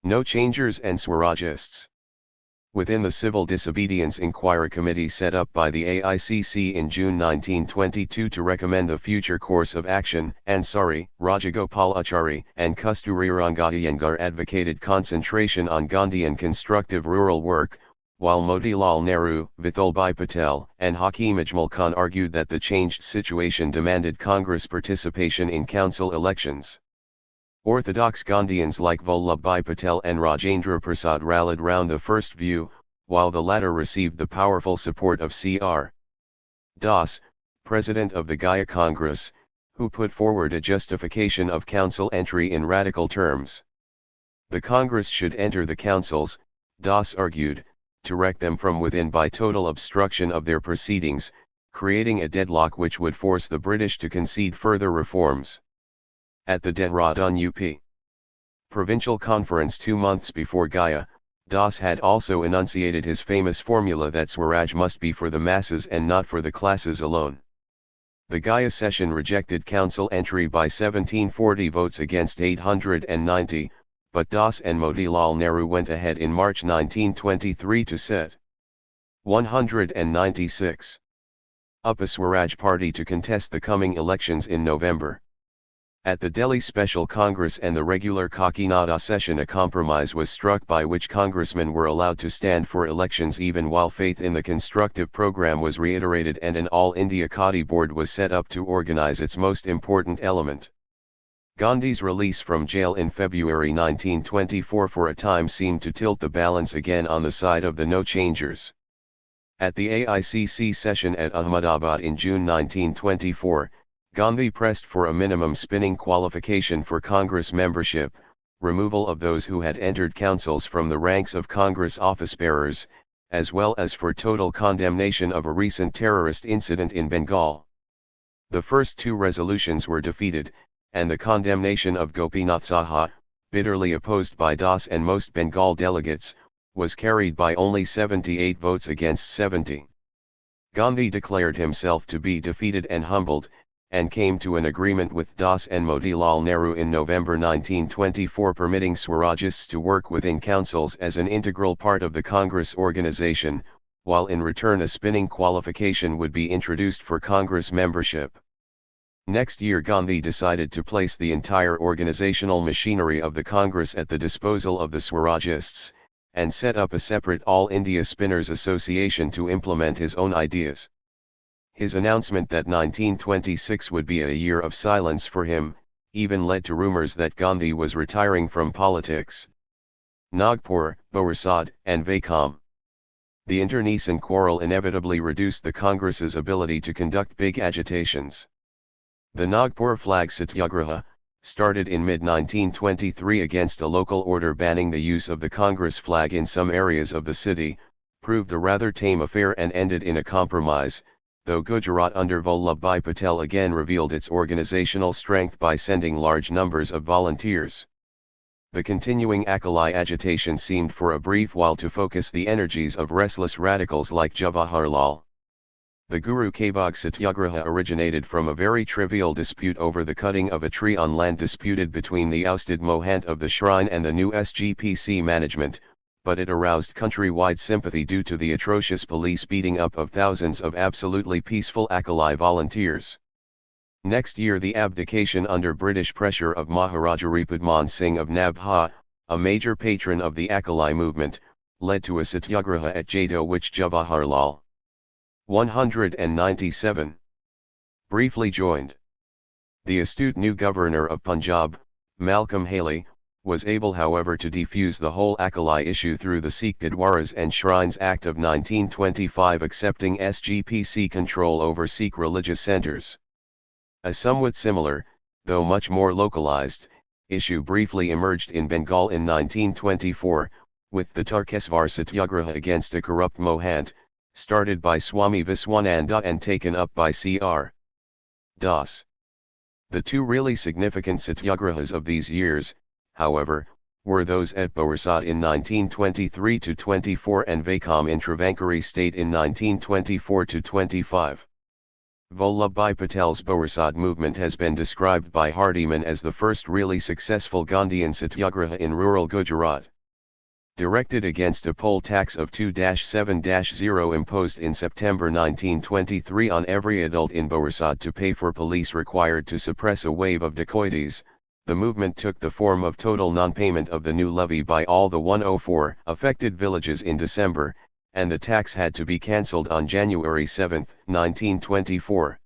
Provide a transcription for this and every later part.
No changers and Swarajists. Within the Civil Disobedience Inquiry Committee set up by the AICC in June 1922 to recommend the future course of action, Ansari, Rajagopalachari and Kasturirangan Iyengar advocated concentration on Gandhian constructive rural work, while Motilal Nehru, Vithalbhai Patel and Hakim Ajmal Khan argued that the changed situation demanded Congress participation in council elections. Orthodox Gandhians like Vallabhbhai Patel and Rajendra Prasad rallied round the first view, while the latter received the powerful support of C.R. Das, president of the Gaya Congress, who put forward a justification of council entry in radical terms. The Congress should enter the councils, Das argued, to wreck them from within by total obstruction of their proceedings, creating a deadlock which would force the British to concede further reforms. At the Dehradun UP Provincial Conference 2 months before Gaya, Das had also enunciated his famous formula that Swaraj must be for the masses and not for the classes alone. The Gaya session rejected council entry by 1740 votes against 890, but Das and Motilal Nehru went ahead in March 1923 to set 196 up a Swaraj party to contest the coming elections in November. At the Delhi Special Congress and the regular Kakinada session, a compromise was struck by which congressmen were allowed to stand for elections even while faith in the constructive program was reiterated, and an All India Khadi Board was set up to organize its most important element. Gandhi's release from jail in February 1924 for a time seemed to tilt the balance again on the side of the no-changers. At the AICC session at Ahmedabad in June 1924, Gandhi pressed for a minimum spinning qualification for Congress membership, removal of those who had entered councils from the ranks of Congress office-bearers, as well as for total condemnation of a recent terrorist incident in Bengal. The first two resolutions were defeated, and the condemnation of Gopinath Saha, bitterly opposed by Das and most Bengal delegates, was carried by only 78 votes against 70. Gandhi declared himself to be defeated and humbled, and came to an agreement with Das and Motilal Nehru in November 1924 permitting Swarajists to work within councils as an integral part of the Congress organization, while in return a spinning qualification would be introduced for Congress membership. Next year Gandhi decided to place the entire organizational machinery of the Congress at the disposal of the Swarajists, and set up a separate All India Spinners Association to implement his own ideas. His announcement that 1926 would be a year of silence for him, even led to rumors that Gandhi was retiring from politics. Nagpur, Borsad, and Vaikom. The internecine quarrel inevitably reduced the Congress's ability to conduct big agitations. The Nagpur flag satyagraha, started in mid-1923 against a local order banning the use of the Congress flag in some areas of the city, proved a rather tame affair and ended in a compromise, though Gujarat under Vallabhbhai Patel again revealed its organizational strength by sending large numbers of volunteers. The continuing Akali agitation seemed for a brief while to focus the energies of restless radicals like Jawaharlal. The Guru Kabag Satyagraha originated from a very trivial dispute over the cutting of a tree on land disputed between the ousted Mohant of the shrine and the new SGPC management, but it aroused countrywide sympathy due to the atrocious police beating up of thousands of absolutely peaceful Akali volunteers. Next year the abdication under British pressure of Maharaja Ripudman Singh of Nabha, a major patron of the Akali movement, led to a satyagraha at Jado which Jawaharlal 197 briefly joined. The astute new governor of Punjab, Malcolm Haley, was able however to defuse the whole Akali issue through the Sikh Gurdwaras and Shrines Act of 1925 accepting SGPC control over Sikh religious centres. A somewhat similar, though much more localized, issue briefly emerged in Bengal in 1924, with the Tarkesvar Satyagraha against a corrupt Mohant, started by Swami Viswananda and taken up by C.R. Das. The two really significant satyagrahas of these years, however, were those at Borsad in 1923-24 and Vaikom in Travancore state in 1924-25. Vallabhbhai Patel's Borsad movement has been described by Hardiman as the first really successful Gandhian satyagraha in rural Gujarat. directed against a poll tax of 2-7-0 imposed in September 1923 on every adult in Borsod to pay for police required to suppress a wave of dacoities. The movement took the form of total non-payment of the new levy by all the 104 affected villages in December, and the tax had to be cancelled on January 7, 1924.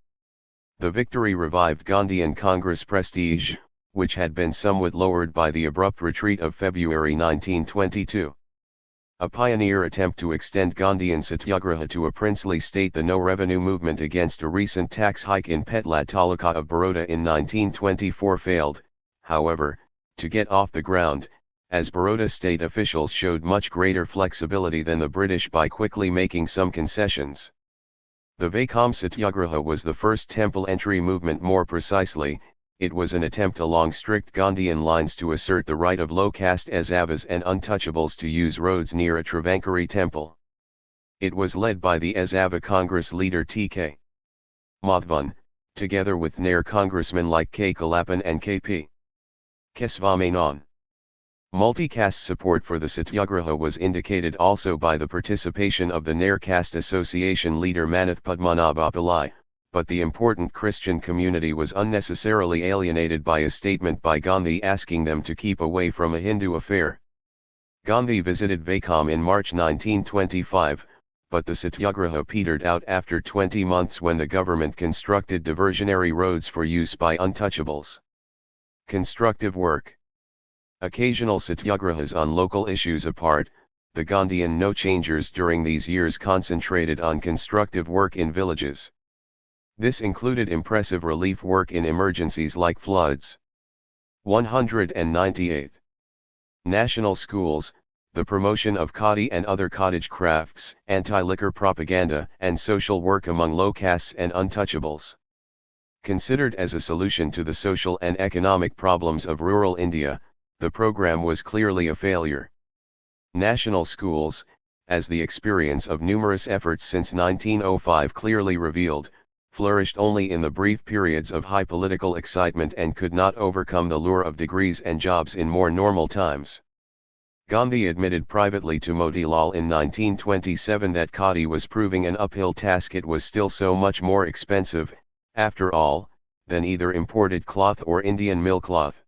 The victory revived Gandhian Congress prestige, which had been somewhat lowered by the abrupt retreat of February 1922. A pioneer attempt to extend Gandhian Satyagraha to a princely state, the no-revenue movement against a recent tax hike in Petla Taluka of Baroda in 1924 failed, however, to get off the ground, as Baroda state officials showed much greater flexibility than the British by quickly making some concessions. The Vaikom Satyagraha was the first temple entry movement. More precisely, it was an attempt along strict Gandhian lines to assert the right of low-caste Ezavas and untouchables to use roads near a Travankari temple. It was led by the Ezava Congress leader T.K. Madhavan, together with Nair congressmen like K. Kalapan and K.P. Kesvamenon. Multi-caste support for the Satyagraha was indicated also by the participation of the Nair Caste Association leader Manath Padmanabha Pillai, but the important Christian community was unnecessarily alienated by a statement by Gandhi asking them to keep away from a Hindu affair. Gandhi visited Vaikom in March 1925, but the Satyagraha petered out after 20 months when the government constructed diversionary roads for use by untouchables. Constructive work. Occasional satyagrahas on local issues apart, the Gandhian no-changers during these years concentrated on constructive work in villages. This included impressive relief work in emergencies like floods. 198. National schools, the promotion of khadi and other cottage crafts, anti-liquor propaganda, and social work among low castes and untouchables. Considered as a solution to the social and economic problems of rural India, the program was clearly a failure. National schools, as the experience of numerous efforts since 1905 clearly revealed, flourished only in the brief periods of high political excitement and could not overcome the lure of degrees and jobs in more normal times. Gandhi admitted privately to Motilal in 1927 that khadi was proving an uphill task. It was still so much more expensive, after all, than either imported cloth or Indian mill cloth.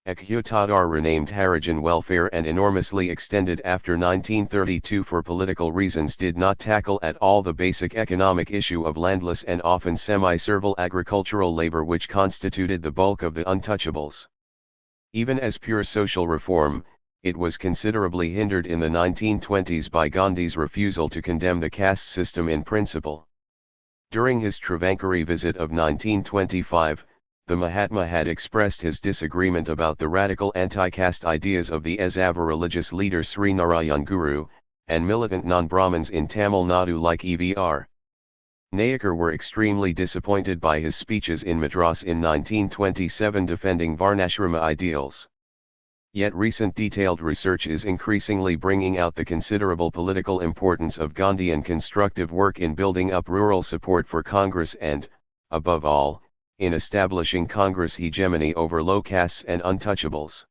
Akyotadar renamed Harijan welfare and enormously extended after 1932 for political reasons did not tackle at all the basic economic issue of landless and often semi-servile agricultural labor which constituted the bulk of the untouchables. Even as pure social reform, it was considerably hindered in the 1920s by Gandhi's refusal to condemn the caste system in principle. During his Travankari visit of 1925, the Mahatma had expressed his disagreement about the radical anti-caste ideas of the Ezava religious leader Sri Narayan Guru, and militant non-Brahmins in Tamil Nadu like E.V.R. Nayakar were extremely disappointed by his speeches in Madras in 1927 defending Varnashrama ideals. Yet recent detailed research is increasingly bringing out the considerable political importance of Gandhian constructive work in building up rural support for Congress and, above all, in establishing Congress hegemony over low castes and untouchables.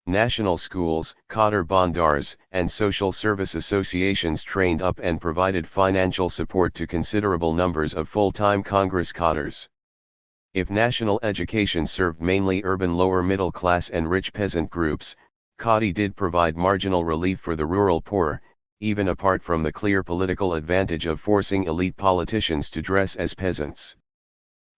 National schools, Khadar Bandars, and social service associations trained up and provided financial support to considerable numbers of full-time Congress cadres. If national education served mainly urban lower middle class and rich peasant groups, khadi did provide marginal relief for the rural poor, even apart from the clear political advantage of forcing elite politicians to dress as peasants.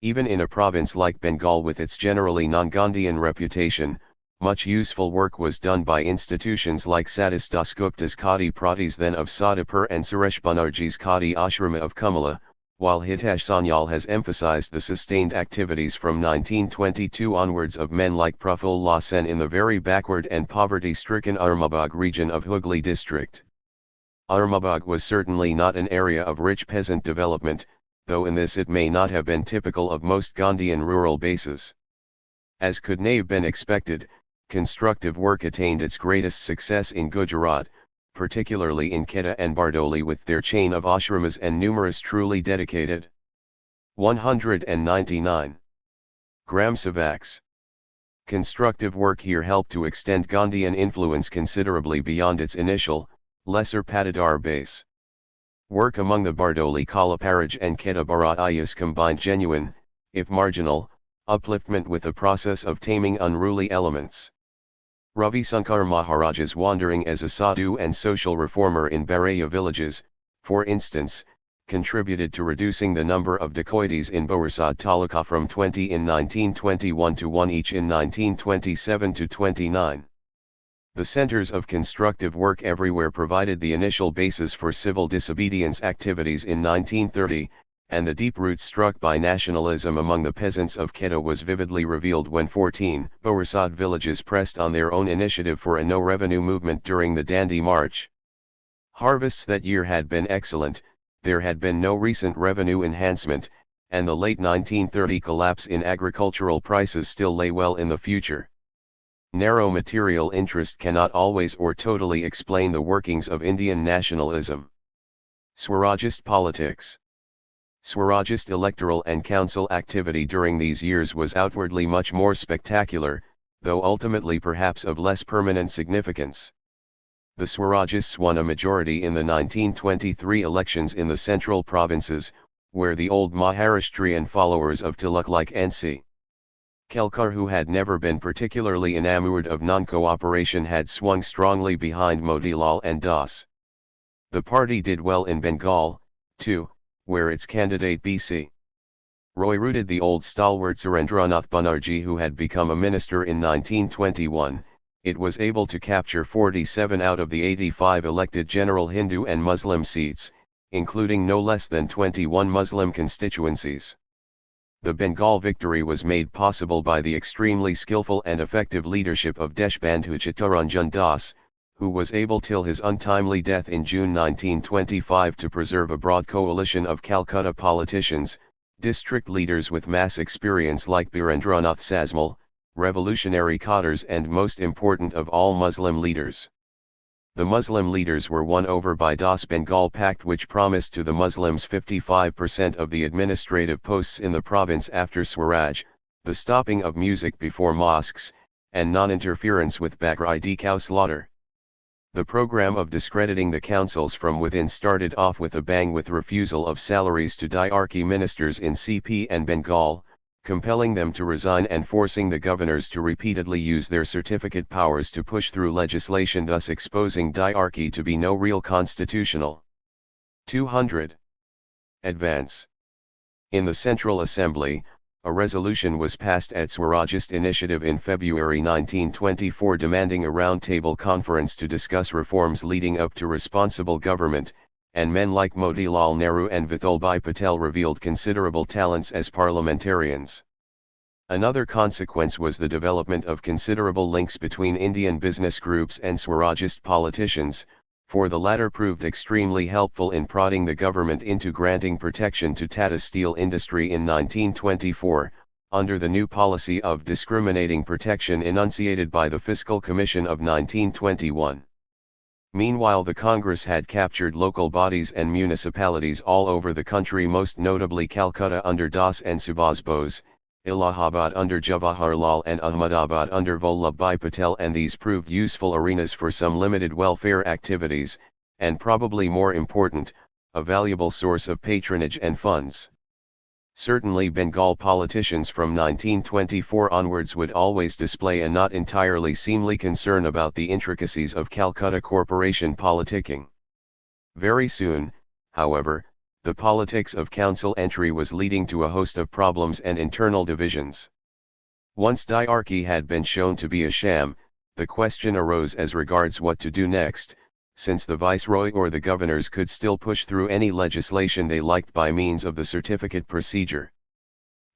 Even in a province like Bengal with its generally non-Gandhian reputation, much useful work was done by institutions like Satis Dasgupta's Khadi Pratis then of Sadapur and Suresh Banerjee's Khadi Ashrama of Kumala, while Hitesh Sanyal has emphasized the sustained activities from 1922 onwards of men like Prafulla Sen in the very backward and poverty-stricken Armabag region of Hooghly district. Armabag was certainly not an area of rich peasant development, though in this it may not have been typical of most Gandhian rural bases. As could have been expected, constructive work attained its greatest success in Gujarat, particularly in Kheda and Bardoli with their chain of ashramas and numerous truly dedicated. 199. Gram Savaks. Constructive work here helped to extend Gandhian influence considerably beyond its initial, lesser Patidar base. Work among the Bardoli Kalaparaj and Kheda Bharatiyas combined genuine, if marginal, upliftment with the process of taming unruly elements. Ravi Shankar Maharaj's wandering as a sadhu and social reformer in Baraya villages, for instance, contributed to reducing the number of dacoities in Borsad Taluka from 20 in 1921 to 1 each in 1927 to 29. The centers of constructive work everywhere provided the initial basis for civil disobedience activities in 1930, and the deep roots struck by nationalism among the peasants of Kheda was vividly revealed when 14 Borsad villages pressed on their own initiative for a no-revenue movement during the Dandi March. Harvests that year had been excellent, there had been no recent revenue enhancement, and the late 1930 collapse in agricultural prices still lay well in the future. Narrow material interest cannot always or totally explain the workings of Indian nationalism. Swarajist politics. Swarajist electoral and council activity during these years was outwardly much more spectacular, though ultimately perhaps of less permanent significance. The Swarajists won a majority in the 1923 elections in the central provinces, where the old Maharashtrian followers of Tilak like N.C. Kelkar, who had never been particularly enamored of non-cooperation, had swung strongly behind Motilal and Das. The party did well in Bengal, too, where its candidate B.C. Roy rooted the old stalwart Surendranath Banerjee, who had become a minister in 1921. It was able to capture 47 out of the 85 elected general Hindu and Muslim seats, including no less than 21 Muslim constituencies. The Bengal victory was made possible by the extremely skillful and effective leadership of Deshbandhu Chittaranjan Das, who was able till his untimely death in June 1925 to preserve a broad coalition of Calcutta politicians, district leaders with mass experience like Birendranath Sasmal, revolutionary cadres, and most important of all, Muslim leaders. The Muslim leaders were won over by Das Bengal Pact, which promised to the Muslims 55% of the administrative posts in the province after Swaraj, the stopping of music before mosques, and non-interference with Bakri cow slaughter. The program of discrediting the councils from within started off with a bang, with refusal of salaries to diarchy ministers in CP and Bengal, compelling them to resign and forcing the governors to repeatedly use their certificate powers to push through legislation, thus exposing diarchy to be no real constitutional. 200. Advance. In the Central Assembly, a resolution was passed at Swarajist initiative in February 1924 demanding a roundtable conference to discuss reforms leading up to responsible government, and men like Motilal Nehru and Vithalbhai Patel revealed considerable talents as parliamentarians. Another consequence was the development of considerable links between Indian business groups and Swarajist politicians, for the latter proved extremely helpful in prodding the government into granting protection to Tata Steel industry in 1924, under the new policy of discriminating protection enunciated by the Fiscal Commission of 1921. Meanwhile, the Congress had captured local bodies and municipalities all over the country, most notably Calcutta under Das and Subhas Bose, Allahabad under Jawaharlal, and Ahmedabad under Vallabhbhai Patel, and these proved useful arenas for some limited welfare activities, and probably more important, a valuable source of patronage and funds. Certainly Bengal politicians from 1924 onwards would always display a not entirely seemly concern about the intricacies of Calcutta corporation politicking. Very soon, however, the politics of council entry was leading to a host of problems and internal divisions. Once diarchy had been shown to be a sham, the question arose as regards what to do next, since the viceroy or the governors could still push through any legislation they liked by means of the certificate procedure.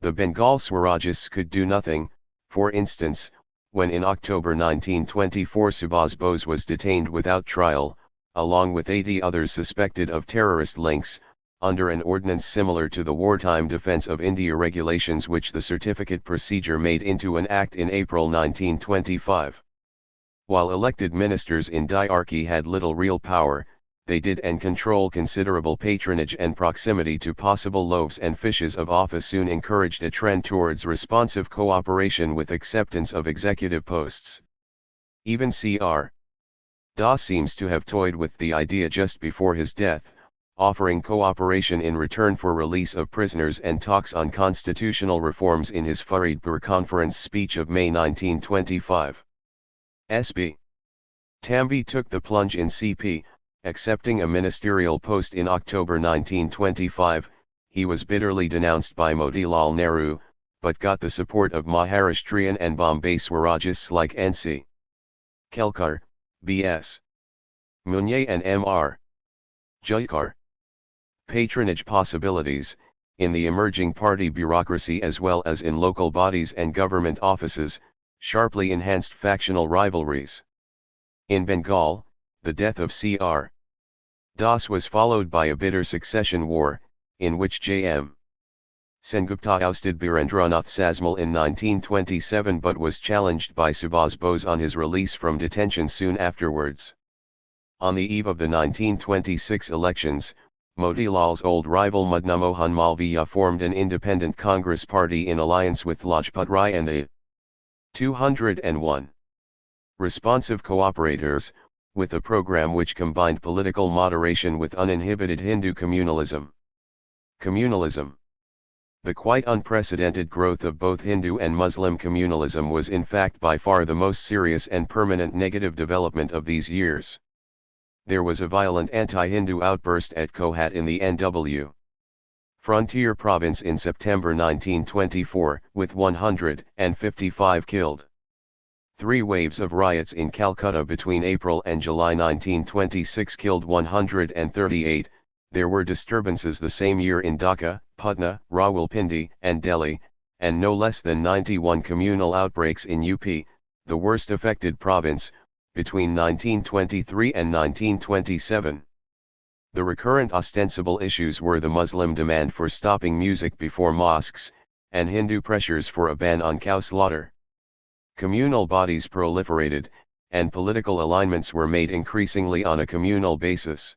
The Bengal Swarajists could do nothing. For instance, when in October 1924 Subhas Bose was detained without trial, along with 80 others suspected of terrorist links, under an ordinance similar to the Wartime Defence of India regulations, which the certificate procedure made into an act in April 1925. While elected ministers in diarchy had little real power, they did and control considerable patronage and proximity to possible loaves and fishes of office soon encouraged a trend towards responsive cooperation with acceptance of executive posts. Even Cr. Das seems to have toyed with the idea just before his death, offering cooperation in return for release of prisoners and talks on constitutional reforms in his Faridpur conference speech of May 1925. S.B. Tambi took the plunge in CP, accepting a ministerial post in October 1925. He was bitterly denounced by Motilal Nehru, but got the support of Maharashtrian and Bombay Swarajists like N.C. Kelkar, B.S. Munier and M.R. Jayakar. Patronage possibilities, in the emerging party bureaucracy as well as in local bodies and government offices, sharply enhanced factional rivalries. In Bengal, the death of Cr. Das was followed by a bitter succession war, in which J.M. Sengupta ousted Birendranath Sasmal in 1927 but was challenged by Subhas Bose on his release from detention soon afterwards. On the eve of the 1926 elections, Motilal's old rival Madnamohan Malviya formed an independent Congress party in alliance with Lajpat Rai and the 201 responsive cooperators, with a program which combined political moderation with uninhibited Hindu communalism. Communalism. The quite unprecedented growth of both Hindu and Muslim communalism was in fact by far the most serious and permanent negative development of these years. There was a violent anti-Hindu outburst at Kohat in the NW Frontier province in September 1924, with 155 killed. 3 waves of riots in Calcutta between April and July 1926 killed 138. There were disturbances the same year in Dhaka, Patna, Rawalpindi, and Delhi, and no less than 91 communal outbreaks in UP, the worst affected province, between 1923 and 1927. The recurrent ostensible issues were the Muslim demand for stopping music before mosques, and Hindu pressures for a ban on cow slaughter. Communal bodies proliferated, and political alignments were made increasingly on a communal basis.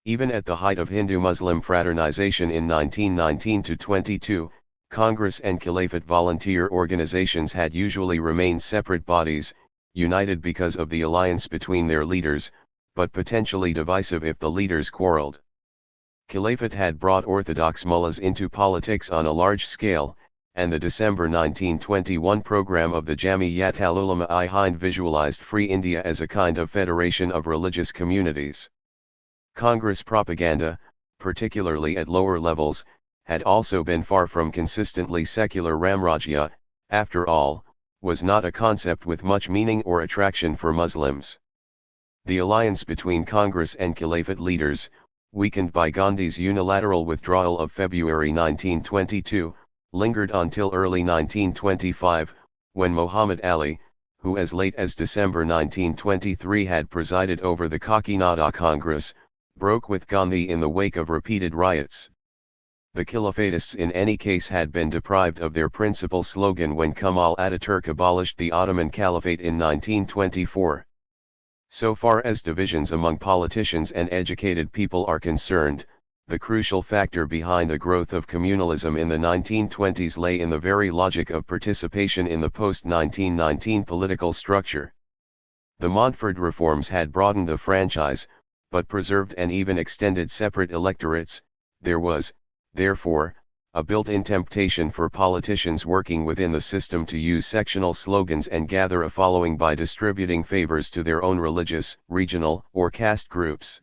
Even at the height of Hindu-Muslim fraternization in 1919-22, Congress and Khilafat volunteer organizations had usually remained separate bodies, united because of the alliance between their leaders, but potentially divisive if the leaders quarreled. Khilafat had brought orthodox mullahs into politics on a large scale, and the December 1921 program of the Jamiyat-ul Ulama-i-Hind visualized Free India as a kind of federation of religious communities. Congress propaganda, particularly at lower levels, had also been far from consistently secular. Ramrajya, after all, was not a concept with much meaning or attraction for Muslims. The alliance between Congress and Khilafat leaders, weakened by Gandhi's unilateral withdrawal of February 1922, lingered until early 1925, when Muhammad Ali, who as late as December 1923 had presided over the Kakinada Congress, broke with Gandhi in the wake of repeated riots. The Khilafatists in any case had been deprived of their principal slogan when Kemal Ataturk abolished the Ottoman Caliphate in 1924. So far as divisions among politicians and educated people are concerned, the crucial factor behind the growth of communalism in the 1920s lay in the very logic of participation in the post-1919 political structure. The Montfort reforms had broadened the franchise, but preserved and even extended separate electorates. There was, therefore, a built-in temptation for politicians working within the system to use sectional slogans and gather a following by distributing favors to their own religious, regional, or caste groups.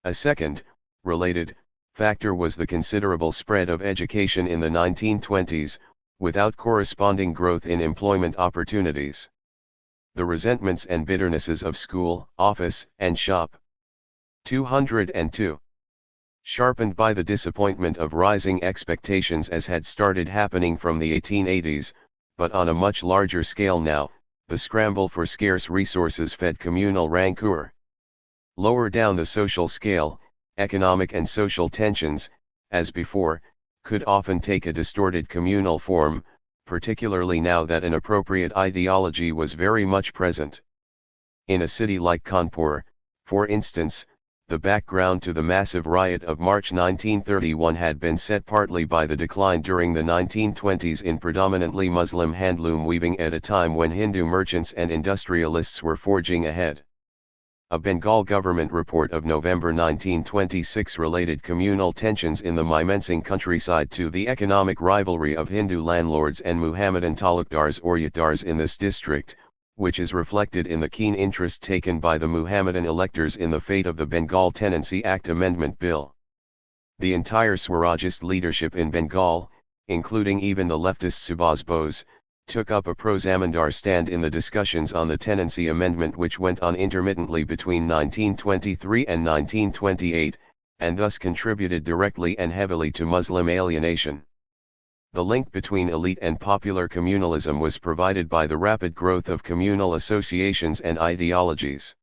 A second, related, factor was the considerable spread of education in the 1920s, without corresponding growth in employment opportunities. The resentments and bitternesses of school, office, and shop. 202. Sharpened by the disappointment of rising expectations as had started happening from the 1880s, but on a much larger scale now, the scramble for scarce resources fed communal rancor. Lower down the social scale, economic and social tensions, as before, could often take a distorted communal form, particularly now that an appropriate ideology was very much present. In a city like Kanpur, for instance, The background to the massive riot of March 1931 had been set partly by the decline during the 1920s in predominantly Muslim handloom weaving at a time when Hindu merchants and industrialists were forging ahead. A Bengal government report of November 1926 related communal tensions in the Mymensingh countryside to the economic rivalry of Hindu landlords and Muhammadan talukdars or yatdars in this district, which is reflected in the keen interest taken by the Muhammadan electors in the fate of the Bengal Tenancy Act Amendment Bill. The entire Swarajist leadership in Bengal, including even the leftist Subhas Bose, took up a pro-Zamindar stand in the discussions on the Tenancy Amendment which went on intermittently between 1923 and 1928, and thus contributed directly and heavily to Muslim alienation. The link between elite and popular communalism was provided by the rapid growth of communal associations and ideologies.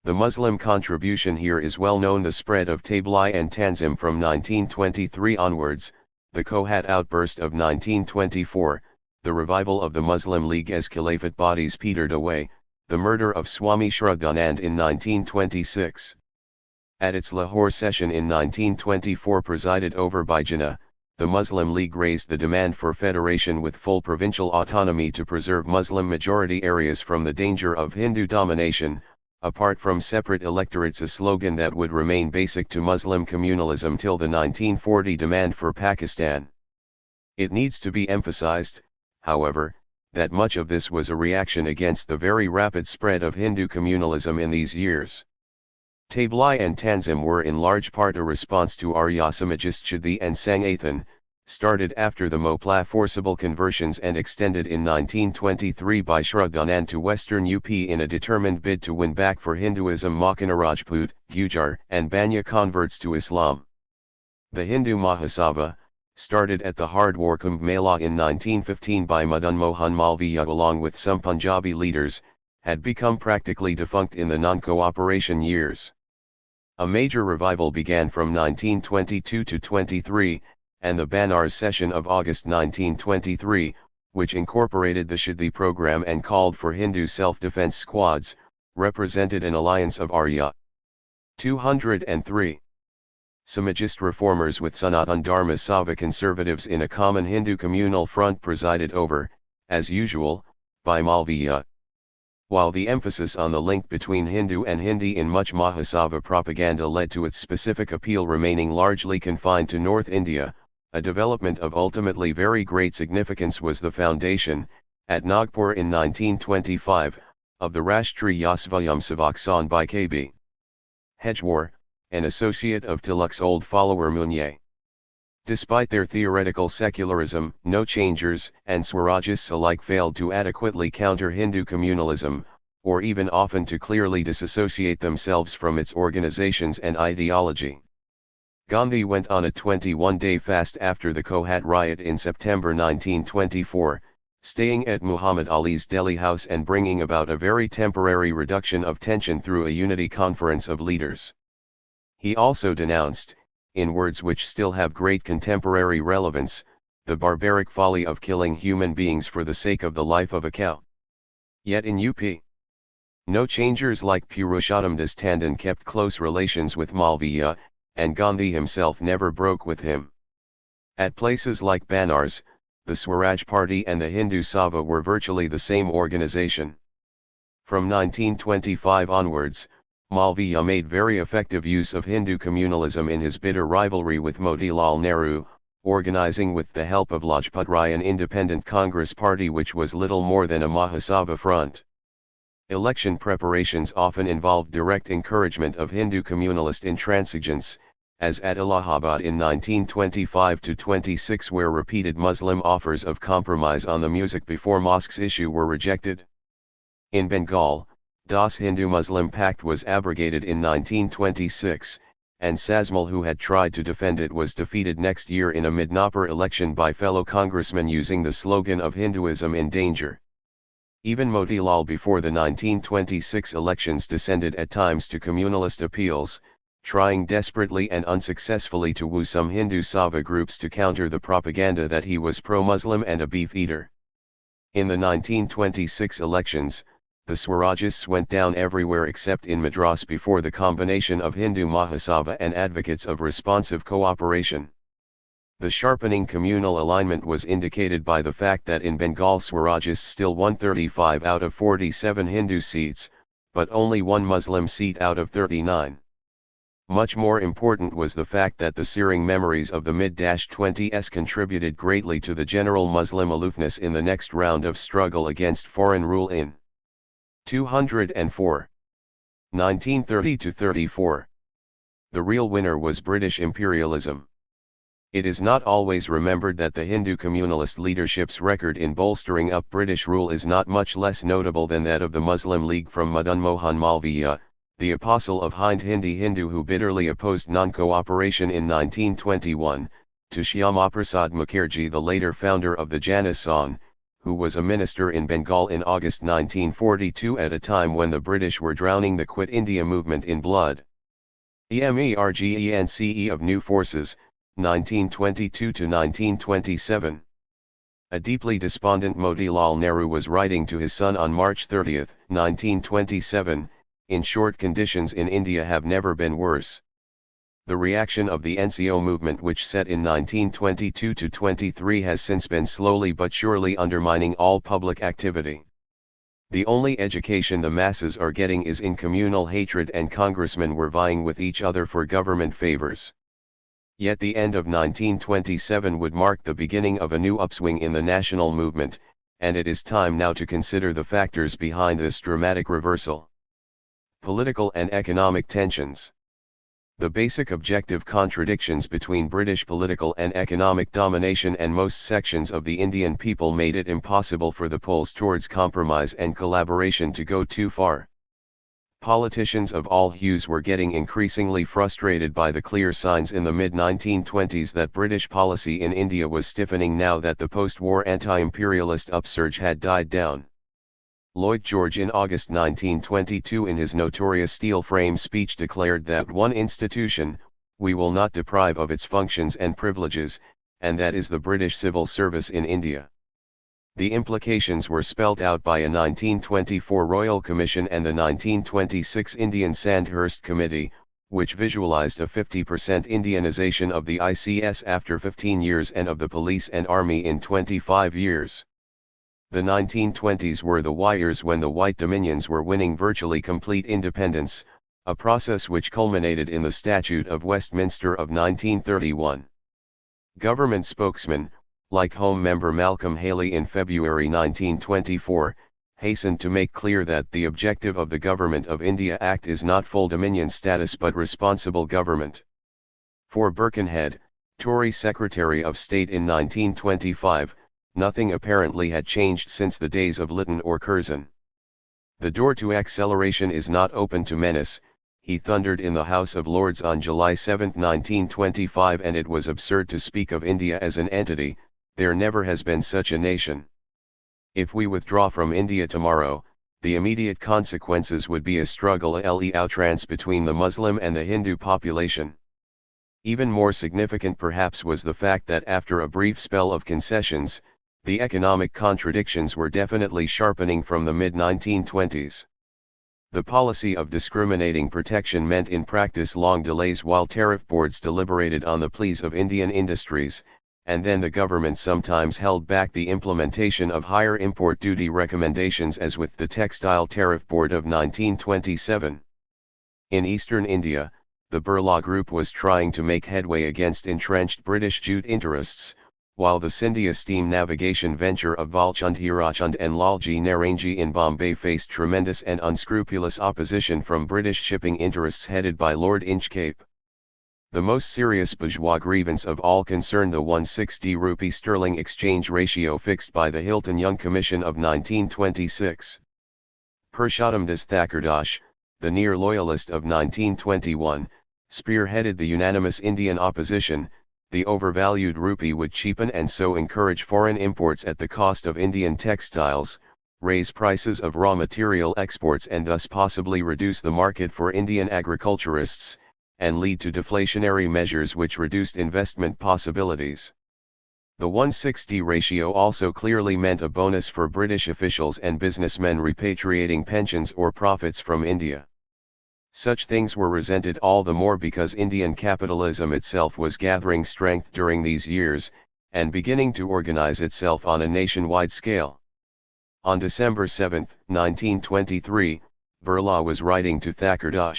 The Muslim contribution here is well known: the spread of Tablighi and Tanzim from 1923 onwards, the Kohat outburst of 1924, the revival of the Muslim League as Caliphate bodies petered away, the murder of Swami Shraddhanand in 1926. At its Lahore session in 1924 presided over by Jinnah, the Muslim League raised the demand for federation with full provincial autonomy to preserve Muslim majority areas from the danger of Hindu domination, apart from separate electorates, a slogan that would remain basic to Muslim communalism till the 1940 demand for Pakistan. It needs to be emphasized, however, that much of this was a reaction against the very rapid spread of Hindu communalism in these years. Tablighi and Tanzim were in large part a response to Arya-Samajist Shadi and Sangathan, started after the Mopla forcible conversions and extended in 1923 by Shraddhanand to western UP in a determined bid to win back for Hinduism Makhana Rajput, Gujar and Banya converts to Islam. The Hindu Mahasabha, started at the Hardwar Kumbh Mela in 1915 by Madan Mohan Malviya along with some Punjabi leaders, had become practically defunct in the non-cooperation years. A major revival began from 1922 to 23, and the Banaras session of August 1923, which incorporated the Shadi program and called for Hindu self-defense squads, represented an alliance of Arya. 203. Samajist reformers with Sanatan Dharma Sava conservatives in a common Hindu communal front presided over, as usual, by Malviya. While the emphasis on the link between Hindu and Hindi in much Mahasabha propaganda led to its specific appeal remaining largely confined to North India, a development of ultimately very great significance was the foundation, at Nagpur in 1925, of the Rashtriya Svayamsevak Sangh by K.B. Hedgewar, an associate of Tilak's old follower Munye. Despite their theoretical secularism, no-changers and Swarajists alike failed to adequately counter Hindu communalism, or even often to clearly disassociate themselves from its organizations and ideology. Gandhi went on a 21-day fast after the Kohat riot in September 1924, staying at Muhammad Ali's Delhi house and bringing about a very temporary reduction of tension through a unity conference of leaders. He also denounced, in words which still have great contemporary relevance, the barbaric folly of killing human beings for the sake of the life of a cow. Yet in UP, no-changers like Purushottam Das Tandon kept close relations with Malviya, and Gandhi himself never broke with him. At places like Banaras, the Swaraj Party and the Hindu Sabha were virtually the same organization. From 1925 onwards, Malviya made very effective use of Hindu communalism in his bitter rivalry with Motilal Nehru, organizing with the help of Lajpat Rai an independent Congress party which was little more than a Mahasabha front. Election preparations often involved direct encouragement of Hindu communalist intransigence, as at Allahabad in 1925-26 where repeated Muslim offers of compromise on the music before mosques issue were rejected. In Bengal, Das Hindu-Muslim Pact was abrogated in 1926, and Sasmal, who had tried to defend it, was defeated next year in a Midnapur election by fellow congressmen using the slogan of Hinduism in danger. Even Motilal before the 1926 elections descended at times to communalist appeals, trying desperately and unsuccessfully to woo some Hindu Sava groups to counter the propaganda that he was pro-Muslim and a beef eater. In the 1926 elections, the Swarajists went down everywhere except in Madras before the combination of Hindu Mahasabha and advocates of responsive cooperation. The sharpening communal alignment was indicated by the fact that in Bengal Swarajists still won 35 out of 47 Hindu seats, but only one Muslim seat out of 39. Much more important was the fact that the searing memories of the mid-20s contributed greatly to the general Muslim aloofness in the next round of struggle against foreign rule in 204. 1930-34. The real winner was British imperialism. It is not always remembered that the Hindu communalist leadership's record in bolstering up British rule is not much less notable than that of the Muslim League from Madan Mohan Malviya, the apostle of Hind Hindi Hindu who bitterly opposed non-cooperation in 1921, to Shyama Prasad Mukherjee, the later founder of the Jana Sangh, who was a minister in Bengal in August 1942 at a time when the British were drowning the Quit India movement in blood. Emergence of New Forces, 1922-1927. A deeply despondent Motilal Nehru was writing to his son on March 30, 1927, "In short, conditions in India have never been worse." The reaction of the NCO movement, which set in 1922-23, has since been slowly but surely undermining all public activity. The only education the masses are getting is in communal hatred, and congressmen were vying with each other for government favors. Yet the end of 1927 would mark the beginning of a new upswing in the national movement, and it is time now to consider the factors behind this dramatic reversal. Political and economic tensions. The basic objective contradictions between British political and economic domination and most sections of the Indian people made it impossible for the poles towards compromise and collaboration to go too far. Politicians of all hues were getting increasingly frustrated by the clear signs in the mid-1920s that British policy in India was stiffening now that the post-war anti-imperialist upsurge had died down. Lloyd George in August 1922 in his notorious steel frame speech declared that one institution, we will not deprive of its functions and privileges, and that is the British civil service in India. The implications were spelt out by a 1924 Royal Commission and the 1926 Indian Sandhurst Committee, which visualized a 50% Indianization of the ICS after 15 years and of the police and army in 25 years. The 1920s were the years when the White Dominions were winning virtually complete independence, a process which culminated in the Statute of Westminster of 1931. Government spokesman, like Home Member Malcolm Haley in February 1924, hastened to make clear that the objective of the Government of India Act is not full dominion status but responsible government. For Birkenhead, Tory Secretary of State in 1925, nothing apparently had changed since the days of Lytton or Curzon. The door to acceleration is not open to menace, he thundered in the House of Lords on July 7, 1925, and it was absurd to speak of India as an entity, there never has been such a nation. If we withdraw from India tomorrow, the immediate consequences would be a struggle à outrance between the Muslim and the Hindu population. Even more significant perhaps was the fact that after a brief spell of concessions, the economic contradictions were definitely sharpening from the mid-1920s. The policy of discriminating protection meant in practice long delays while tariff boards deliberated on the pleas of Indian industries, and then the government sometimes held back the implementation of higher import duty recommendations, as with the Textile Tariff Board of 1927. In eastern India, the Birla Group was trying to make headway against entrenched British jute interests, while the Scindia steam navigation venture of Valchand Hirachand and Lalji Narangi in Bombay faced tremendous and unscrupulous opposition from British shipping interests headed by Lord Inchcape. The most serious bourgeois grievance of all concerned the 160 rupee sterling exchange ratio fixed by the Hilton-Young Commission of 1926. Purushottamdas Thakurdash, the near-loyalist of 1921, spearheaded the unanimous Indian opposition. The overvalued rupee would cheapen and so encourage foreign imports at the cost of Indian textiles, raise prices of raw material exports and thus possibly reduce the market for Indian agriculturists, and lead to deflationary measures which reduced investment possibilities. The 160 ratio also clearly meant a bonus for British officials and businessmen repatriating pensions or profits from India. Such things were resented all the more because Indian capitalism itself was gathering strength during these years, and beginning to organize itself on a nationwide scale. On December 7, 1923, Birla was writing to Thakur.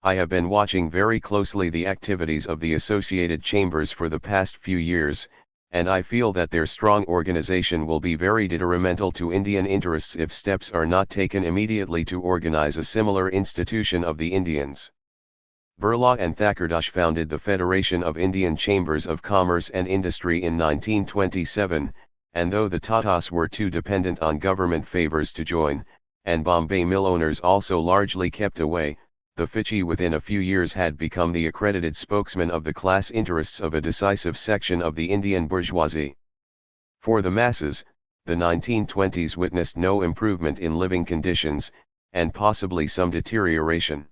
I have been watching very closely the activities of the associated chambers for the past few years, and I feel that their strong organization will be very detrimental to Indian interests if steps are not taken immediately to organize a similar institution of the Indians. Birla and Thakur founded the Federation of Indian Chambers of Commerce and Industry in 1927, and though the Tatas were too dependent on government favors to join, and Bombay mill owners also largely kept away, the Fichi within a few years had become the accredited spokesman of the class interests of a decisive section of the Indian bourgeoisie. For the masses, the 1920s witnessed no improvement in living conditions, and possibly some deterioration.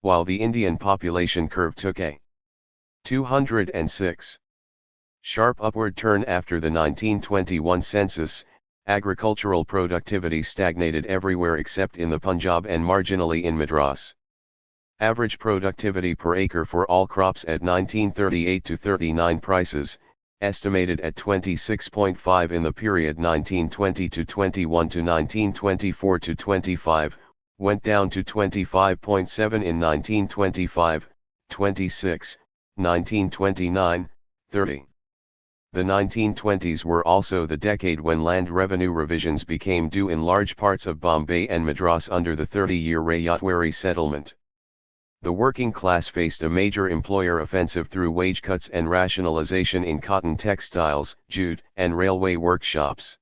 While the Indian population curve took a 206 sharp upward turn after the 1921 census, agricultural productivity stagnated everywhere except in the Punjab and marginally in Madras. Average productivity per acre for all crops at 1938-39 prices, estimated at 26.5 in the period 1920-21 to 1924-25, went down to 25.7 in 1925, 26, 1929, 30. The 1920s were also the decade when land revenue revisions became due in large parts of Bombay and Madras under the 30-year Rayatwari settlement. The working class faced a major employer offensive through wage cuts and rationalization in cotton textiles, jute, and railway workshops.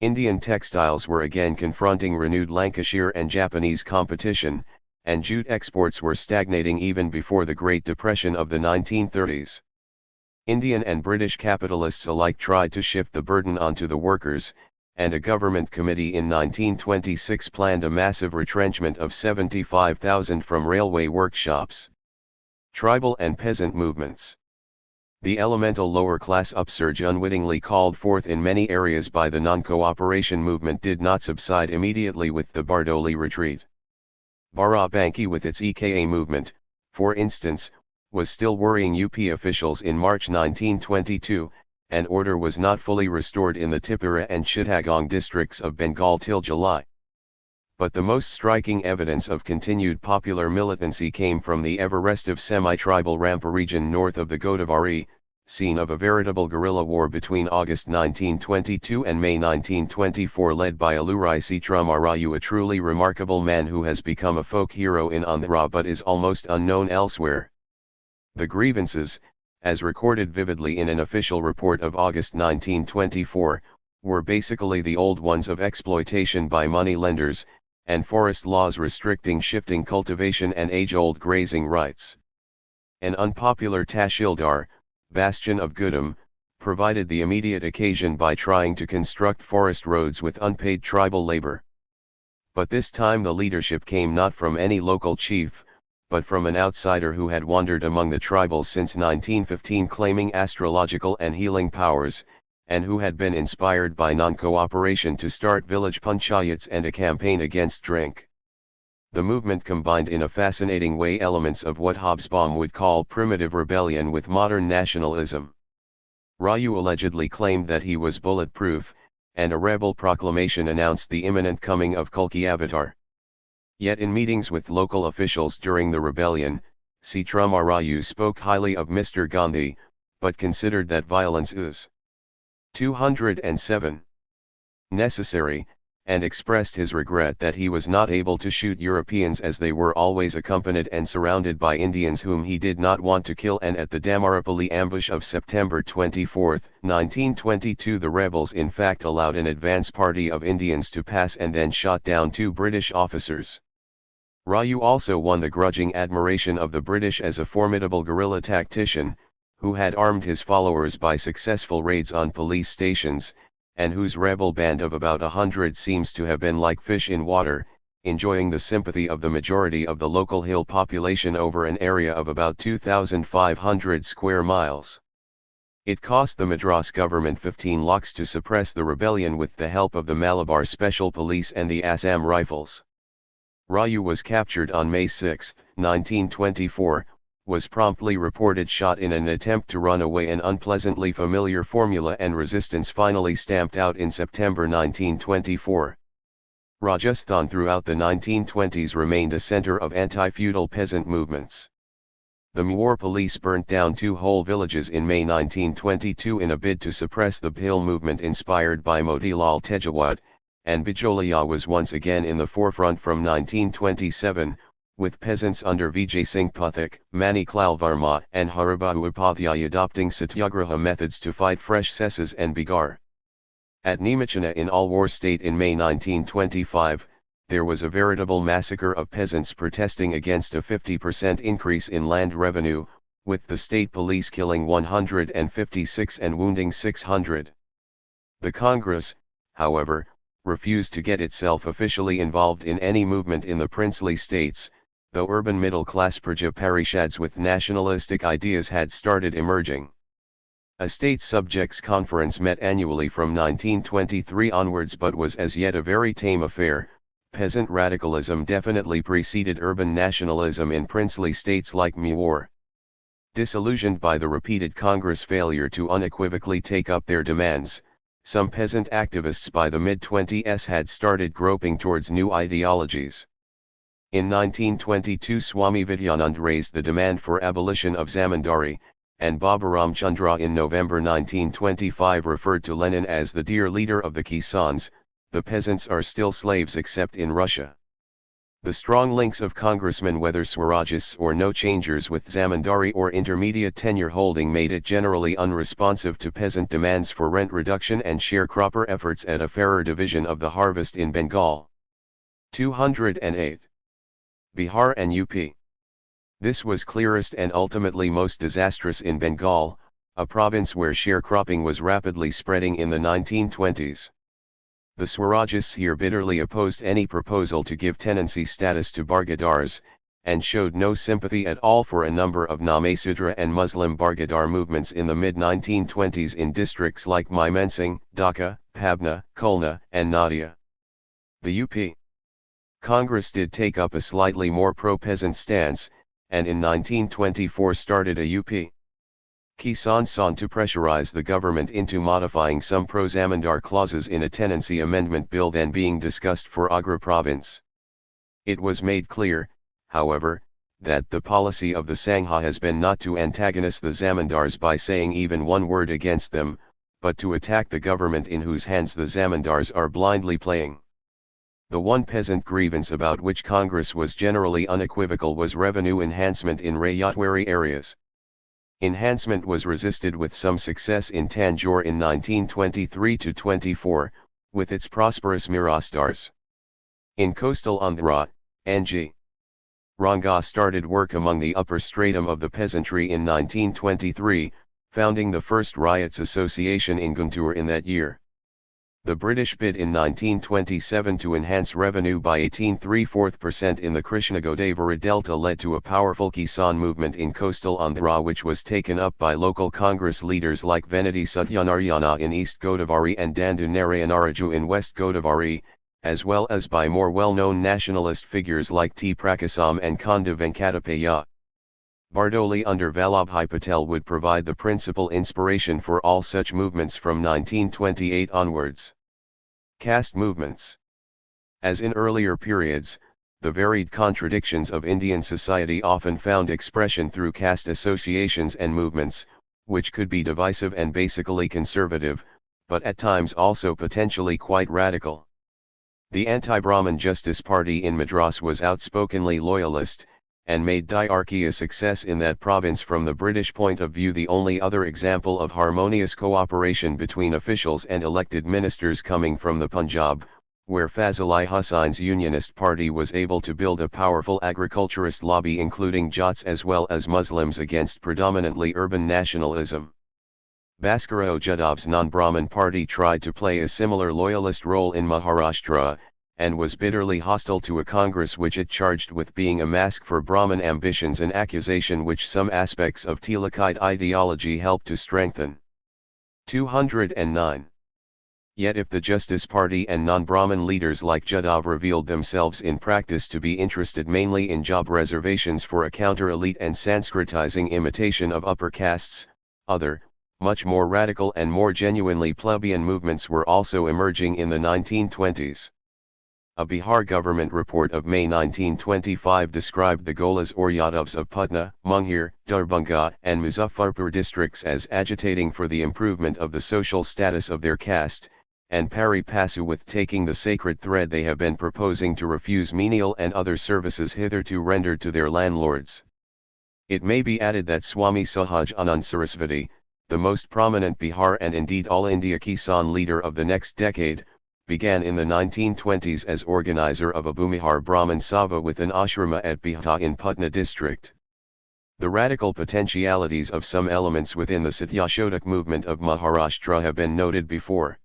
Indian textiles were again confronting renewed Lancashire and Japanese competition, and jute exports were stagnating even before the Great Depression of the 1930s. Indian and British capitalists alike tried to shift the burden onto the workers, and a government committee in 1926 planned a massive retrenchment of 75,000 from railway workshops. Tribal and peasant movements. The elemental lower-class upsurge unwittingly called forth in many areas by the non-cooperation movement did not subside immediately with the Bardoli retreat. Barabanki with its EKA movement, for instance, was still worrying UP officials in March 1922, and order was not fully restored in the Tipura and Chittagong districts of Bengal till July. But the most striking evidence of continued popular militancy came from the ever-restive semi-tribal Rampa region north of the Godavari, scene of a veritable guerrilla war between August 1922 and May 1924 led by Alurai Sitramarayu, a truly remarkable man who has become a folk hero in Andhra but is almost unknown elsewhere. The grievances, as recorded vividly in an official report of August 1924, were basically the old ones of exploitation by money lenders, and forest laws restricting shifting cultivation and age-old grazing rights. An unpopular Tahsildar, bastion of Gudam, provided the immediate occasion by trying to construct forest roads with unpaid tribal labor. But this time the leadership came not from any local chief, but from an outsider who had wandered among the tribals since 1915 claiming astrological and healing powers, and who had been inspired by non-cooperation to start village panchayats and a campaign against drink. The movement combined in a fascinating way elements of what Hobsbawm would call primitive rebellion with modern nationalism. Rayu allegedly claimed that he was bulletproof, and a rebel proclamation announced the imminent coming of Kalki Avatar. Yet in meetings with local officials during the rebellion, Sitramarayu spoke highly of Mr. Gandhi, but considered that violence is 207 necessary, and expressed his regret that he was not able to shoot Europeans as they were always accompanied and surrounded by Indians whom he did not want to kill. And at the Damarapalli ambush of September 24, 1922, the rebels in fact allowed an advance party of Indians to pass and then shot down 2 British officers. Rayu also won the grudging admiration of the British as a formidable guerrilla tactician, who had armed his followers by successful raids on police stations, and whose rebel band of about 100 seems to have been like fish in water, enjoying the sympathy of the majority of the local hill population over an area of about 2,500 square miles. It cost the Madras government 15 lakhs to suppress the rebellion with the help of the Malabar Special Police and the Assam Rifles. Raju was captured on May 6, 1924, was promptly reported shot in an attempt to run away, an unpleasantly familiar formula, and resistance finally stamped out in September 1924. Rajasthan throughout the 1920s remained a centre of anti-feudal peasant movements. The Mewar police burnt down 2 whole villages in May 1922 in a bid to suppress the Bhil movement inspired by Motilal Tejawad, and Bijolia was once again in the forefront from 1927, with peasants under Vijay Singh Pathak, Maniklal Varma and Haribahu Upadhyay adopting satyagraha methods to fight fresh cesses and Bigar. At Nimachana in Alwar state in May 1925, there was a veritable massacre of peasants protesting against a 50% increase in land revenue, with the state police killing 156 and wounding 600. The Congress, however, refused to get itself officially involved in any movement in the princely states, though urban middle-class Praja Parishads with nationalistic ideas had started emerging. A state subjects conference met annually from 1923 onwards but was as yet a very tame affair. Peasant radicalism definitely preceded urban nationalism in princely states like Mewar. Disillusioned by the repeated Congress failure to unequivocally take up their demands, some peasant activists by the mid-20s had started groping towards new ideologies. In 1922 Swami Vidyanand raised the demand for abolition of zamindari, and Baburam Chandra in November 1925 referred to Lenin as the dear leader of the Kisans. The peasants are still slaves except in Russia. The strong links of congressmen, whether Swarajists or no-changers with zamindari or intermediate tenure holding, made it generally unresponsive to peasant demands for rent reduction and sharecropper efforts at a fairer division of the harvest in Bengal. 208. Bihar and UP. This was clearest and ultimately most disastrous in Bengal, a province where sharecropping was rapidly spreading in the 1920s. The Swarajists here bitterly opposed any proposal to give tenancy status to Bargadars, and showed no sympathy at all for a number of Namasudra and Muslim Bargadar movements in the mid-1920s in districts like Mymensingh, Dhaka, Pabna, Khulna, and Nadia. The UP Congress did take up a slightly more pro-peasant stance, and in 1924 started a UP Kisan San to pressurize the government into modifying some pro-zamindar clauses in a tenancy amendment bill then being discussed for Agra province. It was made clear, however, that the policy of the Sangha has been not to antagonize the zamindars by saying even one word against them, but to attack the government in whose hands the zamindars are blindly playing. The one peasant grievance about which Congress was generally unequivocal was revenue enhancement in Rayatwari areas. Enhancement was resisted with some success in Tanjore in 1923-24, with its prosperous Mirastars. In coastal Andhra, N.G. Ranga started work among the upper stratum of the peasantry in 1923, founding the first Riots Association in Guntur in that year. The British bid in 1927 to enhance revenue by 18.75% in the Krishnagodavari Delta led to a powerful Kisan movement in coastal Andhra, which was taken up by local Congress leaders like Venati Satyanarayana in East Godavari and Dandu Narayanaraju in West Godavari, as well as by more well-known nationalist figures like T. Prakasam and Konda Venkatapaya. Bardoli under Vallabhbhai Patel would provide the principal inspiration for all such movements from 1928 onwards. Caste movements. As in earlier periods, the varied contradictions of Indian society often found expression through caste associations and movements, which could be divisive and basically conservative, but at times also potentially quite radical. The anti-Brahmin Justice Party in Madras was outspokenly loyalist, and made diarchy a success in that province. From the British point of view, the only other example of harmonious cooperation between officials and elected ministers coming from the Punjab, where Fazl-i Husain's Unionist Party was able to build a powerful agriculturist lobby including Jats as well as Muslims against predominantly urban nationalism. Bhaskara Jadav's non-Brahmin party tried to play a similar loyalist role in Maharashtra, and was bitterly hostile to a Congress which it charged with being a mask for Brahmin ambitions, an accusation which some aspects of Tilakite ideology helped to strengthen. 209. Yet if the Justice Party and non-Brahmin leaders like Jadhav revealed themselves in practice to be interested mainly in job reservations for a counter-elite and Sanskritizing imitation of upper castes, other, much more radical and more genuinely plebeian movements were also emerging in the 1920s. A Bihar government report of May 1925 described the Golas or Yadavs of Patna, Munger, Darbhanga and Muzaffarpur districts as agitating for the improvement of the social status of their caste, and pari passu with taking the sacred thread they have been proposing to refuse menial and other services hitherto rendered to their landlords. It may be added that Swami Sahaj Anand Sarasvati, the most prominent Bihar and indeed all India Kisan leader of the next decade, began in the 1920s as organizer of a Bhumihar Brahmin Sabha with an ashrama at Bihta in Patna district. The radical potentialities of some elements within the Satyashodak movement of Maharashtra have been noted before.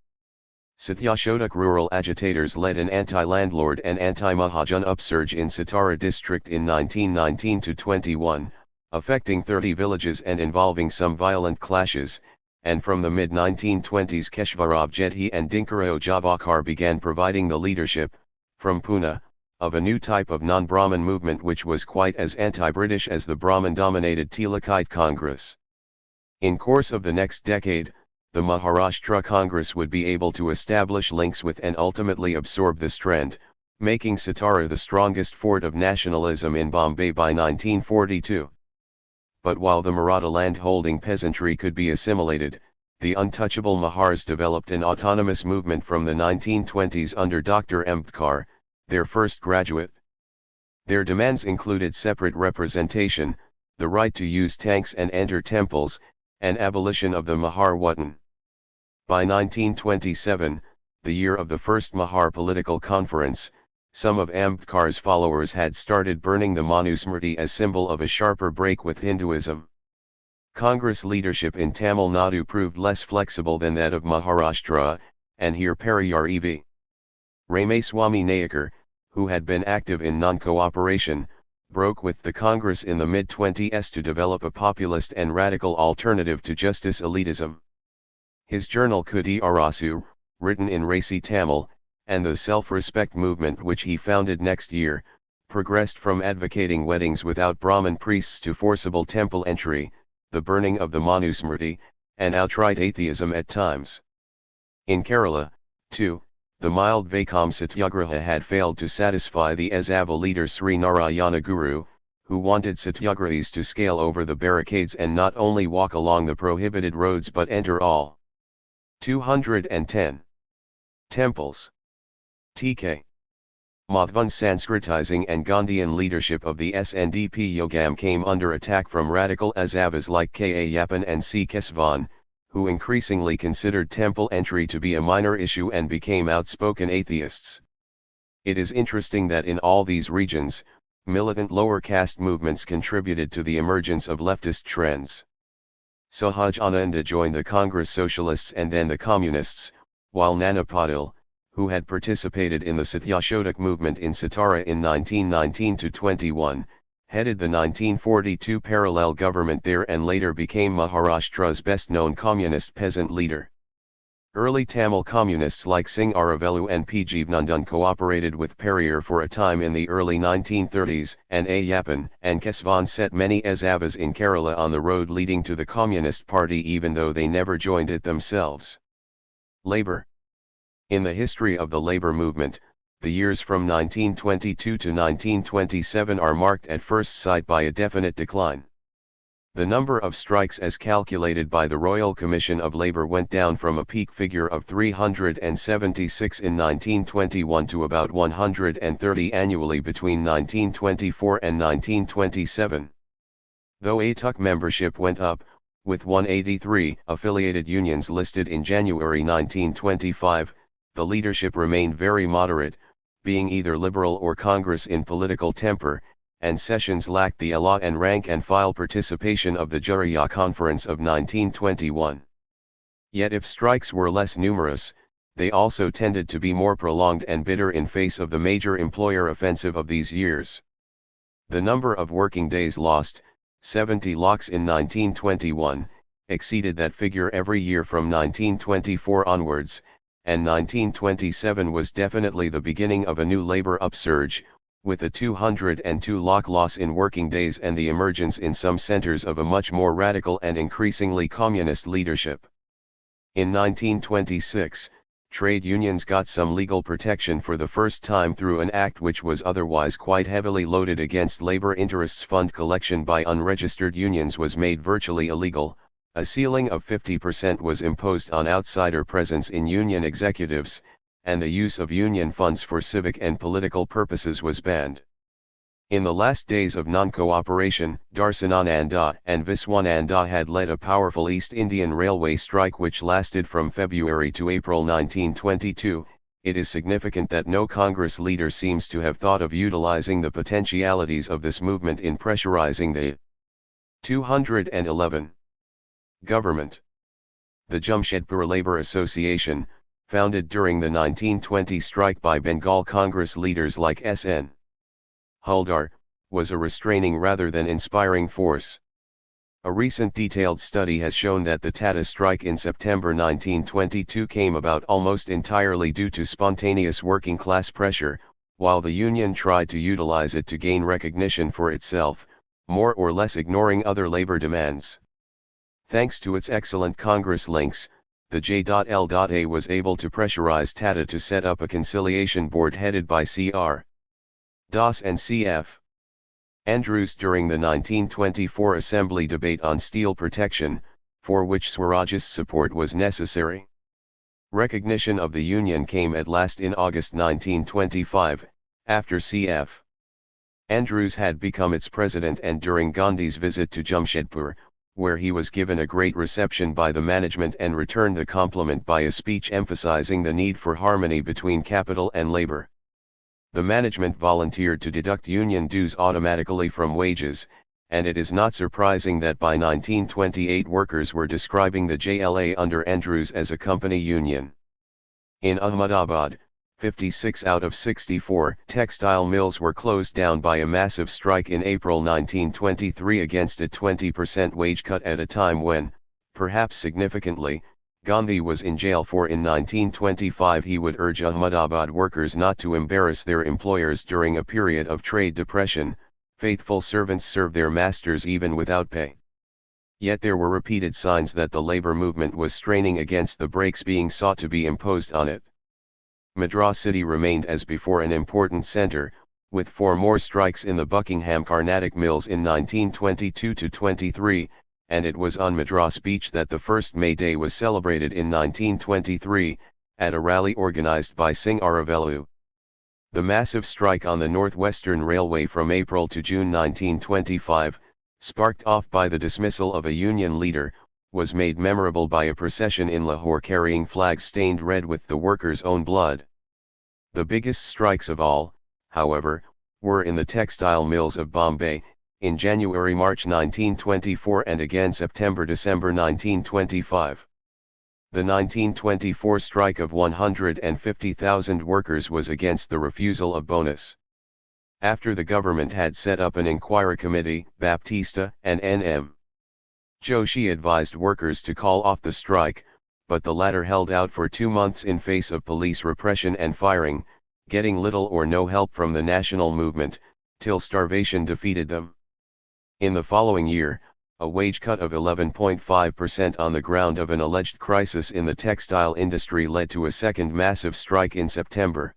Satyashodak rural agitators led an anti-landlord and anti-Mahajan upsurge in Satara district in 1919-21, affecting 30 villages and involving some violent clashes, and from the mid-1920s Keshvarab Jethi and Dinkarao Javakar began providing the leadership, from Pune, of a new type of non-Brahmin movement which was quite as anti-British as the Brahmin-dominated Tilakite Congress. In course of the next decade, the Maharashtra Congress would be able to establish links with and ultimately absorb this trend, making Satara the strongest fort of nationalism in Bombay by 1942. But while the Maratha land-holding peasantry could be assimilated, the untouchable Mahars developed an autonomous movement from the 1920s under Dr. Ambedkar, their first graduate. Their demands included separate representation, the right to use tanks and enter temples, and abolition of the Mahar Watan. By 1927, the year of the first Mahar political conference, some of Ambedkar's followers had started burning the Manusmriti as symbol of a sharper break with Hinduism. Congress leadership in Tamil Nadu proved less flexible than that of Maharashtra, and here Periyar E.V. Ramaswamy Nayakar, who had been active in non-cooperation, broke with the Congress in the mid-20s to develop a populist and radical alternative to justice elitism. His journal Kudi Arasu, written in Raci Tamil, and the self-respect movement which he founded next year, progressed from advocating weddings without Brahmin priests to forcible temple entry, the burning of the Manusmriti, and outright atheism at times. In Kerala, too, the mild Vaikam Satyagraha had failed to satisfy the Ezava leader Sri Narayana Guru, who wanted Satyagrahis to scale over the barricades and not only walk along the prohibited roads but enter all. 210. Temples. TK. Madhvan's Sanskritizing and Gandhian leadership of the SNDP Yogam came under attack from radical Azavas like K. Yappan and C. Kesvan, who increasingly considered temple entry to be a minor issue and became outspoken atheists. It is interesting that in all these regions, militant lower caste movements contributed to the emergence of leftist trends. Sahaj Ananda joined the Congress Socialists and then the Communists, while Nana Patil, who had participated in the Satyashodak movement in Satara in 1919-21, headed the 1942 parallel government there and later became Maharashtra's best-known communist peasant leader. Early Tamil communists like Singh Aravelu and P. Jeevanandan cooperated with Periyar for a time in the early 1930s, and A. Yappan and Kesvan set many Ezavas in Kerala on the road leading to the Communist Party even though they never joined it themselves. Labour. In the history of the labor movement, the years from 1922 to 1927 are marked at first sight by a definite decline. The number of strikes as calculated by the Royal Commission of Labour went down from a peak figure of 376 in 1921 to about 130 annually between 1924 and 1927. Though ATUC membership went up, with 183 affiliated unions listed in January 1925, the leadership remained very moderate, being either liberal or Congress in political temper, and sessions lacked the ela and rank and file participation of the Jariya Conference of 1921. Yet if strikes were less numerous, they also tended to be more prolonged and bitter in face of the major employer offensive of these years. The number of working days lost, 70 lakhs in 1921, exceeded that figure every year from 1924 onwards, and 1927 was definitely the beginning of a new labor upsurge, with a 202 loss in working days and the emergence in some centers of a much more radical and increasingly communist leadership. In 1926, trade unions got some legal protection for the first time through an act which was otherwise quite heavily loaded against labor interests. Fund collection by unregistered unions was made virtually illegal, a ceiling of 50% was imposed on outsider presence in union executives, and the use of union funds for civic and political purposes was banned. In the last days of non-cooperation, Darsanananda and Viswananda had led a powerful East Indian Railway strike which lasted from February to April 1922. It is significant that no Congress leader seems to have thought of utilizing the potentialities of this movement in pressurizing the 211 government. The Jamshedpur Labour Association, founded during the 1920 strike by Bengal Congress leaders like S.N. Huldar, was a restraining rather than inspiring force. A recent detailed study has shown that the Tata strike in September 1922 came about almost entirely due to spontaneous working class pressure, while the union tried to utilize it to gain recognition for itself, more or less ignoring other labor demands. Thanks to its excellent Congress links, the J.L.A. was able to pressurize Tata to set up a conciliation board headed by C.R. Das and C.F. Andrews during the 1924 Assembly debate on steel protection, for which Swarajist support was necessary. Recognition of the union came at last in August 1925, after C.F. Andrews had become its president and during Gandhi's visit to Jamshedpur, where he was given a great reception by the management and returned the compliment by a speech emphasizing the need for harmony between capital and labor. The management volunteered to deduct union dues automatically from wages, and it is not surprising that by 1928 workers were describing the JLA under Andrews as a company union. In Ahmedabad, 56 out of 64 textile mills were closed down by a massive strike in April 1923 against a 20% wage cut at a time when, perhaps significantly, Gandhi was in jail. For in 1925 he would urge Ahmedabad workers not to embarrass their employers during a period of trade depression. Faithful servants serve their masters even without pay. Yet there were repeated signs that the labor movement was straining against the brakes being sought to be imposed on it. Madras city remained as before an important centre, with 4 more strikes in the Buckingham Carnatic mills in 1922-23, and it was on Madras Beach that the first May Day was celebrated in 1923, at a rally organised by Singh Aravellu. The massive strike on the Northwestern Railway from April to June 1925, sparked off by the dismissal of a union leader, was made memorable by a procession in Lahore carrying flags stained red with the workers' own blood. The biggest strikes of all, however, were in the textile mills of Bombay, in January-March 1924 and again September-December 1925. The 1924 strike of 150,000 workers was against the refusal of bonus. After the government had set up an inquiry committee, Baptista and N.M. Joshi advised workers to call off the strike, but the latter held out for 2 months in face of police repression and firing, getting little or no help from the national movement, till starvation defeated them. In the following year, a wage cut of 11.5% on the ground of an alleged crisis in the textile industry led to a second massive strike in September.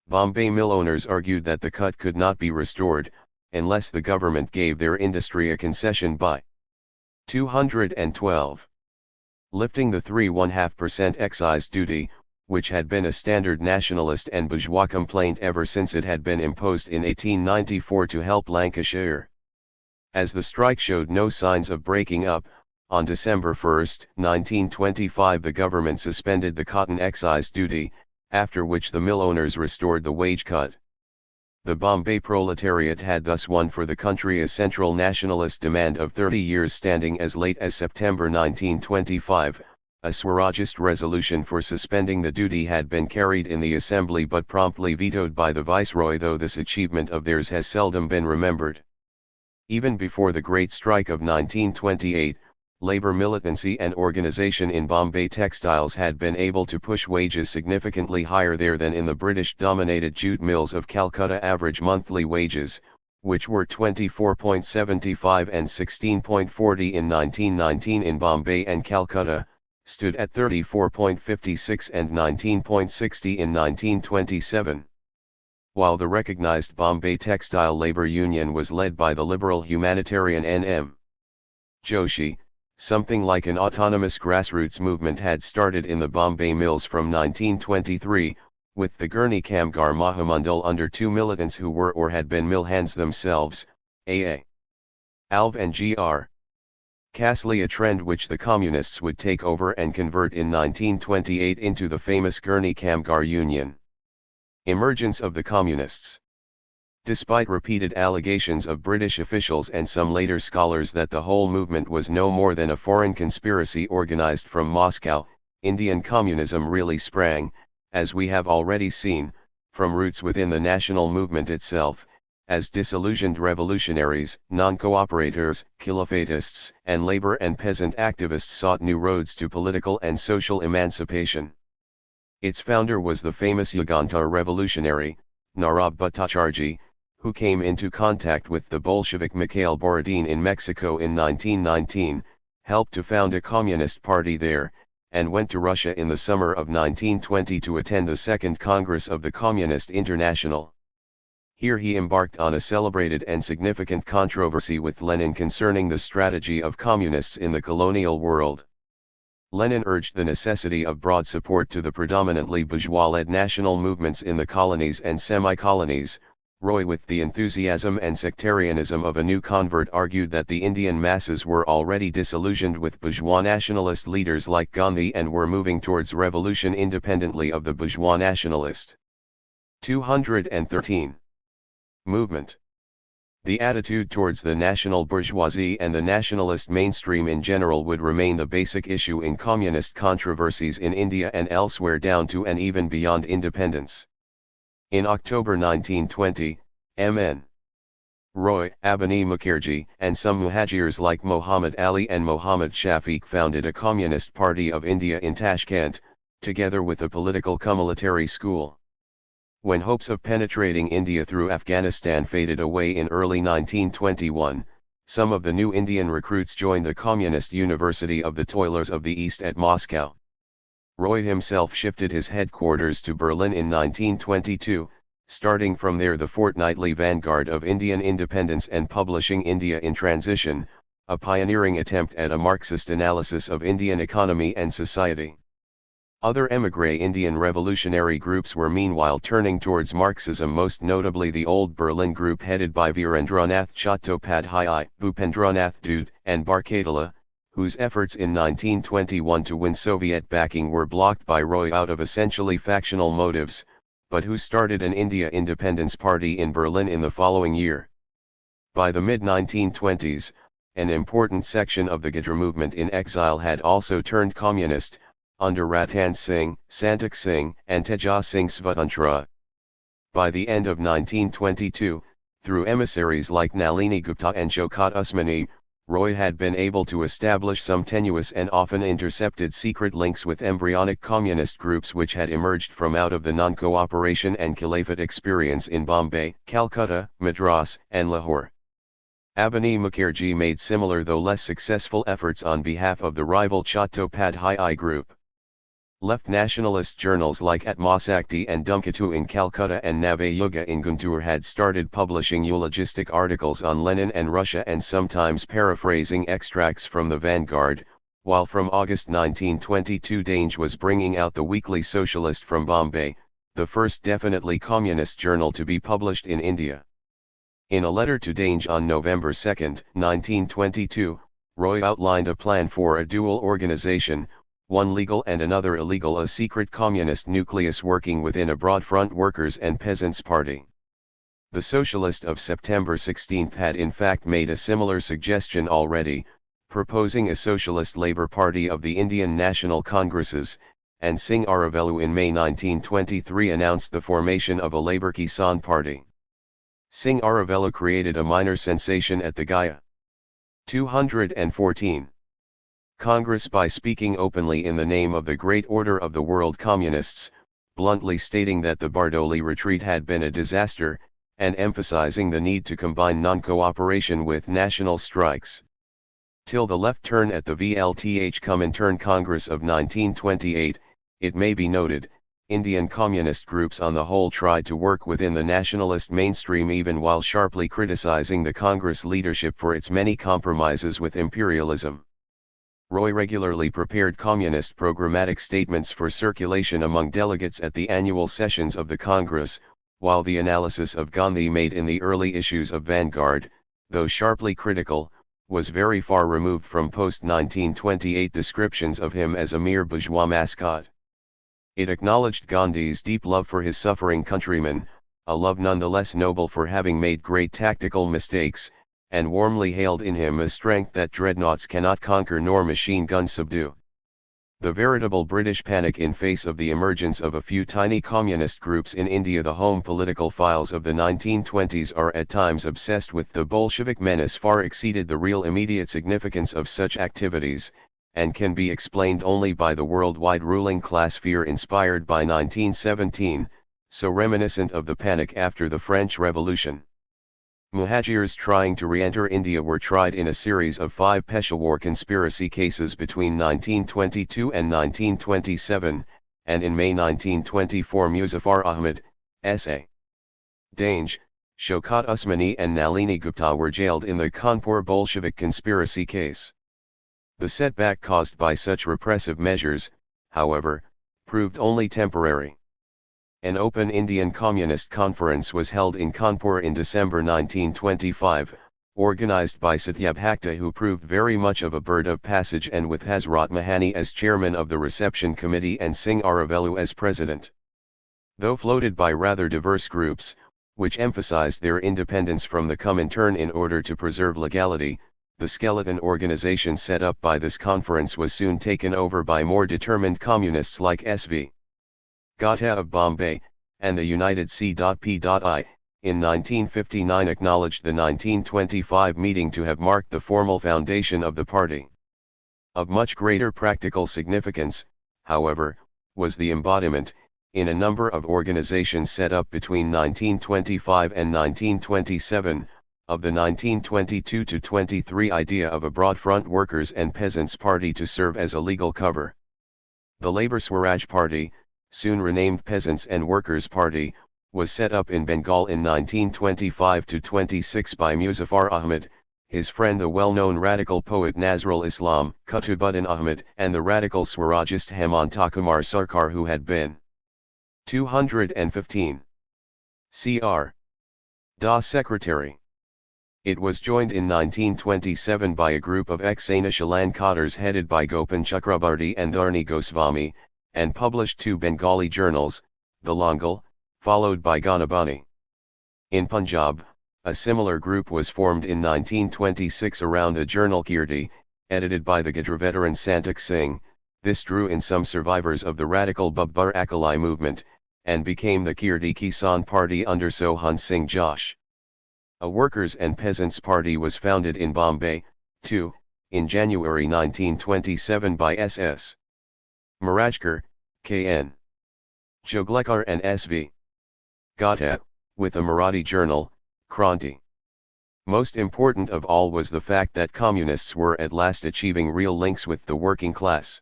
Bombay mill owners argued that the cut could not be restored, unless the government gave their industry a concession by 212. Lifting the 3.5% excise duty, which had been a standard nationalist and bourgeois complaint ever since it had been imposed in 1894 to help Lancashire. As the strike showed no signs of breaking up, on December 1, 1925 the government suspended the cotton excise duty, after which the mill owners restored the wage cut. The Bombay proletariat had thus won for the country a central nationalist demand of 30 years standing as late as September 1925. A Swarajist resolution for suspending the duty had been carried in the assembly but promptly vetoed by the viceroy, though this achievement of theirs has seldom been remembered. Even before the Great Strike of 1928, labor militancy and organization in Bombay textiles had been able to push wages significantly higher there than in the British-dominated jute mills of Calcutta. Average monthly wages, which were 24.75 and 16.40 in 1919 in Bombay and Calcutta, stood at 34.56 and 19.60 in 1927. While the recognized Bombay Textile Labor Union was led by the liberal humanitarian N.M. Joshi, something like an autonomous grassroots movement had started in the Bombay mills from 1923, with the Gurney Kamgar Mahamundal under two militants who were or had been mill hands themselves, A.A. Alv and G.R. Castley, a trend which the communists would take over and convert in 1928 into the famous Gurney Kamgar Union. Emergence of the communists. Despite repeated allegations of British officials and some later scholars that the whole movement was no more than a foreign conspiracy organized from Moscow, Indian communism really sprang, as we have already seen, from roots within the national movement itself, as disillusioned revolutionaries, non-cooperators, khilafatists, and labor and peasant activists sought new roads to political and social emancipation. Its founder was the famous Yugantar revolutionary, Narab Bhattacharjee, who came into contact with the Bolshevik Mikhail Borodin in Mexico in 1919, helped to found a communist party there, and went to Russia in the summer of 1920 to attend the Second Congress of the Communist International. Here he embarked on a celebrated and significant controversy with Lenin concerning the strategy of communists in the colonial world. Lenin urged the necessity of broad support to the predominantly bourgeois-led national movements in the colonies and semi-colonies. Roy, with the enthusiasm and sectarianism of a new convert, argued that the Indian masses were already disillusioned with bourgeois nationalist leaders like Gandhi and were moving towards revolution independently of the bourgeois nationalist. 213. Movement. The attitude towards the national bourgeoisie and the nationalist mainstream in general would remain the basic issue in communist controversies in India and elsewhere down to and even beyond independence. In October 1920, M.N. Roy, Abani Mukherjee, and some Muhajirs like Muhammad Ali and Muhammad Shafiq founded a Communist Party of India in Tashkent, together with a political cum-military school. When hopes of penetrating India through Afghanistan faded away in early 1921, some of the new Indian recruits joined the Communist University of the Toilers of the East at Moscow. Roy himself shifted his headquarters to Berlin in 1922, starting from there the fortnightly Vanguard of Indian Independence and publishing India in Transition, a pioneering attempt at a Marxist analysis of Indian economy and society. Other émigré Indian revolutionary groups were meanwhile turning towards Marxism, most notably the Old Berlin group headed by Virendranath Chattopadhyay, Bhupendranath Dud, and Barkatala, whose efforts in 1921 to win Soviet backing were blocked by Roy out of essentially factional motives, but who started an India Independence Party in Berlin in the following year. By the mid-1920s, an important section of the Gadra movement in exile had also turned communist, under Ratan Singh, Santak Singh, and Tejas Singh Svatantra. By the end of 1922, through emissaries like Nalini Gupta and Shaukat Usmani, Roy had been able to establish some tenuous and often intercepted secret links with embryonic communist groups which had emerged from out of the non-cooperation and Khilafat experience in Bombay, Calcutta, Madras, and Lahore. Abani Mukherjee made similar though less successful efforts on behalf of the rival Chattopadhyay group. Left nationalist journals like Atmasakti and Dhumkatu in Calcutta and Navayuga in Guntur had started publishing eulogistic articles on Lenin and Russia and sometimes paraphrasing extracts from the Vanguard, while from August 1922 Dange was bringing out the Weekly Socialist from Bombay, the first definitely communist journal to be published in India. In a letter to Dange on November 2, 1922, Roy outlined a plan for a dual organization, one legal and another illegal, a secret communist nucleus working within a broad front workers' and peasants' party. The Socialist of September 16 had in fact made a similar suggestion already, proposing a Socialist Labour Party of the Indian National Congresses, and Singh Aravelu in May 1923 announced the formation of a Labour Kisan Party. Singh Aravelu created a minor sensation at the Gaya. 214. Congress, by speaking openly in the name of the Great Order of the World Communists, bluntly stating that the Bardoli retreat had been a disaster, and emphasizing the need to combine non-cooperation with national strikes. Till the left turn at the VLTH Comintern Congress of 1928, it may be noted, Indian communist groups on the whole tried to work within the nationalist mainstream even while sharply criticizing the Congress leadership for its many compromises with imperialism. Roy regularly prepared communist programmatic statements for circulation among delegates at the annual sessions of the Congress, while the analysis of Gandhi made in the early issues of Vanguard, though sharply critical, was very far removed from post-1928 descriptions of him as a mere bourgeois mascot. It acknowledged Gandhi's deep love for his suffering countrymen, a love nonetheless noble for having made great tactical mistakes, and warmly hailed in him a strength that dreadnoughts cannot conquer nor machine guns subdue. The veritable British panic in face of the emergence of a few tiny communist groups in India. The home political files of the 1920s are at times obsessed with the Bolshevik menace far exceeded the real immediate significance of such activities, and can be explained only by the worldwide ruling class fear inspired by 1917, so reminiscent of the panic after the French Revolution. Muhajirs trying to re-enter India were tried in a series of 5 Peshawar conspiracy cases between 1922 and 1927, and in May 1924 Muzaffar Ahmad, S.A. Dange, Shaukat Usmani and Nalini Gupta were jailed in the Kanpur Bolshevik conspiracy case. The setback caused by such repressive measures, however, proved only temporary. An open Indian Communist Conference was held in Kanpur in December 1925, organized by Satyab Hakta, who proved very much of a bird of passage, and with Hazrat Mahani as chairman of the reception committee and Singh Aravelu as president. Though floated by rather diverse groups, which emphasized their independence from the Comintern in order to preserve legality, the skeleton organization set up by this conference was soon taken over by more determined communists like S.V. Gata of Bombay, and the United C.P.I., in 1959 acknowledged the 1925 meeting to have marked the formal foundation of the party. Of much greater practical significance, however, was the embodiment, in a number of organizations set up between 1925 and 1927, of the 1922-23 idea of a broad front workers' and peasants' party to serve as a legal cover. The Labour Swaraj Party, soon renamed Peasants and Workers' Party, was set up in Bengal in 1925-26 by Muzaffar Ahmad, his friend the well-known radical poet Nazrul Islam, Kutubuddin Ahmad, and the radical Swarajist Hemantakumar Sarkar, who had been 215 Cr. Da secretary. It was joined in 1927 by a group of ex-Anishalan cadres headed by Gopan Chakrabarti and Dharni Goswami, and published 2 Bengali journals, the Langal, followed by Ganabani. In Punjab, a similar group was formed in 1926 around the journal Kirti, edited by the Gadra veteran Santak Singh. This drew in some survivors of the radical Babbar Akali movement, and became the Kirti Kisan Party under Sohan Singh Josh. A workers' and peasants' party was founded in Bombay, too, in January 1927 by S.S. Marajkar, K.N. Joglekar and S.V. Gata, with a Marathi journal, Kranti. Most important of all was the fact that communists were at last achieving real links with the working class.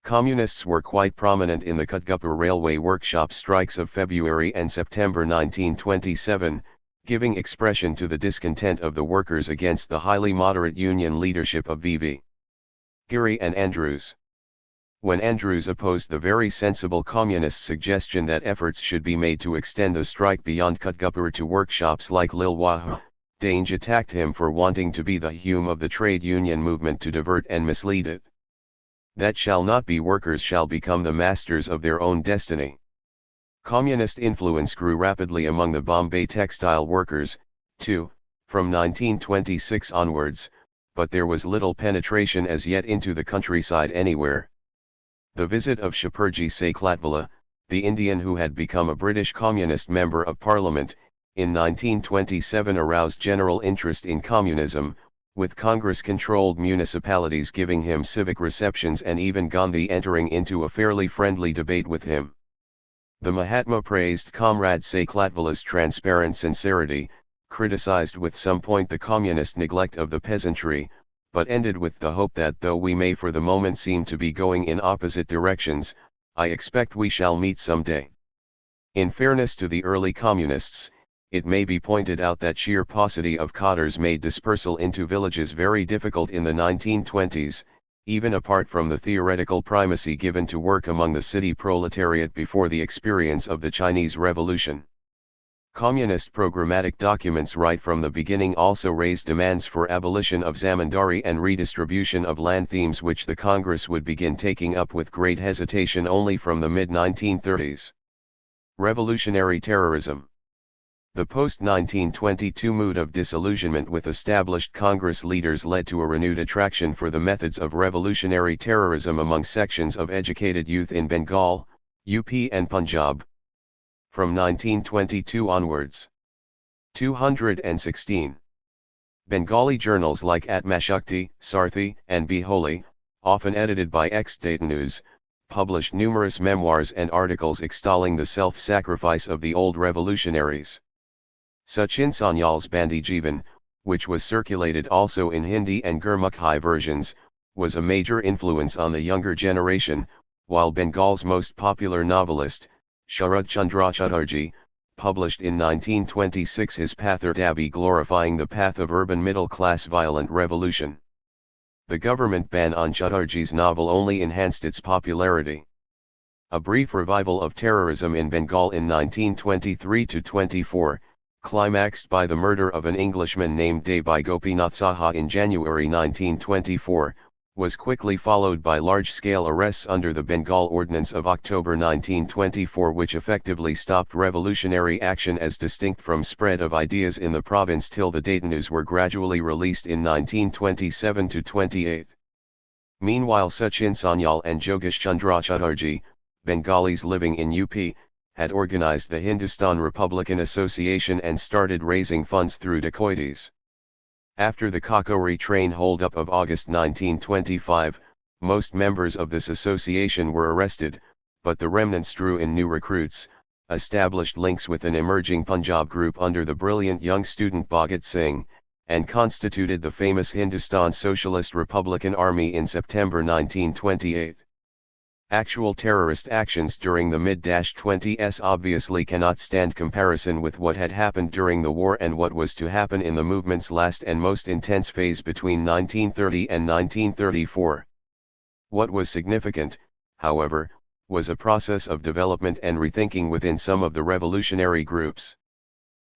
Communists were quite prominent in the Kutgupur railway workshop strikes of February and September 1927, giving expression to the discontent of the workers against the highly moderate union leadership of V.V. Giri and Andrews. When Andrews opposed the very sensible communist suggestion that efforts should be made to extend the strike beyond Kutgupur to workshops like Lilwah, Dange attacked him for wanting to be the Hume of the trade union movement to divert and mislead it. That shall not be. Workers shall become the masters of their own destiny. Communist influence grew rapidly among the Bombay textile workers, too, from 1926 onwards, but there was little penetration as yet into the countryside anywhere. The visit of Shapurji Saklatvala, the Indian who had become a British Communist Member of Parliament, in 1927 aroused general interest in communism, with Congress-controlled municipalities giving him civic receptions and even Gandhi entering into a fairly friendly debate with him. The Mahatma praised Comrade Saklatvala's transparent sincerity, criticized with some point the communist neglect of the peasantry, but ended with the hope that though we may for the moment seem to be going in opposite directions, I expect we shall meet some day. In fairness to the early communists, it may be pointed out that sheer paucity of cadres made dispersal into villages very difficult in the 1920s, even apart from the theoretical primacy given to work among the city proletariat before the experience of the Chinese Revolution. Communist programmatic documents right from the beginning also raised demands for abolition of zamindari and redistribution of land, themes which the Congress would begin taking up with great hesitation only from the mid-1930s. Revolutionary terrorism. The post-1922 mood of disillusionment with established Congress leaders led to a renewed attraction for the methods of revolutionary terrorism among sections of educated youth in Bengal, UP and Punjab. From 1922 onwards. 216. Bengali journals like Atmashakti, Sarthi, and Beholi, often edited by ex-Detainus, published numerous memoirs and articles extolling the self-sacrifice of the old revolutionaries. Sachin Sanyal's Bandi Jeevan, which was circulated also in Hindi and Gurmukhi versions, was a major influence on the younger generation, while Bengal's most popular novelist, Sharad Chandra Chatterjee, published in 1926 his Pathar Dabi glorifying the path of urban middle-class violent revolution. The government ban on Chatterjee's novel only enhanced its popularity. A brief revival of terrorism in Bengal in 1923-24, climaxed by the murder of an Englishman named Day by Gopinath Saha in January 1924, was quickly followed by large-scale arrests under the Bengal Ordinance of October 1924, which effectively stopped revolutionary action as distinct from spread of ideas in the province till the Detainus were gradually released in 1927-28. Meanwhile, Sachin Sanyal and Jogesh Chandra Chatterjee, Bengalis living in UP, had organized the Hindustan Republican Association and started raising funds through dacoities. After the Kakori train hold-up of August 1925, most members of this association were arrested, but the remnants drew in new recruits, established links with an emerging Punjab group under the brilliant young student Bhagat Singh, and constituted the famous Hindustan Socialist Republican Army in September 1928. Actual terrorist actions during the mid-20s obviously cannot stand comparison with what had happened during the war and what was to happen in the movement's last and most intense phase between 1930 and 1934. What was significant, however, was a process of development and rethinking within some of the revolutionary groups.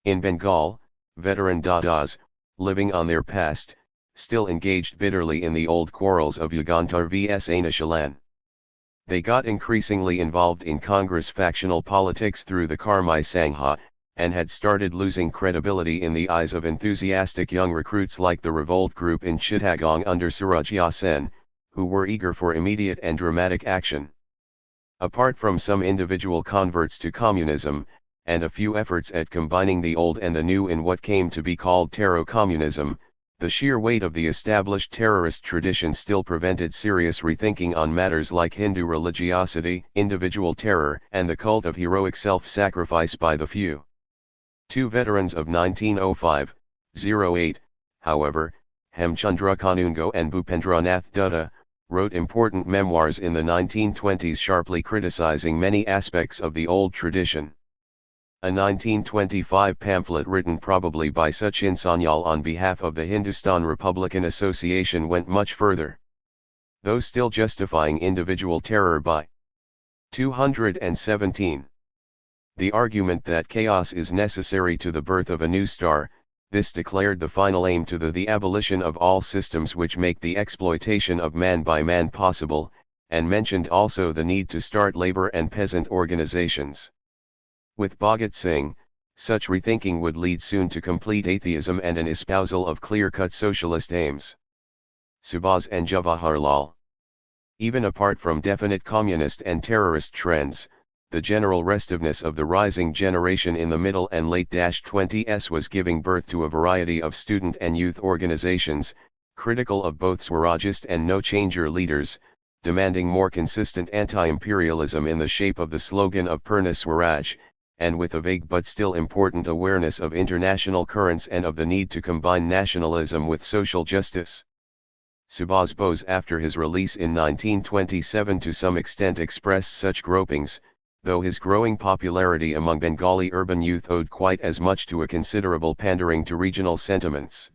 In Bengal, veteran Dadas, living on their past, still engaged bitterly in the old quarrels of Yugantar vs Anishalan. They got increasingly involved in Congress factional politics through the Karmi Sangha, and had started losing credibility in the eyes of enthusiastic young recruits like the revolt group in Chittagong under Surajya Sen, who were eager for immediate and dramatic action. Apart from some individual converts to communism, and a few efforts at combining the old and the new in what came to be called Terro-communism, the sheer weight of the established terrorist tradition still prevented serious rethinking on matters like Hindu religiosity, individual terror, and the cult of heroic self-sacrifice by the few. Two veterans of 1905-08, however, Hemchandra Kanungo and Bhupendranath Dutta, wrote important memoirs in the 1920s sharply criticizing many aspects of the old tradition. A 1925 pamphlet written probably by Sachin Sanyal on behalf of the Hindustan Republican Association went much further, though still justifying individual terror by 217. The argument that chaos is necessary to the birth of a new star, this declared the final aim to the abolition of all systems which make the exploitation of man by man possible, and mentioned also the need to start labor and peasant organizations. With Bhagat Singh, such rethinking would lead soon to complete atheism and an espousal of clear-cut socialist aims. Subhas and Jawaharlal. Even apart from definite communist and terrorist trends, the general restiveness of the rising generation in the middle and late 20s was giving birth to a variety of student and youth organizations, critical of both Swarajist and no-changer leaders, demanding more consistent anti-imperialism in the shape of the slogan of Purna Swaraj, and with a vague but still important awareness of international currents and of the need to combine nationalism with social justice. Subhas Bose, after his release in 1927, to some extent expressed such gropings, though his growing popularity among Bengali urban youth owed quite as much to a considerable pandering to regional sentiments.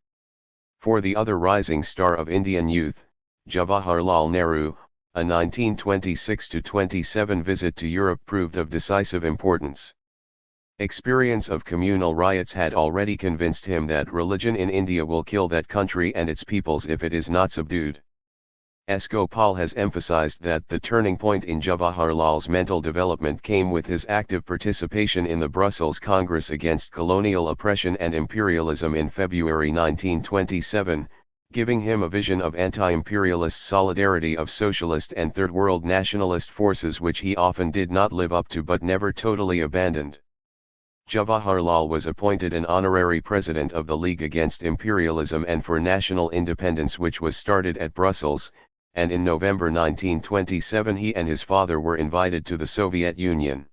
For the other rising star of Indian youth, Jawaharlal Nehru, a 1926-27 visit to Europe proved of decisive importance. Experience of communal riots had already convinced him that religion in India will kill that country and its peoples if it is not subdued. S. Gopal has emphasized that the turning point in Jawaharlal's mental development came with his active participation in the Brussels Congress against colonial oppression and imperialism in February 1927, giving him a vision of anti-imperialist solidarity of socialist and Third World nationalist forces which he often did not live up to but never totally abandoned. Jawaharlal was appointed an honorary president of the League Against Imperialism and for National Independence, which was started at Brussels, and in November 1927 he and his father were invited to the Soviet Union.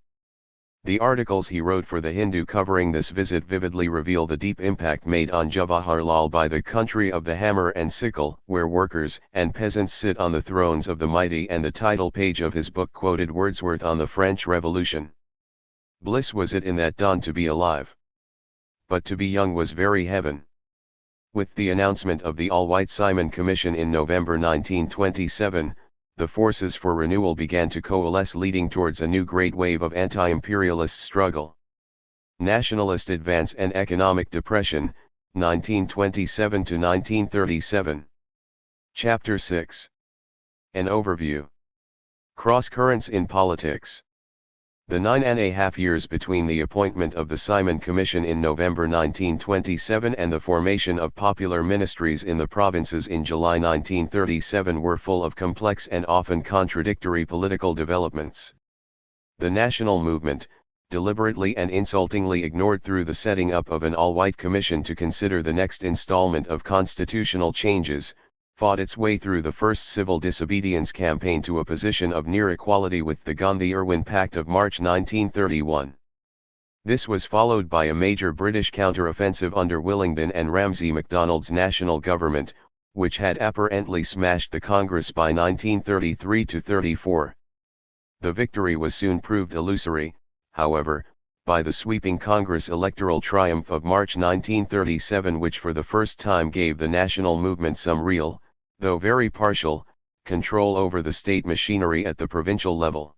The articles he wrote for The Hindu covering this visit vividly reveal the deep impact made on Jawaharlal by the country of the hammer and sickle, where workers and peasants sit on the thrones of the mighty, and the title page of his book quoted Wordsworth on the French Revolution. Bliss was it in that dawn to be alive. But to be young was very heaven. With the announcement of the all-white Simon Commission in November 1927, the forces for renewal began to coalesce, leading towards a new great wave of anti-imperialist struggle. Nationalist Advance and Economic Depression, 1927-1937. Chapter 6. An Overview. Cross-currents in politics. The 9.5 years between the appointment of the Simon Commission in November 1927 and the formation of popular ministries in the provinces in July 1937 were full of complex and often contradictory political developments. The national movement, deliberately and insultingly ignored through the setting up of an all-white commission to consider the next installment of constitutional changes, fought its way through the first civil disobedience campaign to a position of near equality with the Gandhi-Irwin Pact of March 1931. This was followed by a major British counter-offensive under Willingdon and Ramsay MacDonald's national government, which had apparently smashed the Congress by 1933-34. The victory was soon proved illusory, however, by the sweeping Congress electoral triumph of March 1937, which for the first time gave the national movement some real, though very partial, control over the state machinery at the provincial level.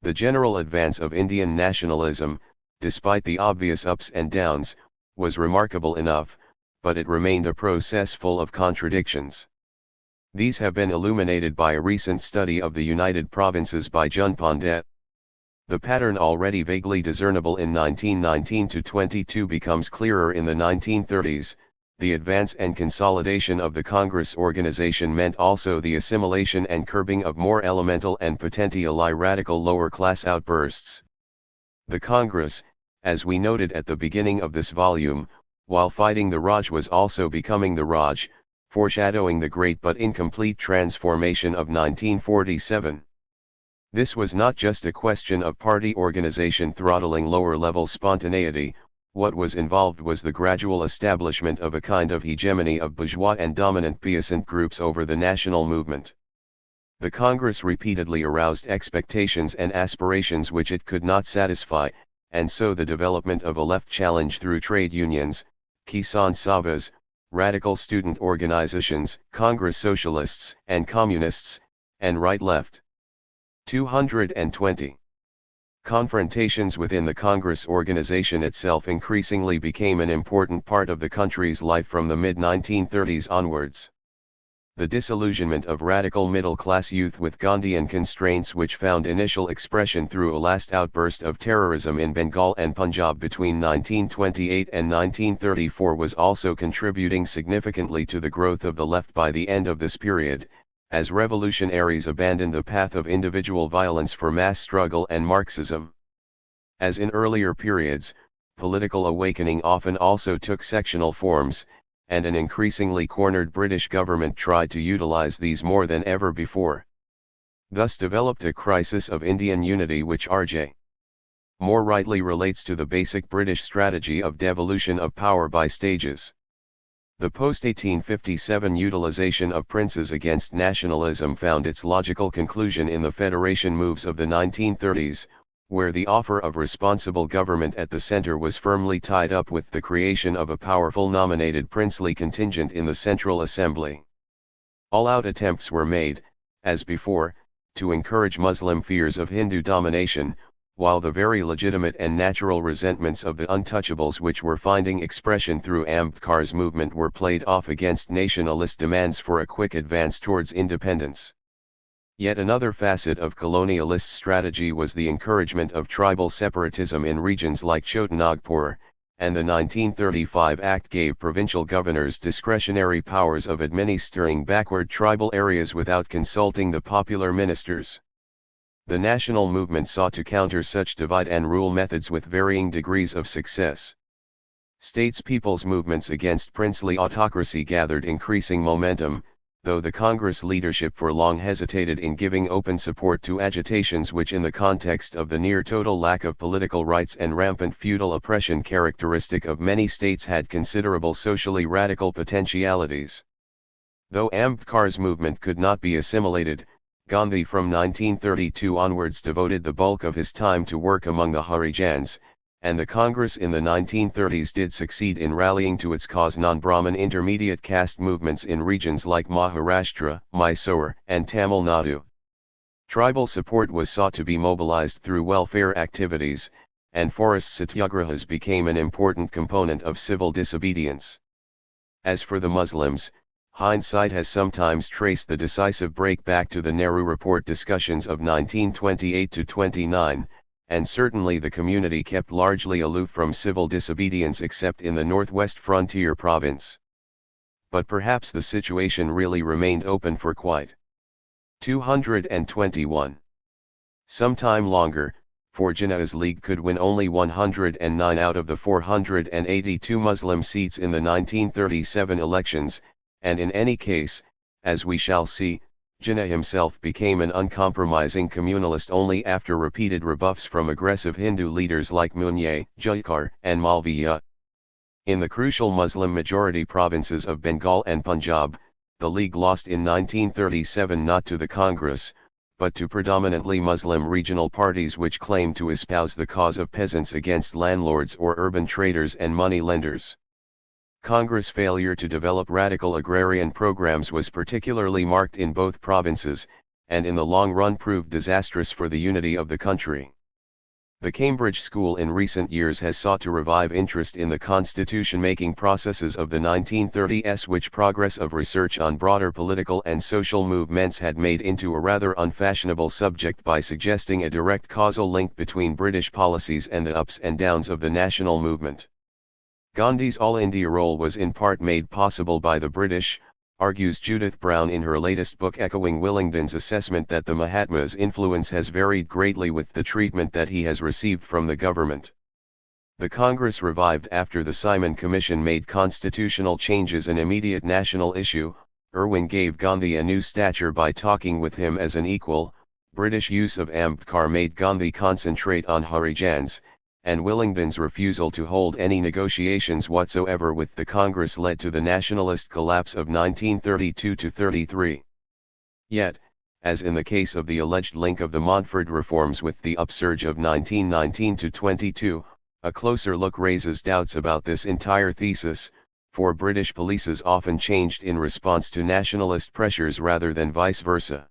The general advance of Indian nationalism, despite the obvious ups and downs, was remarkable enough, but it remained a process full of contradictions. These have been illuminated by a recent study of the United Provinces by Jun Pandit. The pattern, already vaguely discernible in 1919-22, becomes clearer in the 1930s. The advance and consolidation of the Congress organization meant also the assimilation and curbing of more elemental and potentially radical lower-class outbursts. The Congress, as we noted at the beginning of this volume, while fighting the Raj, was also becoming the Raj, foreshadowing the great but incomplete transformation of 1947. This was not just a question of party organization throttling lower-level spontaneity. What was involved was the gradual establishment of a kind of hegemony of bourgeois and dominant peasant groups over the national movement. The Congress repeatedly aroused expectations and aspirations which it could not satisfy, and so the development of a left challenge through trade unions, Kisan Sabhas, radical student organizations, Congress socialists and communists, and right-left. 220. Confrontations within the Congress organization itself increasingly became an important part of the country's life from the mid-1930s onwards. The disillusionment of radical middle-class youth with Gandhian constraints, which found initial expression through a last outburst of terrorism in Bengal and Punjab between 1928 and 1934, was also contributing significantly to the growth of the left by the end of this period, as revolutionaries abandoned the path of individual violence for mass struggle and Marxism. As in earlier periods, political awakening often also took sectional forms, and an increasingly cornered British government tried to utilize these more than ever before. Thus developed a crisis of Indian unity which R.J. more rightly relates to the basic British strategy of devolution of power by stages. The post-1857 utilization of princes against nationalism found its logical conclusion in the federation moves of the 1930s, where the offer of responsible government at the centre was firmly tied up with the creation of a powerful nominated princely contingent in the Central Assembly. All-out attempts were made, as before, to encourage Muslim fears of Hindu domination, while the very legitimate and natural resentments of the untouchables which were finding expression through Ambedkar's movement were played off against nationalist demands for a quick advance towards independence. Yet another facet of colonialist strategy was the encouragement of tribal separatism in regions like Chotanagpur, and the 1935 Act gave provincial governors discretionary powers of administering backward tribal areas without consulting the popular ministers. The national movement sought to counter such divide-and-rule methods with varying degrees of success. States-people's movements against princely autocracy gathered increasing momentum, though the Congress leadership for long hesitated in giving open support to agitations which in the context of the near-total lack of political rights and rampant feudal oppression characteristic of many states had considerable socially radical potentialities. Though Ambedkar's movement could not be assimilated, Gandhi from 1932 onwards devoted the bulk of his time to work among the Harijans, and the Congress in the 1930s did succeed in rallying to its cause non-Brahmin intermediate caste movements in regions like Maharashtra, Mysore, and Tamil Nadu. Tribal support was sought to be mobilized through welfare activities, and forest satyagrahas became an important component of civil disobedience. As for the Muslims, hindsight has sometimes traced the decisive break back to the Nehru Report discussions of 1928-29, and certainly the community kept largely aloof from civil disobedience except in the northwest frontier province. But perhaps the situation really remained open for quite 221. Some time longer, for Jinnah's League could win only 109 out of the 482 Muslim seats in the 1937 elections, and in any case, as we shall see, Jinnah himself became an uncompromising communalist only after repeated rebuffs from aggressive Hindu leaders like Munye, Jaikar, and Malviya. In the crucial Muslim-majority provinces of Bengal and Punjab, the League lost in 1937 not to the Congress, but to predominantly Muslim regional parties which claimed to espouse the cause of peasants against landlords or urban traders and money lenders. Congress' failure to develop radical agrarian programs was particularly marked in both provinces, and in the long run proved disastrous for the unity of the country. The Cambridge School in recent years has sought to revive interest in the constitution-making processes of the 1930s, which progress of research on broader political and social movements had made into a rather unfashionable subject by suggesting a direct causal link between British policies and the ups and downs of the national movement. Gandhi's All-India role was in part made possible by the British, argues Judith Brown in her latest book, echoing Willingdon's assessment that the Mahatma's influence has varied greatly with the treatment that he has received from the government. The Congress revived after the Simon Commission made constitutional changes an immediate national issue. Irwin gave Gandhi a new stature by talking with him as an equal. British use of Ambedkar made Gandhi concentrate on Harijans, and Willingdon's refusal to hold any negotiations whatsoever with the Congress led to the nationalist collapse of 1932-33. Yet, as in the case of the alleged link of the Montfort reforms with the upsurge of 1919-22, a closer look raises doubts about this entire thesis, for British policies often changed in response to nationalist pressures rather than vice versa.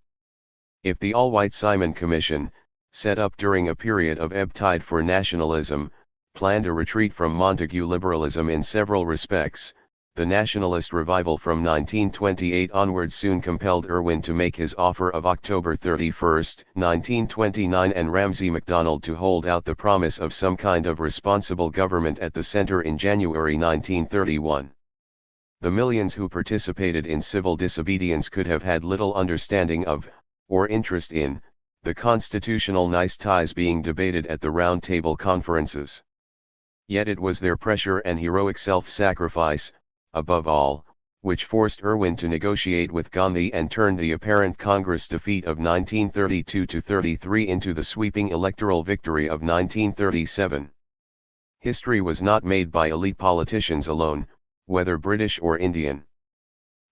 If the all-white Simon Commission, set up during a period of ebb tide for nationalism, planned a retreat from Montagu liberalism in several respects, the nationalist revival from 1928 onward soon compelled Irwin to make his offer of October 31, 1929 and Ramsay MacDonald to hold out the promise of some kind of responsible government at the centre in January 1931. the millions who participated in civil disobedience could have had little understanding of, or interest in, the constitutional niceties being debated at the Round Table conferences. Yet it was their pressure and heroic self-sacrifice, above all, which forced Irwin to negotiate with Gandhi and turned the apparent Congress defeat of 1932-33 into the sweeping electoral victory of 1937. History was not made by elite politicians alone, whether British or Indian.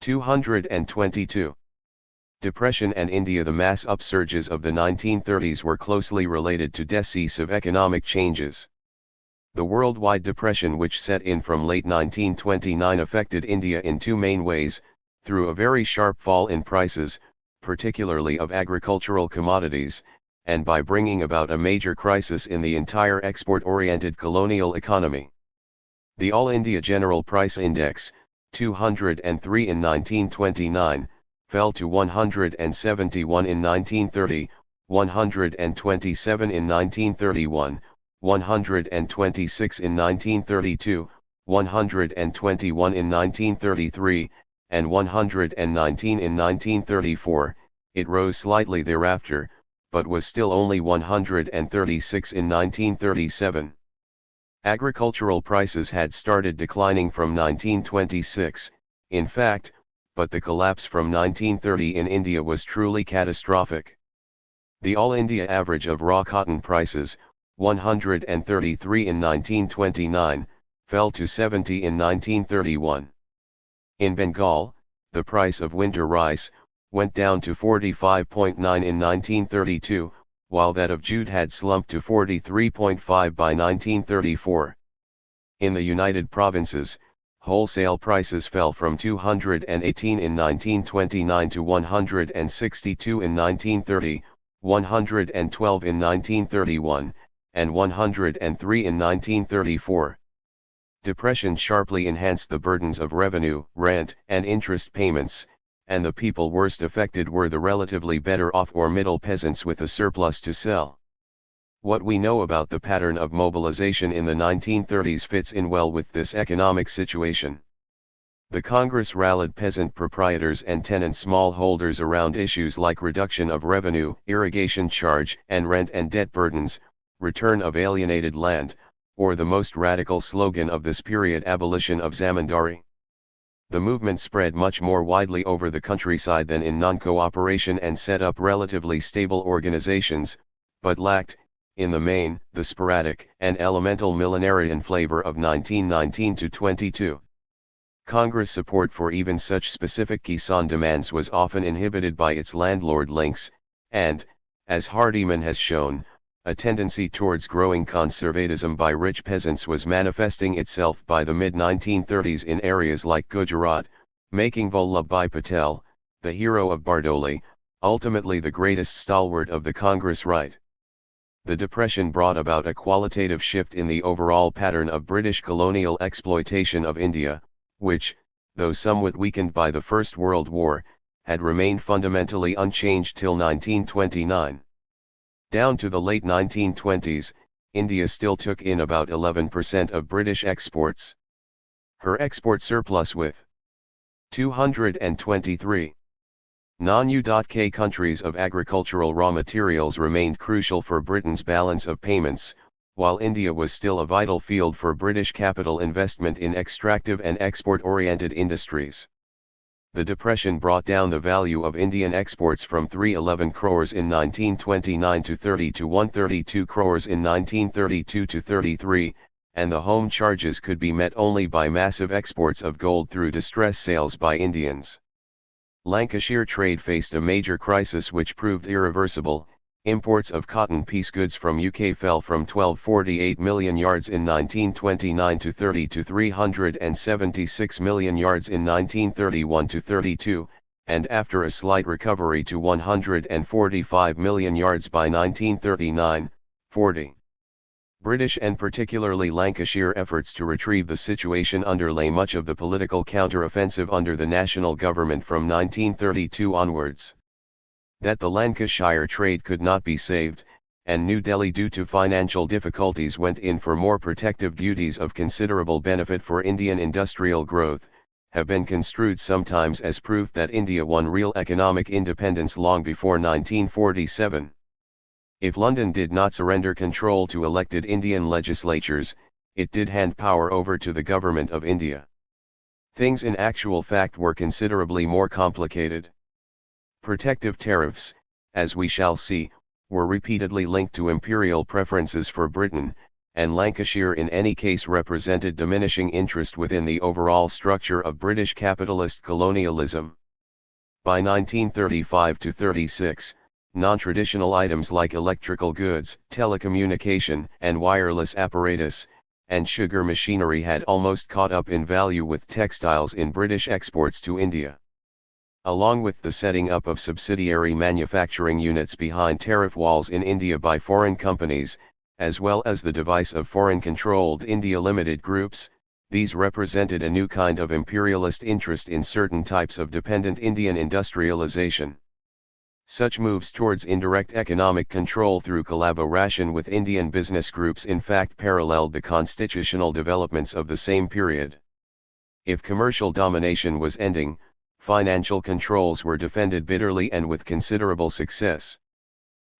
222. Depression and India. The mass upsurges of the 1930s were closely related to decisive economic changes. The worldwide depression which set in from late 1929 affected India in two main ways, through a very sharp fall in prices, particularly of agricultural commodities, and by bringing about a major crisis in the entire export-oriented colonial economy. The All India General Price Index, 203 in 1929, fell to 171 in 1930, 127 in 1931, 126 in 1932, 121 in 1933, and 119 in 1934. It rose slightly thereafter, but was still only 136 in 1937. Agricultural prices had started declining from 1926, in fact, but the collapse from 1930 in India was truly catastrophic. The All India average of raw cotton prices, 133 in 1929, fell to 70 in 1931. In Bengal, the price of winter rice went down to 45.9 in 1932, while that of jute had slumped to 43.5 by 1934. In the United Provinces, wholesale prices fell from 218 in 1929 to 162 in 1930, 112 in 1931, and 103 in 1934. Depression sharply enhanced the burdens of revenue, rent, and interest payments, and the people worst affected were the relatively better off or middle peasants with a surplus to sell. What we know about the pattern of mobilization in the 1930s fits in well with this economic situation. The Congress rallied peasant proprietors and tenant smallholders around issues like reduction of revenue, irrigation charge and rent and debt burdens, return of alienated land, or the most radical slogan of this period, abolition of zamindari. The movement spread much more widely over the countryside than in non-cooperation and set up relatively stable organizations, but lacked, in the main, the sporadic and elemental millenarian flavor of 1919-22. Congress support for even such specific Kisan demands was often inhibited by its landlord links, and, as Hardiman has shown, a tendency towards growing conservatism by rich peasants was manifesting itself by the mid-1930s in areas like Gujarat, making Vallabhbhai Patel, the hero of Bardoli, ultimately the greatest stalwart of the Congress right. The Depression brought about a qualitative shift in the overall pattern of British colonial exploitation of India, which, though somewhat weakened by the First World War, had remained fundamentally unchanged till 1929. Down to the late 1920s, India still took in about 11% of British exports. Her export surplus with 223 non-UK countries of agricultural raw materials remained crucial for Britain's balance of payments, while India was still a vital field for British capital investment in extractive and export-oriented industries. The Depression brought down the value of Indian exports from 311 crores in 1929-30 to 132 crores in 1932-33, and the home charges could be met only by massive exports of gold through distress sales by Indians. Lancashire trade faced a major crisis which proved irreversible. Imports of cotton piece goods from UK fell from 1248 million yards in 1929-30 to 376 million yards in 1931-32, and after a slight recovery to 145 million yards by 1939-40. British and particularly Lancashire efforts to retrieve the situation underlay much of the political counter-offensive under the national government from 1932 onwards. That the Lancashire trade could not be saved, and New Delhi due to financial difficulties went in for more protective duties of considerable benefit for Indian industrial growth, have been construed sometimes as proof that India won real economic independence long before 1947. If London did not surrender control to elected Indian legislatures, it did hand power over to the Government of India. Things in actual fact were considerably more complicated. Protective tariffs, as we shall see, were repeatedly linked to imperial preferences for Britain, and Lancashire in any case represented diminishing interest within the overall structure of British capitalist colonialism. By 1935–36, non-traditional items like electrical goods, telecommunication and wireless apparatus, and sugar machinery had almost caught up in value with textiles in British exports to India. Along with the setting up of subsidiary manufacturing units behind tariff walls in India by foreign companies, as well as the device of foreign-controlled India Limited groups, these represented a new kind of imperialist interest in certain types of dependent Indian industrialization. Such moves towards indirect economic control through collaboration with Indian business groups in fact paralleled the constitutional developments of the same period. If commercial domination was ending, financial controls were defended bitterly and with considerable success.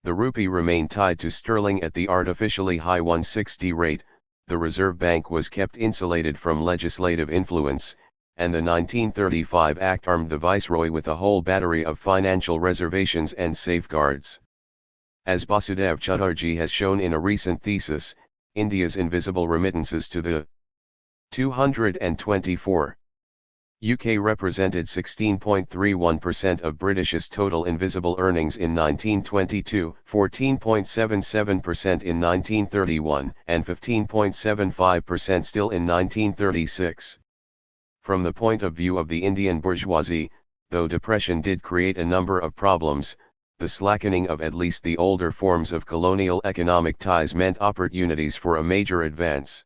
The rupee remained tied to sterling at the artificially high 160 rate, the Reserve Bank was kept insulated from legislative influence, and the 1935 Act armed the Viceroy with a whole battery of financial reservations and safeguards. As Basudev Chatterjee has shown in a recent thesis, India's invisible remittances to the 224 UK represented 16.31% of British's total invisible earnings in 1922, 14.77% in 1931, and 15.75% still in 1936. From the point of view of the Indian bourgeoisie, though depression did create a number of problems, the slackening of at least the older forms of colonial economic ties meant opportunities for a major advance.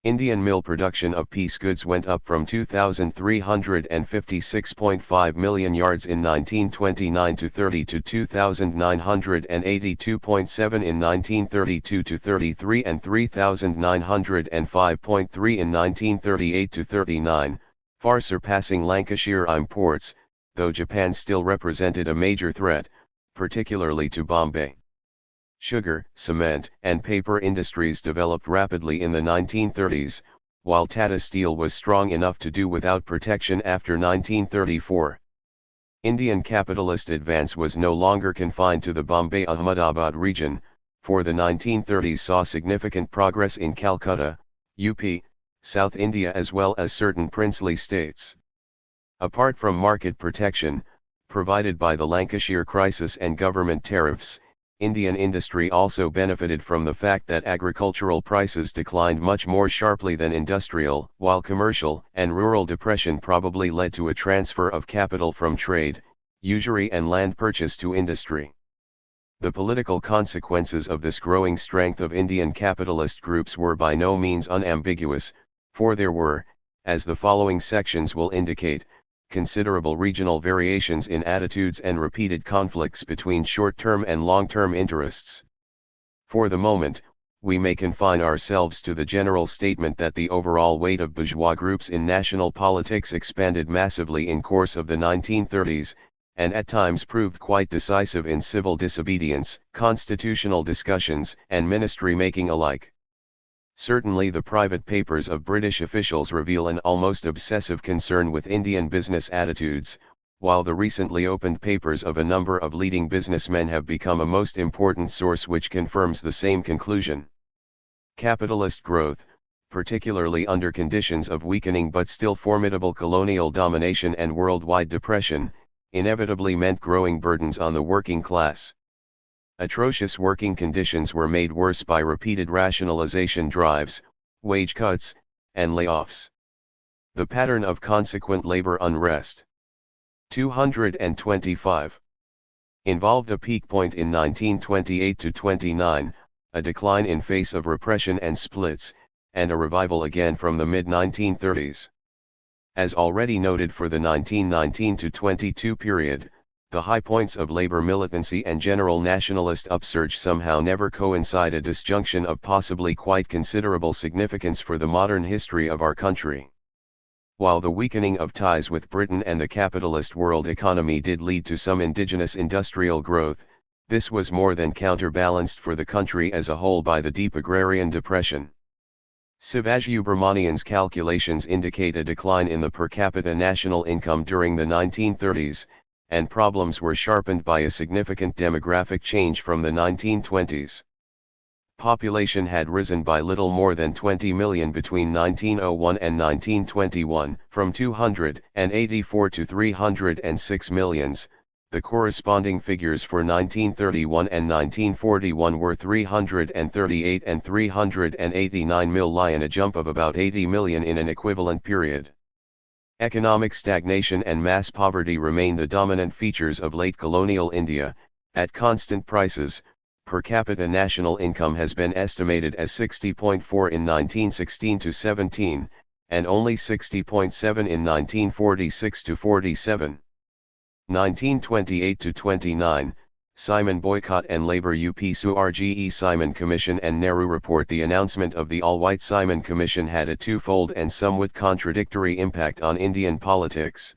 Indian mill production of piece goods went up from 2,356.5 million yards in 1929–30 to 2,982.7 in 1932–33 and 3,905.3 in 1938–39, far surpassing Lancashire imports, though Japan still represented a major threat, particularly to Bombay. Sugar, cement, and paper industries developed rapidly in the 1930s, while Tata Steel was strong enough to do without protection after 1934. Indian capitalist advance was no longer confined to the Bombay-Ahmedabad region, for the 1930s saw significant progress in Calcutta, UP, South India as well as certain princely states. Apart from market protection, provided by the Lancashire crisis and government tariffs, Indian industry also benefited from the fact that agricultural prices declined much more sharply than industrial, while commercial and rural depression probably led to a transfer of capital from trade, usury and land purchase to industry. The political consequences of this growing strength of Indian capitalist groups were by no means unambiguous, for there were, as the following sections will indicate, considerable regional variations in attitudes and repeated conflicts between short-term and long-term interests. For the moment, we may confine ourselves to the general statement that the overall weight of bourgeois groups in national politics expanded massively in course of the 1930s, and at times proved quite decisive in civil disobedience, constitutional discussions, and ministry-making alike. Certainly the private papers of British officials reveal an almost obsessive concern with Indian business attitudes, while the recently opened papers of a number of leading businessmen have become a most important source which confirms the same conclusion. Capitalist growth, particularly under conditions of weakening but still formidable colonial domination and worldwide depression, inevitably meant growing burdens on the working class. Atrocious working conditions were made worse by repeated rationalization drives, wage cuts, and layoffs. The pattern of consequent labor unrest. 225. Involved a peak point in 1928–29, a decline in face of repression and splits, and a revival again from the mid-1930s. As already noted for the 1919–22 period, the high points of labor militancy and general nationalist upsurge somehow never coincide, a disjunction of possibly quite considerable significance for the modern history of our country. While the weakening of ties with Britain and the capitalist world economy did lead to some indigenous industrial growth, this was more than counterbalanced for the country as a whole by the deep agrarian depression. Sivasubramanian's calculations indicate a decline in the per capita national income during the 1930s, and problems were sharpened by a significant demographic change from the 1920s. Population had risen by little more than 20 million between 1901 and 1921, from 284 to 306 millions. The corresponding figures for 1931 and 1941 were 338 and 389 million, a jump of about 80 million in an equivalent period. Economic stagnation and mass poverty remain the dominant features of late colonial India. At constant prices, per capita national income has been estimated as 60.4 in 1916-17, and only 60.7 in 1946-47. 1928-29, Simon Boycott and Labour UP SURGE Simon Commission and Nehru Report. The announcement of the all-white Simon Commission had a twofold and somewhat contradictory impact on Indian politics.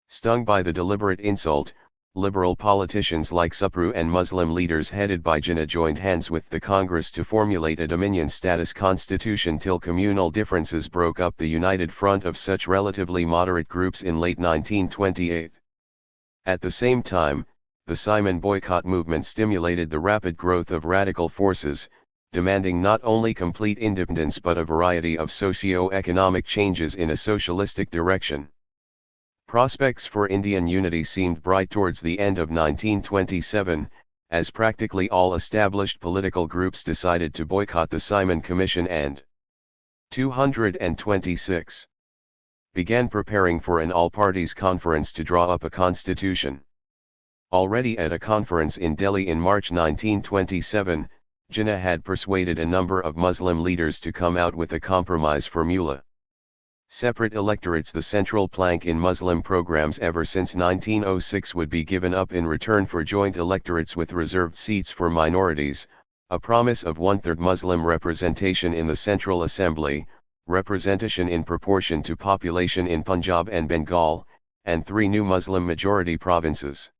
Stung by the deliberate insult, liberal politicians like Supru and Muslim leaders headed by Jinnah joined hands with the Congress to formulate a dominion status constitution till communal differences broke up the united front of such relatively moderate groups in late 1928. At the same time, the Simon boycott movement stimulated the rapid growth of radical forces, demanding not only complete independence but a variety of socio-economic changes in a socialistic direction. Prospects for Indian unity seemed bright towards the end of 1927, as practically all established political groups decided to boycott the Simon Commission and 226 began preparing for an all-parties conference to draw up a constitution. Already at a conference in Delhi in March 1927, Jinnah had persuaded a number of Muslim leaders to come out with a compromise formula. Separate electorates, the central plank in Muslim programs ever since 1906, would be given up in return for joint electorates with reserved seats for minorities, a promise of one-third Muslim representation in the Central Assembly, representation in proportion to population in Punjab and Bengal, and 3 new Muslim majority provinces.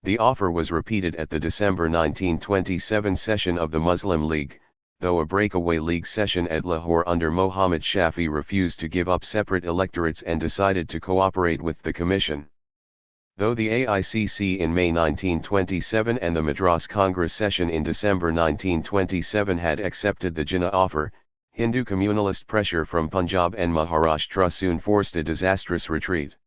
The offer was repeated at the December 1927 session of the Muslim League, though a breakaway league session at Lahore under Muhammad Shafi refused to give up separate electorates and decided to cooperate with the Commission. Though the AICC in May 1927 and the Madras Congress session in December 1927 had accepted the Jinnah offer, Hindu communalist pressure from Punjab and Maharashtra soon forced a disastrous retreat.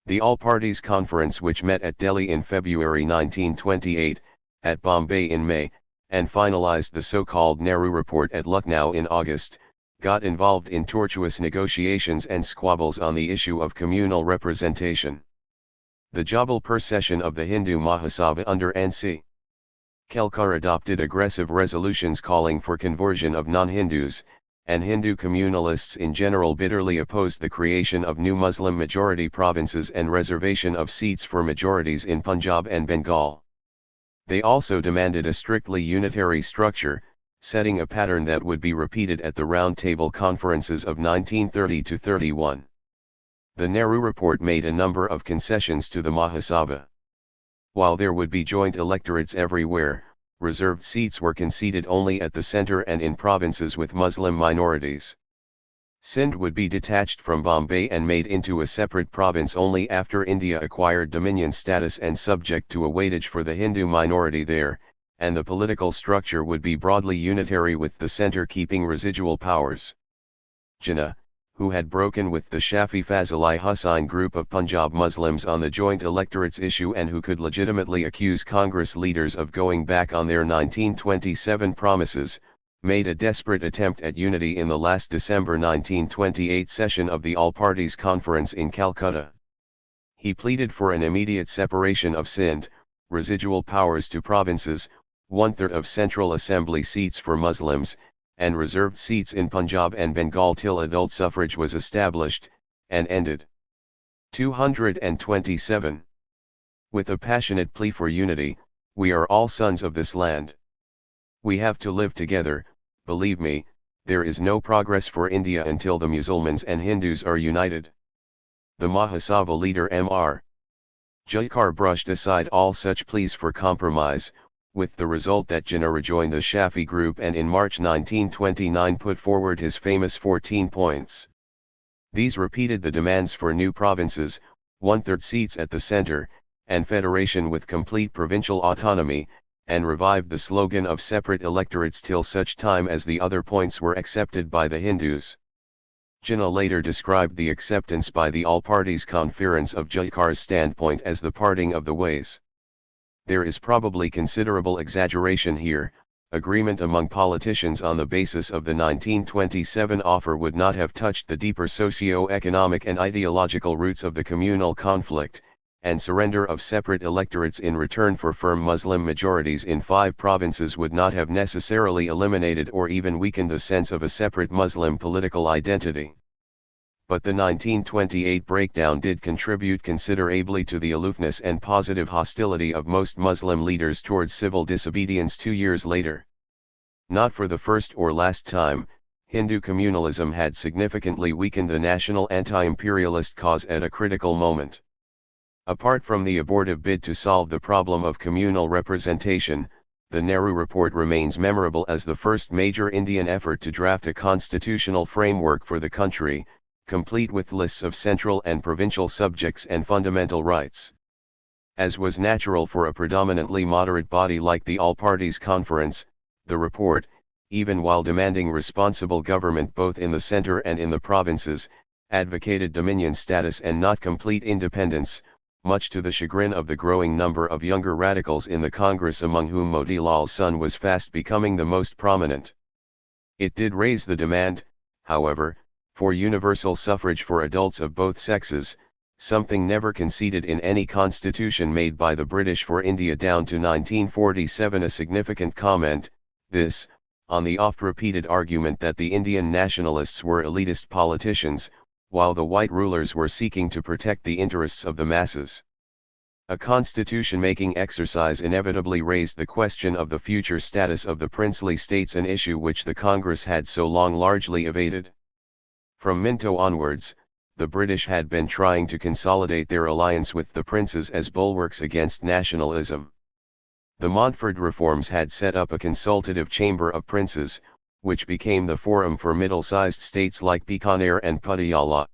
The All-Parties Conference, which met at Delhi in February 1928, at Bombay in May, and finalized the so-called Nehru Report at Lucknow in August, got involved in tortuous negotiations and squabbles on the issue of communal representation. The Jabalpur session of the Hindu Mahasabha under N.C. Kelkar adopted aggressive resolutions calling for conversion of non-Hindus, and Hindu communalists in general bitterly opposed the creation of new Muslim majority provinces and reservation of seats for majorities in Punjab and Bengal. They also demanded a strictly unitary structure, setting a pattern that would be repeated at the Round Table conferences of 1930-31. The Nehru Report made a number of concessions to the Mahasabha. While there would be joint electorates everywhere, reserved seats were conceded only at the centre and in provinces with Muslim minorities. Sindh would be detached from Bombay and made into a separate province only after India acquired dominion status and subject to a weightage for the Hindu minority there, and the political structure would be broadly unitary with the centre keeping residual powers. Jinnah, who had broken with the Shafi Fazl-i Hussain group of Punjab Muslims on the joint electorates issue and who could legitimately accuse Congress leaders of going back on their 1927 promises, made a desperate attempt at unity in the last December 1928 session of the All-Parties Conference in Calcutta. He pleaded for an immediate separation of Sindh, residual powers to provinces, one-third of Central Assembly seats for Muslims, and reserved seats in Punjab and Bengal till adult suffrage was established, and ended. 227. With a passionate plea for unity, we are all sons of this land. We have to live together, believe me, there is no progress for India until the Musulmans and Hindus are united. The Mahasabha leader Mr. Sarkar brushed aside all such pleas for compromise, with the result that Jinnah rejoined the Shafi group and in March 1929 put forward his famous 14 points. These repeated the demands for new provinces, 1/3 seats at the centre, and federation with complete provincial autonomy, and revived the slogan of separate electorates till such time as the other points were accepted by the Hindus. Jinnah later described the acceptance by the all-parties conference of Sarkar's standpoint as the parting of the ways. There is probably considerable exaggeration here. Agreement among politicians on the basis of the 1927 offer would not have touched the deeper socio-economic and ideological roots of the communal conflict, and surrender of separate electorates in return for firm Muslim majorities in 5 provinces would not have necessarily eliminated or even weakened the sense of a separate Muslim political identity. But the 1928 breakdown did contribute considerably to the aloofness and positive hostility of most Muslim leaders towards civil disobedience 2 years later. Not for the first or last time, Hindu communalism had significantly weakened the national anti-imperialist cause at a critical moment. Apart from the abortive bid to solve the problem of communal representation, the Nehru Report remains memorable as the first major Indian effort to draft a constitutional framework for the country, complete with lists of central and provincial subjects and fundamental rights. As was natural for a predominantly moderate body like the All-Parties Conference, the report, even while demanding responsible government both in the centre and in the provinces, advocated dominion status and not complete independence, much to the chagrin of the growing number of younger radicals in the Congress, among whom Motilal's son was fast becoming the most prominent. It did raise the demand, however, for universal suffrage for adults of both sexes, something never conceded in any constitution made by the British for India down to 1947. A significant comment, this, on the oft-repeated argument that the Indian nationalists were elitist politicians, while the white rulers were seeking to protect the interests of the masses. A constitution-making exercise inevitably raised the question of the future status of the princely states, an issue which the Congress had so long largely evaded. From Minto onwards, the British had been trying to consolidate their alliance with the princes as bulwarks against nationalism. The Montfort reforms had set up a consultative chamber of princes, which became the forum for middle-sized states like Bikaner and Patiala.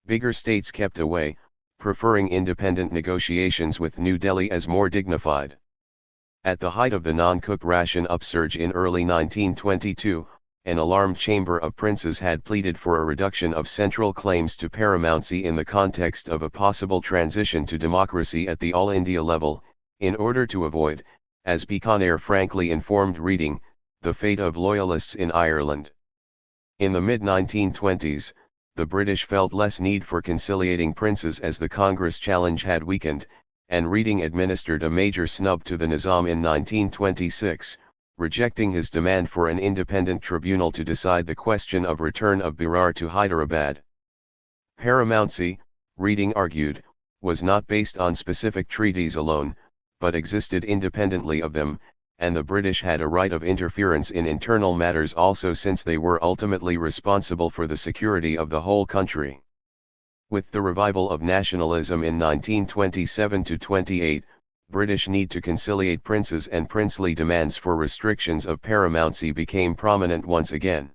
Bigger states kept away, preferring independent negotiations with New Delhi as more dignified. At the height of the non-cook ration upsurge in early 1922, an alarmed chamber of princes had pleaded for a reduction of central claims to paramountcy in the context of a possible transition to democracy at the All India level, in order to avoid, as Bikaner frankly informed reading, the fate of loyalists in Ireland. In the mid-1920s, the British felt less need for conciliating princes as the Congress challenge had weakened, and Reading administered a major snub to the Nizam in 1926, rejecting his demand for an independent tribunal to decide the question of return of Berar to Hyderabad. Paramountcy, Reading argued, was not based on specific treaties alone, but existed independently of them, and the British had a right of interference in internal matters also, since they were ultimately responsible for the security of the whole country. With the revival of nationalism in 1927-28, British need to conciliate princes and princely demands for restrictions of paramountcy became prominent once again.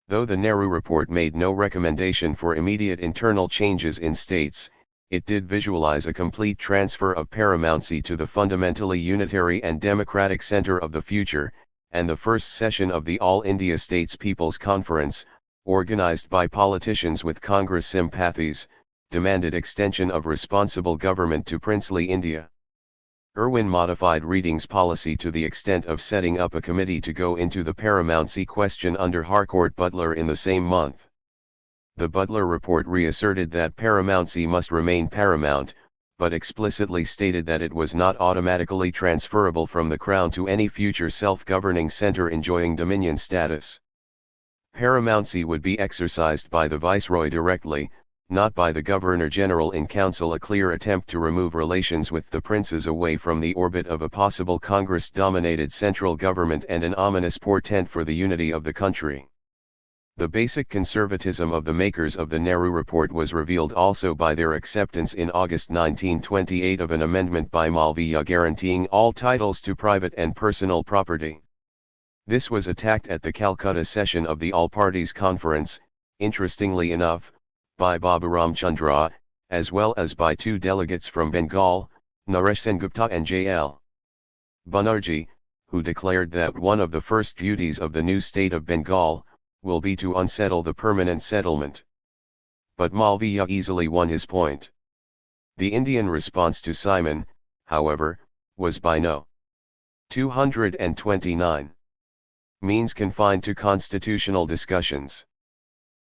Though the Nehru Report made no recommendation for immediate internal changes in states, it did visualize a complete transfer of paramountcy to the fundamentally unitary and democratic centre of the future, and the first session of the All India States People's Conference, organized by politicians with Congress sympathies, demanded extension of responsible government to princely India. Irwin modified Reading's policy to the extent of setting up a committee to go into the paramountcy question under Harcourt Butler in the same month. The Butler Report reasserted that paramountcy must remain paramount, but explicitly stated that it was not automatically transferable from the Crown to any future self-governing centre enjoying dominion status. Paramountcy would be exercised by the Viceroy directly, not by the Governor-General in Council, a clear attempt to remove relations with the princes away from the orbit of a possible Congress-dominated central government and an ominous portent for the unity of the country. The basic conservatism of the makers of the Nehru Report was revealed also by their acceptance in August 1928 of an amendment by Malviya guaranteeing all titles to private and personal property. This was attacked at the Calcutta session of the All Parties Conference, interestingly enough, by Baburam Chandra, as well as by two delegates from Bengal, Naresh Sengupta and J.L. Banerjee, who declared that one of the first duties of the new state of Bengal will be to unsettle the permanent settlement. But Malviya easily won his point. The Indian response to Simon, however, was by no. 229. Means confined to constitutional discussions.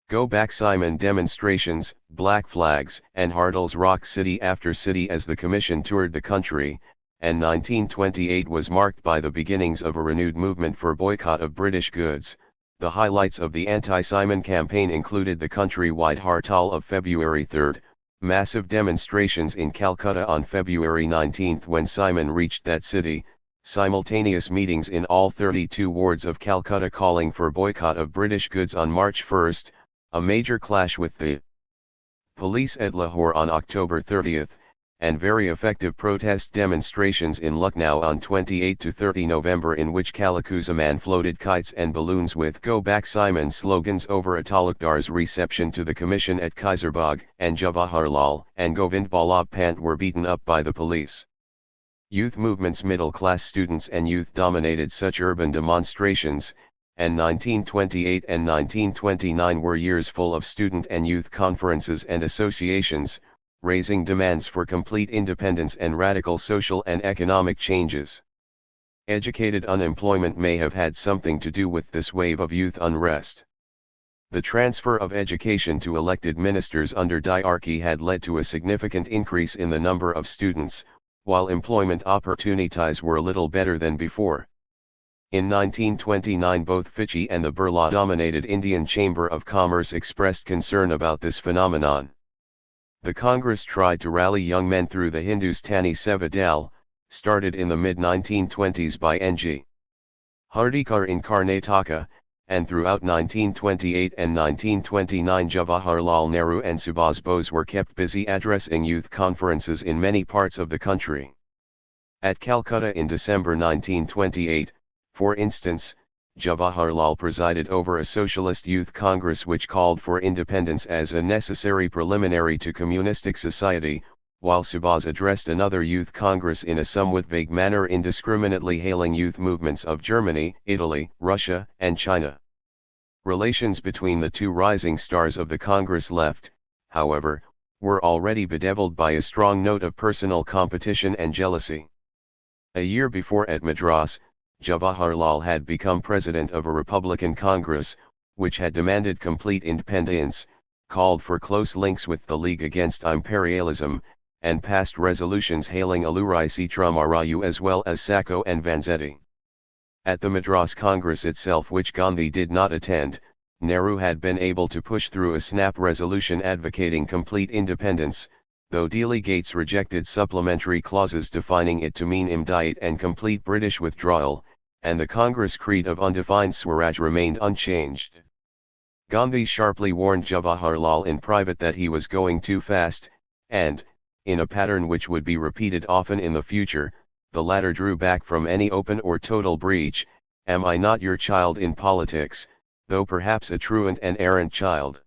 Go back Simon demonstrations, black flags, and hurdles rocked city after city as the commission toured the country, and 1928 was marked by the beginnings of a renewed movement for boycott of British goods. The highlights of the anti-Simon campaign included the country-wide Hartal of February 3, massive demonstrations in Calcutta on February 19 when Simon reached that city, simultaneous meetings in all 32 wards of Calcutta calling for boycott of British goods on March 1, a major clash with the police at Lahore on October 30, and very effective protest demonstrations in Lucknow on 28 to 30 November in which Kalakuzaman floated kites and balloons with Go Back Simon slogans over a talukdar's reception to the commission at Kaiserbagh, and Jawaharlal and Govind Ballabh Pant were beaten up by the police. Youth movements, middle-class students and youth dominated such urban demonstrations, and 1928 and 1929 were years full of student and youth conferences and associations, raising demands for complete independence and radical social and economic changes. Educated unemployment may have had something to do with this wave of youth unrest. The transfer of education to elected ministers under diarchy had led to a significant increase in the number of students, while employment opportunities were little better than before. In 1929 both FICCI and the Birla-dominated Indian Chamber of Commerce expressed concern about this phenomenon. The Congress tried to rally young men through the Hindustani Seva Dal, started in the mid-1920s by N.G. Hardikar in Karnataka, and throughout 1928 and 1929 Jawaharlal Nehru and Subhas Bose were kept busy addressing youth conferences in many parts of the country. At Calcutta in December 1928, for instance, Jawaharlal presided over a socialist youth congress which called for independence as a necessary preliminary to communistic society, while Subhas addressed another youth congress in a somewhat vague manner indiscriminately hailing youth movements of Germany, Italy, Russia, and China. Relations between the two rising stars of the Congress left, however, were already bedeviled by a strong note of personal competition and jealousy. A year before at Madras, Jawaharlal had become president of a Republican Congress, which had demanded complete independence, called for close links with the League Against Imperialism, and passed resolutions hailing Allurai Sitramarayu as well as Sacco and Vanzetti. At the Madras Congress itself, which Gandhi did not attend, Nehru had been able to push through a snap resolution advocating complete independence, though delegates rejected supplementary clauses defining it to mean immediate and complete British withdrawal, and the Congress creed of undefined Swaraj remained unchanged. Gandhi sharply warned Jawaharlal in private that he was going too fast, and, in a pattern which would be repeated often in the future, the latter drew back from any open or total breach. Am I not your child in politics, though perhaps a truant and errant child?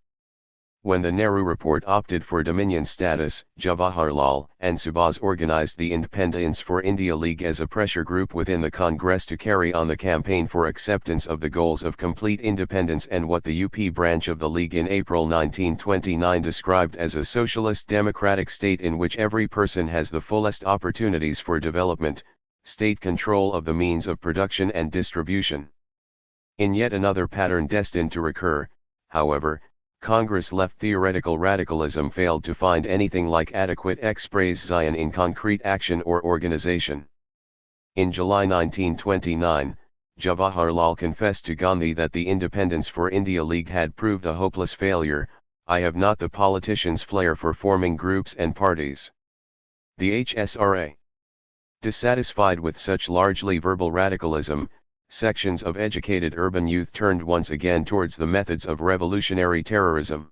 When the Nehru Report opted for Dominion status, Jawaharlal and Subhas organized the Independence for India League as a pressure group within the Congress to carry on the campaign for acceptance of the goals of complete independence and what the UP branch of the League in April 1929 described as a socialist democratic state in which every person has the fullest opportunities for development, state control of the means of production and distribution. In yet another pattern destined to recur, however, Congress-left theoretical radicalism failed to find anything like adequate expression in concrete action or organization. In July 1929, Jawaharlal confessed to Gandhi that the Independence for India League had proved a hopeless failure. I have not the politicians' flair for forming groups and parties. The HSRA, dissatisfied with such largely verbal radicalism, sections of educated urban youth turned once again towards the methods of revolutionary terrorism.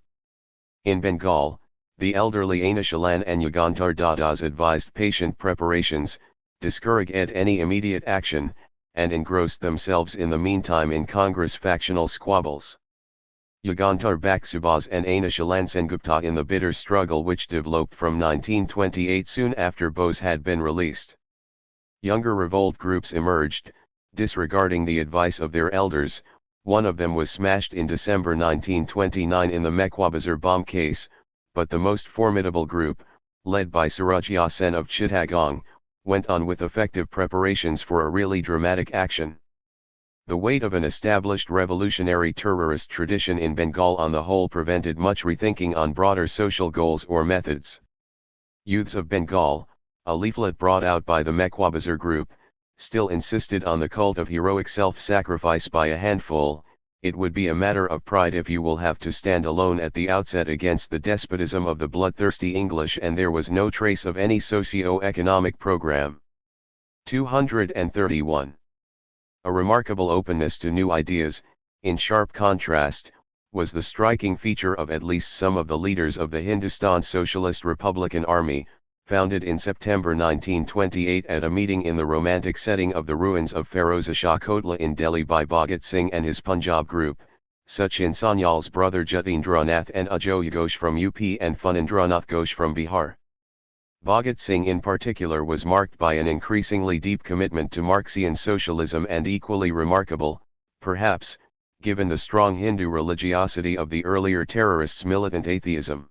In Bengal, the elderly Anishalan and Yugantar Dadas advised patient preparations, discouraged any immediate action, and engrossed themselves in the meantime in Congress factional squabbles. Yugantar backed Subhas and Anishalan Sengupta in the bitter struggle which developed from 1928 soon after Bose had been released. Younger revolt groups emerged, disregarding the advice of their elders. One of them was smashed in December 1929 in the Mekwabazaar bomb case, but the most formidable group, led by Surajya Sen of Chittagong, went on with effective preparations for a really dramatic action. The weight of an established revolutionary terrorist tradition in Bengal on the whole prevented much rethinking on broader social goals or methods. Youths of Bengal, a leaflet brought out by the Mekwabazaar group, still insisted on the cult of heroic self-sacrifice by a handful. It would be a matter of pride if you will have to stand alone at the outset against the despotism of the bloodthirsty English, and there was no trace of any socio-economic program. 231. A remarkable openness to new ideas, in sharp contrast, was the striking feature of at least some of the leaders of the Hindustan Socialist Republican Army, founded in September 1928 at a meeting in the romantic setting of the ruins of Feroza Shah Kotla in Delhi by Bhagat Singh and his Punjab group, Sachin Sanyal's brother Jatindranath and Ajoy Ghosh from UP and Phanindranath Ghosh from Bihar. Bhagat Singh in particular was marked by an increasingly deep commitment to Marxian socialism, and equally remarkable, perhaps, given the strong Hindu religiosity of the earlier terrorists' militant atheism.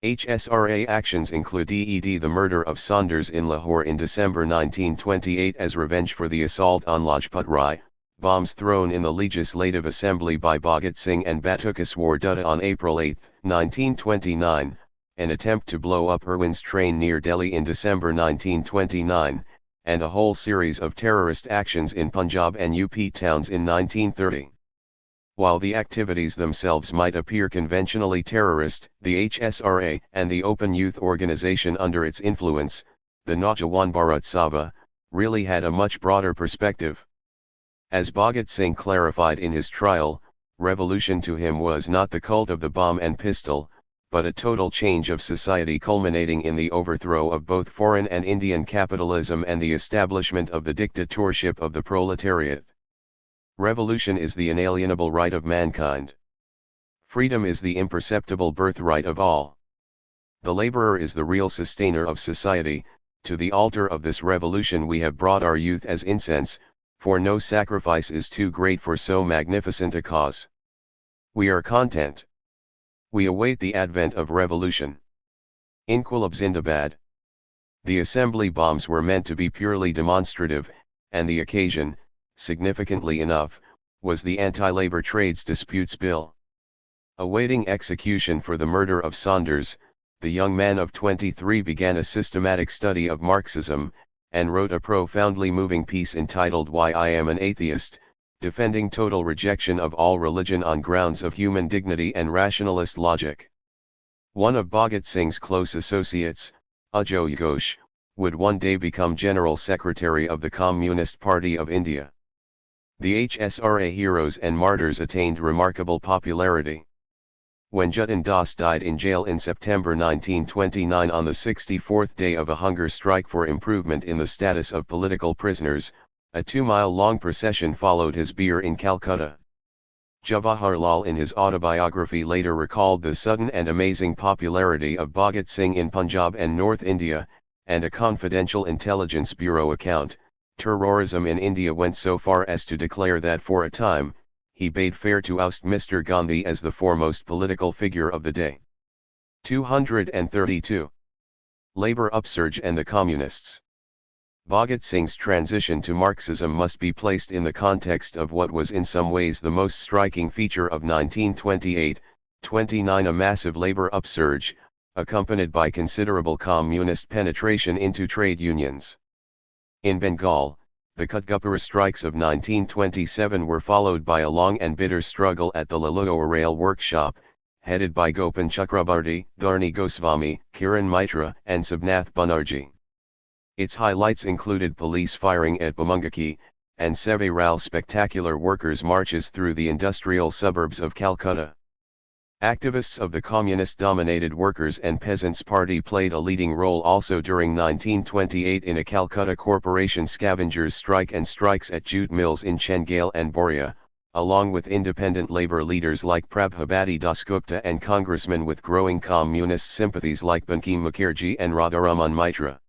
HSRA actions include the murder of Saunders in Lahore in December 1928 as revenge for the assault on Lajpat Rai, bombs thrown in the Legislative Assembly by Bhagat Singh and Batukaswar Dutta on April 8, 1929, an attempt to blow up Irwin's train near Delhi in December 1929, and a whole series of terrorist actions in Punjab and UP towns in 1930. While the activities themselves might appear conventionally terrorist, the HSRA and the Open Youth Organization under its influence, the Naujawan Bharat Sabha, really had a much broader perspective. As Bhagat Singh clarified in his trial, revolution to him was not the cult of the bomb and pistol, but a total change of society culminating in the overthrow of both foreign and Indian capitalism and the establishment of the dictatorship of the proletariat. Revolution is the inalienable right of mankind. Freedom is the imperceptible birthright of all. The laborer is the real sustainer of society. To the altar of this revolution we have brought our youth as incense, for no sacrifice is too great for so magnificent a cause. We are content. We await the advent of revolution. Inquilab Zindabad. The assembly bombs were meant to be purely demonstrative, and the occasion, significantly enough, was the Anti-Labor Trades Disputes Bill. Awaiting execution for the murder of Saunders, the young man of 23 began a systematic study of Marxism, and wrote a profoundly moving piece entitled "Why I Am an Atheist," defending total rejection of all religion on grounds of human dignity and rationalist logic. One of Bhagat Singh's close associates, Ajoy Ghosh, would one day become General Secretary of the Communist Party of India. The HSRA heroes and martyrs attained remarkable popularity. When Jatin Das died in jail in September 1929 on the 64th day of a hunger strike for improvement in the status of political prisoners, a 2-mile-long procession followed his bier in Calcutta. Jawaharlal in his autobiography later recalled the sudden and amazing popularity of Bhagat Singh in Punjab and North India, and a confidential intelligence bureau account, terrorism in India went so far as to declare that for a time, he bade fair to oust Mr. Gandhi as the foremost political figure of the day. 232. Labour upsurge and the Communists. Bhagat Singh's transition to Marxism must be placed in the context of what was in some ways the most striking feature of 1928-29, a massive labour upsurge, accompanied by considerable communist penetration into trade unions. In Bengal, the Kutgupura strikes of 1927 were followed by a long and bitter struggle at the Lalua rail workshop, headed by Gopan Chakrabarti, Dharni Goswami, Kiran Mitra, and Subnath Banerjee. Its highlights included police firing at Bamungaki, and several spectacular workers' marches through the industrial suburbs of Calcutta. Activists of the communist-dominated Workers' and Peasants' Party played a leading role also during 1928 in a Calcutta Corporation scavengers' strike and strikes at jute mills in Chengalpattu and Boria, along with independent labor leaders like Prabhabati Dasgupta and congressmen with growing communist sympathies like Bankim Mukherjee and Radharaman Mitra.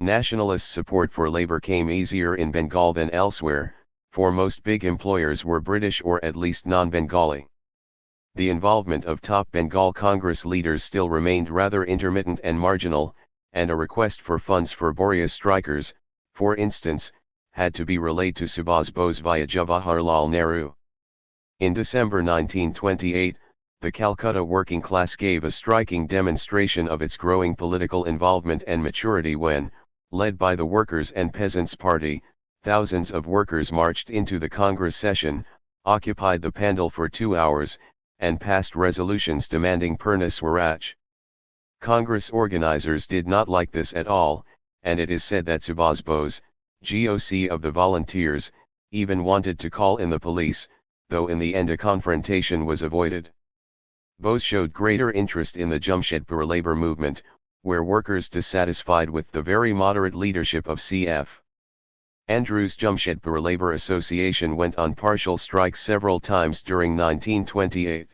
Nationalist support for labor came easier in Bengal than elsewhere, for most big employers were British or at least non-Bengali. The involvement of top Bengal Congress leaders still remained rather intermittent and marginal, and a request for funds for Boria strikers, for instance, had to be relayed to Subhas Bose via Jawaharlal Nehru. In December 1928, the Calcutta working class gave a striking demonstration of its growing political involvement and maturity when, led by the Workers' and Peasants' Party, thousands of workers marched into the Congress session, occupied the Pandal for 2 hours, and passed resolutions demanding Purna Swaraj. Congress organizers did not like this at all, and it is said that Subhas Bose, GOC of the volunteers, even wanted to call in the police, though in the end a confrontation was avoided. Bose showed greater interest in the Jamshedpur labor movement, where workers dissatisfied with the very moderate leadership of C.F. Andrews' Jamshedpur Labor Association went on partial strike several times during 1928.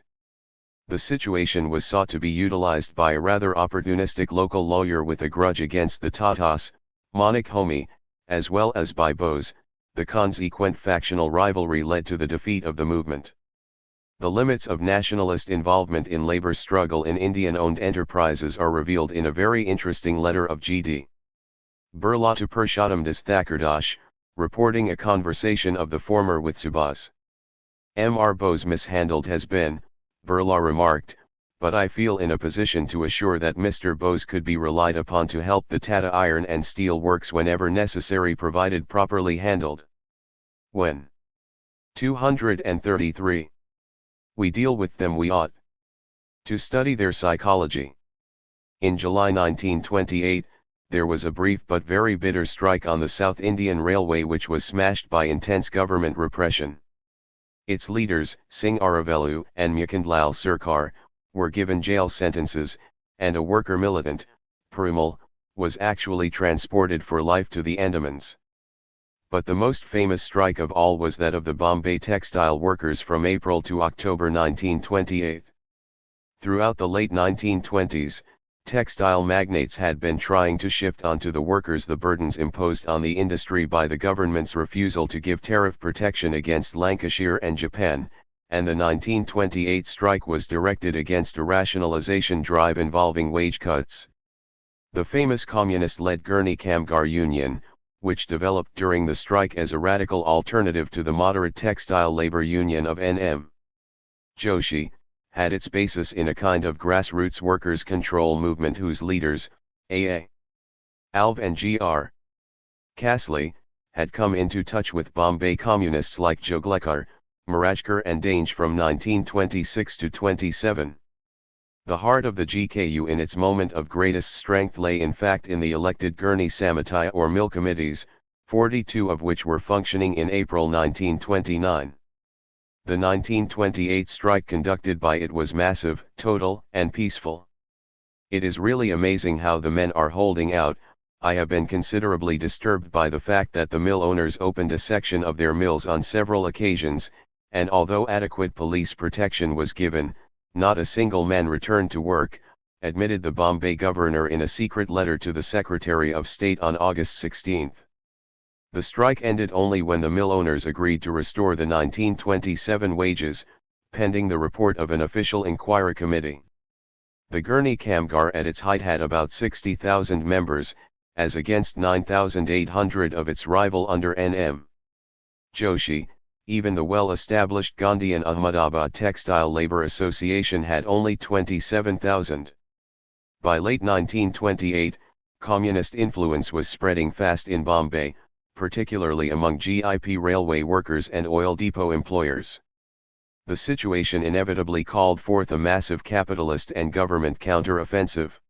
The situation was sought to be utilized by a rather opportunistic local lawyer with a grudge against the Tatas, Manik Homi, as well as by Bose. The consequent factional rivalry led to the defeat of the movement. The limits of nationalist involvement in labor struggle in Indian-owned enterprises are revealed in a very interesting letter of G.D. Birla to Purushottamdas Thakurdash, reporting a conversation of the former with Subhas M.R. Bose mishandled has been, Birla remarked, but I feel in a position to assure that Mr. Bose could be relied upon to help the Tata Iron and Steel Works whenever necessary provided properly handled. When 233. We deal with them we ought to study their psychology. In July 1928, there was a brief but very bitter strike on the South Indian Railway which was smashed by intense government repression. Its leaders, Singh Aravelu and Mukundlal Sarkar, were given jail sentences, and a worker militant, Perumal, was actually transported for life to the Andamans. But the most famous strike of all was that of the Bombay textile workers from April to October 1928. Throughout the late 1920s, textile magnates had been trying to shift onto the workers the burdens imposed on the industry by the government's refusal to give tariff protection against Lancashire and Japan, and the 1928 strike was directed against a rationalization drive involving wage cuts. The famous communist-led Gurney Kamgar Union, which developed during the strike as a radical alternative to the moderate textile labor union of N.M. Joshi, had its basis in a kind of grassroots workers' control movement whose leaders, A.A. Alv and G.R. Castley, had come into touch with Bombay communists like Joglekar, Marajkar and Dange from 1926 to 27. The heart of the GKU in its moment of greatest strength lay in fact in the elected Gurney Samitaya or mill committees, 42 of which were functioning in April 1929. The 1928 strike conducted by it was massive, total, and peaceful. It is really amazing how the men are holding out. I have been considerably disturbed by the fact that the mill owners opened a section of their mills on several occasions, and although adequate police protection was given, not a single man returned to work, admitted the Bombay governor in a secret letter to the Secretary of State on August 16. The strike ended only when the mill owners agreed to restore the 1927 wages, pending the report of an official inquiry committee. The Gurney Kamgar at its height had about 60,000 members, as against 9,800 of its rival under N.M. Joshi. Even the well-established Gandhian Ahmedabad Textile Labor Association had only 27,000. By late 1928, communist influence was spreading fast in Bombay, particularly among GIP railway workers and oil depot employers. The situation inevitably called forth a massive capitalist and government counter-offensive.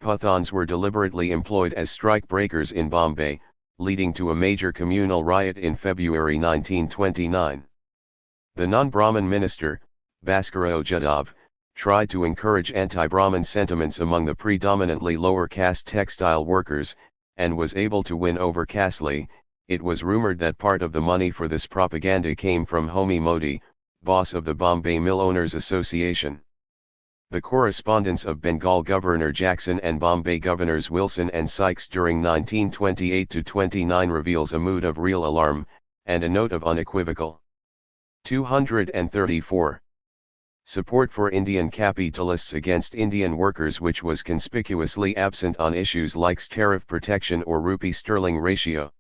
Pathans were deliberately employed as strike breakers in Bombay, leading to a major communal riot in February 1929. The non-Brahmin minister, Bhaskara Jadhav, tried to encourage anti-Brahmin sentiments among the predominantly lower caste textile workers, and was able to win over Kasli. It was rumored that part of the money for this propaganda came from Homi Modi, boss of the Bombay Mill Owners Association. The correspondence of Bengal Governor Jackson and Bombay Governors Wilson and Sykes during 1928-29 reveals a mood of real alarm, and a note of unequivocal. 234. Support for Indian capitalists against Indian workers, which was conspicuously absent on issues like tariff protection or rupee-sterling ratio.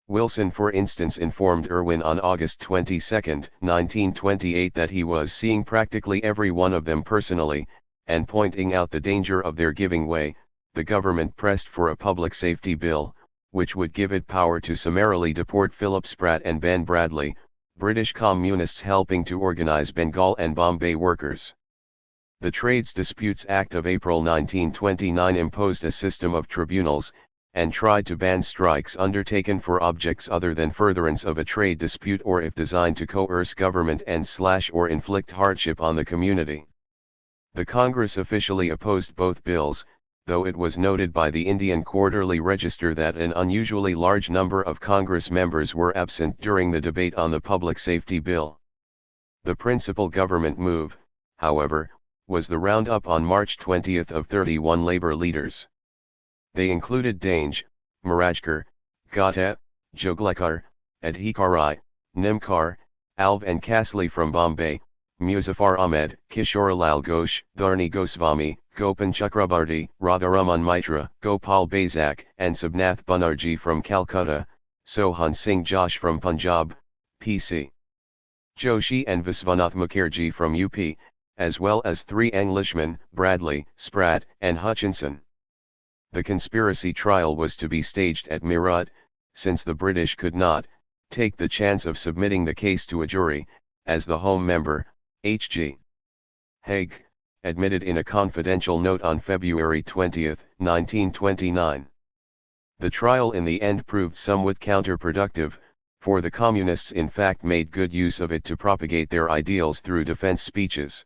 Wilson, for instance, informed Irwin on August 22, 1928 that he was seeing practically every one of them personally, and pointing out the danger of their giving way. The government pressed for a public safety bill, which would give it power to summarily deport Philip Spratt and Ben Bradley, British communists helping to organize Bengal and Bombay workers. The Trades Disputes Act of April 1929 imposed a system of tribunals, and tried to ban strikes undertaken for objects other than furtherance of a trade dispute or if designed to coerce government and or inflict hardship on the community. The Congress officially opposed both bills, though it was noted by the Indian Quarterly Register that an unusually large number of Congress members were absent during the debate on the Public Safety Bill. The principal government move, however, was the roundup on March 20 of 31 labor leaders. They included Dange, Marajkar, Gata, Joglekar, Adhikari, Nimkar, Alv and Kasli from Bombay, Muzaffar Ahmed, Kishoralal Ghosh, Dharni Goswami, Gopan Chakrabarti, Radharaman Mitra, Gopal Bazak, and Subnath Banerjee from Calcutta, Sohan Singh Josh from Punjab, P.C. Joshi and Viswanath Mukherjee from UP, as well as 3 Englishmen, Bradley, Spratt, and Hutchinson. The conspiracy trial was to be staged at Meerut, since the British could not take the chance of submitting the case to a jury, as the Home Member, H.G. Haig, admitted in a confidential note on February 20, 1929. The trial in the end proved somewhat counterproductive, for the Communists in fact made good use of it to propagate their ideals through defense speeches.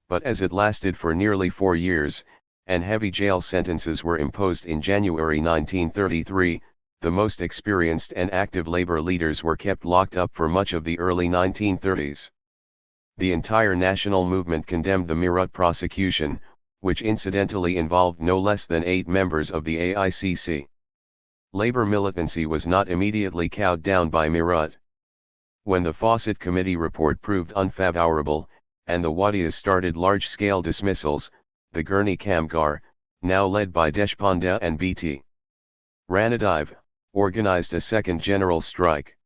But as it lasted for nearly 4 years, and heavy jail sentences were imposed in January 1933, the most experienced and active labor leaders were kept locked up for much of the early 1930s. The entire national movement condemned the Meerut prosecution, which incidentally involved no less than 8 members of the AICC. Labor militancy was not immediately cowed down by Meerut. When the Fawcett Committee report proved unfavorable, and the Wadias started large-scale dismissals, the Gurney Kamgar, now led by Deshpande and B.T. Ranadive, organized a second general strike.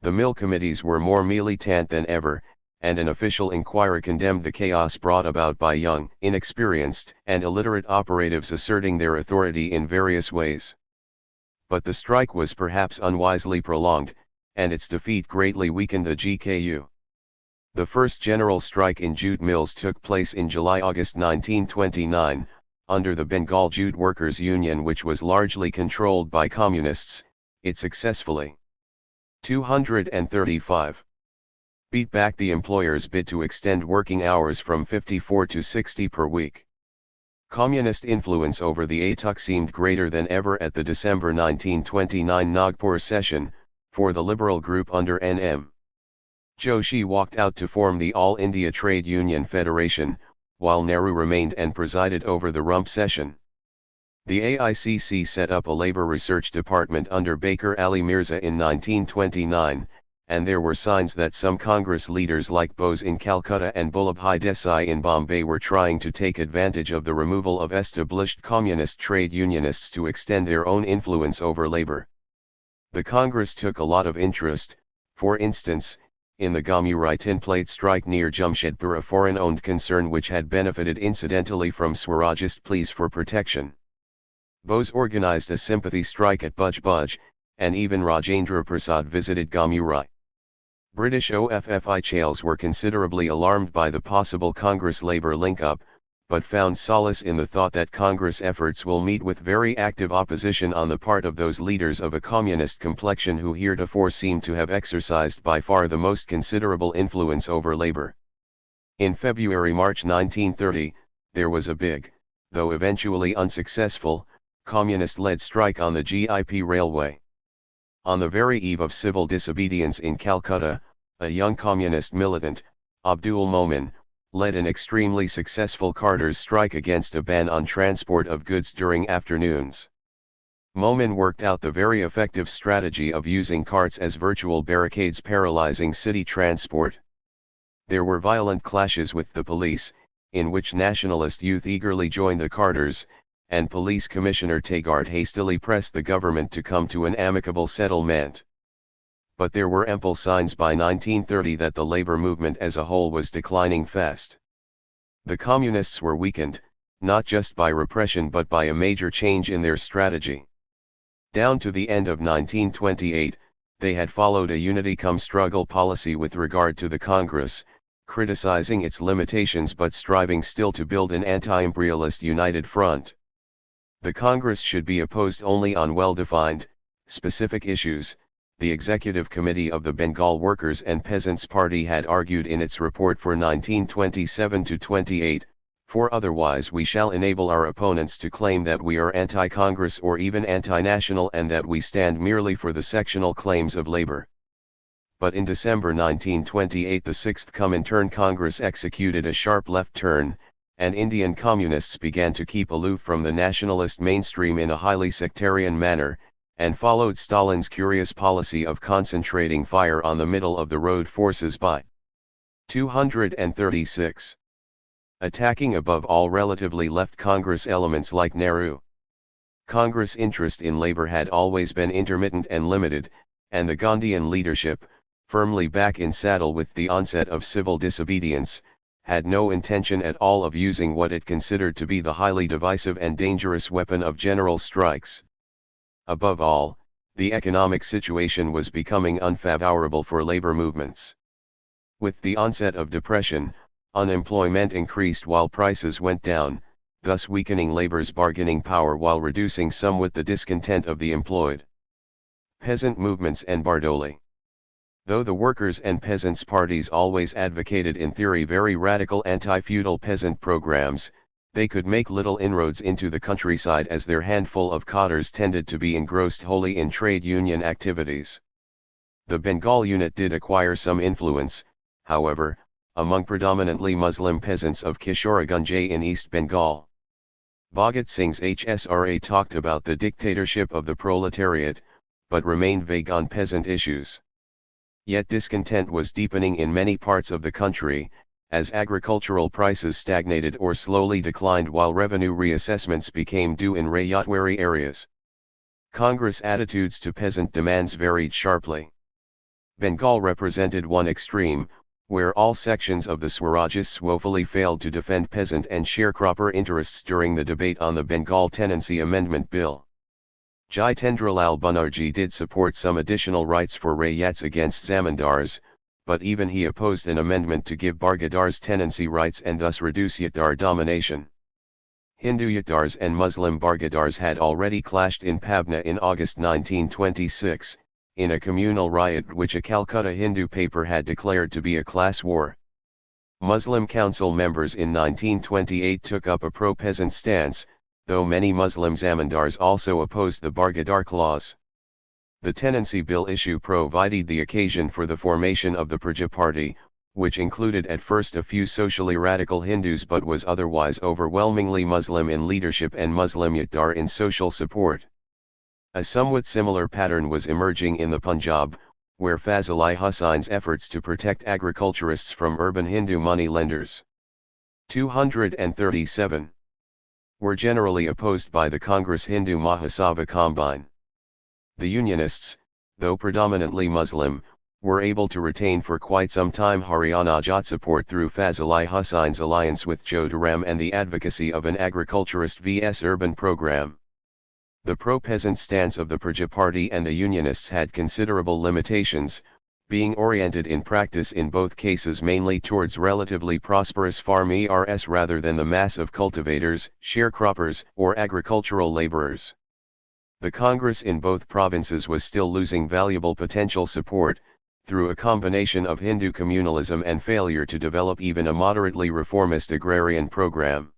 The mill committees were more militant than ever, and an official inquiry condemned the chaos brought about by young, inexperienced, and illiterate operatives asserting their authority in various ways. But the strike was perhaps unwisely prolonged, and its defeat greatly weakened the GKU. The first general strike in jute mills took place in July-August 1929, under the Bengal Jute Workers' Union, which was largely controlled by communists. It successfully 235 beat back the employers' bid to extend working hours from 54 to 60 per week. Communist influence over the ATUC seemed greater than ever at the December 1929 Nagpur session, for the Liberal group under N.M. Joshi walked out to form the All India Trade Union Federation, while Nehru remained and presided over the rump session. The AICC set up a labor research department under Baker Ali Mirza in 1929, and there were signs that some Congress leaders like Bose in Calcutta and Vallabhbhai Desai in Bombay were trying to take advantage of the removal of established communist trade unionists to extend their own influence over labor. The Congress took a lot of interest, for instance, in the Gamurai tin plate strike near Jamshedpur, a foreign-owned concern which had benefited incidentally from Swarajist pleas for protection. Bose organized a sympathy strike at Bhuj Bhuj, and even Rajendra Prasad visited Gamurai. British OFFI chales were considerably alarmed by the possible Congress-Labour link-up, but found solace in the thought that Congress efforts will meet with very active opposition on the part of those leaders of a communist complexion who heretofore seem to have exercised by far the most considerable influence over labor. In February-March 1930, there was a big, though eventually unsuccessful, communist-led strike on the GIP railway. On the very eve of civil disobedience in Calcutta, a young communist militant, Abdul Momin, led an extremely successful carters' strike against a ban on transport of goods during afternoons. Momin worked out the very effective strategy of using carts as virtual barricades paralyzing city transport. There were violent clashes with the police, in which nationalist youth eagerly joined the carters, and Police Commissioner Taggart hastily pressed the government to come to an amicable settlement. But there were ample signs by 1930 that the labor movement as a whole was declining fast. The communists were weakened, not just by repression but by a major change in their strategy. Down to the end of 1928, they had followed a unity-come-struggle policy with regard to the Congress, criticizing its limitations but striving still to build an anti-imperialist united front. The Congress should be opposed only on well-defined, specific issues, the Executive Committee of the Bengal Workers' and Peasants' Party had argued in its report for 1927-28, for otherwise we shall enable our opponents to claim that we are anti-Congress or even anti-national and that we stand merely for the sectional claims of labor. But in December 1928 the Sixth Comintern Congress executed a sharp left turn, and Indian communists began to keep aloof from the nationalist mainstream in a highly sectarian manner, and followed Stalin's curious policy of concentrating fire on the middle-of-the-road forces by 236. Attacking above all relatively left Congress elements like Nehru. Congress interest in labor had always been intermittent and limited, and the Gandhian leadership, firmly back in saddle with the onset of civil disobedience, had no intention at all of using what it considered to be the highly divisive and dangerous weapon of general strikes. Above all, the economic situation was becoming unfavorable for labor movements. With the onset of depression, unemployment increased while prices went down, thus weakening labor's bargaining power while reducing somewhat the discontent of the employed. Peasant movements and Bardoli. Though the workers' and peasants' parties always advocated in theory very radical anti-feudal peasant programs, they could make little inroads into the countryside as their handful of cadres tended to be engrossed wholly in trade union activities. The Bengal unit did acquire some influence, however, among predominantly Muslim peasants of Kishoreganj in East Bengal. Bhagat Singh's HSRA talked about the dictatorship of the proletariat, but remained vague on peasant issues. Yet discontent was deepening in many parts of the country, as agricultural prices stagnated or slowly declined while revenue reassessments became due in Rayatwari areas. Congress attitudes to peasant demands varied sharply. Bengal represented one extreme, where all sections of the Swarajists woefully failed to defend peasant and sharecropper interests during the debate on the Bengal Tenancy Amendment Bill. Jitendralal Banerjee did support some additional rights for Rayats against Zamindars, but even he opposed an amendment to give Bargadars tenancy rights and thus reduce Yatdar domination. Hindu Yatdars and Muslim Bargadars had already clashed in Pabna in August 1926, in a communal riot which a Calcutta Hindu paper had declared to be a class war. Muslim council members in 1928 took up a pro-peasant stance, though many Muslim zamindars also opposed the Bargadar clause. The tenancy bill issue provided the occasion for the formation of the Praja Party, which included at first a few socially radical Hindus but was otherwise overwhelmingly Muslim in leadership and Muslim Yatdar in social support. A somewhat similar pattern was emerging in the Punjab, where Fazl-i Husain's efforts to protect agriculturists from urban Hindu money lenders 237 were generally opposed by the Congress Hindu Mahasabha Combine. The Unionists, though predominantly Muslim, were able to retain for quite some time Haryana Jat support through Fazl-i Husain's alliance with Jodharam and the advocacy of an agriculturist vs urban program. The pro-peasant stance of the Praja Party and the Unionists had considerable limitations, being oriented in practice in both cases mainly towards relatively prosperous farm ERS rather than the mass of cultivators, sharecroppers, or agricultural laborers. The Congress in both provinces was still losing valuable potential support, through a combination of Hindu communalism and failure to develop even a moderately reformist agrarian program.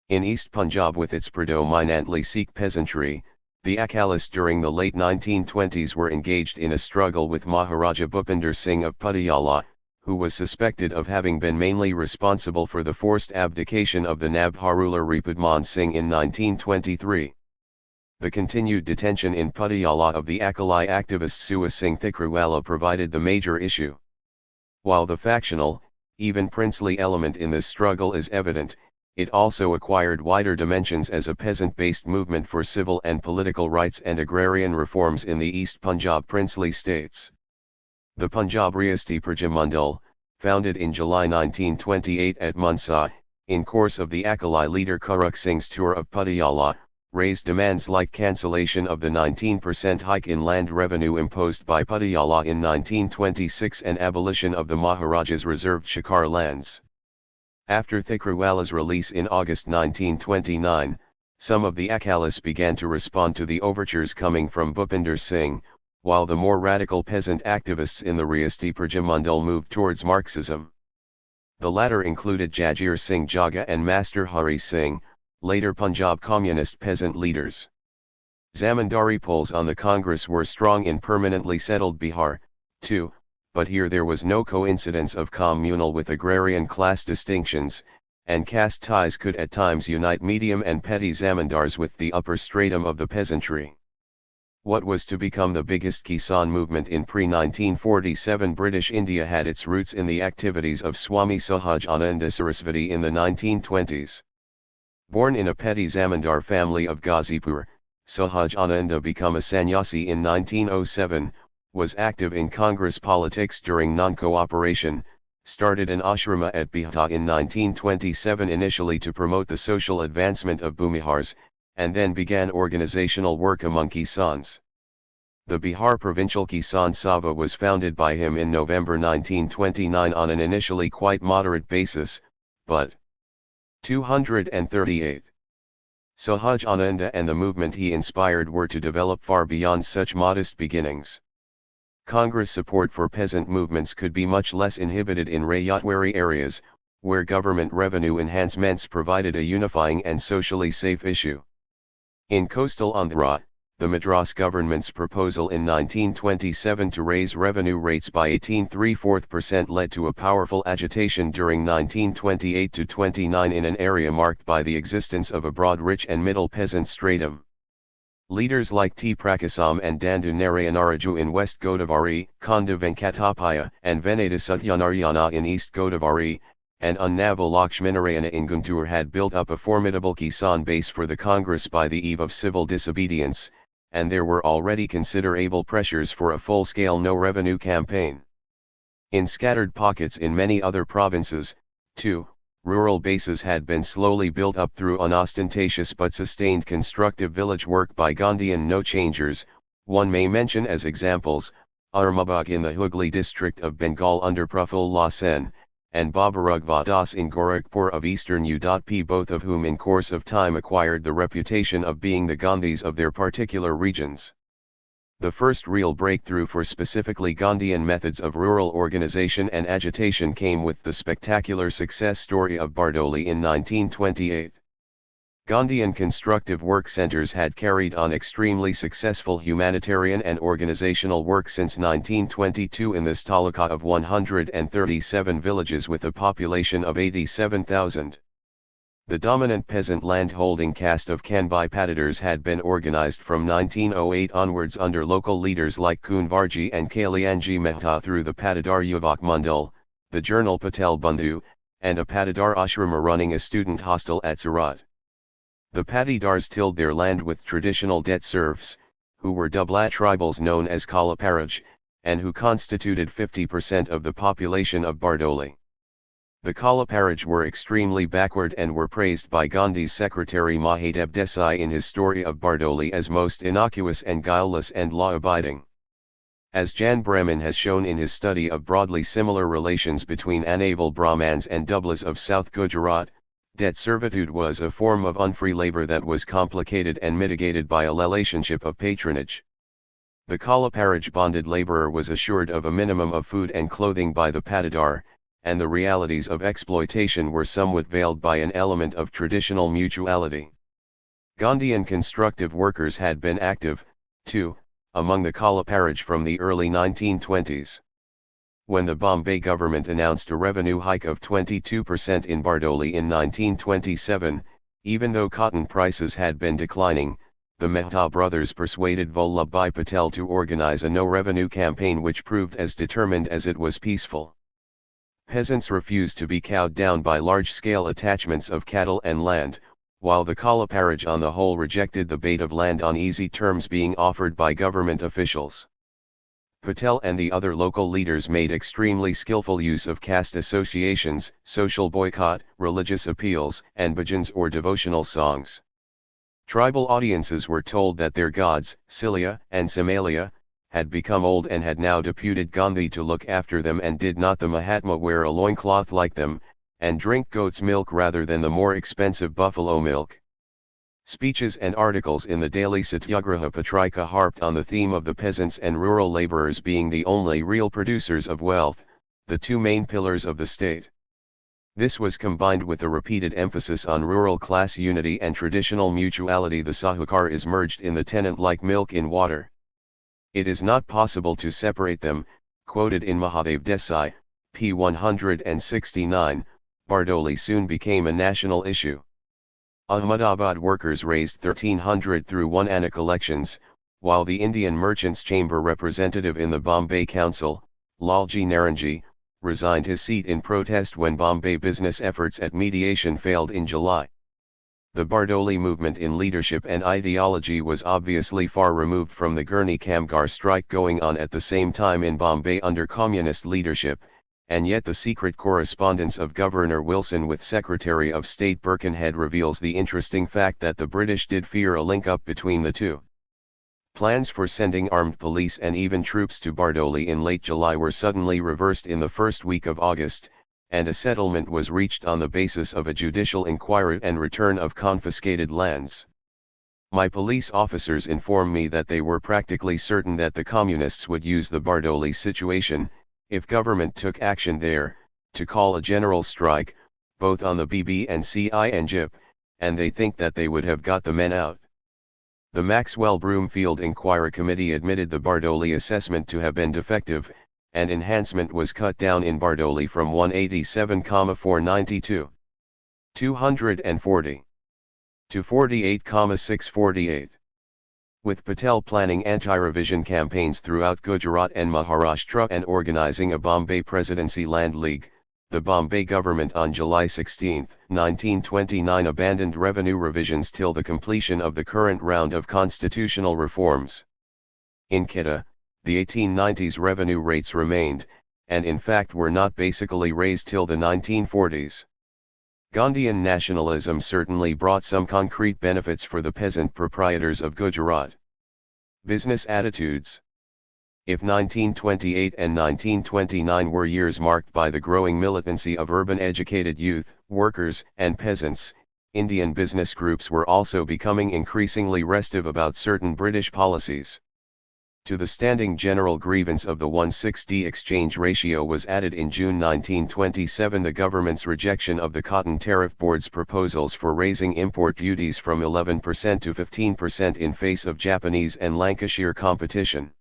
In East Punjab with its predominantly Sikh peasantry, the Akalis during the late 1920s were engaged in a struggle with Maharaja Bhupinder Singh of Patiala, who was suspected of having been mainly responsible for the forced abdication of the Nabha ruler Ripudman Singh in 1923. The continued detention in Patiala of the Akali activist Suha Singh Thikriwala provided the major issue. While the factional, even princely element in this struggle is evident, it also acquired wider dimensions as a peasant-based movement for civil and political rights and agrarian reforms in the East Punjab princely states. The Punjab Riyasti Prajamandal, founded in July 1928 at Mansa, in course of the Akali leader Kuruk Singh's tour of Patiala, raised demands like cancellation of the 19% hike in land revenue imposed by Patiala in 1926 and abolition of the Maharaja's reserved Shikar lands. After Thikriwala's release in August 1929, some of the Akalis began to respond to the overtures coming from Bhupinder Singh, while the more radical peasant activists in the Riyasti Prajamandal moved towards Marxism. The latter included Jagir Singh Jaga and Master Hari Singh, later Punjab communist peasant leaders. Zamindari pulls on the Congress were strong in permanently settled Bihar, too, but here there was no coincidence of communal with agrarian class distinctions, and caste ties could at times unite medium and petty zamindars with the upper stratum of the peasantry. What was to become the biggest Kisan movement in pre-1947 British India had its roots in the activities of Swami Sahajananda Sarasvati in the 1920s. Born in a petty zamindar family of Ghazipur, Sahajananda became a sannyasi in 1907, was active in Congress politics during non-cooperation, started an ashrama at Bihta in 1927 initially to promote the social advancement of Bhumihars, and then began organizational work among Kisans. The Bihar Provincial Kisan Sabha was founded by him in November 1929 on an initially quite moderate basis, but 238. Sahajananda and the movement he inspired were to develop far beyond such modest beginnings. Congress support for peasant movements could be much less inhibited in Rayatwari areas, where government revenue enhancements provided a unifying and socially safe issue. In coastal Andhra, the Madras government's proposal in 1927 to raise revenue rates by 18.34% led to a powerful agitation during 1928-29 in an area marked by the existence of a broad rich and middle peasant stratum. Leaders like T. Prakasam and Dandu Narayanaraju in West Godavari, Konda Venkatapaya and Veneda Satyanarayana in East Godavari, and Unnava Lakshminarayana in Guntur had built up a formidable Kisan base for the Congress by the eve of civil disobedience, and there were already considerable pressures for a full-scale no-revenue campaign. In scattered pockets in many other provinces, too, rural bases had been slowly built up through unostentatious but sustained constructive village work by Gandhian no-changers. One may mention as examples, Armabagh in the Hooghly district of Bengal under Prafulla Sen, and Babarugva Das in Gorakhpur of eastern UP, both of whom in course of time acquired the reputation of being the Gandhis of their particular regions. The first real breakthrough for specifically Gandhian methods of rural organization and agitation came with the spectacular success story of Bardoli in 1928. Gandhian constructive work centers had carried on extremely successful humanitarian and organizational work since 1922 in this taluka of 137 villages with a population of 87,000. The dominant peasant land-holding caste of Kanbai Patidars had been organized from 1908 onwards under local leaders like Kunvarji and Kalyanji Mehta through the Patidar Yuvak Mandal, the journal Patel Bandhu, and a Patidar ashrama running a student hostel at Surat. The Patidars tilled their land with traditional debt serfs, who were Dublat tribals known as Kalaparaj, and who constituted 50% of the population of Bardoli. The Kalaparaj were extremely backward and were praised by Gandhi's secretary Mahadeb Desai in his story of Bardoli as most innocuous and guileless and law-abiding. As Jan Bremen has shown in his study of broadly similar relations between Anaval Brahmans and Dublas of South Gujarat, debt servitude was a form of unfree labor that was complicated and mitigated by a relationship of patronage. The Kalaparaj bonded laborer was assured of a minimum of food and clothing by the patidar, and the realities of exploitation were somewhat veiled by an element of traditional mutuality. Gandhian constructive workers had been active, too, among the Kalaparaj from the early 1920s. When the Bombay government announced a revenue hike of 22% in Bardoli in 1927, even though cotton prices had been declining, the Mehta brothers persuaded Vallabhbhai Patel to organize a no-revenue campaign which proved as determined as it was peaceful. Peasants refused to be cowed down by large-scale attachments of cattle and land, while the Kalaparaj on the whole rejected the bait of land on easy terms being offered by government officials. Patel and the other local leaders made extremely skillful use of caste associations, social boycott, religious appeals, and bhajans or devotional songs. Tribal audiences were told that their gods, Cilia and Samalia, had become old and had now deputed Gandhi to look after them, and did not the Mahatma wear a loincloth like them, and drink goat's milk rather than the more expensive buffalo milk. Speeches and articles in the daily Satyagraha Patrika harped on the theme of the peasants and rural laborers being the only real producers of wealth, the two main pillars of the state. This was combined with a repeated emphasis on rural class unity and traditional mutuality. The Sahukar is merged in the tenant like milk in water. It is not possible to separate them, quoted in Mahadev Desai, p. 169. Bardoli soon became a national issue. Ahmedabad workers raised 1300 through 1 anna collections, while the Indian Merchants' Chamber representative in the Bombay Council, Lalji Naranji, resigned his seat in protest when Bombay business efforts at mediation failed in July. The Bardoli movement in leadership and ideology was obviously far removed from the Gurney Kamgar strike going on at the same time in Bombay under communist leadership, and yet the secret correspondence of Governor Wilson with Secretary of State Birkenhead reveals the interesting fact that the British did fear a link-up between the two. Plans for sending armed police and even troops to Bardoli in late July were suddenly reversed in the first week of August, and a settlement was reached on the basis of a judicial inquiry and return of confiscated lands. My police officers informed me that they were practically certain that the communists would use the Bardoli situation, if government took action there, to call a general strike, both on the BB and CI and JIP, and they think that they would have got the men out. The Maxwell Broomfield Inquiry Committee admitted the Bardoli assessment to have been defective, and enhancement was cut down in Bardoli from 187,492 240 to 48,648. With Patel planning anti-revision campaigns throughout Gujarat and Maharashtra and organizing a Bombay Presidency Land League, the Bombay government on July 16, 1929 abandoned revenue revisions till the completion of the current round of constitutional reforms. In Quetta, the 1890s revenue rates remained, and in fact were not basically raised till the 1940s. Gandhian nationalism certainly brought some concrete benefits for the peasant proprietors of Gujarat. Business attitudes. If 1928 and 1929 were years marked by the growing militancy of urban educated youth, workers, and peasants, Indian business groups were also becoming increasingly restive about certain British policies. To the standing general grievance of the 1:6 exchange ratio was added in June 1927 the government's rejection of the Cotton Tariff Board's proposals for raising import duties from 11% to 15% in face of Japanese and Lancashire competition.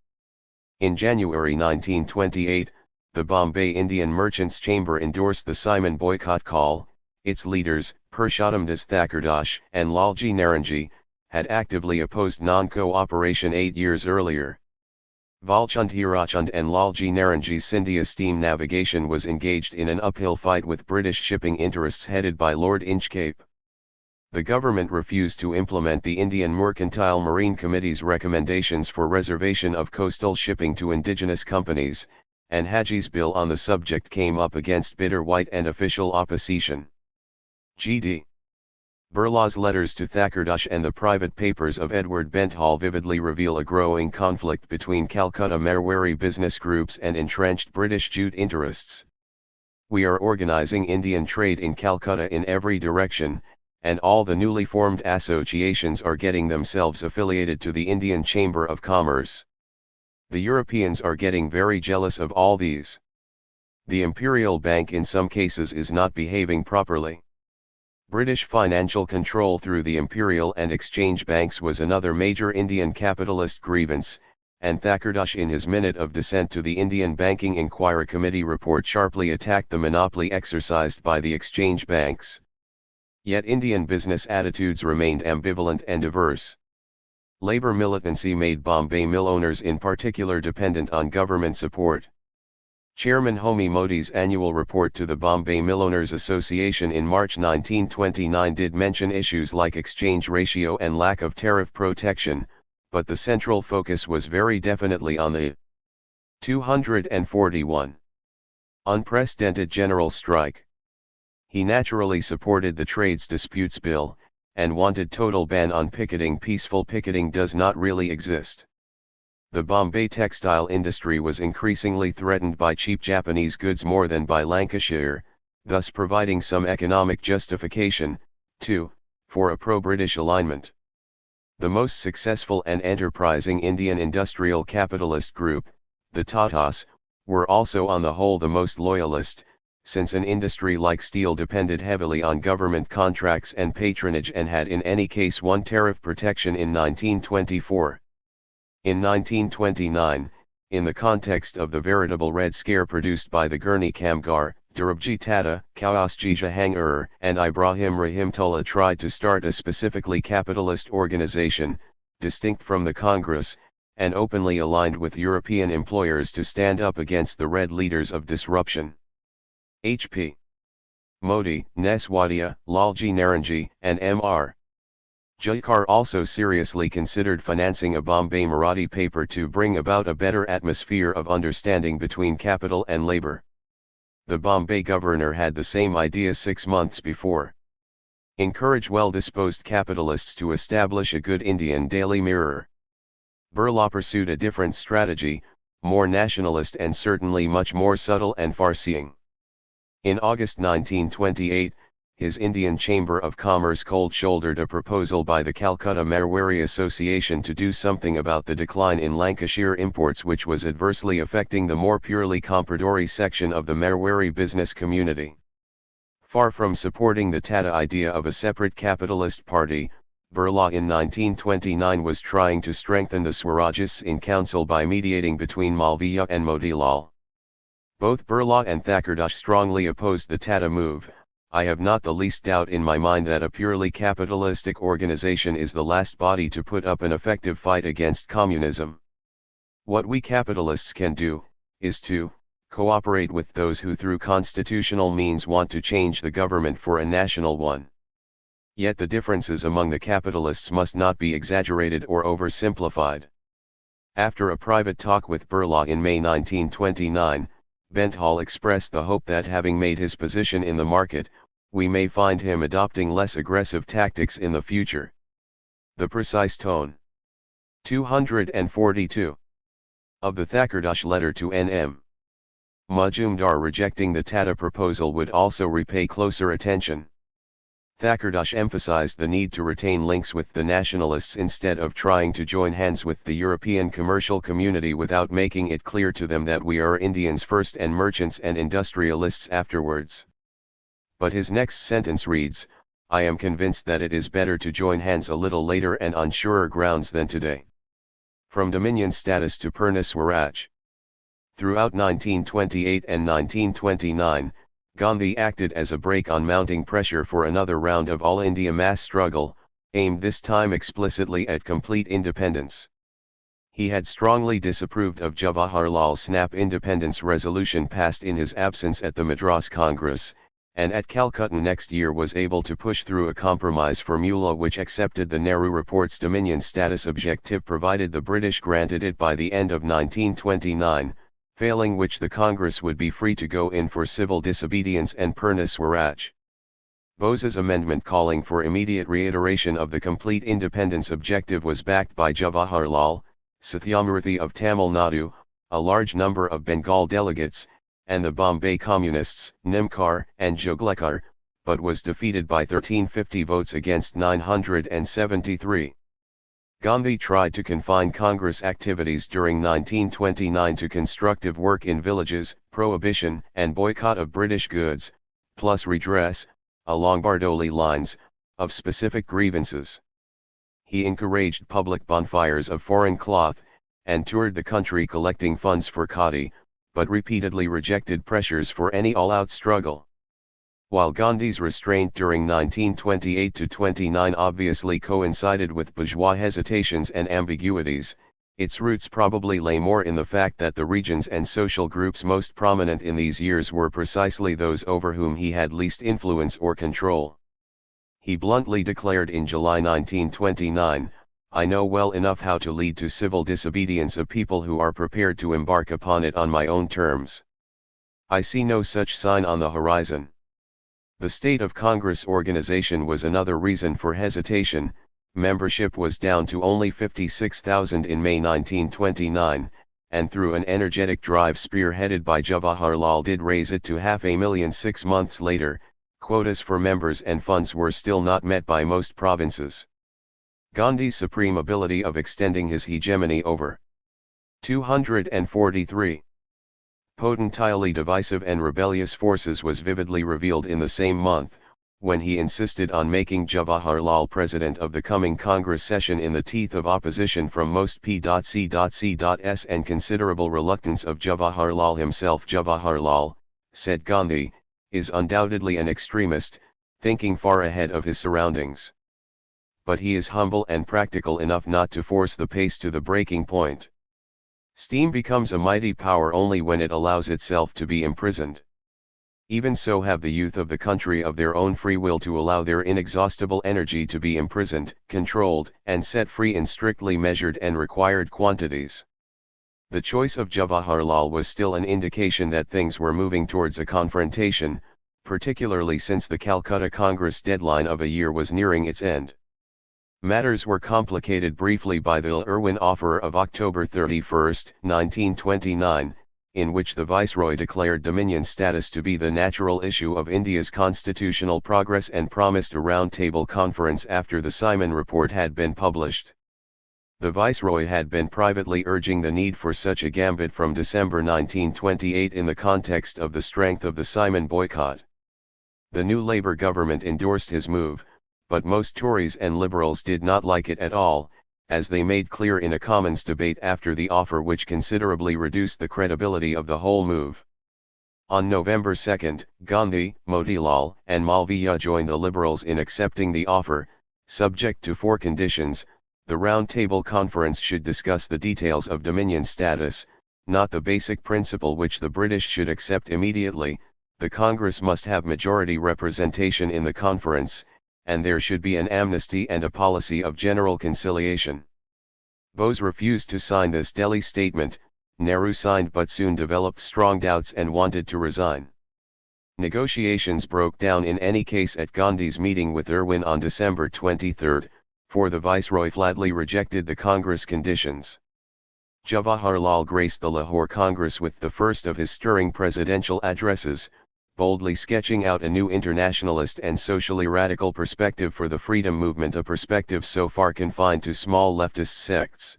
In January 1928, the Bombay Indian Merchants' Chamber endorsed the Simon boycott call. Its leaders, Purushottamdas Thakurdas and Lalji Naranji, had actively opposed non-cooperation 8 years earlier. Valchand Hirachand and Lalji Naranji's Scindia steam navigation was engaged in an uphill fight with British shipping interests headed by Lord Inchcape. The government refused to implement the Indian Mercantile Marine Committee's recommendations for reservation of coastal shipping to indigenous companies, and Haji's bill on the subject came up against bitter white and official opposition. G.D. Birla's letters to Thakkar and the private papers of Edward Benthall vividly reveal a growing conflict between Calcutta Marwari business groups and entrenched British Jute interests. We are organizing Indian trade in Calcutta in every direction, and all the newly formed associations are getting themselves affiliated to the Indian Chamber of Commerce. The Europeans are getting very jealous of all these. The Imperial Bank in some cases is not behaving properly. British financial control through the Imperial and Exchange Banks was another major Indian capitalist grievance, and Thakkar in his Minute of Dissent to the Indian Banking Inquiry Committee report sharply attacked the monopoly exercised by the exchange banks. Yet Indian business attitudes remained ambivalent and diverse. Labour militancy made Bombay mill owners in particular dependent on government support. Chairman Homi Modi's annual report to the Bombay Mill Owners Association in March 1929 did mention issues like exchange ratio and lack of tariff protection, but the central focus was very definitely on the 241 unprecedented general strike. He naturally supported the Trades Disputes Bill, and wanted total ban on picketing. Peaceful picketing does not really exist. The Bombay textile industry was increasingly threatened by cheap Japanese goods more than by Lancashire, thus providing some economic justification, too, for a pro-British alignment. The most successful and enterprising Indian industrial capitalist group, the Tatas, were also on the whole the most loyalist, since an industry like steel depended heavily on government contracts and patronage and had in any case won tariff protection in 1924. In 1929, in the context of the veritable Red Scare produced by the Gurney Kamgar, Durabji Tata, Kausji Jahangir, and Ibrahim Rahimtullah tried to start a specifically capitalist organization, distinct from the Congress, and openly aligned with European employers to stand up against the Red leaders of disruption. H.P. Modi, Neswadia, Lalji Naranji, and M.R. Jayakar also seriously considered financing a Bombay Marathi paper to bring about a better atmosphere of understanding between capital and labor. The Bombay governor had the same idea 6 months before. Encourage well-disposed capitalists to establish a good Indian Daily Mirror. Birla pursued a different strategy, more nationalist and certainly much more subtle and far-seeing. In August 1928, his Indian Chamber of Commerce cold-shouldered a proposal by the Calcutta Marwari Association to do something about the decline in Lancashire imports, which was adversely affecting the more purely compradori section of the Marwari business community. Far from supporting the Tata idea of a separate capitalist party, Birla in 1929 was trying to strengthen the Swarajists in council by mediating between Malviya and Motilal. Both Birla and Thakkar strongly opposed the Tata move. I have not the least doubt in my mind that a purely capitalistic organization is the last body to put up an effective fight against communism. What we capitalists can do, is to cooperate with those who through constitutional means want to change the government for a national one. Yet the differences among the capitalists must not be exaggerated or oversimplified. After a private talk with Birla in May 1929, Benthall expressed the hope that having made his position in the market, we may find him adopting less aggressive tactics in the future. The precise tone. 242. Of the Thakkar letter to N.M. Majumdar rejecting the Tata proposal would also repay closer attention. Thakkar emphasized the need to retain links with the nationalists instead of trying to join hands with the European commercial community without making it clear to them that we are Indians first and merchants and industrialists afterwards. But his next sentence reads, I am convinced that it is better to join hands a little later and on surer grounds than today. From Dominion status to Purna Swaraj. Throughout 1928 and 1929, Gandhi acted as a brake on mounting pressure for another round of All India mass struggle, aimed this time explicitly at complete independence. He had strongly disapproved of Jawaharlal's snap independence resolution passed in his absence at the Madras Congress, and at Calcutta next year was able to push through a compromise formula which accepted the Nehru Report's Dominion status objective provided the British granted it by the end of 1929, failing which the Congress would be free to go in for civil disobedience and Purna Swaraj. Bose's amendment calling for immediate reiteration of the complete independence objective was backed by Jawaharlal, Satyamurthy of Tamil Nadu, a large number of Bengal delegates, and the Bombay Communists, Nimkar and Joglekar, but was defeated by 1350 votes against 973. Gandhi tried to confine Congress activities during 1929 to constructive work in villages, prohibition and boycott of British goods, plus redress, along Bardoli lines, of specific grievances. He encouraged public bonfires of foreign cloth, and toured the country collecting funds for khadi, but repeatedly rejected pressures for any all-out struggle. While Gandhi's restraint during 1928-29 obviously coincided with bourgeois hesitations and ambiguities, its roots probably lay more in the fact that the regions and social groups most prominent in these years were precisely those over whom he had least influence or control. He bluntly declared in July 1929, "I know well enough how to lead to civil disobedience a people who are prepared to embark upon it on my own terms. I see no such sign on the horizon." The state of Congress organization was another reason for hesitation. Membership was down to only 56,000 in May 1929, and through an energetic drive spearheaded by Jawaharlal did raise it to 500,000 6 months later. Quotas for members and funds were still not met by most provinces. Gandhi's supreme ability of extending his hegemony over 243 potentially divisive and rebellious forces was vividly revealed in the same month, when he insisted on making Jawaharlal president of the coming Congress session in the teeth of opposition from most P.C.S. and considerable reluctance of Jawaharlal himself. Jawaharlal, said Gandhi, is undoubtedly an extremist, thinking far ahead of his surroundings. But he is humble and practical enough not to force the pace to the breaking point. Steam becomes a mighty power only when it allows itself to be imprisoned. Even so have the youth of the country of their own free will to allow their inexhaustible energy to be imprisoned, controlled, and set free in strictly measured and required quantities. The choice of Jawaharlal was still an indication that things were moving towards a confrontation, particularly since the Calcutta Congress deadline of a year was nearing its end. Matters were complicated briefly by the Irwin offer of October 31, 1929, in which the Viceroy declared Dominion status to be the natural issue of India's constitutional progress and promised a round-table conference after the Simon Report had been published. The Viceroy had been privately urging the need for such a gambit from December 1928 in the context of the strength of the Simon boycott. The new Labour government endorsed his move, but most Tories and Liberals did not like it at all, as they made clear in a Commons debate after the offer, which considerably reduced the credibility of the whole move. On November 2, Gandhi, Motilal, and Malviya joined the Liberals in accepting the offer, subject to 4 conditions. The Round Table Conference should discuss the details of Dominion status, not the basic principle which the British should accept immediately. The Congress must have majority representation in the conference, and there should be an amnesty and a policy of general conciliation. Bose refused to sign this Delhi statement. Nehru signed but soon developed strong doubts and wanted to resign. Negotiations broke down in any case at Gandhi's meeting with Irwin on December 23, for the Viceroy flatly rejected the Congress conditions. Jawaharlal graced the Lahore Congress with the first of his stirring presidential addresses, boldly sketching out a new internationalist and socially radical perspective for the freedom movement, a perspective so far confined to small leftist sects.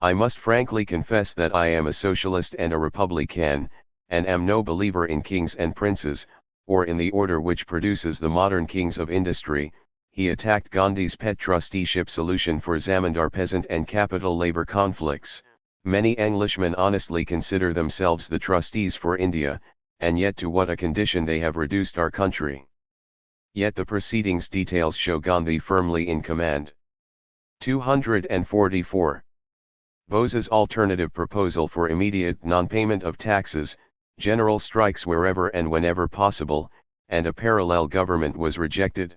"I must frankly confess that I am a socialist and a republican, and am no believer in kings and princes, or in the order which produces the modern kings of industry." He attacked Gandhi's pet trusteeship solution for zamindar peasant and capital labor conflicts. Many Englishmen honestly consider themselves the trustees for India, and yet to what a condition they have reduced our country. Yet the proceedings details show Gandhi firmly in command. 244. Bose's alternative proposal for immediate non-payment of taxes, general strikes wherever and whenever possible, and a parallel government was rejected.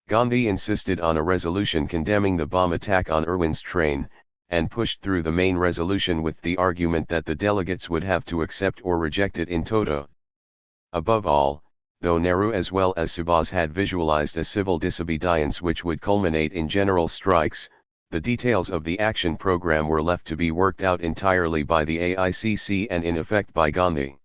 Gandhi insisted on a resolution condemning the bomb attack on Irwin's train, and pushed through the main resolution with the argument that the delegates would have to accept or reject it in toto. Above all, though Nehru as well as Subhas had visualized a civil disobedience which would culminate in general strikes, the details of the action program were left to be worked out entirely by the AICC and in effect by Gandhi.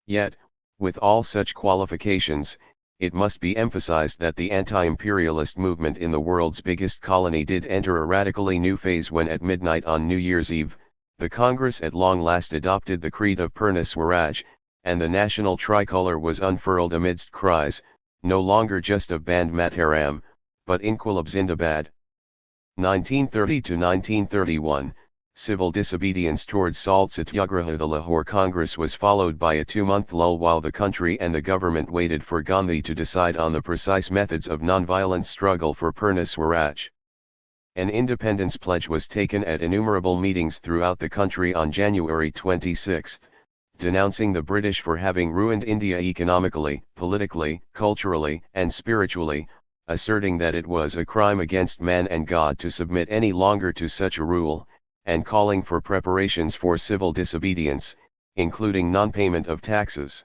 Yet, with all such qualifications, it must be emphasized that the anti-imperialist movement in the world's biggest colony did enter a radically new phase when at midnight on New Year's Eve, the Congress at long last adopted the creed of Purna Swaraj, and the national tricolor was unfurled amidst cries, no longer just of Band Mataram, but Inquilab Zindabad. 1930 to 1931, civil disobedience towards Salt Satyagraha. The Lahore Congress was followed by a 2-month lull while the country and the government waited for Gandhi to decide on the precise methods of nonviolent struggle for Purna Swaraj. An independence pledge was taken at innumerable meetings throughout the country on January 26, denouncing the British for having ruined India economically, politically, culturally, and spiritually, asserting that it was a crime against man and God to submit any longer to such a rule, and calling for preparations for civil disobedience, including non-payment of taxes.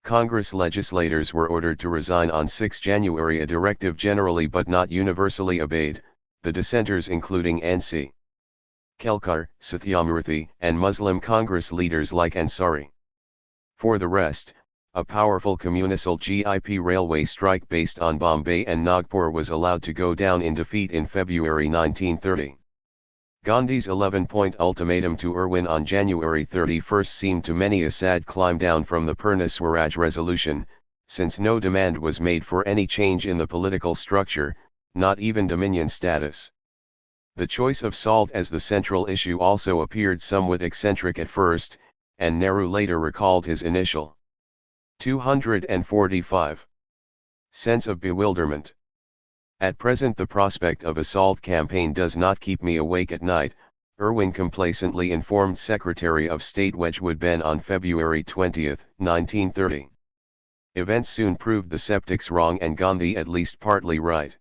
Congress legislators were ordered to resign on 6 January, a directive generally but not universally obeyed, the dissenters including N.C. Kelkar, Satyamurthy, and Muslim Congress leaders like Ansari. For the rest, a powerful communal GIP railway strike based on Bombay and Nagpur was allowed to go down in defeat in February 1930. Gandhi's 11-point ultimatum to Irwin on January 31 seemed to many a sad climb down from the Purna Swaraj resolution, since no demand was made for any change in the political structure, not even dominion status. The choice of salt as the central issue also appeared somewhat eccentric at first, and Nehru later recalled his initial 245 sense of bewilderment. At present the prospect of a salt campaign does not keep me awake at night, Irwin complacently informed Secretary of State Wedgwood Benn on February 20, 1930. Events soon proved the skeptics wrong and Gandhi at least partly right.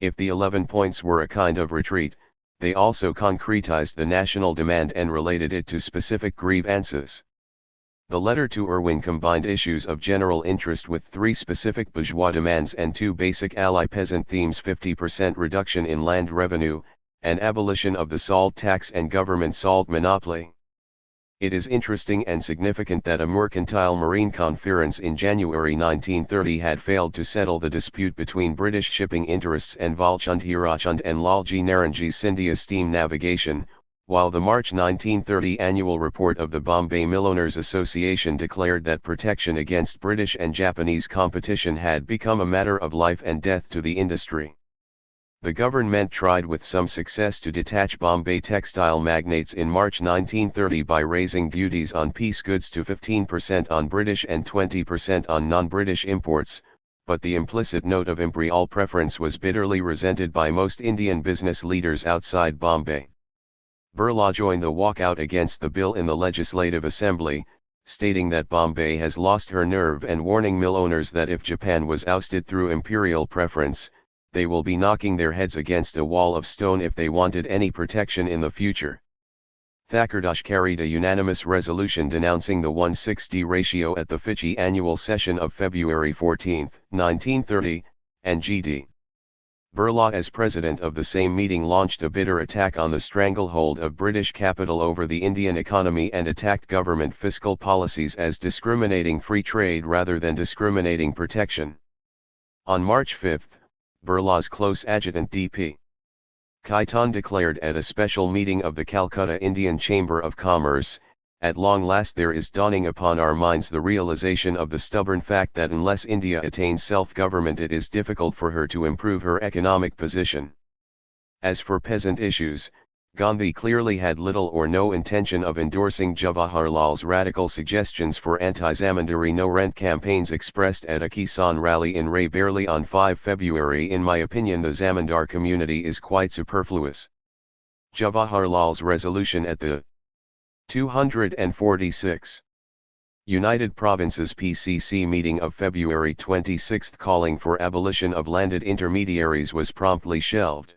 If the 11 points were a kind of retreat, they also concretized the national demand and related it to specific grievances. The letter to Irwin combined issues of general interest with 3 specific bourgeois demands and 2 basic ally peasant themes: 50% reduction in land revenue, and abolition of the salt tax and government salt monopoly. It is interesting and significant that a mercantile marine conference in January 1930 had failed to settle the dispute between British shipping interests and Valchand Hirachand and Lalji Naranji Scindia steam navigation, while the March 1930 annual report of the Bombay Millowners Association declared that protection against British and Japanese competition had become a matter of life and death to the industry. The government tried with some success to detach Bombay textile magnates in March 1930 by raising duties on piece goods to 15% on British and 20% on non-British imports, but the implicit note of imperial preference was bitterly resented by most Indian business leaders outside Bombay. Birla joined the walkout against the bill in the Legislative Assembly, stating that Bombay has lost her nerve and warning mill owners that if Japan was ousted through imperial preference, they will be knocking their heads against a wall of stone if they wanted any protection in the future. Thakurdash carried a unanimous resolution denouncing the 1:60 ratio at the Fiji annual session of February 14, 1930, and G.D. Birla as president of the same meeting launched a bitter attack on the stranglehold of British capital over the Indian economy and attacked government fiscal policies as discriminating free trade rather than discriminating protection. On March 5, Birla's close adjutant D.P. Khaitan declared at a special meeting of the Calcutta Indian Chamber of Commerce, "At long last there is dawning upon our minds the realization of the stubborn fact that unless India attains self-government it is difficult for her to improve her economic position." As for peasant issues, Gandhi clearly had little or no intention of endorsing Jawaharlal's radical suggestions for anti-zamindari no-rent campaigns expressed at a Kisan rally in Ray Barely on 5 February. In my opinion, the zamindar community is quite superfluous. Jawaharlal's resolution at the 246 United Provinces PCC meeting of February 26 calling for abolition of landed intermediaries was promptly shelved.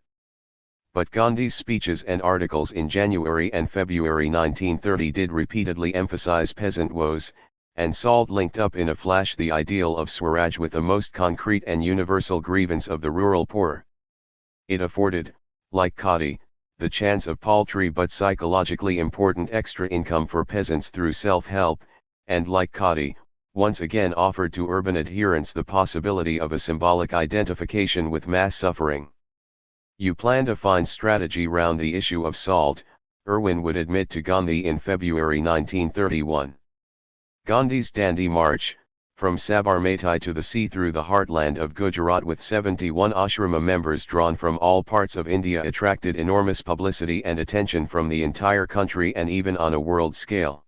But Gandhi's speeches and articles in January and February 1930 did repeatedly emphasize peasant woes, and SALT linked up in a flash the ideal of Swaraj with the most concrete and universal grievance of the rural poor. It afforded, like khadi, the chance of paltry but psychologically important extra income for peasants through self-help, and like khadi, once again offered to urban adherents the possibility of a symbolic identification with mass suffering. You planned a fine strategy round the issue of salt, Irwin would admit to Gandhi in February 1931. Gandhi's Dandi March, from Sabarmati to the sea through the heartland of Gujarat with 71 ashrama members drawn from all parts of India attracted enormous publicity and attention from the entire country and even on a world scale.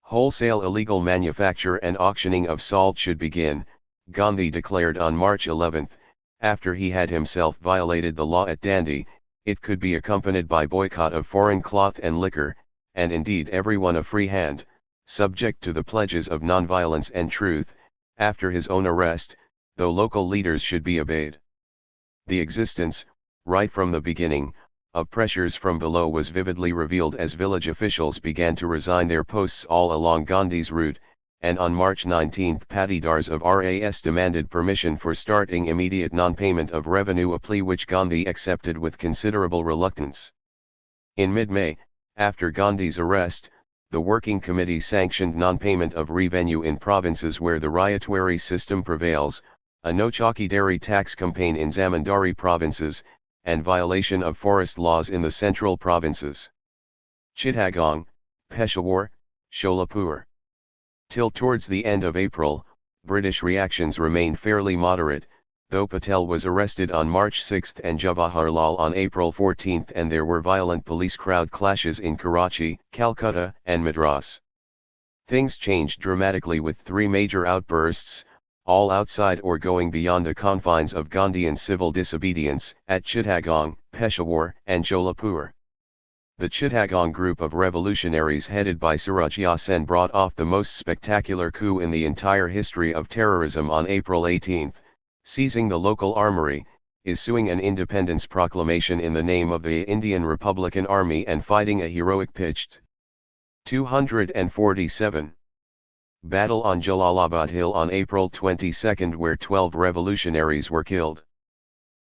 Wholesale illegal manufacture and auctioning of salt should begin, Gandhi declared on March 11, after he had himself violated the law at Dandi. It could be accompanied by boycott of foreign cloth and liquor, and indeed everyone a free hand, subject to the pledges of nonviolence and truth, after his own arrest, though local leaders should be obeyed. The existence, right from the beginning, of pressures from below was vividly revealed as village officials began to resign their posts all along Gandhi's route, and on March 19 patidars of RAS demanded permission for starting immediate non-payment of revenue, a plea which Gandhi accepted with considerable reluctance. In mid-May, after Gandhi's arrest, the Working Committee sanctioned non-payment of revenue in provinces where the ryotwari system prevails, a no chowkidari tax campaign in Zamindari provinces, and violation of forest laws in the central provinces. Chittagong, Peshawar, Sholapur. Till towards the end of April, British reactions remained fairly moderate, though Patel was arrested on March 6 and Jawaharlal on April 14, and there were violent police crowd clashes in Karachi, Calcutta, and Madras. Things changed dramatically with three major outbursts, all outside or going beyond the confines of Gandhian civil disobedience, at Chittagong, Peshawar, and Sholapur. The Chittagong group of revolutionaries headed by Surajya Sen brought off the most spectacular coup in the entire history of terrorism on April 18, seizing the local armory, issuing an independence proclamation in the name of the Indian Republican Army and fighting a heroic pitched 247 battle on Jalalabad Hill on April 22 where 12 revolutionaries were killed.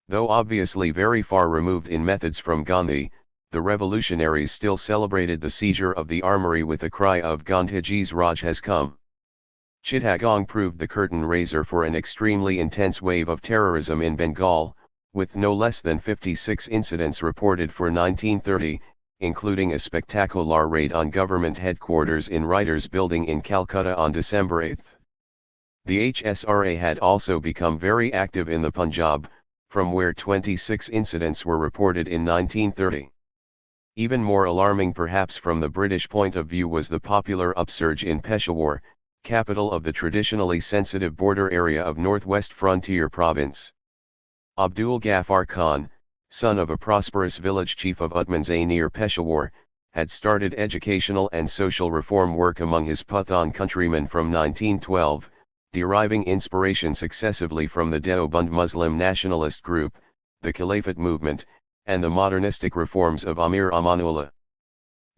Though obviously very far removed in methods from Gandhi, the revolutionaries still celebrated the seizure of the armory with the cry of Gandhiji's Raj has come. Chittagong proved the curtain raiser for an extremely intense wave of terrorism in Bengal, with no less than 56 incidents reported for 1930, including a spectacular raid on government headquarters in Writers' Building in Calcutta on December 8. The HSRA had also become very active in the Punjab, from where 26 incidents were reported in 1930. Even more alarming perhaps from the British point of view was the popular upsurge in Peshawar, capital of the traditionally sensitive border area of Northwest Frontier Province. Abdul Ghaffar Khan, son of a prosperous village chief of Utmanzai near Peshawar, had started educational and social reform work among his Pathan countrymen from 1912, deriving inspiration successively from the Deoband Muslim nationalist group, the Caliphate movement, and the modernistic reforms of Amir Amanullah.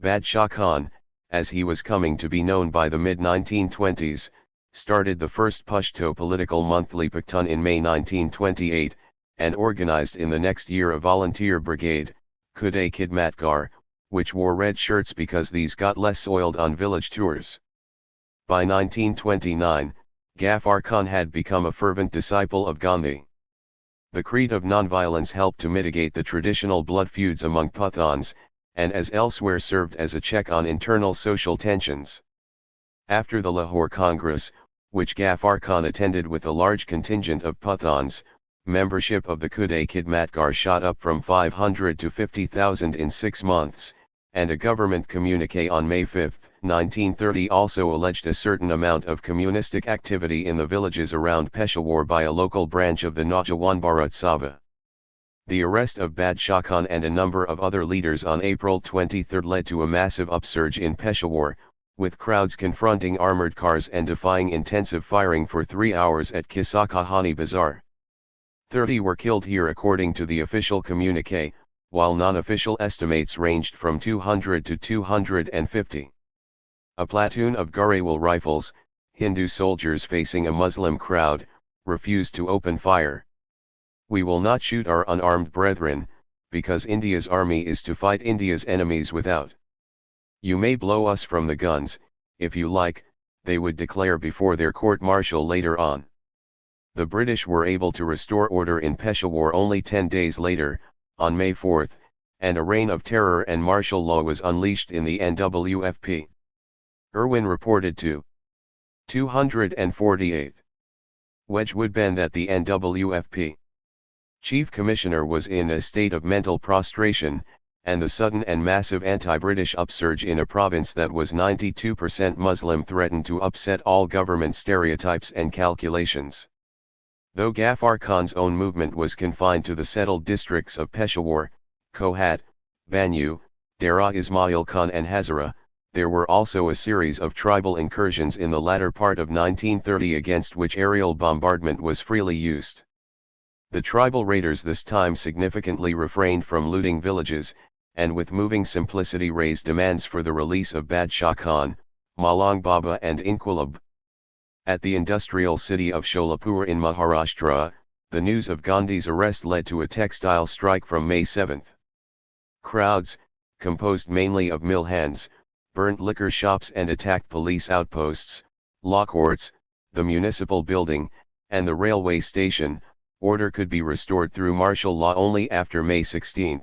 Badshah Khan, as he was coming to be known by the mid-1920s, started the first Pashto political monthly Paktun in May 1928, and organized in the next year a volunteer brigade, Khuday Khidmatgar, which wore red shirts because these got less soiled on village tours. By 1929, Ghaffar Khan had become a fervent disciple of Gandhi. The creed of nonviolence helped to mitigate the traditional blood feuds among Pathans, and as elsewhere served as a check on internal social tensions. After the Lahore Congress, which Ghaffar Khan attended with a large contingent of Pathans, membership of the Khuday Khidmatgar shot up from 500 to 50,000 in 6 months, and a government communiqué on May 5, 1930 also alleged a certain amount of communistic activity in the villages around Peshawar by a local branch of the Naujawan Bharat Sabha. The arrest of Badshah Khan and a number of other leaders on April 23 led to a massive upsurge in Peshawar, with crowds confronting armored cars and defying intensive firing for 3 hours at Kissa Kahani Bazaar. 30 were killed here according to the official communiqué, while non-official estimates ranged from 200 to 250. A platoon of Garewal rifles, Hindu soldiers facing a Muslim crowd, refused to open fire. "We will not shoot our unarmed brethren, because India's army is to fight India's enemies without. You may blow us from the guns, if you like," they would declare before their court-martial later on. The British were able to restore order in Peshawar only 10 days later, on May 4, and a reign of terror and martial law was unleashed in the NWFP. Irwin reported to 248 Wedgwood Bend that the NWFP Chief Commissioner was in a state of mental prostration, and the sudden and massive anti-British upsurge in a province that was 92% Muslim threatened to upset all government stereotypes and calculations. Though Ghaffar Khan's own movement was confined to the settled districts of Peshawar, Kohat, Banyu, Dera Ismail Khan and Hazara, there were also a series of tribal incursions in the latter part of 1930 against which aerial bombardment was freely used. The tribal raiders this time significantly refrained from looting villages, and with moving simplicity raised demands for the release of Badshah Khan, Malang Baba and Inquilab. At the industrial city of Sholapur in Maharashtra, the news of Gandhi's arrest led to a textile strike from May 7. Crowds, composed mainly of mill hands, burnt liquor shops and attacked police outposts, law courts, the municipal building, and the railway station. Order could be restored through martial law only after May 16.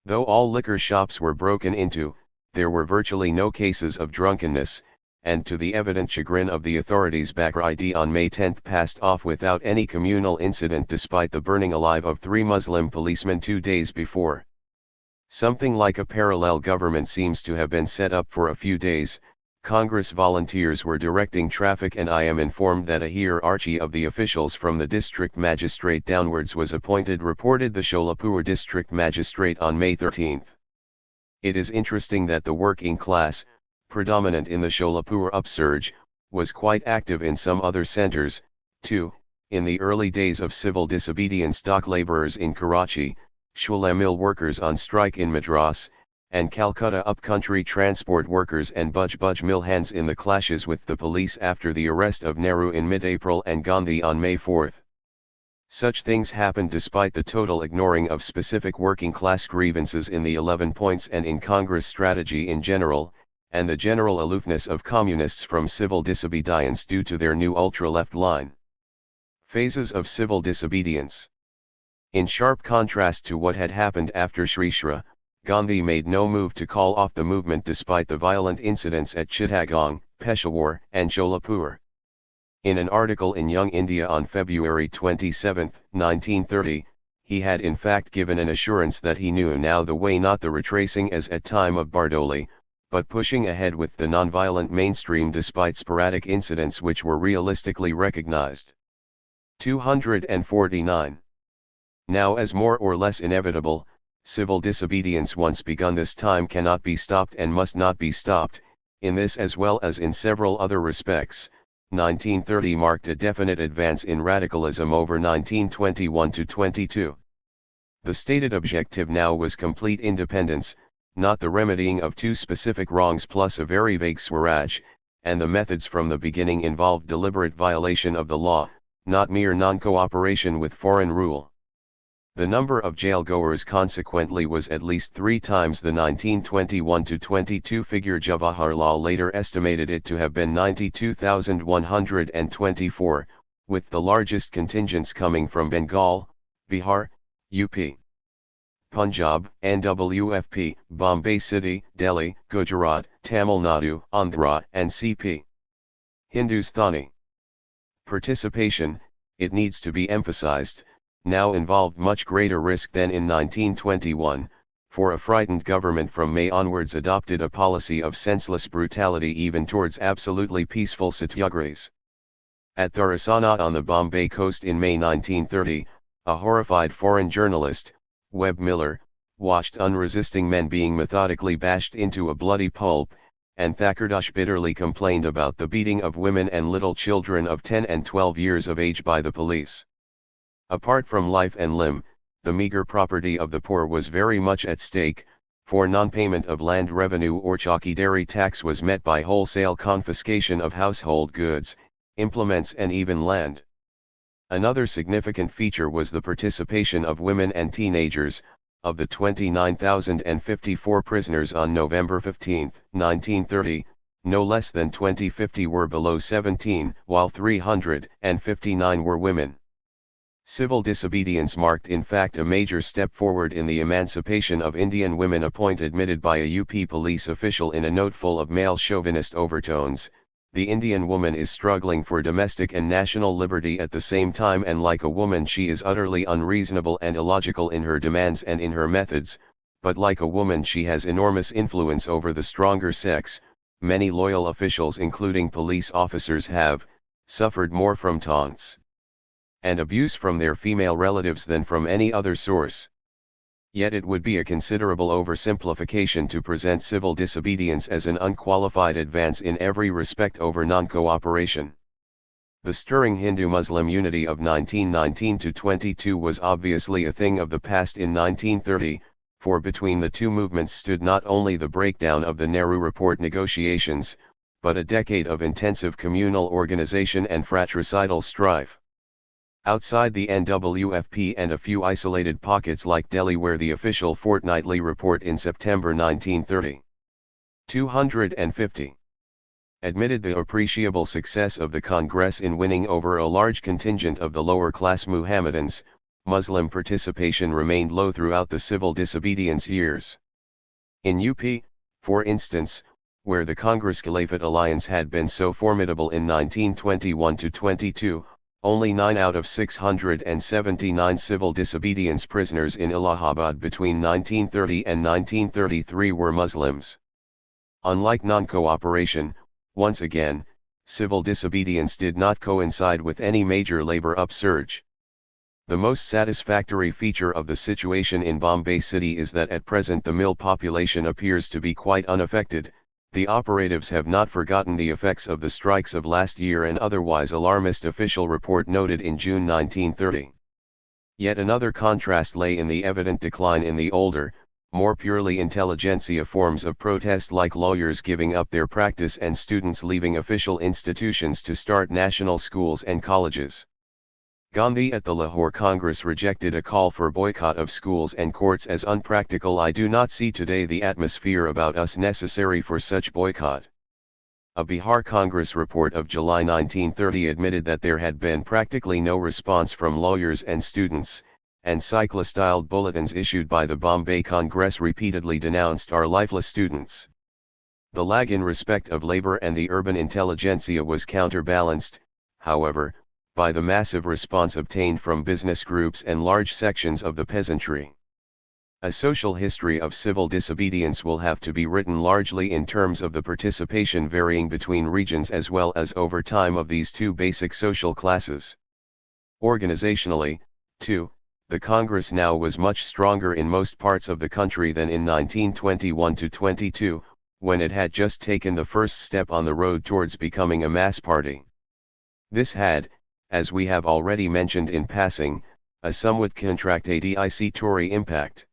Though all liquor shops were broken into, there were virtually no cases of drunkenness, and to the evident chagrin of the authorities, Bakr Eid on May 10 passed off without any communal incident despite the burning alive of 3 Muslim policemen 2 days before. Something like a parallel government seems to have been set up for a few days. Congress volunteers were directing traffic, and I am informed that a hierarchy of the officials from the district magistrate downwards was appointed, reported the Sholapur district magistrate on May 13. It is interesting that the working class, predominant in the Sholapur upsurge, was quite active in some other centers, too. In the early days of civil disobedience, dock laborers in Karachi, Shule mill workers on strike in Madras, and Calcutta upcountry transport workers and Budge mill hands in the clashes with the police after the arrest of Nehru in mid-April and Gandhi on May 4. Such things happened despite the total ignoring of specific working class grievances in the 11 points and in Congress strategy in general, and the general aloofness of communists from civil disobedience due to their new ultra-left line. Phases of civil disobedience. In sharp contrast to what had happened after Sri Shri, Gandhi made no move to call off the movement despite the violent incidents at Chittagong, Peshawar, and Sholapur. In an article in Young India on February 27, 1930, he had in fact given an assurance that he knew now the way, not the retracing as at time of Bardoli, but pushing ahead with the nonviolent mainstream despite sporadic incidents which were realistically recognized. 249. Now, as more or less inevitable, civil disobedience once begun this time cannot be stopped and must not be stopped. In this as well as in several other respects, 1930 marked a definite advance in radicalism over 1921-22. The stated objective now was complete independence, not the remedying of 2 specific wrongs plus a very vague Swaraj, and the methods from the beginning involved deliberate violation of the law, not mere non-cooperation with foreign rule. The number of jailgoers consequently was at least 3 times the 1921-22 figure. Jawaharlal later estimated it to have been 92,124, with the largest contingents coming from Bengal, Bihar, UP, Punjab, NWFP, Bombay City, Delhi, Gujarat, Tamil Nadu, Andhra, and CP. Hindustani participation, it needs to be emphasized, now involved much greater risk than in 1921, for a frightened government from May onwards adopted a policy of senseless brutality even towards absolutely peaceful satyagrahis. At Tharasana on the Bombay coast in May 1930, a horrified foreign journalist, Webb Miller, watched unresisting men being methodically bashed into a bloody pulp, and Thakurdash bitterly complained about the beating of women and little children of 10 and 12 years of age by the police. Apart from life and limb, the meager property of the poor was very much at stake. for non-payment of land revenue or chowkidari tax was met by wholesale confiscation of household goods, implements and even land. Another significant feature was the participation of women and teenagers. Of the 29,054 prisoners on November 15, 1930, no less than 2050 were below 17, while 359 were women. Civil disobedience marked in fact a major step forward in the emancipation of Indian women, a point admitted by a UP police official in a note full of male chauvinist overtones. The Indian woman is struggling for domestic and national liberty at the same time, and like a woman she is utterly unreasonable and illogical in her demands and in her methods, but like a woman she has enormous influence over the stronger sex. Many loyal officials, including police officers, have suffered more from taunts and abuse from their female relatives than from any other source. Yet it would be a considerable oversimplification to present civil disobedience as an unqualified advance in every respect over non-cooperation. The stirring Hindu-Muslim unity of 1919-22 was obviously a thing of the past in 1930, for between the two movements stood not only the breakdown of the Nehru Report negotiations, but a decade of intensive communal organization and fratricidal strife. Outside the NWFP and a few isolated pockets like Delhi, where the official fortnightly report in September 1930, 250, admitted the appreciable success of the Congress in winning over a large contingent of the lower-class Muhammadans, Muslim participation remained low throughout the civil disobedience years. In UP, for instance, where the Congress Caliphate alliance had been so formidable in 1921-22, only 9 out of 679 civil disobedience prisoners in Allahabad between 1930 and 1933 were Muslims. Unlike non-cooperation, once again, civil disobedience did not coincide with any major labor upsurge. The most satisfactory feature of the situation in Bombay City is that at present the mill population appears to be quite unaffected. The operatives have not forgotten the effects of the strikes of last year, an otherwise alarmist official report noted in June 1930. Yet another contrast lay in the evident decline in the older, more purely intelligentsia forms of protest, like lawyers giving up their practice and students leaving official institutions to start national schools and colleges. Gandhi at the Lahore Congress rejected a call for boycott of schools and courts as unpractical. I do not see today the atmosphere about us necessary for such boycott. A Bihar Congress report of July 1930 admitted that there had been practically no response from lawyers and students, and cyclostyled bulletins issued by the Bombay Congress repeatedly denounced our lifeless students. The lag in respect of labor and the urban intelligentsia was counterbalanced, however, by the massive response obtained from business groups and large sections of the peasantry. A social history of civil disobedience will have to be written largely in terms of the participation varying between regions as well as over time of these two basic social classes. Organizationally, too, the Congress now was much stronger in most parts of the country than in 1921-22, when it had just taken the first step on the road towards becoming a mass party. This had, as we have already mentioned in passing, a somewhat contradictory impact.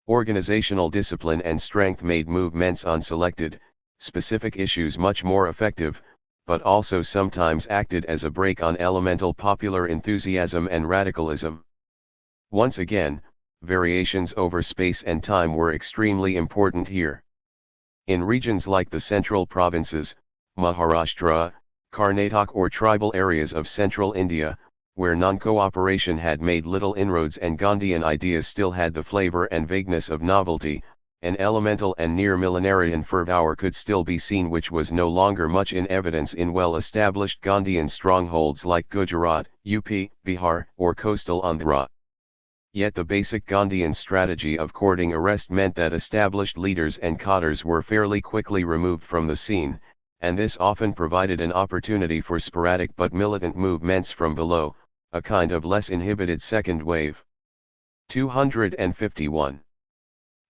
Organizational discipline and strength made movements on selected, specific issues much more effective, but also sometimes acted as a brake on elemental popular enthusiasm and radicalism. Once again, variations over space and time were extremely important here. In regions like the central provinces, Maharashtra, Karnataka or tribal areas of central India, where non-cooperation had made little inroads and Gandhian ideas still had the flavor and vagueness of novelty, an elemental and near millenarian fervour could still be seen which was no longer much in evidence in well-established Gandhian strongholds like Gujarat, UP, Bihar, or coastal Andhra. Yet the basic Gandhian strategy of courting arrest meant that established leaders and cadres were fairly quickly removed from the scene, and this often provided an opportunity for sporadic but militant movements from below, a kind of less inhibited second wave. 251.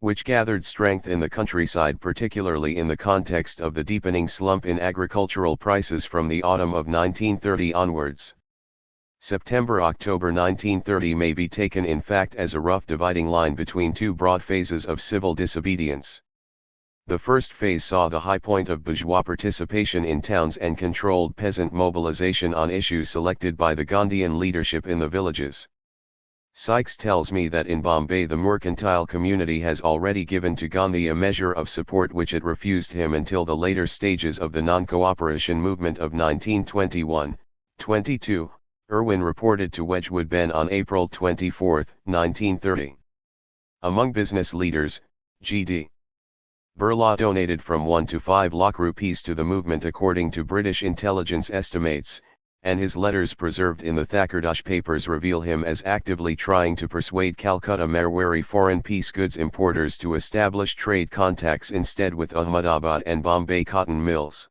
Which gathered strength in the countryside, particularly in the context of the deepening slump in agricultural prices from the autumn of 1930 onwards. September-October 1930 may be taken in fact as a rough dividing line between two broad phases of civil disobedience. The first phase saw the high point of bourgeois participation in towns and controlled peasant mobilization on issues selected by the Gandhian leadership in the villages. Sykes tells me that in Bombay the mercantile community has already given to Gandhi a measure of support which it refused him until the later stages of the non-cooperation movement of 1921-22, Irwin reported to Wedgwood Ben on April 24, 1930. Among business leaders, G.D. Birla donated from 1 to 5 lakh rupees to the movement according to British intelligence estimates, and his letters preserved in the THIRD papers reveal him as actively trying to persuade Calcutta Marwari foreign piece goods importers to establish trade contacts instead with Ahmedabad and Bombay cotton mills.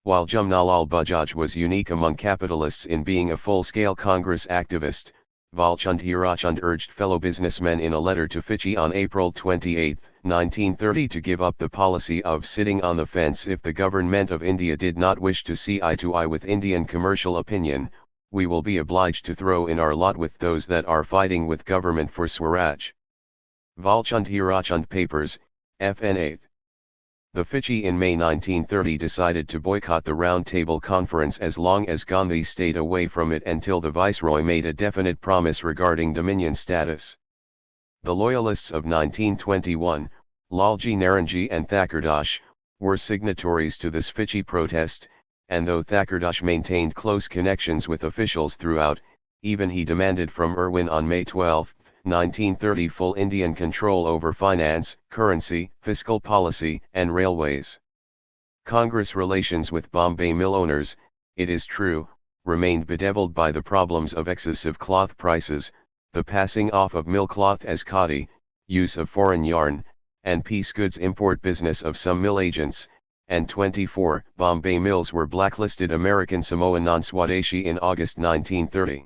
While Jamnalal Bajaj was unique among capitalists in being a full-scale Congress activist, Valchand Hirachand urged fellow businessmen in a letter to Fitchi on April 28, 1930 to give up the policy of sitting on the fence if the government of India did not wish to see eye to eye with Indian commercial opinion. We will be obliged to throw in our lot with those that are fighting with government for Swaraj. Valchand Hirachand Papers, FN 8. The Fitchi in May 1930 decided to boycott the Round Table Conference as long as Gandhi stayed away from it until the Viceroy made a definite promise regarding Dominion status. The Loyalists of 1921, Lalji Naranji and Thakurdash, were signatories to this Fitchi protest, and though Thakurdash maintained close connections with officials throughout, even he demanded from Irwin on May 12, 1930 full Indian control over finance, currency, fiscal policy, and railways. Congress relations with Bombay mill owners, it is true, remained bedeviled by the problems of excessive cloth prices, the passing off of mill cloth as khadi, use of foreign yarn, and piece goods import business of some mill agents, and 24 Bombay mills were blacklisted American Samoa non-Swadeshi in August 1930.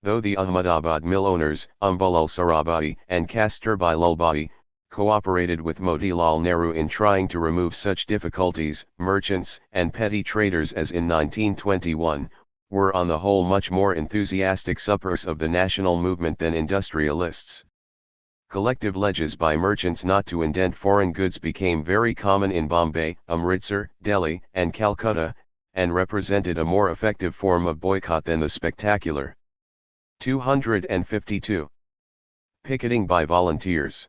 Though the Ahmedabad mill owners, Ambalal Sarabhai and Kasturbai Lalbhai, cooperated with Motilal Nehru in trying to remove such difficulties, merchants and petty traders as in 1921, were on the whole much more enthusiastic supporters of the national movement than industrialists. Collective ledges by merchants not to indent foreign goods became very common in Bombay, Amritsar, Delhi, and Calcutta, and represented a more effective form of boycott than the spectacular 252. Picketing by volunteers.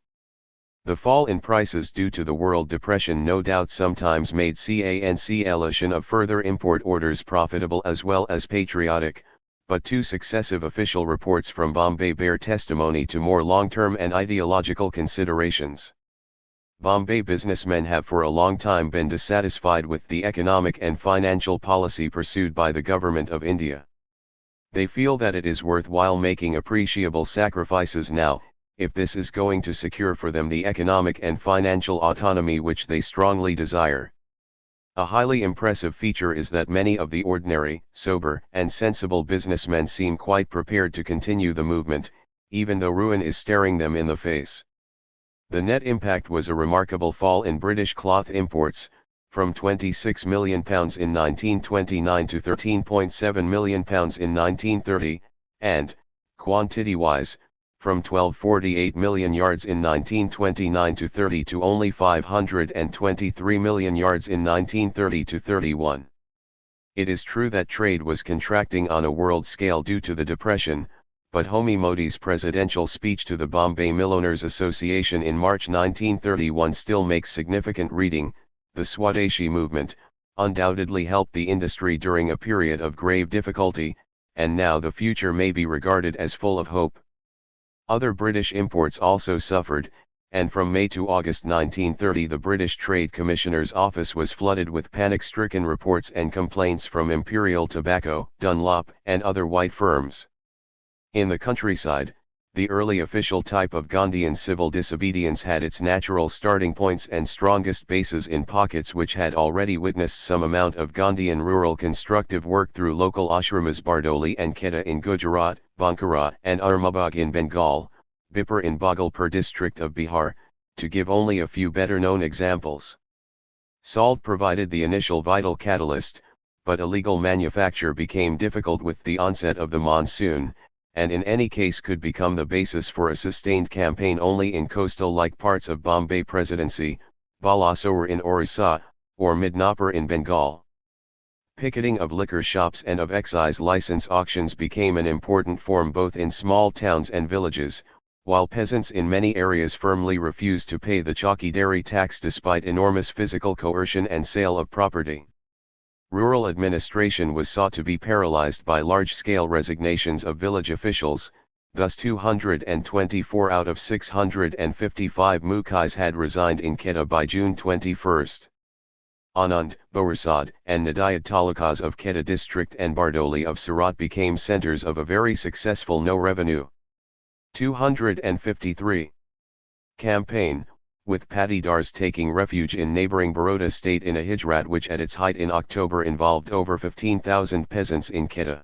The fall in prices due to the world depression no doubt sometimes made cancellation of further import orders profitable as well as patriotic, but two successive official reports from Bombay bear testimony to more long-term and ideological considerations. Bombay businessmen have for a long time been dissatisfied with the economic and financial policy pursued by the Government of India. They feel that it is worthwhile making appreciable sacrifices now, if this is going to secure for them the economic and financial autonomy which they strongly desire. A highly impressive feature is that many of the ordinary, sober, and sensible businessmen seem quite prepared to continue the movement, even though ruin is staring them in the face. The net impact was a remarkable fall in British cloth imports, from £26 million in 1929 to £13.7 million in 1930, and, quantity-wise, from 1248 million yards in 1929 to 30 to only 523 million yards in 1930 to 31. It is true that trade was contracting on a world scale due to the Depression, but Homi Modi's presidential speech to the Bombay Millowners Association in March 1931 still makes significant reading. The Swadeshi movement undoubtedly helped the industry during a period of grave difficulty, and now the future may be regarded as full of hope. Other British imports also suffered, and from May to August 1930 the British Trade Commissioner's office was flooded with panic-stricken reports and complaints from Imperial Tobacco, Dunlop, and other white firms. In the countryside, the early official type of Gandhian civil disobedience had its natural starting points and strongest bases in pockets which had already witnessed some amount of Gandhian rural constructive work through local ashramas Bardoli and Kheda in Gujarat, Bankura and Armabagh in Bengal, Bipur in Bhagalpur district of Bihar, to give only a few better-known examples. Salt provided the initial vital catalyst, but illegal manufacture became difficult with the onset of the monsoon, and in any case could become the basis for a sustained campaign only in coastal-like parts of Bombay Presidency, Balasore in Orissa, or Midnapur in Bengal. Picketing of liquor shops and of excise license auctions became an important form both in small towns and villages, while peasants in many areas firmly refused to pay the chowkidari tax despite enormous physical coercion and sale of property. Rural administration was sought to be paralyzed by large-scale resignations of village officials, thus 224 out of 655 Mukhis had resigned in Kheda by June 21. Anand, Borisad, and Nadiyad talukas of Kheda district and Bardoli of Surat became centers of a very successful no-revenue. 253. Campaign, with patidars taking refuge in neighboring Baroda state in a hijrat which at its height in October involved over 15,000 peasants in Kheda.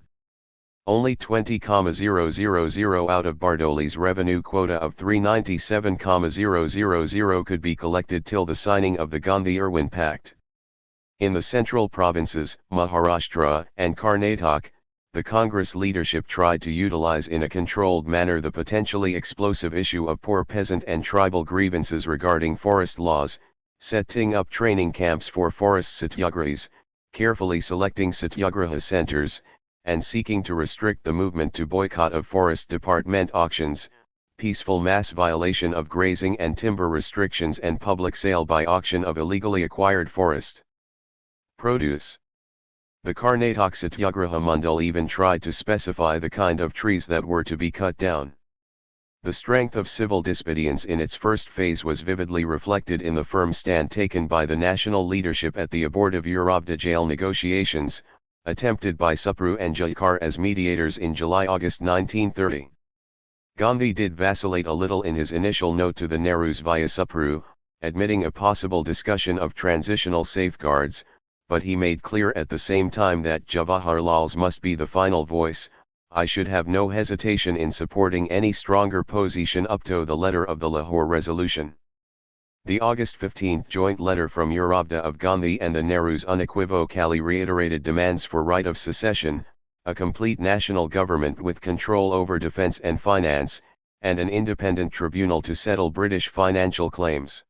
Only 20,000 out of Bardoli's revenue quota of 397,000 could be collected till the signing of the Gandhi-Irwin Pact. In the central provinces, Maharashtra and Karnataka, the Congress leadership tried to utilize in a controlled manner the potentially explosive issue of poor peasant and tribal grievances regarding forest laws, setting up training camps for forest satyagrahis, carefully selecting satyagraha centers, and seeking to restrict the movement to boycott of forest department auctions, peaceful mass violation of grazing and timber restrictions and public sale by auction of illegally acquired forest produce. The Karnataka Satyagraha Mandal even tried to specify the kind of trees that were to be cut down. The strength of civil disobedience in its first phase was vividly reflected in the firm stand taken by the national leadership at the abortive Eurabda jail negotiations, attempted by Supru and Jayakar as mediators in July-August 1930. Gandhi did vacillate a little in his initial note to the Nehrus via Supru, admitting a possible discussion of transitional safeguards, but he made clear at the same time that Jawaharlal's must be the final voice. I should have no hesitation in supporting any stronger position up to the letter of the Lahore resolution. The August 15 joint letter from Eurabda of Gandhi and the Nehrus unequivocally reiterated demands for right of secession, a complete national government with control over defence and finance, and an independent tribunal to settle British financial claims.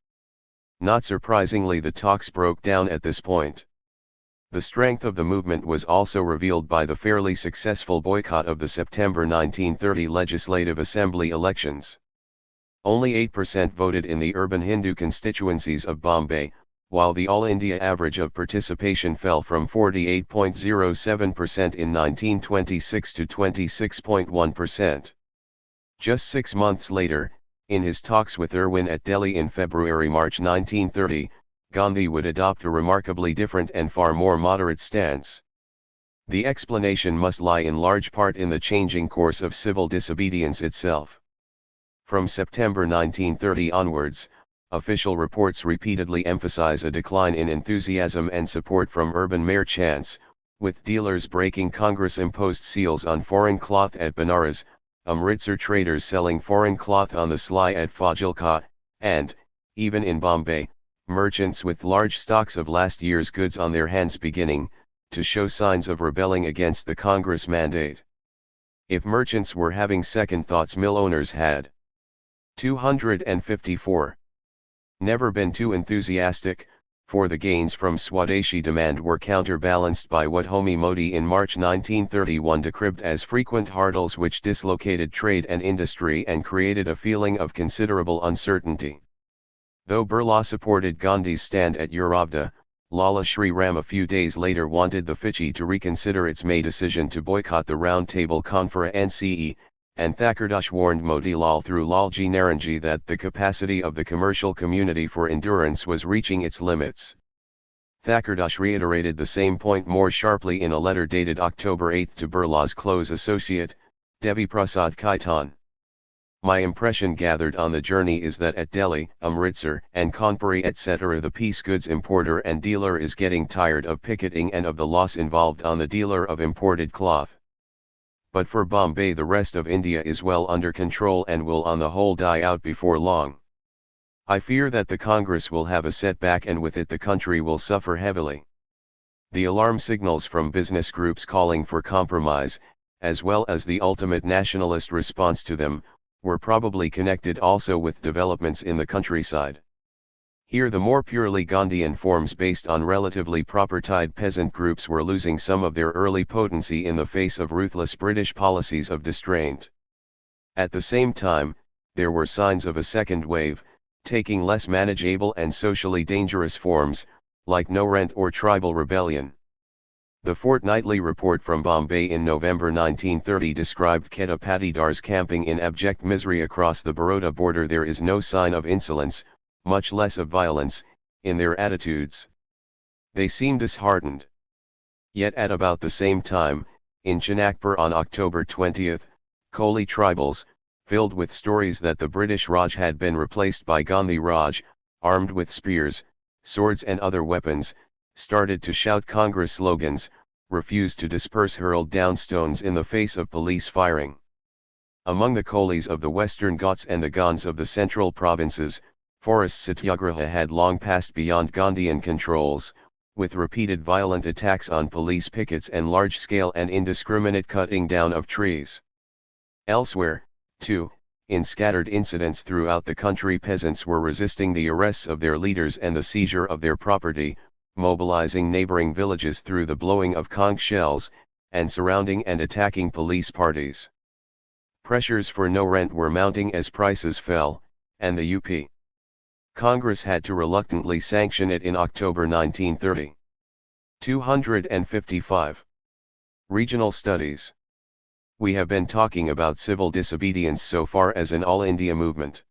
Not surprisingly, the talks broke down at this point. The strength of the movement was also revealed by the fairly successful boycott of the September 1930 Legislative Assembly elections. Only 8% voted in the urban Hindu constituencies of Bombay, while the All India average of participation fell from 48.07% in 1926 to 26.1%. Just 6 months later, in his talks with Irwin at Delhi in February-March 1930, Gandhi would adopt a remarkably different and far more moderate stance. The explanation must lie in large part in the changing course of civil disobedience itself. From September 1930 onwards, official reports repeatedly emphasize a decline in enthusiasm and support from urban merchants, with dealers breaking Congress-imposed seals on foreign cloth at Banaras, Amritsar traders selling foreign cloth on the sly at Fazilka, and, even in Bombay, merchants with large stocks of last year's goods on their hands beginning to show signs of rebelling against the Congress mandate. If merchants were having second thoughts, mill owners had. 254. Never been too enthusiastic, for the gains from Swadeshi demand were counterbalanced by what Homi Modi in March 1931 decribbed as frequent hurdles which dislocated trade and industry and created a feeling of considerable uncertainty. Though Birla supported Gandhi's stand at Eurabda, Lala Shri Ram a few days later wanted the Fiji to reconsider its May decision to boycott the Round Table Conference NCE, and Thakurdash warned Motilal through Lalji Naranji that the capacity of the commercial community for endurance was reaching its limits. Thakurdash reiterated the same point more sharply in a letter dated October 8 to Birla's close associate, Devi Prasad Khaitan. My impression gathered on the journey is that at Delhi, Amritsar, and Kanpuri etc. the piece goods importer and dealer is getting tired of picketing and of the loss involved on the dealer of imported cloth. But for Bombay the rest of India is well under control and will on the whole die out before long. I fear that the Congress will have a setback and with it the country will suffer heavily. The alarm signals from business groups calling for compromise, as well as the ultimate nationalist response to them, were probably connected also with developments in the countryside. Here the more purely Gandhian forms based on relatively propertied peasant groups were losing some of their early potency in the face of ruthless British policies of distraint. At the same time, there were signs of a second wave, taking less manageable and socially dangerous forms, like no-rent or tribal rebellion. The fortnightly report from Bombay in November 1930 described Quetta patidars camping in abject misery across the Baroda border. There is no sign of insolence, much less of violence, in their attitudes. They seem disheartened. Yet at about the same time, in Chinakpur on October 20, Koli tribals, filled with stories that the British Raj had been replaced by Gandhi Raj, armed with spears, swords and other weapons, started to shout Congress slogans, refused to disperse, hurled down stones in the face of police firing. Among the Kolis of the Western Ghats and the Gans of the central provinces, forest satyagraha had long passed beyond Gandhian controls, with repeated violent attacks on police pickets and large-scale and indiscriminate cutting down of trees. Elsewhere, too, in scattered incidents throughout the country, peasants were resisting the arrests of their leaders and the seizure of their property, mobilizing neighboring villages through the blowing of conch shells, and surrounding and attacking police parties. Pressures for no rent were mounting as prices fell, and the UP Congress had to reluctantly sanction it in October 1930. 255. Regional Studies. We have been talking about civil disobedience so far as an all-India movement.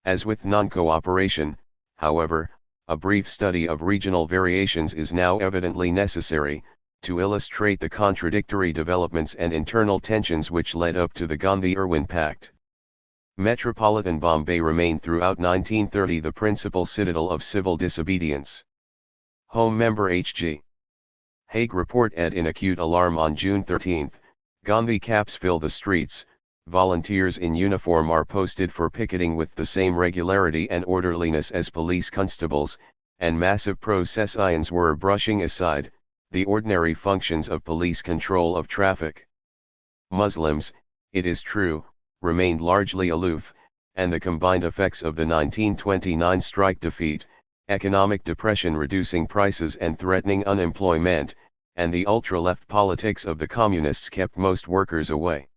As with non-cooperation, however, a brief study of regional variations is now evidently necessary, to illustrate the contradictory developments and internal tensions which led up to the Gandhi-Irwin Pact. Metropolitan Bombay remained throughout 1930 the principal citadel of civil disobedience. Home member H.G. Haig report ed in acute alarm on June 13, Gandhi caps fill the streets, volunteers in uniform are posted for picketing with the same regularity and orderliness as police constables, and massive processions were brushing aside the ordinary functions of police control of traffic. Muslims, it is true, remained largely aloof, and the combined effects of the 1929 strike defeat, economic depression reducing prices and threatening unemployment, and the ultra-left politics of the communists kept most workers away.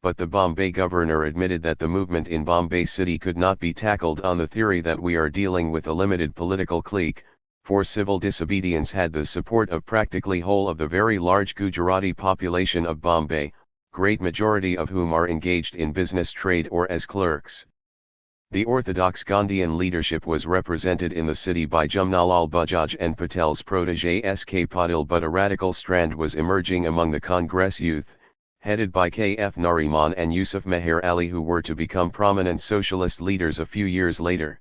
But the Bombay governor admitted that the movement in Bombay city could not be tackled on the theory that we are dealing with a limited political clique, for civil disobedience had the support of practically whole of the very large Gujarati population of Bombay, great majority of whom are engaged in business, trade or as clerks. The orthodox Gandhian leadership was represented in the city by Jamnalal Bajaj and Patel's protege S.K. Patil, but a radical strand was emerging among the Congress youth, headed by K.F. Nariman and Yusuf Meher Ali, who were to become prominent socialist leaders a few years later.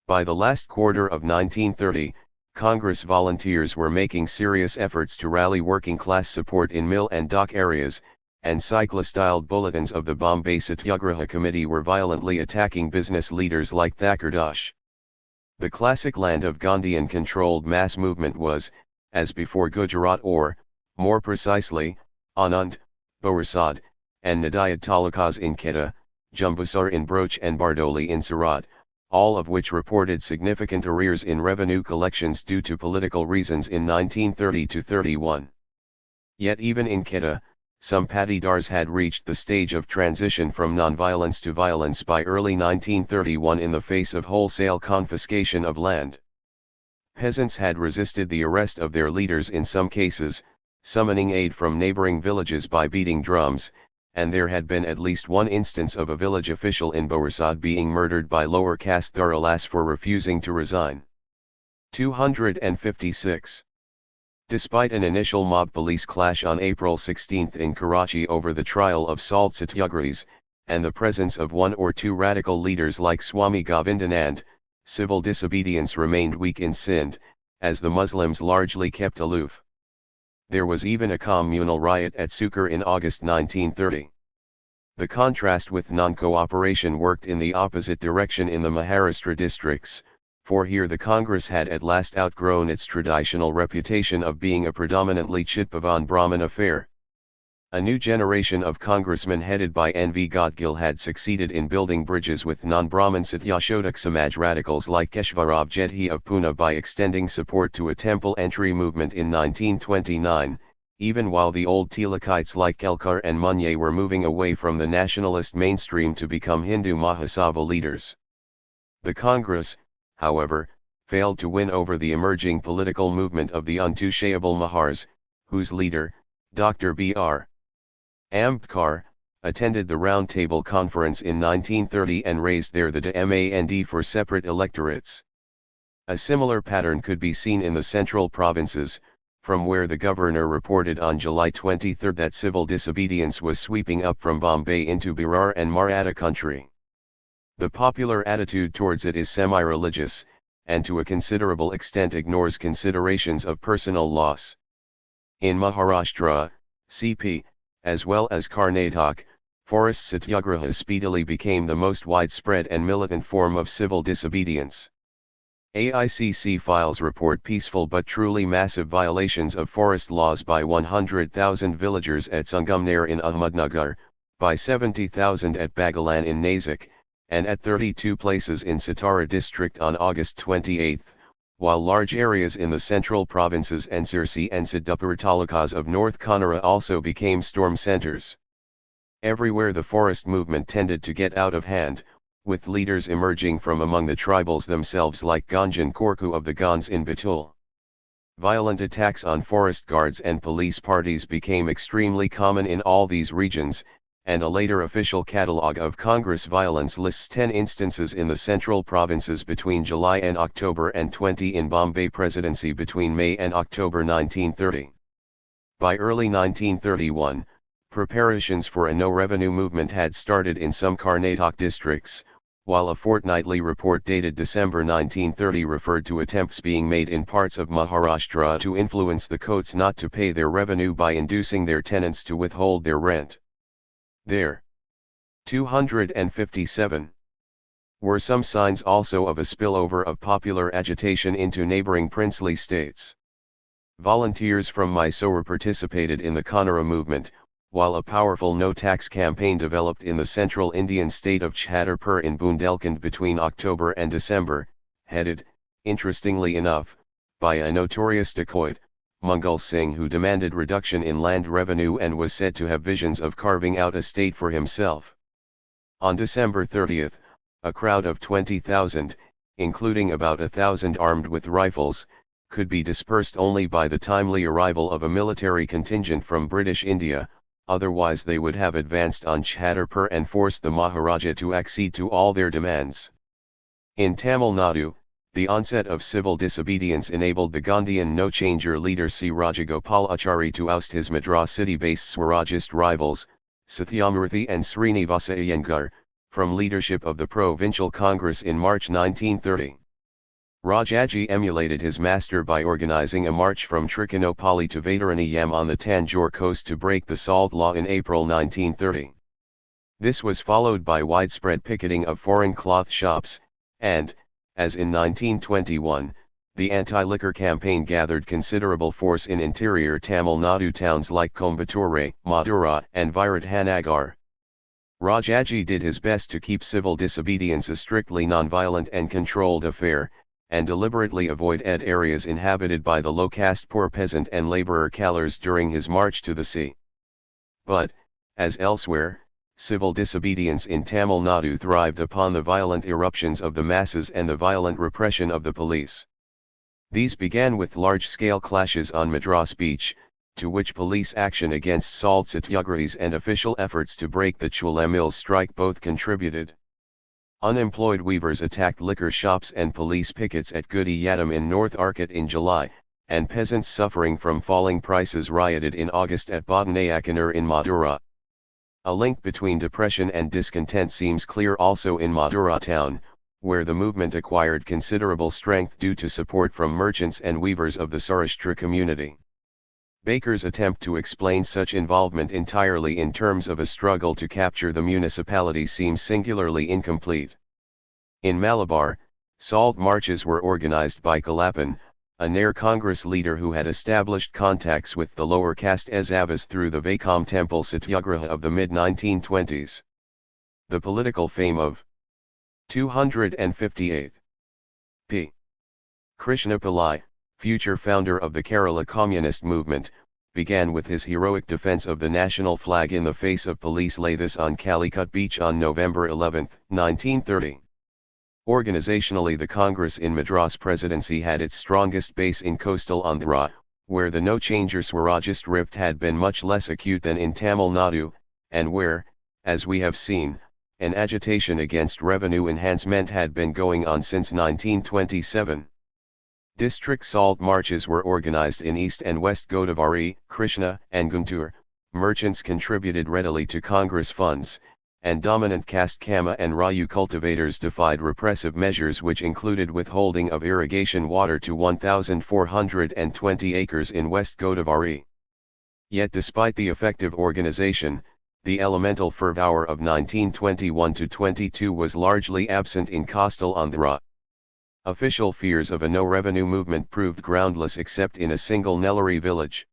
By the last quarter of 1930, Congress volunteers were making serious efforts to rally working-class support in mill and dock areas, and cyclostyled bulletins of the Bombay Satyagraha Committee were violently attacking business leaders like Thakurdash. The classic land of Gandhian-controlled mass movement was, as before Gujarat or, more precisely, Anand, Borsad, and Nadiyad talukas in Quetta, Jumbusar in Broach and Bardoli in Surat, all of which reported significant arrears in revenue collections due to political reasons in 1930-31. Yet even in Quetta, some patidars had reached the stage of transition from nonviolence to violence by early 1931 in the face of wholesale confiscation of land. Peasants had resisted the arrest of their leaders in some cases, summoning aid from neighboring villages by beating drums, and there had been at least one instance of a village official in Borsad being murdered by lower caste Daralas for refusing to resign. 256. Despite an initial mob police clash on April 16 in Karachi over the trial of Salt Satyagrahis, and the presence of one or two radical leaders like Swami Govindanand, civil disobedience remained weak in Sindh, as the Muslims largely kept aloof. There was even a communal riot at Sarkar in August 1930. The contrast with non-cooperation worked in the opposite direction in the Maharashtra districts, for here the Congress had at last outgrown its traditional reputation of being a predominantly Chitpavan Brahmin affair. A new generation of congressmen headed by N.V. Godgil had succeeded in building bridges with non-Brahmin Satyashodak Samaj radicals like Keshvarab Jedhi of Pune by extending support to a temple entry movement in 1929, even while the old Tilakites like Kelkar and Munye were moving away from the nationalist mainstream to become Hindu Mahasabha leaders. The Congress, however, failed to win over the emerging political movement of the untouchable Mahars, whose leader, Dr. B.R. Ambedkar, attended the Round Table Conference in 1930 and raised there the demand for separate electorates. A similar pattern could be seen in the central provinces, from where the governor reported on July 23 that civil disobedience was sweeping up from Bombay into Berar and Maratha country. The popular attitude towards it is semi-religious, and to a considerable extent ignores considerations of personal loss. In Maharashtra, CP, as well as Karnataka, forest satyagrahas speedily became the most widespread and militant form of civil disobedience. AICC files report peaceful but truly massive violations of forest laws by 100,000 villagers at Sangamner in Ahmednagar, by 70,000 at Bagalan in Nashik, and at 32 places in Satara district on August 28, while large areas in the central provinces and Sirsi and Siddhapur talukas of North Kannada also became storm centers. Everywhere the forest movement tended to get out of hand, with leaders emerging from among the tribals themselves like Ganjan Korku of the Gans in Batul. Violent attacks on forest guards and police parties became extremely common in all these regions, and a later official catalogue of Congress violence lists 10 instances in the central provinces between July and October and 20 in Bombay Presidency between May and October 1930. By early 1931, preparations for a no-revenue movement had started in some Karnataka districts, while a fortnightly report dated December 1930 referred to attempts being made in parts of Maharashtra to influence the coats not to pay their revenue by inducing their tenants to withhold their rent. There 257 were some signs also of a spillover of popular agitation into neighboring princely states. Volunteers from Mysore participated in the Kannada movement, while a powerful no-tax campaign developed in the central Indian state of Chhattarpur in Bundelkhand between October and December, headed, interestingly enough, by a notorious dacoit, Mangal Singh, who demanded reduction in land revenue and was said to have visions of carving out a state for himself. On December 30, a crowd of 20,000, including about 1,000 armed with rifles, could be dispersed only by the timely arrival of a military contingent from British India, otherwise they would have advanced on Chhattarpur and forced the Maharaja to accede to all their demands. In Tamil Nadu, the onset of civil disobedience enabled the Gandhian no-changer leader C. Rajagopalachari to oust his Madras city-based Swarajist rivals, Satyamurthy and Srinivasa Iyengar, from leadership of the Provincial Congress in March 1930. Rajaji emulated his master by organizing a march from Trichinopoly to Vadaraniyam on the Tanjore coast to break the salt law in April 1930. This was followed by widespread picketing of foreign cloth shops, and, as in 1921, the anti-liquor campaign gathered considerable force in interior Tamil Nadu towns like Coimbatore, Madura, and Viruddhanagar. Rajaji did his best to keep civil disobedience a strictly non-violent and controlled affair, and deliberately avoid areas inhabited by the low-caste poor peasant and labourer Kalars during his march to the sea. But, as elsewhere, civil disobedience in Tamil Nadu thrived upon the violent eruptions of the masses and the violent repression of the police. These began with large-scale clashes on Madras Beach, to which police action against salt satyagrahis and official efforts to break the Chula Mills strike both contributed. Unemployed weavers attacked liquor shops and police pickets at Gudi Yadam in North Arcot in July, and peasants suffering from falling prices rioted in August at Bodanayakanur in Madura. A link between depression and discontent seems clear also in Madura town, where the movement acquired considerable strength due to support from merchants and weavers of the Saurashtra community. Baker's attempt to explain such involvement entirely in terms of a struggle to capture the municipality seems singularly incomplete. In Malabar, Salt marches were organized by Kalapan, a Nair Congress leader who had established contacts with the lower caste Ezavas through the Vaikom temple satyagraha of the mid-1920s. The political fame of 258. P. Krishna Pillai, future founder of the Kerala Communist movement, began with his heroic defense of the national flag in the face of police lathis on Calicut Beach on November 11, 1930. Organizationally, the Congress in Madras Presidency had its strongest base in coastal Andhra, where the No Changer Swarajist rift had been much less acute than in Tamil Nadu, and where, as we have seen, an agitation against revenue enhancement had been going on since 1927. District salt marches were organized in East and West Godavari, Krishna, and Guntur. Merchants contributed readily to Congress funds, and dominant caste Kama and Rayu cultivators defied repressive measures which included withholding of irrigation water to 1,420 acres in West Godavari. Yet despite the effective organization, the elemental fervour of 1921-22 was largely absent in coastal Andhra. Official fears of a no-revenue movement proved groundless except in a single Nellary village.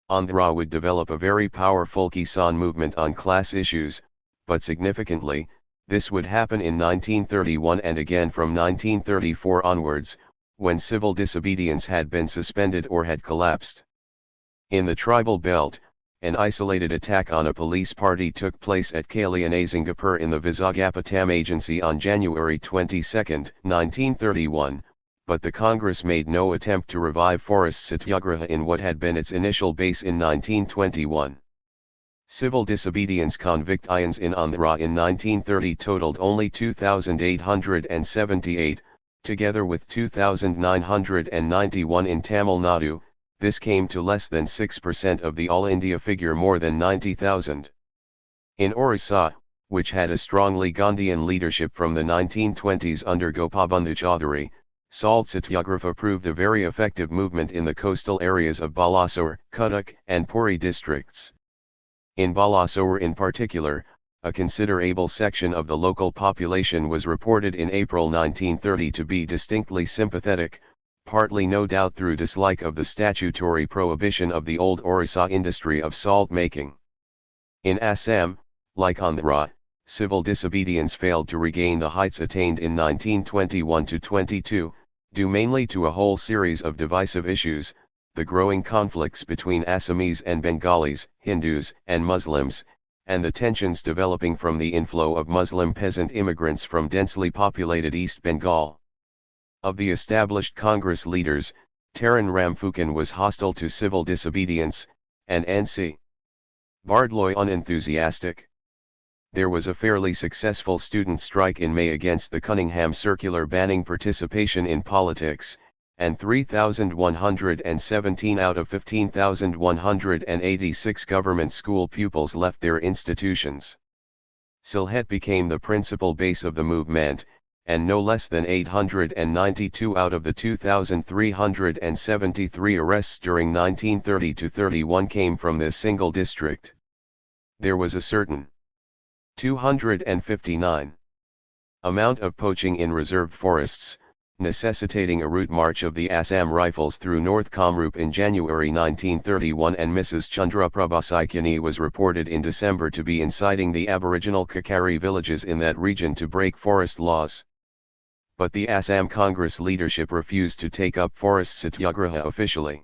Andhra would develop a very powerful Kisan movement on class issues, but significantly, this would happen in 1931 and again from 1934 onwards, when civil disobedience had been suspended or had collapsed. In the tribal belt, an isolated attack on a police party took place at Kalyanazingapur in the Vizagapatam Agency on January 22, 1931, but the Congress made no attempt to revive forest satyagraha in what had been its initial base in 1921. Civil disobedience convictions in Andhra in 1930 totaled only 2,878, together with 2,991 in Tamil Nadu. This came to less than 6% of the All India figure, more than 90,000. In Orissa, which had a strongly Gandhian leadership from the 1920s under Gopabandhu Chaudhary, salt satyagraha proved a very effective movement in the coastal areas of Balasore, Cuttack, and Puri districts. In Balasore in particular, a considerable section of the local population was reported in April 1930 to be distinctly sympathetic, partly no doubt through dislike of the statutory prohibition of the old Orissa industry of salt making. In Assam, like Andhra, civil disobedience failed to regain the heights attained in 1921-22, due mainly to a whole series of divisive issues, the growing conflicts between Assamese and Bengalis, Hindus and Muslims, and the tensions developing from the inflow of Muslim peasant immigrants from densely populated East Bengal. Of the established Congress leaders, Taran Ramfukan was hostile to civil disobedience, and N.C. Bardloy unenthusiastic. There was a fairly successful student strike in May against the Cunningham Circular banning participation in politics, and 3,117 out of 15,186 government school pupils left their institutions. Sylhet became the principal base of the movement, and no less than 892 out of the 2,373 arrests during 1930-31 came from this single district. There was a certain 259 amount of poaching in reserved forests, necessitating a route march of the Assam Rifles through North Kamrup in January 1931, and Mrs. Chandraprabha Saikyani was reported in December to be inciting the aboriginal Kakari villages in that region to break forest laws. But the Assam Congress leadership refused to take up forest satyagraha officially.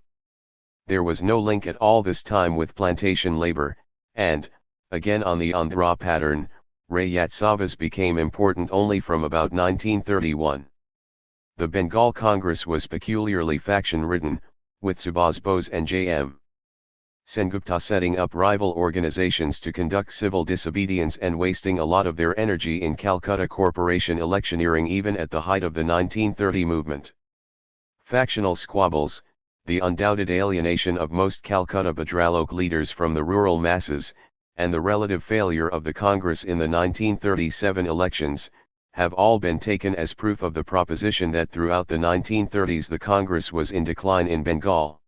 There was no link at all this time with plantation labor, and, again on the Andhra pattern, Rayotsavas became important only from about 1931. The Bengal Congress was peculiarly faction-ridden, with Subhas Bose and J.M. Sengupta setting up rival organizations to conduct civil disobedience and wasting a lot of their energy in Calcutta corporation electioneering even at the height of the 1930 movement. Factional squabbles, the undoubted alienation of most Calcutta Bhadralok leaders from the rural masses, and the relative failure of the Congress in the 1937 elections, have all been taken as proof of the proposition that throughout the 1930s the Congress was in decline in Bengal.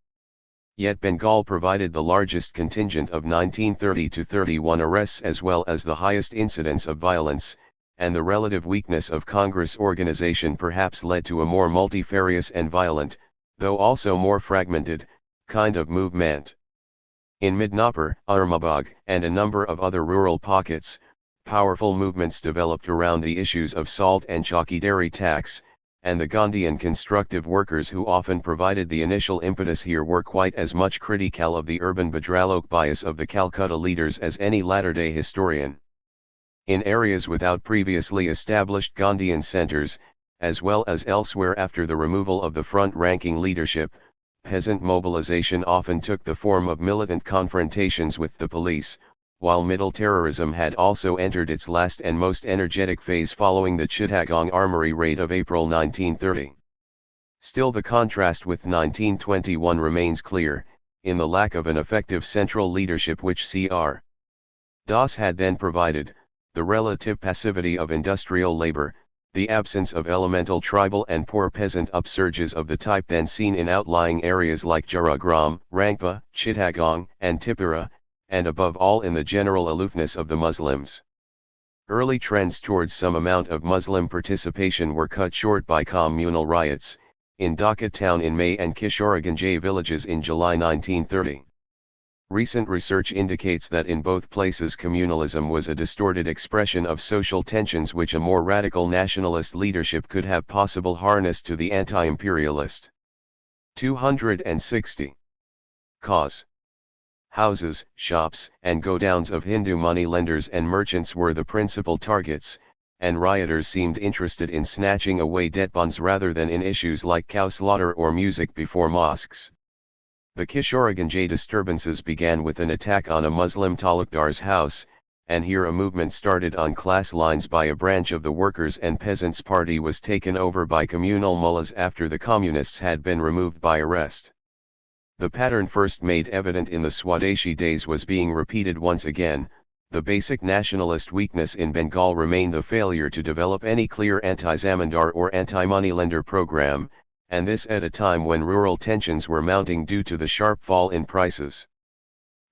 Yet Bengal provided the largest contingent of 1930-31 arrests as well as the highest incidence of violence, and the relative weakness of Congress organization perhaps led to a more multifarious and violent, though also more fragmented, kind of movement. In Midnapur, Armabag, and a number of other rural pockets, powerful movements developed around the issues of salt and chowkidari tax, and the Gandhian constructive workers who often provided the initial impetus here were quite as much critical of the urban Bajralok bias of the Calcutta leaders as any latter-day historian. In areas without previously established Gandhian centres, as well as elsewhere after the removal of the front-ranking leadership, peasant mobilization often took the form of militant confrontations with the police, while middle terrorism had also entered its last and most energetic phase following the Chittagong Armory raid of April 1930. Still, the contrast with 1921 remains clear, in the lack of an effective central leadership which Cr. Das had then provided, the relative passivity of industrial labor, the absence of elemental tribal and poor peasant upsurges of the type then seen in outlying areas like Jaragram, Rangpa, Chittagong, and Tipura, and above all in the general aloofness of the Muslims. Early trends towards some amount of Muslim participation were cut short by communal riots, in Dhaka town in May and Kishoreganj villages in July 1930. Recent research indicates that in both places communalism was a distorted expression of social tensions which a more radical nationalist leadership could have possibly harnessed to the anti-imperialist. 260. Cause. Houses, shops, and godowns of Hindu moneylenders and merchants were the principal targets, and rioters seemed interested in snatching away debt bonds rather than in issues like cow slaughter or music before mosques. The Kishoreganj disturbances began with an attack on a Muslim talukdar's house, and here a movement started on class lines by a branch of the Workers' and Peasants' Party was taken over by communal mullahs after the communists had been removed by arrest. The pattern first made evident in the Swadeshi days was being repeated once again. The basic nationalist weakness in Bengal remained the failure to develop any clear anti-zamindar or anti-moneylender program, and this at a time when rural tensions were mounting due to the sharp fall in prices.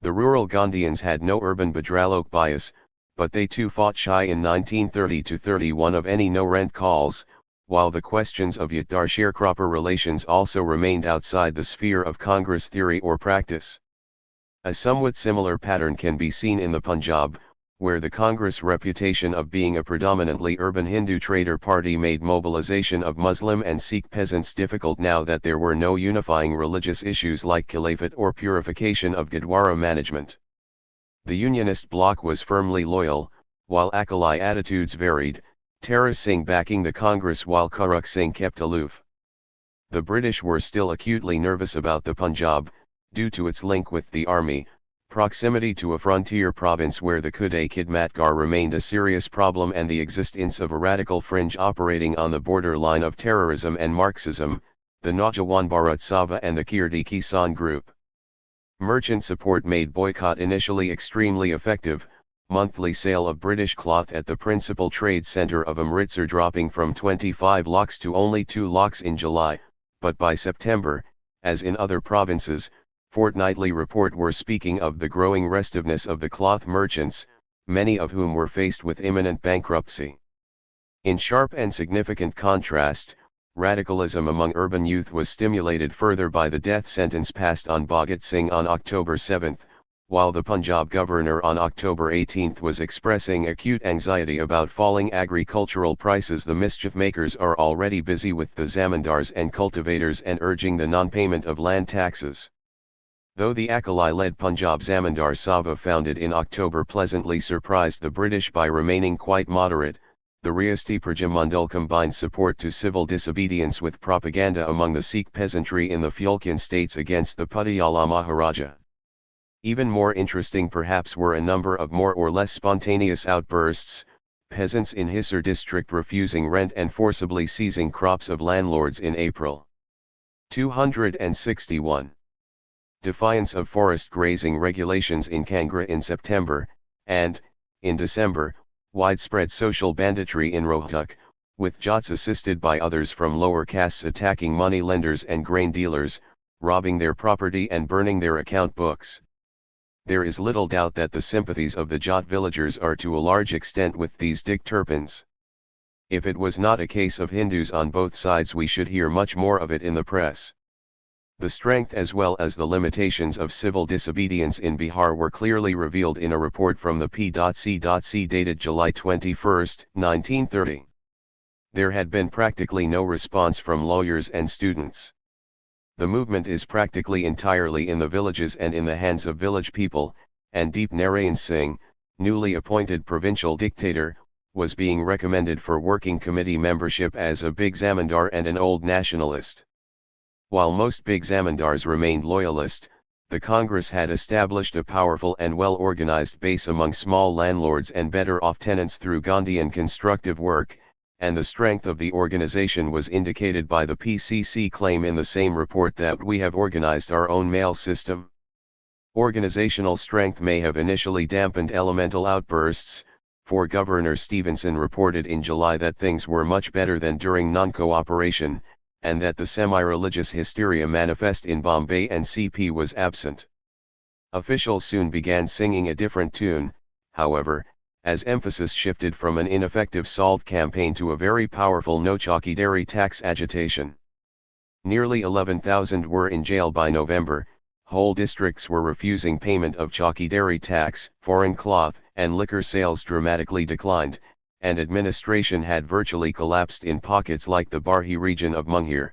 The rural Gandhians had no urban Bajralok bias, but they too fought shy in 1930-31 of any no-rent calls, while the questions of Yattar-sharecropper relations also remained outside the sphere of Congress theory or practice. A somewhat similar pattern can be seen in the Punjab, where the Congress reputation of being a predominantly urban Hindu trader party made mobilization of Muslim and Sikh peasants difficult now that there were no unifying religious issues like Caliphate or purification of Gurdwara management. The Unionist bloc was firmly loyal, while Akali attitudes varied, Tara Singh backing the Congress while Kuruk Singh kept aloof. The British were still acutely nervous about the Punjab, due to its link with the army, proximity to a frontier province where the Khuda-Khidmatgar remained a serious problem and the existence of a radical fringe operating on the borderline of terrorism and Marxism, the Naujawan Bharat Sabha and the Kirti Kisan Group. Merchant support made boycott initially extremely effective, monthly sale of British cloth at the principal trade centre of Amritsar dropping from 25 lakhs to only 2 lakhs in July, but by September, as in other provinces, fortnightly report were speaking of the growing restiveness of the cloth merchants, many of whom were faced with imminent bankruptcy. In sharp and significant contrast, radicalism among urban youth was stimulated further by the death sentence passed on Bhagat Singh on October 7, while the Punjab governor on October 18 was expressing acute anxiety about falling agricultural prices. The mischief makers are already busy with the zamindars and cultivators and urging the non-payment of land taxes. Though the Akali-led Punjab Zamindar Sabha founded in October pleasantly surprised the British by remaining quite moderate, the Riasti Prajamandal combined support to civil disobedience with propaganda among the Sikh peasantry in the Fulkan states against the Patiala Maharaja. Even more interesting perhaps were a number of more or less spontaneous outbursts, peasants in Hisar district refusing rent and forcibly seizing crops of landlords in April. 261. Defiance of forest grazing regulations in Kangra in September, and, in December, widespread social banditry in Rohtak, with Jats assisted by others from lower castes attacking money lenders and grain dealers, robbing their property and burning their account books. There is little doubt that the sympathies of the Jat villagers are to a large extent with these disturbance. If it was not a case of Hindus on both sides, we should hear much more of it in the press. The strength as well as the limitations of civil disobedience in Bihar were clearly revealed in a report from the P.C.C. dated July 21, 1930. There had been practically no response from lawyers and students. The movement is practically entirely in the villages and in the hands of village people, and Deep Narayan Singh, newly appointed provincial dictator, was being recommended for working committee membership as a big zamindar and an old nationalist. While most big zamindars remained loyalist, the Congress had established a powerful and well-organized base among small landlords and better-off tenants through Gandhian constructive work, and the strength of the organization was indicated by the PCC claim in the same report that we have organized our own mail system. Organizational strength may have initially dampened elemental outbursts, for Governor Stevenson reported in July that things were much better than during non-cooperation, and that the semi-religious hysteria manifest in Bombay and CP was absent. Officials soon began singing a different tune, however, as emphasis shifted from an ineffective SALT campaign to a very powerful no chowkidari tax agitation. Nearly 11,000 were in jail by November, whole districts were refusing payment of chowkidari tax, foreign cloth and liquor sales dramatically declined, and administration had virtually collapsed in pockets like the Barhi region of Mungir.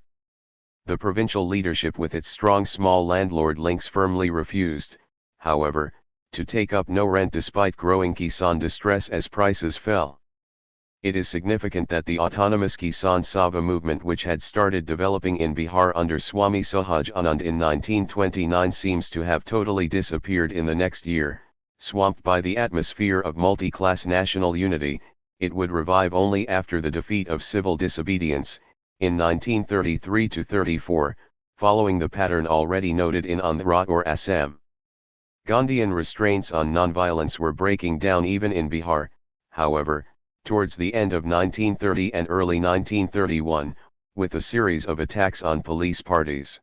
The provincial leadership with its strong small landlord links firmly refused, however, to take up no rent despite growing Kisan distress as prices fell. It is significant that the autonomous Kisan Sabha movement, which had started developing in Bihar under Swami Sahaj Anand in 1929, seems to have totally disappeared in the next year. Swamped by the atmosphere of multi-class national unity, it would revive only after the defeat of civil disobedience, in 1933-34, following the pattern already noted in Andhra or Assam. Gandhian restraints on nonviolence were breaking down even in Bihar, however, towards the end of 1930 and early 1931, with a series of attacks on police parties.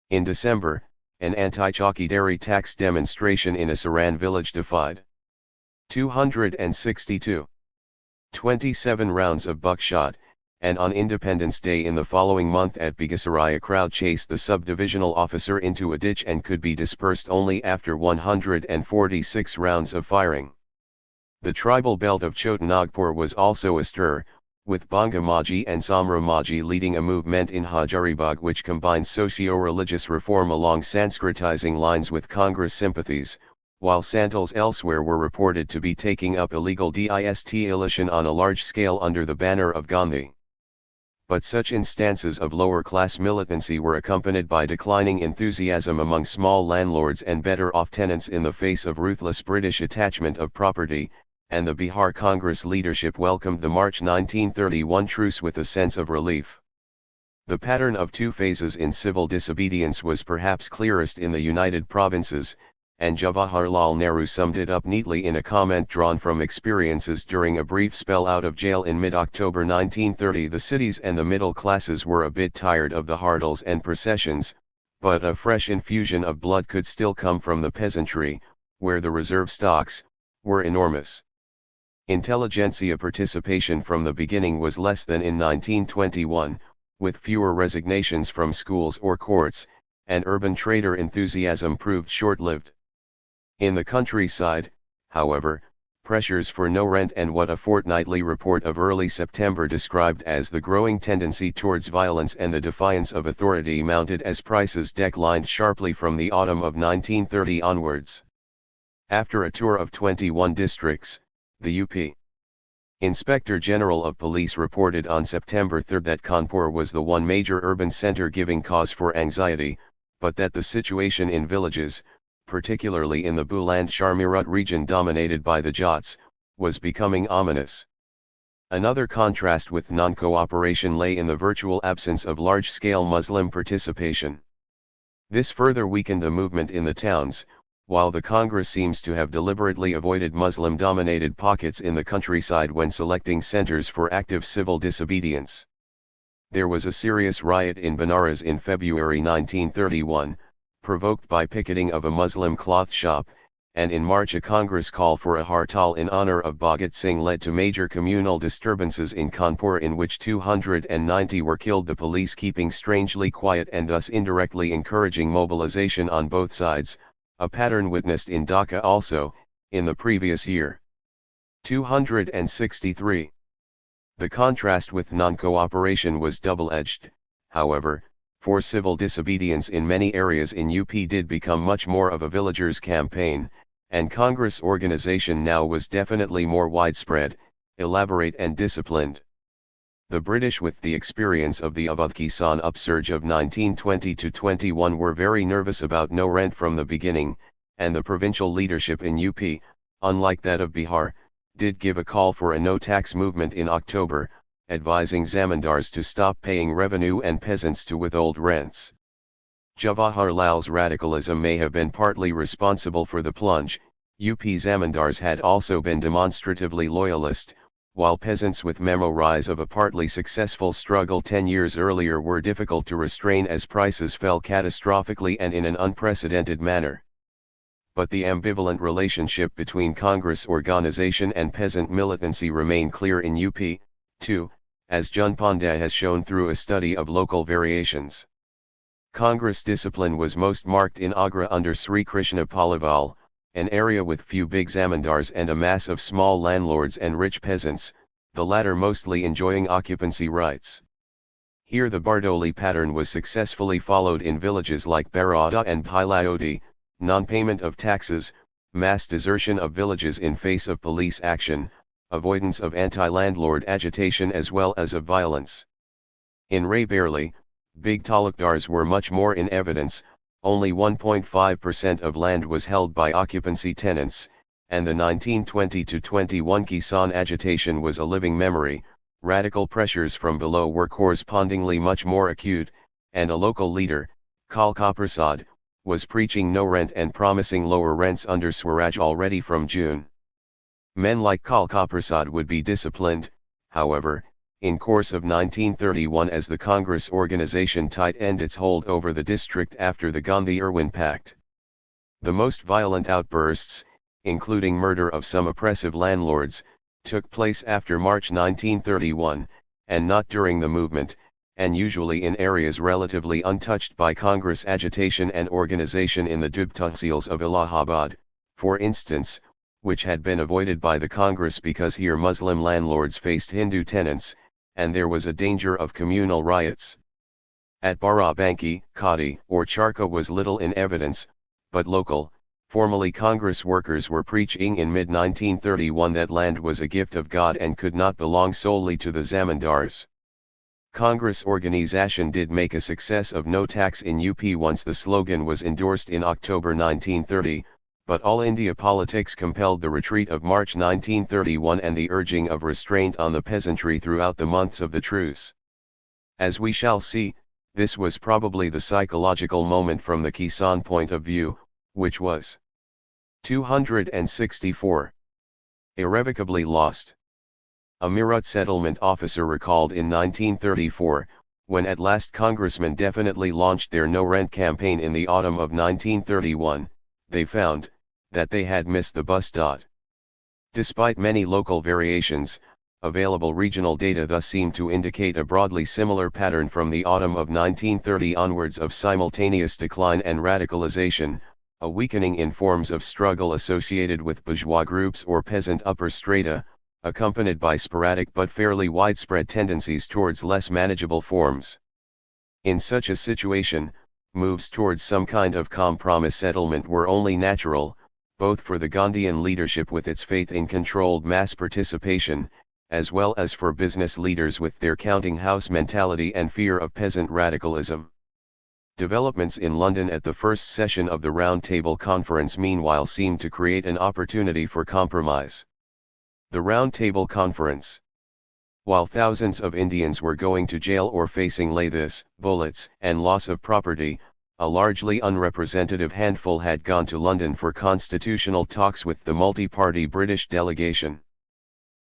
In December, an anti-chowkidari tax demonstration in a Saran village defied 262. 27 rounds of buckshot, and on Independence Day in the following month at Begusarai a crowd chased the subdivisional officer into a ditch and could be dispersed only after 146 rounds of firing. The tribal belt of Chota Nagpur was also astir, with Banga Maji and Samra Maji leading a movement in Hajaribagh which combined socio-religious reform along Sanskritizing lines with Congress sympathies, while Santals elsewhere were reported to be taking up illegal distillation on a large scale under the banner of Gandhi. But such instances of lower-class militancy were accompanied by declining enthusiasm among small landlords and better-off tenants in the face of ruthless British attachment of property, and the Bihar Congress leadership welcomed the March 1931 truce with a sense of relief. The pattern of two phases in civil disobedience was perhaps clearest in the United Provinces, and Jawaharlal Nehru summed it up neatly in a comment drawn from experiences during a brief spell out of jail in mid-October 1930. The cities and the middle classes were a bit tired of the hardles and processions, but a fresh infusion of blood could still come from the peasantry, where the reserve stocks were enormous. Intelligentsia participation from the beginning was less than in 1921, with fewer resignations from schools or courts, and urban trader enthusiasm proved short-lived. In the countryside, however, pressures for no rent and what a fortnightly report of early September described as the growing tendency towards violence and the defiance of authority mounted as prices declined sharply from the autumn of 1930 onwards. After a tour of 21 districts, the UP Inspector General of Police reported on September 3 that Kanpur was the one major urban center giving cause for anxiety, but that the situation in villages, particularly in the Buland-Sharmirut region dominated by the Jats, was becoming ominous. Another contrast with non-cooperation lay in the virtual absence of large-scale Muslim participation. This further weakened the movement in the towns, while the Congress seems to have deliberately avoided Muslim-dominated pockets in the countryside when selecting centers for active civil disobedience. There was a serious riot in Benares in February 1931, provoked by picketing of a Muslim cloth shop, and in March a Congress call for a hartal in honor of Bhagat Singh led to major communal disturbances in Kanpur in which 290 were killed, the police keeping strangely quiet and thus indirectly encouraging mobilization on both sides, a pattern witnessed in Dhaka also, in the previous year. 263. The contrast with non-cooperation was double-edged, however, for civil disobedience in many areas in UP did become much more of a villagers' campaign, and Congress organization now was definitely more widespread, elaborate and disciplined. The British, with the experience of the Awadh Kisan upsurge of 1920-21, were very nervous about no rent from the beginning, and the provincial leadership in UP, unlike that of Bihar, did give a call for a no-tax movement in October, advising zamindars to stop paying revenue and peasants to withhold rents. Jawaharlal's radicalism may have been partly responsible for the plunge. UP zamindars had also been demonstratively loyalist, while peasants with memories of a partly successful struggle 10 years earlier were difficult to restrain as prices fell catastrophically and in an unprecedented manner. But the ambivalent relationship between Congress organization and peasant militancy remained clear in UP, too, as Jun Pandey has shown through a study of local variations. Congress discipline was most marked in Agra under Sri Krishna Paliwal, an area with few big zamindars and a mass of small landlords and rich peasants, the latter mostly enjoying occupancy rights. Here the Bardoli pattern was successfully followed in villages like Baroda and Bhilaiodi, non-payment of taxes, mass desertion of villages in face of police action, avoidance of anti-landlord agitation as well as of violence. In Raebareli, big talukdars were much more in evidence, only 1.5% of land was held by occupancy tenants, and the 1920-21 Kisan agitation was a living memory. Radical pressures from below were correspondingly much more acute, and a local leader, Kalka Prasad, was preaching no rent and promising lower rents under Swaraj already from June. Men like Kalka Prasad would be disciplined, however, in course of 1931 as the Congress organization tightened its hold over the district after the Gandhi-Irwin Pact. The most violent outbursts, including murder of some oppressive landlords, took place after March 1931, and not during the movement, and usually in areas relatively untouched by Congress agitation and organization in the Dub Tahsils of Allahabad, for instance, which had been avoided by the Congress because here Muslim landlords faced Hindu tenants, and there was a danger of communal riots. At Barabanki, Khadi or Charka was little in evidence, but local, formally Congress workers were preaching in mid-1931 that land was a gift of God and could not belong solely to the zamindars. Congress organization did make a success of no tax in UP once the slogan was endorsed in October 1930, but All India politics compelled the retreat of March 1931 and the urging of restraint on the peasantry throughout the months of the truce. As we shall see, this was probably the psychological moment from the Kisan point of view, which was 264. Irrevocably lost. A Meerut settlement officer recalled in 1934, when at last congressmen definitely launched their no-rent campaign in the autumn of 1931, they found that they had missed the bus. Despite many local variations, available regional data thus seem to indicate a broadly similar pattern from the autumn of 1930 onwards of simultaneous decline and radicalization, a weakening in forms of struggle associated with bourgeois groups or peasant upper strata, accompanied by sporadic but fairly widespread tendencies towards less manageable forms. In such a situation, moves towards some kind of compromise settlement were only natural, both for the Gandhian leadership with its faith in controlled mass participation, as well as for business leaders with their counting house mentality and fear of peasant radicalism. Developments in London at the first session of the Round Table Conference meanwhile seemed to create an opportunity for compromise. The Round Table Conference. While thousands of Indians were going to jail or facing lathis, bullets, and loss of property, a largely unrepresentative handful had gone to London for constitutional talks with the multi-party British delegation.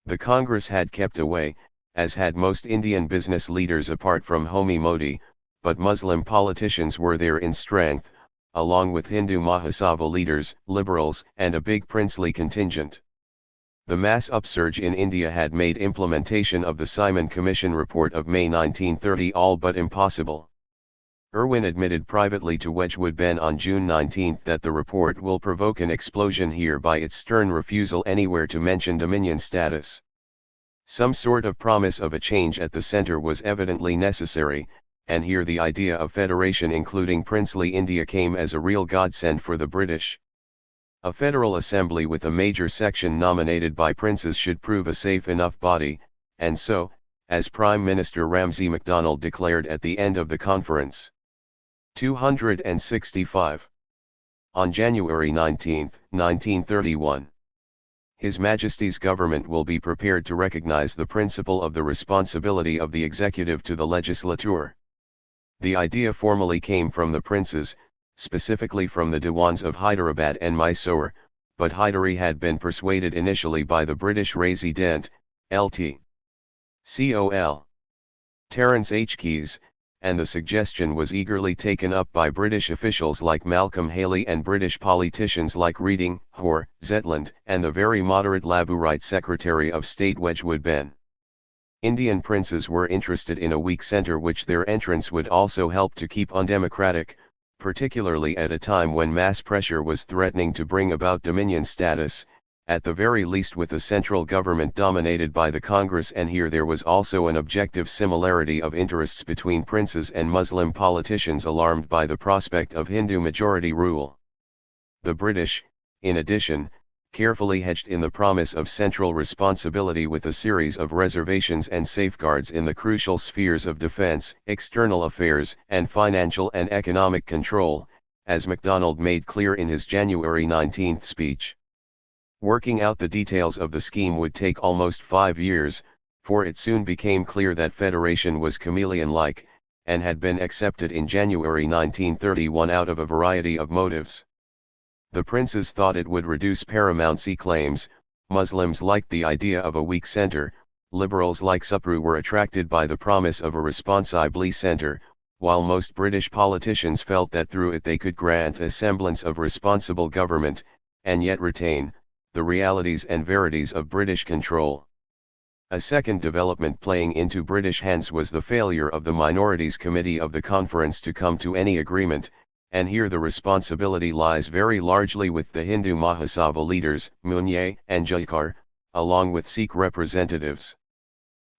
The Congress had kept away, as had most Indian business leaders apart from Homi Modi, but Muslim politicians were there in strength, along with Hindu Mahasabha leaders, liberals, and a big princely contingent. The mass upsurge in India had made implementation of the Simon Commission report of May 1930 all but impossible. Irwin admitted privately to Wedgwood Ben on June 19 that the report will provoke an explosion here by its stern refusal anywhere to mention dominion status. Some sort of promise of a change at the centre was evidently necessary, and here the idea of federation including princely India came as a real godsend for the British. A federal assembly with a major section nominated by princes should prove a safe enough body, and so, as Prime Minister Ramsay MacDonald declared at the end of the conference. 265. On January 19, 1931. His Majesty's government will be prepared to recognise the principle of the responsibility of the executive to the legislature. The idea formally came from the princes, specifically from the Diwans of Hyderabad and Mysore, but Hydari had been persuaded initially by the British Resident, Lt. Col. Terence H. Keyes, and the suggestion was eagerly taken up by British officials like Malcolm Haley and British politicians like Reading, Hoare, Zetland, and the very moderate Labourite Secretary of State Wedgwood Ben. Indian princes were interested in a weak centre which their entrance would also help to keep undemocratic, particularly at a time when mass pressure was threatening to bring about dominion status, at the very least with a central government dominated by the Congress, and here there was also an objective similarity of interests between princes and Muslim politicians alarmed by the prospect of Hindu majority rule. The British, in addition, carefully hedged in the promise of central responsibility with a series of reservations and safeguards in the crucial spheres of defence, external affairs, and financial and economic control, as MacDonald made clear in his January 19 speech. Working out the details of the scheme would take almost 5 years, for it soon became clear that federation was chameleon-like, and had been accepted in January 1931 out of a variety of motives. The princes thought it would reduce paramountcy claims, Muslims liked the idea of a weak centre, liberals like Supru were attracted by the promise of a responsibly centre, while most British politicians felt that through it they could grant a semblance of responsible government, and yet retain the realities and verities of British control. A second development playing into British hands was the failure of the Minorities Committee of the conference to come to any agreement, and here the responsibility lies very largely with the Hindu Mahasabha leaders, Munye and Jaikar, along with Sikh representatives.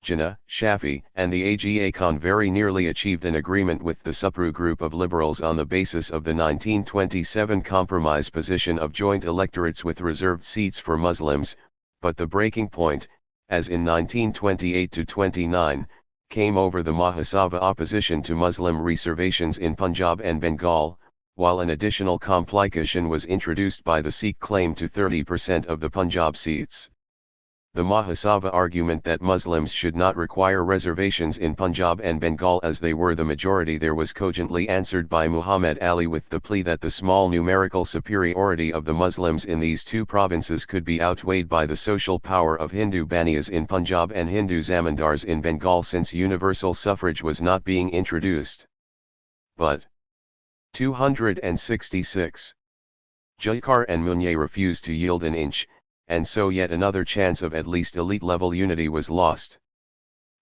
Jinnah, Shafi, and the Aga Khan very nearly achieved an agreement with the Supru group of liberals on the basis of the 1927 compromise position of joint electorates with reserved seats for Muslims, but the breaking point, as in 1928-29, came over the Mahasabha opposition to Muslim reservations in Punjab and Bengal, while an additional complication was introduced by the Sikh claim to 30% of the Punjab seats. The Mahasabha argument that Muslims should not require reservations in Punjab and Bengal as they were the majority there was cogently answered by Muhammad Ali with the plea that the small numerical superiority of the Muslims in these two provinces could be outweighed by the social power of Hindu Baniyas in Punjab and Hindu Zamindars in Bengal since universal suffrage was not being introduced. But 266. Jaikar and Munye refused to yield an inch, and so yet another chance of at least elite-level unity was lost.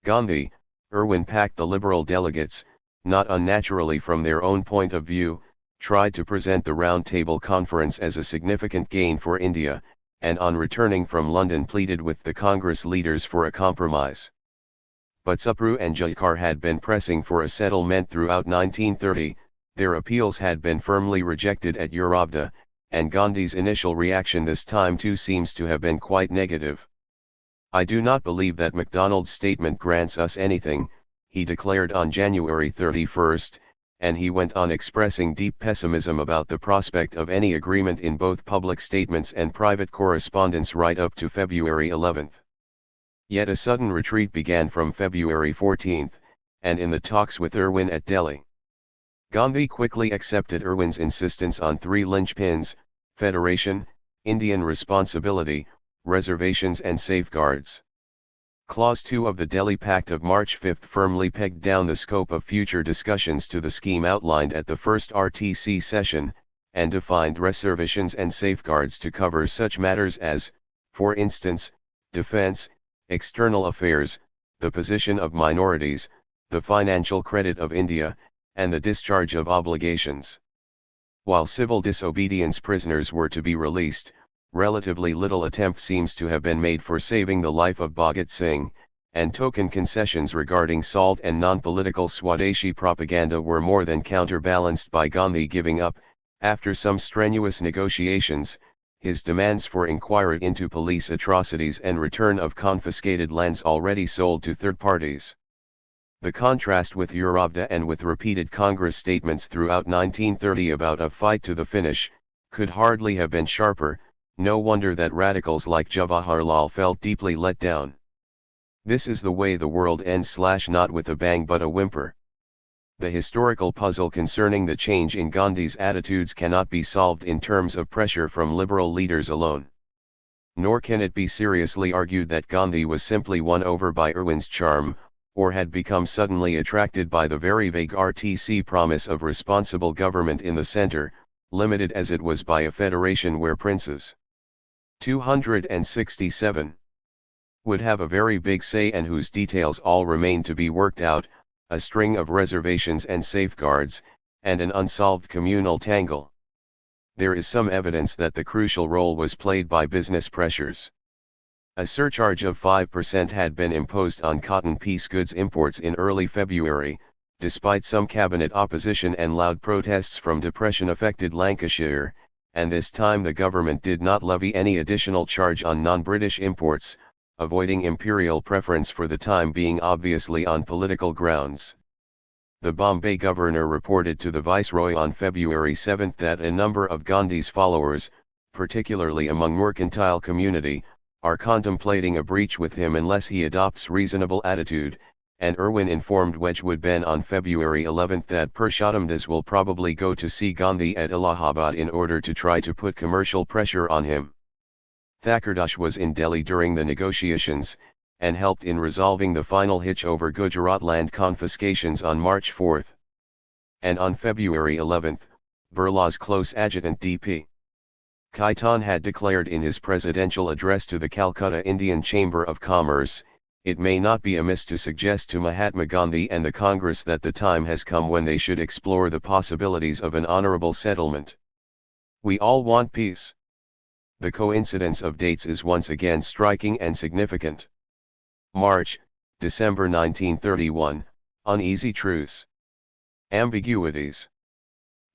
Gandhi, Irwin packed the liberal delegates, not unnaturally from their own point of view, tried to present the Round Table Conference as a significant gain for India, and on returning from London pleaded with the Congress leaders for a compromise. But Supru and Jaikar had been pressing for a settlement throughout 1930, their appeals had been firmly rejected at Eurabda, and Gandhi's initial reaction this time too seems to have been quite negative. "I do not believe that MacDonald's statement grants us anything," he declared on January 31, and he went on expressing deep pessimism about the prospect of any agreement in both public statements and private correspondence right up to February 11. Yet a sudden retreat began from February 14, and in the talks with Irwin at Delhi. Gandhi quickly accepted Irwin's insistence on three linchpins: federation, Indian responsibility, reservations and safeguards. Clause 2 of the Delhi Pact of March 5 firmly pegged down the scope of future discussions to the scheme outlined at the first RTC session, and defined reservations and safeguards to cover such matters as, for instance, defense, external affairs, the position of minorities, the financial credit of India, and the discharge of obligations. While civil disobedience prisoners were to be released, relatively little attempt seems to have been made for saving the life of Bhagat Singh, and token concessions regarding salt and non-political Swadeshi propaganda were more than counterbalanced by Gandhi giving up, after some strenuous negotiations, his demands for inquiry into police atrocities and return of confiscated lands already sold to third parties. The contrast with Urabda and with repeated Congress statements throughout 1930 about a fight to the finish, could hardly have been sharper. No wonder that radicals like Jawaharlal felt deeply let down. This is the way the world ends / not with a bang but a whimper. The historical puzzle concerning the change in Gandhi's attitudes cannot be solved in terms of pressure from liberal leaders alone. Nor can it be seriously argued that Gandhi was simply won over by Irwin's charm, or had become suddenly attracted by the very vague RTC promise of responsible government in the centre, limited as it was by a federation where princes 267 would have a very big say and whose details all remain to be worked out, a string of reservations and safeguards, and an unsolved communal tangle. There is some evidence that the crucial role was played by business pressures. A surcharge of 5% had been imposed on cotton piece goods imports in early February, despite some cabinet opposition and loud protests from depression-affected Lancashire, and this time the government did not levy any additional charge on non-British imports, avoiding imperial preference for the time being obviously on political grounds. The Bombay governor reported to the Viceroy on February 7 that a number of Gandhi's followers, particularly among mercantile community, are contemplating a breach with him unless he adopts reasonable attitude, and Irwin informed Wedgwood Ben on February 11 that Purushottam Das will probably go to see Gandhi at Allahabad in order to try to put commercial pressure on him. Thakurdas was in Delhi during the negotiations, and helped in resolving the final hitch over Gujarat land confiscations on March 4. And on February 11, Birla's close adjutant D.P. Khaitan had declared in his presidential address to the Calcutta Indian Chamber of Commerce, "It may not be amiss to suggest to Mahatma Gandhi and the Congress that the time has come when they should explore the possibilities of an honorable settlement. We all want peace." The coincidence of dates is once again striking and significant. March, December 1931, uneasy truce. Ambiguities.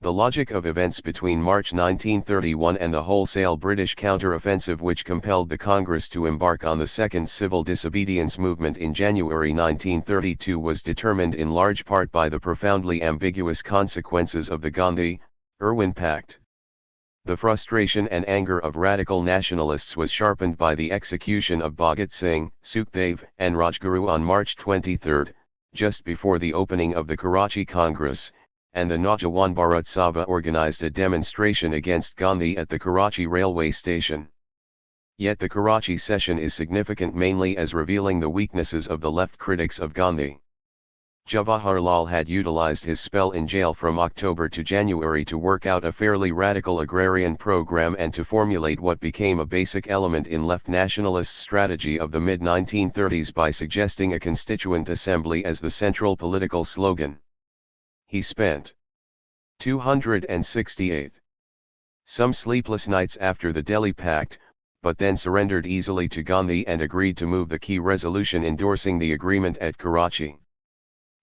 The logic of events between March 1931 and the wholesale British counter-offensive which compelled the Congress to embark on the Second Civil Disobedience Movement in January 1932 was determined in large part by the profoundly ambiguous consequences of the Gandhi-Irwin Pact. The frustration and anger of radical nationalists was sharpened by the execution of Bhagat Singh, Sukhdev, and Rajguru on March 23, just before the opening of the Karachi Congress, and the Naujawan Bharat Sabha organized a demonstration against Gandhi at the Karachi railway station. Yet the Karachi session is significant mainly as revealing the weaknesses of the left critics of Gandhi. Jawaharlal had utilized his spell in jail from October to January to work out a fairly radical agrarian program and to formulate what became a basic element in left nationalist strategy of the mid-1930s by suggesting a constituent assembly as the central political slogan. He spent 268 some sleepless nights after the Delhi Pact, but then surrendered easily to Gandhi and agreed to move the key resolution endorsing the agreement at Karachi.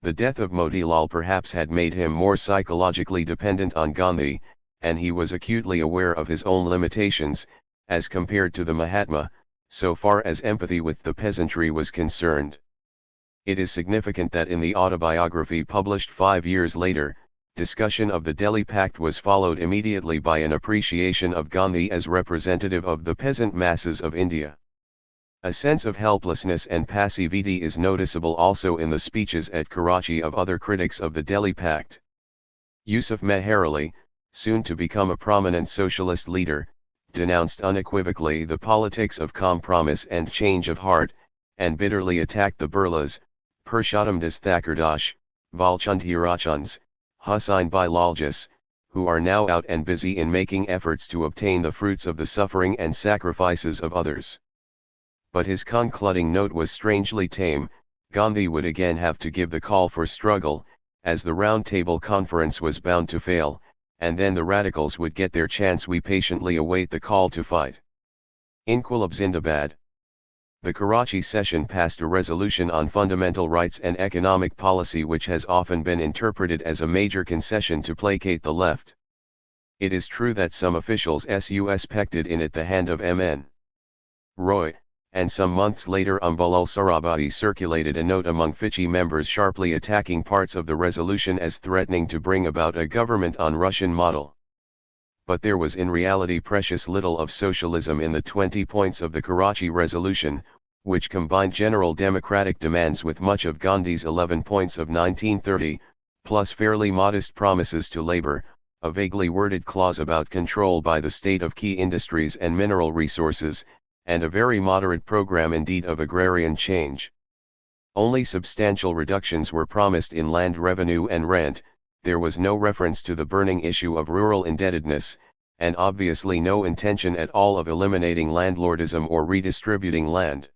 The death of Motilal perhaps had made him more psychologically dependent on Gandhi, and he was acutely aware of his own limitations, as compared to the Mahatma, so far as empathy with the peasantry was concerned. It is significant that in the autobiography published 5 years later, discussion of the Delhi Pact was followed immediately by an appreciation of Gandhi as representative of the peasant masses of India. A sense of helplessness and passivity is noticeable also in the speeches at Karachi of other critics of the Delhi Pact. Yusuf Meher Ali, soon to become a prominent socialist leader, denounced unequivocally the politics of compromise and change of heart, and bitterly attacked the Birlas, Purushottam Das Thakurdas, Balchand Hirachans, Hussain Bhai Laljas, who are now out and busy in making efforts to obtain the fruits of the suffering and sacrifices of others. But his concluding note was strangely tame. Gandhi would again have to give the call for struggle, as the Round Table Conference was bound to fail, and then the radicals would get their chance. We patiently await the call to fight. Inquilab Zindabad. The Karachi session passed a resolution on fundamental rights and economic policy which has often been interpreted as a major concession to placate the left. It is true that some officials suspected in it the hand of M.N. Roy, and some months later Umbul Sarabai circulated a note among FICI members sharply attacking parts of the resolution as threatening to bring about a government on Russian model. But there was in reality precious little of socialism in the 20 points of the Karachi resolution, which combined general democratic demands with much of Gandhi's 11 points of 1930, plus fairly modest promises to labor, a vaguely worded clause about control by the state of key industries and mineral resources, and a very moderate program indeed of agrarian change. Only substantial reductions were promised in land revenue and rent. There was no reference to the burning issue of rural indebtedness, and obviously no intention at all of eliminating landlordism or redistributing land.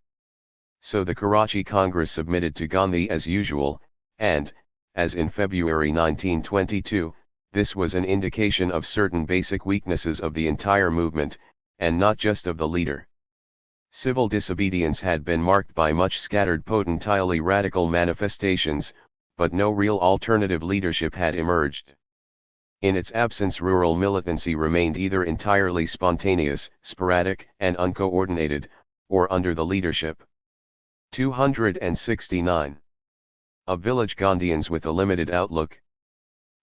So the Karachi Congress submitted to Gandhi as usual, and, as in February 1922, this was an indication of certain basic weaknesses of the entire movement, and not just of the leader. Civil disobedience had been marked by much scattered potentially radical manifestations, but no real alternative leadership had emerged. In its absence, rural militancy remained either entirely spontaneous, sporadic, and uncoordinated, or under the leadership. 269. Of village Gandhians with a limited outlook.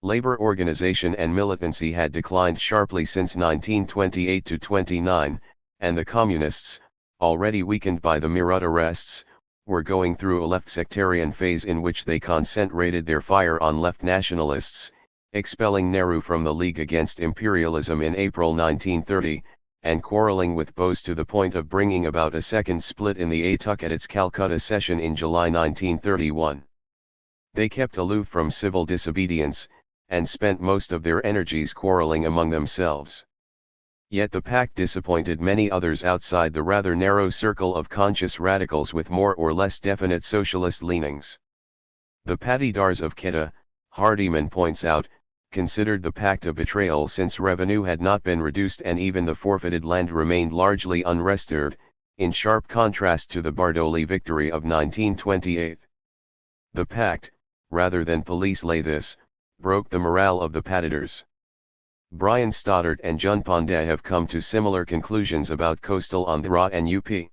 Labor organization and militancy had declined sharply since 1928-29, and the communists, already weakened by the Meerut arrests, were going through a left sectarian phase in which they concentrated their fire on left nationalists, expelling Nehru from the League Against Imperialism in April 1930, and quarreling with Bose to the point of bringing about a second split in the ATUC at its Calcutta session in July 1931. They kept aloof from civil disobedience, and spent most of their energies quarreling among themselves. Yet the pact disappointed many others outside the rather narrow circle of conscious radicals with more or less definite socialist leanings. The Patidars of Quetta, Hardiman points out, considered the pact a betrayal since revenue had not been reduced and even the forfeited land remained largely unrestored, in sharp contrast to the Bardoli victory of 1928. The pact, rather than police lay this, broke the morale of the Patidars. Brian Stoddart and Jun Pandey have come to similar conclusions about coastal Andhra and UP.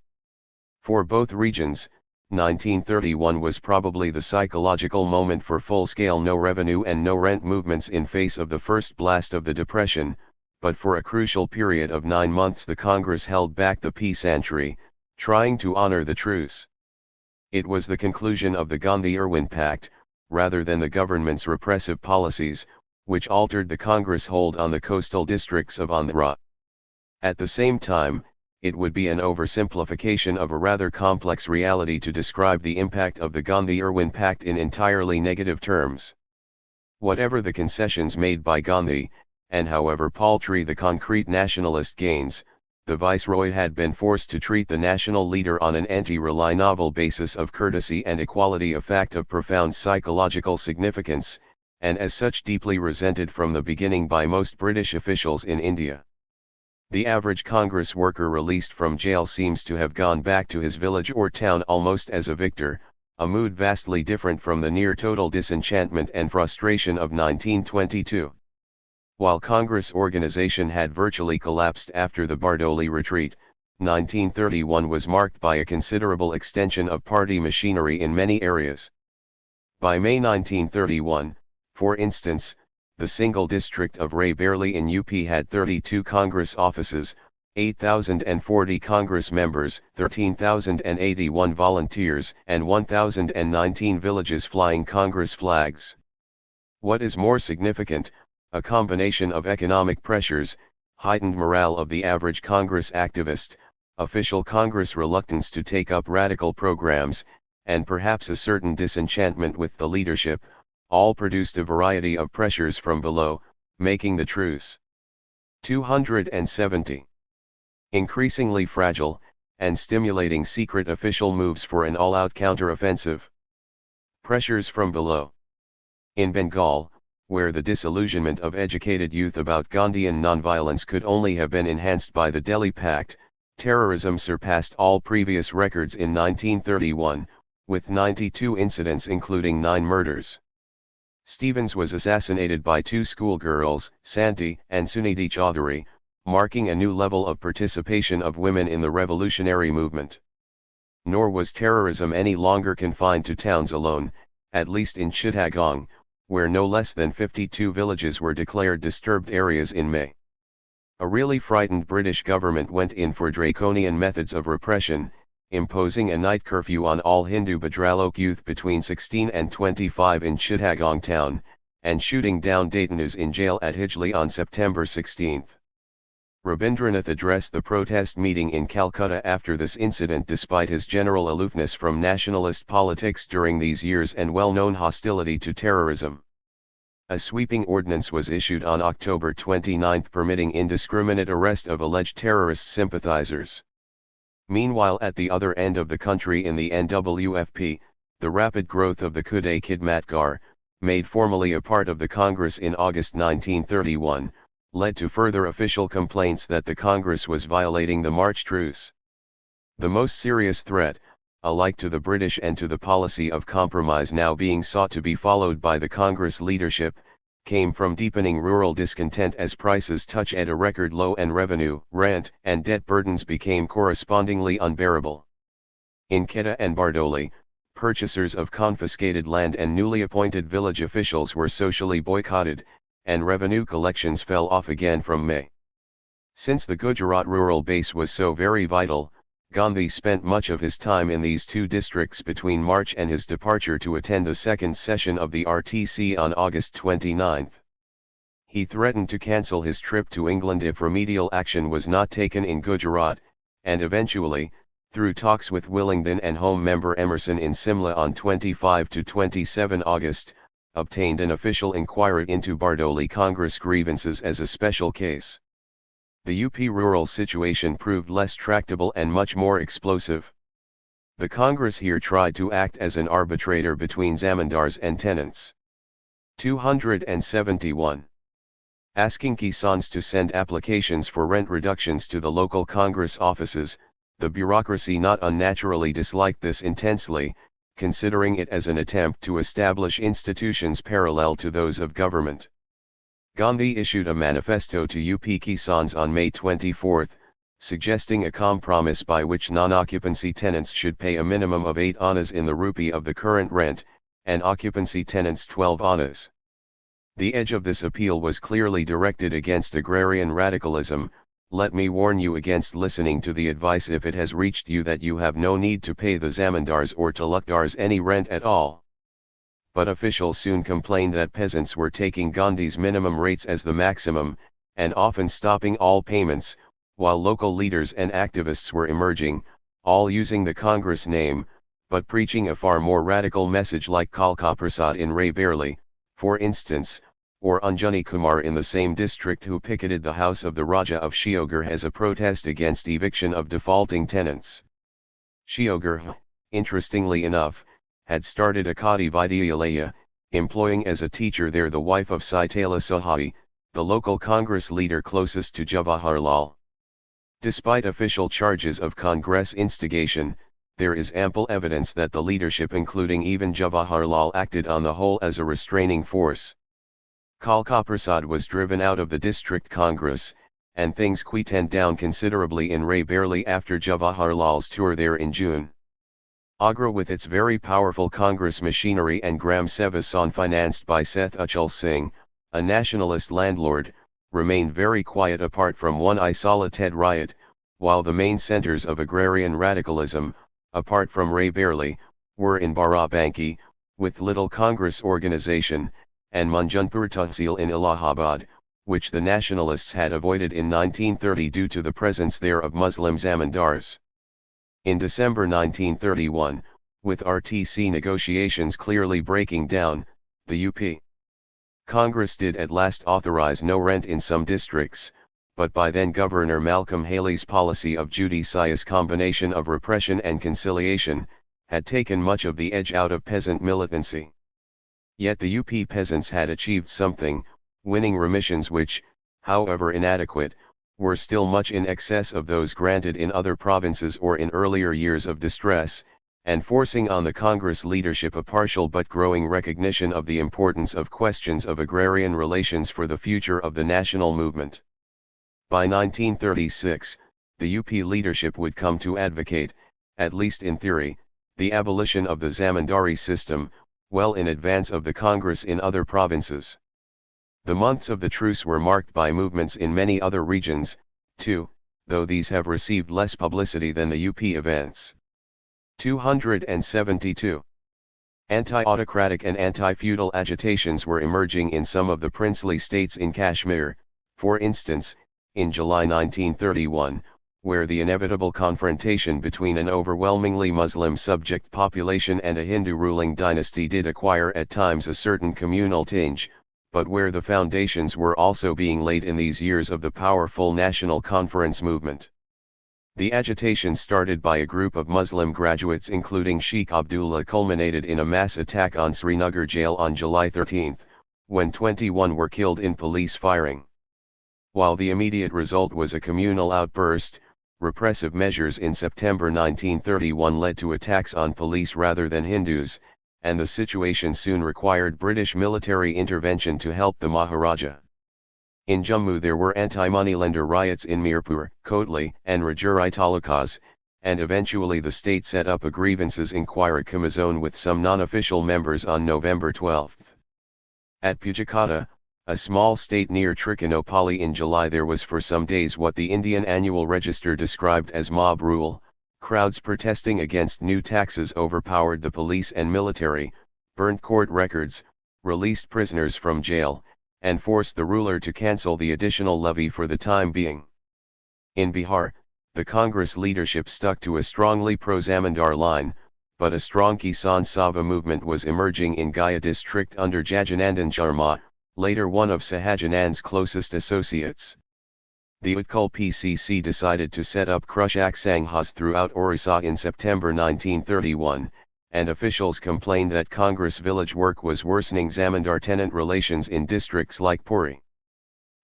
For both regions, 1931 was probably the psychological moment for full-scale no revenue and no rent movements in face of the first blast of the Depression, but for a crucial period of 9 months the Congress held back the peace entry, trying to honor the truce. It was the conclusion of the Gandhi-Irwin Pact, rather than the government's repressive policies, which altered the Congress hold on the coastal districts of Andhra. At the same time, it would be an oversimplification of a rather complex reality to describe the impact of the Gandhi-Irwin Pact in entirely negative terms. Whatever the concessions made by Gandhi, and however paltry the concrete nationalist gains, the Viceroy had been forced to treat the national leader on an anti-rely novel basis of courtesy and equality, a fact of profound psychological significance, and as such deeply resented from the beginning by most British officials in India. The average Congress worker released from jail seems to have gone back to his village or town almost as a victor, a mood vastly different from the near-total disenchantment and frustration of 1922. While Congress organization had virtually collapsed after the Bardoli retreat, 1931 was marked by a considerable extension of party machinery in many areas. By May 1931, for instance, the single district of Raebareli in UP had 32 Congress offices, 8,040 Congress members, 13,081 volunteers, and 1,019 villages flying Congress flags. What is more significant, a combination of economic pressures, heightened morale of the average Congress activist, official Congress reluctance to take up radical programs, and perhaps a certain disenchantment with the leadership, all produced a variety of pressures from below, making the truce. 270. Increasingly fragile, and stimulating secret official moves for an all-out counter-offensive. Pressures from below. In Bengal, where the disillusionment of educated youth about Gandhian nonviolence could only have been enhanced by the Delhi Pact, terrorism surpassed all previous records in 1931, with 92 incidents including 9 murders. Stevens was assassinated by 2 schoolgirls, Santi and Suniti Chaudhary, marking a new level of participation of women in the revolutionary movement. Nor was terrorism any longer confined to towns alone, at least in Chittagong, where no less than 52 villages were declared disturbed areas in May. A really frightened British government went in for draconian methods of repression, imposing a night curfew on all Hindu Bhadralok youth between 16 and 25 in Chittagong town, and shooting down detainees in jail at Hijli on September 16. Rabindranath addressed the protest meeting in Calcutta after this incident despite his general aloofness from nationalist politics during these years and well-known hostility to terrorism. A sweeping ordinance was issued on October 29 permitting indiscriminate arrest of alleged terrorist sympathizers. Meanwhile, at the other end of the country in the NWFP, the rapid growth of the Kuday Khidmatgar, made formally a part of the Congress in August 1931, led to further official complaints that the Congress was violating the March truce. The most serious threat, alike to the British and to the policy of compromise now being sought to be followed by the Congress leadership, came from deepening rural discontent as prices touched at a record low and revenue, rent, and debt burdens became correspondingly unbearable. In Quetta and Bardoli, purchasers of confiscated land and newly appointed village officials were socially boycotted, and revenue collections fell off again from May. Since the Gujarat rural base was so very vital, Gandhi spent much of his time in these 2 districts between March and his departure to attend the second session of the RTC on August 29. He threatened to cancel his trip to England if remedial action was not taken in Gujarat, and eventually, through talks with Willingdon and Home Member Emerson in Simla on 25 to 27 August, obtained an official inquiry into Bardoli Congress grievances as a special case. The UP rural situation proved less tractable and much more explosive. The Congress here tried to act as an arbitrator between zamindars and tenants. 271. Asking Kisans to send applications for rent reductions to the local Congress offices, the bureaucracy not unnaturally disliked this intensely, considering it as an attempt to establish institutions parallel to those of government. Gandhi issued a manifesto to UP Kisans on May 24, suggesting a compromise by which non-occupancy tenants should pay a minimum of 8 annas in the rupee of the current rent, and occupancy tenants 12 annas. The edge of this appeal was clearly directed against agrarian radicalism. Let me warn you against listening to the advice if it has reached you that you have no need to pay the zamindars or talukdars any rent at all. But officials soon complained that peasants were taking Gandhi's minimum rates as the maximum, and often stopping all payments, while local leaders and activists were emerging, all using the Congress name, but preaching a far more radical message like Kalka Prasad in Raebareli, for instance, or Anjani Kumar in the same district who picketed the house of the Raja of Shiogar as a protest against eviction of defaulting tenants. Shiogar, interestingly enough, had started a Kadi Vidyalaya, employing as a teacher there the wife of Saitala Sahai, the local Congress leader closest to Jawaharlal. Despite official charges of Congress instigation, there is ample evidence that the leadership including even Jawaharlal acted on the whole as a restraining force. Kalka Prasad was driven out of the district Congress, and things quietened down considerably in Raebareli after Jawaharlal's tour there in June. Agra, with its very powerful Congress machinery and Gram Seva San financed by Seth Uchal Singh, a nationalist landlord, remained very quiet apart from one isolated riot, while the main centers of agrarian radicalism, apart from Raebareli, were in Barabanki, with little Congress organization, and Manjunpur Tahsil in Allahabad, which the nationalists had avoided in 1930 due to the presence there of Muslim zamindars. In December 1931, with RTC negotiations clearly breaking down, the UP Congress did at last authorize no rent in some districts, but by then Governor Malcolm Haley's policy of judicious combination of repression and conciliation, had taken much of the edge out of peasant militancy. Yet the UP peasants had achieved something, winning remissions which, however inadequate, were still much in excess of those granted in other provinces or in earlier years of distress, and forcing on the Congress leadership a partial but growing recognition of the importance of questions of agrarian relations for the future of the national movement. By 1936, the UP leadership would come to advocate, at least in theory, the abolition of the zamindari system, well in advance of the Congress in other provinces. The months of the truce were marked by movements in many other regions, too, though these have received less publicity than the UP events. 272. Anti-autocratic and anti-feudal agitations were emerging in some of the princely states in Kashmir, for instance, in July 1931, where the inevitable confrontation between an overwhelmingly Muslim subject population and a Hindu ruling dynasty did acquire at times a certain communal tinge, but where the foundations were also being laid in these years of the powerful National Conference movement. The agitation started by a group of Muslim graduates including Sheikh Abdullah culminated in a mass attack on Srinagar jail on July 13, when 21 were killed in police firing. While the immediate result was a communal outburst, repressive measures in September 1931 led to attacks on police rather than Hindus, and the situation soon required British military intervention to help the Maharaja. In Jammu there were anti-moneylender riots in Mirpur, Kotli, and Rajouri talukas, and eventually the state set up a grievances inquiry commission with some non-official members on November 12. At Pujakata, a small state near Trichinopoly in July there was for some days what the Indian Annual Register described as mob rule. Crowds protesting against new taxes overpowered the police and military, burnt court records, released prisoners from jail, and forced the ruler to cancel the additional levy for the time being. In Bihar, the Congress leadership stuck to a strongly pro-zamindar line, but a strong Kisan Sabha movement was emerging in Gaya district under Jajanandan Sharma, later one of Sahajanand's closest associates. The Utkal PCC decided to set up Krushak Sanghas throughout Orissa in September 1931, and officials complained that Congress village work was worsening zamindar-tenant relations in districts like Puri.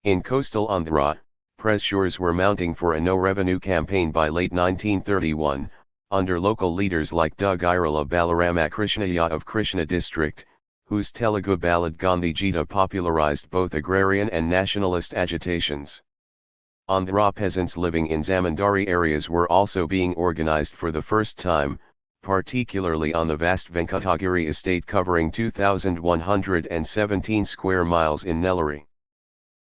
In coastal Andhra, pressures were mounting for a no-revenue campaign by late 1931, under local leaders like Dugirala Balaramakrishnaiyya of Krishna district, whose Telugu ballad Gandhi Gita popularized both agrarian and nationalist agitations. Andhra peasants living in zamindari areas were also being organized for the first time, particularly on the vast Venkatagiri estate covering 2,117 square miles in Nellore.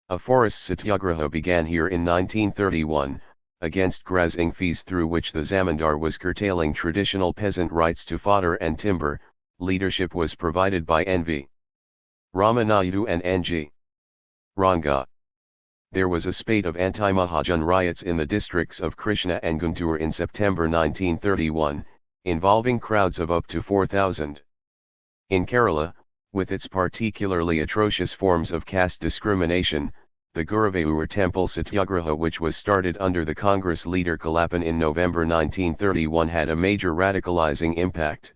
A forest satyagraha began here in 1931, against grazing fees through which the zamindar was curtailing traditional peasant rights to fodder and timber. Leadership was provided by N.V. Ramanayudu and N.G. Ranga. There was a spate of anti-Mahajan riots in the districts of Krishna and Guntur in September 1931, involving crowds of up to 4,000. In Kerala, with its particularly atrocious forms of caste discrimination, the Guruvayur temple satyagraha, which was started under the Congress leader Kalappan in November 1931, had a major radicalizing impact.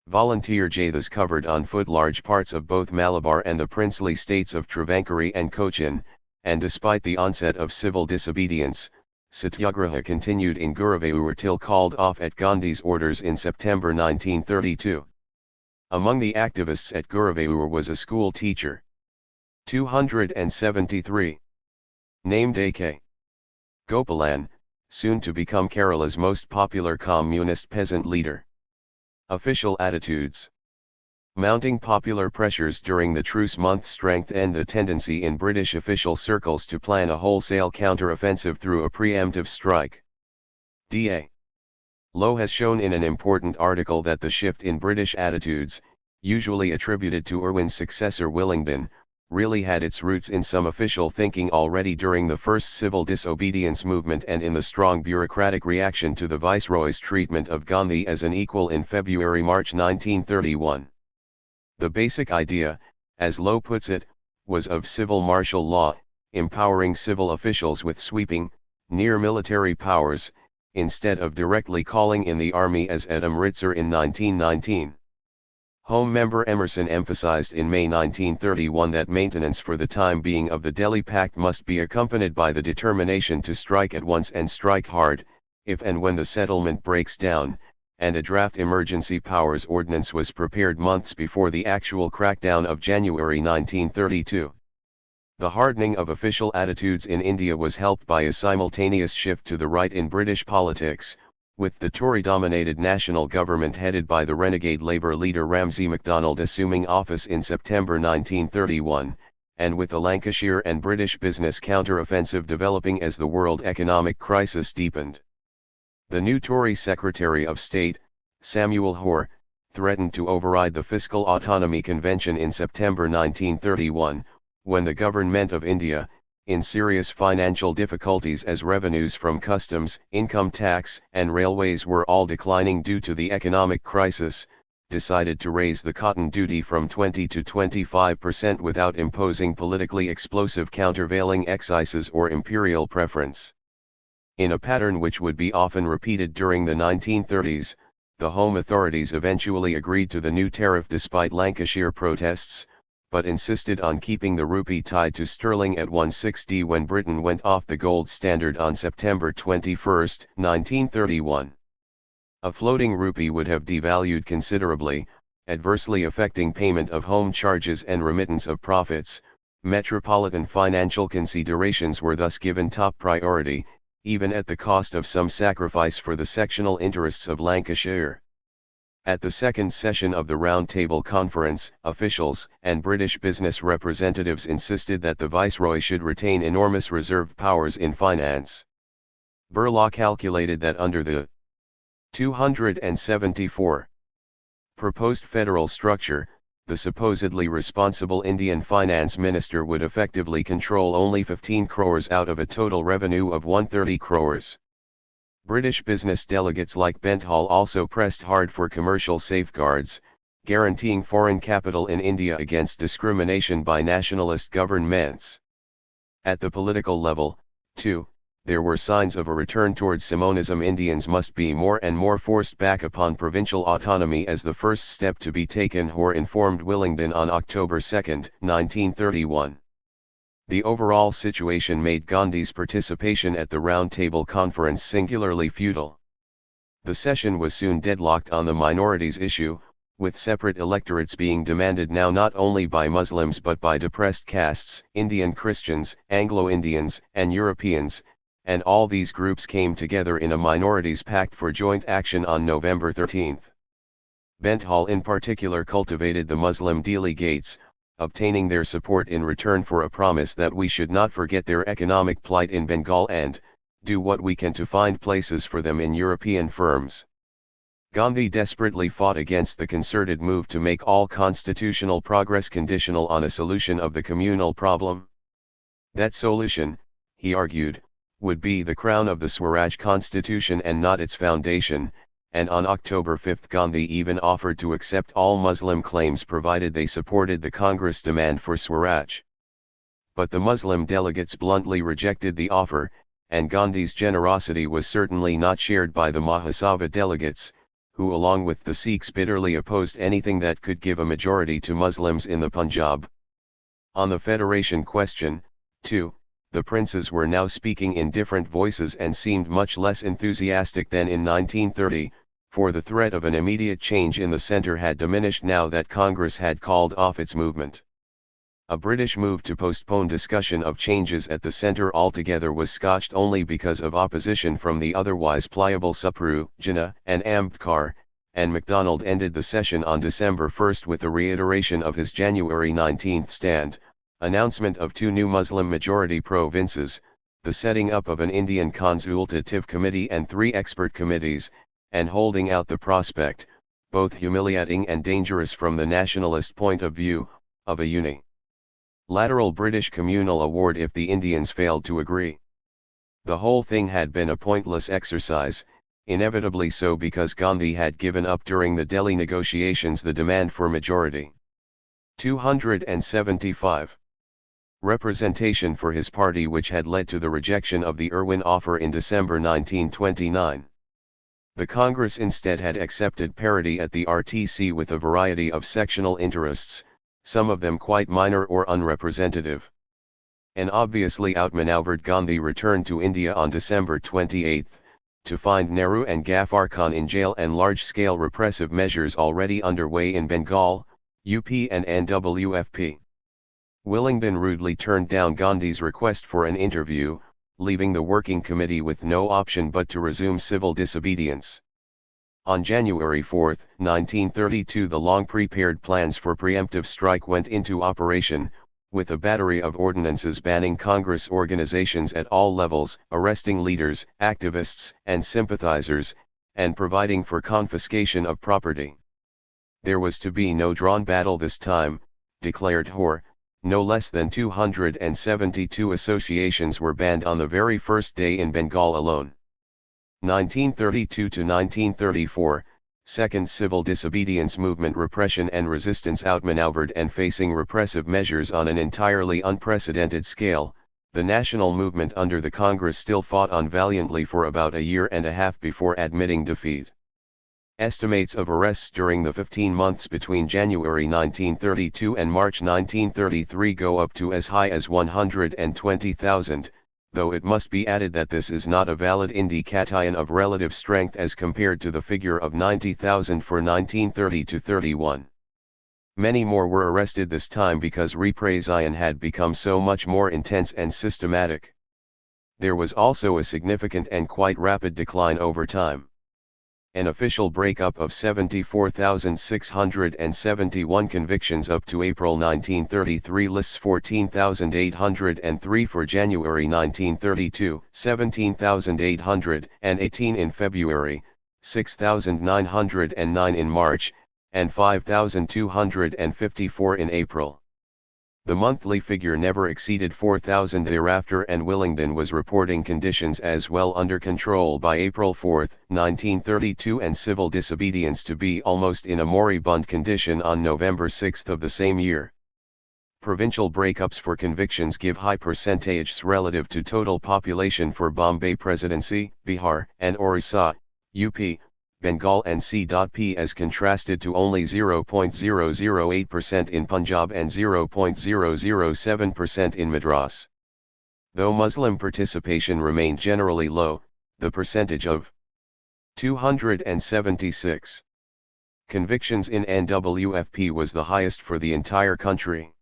Volunteer jathas covered on foot large parts of both Malabar and the princely states of Travancore and Cochin, and despite the onset of civil disobedience, satyagraha continued in Guruvayur till called off at Gandhi's orders in September 1932. Among the activists at Guruvayur was a school teacher. 273. Named A.K. Gopalan, soon to become Kerala's most popular communist peasant leader. Official attitudes. Mounting popular pressures during the truce month strengthened the tendency in British official circles to plan a wholesale counter-offensive through a preemptive strike. D.A. Lowe has shown in an important article that the shift in British attitudes, usually attributed to Irwin's successor Willingdon, really had its roots in some official thinking already during the first civil disobedience movement and in the strong bureaucratic reaction to the Viceroy's treatment of Gandhi as an equal in February-March 1931. The basic idea, as Lowe puts it, was of civil martial law, empowering civil officials with sweeping, near-military powers, instead of directly calling in the army as at Amritsar in 1919. Home member Emerson emphasized in May 1931 that maintenance for the time being of the Delhi Pact must be accompanied by the determination to strike at once and strike hard, if and when the settlement breaks down, and a draft Emergency Powers Ordinance was prepared months before the actual crackdown of January 1932. The hardening of official attitudes in India was helped by a simultaneous shift to the right in British politics, with the Tory-dominated national government headed by the renegade Labour leader Ramsay MacDonald assuming office in September 1931, and with the Lancashire and British business counter-offensive developing as the world economic crisis deepened. The new Tory Secretary of State, Samuel Hoare, threatened to override the Fiscal Autonomy Convention in September 1931, when the Government of India, in serious financial difficulties as revenues from customs, income tax and railways were all declining due to the economic crisis, decided to raise the cotton duty from 20 to 25% without imposing politically explosive countervailing excises or imperial preference. In a pattern which would be often repeated during the 1930s, the Home authorities eventually agreed to the new tariff despite Lancashire protests, but insisted on keeping the rupee tied to sterling at 160 when Britain went off the gold standard on September 21, 1931. A floating rupee would have devalued considerably, adversely affecting payment of home charges and remittance of profits. Metropolitan financial considerations were thus given top priority, even at the cost of some sacrifice for the sectional interests of Lancashire. At the second session of the Round Table Conference, officials and British business representatives insisted that the Viceroy should retain enormous reserved powers in finance. Burlaw calculated that under the 274 proposed federal structure, the supposedly responsible Indian finance minister would effectively control only 15 crores out of a total revenue of 130 crores. British business delegates like Benthall also pressed hard for commercial safeguards, guaranteeing foreign capital in India against discrimination by nationalist governments. At the political level, too, there were signs of a return towards Simonism. Indians must be more and more forced back upon provincial autonomy as the first step to be taken, Hoare informed Willingdon on October 2, 1931. The overall situation made Gandhi's participation at the Round Table Conference singularly futile. The session was soon deadlocked on the minorities issue, with separate electorates being demanded now not only by Muslims but by depressed castes, Indian Christians, Anglo-Indians, and Europeans, and all these groups came together in a minorities pact for joint action on November 13. Benthall in particular cultivated the Muslim delegates, obtaining their support in return for a promise that we should not forget their economic plight in Bengal and do what we can to find places for them in European firms. Gandhi desperately fought against the concerted move to make all constitutional progress conditional on a solution of the communal problem. That solution, he argued, would be the crown of the Swaraj constitution and not its foundation, and on October 5 Gandhi even offered to accept all Muslim claims provided they supported the Congress demand for Swaraj. But the Muslim delegates bluntly rejected the offer, and Gandhi's generosity was certainly not shared by the Mahasabha delegates, who along with the Sikhs bitterly opposed anything that could give a majority to Muslims in the Punjab. On the federation question, too, the princes were now speaking in different voices and seemed much less enthusiastic than in 1930, for the threat of an immediate change in the centre had diminished now that Congress had called off its movement. A British move to postpone discussion of changes at the centre altogether was scotched only because of opposition from the otherwise pliable Supru, Jinnah, and Ambedkar, and MacDonald ended the session on December 1 with a reiteration of his January 19 stand, announcement of 2 new Muslim majority provinces, the setting up of an Indian consultative committee and 3 expert committees, and holding out the prospect, both humiliating and dangerous from the nationalist point of view, of a unilateral British communal award if the Indians failed to agree. The whole thing had been a pointless exercise, inevitably so because Gandhi had given up during the Delhi negotiations the demand for majority. 275. representation for his party, which had led to the rejection of the Irwin offer in December 1929. The Congress instead had accepted parity at the RTC with a variety of sectional interests, some of them quite minor or unrepresentative. An obviously outmaneuvered Gandhi returned to India on December 28, to find Nehru and Ghaffar Khan in jail and large-scale repressive measures already underway in Bengal, UP and NWFP. Willingdon rudely turned down Gandhi's request for an interview, leaving the working committee with no option but to resume civil disobedience. On January 4, 1932, the long-prepared plans for preemptive strike went into operation, with a battery of ordinances banning Congress organizations at all levels, arresting leaders, activists, and sympathizers, and providing for confiscation of property. There was to be no drawn battle this time, declared Hoare. No less than 272 associations were banned on the very first day in Bengal alone. 1932 to 1934, Second Civil Disobedience Movement. Repression and resistance outmaneuvered and facing repressive measures on an entirely unprecedented scale, the national movement under the Congress still fought on valiantly for about a year and a half before admitting defeat. Estimates of arrests during the 15 months between January 1932 and March 1933 go up to as high as 120,000, though it must be added that this is not a valid indication of relative strength as compared to the figure of 90,000 for 1930-31. Many more were arrested this time because repression had become so much more intense and systematic. There was also a significant and quite rapid decline over time. An official breakup of 74,671 convictions up to April 1933 lists 14,803 for January 1932, 17,818 in February, 6,909 in March, and 5,254 in April. The monthly figure never exceeded 4,000 thereafter, and Willingdon was reporting conditions as well under control by April 4, 1932, and civil disobedience to be almost in a moribund condition on November 6 of the same year. Provincial breakups for convictions give high percentages relative to total population for Bombay Presidency, Bihar, and Orissa, UP, Bengal and C.P. as contrasted to only 0.008% in Punjab and 0.007% in Madras. Though Muslim participation remained generally low, the percentage of 276 convictions in NWFP was the highest for the entire country.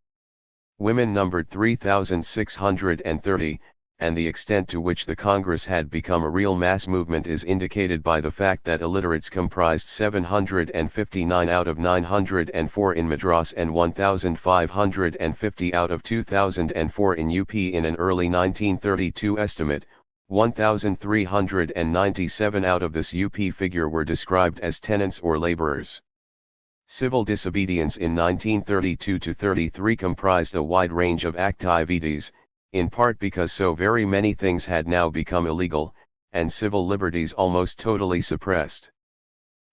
Women numbered 3,630, and the extent to which the Congress had become a real mass movement is indicated by the fact that illiterates comprised 759 out of 904 in Madras and 1,550 out of 2,004 in UP. In an early 1932 estimate, 1,397 out of this UP figure were described as tenants or laborers. Civil disobedience in 1932-33 comprised a wide range of activities, in part because so very many things had now become illegal, and civil liberties almost totally suppressed.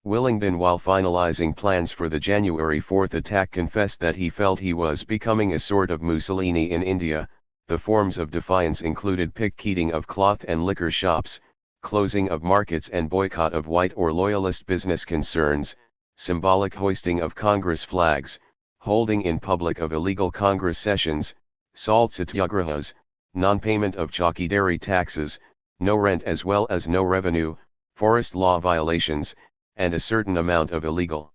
Willingdon, while finalizing plans for the January 4 attack, confessed that he felt he was becoming a sort of Mussolini in India. The forms of defiance included picketing of cloth and liquor shops, closing of markets and boycott of white or loyalist business concerns, symbolic hoisting of Congress flags, holding in public of illegal Congress sessions, salt satyagrahas, non-payment of chowkidari taxes, no rent as well as no revenue, forest law violations, and a certain amount of illegal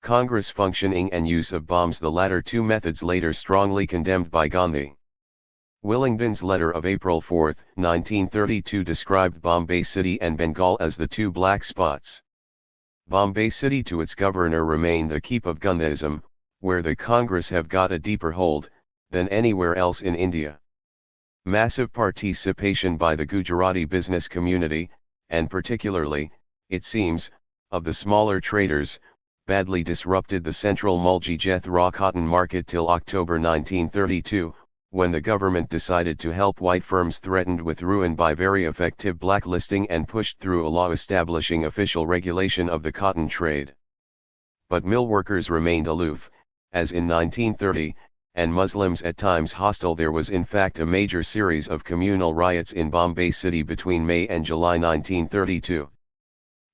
Congress functioning and use of bombs, the latter two methods later strongly condemned by Gandhi. Willingdon's letter of April 4, 1932 described Bombay City and Bengal as the two black spots. Bombay City to its governor remained the keep of Gandhism, where the Congress have got a deeper hold than anywhere else in India. Massive participation by the Gujarati business community, and particularly, it seems, of the smaller traders, badly disrupted the central Mulji raw cotton market till October 1932, when the government decided to help white firms threatened with ruin by very effective blacklisting and pushed through a law establishing official regulation of the cotton trade. But mill workers remained aloof, as in 1930, and Muslims at times hostile. There was in fact a major series of communal riots in Bombay City between May and July 1932.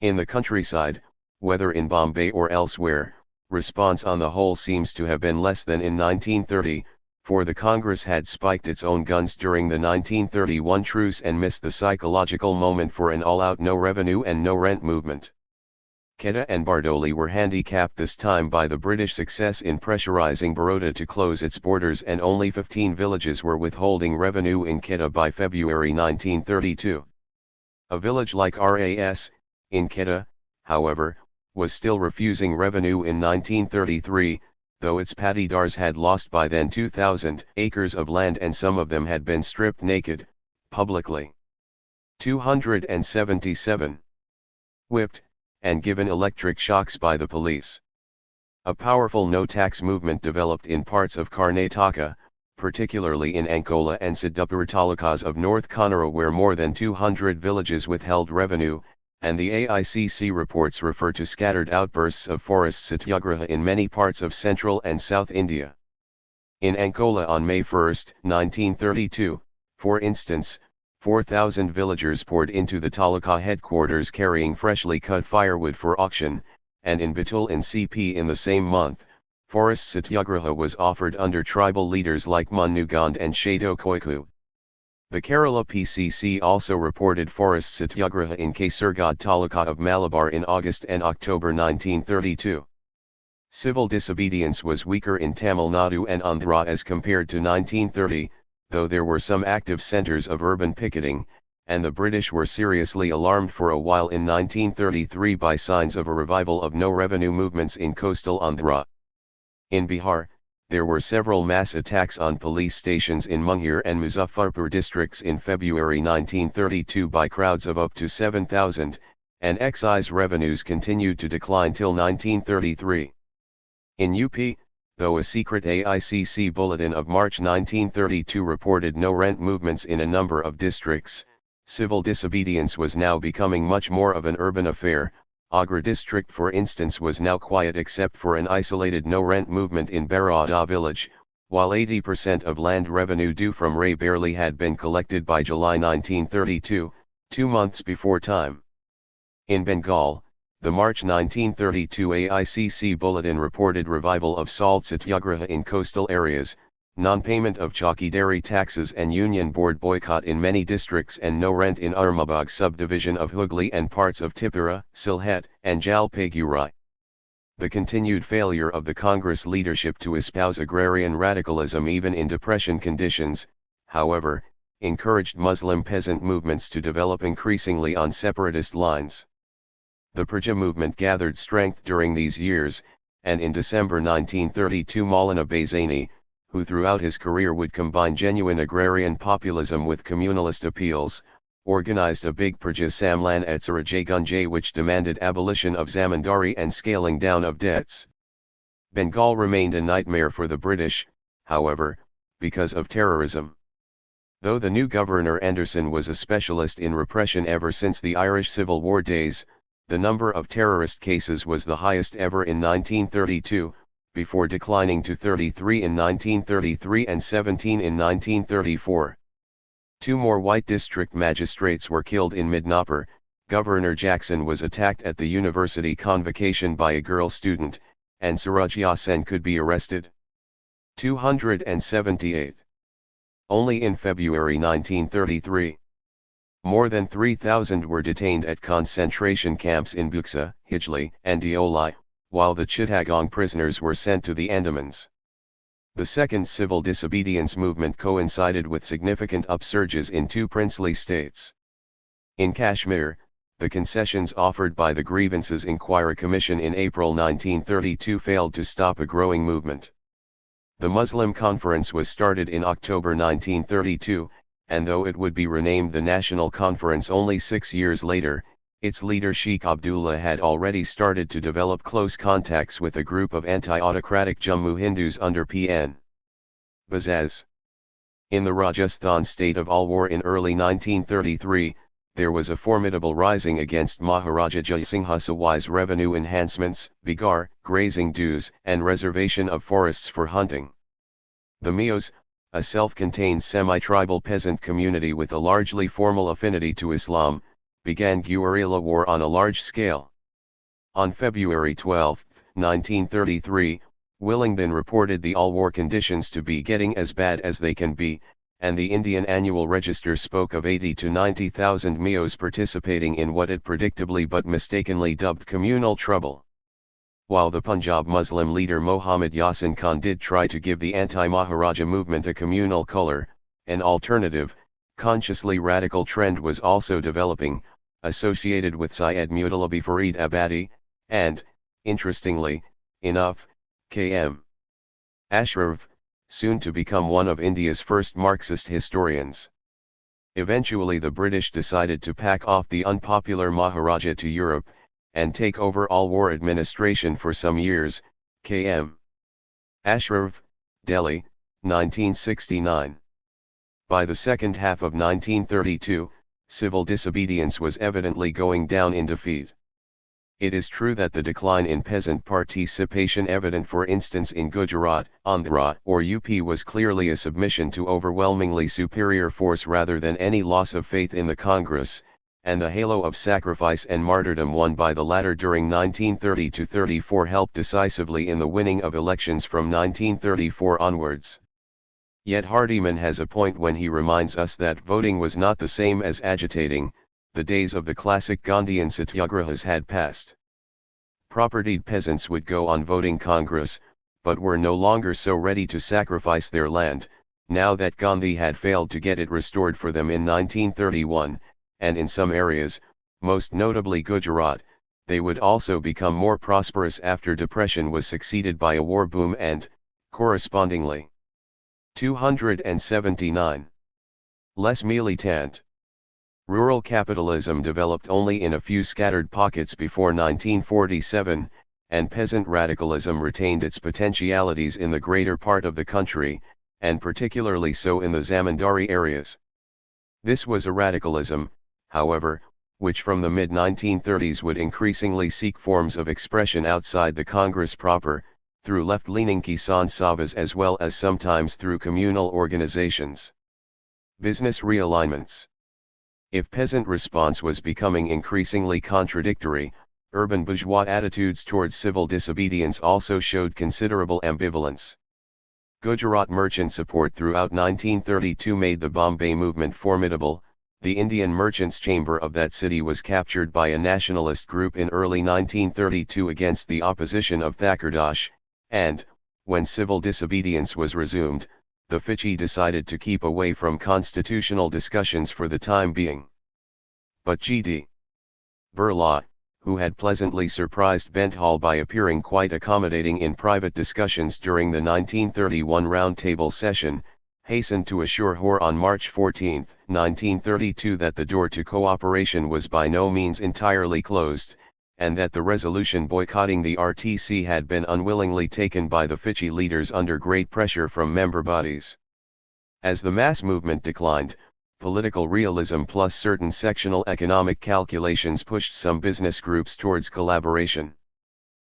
In the countryside, whether in Bombay or elsewhere, response on the whole seems to have been less than in 1930, for the Congress had spiked its own guns during the 1931 truce and missed the psychological moment for an all-out no revenue and no rent movement. Quetta and Bardoli were handicapped this time by the British success in pressurizing Baroda to close its borders, and only 15 villages were withholding revenue in Quetta by February 1932. A village like Ras, in Quetta, however, was still refusing revenue in 1933, though its patidars had lost by then 2,000 acres of land and some of them had been stripped naked, publicly. 277. Whipped, and given electric shocks by the police. A powerful no-tax movement developed in parts of Karnataka, particularly in Ankola and Siddhapur talukas of North Kannada, where more than 200 villages withheld revenue, and the AICC reports refer to scattered outbursts of forest satyagraha in many parts of central and south India. In Ankola on May 1, 1932, for instance, 4,000 villagers poured into the taluka headquarters carrying freshly cut firewood for auction, and in Batul in CP in the same month, forest satyagraha was offered under tribal leaders like Munnugand and Shado Koiku. The Kerala PCC also reported forest satyagraha in Kasaragod taluka of Malabar in August and October 1932. Civil disobedience was weaker in Tamil Nadu and Andhra as compared to 1930, though there were some active centres of urban picketing, and the British were seriously alarmed for a while in 1933 by signs of a revival of no-revenue movements in coastal Andhra. In Bihar, there were several mass attacks on police stations in Munger and Muzaffarpur districts in February 1932 by crowds of up to 7,000, and excise revenues continued to decline till 1933. In UP, though a secret AICC bulletin of March 1932 reported no rent movements in a number of districts, civil disobedience was now becoming much more of an urban affair. Agra district for instance was now quiet except for an isolated no rent movement in Baroda village, while 80% of land revenue due from Ray barely had been collected by July 1932, 2 months before time. In Bengal, the March 1932 AICC bulletin reported revival of salt satyagraha in coastal areas, non-payment of chowkidari taxes and union board boycott in many districts, and no rent in Armabag subdivision of Hooghly and parts of Tipura, Sylhet, and Jalpaiguri. The continued failure of the Congress leadership to espouse agrarian radicalism even in depression conditions, however, encouraged Muslim peasant movements to develop increasingly on separatist lines. The Praja movement gathered strength during these years, and in December 1932 Maulana Bazaini, who throughout his career would combine genuine agrarian populism with communalist appeals, organized a big Praja Samlan at Sarajagunj which demanded abolition of zamindari and scaling down of debts. Bengal remained a nightmare for the British, however, because of terrorism. Though the new Governor Anderson was a specialist in repression ever since the Irish Civil War days, the number of terrorist cases was the highest ever in 1932, before declining to 33 in 1933 and 17 in 1934. 2 more white district magistrates were killed in Midnapur. Governor Jackson was attacked at the university convocation by a girl student, and Surajya Sen could be arrested. 278. Only in February 1933. More than 3,000 were detained at concentration camps in Buxa, Hijli, and Deoli, while the Chittagong prisoners were sent to the Andamans. The second civil disobedience movement coincided with significant upsurges in 2 princely states. In Kashmir, the concessions offered by the Grievances Inquiry Commission in April 1932 failed to stop a growing movement. The Muslim Conference was started in October 1932, and though it would be renamed the National Conference only 6 years later, its leader Sheikh Abdullah had already started to develop close contacts with a group of anti-autocratic Jammu Hindus under P.N. Bazaz. In the Rajasthan state of Alwar in early 1933, there was a formidable rising against Maharaja Jaisingha Sawai's revenue enhancements, bigar, grazing dues, and reservation of forests for hunting. The Mios, a self-contained semi-tribal peasant community with a largely formal affinity to Islam, began guerrilla war on a large scale. On February 12, 1933, Willingdon reported the all-war conditions to be getting as bad as they can be, and the Indian Annual Register spoke of 80 to 90,000 Mios participating in what it predictably but mistakenly dubbed communal trouble. While the Punjab Muslim leader Mohammad Yasin Khan did try to give the anti-Maharaja movement a communal color, an alternative, consciously radical trend was also developing, associated with Syed Mutalabi Farid Abadi, and, interestingly enough, K.M. Ashraf, soon to become one of India's first Marxist historians. Eventually the British decided to pack off the unpopular Maharaja to Europe, and take over all war administration for some years. K.M. Ashraf, Delhi, 1969. By the second half of 1932, civil disobedience was evidently going down in defeat. It is true that the decline in peasant participation evident for instance in Gujarat, Andhra or UP was clearly a submission to overwhelmingly superior force rather than any loss of faith in the Congress, and the halo of sacrifice and martyrdom won by the latter during 1930–34 helped decisively in the winning of elections from 1934 onwards. Yet Hardiman has a point when he reminds us that voting was not the same as agitating. The days of the classic Gandhian satyagrahas had passed. Propertied peasants would go on voting Congress, but were no longer so ready to sacrifice their land, now that Gandhi had failed to get it restored for them in 1931, and in some areas, most notably Gujarat, they would also become more prosperous after depression was succeeded by a war boom and, correspondingly, 279. Les militant. Rural capitalism developed only in a few scattered pockets before 1947, and peasant radicalism retained its potentialities in the greater part of the country, and particularly so in the zamindari areas. This was a radicalism, however, which from the mid-1930s would increasingly seek forms of expression outside the Congress proper, through left-leaning Kisan Sabhas as well as sometimes through communal organizations. Business realignments. If peasant response was becoming increasingly contradictory, urban bourgeois attitudes towards civil disobedience also showed considerable ambivalence. Gujarat merchant support throughout 1932 made the Bombay movement formidable. The Indian Merchants' Chamber of that city was captured by a nationalist group in early 1932 against the opposition of Thakurdas, and, when civil disobedience was resumed, the Fichi decided to keep away from constitutional discussions for the time being. But G.D. Birla, who had pleasantly surprised Benthall by appearing quite accommodating in private discussions during the 1931 round-table session, hastened to assure Hoare on March 14, 1932 that the door to cooperation was by no means entirely closed, and that the resolution boycotting the RTC had been unwillingly taken by the Fichi leaders under great pressure from member bodies. As the mass movement declined, political realism plus certain sectional economic calculations pushed some business groups towards collaboration.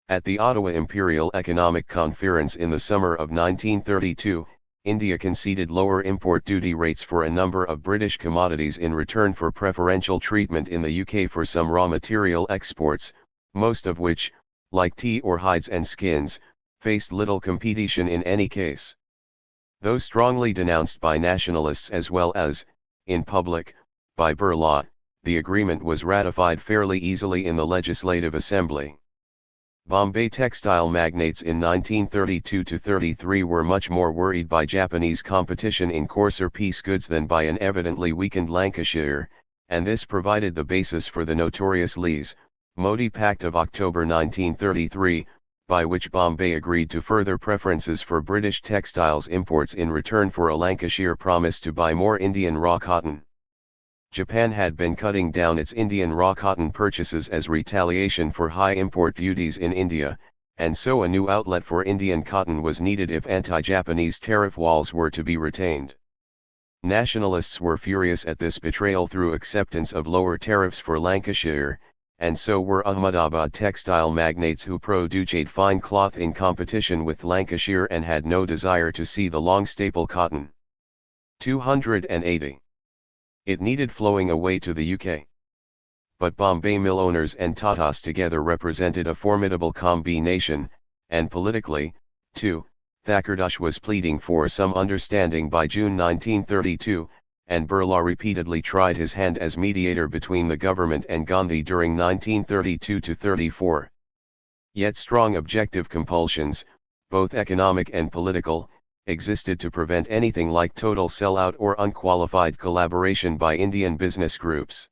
At the Ottawa Imperial Economic Conference in the summer of 1932, India conceded lower import duty rates for a number of British commodities in return for preferential treatment in the UK for some raw material exports, most of which, like tea or hides and skins, faced little competition in any case. Though strongly denounced by nationalists as well as, in public, by Birla, the agreement was ratified fairly easily in the Legislative Assembly. Bombay textile magnates in 1932–33 were much more worried by Japanese competition in coarser piece goods than by an evidently weakened Lancashire, and this provided the basis for the notorious Lees-Modi Pact of October 1933, by which Bombay agreed to further preferences for British textiles imports in return for a Lancashire promise to buy more Indian raw cotton. Japan had been cutting down its Indian raw cotton purchases as retaliation for high import duties in India, and so a new outlet for Indian cotton was needed if anti-Japanese tariff walls were to be retained. Nationalists were furious at this betrayal through acceptance of lower tariffs for Lancashire, and so were Ahmedabad textile magnates who produced fine cloth in competition with Lancashire and had no desire to see the long staple cotton. 280. It needed flowing away to the UK. But Bombay mill owners and Tatas together represented a formidable combination, and politically, too, THIRD was pleading for some understanding by June 1932, and Birla repeatedly tried his hand as mediator between the government and Gandhi during 1932–34. Yet strong objective compulsions, both economic and political, existed to prevent anything like total sellout or unqualified collaboration by Indian business groups.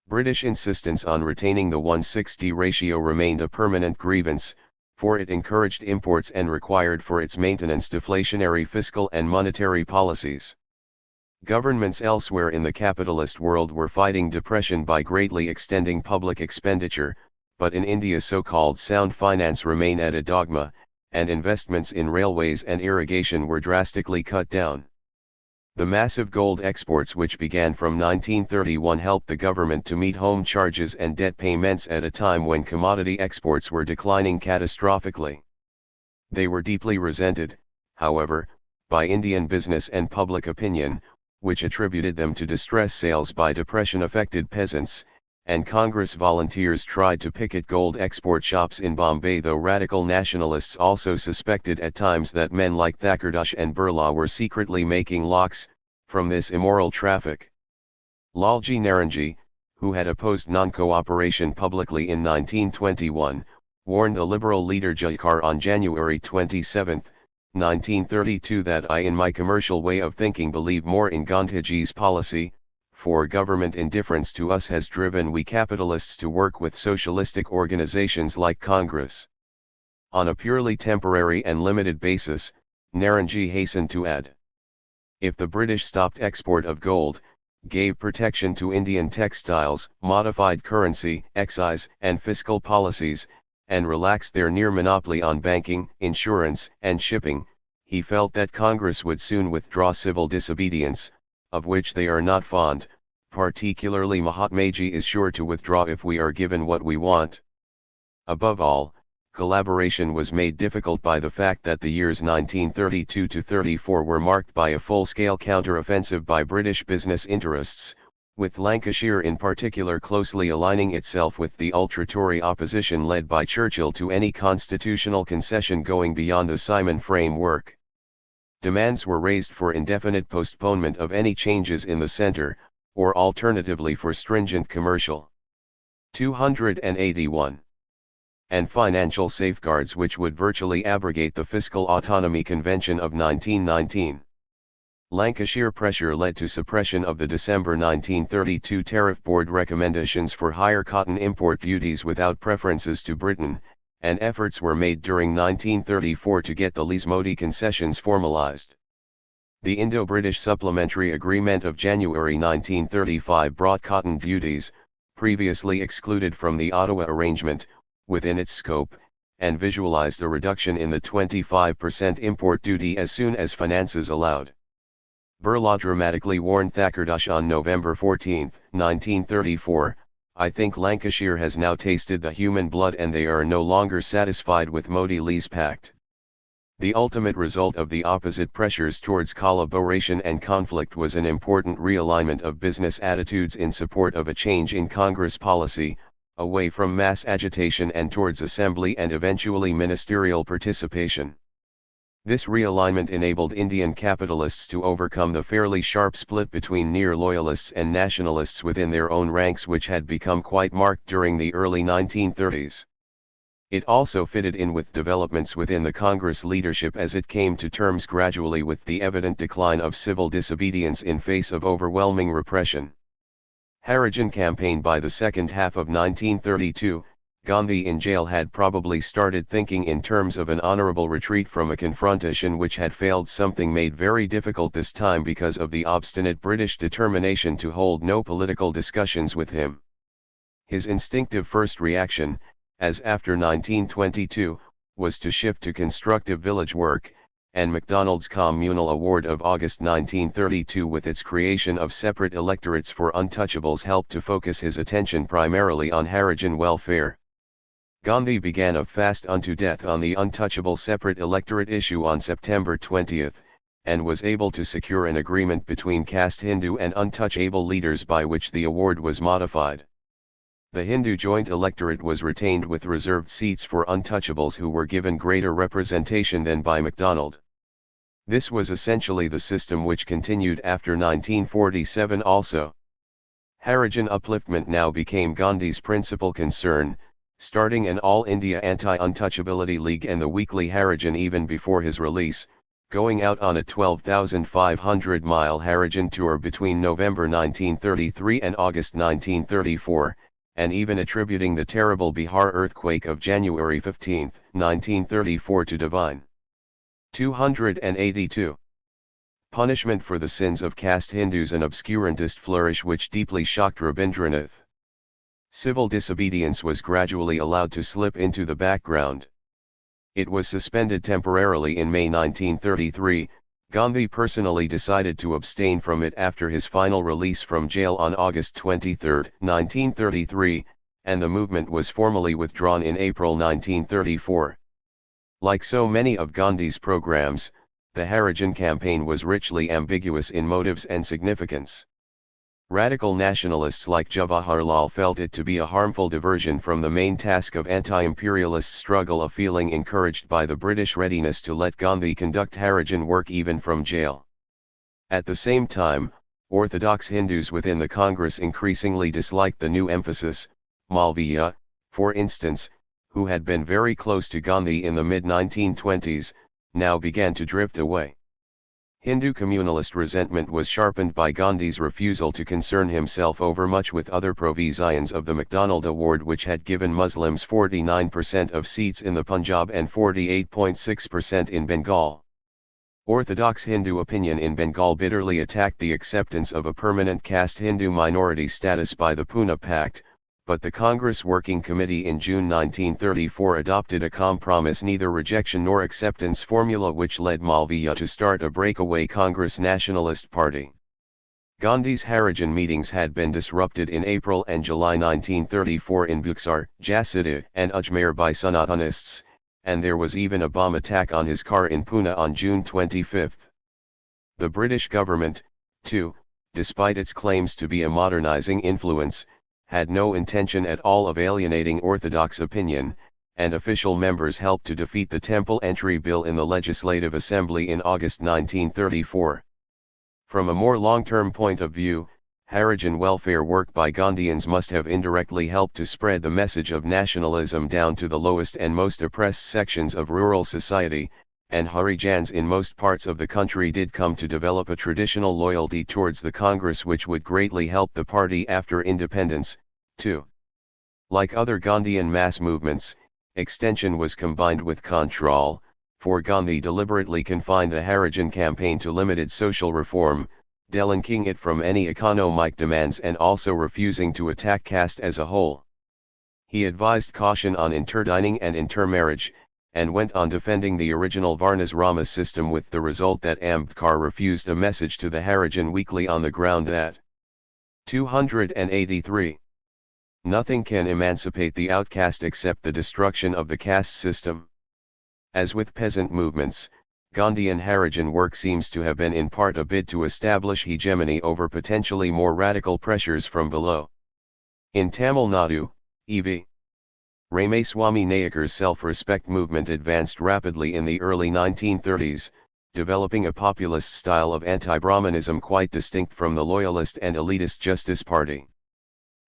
British insistence on retaining the 1:60 ratio remained a permanent grievance, for it encouraged imports and required for its maintenance deflationary fiscal and monetary policies. Governments elsewhere in the capitalist world were fighting depression by greatly extending public expenditure, but in India so-called sound finance remained a dogma, and investments in railways and irrigation were drastically cut down. The massive gold exports which began from 1931 helped the government to meet home charges and debt payments at a time when commodity exports were declining catastrophically. They were deeply resented, however, by Indian business and public opinion, which attributed them to distress sales by depression-affected peasants, and Congress volunteers tried to picket gold export shops in Bombay, though radical nationalists also suspected at times that men like THIRD and Birla were secretly making lakhs from this immoral traffic. Lalji Naranji, who had opposed non-cooperation publicly in 1921, warned the liberal leader Sarkar on January 27, 1932 that I in my commercial way of thinking believe more in Gandhiji's policy, for government indifference to us has driven we capitalists to work with socialistic organizations like Congress. On a purely temporary and limited basis, Naranji hastened to add. If the British stopped export of gold, gave protection to Indian textiles, modified currency, excise and fiscal policies, and relaxed their near monopoly on banking, insurance, and shipping, he felt that Congress would soon withdraw civil disobedience, of which they are not fond, particularly Mahatmaji is sure to withdraw if we are given what we want. Above all, collaboration was made difficult by the fact that the years 1932–34 were marked by a full-scale counter-offensive by British business interests, with Lancashire in particular closely aligning itself with the ultra-Tory opposition led by Churchill to any constitutional concession going beyond the Simon framework. Demands were raised for indefinite postponement of any changes in the centre, or alternatively for stringent commercial. 281. And financial safeguards which would virtually abrogate the Fiscal Autonomy Convention of 1919. Lancashire pressure led to suppression of the December 1932 Tariff Board recommendations for higher cotton import duties without preferences to Britain, and efforts were made during 1934 to get the Lees-Modi concessions formalized. The Indo-British Supplementary Agreement of January 1935 brought cotton duties, previously excluded from the Ottawa Arrangement, within its scope, and visualized a reduction in the 25% import duty as soon as finances allowed. Birla dramatically warned THIRD on November 14, 1934, I think Lancashire has now tasted the human blood and they are no longer satisfied with Modi-Lees Pact. The ultimate result of the opposite pressures towards collaboration and conflict was an important realignment of business attitudes in support of a change in Congress policy, away from mass agitation and towards assembly and eventually ministerial participation. This realignment enabled Indian capitalists to overcome the fairly sharp split between near-loyalists and nationalists within their own ranks which had become quite marked during the early 1930s. It also fitted in with developments within the Congress leadership as it came to terms gradually with the evident decline of civil disobedience in face of overwhelming repression. Harijan campaign. By the second half of 1932, Gandhi in jail had probably started thinking in terms of an honorable retreat from a confrontation which had failed, something made very difficult this time because of the obstinate British determination to hold no political discussions with him. His instinctive first reaction, as after 1922, was to shift to constructive village work, and MacDonald's Communal Award of August 1932 with its creation of separate electorates for untouchables helped to focus his attention primarily on Harijan welfare. Gandhi began a fast unto death on the untouchable separate electorate issue on September 20, and was able to secure an agreement between caste Hindu and untouchable leaders by which the award was modified. The Hindu joint electorate was retained with reserved seats for untouchables who were given greater representation than by MacDonald. This was essentially the system which continued after 1947 also. Harijan upliftment now became Gandhi's principal concern, starting an All India Anti-Untouchability League and the weekly Harijan even before his release, going out on a 12,500-mile Harijan tour between November 1933 and August 1934, and even attributing the terrible Bihar earthquake of January 15, 1934 to divine. 282. Punishment for the sins of caste Hindus, an obscurantist flourish which deeply shocked Rabindranath. Civil disobedience was gradually allowed to slip into the background. It was suspended temporarily in May 1933. Gandhi personally decided to abstain from it after his final release from jail on August 23, 1933, and the movement was formally withdrawn in April 1934. Like so many of Gandhi's programs, the Harijan campaign was richly ambiguous in motives and significance. Radical nationalists like Jawaharlal felt it to be a harmful diversion from the main task of anti-imperialist struggle, a feeling encouraged by the British readiness to let Gandhi conduct Harijan work even from jail. At the same time, orthodox Hindus within the Congress increasingly disliked the new emphasis. Malviya, for instance, who had been very close to Gandhi in the mid-1920s, now began to drift away. Hindu communalist resentment was sharpened by Gandhi's refusal to concern himself overmuch with other provisions of the MacDonald Award, which had given Muslims 49% of seats in the Punjab and 48.6% in Bengal. Orthodox Hindu opinion in Bengal bitterly attacked the acceptance of a permanent caste Hindu minority status by the Pune Pact, but the Congress Working Committee in June 1934 adopted a compromise neither rejection nor acceptance formula which led Malviya to start a breakaway Congress Nationalist Party. Gandhi's Harijan meetings had been disrupted in April and July 1934 in Buxar, Jhansidi, and Ajmer by Sanatanists, and there was even a bomb attack on his car in Pune on June 25. The British government, too, despite its claims to be a modernizing influence, had no intention at all of alienating orthodox opinion, and official members helped to defeat the Temple Entry Bill in the Legislative Assembly in August 1934. From a more long-term point of view, Harijan welfare work by Gandhians must have indirectly helped to spread the message of nationalism down to the lowest and most oppressed sections of rural society, and Harijans in most parts of the country did come to develop a traditional loyalty towards the Congress which would greatly help the party after independence, too. Like other Gandhian mass movements, extension was combined with control, for Gandhi deliberately confined the Harijan campaign to limited social reform, delinking it from any economic demands and also refusing to attack caste as a whole. He advised caution on interdining and intermarriage, and went on defending the original Varnasrama system with the result that Ambedkar refused a message to the Harijan weekly on the ground that 283. Nothing can emancipate the outcast except the destruction of the caste system. As with peasant movements, Gandhian Harijan work seems to have been in part a bid to establish hegemony over potentially more radical pressures from below. In Tamil Nadu, E.V. Ramaswamy Nayakar's self-respect movement advanced rapidly in the early 1930s, developing a populist style of anti-Brahmanism quite distinct from the loyalist and elitist Justice Party.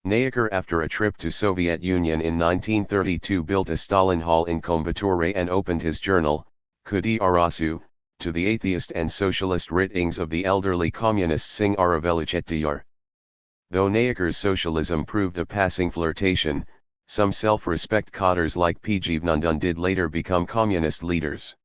Nayakar, after a trip to Soviet Union in 1932, built a Stalin Hall in Coimbatore and opened his journal, Kudi Arasu, to the atheist and socialist writings of the elderly communist Singh Aravellu Chettiar. Though Nayakar's socialism proved a passing flirtation, some self-respect cadres like P. Jeevanandan did later become communist leaders.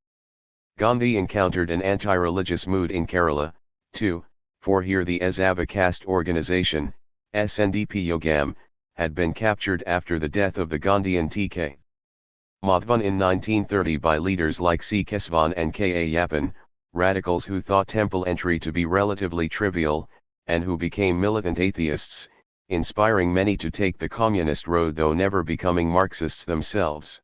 Gandhi encountered an anti-religious mood in Kerala, too, for here the Ezhava caste organization, SNDP Yogam, had been captured after the death of the Gandhian TK. Mathvan in 1930 by leaders like C. Kesvan and K. A. Yapan, radicals who thought temple entry to be relatively trivial, and who became militant atheists, inspiring many to take the communist road though never becoming Marxists themselves.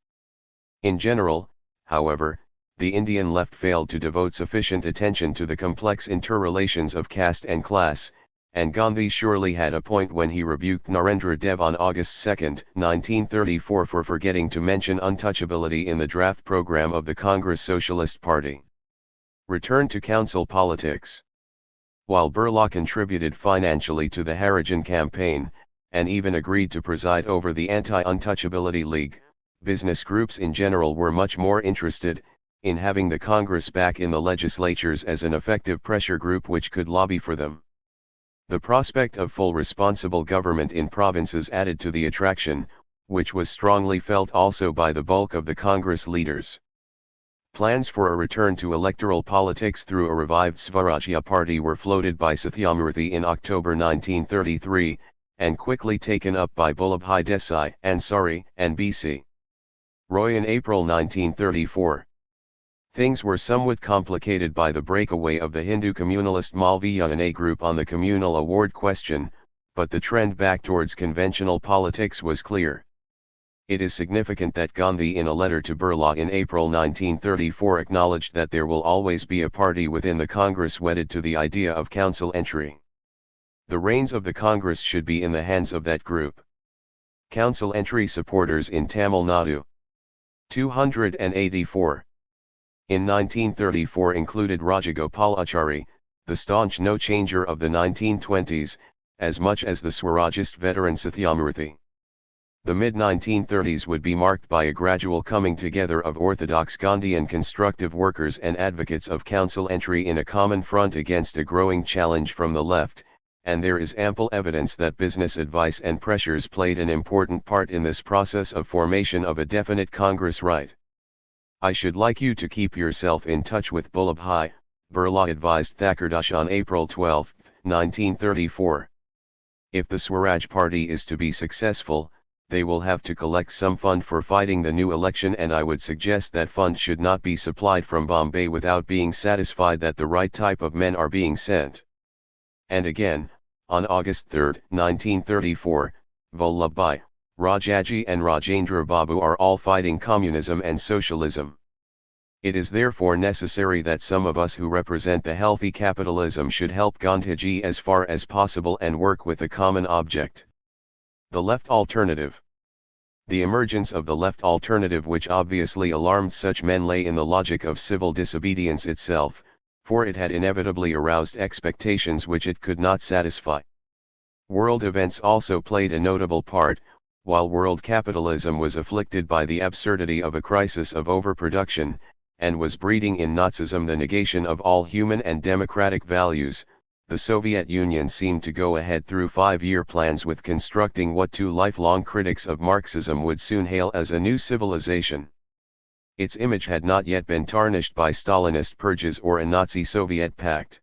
In general, however, the Indian left failed to devote sufficient attention to the complex interrelations of caste and class, and Gandhi surely had a point when he rebuked Narendra Dev on August 2, 1934 for forgetting to mention untouchability in the draft program of the Congress Socialist Party. Return to council politics. While Birla contributed financially to the Harijan campaign, and even agreed to preside over the Anti-Untouchability League, business groups in general were much more interested in having the Congress back in the legislatures as an effective pressure group which could lobby for them. The prospect of full responsible government in provinces added to the attraction, which was strongly felt also by the bulk of the Congress leaders. Plans for a return to electoral politics through a revived Swarajya party were floated by Satyamurthy in October 1933, and quickly taken up by Vallabhbhai Desai, Ansari, and B.C. Roy in April 1934. Things were somewhat complicated by the breakaway of the Hindu communalist Malviya group on the communal award question, but the trend back towards conventional politics was clear. It is significant that Gandhi in a letter to Birla in April 1934 acknowledged that there will always be a party within the Congress wedded to the idea of council entry. The reins of the Congress should be in the hands of that group. Council entry supporters in Tamil Nadu. 284. In 1934 included Rajagopalachari, the staunch no-changer of the 1920s, as much as the Swarajist veteran Satyamurthy. The mid-1930s would be marked by a gradual coming together of orthodox Gandhian constructive workers and advocates of council entry in a common front against a growing challenge from the left, and there is ample evidence that business advice and pressures played an important part in this process of formation of a definite Congress right. I should like you to keep yourself in touch with Vallabhbhai, Birla advised Thakurdash on April 12, 1934. If the Swaraj Party is to be successful, they will have to collect some fund for fighting the new election, and I would suggest that fund should not be supplied from Bombay without being satisfied that the right type of men are being sent. And again, on August 3, 1934, Vallabhbhai, Rajaji and Rajendra Babu are all fighting communism and socialism. It is therefore necessary that some of us who represent the healthy capitalism should help Gandhiji as far as possible and work with a common object. The left alternative. The emergence of the left alternative, which obviously alarmed such men, lay in the logic of civil disobedience itself, for it had inevitably aroused expectations which it could not satisfy. World events also played a notable part. While world capitalism was afflicted by the absurdity of a crisis of overproduction, and was breeding in Nazism the negation of all human and democratic values, the Soviet Union seemed to go ahead through 5-year plans with constructing what two lifelong critics of Marxism would soon hail as a new civilization. Its image had not yet been tarnished by Stalinist purges or a Nazi-Soviet pact.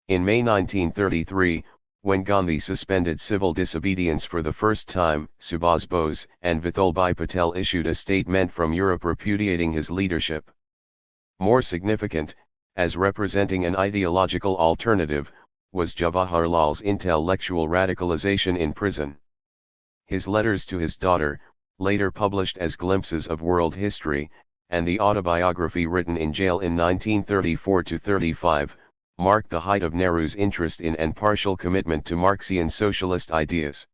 In May 1933, when Gandhi suspended civil disobedience for the first time, Subhas Bose and Vithalbhai Patel issued a statement from Europe repudiating his leadership. More significant, as representing an ideological alternative, was Jawaharlal's intellectual radicalization in prison. His letters to his daughter, later published as Glimpses of World History, and the autobiography written in jail in 1934-35, marked the height of Nehru's interest in and partial commitment to Marxian socialist ideas.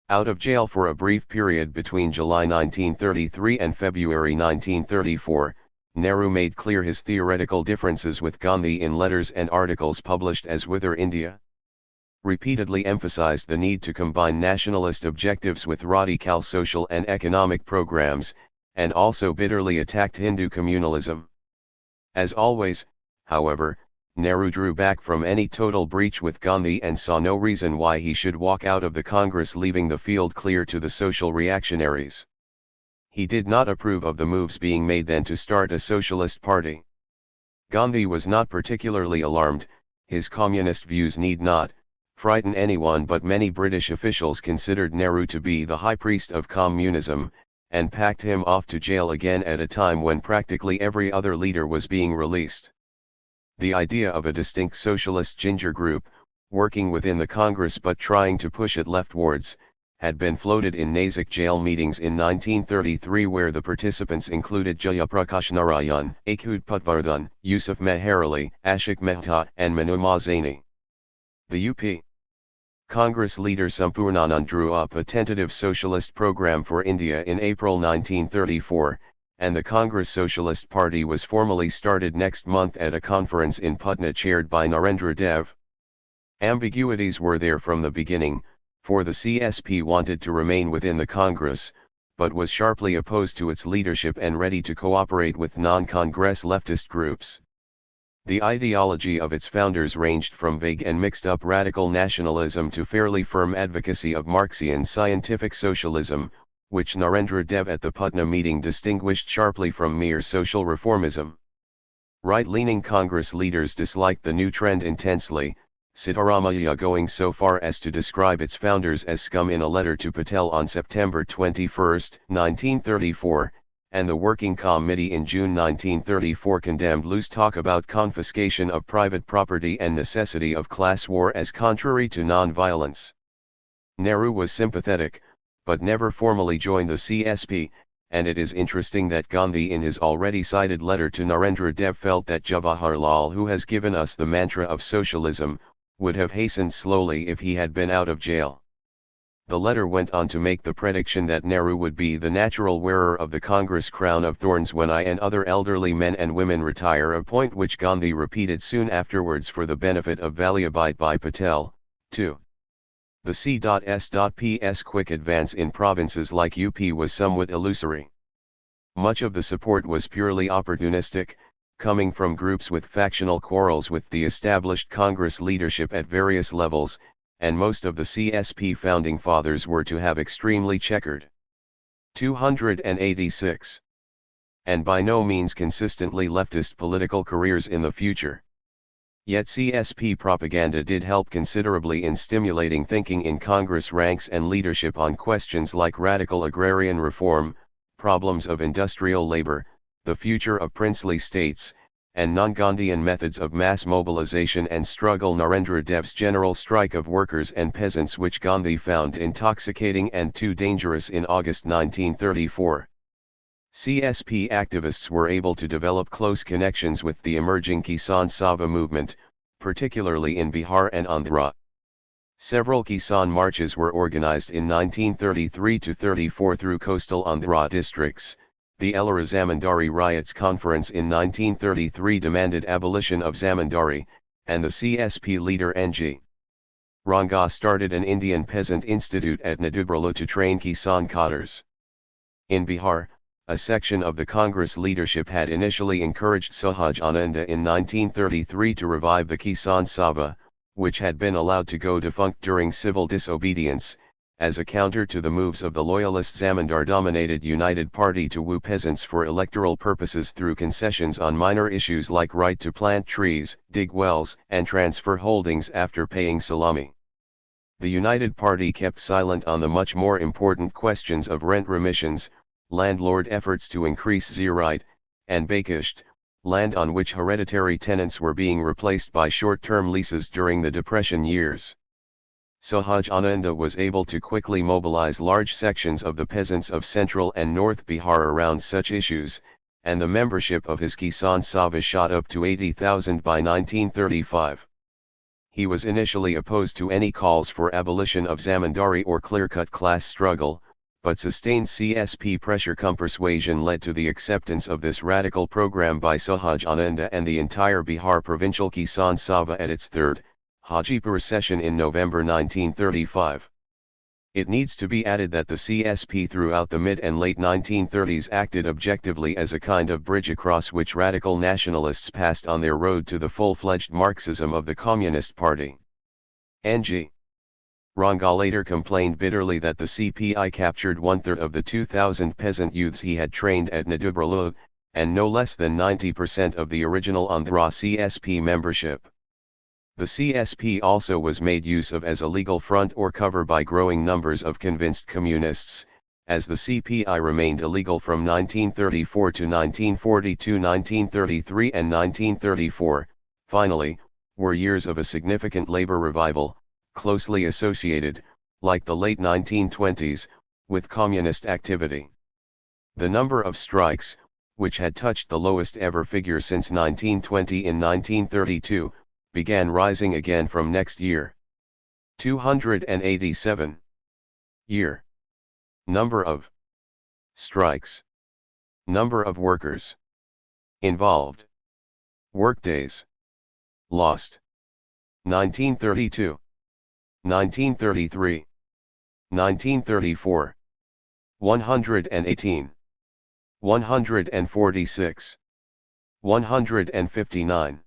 Out of jail for a brief period between July 1933 and February 1934, Nehru made clear his theoretical differences with Gandhi in letters and articles published as Whither India? Repeatedly emphasized the need to combine nationalist objectives with radical social and economic programs, and also bitterly attacked Hindu communalism. As always, however, Nehru drew back from any total breach with Gandhi and saw no reason why he should walk out of the Congress, leaving the field clear to the social reactionaries. He did not approve of the moves being made then to start a socialist party. Gandhi was not particularly alarmed. His communist views need not frighten anyone, but many British officials considered Nehru to be the high priest of communism, and packed him off to jail again at a time when practically every other leader was being released. The idea of a distinct socialist ginger group, working within the Congress but trying to push it leftwards, had been floated in Nasik jail meetings in 1933 where the participants included Jayaprakash Narayan, Akhud Putvardhan, Yusuf Meherali, Ashok Mehta and Manu Mazaini. The UP Congress leader Sampurnanand drew up a tentative socialist program for India in April 1934, and the Congress Socialist Party was formally started next month at a conference in Patna chaired by Narendra Dev. Ambiguities were there from the beginning, for the CSP wanted to remain within the Congress, but was sharply opposed to its leadership and ready to cooperate with non-Congress leftist groups. The ideology of its founders ranged from vague and mixed-up radical nationalism to fairly firm advocacy of Marxian scientific socialism, which Narendra Dev at the Patna meeting distinguished sharply from mere social reformism. Right-leaning Congress leaders disliked the new trend intensely, Sitaramaiah going so far as to describe its founders as scum in a letter to Patel on September 21, 1934, and the Working Committee in June 1934 condemned loose talk about confiscation of private property and necessity of class war as contrary to non-violence. Nehru was sympathetic, but never formally joined the CSP, and it is interesting that Gandhi in his already cited letter to Narendra Dev felt that Jawaharlal, who has given us the mantra of socialism, would have hastened slowly if he had been out of jail. The letter went on to make the prediction that Nehru would be the natural wearer of the Congress crown of thorns when I and other elderly men and women retire, a point which Gandhi repeated soon afterwards for the benefit of Vallabhbhai Patel, too. The C.S.P.'s quick advance in provinces like UP was somewhat illusory. Much of the support was purely opportunistic, coming from groups with factional quarrels with the established Congress leadership at various levels, and most of the CSP founding fathers were to have extremely checkered 286 and by no means consistently leftist political careers in the future. Yet CSP propaganda did help considerably in stimulating thinking in Congress ranks and leadership on questions like radical agrarian reform, problems of industrial labor, the future of princely states, and non-Gandhian methods of mass mobilization and struggle. Narendra Dev's general strike of workers and peasants, which Gandhi found intoxicating and too dangerous in August 1934. CSP activists were able to develop close connections with the emerging Kisan Sabha movement, particularly in Bihar and Andhra. Several Kisan marches were organized in 1933-34 through coastal Andhra districts. The Ellora Zamindari Riots Conference in 1933 demanded abolition of zamindari, and the CSP leader N.G. Ranga started an Indian Peasant Institute at Nadubrala to train Kisan cadres. In Bihar, a section of the Congress leadership had initially encouraged Sahajananda in 1933 to revive the Kisan Sabha, which had been allowed to go defunct during civil disobedience, as a counter to the moves of the loyalist Zamindar-dominated United Party to woo peasants for electoral purposes through concessions on minor issues like right to plant trees, dig wells, and transfer holdings after paying salami. The United Party kept silent on the much more important questions of rent remissions, landlord efforts to increase zeerite, and bakisht, land on which hereditary tenants were being replaced by short-term leases during the Depression years. Sahajananda was able to quickly mobilize large sections of the peasants of central and north Bihar around such issues, and the membership of his Kisan Sabha shot up to 80,000 by 1935. He was initially opposed to any calls for abolition of zamindari or clear-cut class struggle, but sustained CSP pressure cum persuasion led to the acceptance of this radical program by Sahajananda and the entire Bihar Provincial Kisan Sabha at its third, Hajipur session in November 1935. It needs to be added that the CSP throughout the mid and late 1930s acted objectively as a kind of bridge across which radical nationalists passed on their road to the full-fledged Marxism of the Communist Party. N.G. Ranga later complained bitterly that the CPI captured one-third of the 2,000 peasant youths he had trained at Nadubrala, and no less than 90% of the original Andhra CSP membership. The CSP also was made use of as a legal front or cover by growing numbers of convinced communists, as the CPI remained illegal from 1934 to 1942, 1933 and 1934, finally, were years of a significant labor revival, closely associated, like the late 1920s, with communist activity. The number of strikes, which had touched the lowest ever figure since 1920 in 1932, began rising again from next year. 287. Year. Number of strikes. Number of workers involved. Workdays lost. 1932. 1933. 1934. 118. 146. 159.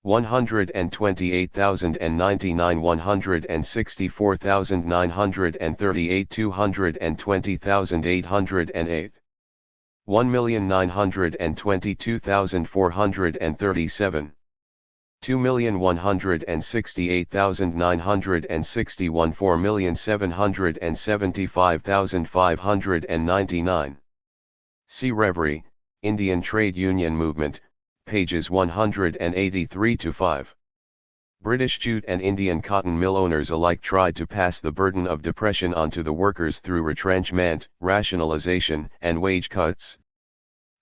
128,099, 164,938, 220,808. 1,922,437. 2,168,961, 4,775,599. See Reverie, Indian Trade Union Movement, pages 183-5. British jute and Indian cotton mill owners alike tried to pass the burden of depression onto the workers through retrenchment, rationalization, and wage cuts.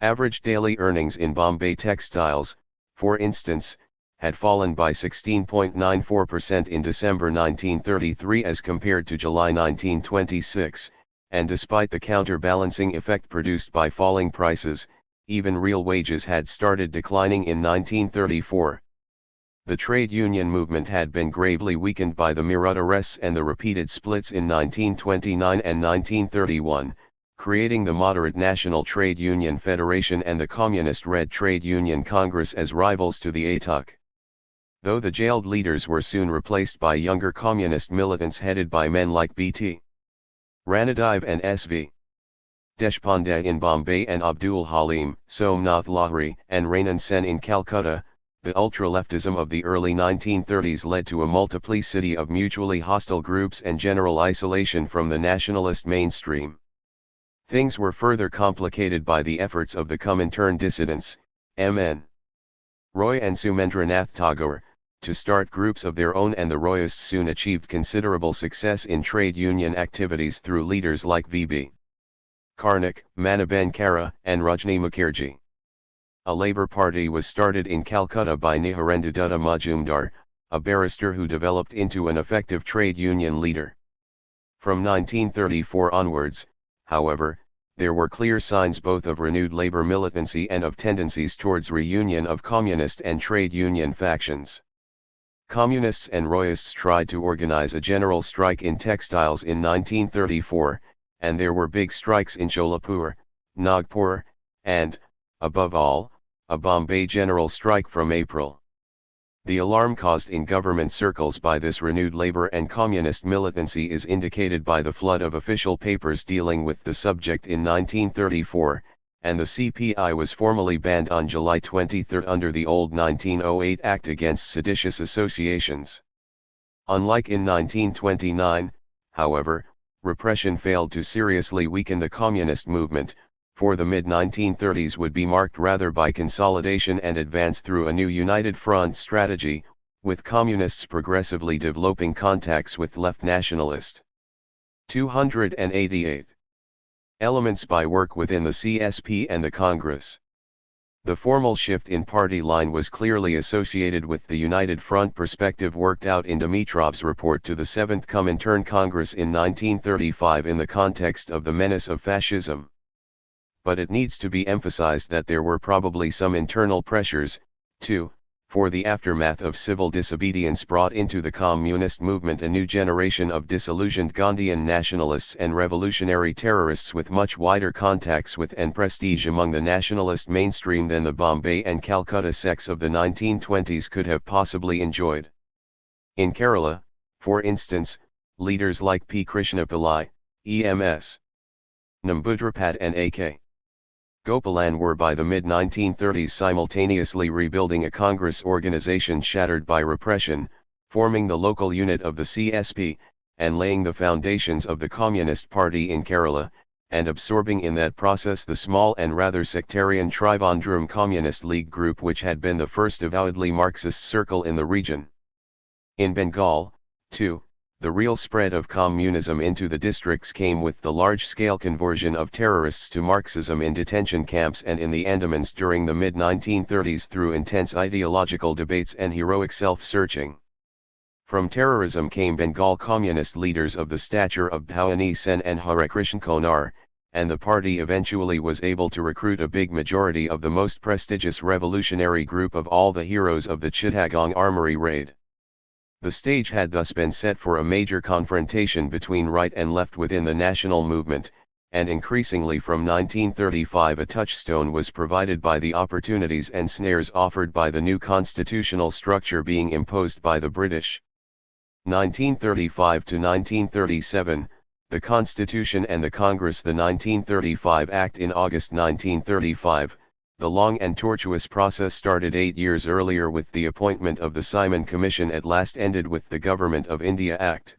Average daily earnings in Bombay textiles, for instance, had fallen by 16.94% in December 1933 as compared to July 1926, and despite the counterbalancing effect produced by falling prices, even real wages had started declining in 1934. The trade union movement had been gravely weakened by the Meerut arrests and the repeated splits in 1929 and 1931, creating the moderate National Trade Union Federation and the Communist Red Trade Union Congress as rivals to the ATUC. Though the jailed leaders were soon replaced by younger communist militants headed by men like B.T. Ranadive and S.V. Deshpande in Bombay and Abdul Halim, Somnath Lahiri and Rainan Sen in Calcutta, the ultra-leftism of the early 1930s led to a multiplicity of mutually hostile groups and general isolation from the nationalist mainstream. Things were further complicated by the efforts of the Comintern dissidents, M.N. Roy and Sumendranath Tagore, to start groups of their own, and the Royists soon achieved considerable success in trade union activities through leaders like V.B. Karnik, Manaben Kara, and Rajni Mukherjee. A Labour Party was started in Calcutta by Niharendu Dutta Majumdar, a barrister who developed into an effective trade union leader. From 1934 onwards, however, there were clear signs both of renewed labour militancy and of tendencies towards reunion of communist and trade union factions. Communists and Royists tried to organize a general strike in textiles in 1934, and there were big strikes in Sholapur, Nagpur, and, above all, a Bombay general strike from April. The alarm caused in government circles by this renewed labor and communist militancy is indicated by the flood of official papers dealing with the subject in 1934, and the CPI was formally banned on July 23 under the old 1908 Act against seditious associations. Unlike in 1929, however, repression failed to seriously weaken the communist movement, for the mid-1930s would be marked rather by consolidation and advance through a new united front strategy, with communists progressively developing contacts with left nationalist. 288. Elements by work within the CSP and the Congress. The formal shift in party line was clearly associated with the United Front perspective worked out in Dimitrov's report to the 7th Comintern Congress in 1935 in the context of the menace of fascism. But it needs to be emphasized that there were probably some internal pressures, too, for the aftermath of civil disobedience brought into the communist movement a new generation of disillusioned Gandhian nationalists and revolutionary terrorists with much wider contacts with and prestige among the nationalist mainstream than the Bombay and Calcutta sects of the 1920s could have possibly enjoyed. In Kerala, for instance, leaders like P. Krishna Pillai, E.M.S. Namboodrapad and A.K. Gopalan were by the mid-1930s simultaneously rebuilding a Congress organization shattered by repression, forming the local unit of the CSP, and laying the foundations of the Communist Party in Kerala, and absorbing in that process the small and rather sectarian Trivandrum Communist League group, which had been the first avowedly Marxist circle in the region. In Bengal, too, the real spread of communism into the districts came with the large-scale conversion of terrorists to Marxism in detention camps and in the Andamans during the mid-1930s through intense ideological debates and heroic self-searching. From terrorism came Bengal communist leaders of the stature of Bhavani Sen and Harikrishna Konar, and the party eventually was able to recruit a big majority of the most prestigious revolutionary group of all the heroes of the Chittagong Armory raid. The stage had thus been set for a major confrontation between right and left within the national movement, and increasingly from 1935 a touchstone was provided by the opportunities and snares offered by the new constitutional structure being imposed by the British. 1935 to 1937, the Constitution and the Congress. The 1935 Act. In August 1935, the long and tortuous process started 8 years earlier with the appointment of the Simon Commission at last ended with the Government of India Act.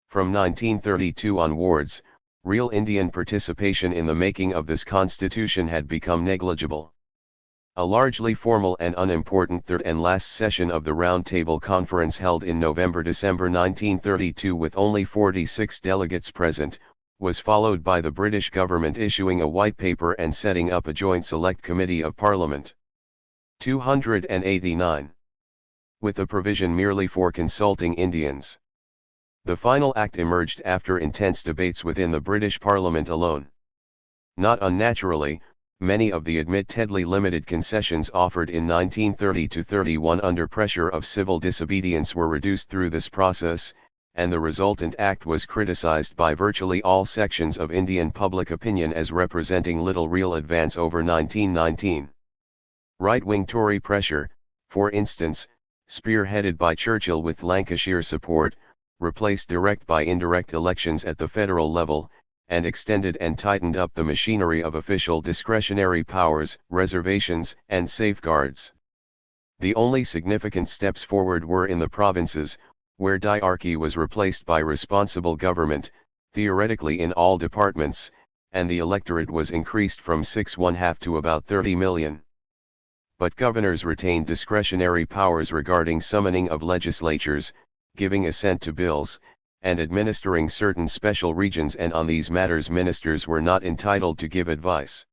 From 1932 onwards, real Indian participation in the making of this constitution had become negligible. A largely formal and unimportant third and last session of the Round Table Conference held in November-December 1932 with only 46 delegates present, was followed by the British government issuing a white paper and setting up a joint select committee of Parliament. 289. With a provision merely for consulting Indians. The final act emerged after intense debates within the British Parliament alone. Not unnaturally, many of the admittedly limited concessions offered in 1930-31 under pressure of civil disobedience were reduced through this process, and the resultant act was criticized by virtually all sections of Indian public opinion as representing little real advance over 1919. Right-wing Tory pressure, for instance, spearheaded by Churchill with Lancashire support, replaced direct by indirect elections at the federal level, and extended and tightened up the machinery of official discretionary powers, reservations, and safeguards. The only significant steps forward were in the provinces, where diarchy was replaced by responsible government, theoretically in all departments, and the electorate was increased from 6.5 to about 30 million. But governors retained discretionary powers regarding summoning of legislatures, giving assent to bills, and administering certain special regions, and on these matters ministers were not entitled to give advice.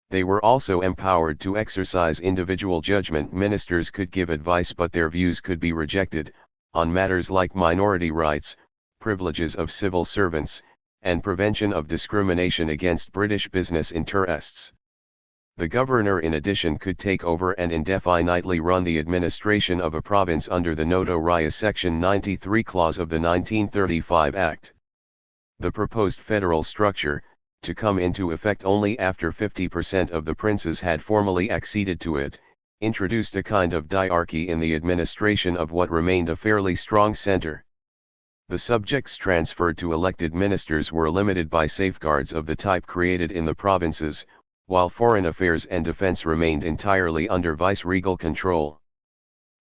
They were also empowered to exercise individual judgment. Ministers could give advice but their views could be rejected, on matters like minority rights, privileges of civil servants, and prevention of discrimination against British business interests. The governor in addition could take over and indefinitely run the administration of a province under the Notorious Section 93 clause of the 1935 Act. The proposed federal structure, to come into effect only after 50% of the princes had formally acceded to it, introduced a kind of diarchy in the administration of what remained a fairly strong centre. The subjects transferred to elected ministers were limited by safeguards of the type created in the provinces, while foreign affairs and defence remained entirely under viceregal control.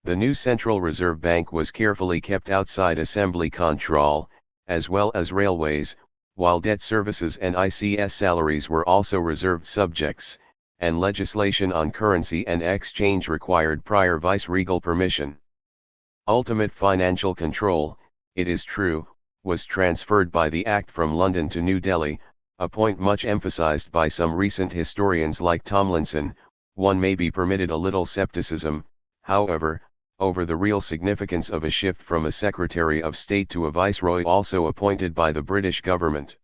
The new Central Reserve Bank was carefully kept outside assembly control, as well as railways, while debt services and ICS salaries were also reserved subjects, and legislation on currency and exchange required prior viceregal permission. Ultimate financial control, it is true, was transferred by the Act from London to New Delhi, a point much emphasized by some recent historians like Tomlinson. One may be permitted a little skepticism, however, over the real significance of a shift from a Secretary of State to a Viceroy also appointed by the British government.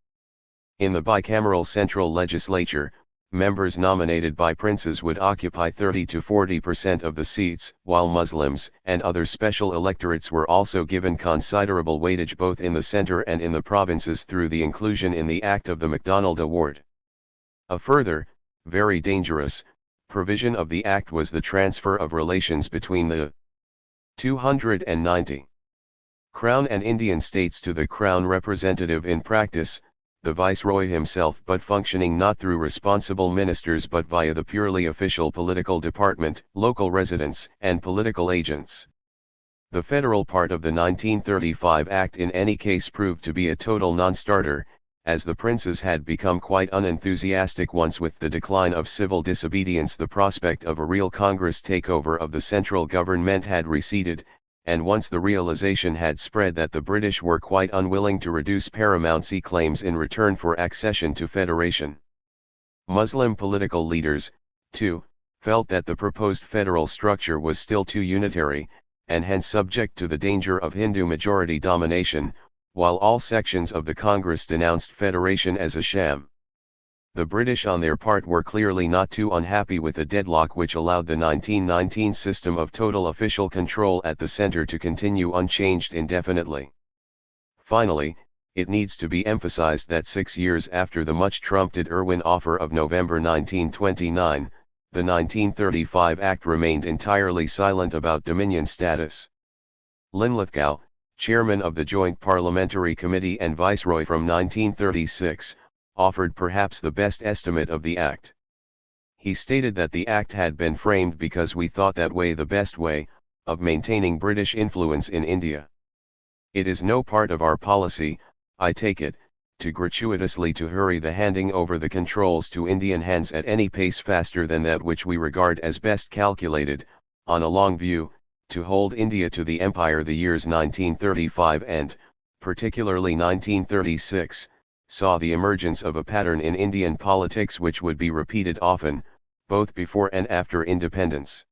In the bicameral central legislature, members nominated by princes would occupy 30 to 40% of the seats, while Muslims and other special electorates were also given considerable weightage both in the centre and in the provinces through the inclusion in the Act of the MacDonald Award. A further, very dangerous, provision of the Act was the transfer of relations between the 290 Crown and Indian states to the Crown representative in practice, the Viceroy himself, but functioning not through responsible ministers but via the purely official political department, local residents, and political agents. The federal part of the 1935 Act in any case proved to be a total non-starter, as the princes had become quite unenthusiastic once with the decline of civil disobedience. The prospect of a real Congress takeover of the central government had receded, and once the realization had spread that the British were quite unwilling to reduce paramountcy claims in return for accession to federation. Muslim political leaders, too, felt that the proposed federal structure was still too unitary, and hence subject to the danger of Hindu majority domination, while all sections of the Congress denounced federation as a sham. The British on their part were clearly not too unhappy with the deadlock which allowed the 1919 system of total official control at the centre to continue unchanged indefinitely. Finally, it needs to be emphasized that 6 years after the much-trumpeted Irwin offer of November 1929, the 1935 Act remained entirely silent about Dominion status. Linlithgow, chairman of the Joint Parliamentary Committee and Viceroy from 1936, offered perhaps the best estimate of the Act. He stated that the Act had been framed because we thought that way the best way, of maintaining British influence in India. It is no part of our policy, I take it, to gratuitously to hurry the handing over the controls to Indian hands at any pace faster than that which we regard as best calculated, on a long view, to hold India to the empire. The years 1935 and, particularly 1936, saw the emergence of a pattern in Indian politics which would be repeated often, both before and after independence.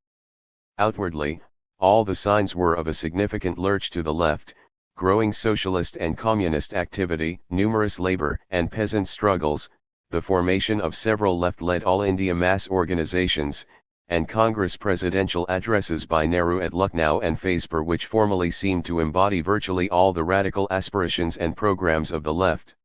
Outwardly, all the signs were of a significant lurch to the left, growing socialist and communist activity, numerous labor and peasant struggles, the formation of several left-led All India mass organizations, and Congress presidential addresses by Nehru at Lucknow and Firozpur which formally seemed to embody virtually all the radical aspirations and programs of the left.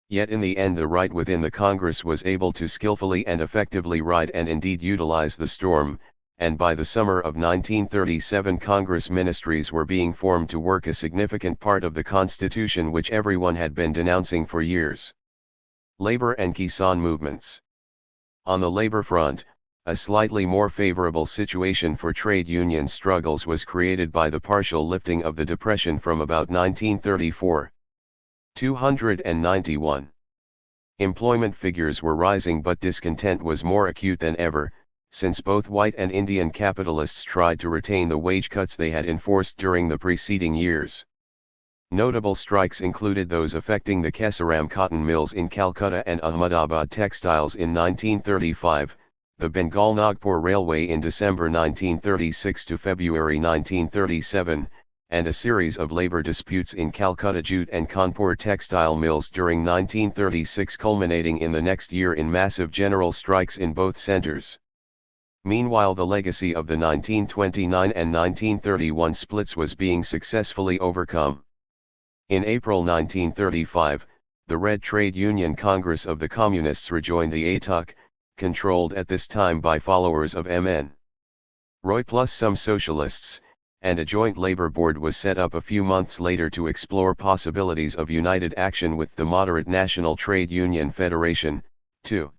Yet in the end the right within the Congress was able to skillfully and effectively ride and indeed utilize the storm, and by the summer of 1937 Congress ministries were being formed to work a significant part of the Constitution which everyone had been denouncing for years. Labor and Kisan movements. On the labor front, a slightly more favorable situation for trade union struggles was created by the partial lifting of the Depression from about 1934. 291. Employment figures were rising but discontent was more acute than ever, since both white and Indian capitalists tried to retain the wage cuts they had enforced during the preceding years. Notable strikes included those affecting the Kesaram cotton mills in Calcutta and Ahmedabad textiles in 1935, the Bengal-Nagpur Railway in December 1936 to February 1937, and a series of labor disputes in Calcutta jute and Kanpur textile mills during 1936 culminating in the next year in massive general strikes in both centers. Meanwhile the legacy of the 1929 and 1931 splits was being successfully overcome. In April 1935, the Red Trade Union Congress of the Communists rejoined the ATUC, controlled at this time by followers of M.N. Roy plus some socialists, and a joint labor board was set up a few months later to explore possibilities of united action with the moderate National Trade Union Federation, too.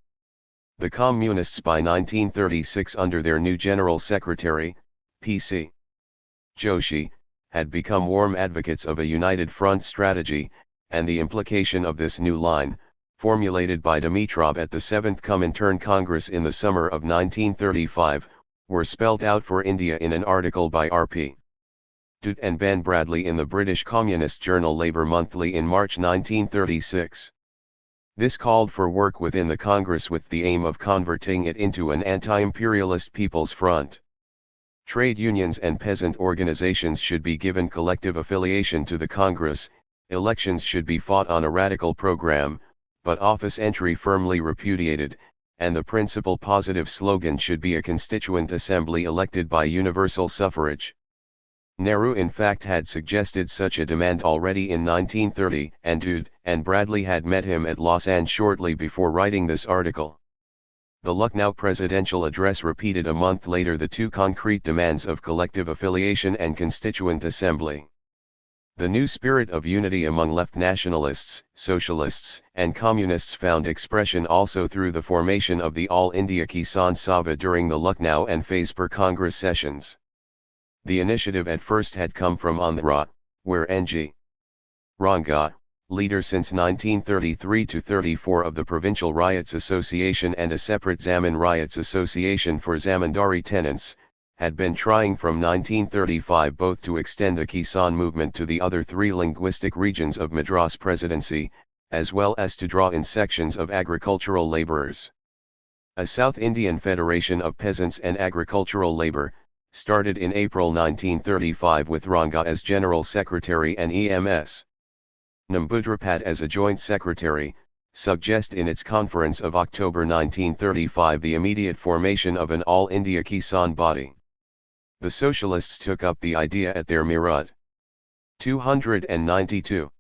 The Communists by 1936 under their new General Secretary, P.C. Joshi, had become warm advocates of a united front strategy, and the implication of this new line, formulated by Dimitrov at the 7th Comintern Congress in the summer of 1935, were spelt out for India in an article by R.P. Dutt and Ben Bradley in the British Communist journal Labour Monthly in March 1936. This called for work within the Congress with the aim of converting it into an anti-imperialist people's front. Trade unions and peasant organizations should be given collective affiliation to the Congress, elections should be fought on a radical program, but office entry firmly repudiated, and the principal positive slogan should be a constituent assembly elected by universal suffrage. Nehru in fact had suggested such a demand already in 1930, and Dutt and Bradley had met him at Lausanne shortly before writing this article. The Lucknow presidential address repeated a month later the two concrete demands of collective affiliation and constituent assembly. The new spirit of unity among left nationalists, socialists, and communists found expression also through the formation of the All India Kisan Sabha during the Lucknow and Firozpur Congress sessions. The initiative at first had come from Andhra, where N.G. Ranga, leader since 1933-34 of the Provincial Ryots Association and a separate Zaman Ryots Association for Zamindari tenants, had been trying from 1935 both to extend the Kisan movement to the other three linguistic regions of Madras Presidency, as well as to draw in sections of agricultural labourers. A South Indian Federation of Peasants and Agricultural Labour, started in April 1935 with Ranga as General Secretary and EMS. Nambudrapad as a Joint Secretary, suggest in its conference of October 1935 the immediate formation of an All India Kisan body. The Socialists took up the idea at their Meerut 292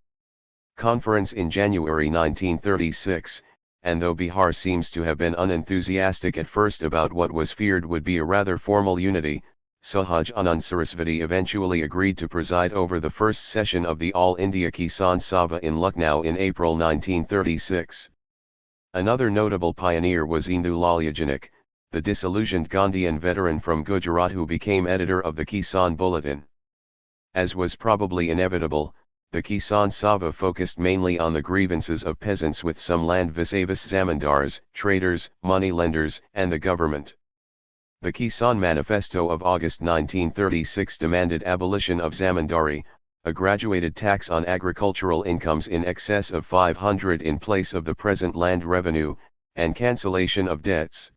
conference in January 1936, and though Bihar seems to have been unenthusiastic at first about what was feared would be a rather formal unity, Sahaj Anand Sarasvati eventually agreed to preside over the first session of the All India Kisan Sabha in Lucknow in April 1936. Another notable pioneer was Indulal Yajanik, the disillusioned Gandhian veteran from Gujarat who became editor of the Kisan Bulletin. As was probably inevitable, the Kisan Sabha focused mainly on the grievances of peasants with some land vis-a-vis zamindars, traders, moneylenders, and the government. The Kisan Manifesto of August 1936 demanded abolition of zamindari, a graduated tax on agricultural incomes in excess of 500 in place of the present land revenue, and cancellation of debts.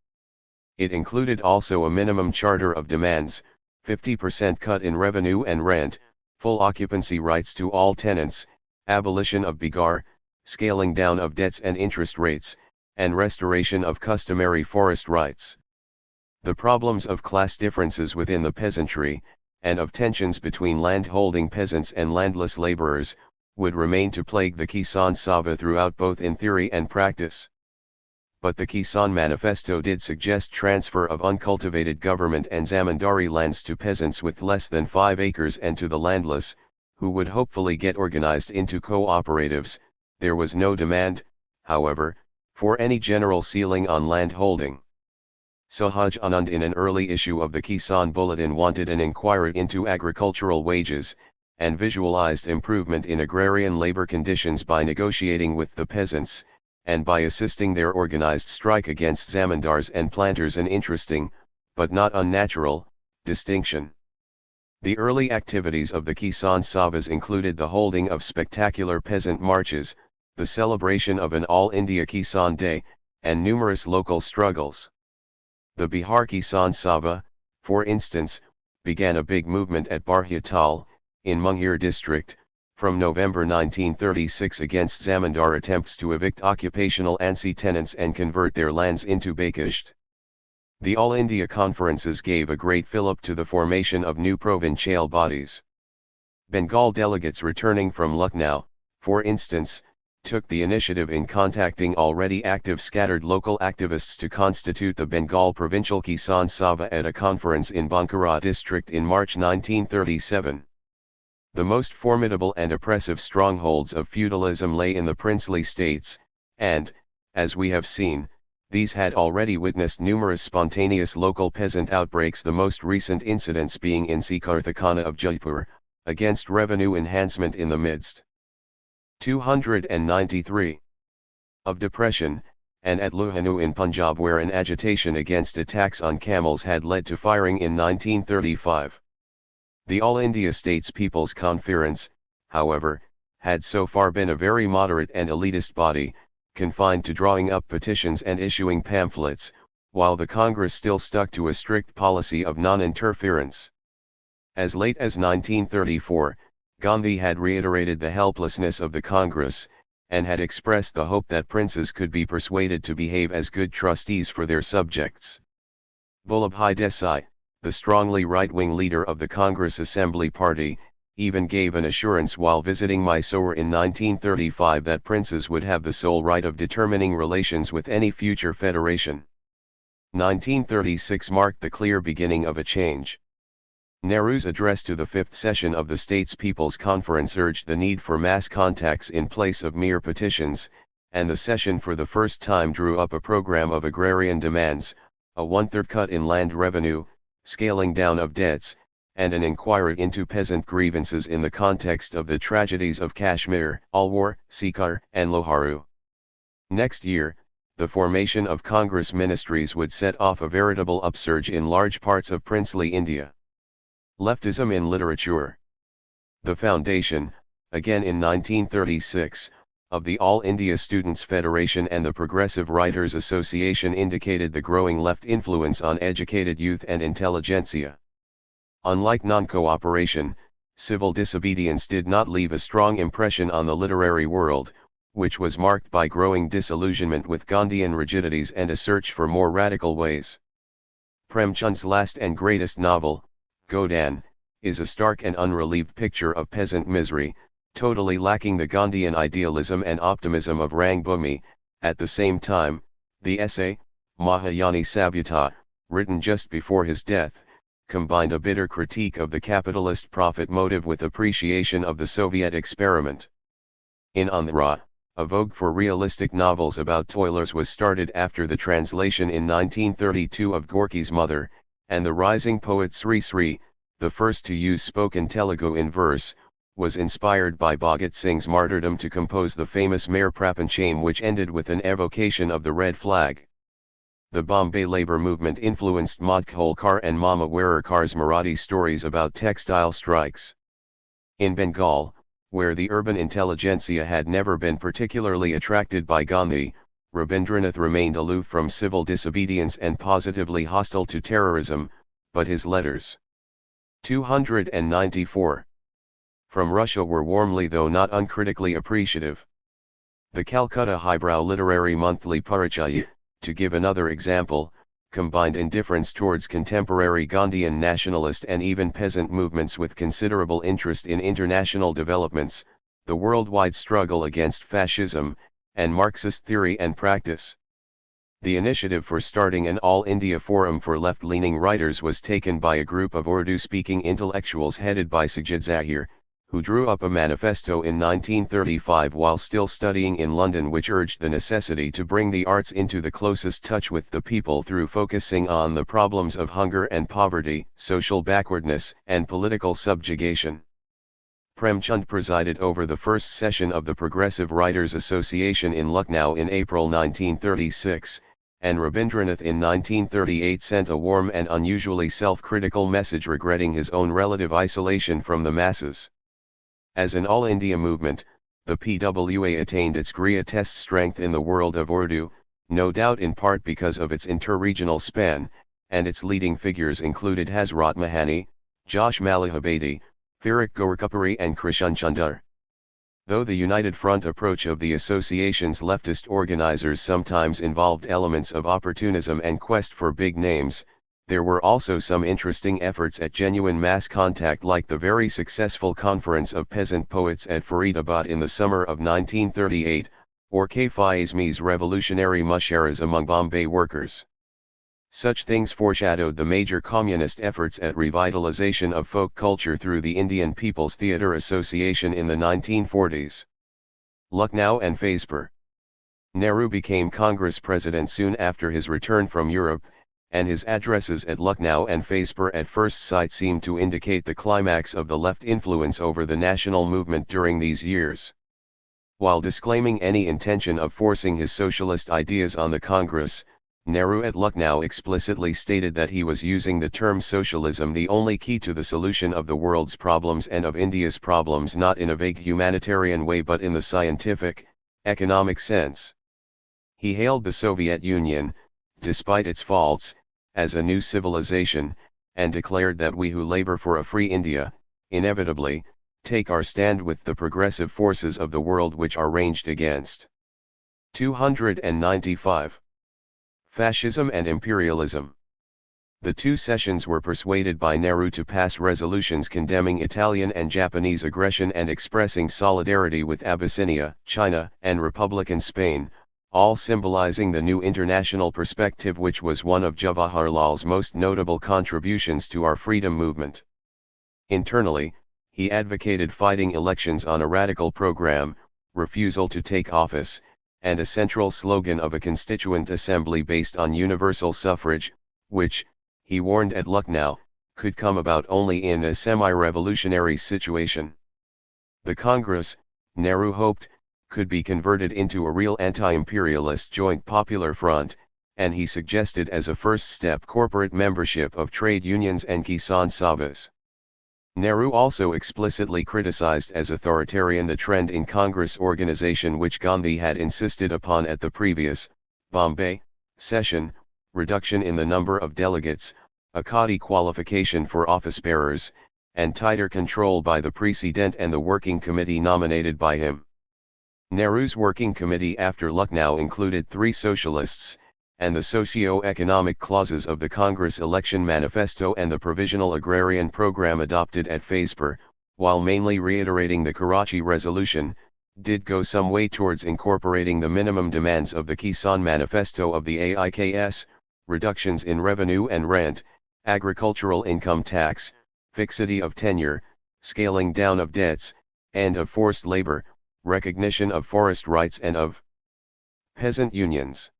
It included also a minimum charter of demands, 50% cut in revenue and rent, full occupancy rights to all tenants, abolition of bigar, scaling down of debts and interest rates, and restoration of customary forest rights. The problems of class differences within the peasantry, and of tensions between land-holding peasants and landless laborers, would remain to plague the Kisan Sabha throughout both in theory and practice. But the Kisan Manifesto did suggest transfer of uncultivated government and zamindari lands to peasants with less than 5 acres and to the landless, who would hopefully get organized into cooperatives. There was no demand, however, for any general ceiling on land holding. Sahaj Anand in an early issue of the Kisan Bulletin wanted an inquiry into agricultural wages, and visualized improvement in agrarian labor conditions by negotiating with the peasants, and by assisting their organized strike against zamindars and planters, an interesting, but not unnatural, distinction. The early activities of the Kisan Sabhas included the holding of spectacular peasant marches, the celebration of an All India Kisan Day, and numerous local struggles. The Bihar Kisan Sabha, for instance, began a big movement at Barhiatal, in Munger district, from November 1936 against zamindar attempts to evict occupational ANSI tenants and convert their lands into Bakisht. The All India conferences gave a great fillip to the formation of new provincial bodies. Bengal delegates returning from Lucknow, for instance, took the initiative in contacting already active scattered local activists to constitute the Bengal Provincial Kisan Sabha at a conference in Bankura district in March 1937. The most formidable and oppressive strongholds of feudalism lay in the princely states, and, as we have seen, these had already witnessed numerous spontaneous local peasant outbreaks, the most recent incidents being in Sikarthakana of Jaipur, against revenue enhancement in the midst 293 of depression, and at Luhanu in Punjab where an agitation against attacks on camels had led to firing in 1935. The All India States People's Conference, however, had so far been a very moderate and elitist body, confined to drawing up petitions and issuing pamphlets, while the Congress still stuck to a strict policy of non-interference. As late as 1934, Gandhi had reiterated the helplessness of the Congress, and had expressed the hope that princes could be persuaded to behave as good trustees for their subjects. Vallabhbhai Desai, the strongly right-wing leader of the Congress Assembly Party, even gave an assurance while visiting Mysore in 1935 that princes would have the sole right of determining relations with any future federation. 1936 marked the clear beginning of a change. Nehru's address to the fifth session of the States People's Conference urged the need for mass contacts in place of mere petitions, and the session for the first time drew up a program of agrarian demands, a one-third cut in land revenue, scaling down of debts, and an inquiry into peasant grievances in the context of the tragedies of Kashmir, Alwar, Sarkar, and Lohar. Next year, the formation of Congress ministries would set off a veritable upsurge in large parts of princely India. Leftism in literature. The foundation, again in 1936, of the All India Students' Federation and the Progressive Writers' Association indicated the growing left influence on educated youth and intelligentsia. Unlike non-cooperation, civil disobedience did not leave a strong impression on the literary world, which was marked by growing disillusionment with Gandhian rigidities and a search for more radical ways. Premchand's last and greatest novel, Godan, is a stark and unrelieved picture of peasant misery, totally lacking the Gandhian idealism and optimism of Rangbhumi. At the same time, the essay, Mahayani Sabhyata, written just before his death, combined a bitter critique of the capitalist profit motive with appreciation of the Soviet experiment. In Andhra, a vogue for realistic novels about toilers was started after the translation in 1932 of Gorky's Mother, and the rising poet Sri Sri, the first to use spoken Telugu in verse, was inspired by Bhagat Singh's martyrdom to compose the famous Mere Prapancham, which ended with an evocation of the red flag. The Bombay labor movement influenced Madkholkar and Mama Warerkar's Marathi stories about textile strikes. In Bengal, where the urban intelligentsia had never been particularly attracted by Gandhi, Rabindranath remained aloof from civil disobedience and positively hostile to terrorism, but his letters. 294. From Russia were warmly though not uncritically appreciative. The Calcutta highbrow literary monthly Parichaya, to give another example, combined indifference towards contemporary Gandhian nationalist and even peasant movements with considerable interest in international developments, the worldwide struggle against fascism, and Marxist theory and practice. The initiative for starting an all-India forum for left-leaning writers was taken by a group of Urdu-speaking intellectuals headed by Sajid Zahir, who drew up a manifesto in 1935 while still studying in London, which urged the necessity to bring the arts into the closest touch with the people through focusing on the problems of hunger and poverty, social backwardness, and political subjugation. Premchand presided over the first session of the Progressive Writers Association in Lucknow in April 1936, and Rabindranath in 1938 sent a warm and unusually self-critical message regretting his own relative isolation from the masses. As an all-India movement, the PWA attained its greatest strength in the world of Urdu, no doubt in part because of its inter-regional span, and its leading figures included Hazrat Mahani, Josh Malahabedi, Firak Gorakupuri and Krishan Chandar. Though the united front approach of the association's leftist organizers sometimes involved elements of opportunism and quest for big names, there were also some interesting efforts at genuine mass contact, like the very successful Conference of Peasant Poets at Faridabad in the summer of 1938, or K-Fizmi's revolutionary musharas among Bombay workers. Such things foreshadowed the major communist efforts at revitalization of folk culture through the Indian People's Theatre Association in the 1940s. Lucknow and Firozpur. Nehru became Congress president soon after his return from Europe, and his addresses at Lucknow and Firozpur at first sight seemed to indicate the climax of the left influence over the national movement during these years. While disclaiming any intention of forcing his socialist ideas on the Congress, Nehru at Lucknow explicitly stated that he was using the term socialism the only key to the solution of the world's problems and of India's problems, not in a vague humanitarian way but in the scientific, economic sense. He hailed the Soviet Union, despite its faults, as a new civilization, and declared that we who labor for a free India, inevitably, take our stand with the progressive forces of the world which are ranged against. 295. Fascism and Imperialism. The two sessions were persuaded by Nehru to pass resolutions condemning Italian and Japanese aggression and expressing solidarity with Abyssinia, China, and Republican Spain, all symbolizing the new international perspective which was one of Jawaharlal's most notable contributions to our freedom movement. Internally, he advocated fighting elections on a radical program, refusal to take office, and a central slogan of a constituent assembly based on universal suffrage, which, he warned at Lucknow, could come about only in a semi-revolutionary situation. The Congress, Nehru hoped, could be converted into a real anti-imperialist joint popular front, and he suggested as a first step corporate membership of trade unions and Kisan Sabhas. Nehru also explicitly criticized as authoritarian the trend in Congress organization which Gandhi had insisted upon at the previous, Bombay, session, reduction in the number of delegates, a Kadi qualification for office bearers, and tighter control by the President and the working committee nominated by him. Nehru's working committee after Lucknow included 3 socialists, and the socio-economic clauses of the Congress election manifesto and the provisional agrarian program adopted at Phazepur, while mainly reiterating the Karachi resolution, did go some way towards incorporating the minimum demands of the Kisan manifesto of the AIKS, reductions in revenue and rent, agricultural income tax, fixity of tenure, scaling down of debts, end of forced labor, recognition of forest rights and of peasant unions.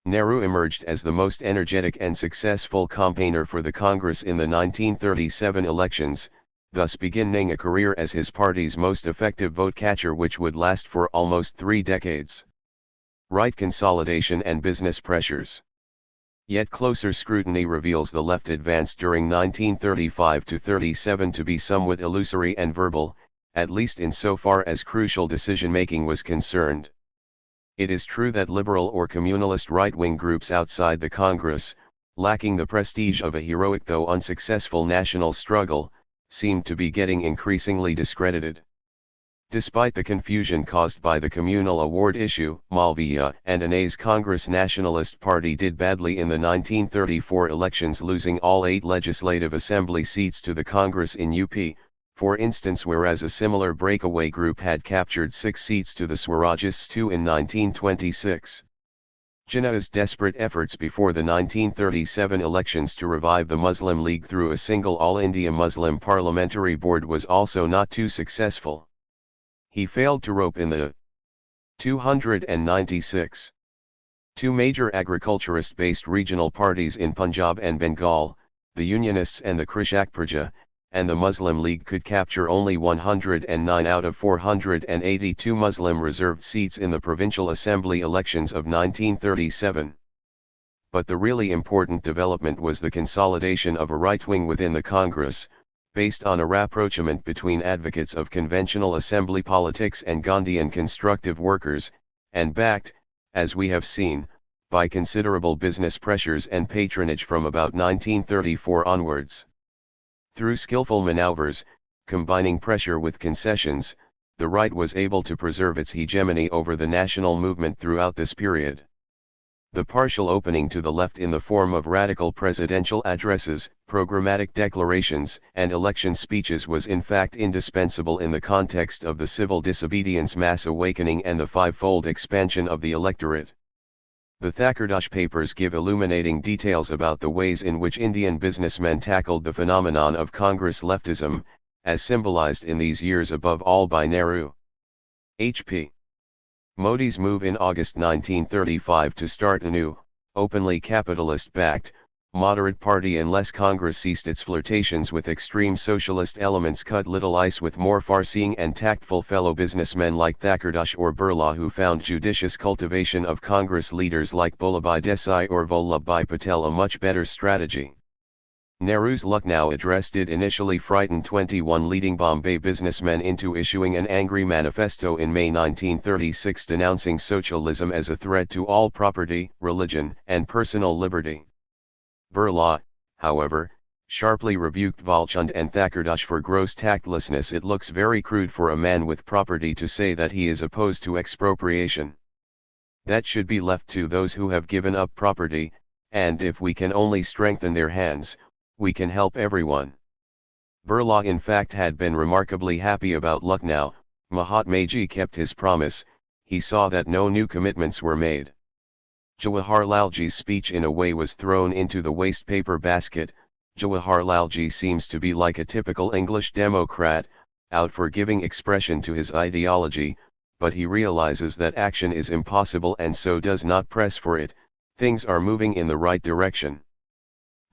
Nehru emerged as the most energetic and successful campaigner for the Congress in the 1937 elections, thus beginning a career as his party's most effective vote catcher which would last for almost 3 decades. Right consolidation and business pressures. Yet closer scrutiny reveals the left advance during 1935–37 to be somewhat illusory and verbal, at least insofar as crucial decision-making was concerned. It is true that liberal or communalist right-wing groups outside the Congress, lacking the prestige of a heroic though unsuccessful national struggle, seemed to be getting increasingly discredited. Despite the confusion caused by the communal award issue, Malviya and Anay's Congress Nationalist Party did badly in the 1934 elections, losing all 8 legislative assembly seats to the Congress in UP, for instance, whereas a similar breakaway group had captured 6 seats to the Swarajists too in 1926. Jinnah's desperate efforts before the 1937 elections to revive the Muslim League through a single All India Muslim Parliamentary Board was also not too successful. He failed to rope in the 296 2 major agriculturist-based regional parties in Punjab and Bengal, the Unionists and the Krishak Praja, and the Muslim League could capture only 109 out of 482 Muslim reserved seats in the provincial assembly elections of 1937. But the really important development was the consolidation of a right wing within the Congress, based on a rapprochement between advocates of conventional assembly politics and Gandhian constructive workers, and backed, as we have seen, by considerable business pressures and patronage from about 1934 onwards. Through skillful maneuvers, combining pressure with concessions, the right was able to preserve its hegemony over the national movement throughout this period. The partial opening to the left in the form of radical presidential addresses, programmatic declarations, and election speeches was in fact indispensable in the context of the civil disobedience mass awakening and the fivefold expansion of the electorate. The Thakurdash papers give illuminating details about the ways in which Indian businessmen tackled the phenomenon of Congress leftism, as symbolized in these years above all by Nehru. H.P. Modi's move in August 1935 to start a new, openly capitalist-backed, moderate party unless Congress ceased its flirtations with extreme socialist elements cut little ice with more far-seeing and tactful fellow businessmen like Thakurdash or Birla, who found judicious cultivation of Congress leaders like Vallabhbhai Desai or Vallabhbhai Patel a much better strategy. Nehru's Lucknow address did initially frighten 21 leading Bombay businessmen into issuing an angry manifesto in May 1936 denouncing socialism as a threat to all property, religion, and personal liberty. Birla, however, sharply rebuked Valchand and Thakurdash for gross tactlessness. It looks very crude for a man with property to say that he is opposed to expropriation. That should be left to those who have given up property, and if we can only strengthen their hands, we can help everyone. Birla in fact had been remarkably happy about Lucknow. Mahatma Ji kept his promise, he saw that no new commitments were made. Jawaharlalji's speech in a way was thrown into the waste paper basket. Jawaharlalji seems to be like a typical English Democrat, out for giving expression to his ideology, but he realizes that action is impossible and so does not press for it. Things are moving in the right direction.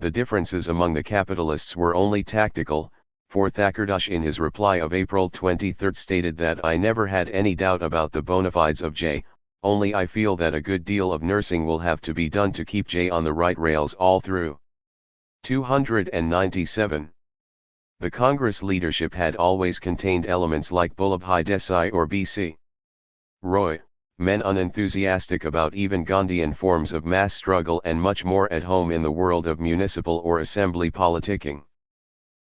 The differences among the capitalists were only tactical, for Thakurdash in his reply of April 23 stated that I never had any doubt about the bona fides of J, only I feel that a good deal of nursing will have to be done to keep J on the right rails all through. 297. The Congress leadership had always contained elements like Vallabhbhai Desai or B.C. Roy, men unenthusiastic about even Gandhian forms of mass struggle and much more at home in the world of municipal or assembly politicking.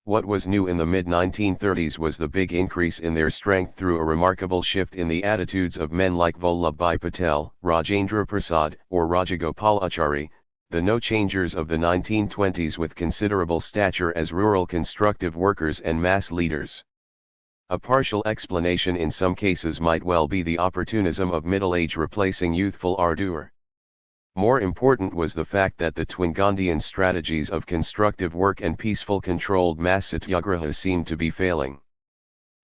What was new in the mid-1930s was the big increase in their strength through a remarkable shift in the attitudes of men like Vallabhbhai Patel, Rajendra Prasad, or Rajagopalachari, the no-changers of the 1920s with considerable stature as rural constructive workers and mass leaders. A partial explanation in some cases might well be the opportunism of middle age replacing youthful ardor. More important was the fact that the twin Gandhian strategies of constructive work and peaceful controlled mass satyagrahas seemed to be failing.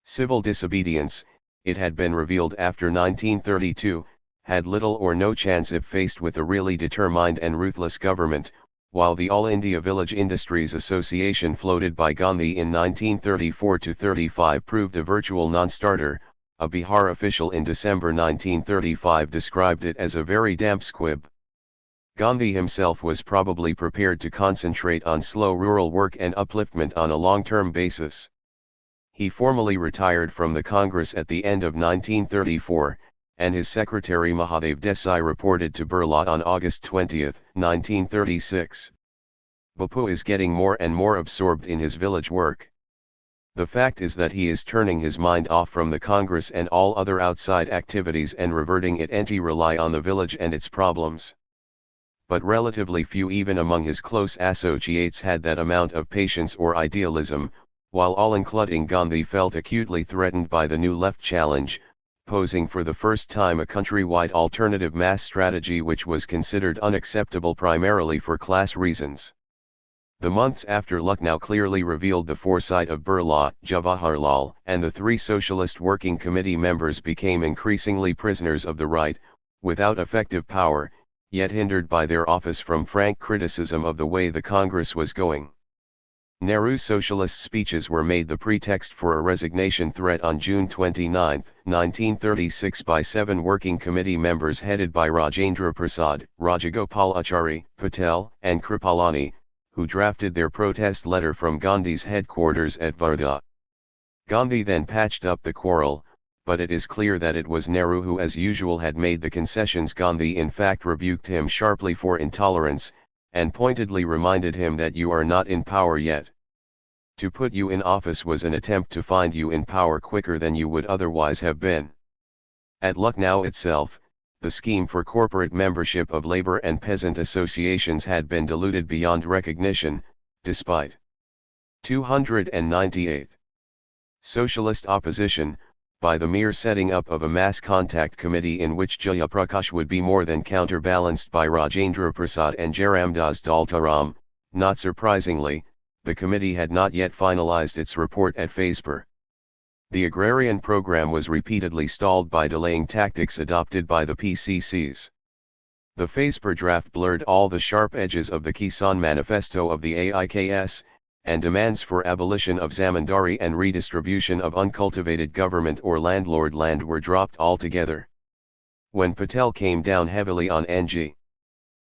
Civil disobedience, it had been revealed after 1932, had little or no chance if faced with a really determined and ruthless government, while the All India Village Industries Association floated by Gandhi in 1934-35 proved a virtual non-starter. A Bihar official in December 1935 described it as a very damp squib. Gandhi himself was probably prepared to concentrate on slow rural work and upliftment on a long-term basis. He formally retired from the Congress at the end of 1934, and his secretary Mahadev Desai reported to Birla on August 20, 1936. Bapu is getting more and more absorbed in his village work. The fact is that he is turning his mind off from the Congress and all other outside activities and reverting it to rely on the village and its problems. But relatively few even among his close associates had that amount of patience or idealism, while all including Gandhi felt acutely threatened by the new left challenge, posing for the first time a countrywide alternative mass strategy which was considered unacceptable primarily for class reasons. The months after Lucknow clearly revealed the foresight of Birla, Jawaharlal, and the three Socialist Working Committee members became increasingly prisoners of the right, without effective power, yet hindered by their office from frank criticism of the way the Congress was going. Nehru's socialist speeches were made the pretext for a resignation threat on June 29, 1936 by 7 working committee members headed by Rajendra Prasad, Rajagopalachari, Patel, and Kripalani, who drafted their protest letter from Gandhi's headquarters at Wardha. Gandhi then patched up the quarrel, but it is clear that it was Nehru who as usual had made the concessions. Gandhi in fact rebuked him sharply for intolerance, and pointedly reminded him that you are not in power yet. To put you in office was an attempt to find you in power quicker than you would otherwise have been. At Lucknow itself, the scheme for corporate membership of labor and peasant associations had been diluted beyond recognition, despite 298 socialist opposition, by the mere setting up of a mass contact committee in which Jayaprakash would be more than counterbalanced by Rajendra Prasad and Jairamdas Daltaram. Not surprisingly, the committee had not yet finalized its report at Phasepur. The agrarian program was repeatedly stalled by delaying tactics adopted by the PCCs. The Phasepur draft blurred all the sharp edges of the Kisan manifesto of the AIKS, and demands for abolition of zamindari and redistribution of uncultivated government or landlord land were dropped altogether. When Patel came down heavily on N.G.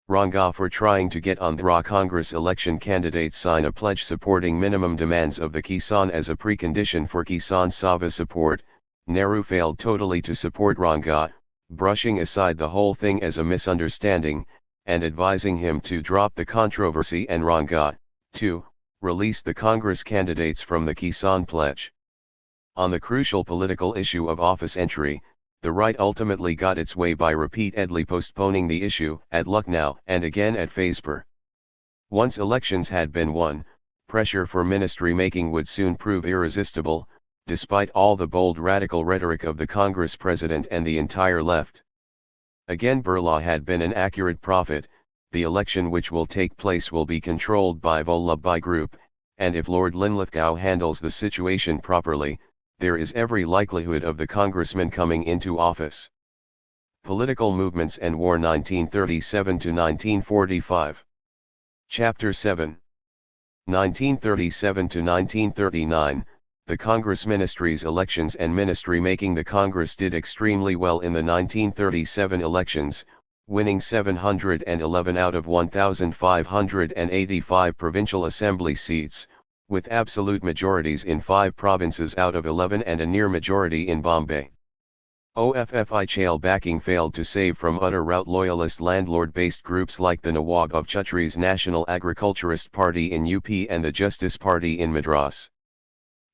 Ranga for trying to get Andhra Congress election candidates sign a pledge supporting minimum demands of the Kisan as a precondition for Kisan Sabha support, Nehru failed totally to support Ranga, brushing aside the whole thing as a misunderstanding, and advising him to drop the controversy and Ranga, too, released the Congress candidates from the Kisan pledge. On the crucial political issue of office entry, the right ultimately got its way by repeatedly postponing the issue at Lucknow and again at Phasepur. Once elections had been won, pressure for ministry making would soon prove irresistible, despite all the bold radical rhetoric of the Congress president and the entire left. Again, Birla had been an accurate prophet. The election which will take place will be controlled by Vallabhbhai Group, and if Lord Linlithgow handles the situation properly, there is every likelihood of the congressman coming into office. Political Movements and War 1937-1945. Chapter 7. 1937 to 1939, the Congress ministries elections and ministry making. The Congress did extremely well in the 1937 elections, winning 711 out of 1,585 provincial assembly seats, with absolute majorities in 5 provinces out of 11 and a near majority in Bombay. OFFI Chale backing failed to save from utter rout loyalist landlord-based groups like the Nawab of Chhatri's National Agriculturist Party in UP and the Justice Party in Madras.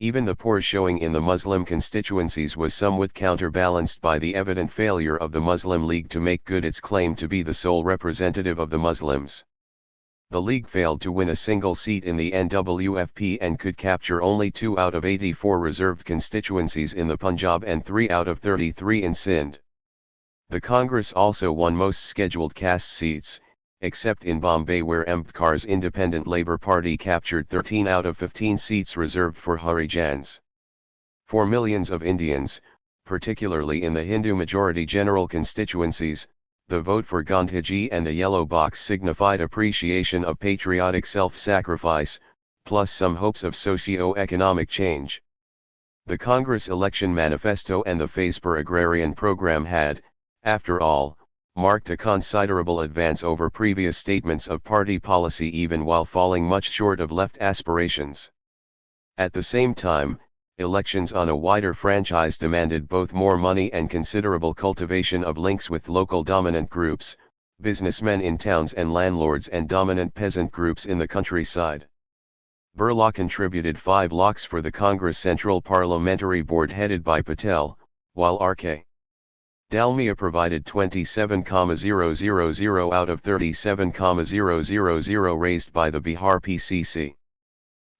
Even the poor showing in the Muslim constituencies was somewhat counterbalanced by the evident failure of the Muslim League to make good its claim to be the sole representative of the Muslims. The League failed to win a single seat in the NWFP and could capture only 2 out of 84 reserved constituencies in the Punjab and 3 out of 33 in Sindh. The Congress also won most scheduled caste seats, except in Bombay where Ambedkar's Independent Labour Party captured 13 out of 15 seats reserved for Harijans. For millions of Indians, particularly in the Hindu-majority general constituencies, the vote for Gandhiji and the Yellow Box signified appreciation of patriotic self-sacrifice, plus some hopes of socio-economic change. The Congress election manifesto and the Phase per Agrarian program had, after all, marked a considerable advance over previous statements of party policy even while falling much short of left aspirations. At the same time, elections on a wider franchise demanded both more money and considerable cultivation of links with local dominant groups, businessmen in towns and landlords and dominant peasant groups in the countryside. Birla contributed 5 lakhs for the Congress Central Parliamentary Board headed by Patel, while R.K. Dalmia provided 27,000 out of 37,000 raised by the Bihar PCC.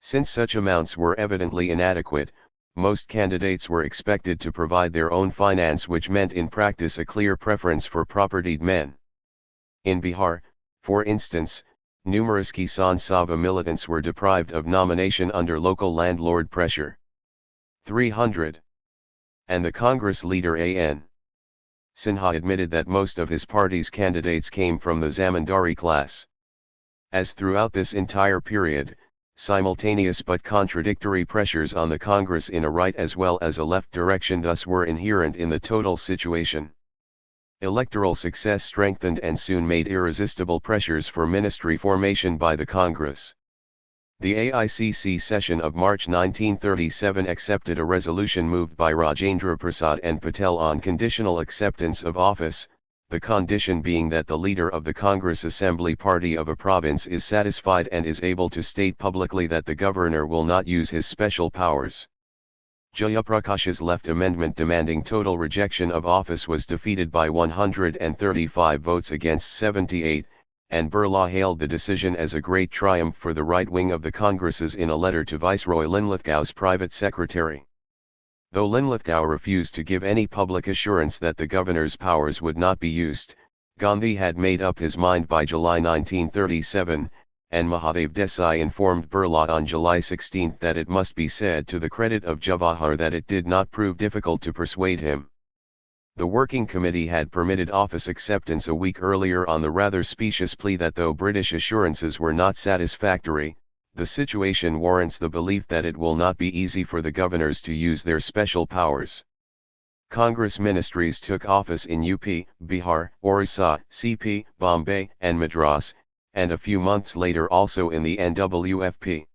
Since such amounts were evidently inadequate, most candidates were expected to provide their own finance, which meant in practice a clear preference for propertied men. In Bihar, for instance, numerous Kisan Sabha militants were deprived of nomination under local landlord pressure. 300. And the Congress leader A.N. Sinha admitted that most of his party's candidates came from the zamindari class. As throughout this entire period, simultaneous but contradictory pressures on the Congress in a right as well as a left direction thus were inherent in the total situation. Electoral success strengthened and soon made irresistible pressures for ministry formation by the Congress. The AICC session of March 1937 accepted a resolution moved by Rajendra Prasad and Patel on conditional acceptance of office, the condition being that the leader of the Congress Assembly Party of a province is satisfied and is able to state publicly that the governor will not use his special powers. Jayaprakash's left amendment demanding total rejection of office was defeated by 135 votes against 78, and Birla hailed the decision as a great triumph for the right wing of the Congresses in a letter to Viceroy Linlithgow's private secretary. Though Linlithgow refused to give any public assurance that the governor's powers would not be used, Gandhi had made up his mind by July 1937, and Mahadev Desai informed Birla on July 16 that it must be said to the credit of Jawahar that it did not prove difficult to persuade him. The Working Committee had permitted office acceptance a week earlier on the rather specious plea that though British assurances were not satisfactory, the situation warrants the belief that it will not be easy for the governors to use their special powers. Congress ministries took office in UP, Bihar, Orissa, CP, Bombay, and Madras, and a few months later also in the NWFP.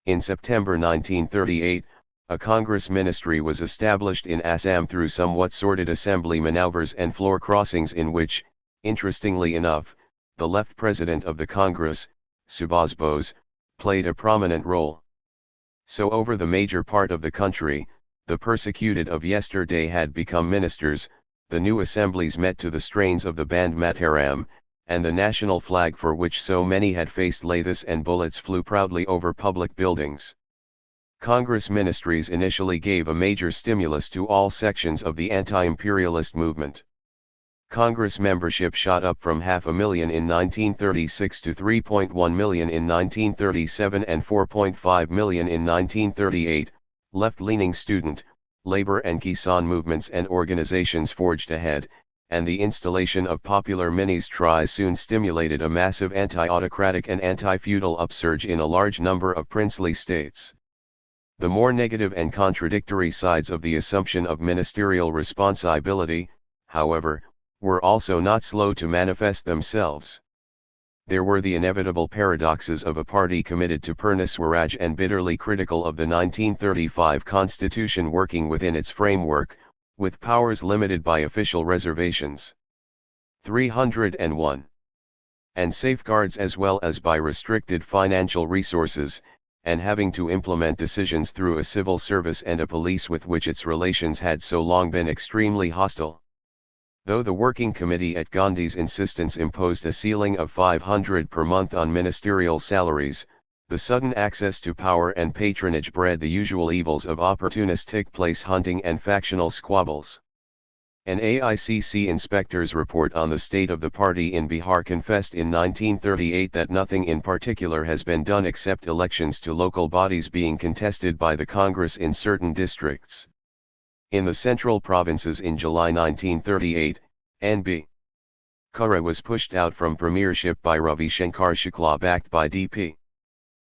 In September 1938, a Congress ministry was established in Assam through somewhat sordid assembly maneuvers and floor crossings in which, interestingly enough, the left president of the Congress, Subhas Bose, played a prominent role. So over the major part of the country, the persecuted of yesterday had become ministers, the new assemblies met to the strains of the band Mataram, and the national flag for which so many had faced lathis and bullets flew proudly over public buildings. Congress ministries initially gave a major stimulus to all sections of the anti-imperialist movement. Congress membership shot up from 500,000 in 1936 to 3.1 million in 1937 and 4.5 million in 1938. Left-leaning student, labor and Kisan movements and organizations forged ahead, and the installation of popular ministries soon stimulated a massive anti-autocratic and anti-feudal upsurge in a large number of princely states. The more negative and contradictory sides of the assumption of ministerial responsibility, however, were also not slow to manifest themselves. There were the inevitable paradoxes of a party committed to Purna Swaraj and bitterly critical of the 1935 constitution working within its framework, with powers limited by official reservations. 301. And safeguards as well as by restricted financial resources, and having to implement decisions through a civil service and a police with which its relations had so long been extremely hostile. Though the Working Committee at Gandhi's insistence imposed a ceiling of 500 per month on ministerial salaries, the sudden access to power and patronage bred the usual evils of opportunistic place hunting and factional squabbles. An AICC inspector's report on the state of the party in Bihar confessed in 1938 that nothing in particular has been done except elections to local bodies being contested by the Congress in certain districts. In the central provinces in July 1938, N.B. Khara was pushed out from premiership by Ravi Shankar Shukla backed by D.P.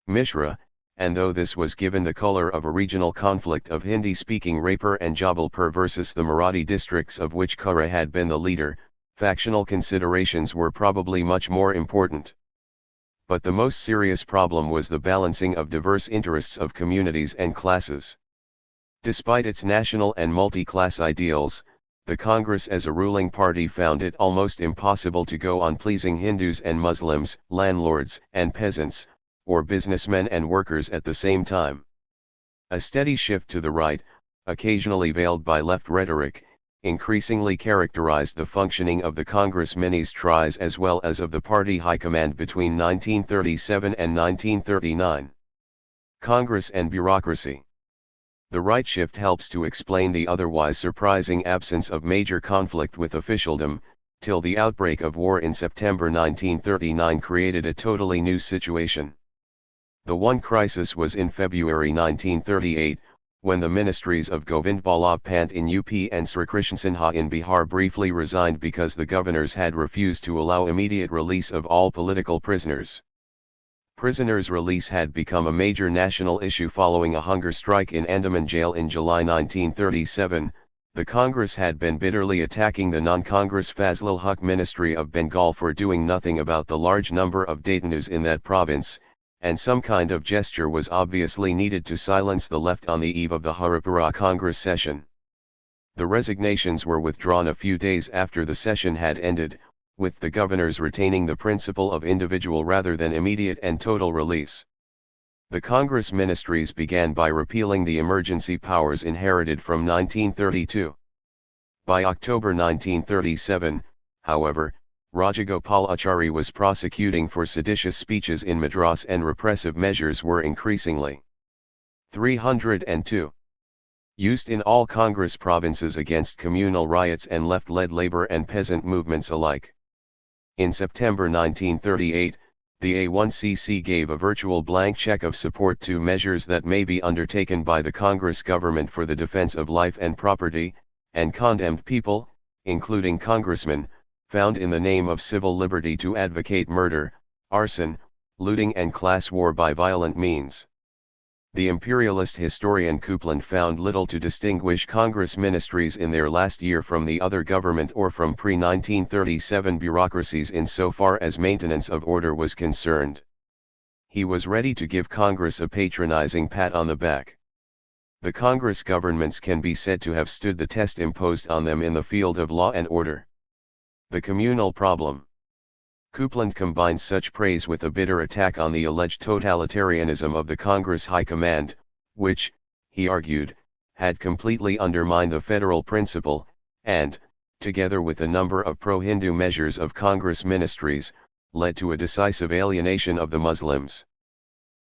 Mishra, and though this was given the color of a regional conflict of Hindi-speaking Raipur and Jabalpur versus the Marathi districts of which Khara had been the leader, factional considerations were probably much more important. But the most serious problem was the balancing of diverse interests of communities and classes. Despite its national and multi-class ideals, the Congress as a ruling party found it almost impossible to go on pleasing Hindus and Muslims, landlords and peasants, or businessmen and workers at the same time. A steady shift to the right, occasionally veiled by left rhetoric, increasingly characterized the functioning of the Congress ministries as well as of the party high command between 1937 and 1939. Congress and bureaucracy. The right shift helps to explain the otherwise surprising absence of major conflict with officialdom, till the outbreak of war in September 1939 created a totally new situation. The one crisis was in February 1938, when the ministries of Govind Ballabh Pant in UP and Sri Krishna Sinha in Bihar briefly resigned because the governors had refused to allow immediate release of all political prisoners. Prisoners' release had become a major national issue following a hunger strike in Andaman jail in July 1937. The Congress had been bitterly attacking the non-Congress Fazlul Huq Ministry of Bengal for doing nothing about the large number of detainees in that province, and some kind of gesture was obviously needed to silence the left on the eve of the Haripura Congress session. The resignations were withdrawn a few days after the session had ended, with the governors retaining the principle of individual rather than immediate and total release. The Congress ministries began by repealing the emergency powers inherited from 1932. By October 1937, however, Rajagopalachari was prosecuting for seditious speeches in Madras and repressive measures were increasingly 302. Used in all Congress provinces against communal riots and left-led labor and peasant movements alike. In September 1938, the A1CC gave a virtual blank check of support to measures that may be undertaken by the Congress government for the defense of life and property, and condemned people, including congressmen, found in the name of civil liberty to advocate murder, arson, looting and class war by violent means. The imperialist historian Coupland found little to distinguish Congress ministries in their last year from the other government or from pre-1937 bureaucracies insofar as maintenance of order was concerned. He was ready to give Congress a patronizing pat on the back. The Congress governments can be said to have stood the test imposed on them in the field of law and order. The communal problem. Coupland combines such praise with a bitter attack on the alleged totalitarianism of the Congress High Command, which, he argued, had completely undermined the federal principle, and, together with a number of pro-Hindu measures of Congress ministries, led to a decisive alienation of the Muslims.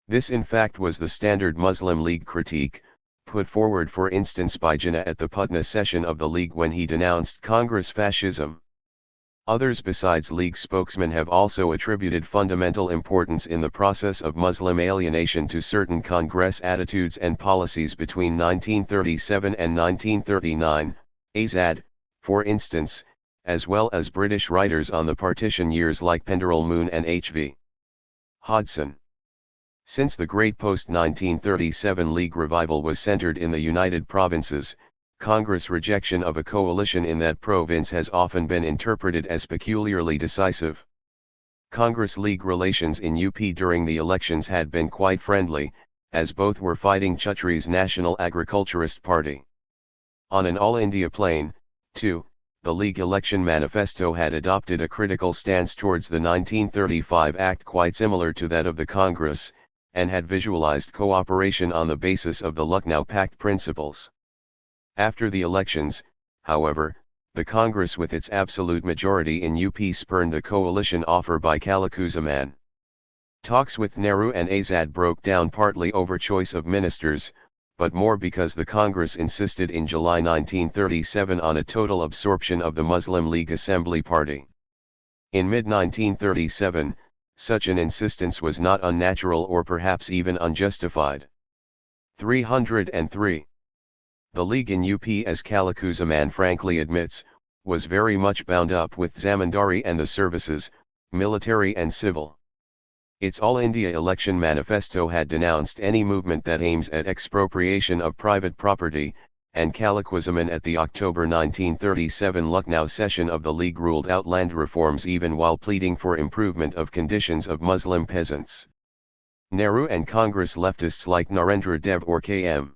This in fact was the standard Muslim League critique, put forward for instance by Jinnah at the Putna session of the League when he denounced Congress fascism. Others besides League spokesmen have also attributed fundamental importance in the process of Muslim alienation to certain Congress attitudes and policies between 1937 and 1939, Azad, for instance, as well as British writers on the partition years like Penderel Moon and H.V. Hodgson. Since the Great Post-1937 League revival was centered in the United Provinces, Congress' rejection of a coalition in that province has often been interpreted as peculiarly decisive. Congress-League relations in UP during the elections had been quite friendly, as both were fighting Chhatri's National Agriculturist Party. On an all-India plane, too, the League election manifesto had adopted a critical stance towards the 1935 Act quite similar to that of the Congress, and had visualized cooperation on the basis of the Lucknow Pact principles. After the elections, however, the Congress with its absolute majority in UP spurned the coalition offer by Kalakuzzaman. Talks with Nehru and Azad broke down partly over choice of ministers, but more because the Congress insisted in July 1937 on a total absorption of the Muslim League Assembly Party. In mid-1937, such an insistence was not unnatural or perhaps even unjustified. 303. The League in UP, as Kalakuzzaman frankly admits, was very much bound up with Zamindari and the services, military and civil. Its All India election manifesto had denounced any movement that aims at expropriation of private property, and Kalakuzzaman at the October 1937 Lucknow session of the League ruled out land reforms even while pleading for improvement of conditions of Muslim peasants. Nehru and Congress leftists like Narendra Dev or K.M.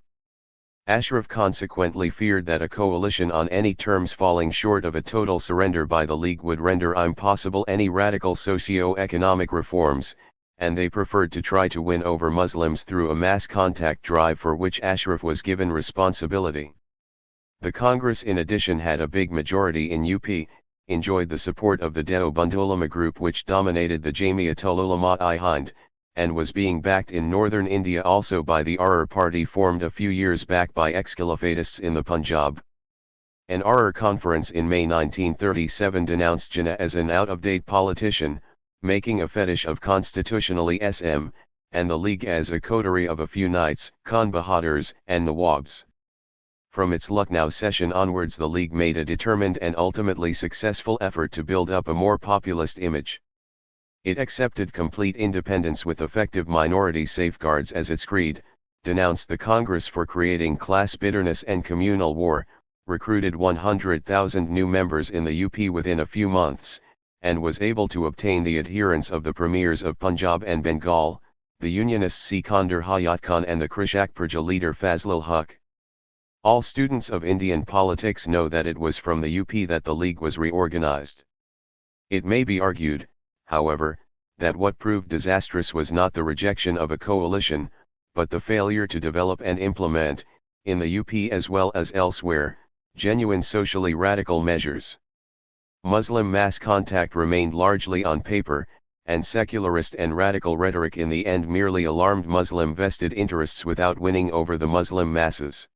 Ashraf consequently feared that a coalition on any terms falling short of a total surrender by the League would render impossible any radical socio-economic reforms, and they preferred to try to win over Muslims through a mass contact drive for which Ashraf was given responsibility. The Congress in addition had a big majority in UP, enjoyed the support of the Deoband Ulama group which dominated the Jamiatul Ulama-i Hind, and was being backed in northern India also by the Ahrar party formed a few years back by ex-Khilafatists in the Punjab. An Ahrar conference in May 1937 denounced Jinnah as an out-of-date politician, making a fetish of constitutionally SM, and the League as a coterie of a few knights, Khan Bahadurs, and Nawabs. From its Lucknow session onwards the League made a determined and ultimately successful effort to build up a more populist image. It accepted complete independence with effective minority safeguards as its creed, denounced the Congress for creating class bitterness and communal war, recruited 100,000 new members in the UP within a few months, and was able to obtain the adherence of the premiers of Punjab and Bengal, the Unionists Sikandar Hayat Khan and the Krishak Praja leader Fazlul Huq. All students of Indian politics know that it was from the UP that the League was reorganized. It may be argued, however, that what proved disastrous was not the rejection of a coalition, but the failure to develop and implement, in the UP as well as elsewhere, genuine socially radical measures. Muslim mass contact remained largely on paper, and secularist and radical rhetoric in the end merely alarmed Muslim vested interests without winning over the Muslim masses.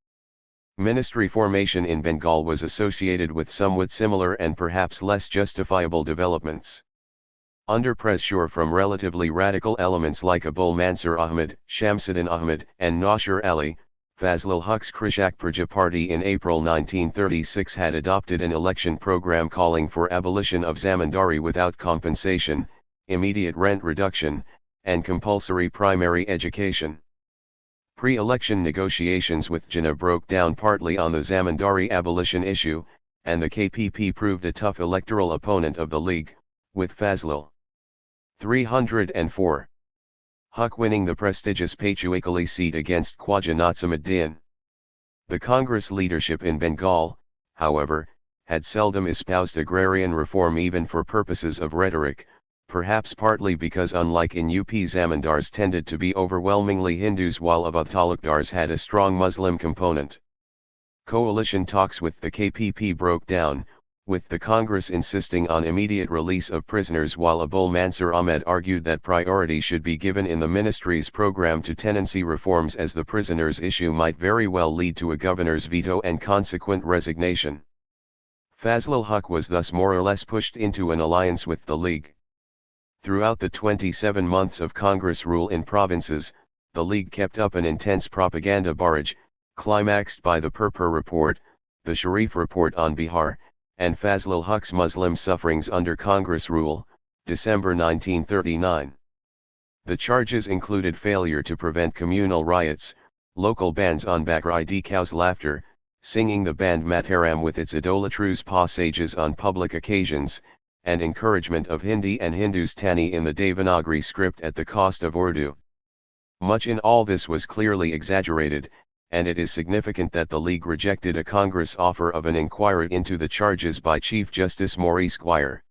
Ministry formation in Bengal was associated with somewhat similar and perhaps less justifiable developments. Under pressure from relatively radical elements like Abul Mansur Ahmad, Shamsuddin Ahmad, and Nasir Ali, Fazlul Huq's Krishak Praja Party in April 1936 had adopted an election program calling for abolition of zamindari without compensation, immediate rent reduction, and compulsory primary education. Pre-election negotiations with Jinnah broke down partly on the zamindari abolition issue, and the KPP proved a tough electoral opponent of the League, with Fazlul 304. Huq winning the prestigious Pachuakali seat against Khwaja Nazimuddin. The Congress leadership in Bengal, however, had seldom espoused agrarian reform even for purposes of rhetoric, perhaps partly because unlike in UP zamindars tended to be overwhelmingly Hindus while Awadh talukdars had a strong Muslim component. Coalition talks with the KPP broke down, with the Congress insisting on immediate release of prisoners while Abul Mansur Ahmed argued that priority should be given in the ministry's program to tenancy reforms as the prisoners issue might very well lead to a governor's veto and consequent resignation. Fazlul Huq was thus more or less pushed into an alliance with the League. Throughout the 27 months of Congress rule in provinces, the League kept up an intense propaganda barrage, climaxed by the Purpur Report, the Sharif Report on Bihar, and Fazlul Huq's Muslim Sufferings Under Congress Rule, December 1939. The charges included failure to prevent communal riots, local bans on Bakri decals laughter, singing the band Mataram with its idolatrous passages on public occasions, and encouragement of Hindi and Hindustani in the Devanagari script at the cost of Urdu. Much in all this was clearly exaggerated, and it is significant that the League rejected a Congress offer of an inquiry into the charges by Chief Justice Maurice Guyer.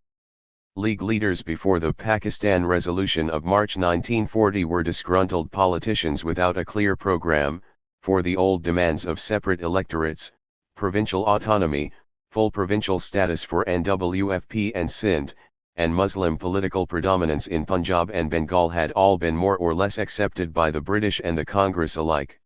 League leaders before the Pakistan Resolution of March 1940 were disgruntled politicians without a clear program, for the old demands of separate electorates, provincial autonomy, full provincial status for NWFP and Sindh, and Muslim political predominance in Punjab and Bengal had all been more or less accepted by the British and the Congress alike.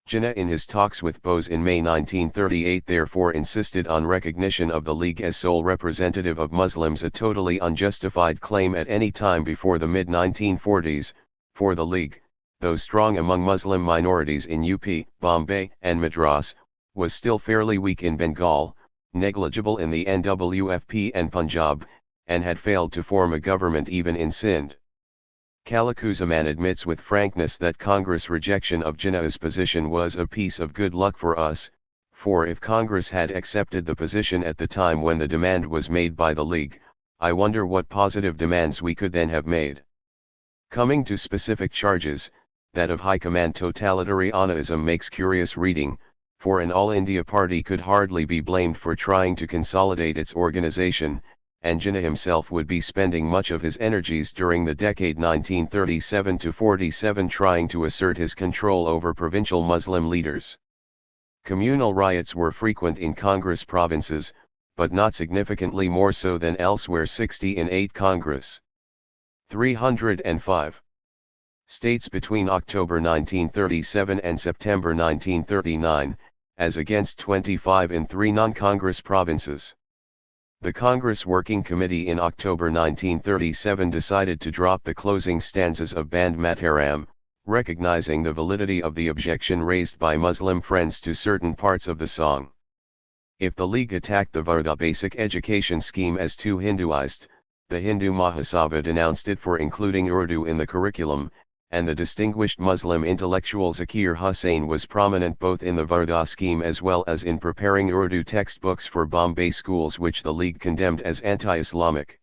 Jinnah in his talks with Bose in May 1938 therefore insisted on recognition of the League as sole representative of Muslims, a totally unjustified claim at any time before the mid-1940s, for the League, though strong among Muslim minorities in UP, Bombay, and Madras, was still fairly weak in Bengal, negligible in the NWFP and Punjab, and had failed to form a government even in Sindh. Khalekuzzaman admits with frankness that Congress' rejection of Jinnah's position was a piece of good luck for us, for if Congress had accepted the position at the time when the demand was made by the League, I wonder what positive demands we could then have made. Coming to specific charges, that of High Command totalitarianism makes curious reading, for an All India party could hardly be blamed for trying to consolidate its organization, and Jinnah himself would be spending much of his energies during the decade 1937-47 trying to assert his control over provincial Muslim leaders. Communal riots were frequent in Congress provinces, but not significantly more so than elsewhere. 60 in 8 Congress. 305 states between October 1937 and September 1939, as against 25 in 3 non-Congress provinces. The Congress Working Committee in October 1937 decided to drop the closing stanzas of Band Mataram, recognizing the validity of the objection raised by Muslim friends to certain parts of the song. If the League attacked the Varda basic education scheme as too Hinduized, the Hindu Mahasabha denounced it for including Urdu in the curriculum, and the distinguished Muslim intellectual Zakir Hussain was prominent both in the Varda scheme as well as in preparing Urdu textbooks for Bombay schools, which the League condemned as anti-Islamic.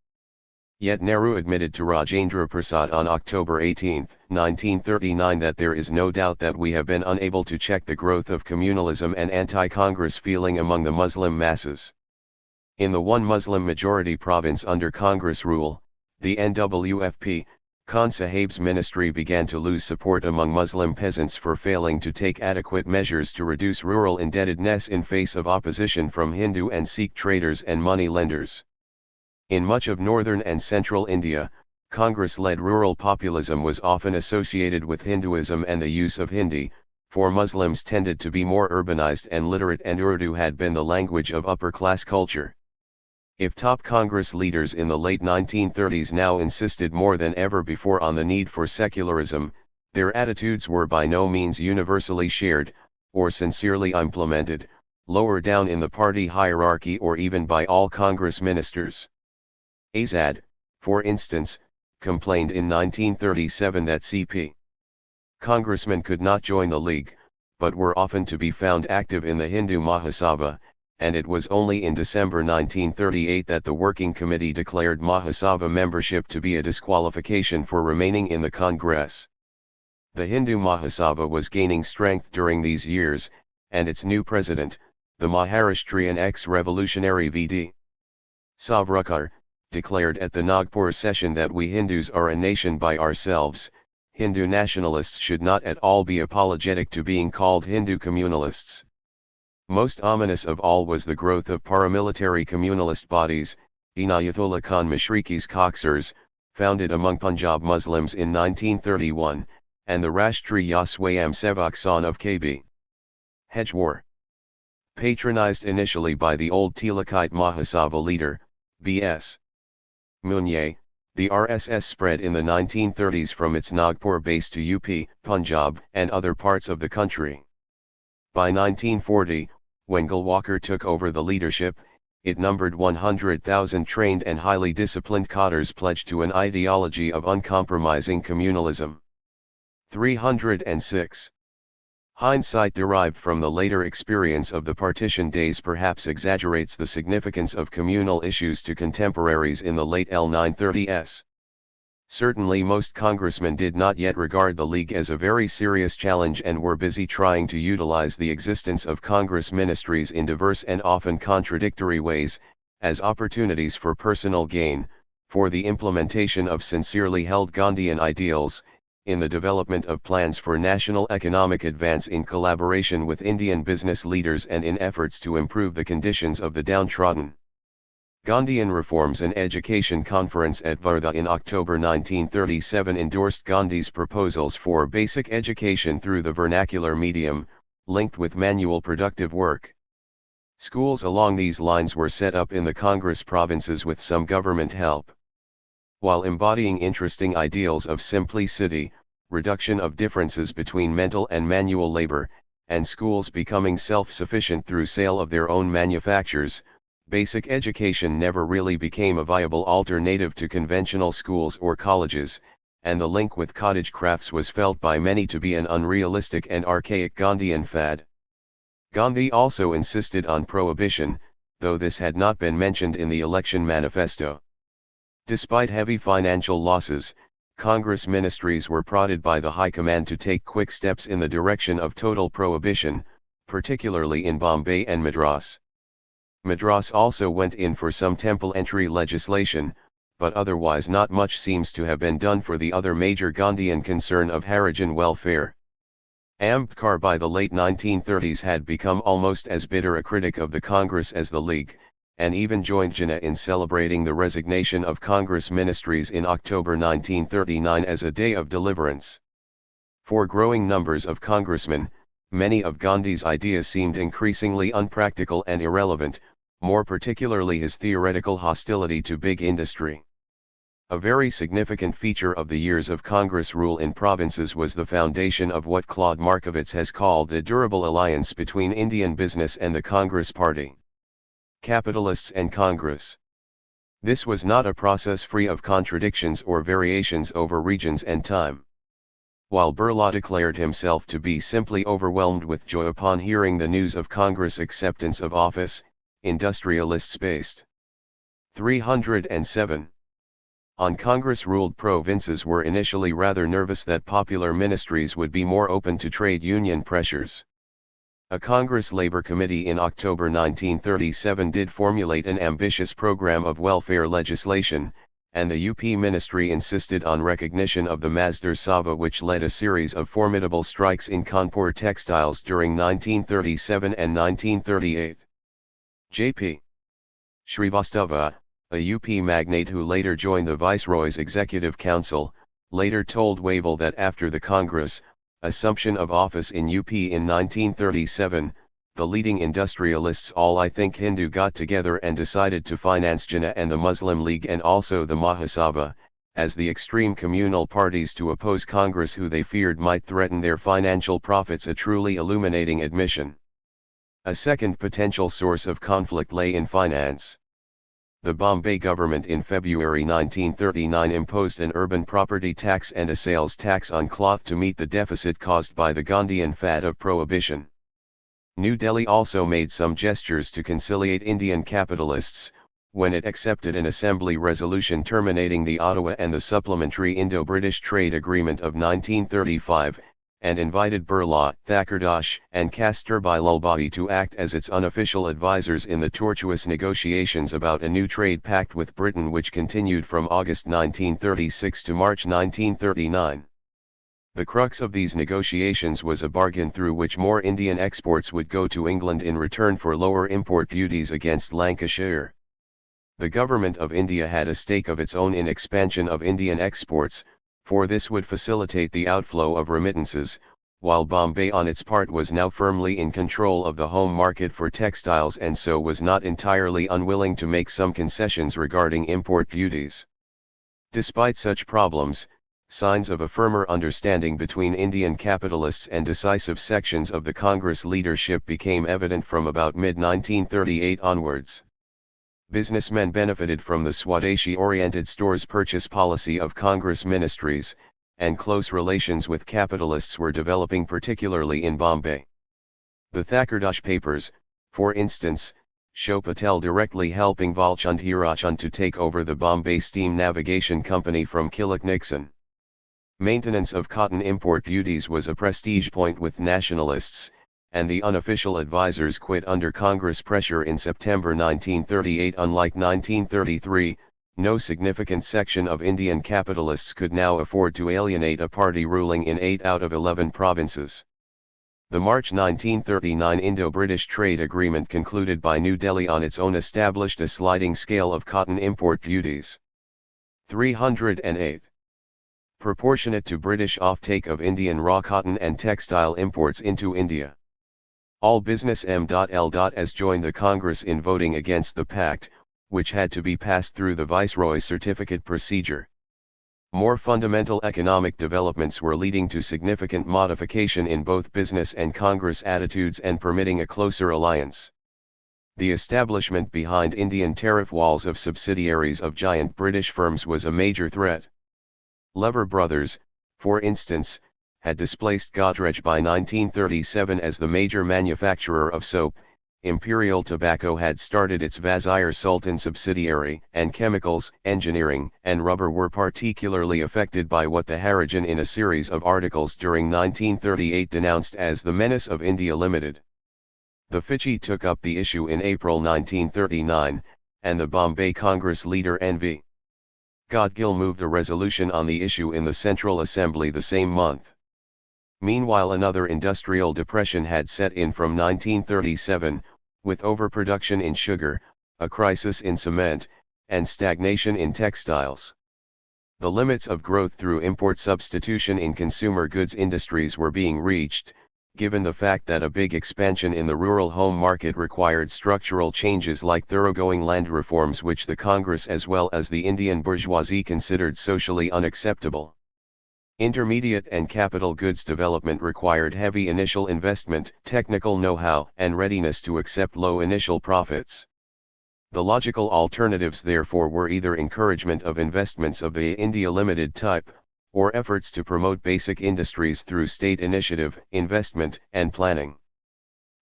Yet Nehru admitted to Rajendra Prasad on October 18, 1939 that there is no doubt that we have been unable to check the growth of communalism and anti-Congress feeling among the Muslim masses. In the one Muslim majority province under Congress rule, the NWFP, Khan Sahib's ministry began to lose support among Muslim peasants for failing to take adequate measures to reduce rural indebtedness in face of opposition from Hindu and Sikh traders and money lenders. In much of northern and central India, Congress-led rural populism was often associated with Hinduism and the use of Hindi, for Muslims tended to be more urbanized and literate, and Urdu had been the language of upper-class culture. If top Congress leaders in the late 1930s now insisted more than ever before on the need for secularism, their attitudes were by no means universally shared, or sincerely implemented, lower down in the party hierarchy or even by all Congress ministers. Azad, for instance, complained in 1937 that CP congressmen could not join the League, but were often to be found active in the Hindu Mahasabha, and it was only in December 1938 that the Working Committee declared Mahasabha membership to be a disqualification for remaining in the Congress. The Hindu Mahasabha was gaining strength during these years, and its new president, the Maharashtrian ex-revolutionary V.D. Savarkar, declared at the Nagpur session that we Hindus are a nation by ourselves. Hindu nationalists should not at all be apologetic to being called Hindu communalists. Most ominous of all was the growth of paramilitary communalist bodies, Inayatullah Khan Mashriqi's Coxers, founded among Punjab Muslims in 1931, and the Rashtriya Swayamsevak Sangh of KB. Hedgewar. Patronized initially by the old Tilakite Mahasabha leader, B.S. Munier, the RSS spread in the 1930s from its Nagpur base to UP, Punjab, and other parts of the country. By 1940, when Gulwalkar took over the leadership, it numbered 100,000 trained and highly disciplined cadres pledged to an ideology of uncompromising communalism. 306. Hindsight derived from the later experience of the partition days perhaps exaggerates the significance of communal issues to contemporaries in the late L930s. Certainly most congressmen did not yet regard the League as a very serious challenge and were busy trying to utilize the existence of Congress ministries in diverse and often contradictory ways, as opportunities for personal gain, for the implementation of sincerely held Gandhian ideals, in the development of plans for national economic advance in collaboration with Indian business leaders and in efforts to improve the conditions of the downtrodden. Gandhian Reforms and Education Conference at Varda in October 1937 endorsed Gandhi's proposals for basic education through the vernacular medium, linked with manual productive work. Schools along these lines were set up in the Congress provinces with some government help. While embodying interesting ideals of simplicity, reduction of differences between mental and manual labor, and schools becoming self-sufficient through sale of their own manufactures, basic education never really became a viable alternative to conventional schools or colleges, and the link with cottage crafts was felt by many to be an unrealistic and archaic Gandhian fad. Gandhi also insisted on prohibition, though this had not been mentioned in the election manifesto. Despite heavy financial losses, Congress ministries were prodded by the High Command to take quick steps in the direction of total prohibition, particularly in Bombay and Madras. Madras also went in for some temple entry legislation, but otherwise not much seems to have been done for the other major Gandhian concern of Harijan welfare. Ambedkar by the late 1930s had become almost as bitter a critic of the Congress as the League, and even joined Jinnah in celebrating the resignation of Congress ministries in October 1939 as a day of deliverance. For growing numbers of congressmen, many of Gandhi's ideas seemed increasingly unpractical and irrelevant, more particularly his theoretical hostility to big industry. A very significant feature of the years of Congress rule in provinces was the foundation of what Claude Markowitz has called a durable alliance between Indian business and the Congress Party. Capitalists and Congress. This was not a process free of contradictions or variations over regions and time. While Birla declared himself to be simply overwhelmed with joy upon hearing the news of Congress' acceptance of office, industrialists based 307 on Congress-ruled provinces were initially rather nervous that popular ministries would be more open to trade union pressures. A Congress Labor Committee in October 1937 did formulate an ambitious program of welfare legislation, and the UP ministry insisted on recognition of the Mazdur Sabha, which led a series of formidable strikes in Kanpur textiles during 1937 and 1938. J.P. Srivastava, a UP magnate who later joined the Viceroy's Executive Council, later told Wavell that after the Congress assumption of office in UP in 1937, the leading industrialists, all I think Hindu, got together and decided to finance Jinnah and the Muslim League and also the Mahasabha, as the extreme communal parties to oppose Congress who they feared might threaten their financial profits, a truly illuminating admission. A second potential source of conflict lay in finance. The Bombay government in February 1939 imposed an urban property tax and a sales tax on cloth to meet the deficit caused by the Gandhian fad of prohibition. New Delhi also made some gestures to conciliate Indian capitalists, when it accepted an assembly resolution terminating the Ottawa and the supplementary Indo-British Trade Agreement of 1935, and invited Birla, Thakurdas, and Kasturbai Lulbhai to act as its unofficial advisors in the tortuous negotiations about a new trade pact with Britain, which continued from August 1936 to March 1939. The crux of these negotiations was a bargain through which more Indian exports would go to England in return for lower import duties against Lancashire. The Government of India had a stake of its own in expansion of Indian exports, for this would facilitate the outflow of remittances, while Bombay on its part was now firmly in control of the home market for textiles and so was not entirely unwilling to make some concessions regarding import duties. Despite such problems, signs of a firmer understanding between Indian capitalists and decisive sections of the Congress leadership became evident from about mid-1938 onwards. Businessmen benefited from the Swadeshi-oriented stores purchase policy of Congress ministries, and close relations with capitalists were developing particularly in Bombay. The Thakardaj papers, for instance, show Patel directly helping Valchand Hirachand to take over the Bombay Steam Navigation Company from Killick Nixon. Maintenance of cotton import duties was a prestige point with nationalists, and the unofficial advisors quit under Congress pressure in September 1938. Unlike 1933, no significant section of Indian capitalists could now afford to alienate a party ruling in 8 out of 11 provinces. The March 1939 Indo-British trade agreement concluded by New Delhi on its own established a sliding scale of cotton import duties. 308. Proportionate to British offtake of Indian raw cotton and textile imports into India. All business M.L.S joined the Congress in voting against the pact, which had to be passed through the Viceroy's certificate procedure. More fundamental economic developments were leading to significant modification in both business and Congress attitudes and permitting a closer alliance. The establishment behind Indian tariff walls of subsidiaries of giant British firms was a major threat. Lever Brothers, for instance, had displaced Godrej by 1937 as the major manufacturer of soap. Imperial Tobacco had started its Vazir Sultan subsidiary, and chemicals, engineering, and rubber were particularly affected by what the Harijan in a series of articles during 1938 denounced as the menace of India Limited. The Fiji took up the issue in April 1939, and the Bombay Congress leader N.V. Godgill moved a resolution on the issue in the Central Assembly the same month. Meanwhile, another industrial depression had set in from 1937, with overproduction in sugar, a crisis in cement, and stagnation in textiles. The limits of growth through import substitution in consumer goods industries were being reached, given the fact that a big expansion in the rural home market required structural changes like thoroughgoing land reforms which the Congress as well as the Indian bourgeoisie considered socially unacceptable. Intermediate and capital goods development required heavy initial investment, technical know-how, and readiness to accept low initial profits. The logical alternatives therefore were either encouragement of investments of the India Limited type, or efforts to promote basic industries through state initiative, investment, and planning.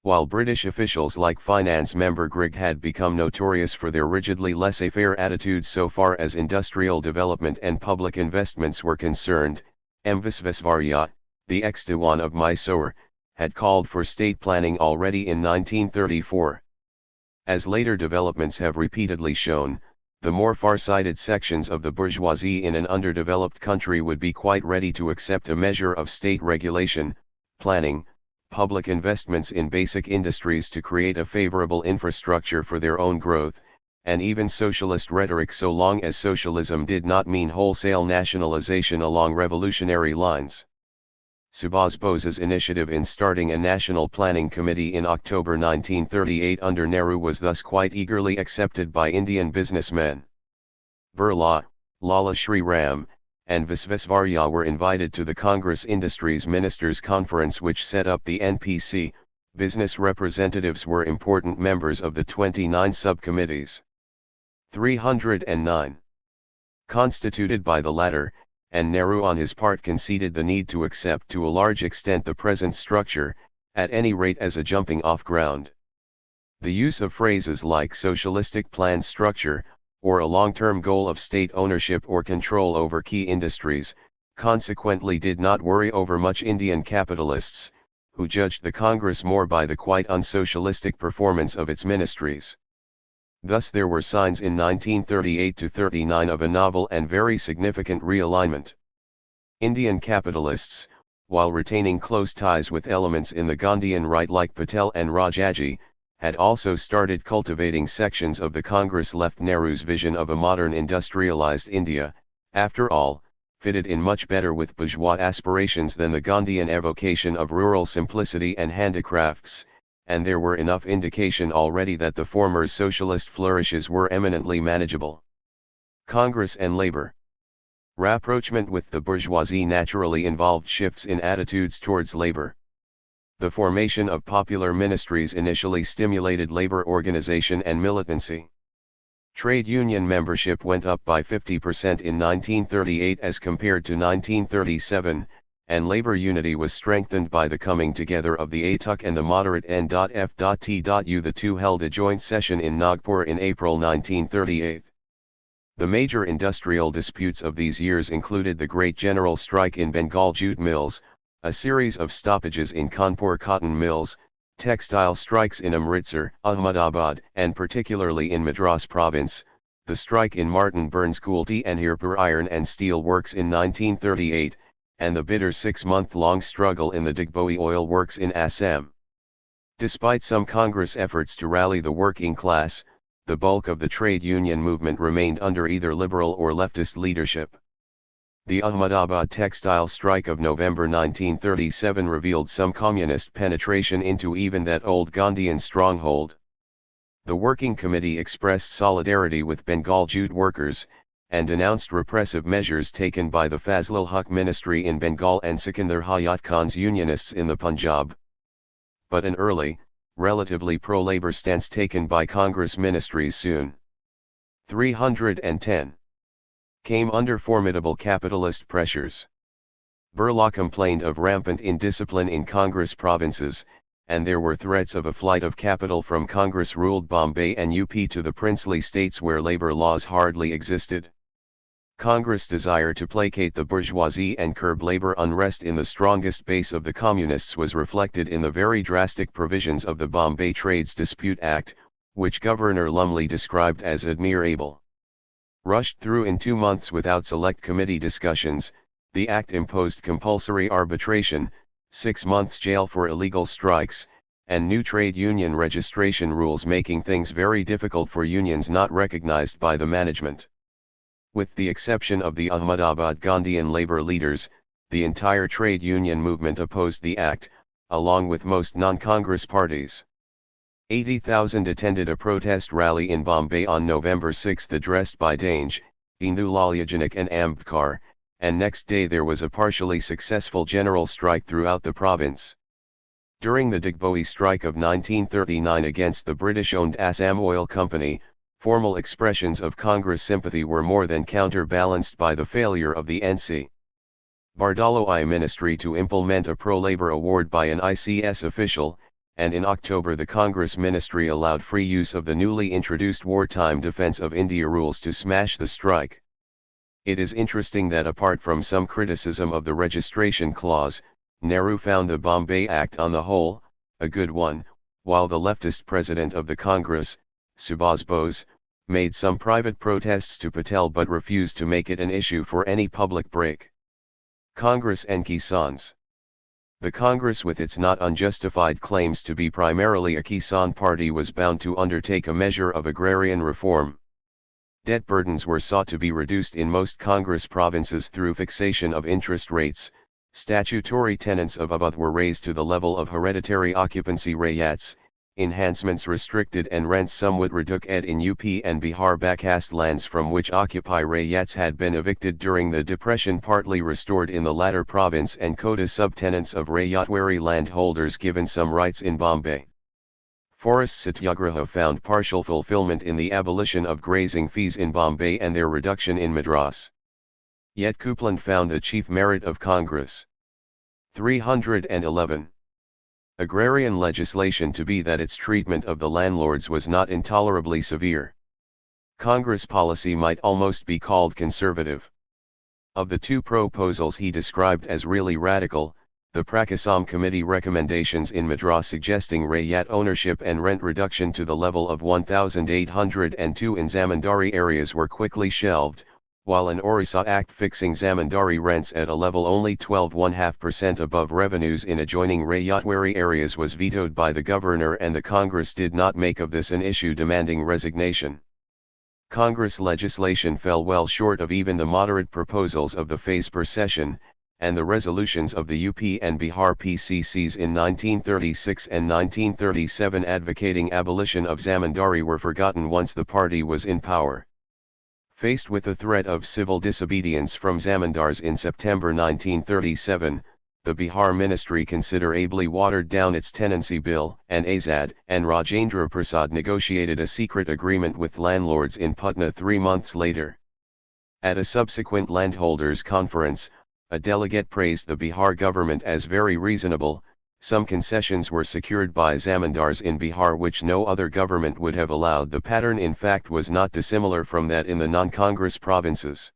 While British officials like finance member Grigg had become notorious for their rigidly laissez-faire attitudes so far as industrial development and public investments were concerned, M. Visvesvaraya, the ex-Diwan of Mysore, had called for state planning already in 1934. As later developments have repeatedly shown, the more far-sighted sections of the bourgeoisie in an underdeveloped country would be quite ready to accept a measure of state regulation, planning, public investments in basic industries to create a favorable infrastructure for their own growth, and even socialist rhetoric so long as socialism did not mean wholesale nationalization along revolutionary lines. Subhas Bose's initiative in starting a national planning committee in October 1938 under Nehru was thus quite eagerly accepted by Indian businessmen. Birla, Lala Shri Ram, and Visvesvaraya were invited to the Congress Industries Ministers' Conference which set up the NPC. Business representatives were important members of the 29 subcommittees. 309. Constituted by the latter, and Nehru on his part conceded the need to accept to a large extent the present structure, at any rate as a jumping-off ground. The use of phrases like socialistic plan structure, or a long-term goal of state ownership or control over key industries, consequently did not worry over much Indian capitalists, who judged the Congress more by the quite unsocialistic performance of its ministries. Thus there were signs in 1938-39 of a novel and very significant realignment. Indian capitalists, while retaining close ties with elements in the Gandhian right like Patel and Rajaji, had also started cultivating sections of the Congress left Nehru's vision of a modern industrialized India, after all, fitted in much better with bourgeois aspirations than the Gandhian evocation of rural simplicity and handicrafts, and there were enough indication already that the former's socialist flourishes were eminently manageable. Congress and labor. Rapprochement with the bourgeoisie naturally involved shifts in attitudes towards labor. The formation of popular ministries initially stimulated labor organization and militancy. Trade union membership went up by 50% in 1938 as compared to 1937, and labor unity was strengthened by the coming together of the ATUC and the moderate N.F.T.U. The two held a joint session in Nagpur in April 1938. The major industrial disputes of these years included the Great General Strike in Bengal jute mills, a series of stoppages in Kanpur cotton mills, textile strikes in Amritsar, Ahmedabad, and particularly in Madras province, the strike in Martin Burns Kulti and Hirpur Iron and Steel Works in 1938, and the bitter 6-month-long struggle in the Digboi Oil Works in Assam. Despite some Congress efforts to rally the working class, the bulk of the trade union movement remained under either liberal or leftist leadership. The Ahmedabad textile strike of November 1937 revealed some communist penetration into even that old Gandhian stronghold. The Working Committee expressed solidarity with Bengal jute workers, and denounced repressive measures taken by the Fazlul Huq ministry in Bengal and Sikandar Hayat Khan's unionists in the Punjab. But an early, relatively pro-labor stance taken by Congress ministries soon 310 came under formidable capitalist pressures. Birla complained of rampant indiscipline in Congress provinces, and there were threats of a flight of capital from Congress-ruled Bombay and UP to the princely states where labor laws hardly existed. Congress' desire to placate the bourgeoisie and curb labor unrest in the strongest base of the communists was reflected in the very drastic provisions of the Bombay Trades Dispute Act, which Governor Lumley described as admirable. Rushed through in 2 months without select committee discussions, the act imposed compulsory arbitration, 6 months jail for illegal strikes, and new trade union registration rules, making things very difficult for unions not recognized by the management. With the exception of the Ahmedabad Gandhian labor leaders, the entire trade union movement opposed the act, along with most non-Congress parties. 80,000 attended a protest rally in Bombay on November 6 addressed by Dange, Indulaliyajanik and Ambedkar, and next day there was a partially successful general strike throughout the province. During the Digboi strike of 1939 against the British-owned Assam Oil Company, formal expressions of Congress sympathy were more than counterbalanced by the failure of the NC. Bardoloi ministry to implement a pro-labor award by an ICS official, and in October the Congress ministry allowed free use of the newly introduced wartime defense of India rules to smash the strike. It is interesting that apart from some criticism of the registration clause, Nehru found the Bombay Act on the whole, a good one, while the leftist president of the Congress, Subhas Bose, made some private protests to Patel but refused to make it an issue for any public break. Congress and Kisans. The Congress, with its not unjustified claims to be primarily a Kisan party, was bound to undertake a measure of agrarian reform. Debt burdens were sought to be reduced in most Congress provinces through fixation of interest rates, statutory tenants of Avadh were raised to the level of hereditary occupancy rayats, enhancements restricted and rents somewhat reduced in UP and Bihar. Backcast lands from which occupy rayats had been evicted during the depression partly restored in the latter province, and quota subtenants of rayatwari landholders given some rights in Bombay. Forest Satyagraha found partial fulfillment in the abolition of grazing fees in Bombay and their reduction in Madras. Yet Coupland found the chief merit of Congress. 311. Agrarian legislation to be that its treatment of the landlords was not intolerably severe. Congress policy might almost be called conservative. Of the two proposals he described as really radical, the Prakasam Committee recommendations in Madras suggesting rayat ownership and rent reduction to the level of 1,802 in zamindari areas were quickly shelved, while an Orissa Act fixing zamindari rents at a level only 12.5% above revenues in adjoining rayatwari areas was vetoed by the governor, and the Congress did not make of this an issue demanding resignation. Congress legislation fell well short of even the moderate proposals of the phase per session, and the resolutions of the UP and Bihar PCCs in 1936 and 1937 advocating abolition of zamindari were forgotten once the party was in power. Faced with the threat of civil disobedience from zamindars in September 1937, the Bihar ministry considerably watered down its tenancy bill, and Azad and Rajendra Prasad negotiated a secret agreement with landlords in Patna 3 months later. At a subsequent landholders' conference, a delegate praised the Bihar government as very reasonable. Some concessions were secured by zamindars in Bihar which no other government would have allowed. The pattern in fact was not dissimilar from that in the non-Congress provinces.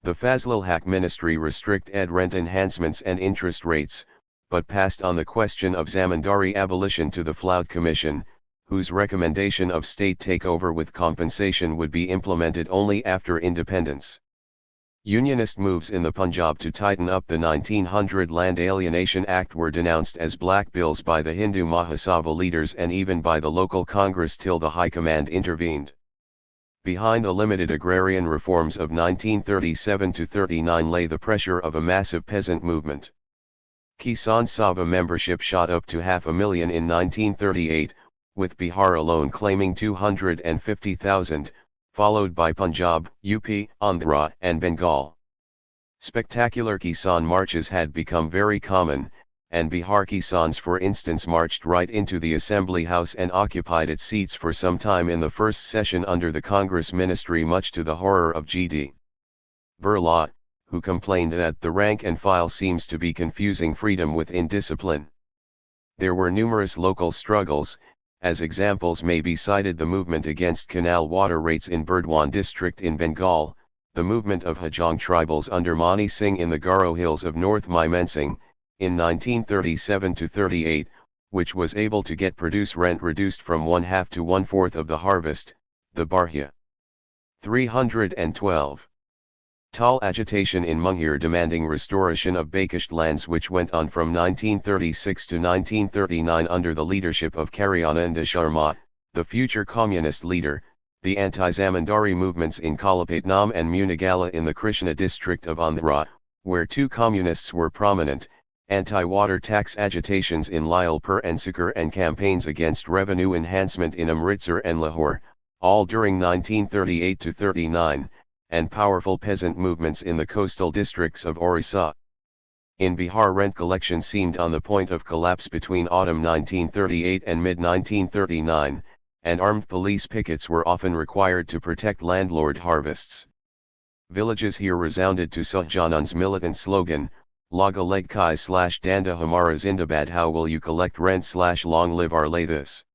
The Fazlul Haq ministry restricted rent enhancements and interest rates, but passed on the question of zamindari abolition to the Flood Commission, whose recommendation of state takeover with compensation would be implemented only after independence. Unionist moves in the Punjab to tighten up the 1900 Land Alienation Act were denounced as black bills by the Hindu Mahasabha leaders and even by the local Congress till the High Command intervened. Behind the limited agrarian reforms of 1937–39 lay the pressure of a massive peasant movement. Kisan Sabha membership shot up to 500,000 in 1938, with Bihar alone claiming 250,000, followed by Punjab, UP, Andhra, and Bengal. Spectacular Kisan marches had become very common, and Bihar Kisans for instance marched right into the Assembly House and occupied its seats for some time in the first session under the Congress ministry, much to the horror of G.D. Birla, who complained that the rank and file seems to be confusing freedom with indiscipline. There were numerous local struggles. As examples may be cited the movement against canal water rates in Burdwan district in Bengal, the movement of Hajong tribals under Mani Singh in the Garo hills of North Mymensingh, in 1937–38, which was able to get produce rent reduced from 1/2 to 1/4 of the harvest, the Barhya. 312. Tal agitation in Munger demanding restoration of Bakisht lands which went on from 1936 to 1939 under the leadership of Karyananda Sharma, the future communist leader. The anti-zamindari movements in Kalapatnam and Munagala in the Krishna district of Andhra, where two communists were prominent, anti-water tax agitations in Lyalpur and Sarkar and campaigns against revenue enhancement in Amritsar and Lahore, all during 1938–39, and powerful peasant movements in the coastal districts of Orissa. In Bihar rent collection seemed on the point of collapse between autumn 1938 and mid-1939, and armed police pickets were often required to protect landlord harvests. Villages here resounded to Sahjanand's militant slogan, Laga leg kai /danda hamara zindabad, how will you collect rent /long live our lay this.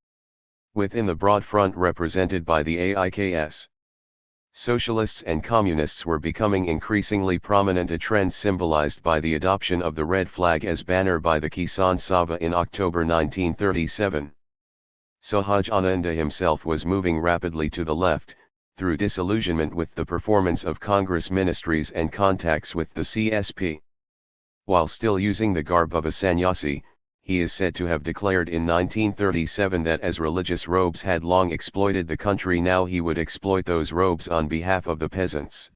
Within the broad front represented by the AIKS, socialists and communists were becoming increasingly prominent, a trend symbolized by the adoption of the red flag as banner by the Kisan Sabha in October 1937. Sahaj Ananda himself was moving rapidly to the left, through disillusionment with the performance of Congress ministries and contacts with the CSP. While still using the garb of a sannyasi, he is said to have declared in 1937 that as religious robes had long exploited the country, now he would exploit those robes on behalf of the peasants.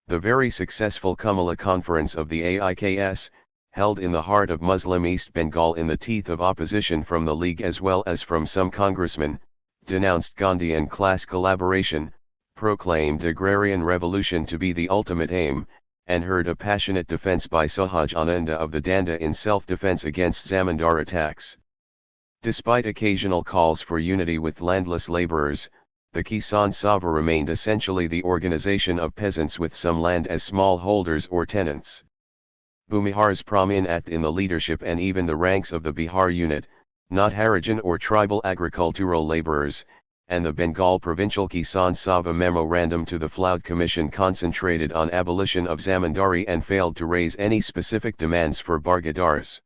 The very successful Kumala Conference of the AIKS, held in the heart of Muslim East Bengal in the teeth of opposition from the League as well as from some congressmen, denounced Gandhian class collaboration, proclaimed agrarian revolution to be the ultimate aim, and heard a passionate defense by Sahaj Ananda of the Danda in self-defense against zamindar attacks. Despite occasional calls for unity with landless laborers, the Kisan Sabha remained essentially the organization of peasants with some land as small holders or tenants. Bhumihar's prominent in the leadership and even the ranks of the Bihar unit, not Harijan or tribal agricultural laborers, and the Bengal Provincial Kisan Sabha memorandum to the Flood Commission concentrated on abolition of zamindari and failed to raise any specific demands for bargadars.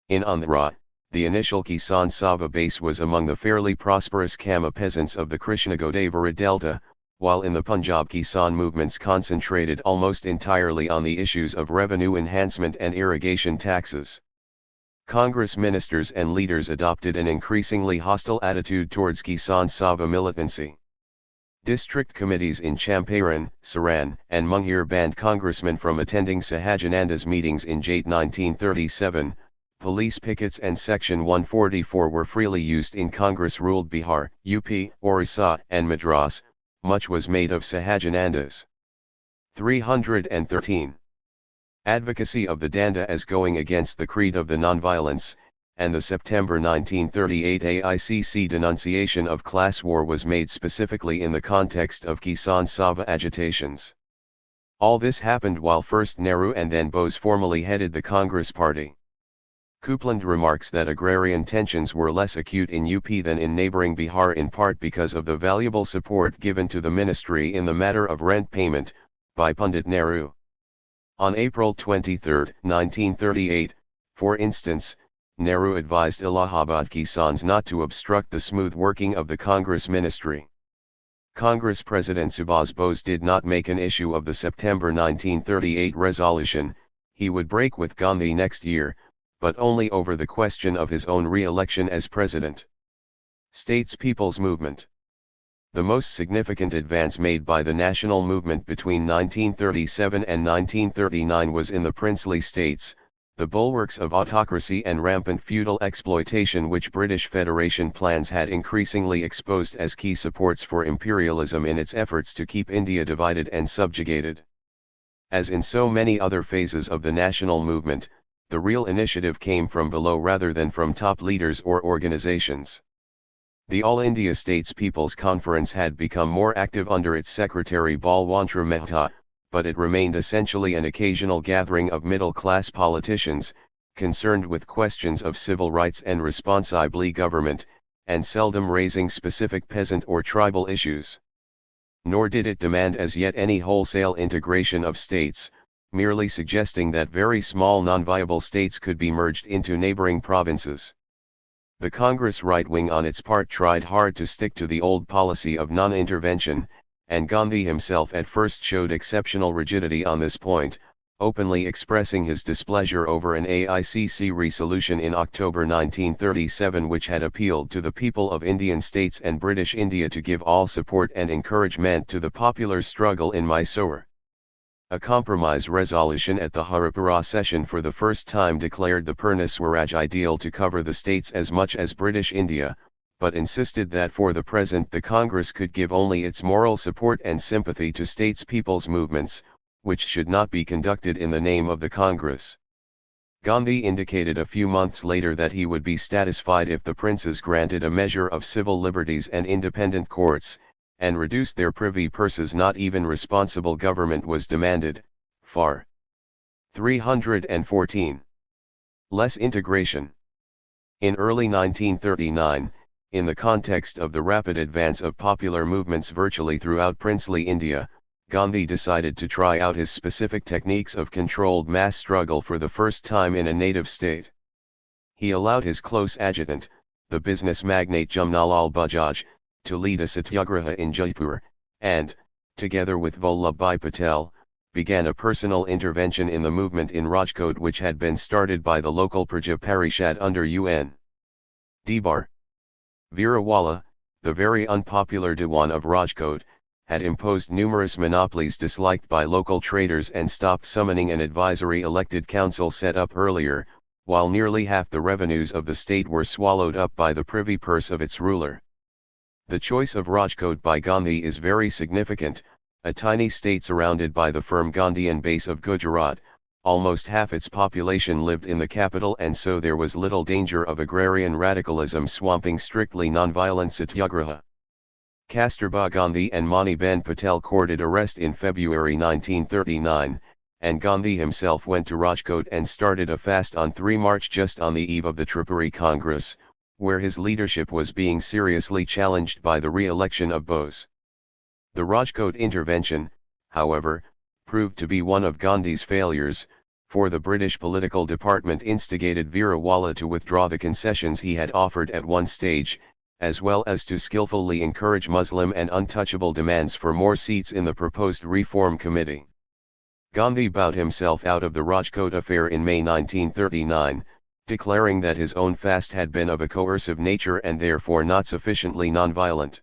In Andhra, the initial Kisan Sabha base was among the fairly prosperous Kama peasants of the Krishna-Godavari Delta, while in the Punjab Kisan movements concentrated almost entirely on the issues of revenue enhancement and irrigation taxes. Congress ministers and leaders adopted an increasingly hostile attitude towards Kisan Sabha militancy. District committees in Champaran, Saran, and Munger banned congressmen from attending Sahajananda's meetings in Jait 1937. Police pickets and Section 144 were freely used in Congress-ruled Bihar, UP, Orissa, and Madras. Much was made of Sahajananda's 313 Advocacy of the Danda as going against the creed of the nonviolence, and the September 1938 AICC denunciation of class war was made specifically in the context of Kisan Sabha agitations. All this happened while first Nehru and then Bose formally headed the Congress Party. Coupland remarks that agrarian tensions were less acute in UP than in neighboring Bihar in part because of the valuable support given to the ministry in the matter of rent payment, by Pandit Nehru. On April 23, 1938, for instance, Nehru advised Allahabad Kisans not to obstruct the smooth working of the Congress ministry. Congress President Subhas Bose did not make an issue of the September 1938 resolution. He would break with Gandhi next year, but only over the question of his own re-election as president. States People's Movement. The most significant advance made by the national movement between 1937 and 1939 was in the princely states, the bulwarks of autocracy and rampant feudal exploitation which British Federation plans had increasingly exposed as key supports for imperialism in its efforts to keep India divided and subjugated. As in so many other phases of the national movement, the real initiative came from below rather than from top leaders or organizations. The All India States People's Conference had become more active under its secretary Balwantara Mehta, but it remained essentially an occasional gathering of middle-class politicians, concerned with questions of civil rights and responsibly government, and seldom raising specific peasant or tribal issues. Nor did it demand as yet any wholesale integration of states, merely suggesting that very small non-viable states could be merged into neighboring provinces. The Congress right wing on its part tried hard to stick to the old policy of non-intervention, and Gandhi himself at first showed exceptional rigidity on this point, openly expressing his displeasure over an AICC resolution in October 1937 which had appealed to the people of Indian states and British India to give all support and encouragement to the popular struggle in Mysore. A compromise resolution at the Haripura session for the first time declared the Purna Swaraj ideal to cover the states as much as British India, but insisted that for the present the Congress could give only its moral support and sympathy to states' people's movements, which should not be conducted in the name of the Congress. Gandhi indicated a few months later that he would be satisfied if the princes granted a measure of civil liberties and independent courts, and reduced their privy purses. Not even responsible government was demanded. Far. 314. Less integration. In early 1939, in the context of the rapid advance of popular movements virtually throughout princely India, Gandhi decided to try out his specific techniques of controlled mass struggle for the first time in a native state. He allowed his close adjutant, the business magnate Jamnalal Bajaj, to lead a satyagraha in Jaipur, and, together with Vallabhbhai Patel, began a personal intervention in the movement in Rajkot which had been started by the local Praja Parishad under UN. Debar. Veerawala, the very unpopular Diwan of Rajkot, had imposed numerous monopolies disliked by local traders and stopped summoning an advisory elected council set up earlier, while nearly half the revenues of the state were swallowed up by the privy purse of its ruler. The choice of Rajkot by Gandhi is very significant. A tiny state surrounded by the firm Gandhian base of Gujarat, almost half its population lived in the capital, and so there was little danger of agrarian radicalism swamping strictly nonviolent satyagraha. Kasturba Gandhi and Maniben Patel courted arrest in February 1939, and Gandhi himself went to Rajkot and started a fast on 3 March just on the eve of the Tripuri Congress, where his leadership was being seriously challenged by the re-election of Bose. The Rajkot intervention, however, proved to be one of Gandhi's failures, for the British political department instigated Veerawala to withdraw the concessions he had offered at one stage, as well as to skillfully encourage Muslim and untouchable demands for more seats in the proposed Reform Committee. Gandhi bowed himself out of the Rajkot affair in May 1939, declaring that his own fast had been of a coercive nature and therefore not sufficiently nonviolent.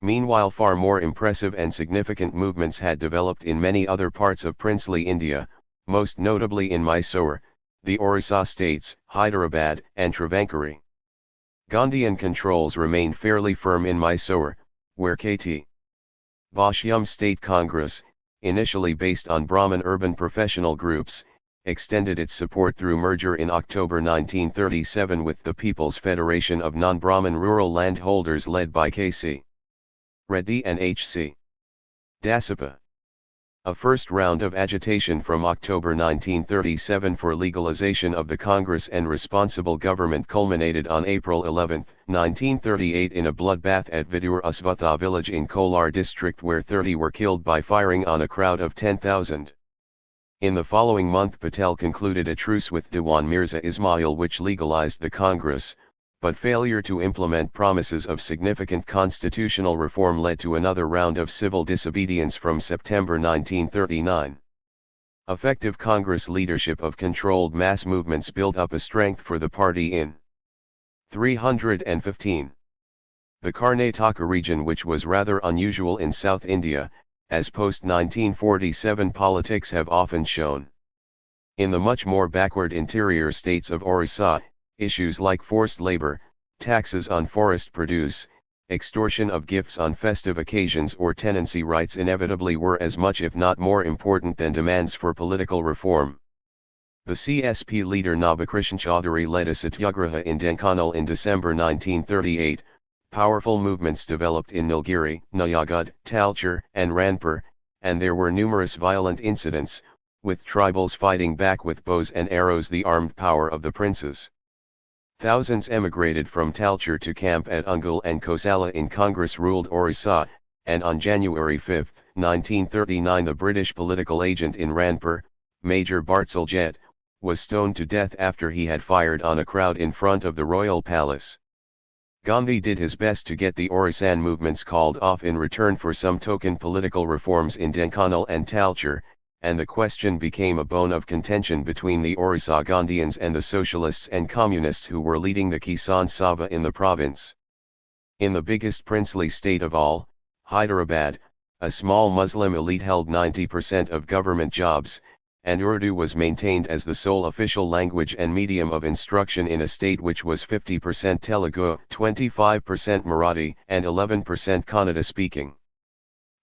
Meanwhile, far more impressive and significant movements had developed in many other parts of princely India, most notably in Mysore, the Orissa states, Hyderabad, and Travancore. Gandhian controls remained fairly firm in Mysore, where K.T. Bhashyam State Congress, initially based on Brahmin urban professional groups, extended its support through merger in October 1937 with the People's Federation of Non-Brahmin Rural Landholders led by K.C. Reddy and H.C. Dasapa. A first round of agitation from October 1937 for legalization of the Congress and responsible government culminated on April 11, 1938 in a bloodbath at Vidur Usvatha village in Kolar district where 30 were killed by firing on a crowd of 10,000. In the following month Patel concluded a truce with Dewan Mirza Ismail which legalized the Congress, but failure to implement promises of significant constitutional reform led to another round of civil disobedience from September 1939. Effective Congress leadership of controlled mass movements built up a strength for the party in 315. The Karnataka region, which was rather unusual in South India, as post-1947 politics have often shown. In the much more backward interior states of Orissa, issues like forced labor, taxes on forest produce, extortion of gifts on festive occasions or tenancy rights inevitably were as much if not more important than demands for political reform. The CSP leader Nabakrishan Chaudhary led a satyagraha in Dhenkanal in December 1938. Powerful movements developed in Nilgiri, Nayagad, Talcher, and Ranpur, and there were numerous violent incidents, with tribals fighting back with bows and arrows, the armed power of the princes. Thousands emigrated from Talcher to camp at Ungul and Kosala in Congress-ruled Orissa, and on January 5, 1939 the British political agent in Ranpur, Major Bartzal Jet, was stoned to death after he had fired on a crowd in front of the royal palace. Gandhi did his best to get the Orissan movements called off in return for some token political reforms in Dhenkanal and Talcher, and the question became a bone of contention between the Orissa Gandhians and the socialists and communists who were leading the Kisan Sabha in the province. In the biggest princely state of all, Hyderabad, a small Muslim elite held 90% of government jobs, and Urdu was maintained as the sole official language and medium of instruction in a state which was 50% Telugu, 25% Marathi, and 11% Kannada speaking.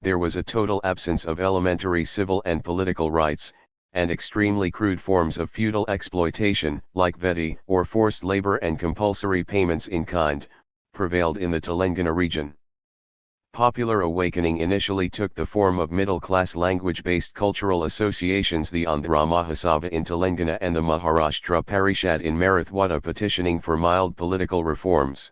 There was a total absence of elementary civil and political rights, and extremely crude forms of feudal exploitation, like veti, or forced labor and compulsory payments in kind, prevailed in the Telangana region. Popular awakening initially took the form of middle-class language-based cultural associations, the Andhra Mahasabha in Telangana and the Maharashtra Parishad in Marathwada petitioning for mild political reforms.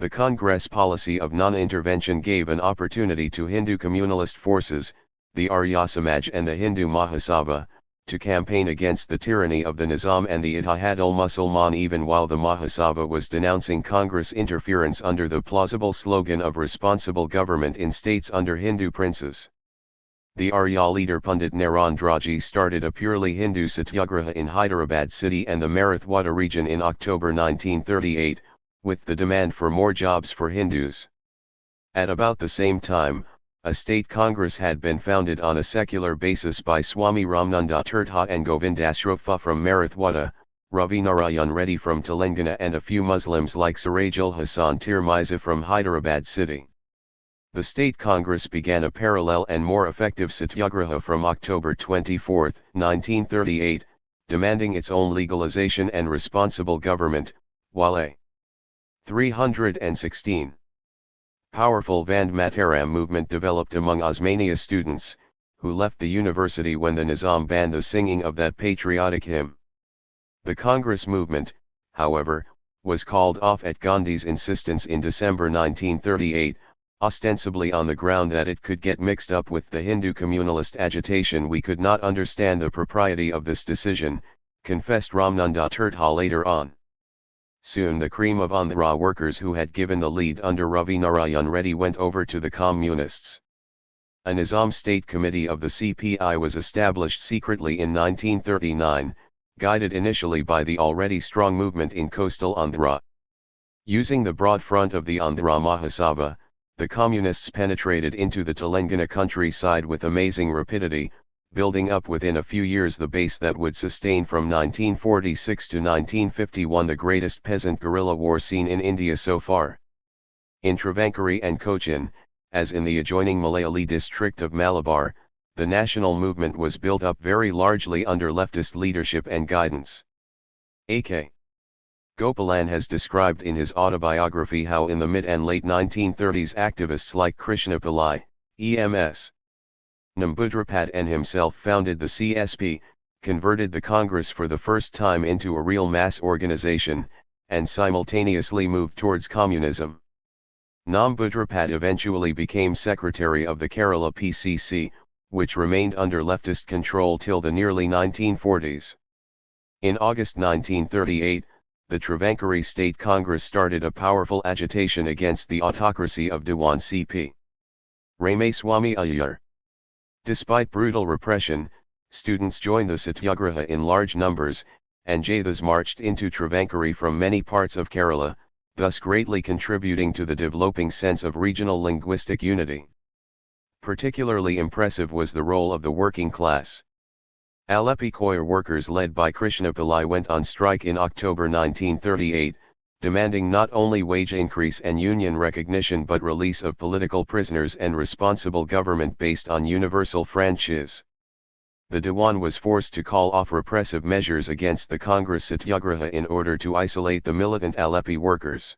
The Congress policy of non-intervention gave an opportunity to Hindu communalist forces, the Arya Samaj and the Hindu Mahasabha, to campaign against the tyranny of the Nizam and the Ittihad-ul-Musalman, even while the Mahasabha was denouncing Congress interference under the plausible slogan of responsible government in states under Hindu princes. The Arya leader Pandit Narendraji started a purely Hindu satyagraha in Hyderabad city and the Marathwada region in October 1938, with the demand for more jobs for Hindus. At about the same time, a state congress had been founded on a secular basis by Swami Ramananda Tirtha and Govindasrofa from Marathwada, Ravi Narayan Reddy from Telangana and a few Muslims like Sirajul Hasan Tirmiza from Hyderabad city. The state congress began a parallel and more effective satyagraha from October 24, 1938, demanding its own legalization and responsible government, while a 316. Powerful Vande Mataram movement developed among Osmania students, who left the university when the Nizam banned the singing of that patriotic hymn. The Congress movement, however, was called off at Gandhi's insistence in December 1938, ostensibly on the ground that it could get mixed up with the Hindu communalist agitation. We could not understand the propriety of this decision, confessed Ramananda Tirtha later on. Soon the cream of Andhra workers who had given the lead under Ravi Narayan Reddy went over to the communists. A Nizam State Committee of the CPI was established secretly in 1939, guided initially by the already strong movement in coastal Andhra. Using the broad front of the Andhra Mahasabha, the communists penetrated into the Telangana countryside with amazing rapidity, building up within a few years the base that would sustain from 1946 to 1951 the greatest peasant guerrilla war seen in India so far. In Travancore and Cochin, as in the adjoining Malayali district of Malabar, the the national movement was built up very largely under leftist leadership and guidance. A.K. Gopalan has described in his autobiography how in the mid and late 1930s activists like Krishna Pillai, E.M.S. Namboodiripad and himself founded the CSP, converted the Congress for the first time into a real mass organization, and simultaneously moved towards communism. Namboodiripad eventually became secretary of the Kerala PCC, which remained under leftist control till the nearly 1940s. In August 1938, the Travancore State Congress started a powerful agitation against the autocracy of Dewan C.P. Ramaswamy Iyer. Despite brutal repression, students joined the Satyagraha in large numbers, and Jathas marched into Travancore from many parts of Kerala, thus greatly contributing to the developing sense of regional linguistic unity. Particularly impressive was the role of the working class. Alleppey coir workers led by Krishna Pillai went on strike in October 1938, demanding not only wage increase and union recognition but release of political prisoners and responsible government based on universal franchise. The Dewan was forced to call off repressive measures against the Congress Satyagraha in order to isolate the militant Alleppey workers.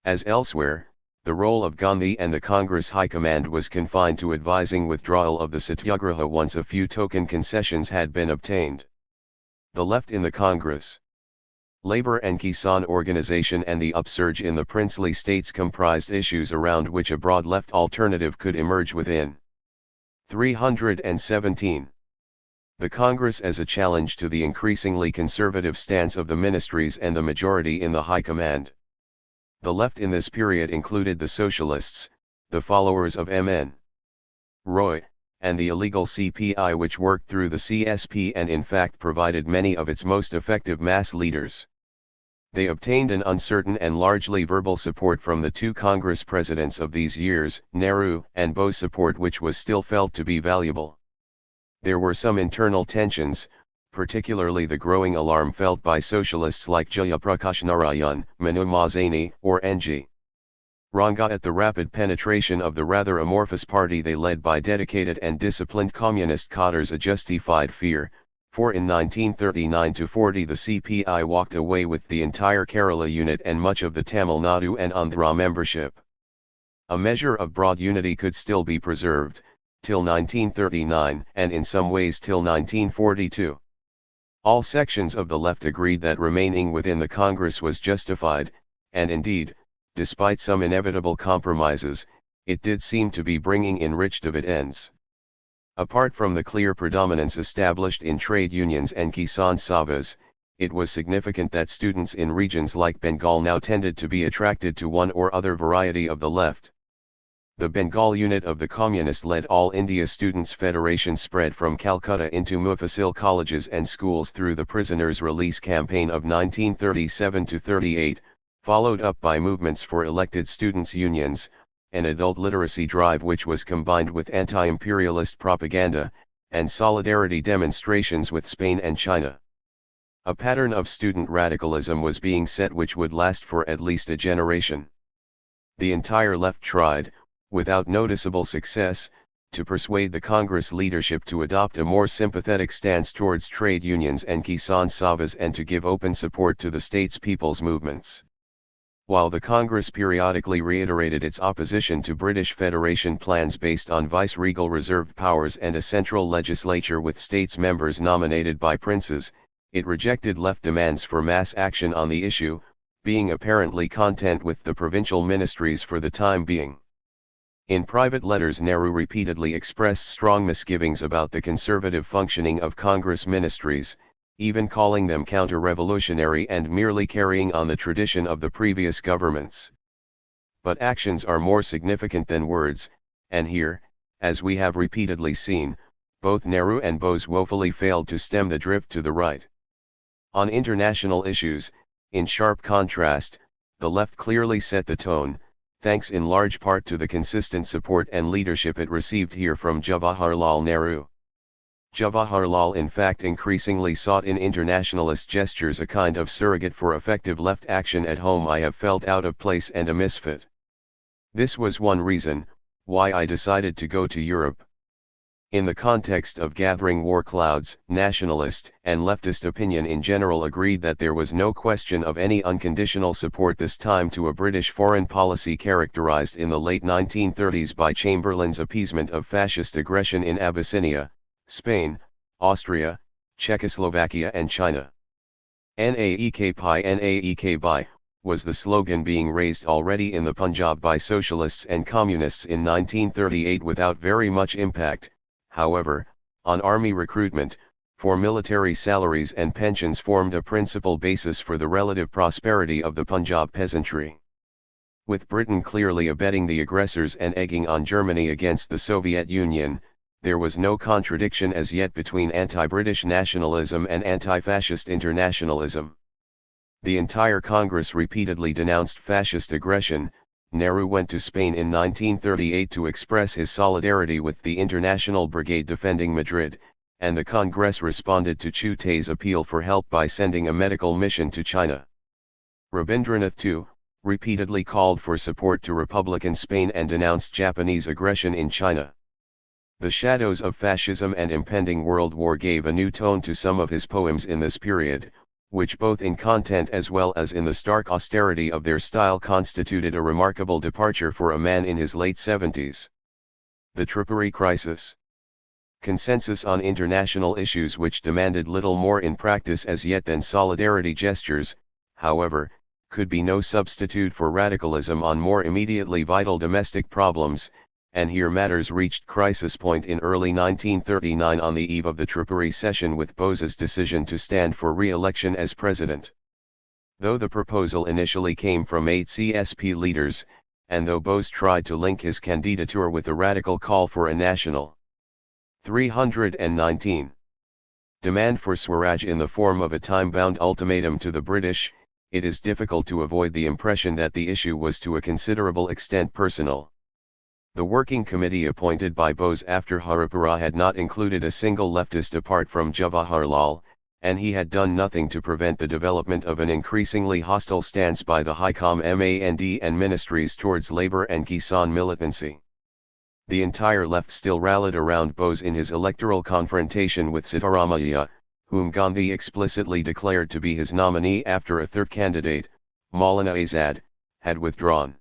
As elsewhere, the role of Gandhi and the Congress High Command was confined to advising withdrawal of the Satyagraha once a few token concessions had been obtained. The left in the Congress, Labour and Kisan organization and the upsurge in the princely states comprised issues around which a broad left alternative could emerge within. 317. The Congress as a challenge to the increasingly conservative stance of the ministries and the majority in the High Command. The left in this period included the Socialists, the followers of M.N. Roy, and the illegal CPI which worked through the CSP and in fact provided many of its most effective mass leaders. They obtained an uncertain and largely verbal support from the two Congress presidents of these years, Nehru and Bose, support which was still felt to be valuable. There were some internal tensions, particularly the growing alarm felt by socialists like Jayaprakash Narayan, Manu Mazzani, or N.G. Ranga at the rapid penetration of the rather amorphous party they led by dedicated and disciplined communist cadres, a justified fear, for in 1939-40 the CPI walked away with the entire Kerala unit and much of the Tamil Nadu and Andhra membership. A measure of broad unity could still be preserved, till 1939 and in some ways till 1942. All sections of the left agreed that remaining within the Congress was justified, and indeed, despite some inevitable compromises, it did seem to be bringing in rich dividends. Apart from the clear predominance established in trade unions and Kisan Sabhas, it was significant that students in regions like Bengal now tended to be attracted to one or other variety of the left. The Bengal unit of the communist-led All India Students' Federation spread from Calcutta into Mufasil colleges and schools through the prisoners' release campaign of 1937-38, followed up by movements for elected students' unions, an adult literacy drive which was combined with anti-imperialist propaganda, and solidarity demonstrations with Spain and China. A pattern of student radicalism was being set which would last for at least a generation. The entire left tried, without noticeable success, to persuade the Congress leadership to adopt a more sympathetic stance towards trade unions and Kisan Sabhas and to give open support to the state's people's movements. While the Congress periodically reiterated its opposition to British Federation plans based on viceregal reserved powers and a central legislature with states members nominated by princes, it rejected left demands for mass action on the issue, being apparently content with the provincial ministries for the time being. In private letters, Nehru repeatedly expressed strong misgivings about the conservative functioning of Congress ministries, even calling them counter-revolutionary and merely carrying on the tradition of the previous governments. But actions are more significant than words, and here, as we have repeatedly seen, both Nehru and Bose woefully failed to stem the drift to the right. On international issues, in sharp contrast, the left clearly set the tone, thanks in large part to the consistent support and leadership it received here from Jawaharlal Nehru. Jawaharlal in fact increasingly sought in internationalist gestures a kind of surrogate for effective left action at home I have felt out of place and a misfit. This was one reason why I decided to go to Europe. In the context of gathering war clouds, nationalist and leftist opinion in general agreed that there was no question of any unconditional support this time to a British foreign policy characterized in the late 1930s by Chamberlain's appeasement of fascist aggression in Abyssinia, Spain, Austria, Czechoslovakia and China. Naek Bhai was the slogan being raised already in the Punjab by socialists and communists in 1938 without very much impact, however, on army recruitment, for military salaries and pensions formed a principal basis for the relative prosperity of the Punjab peasantry. With Britain clearly abetting the aggressors and egging on Germany against the Soviet Union, there was no contradiction as yet between anti-British nationalism and anti-fascist internationalism. The entire Congress repeatedly denounced fascist aggression. Nehru went to Spain in 1938 to express his solidarity with the International Brigade defending Madrid, and the Congress responded to Chutte's appeal for help by sending a medical mission to China. Rabindranath too, repeatedly called for support to Republican Spain and denounced Japanese aggression in China. The shadows of fascism and impending World War gave a new tone to some of his poems in this period, which both in content as well as in the stark austerity of their style constituted a remarkable departure for a man in his late 70s. The Tripuri Crisis. Consensus on international issues which demanded little more in practice as yet than solidarity gestures, however, could be no substitute for radicalism on more immediately vital domestic problems, and here matters reached crisis point in early 1939 on the eve of the Tripuri session with Bose's decision to stand for re-election as president. Though the proposal initially came from 8 CSP leaders, and though Bose tried to link his candidature with a radical call for a national 319 demand for Swaraj in the form of a time-bound ultimatum to the British, it is difficult to avoid the impression that the issue was to a considerable extent personal. The working committee appointed by Bose after Haripura had not included a single leftist apart from Jawaharlal, and he had done nothing to prevent the development of an increasingly hostile stance by the High Command and ministries towards Labour and Kisan militancy. The entire left still rallied around Bose in his electoral confrontation with Sitaramaiah, whom Gandhi explicitly declared to be his nominee after a third candidate, Maulana Azad, had withdrawn.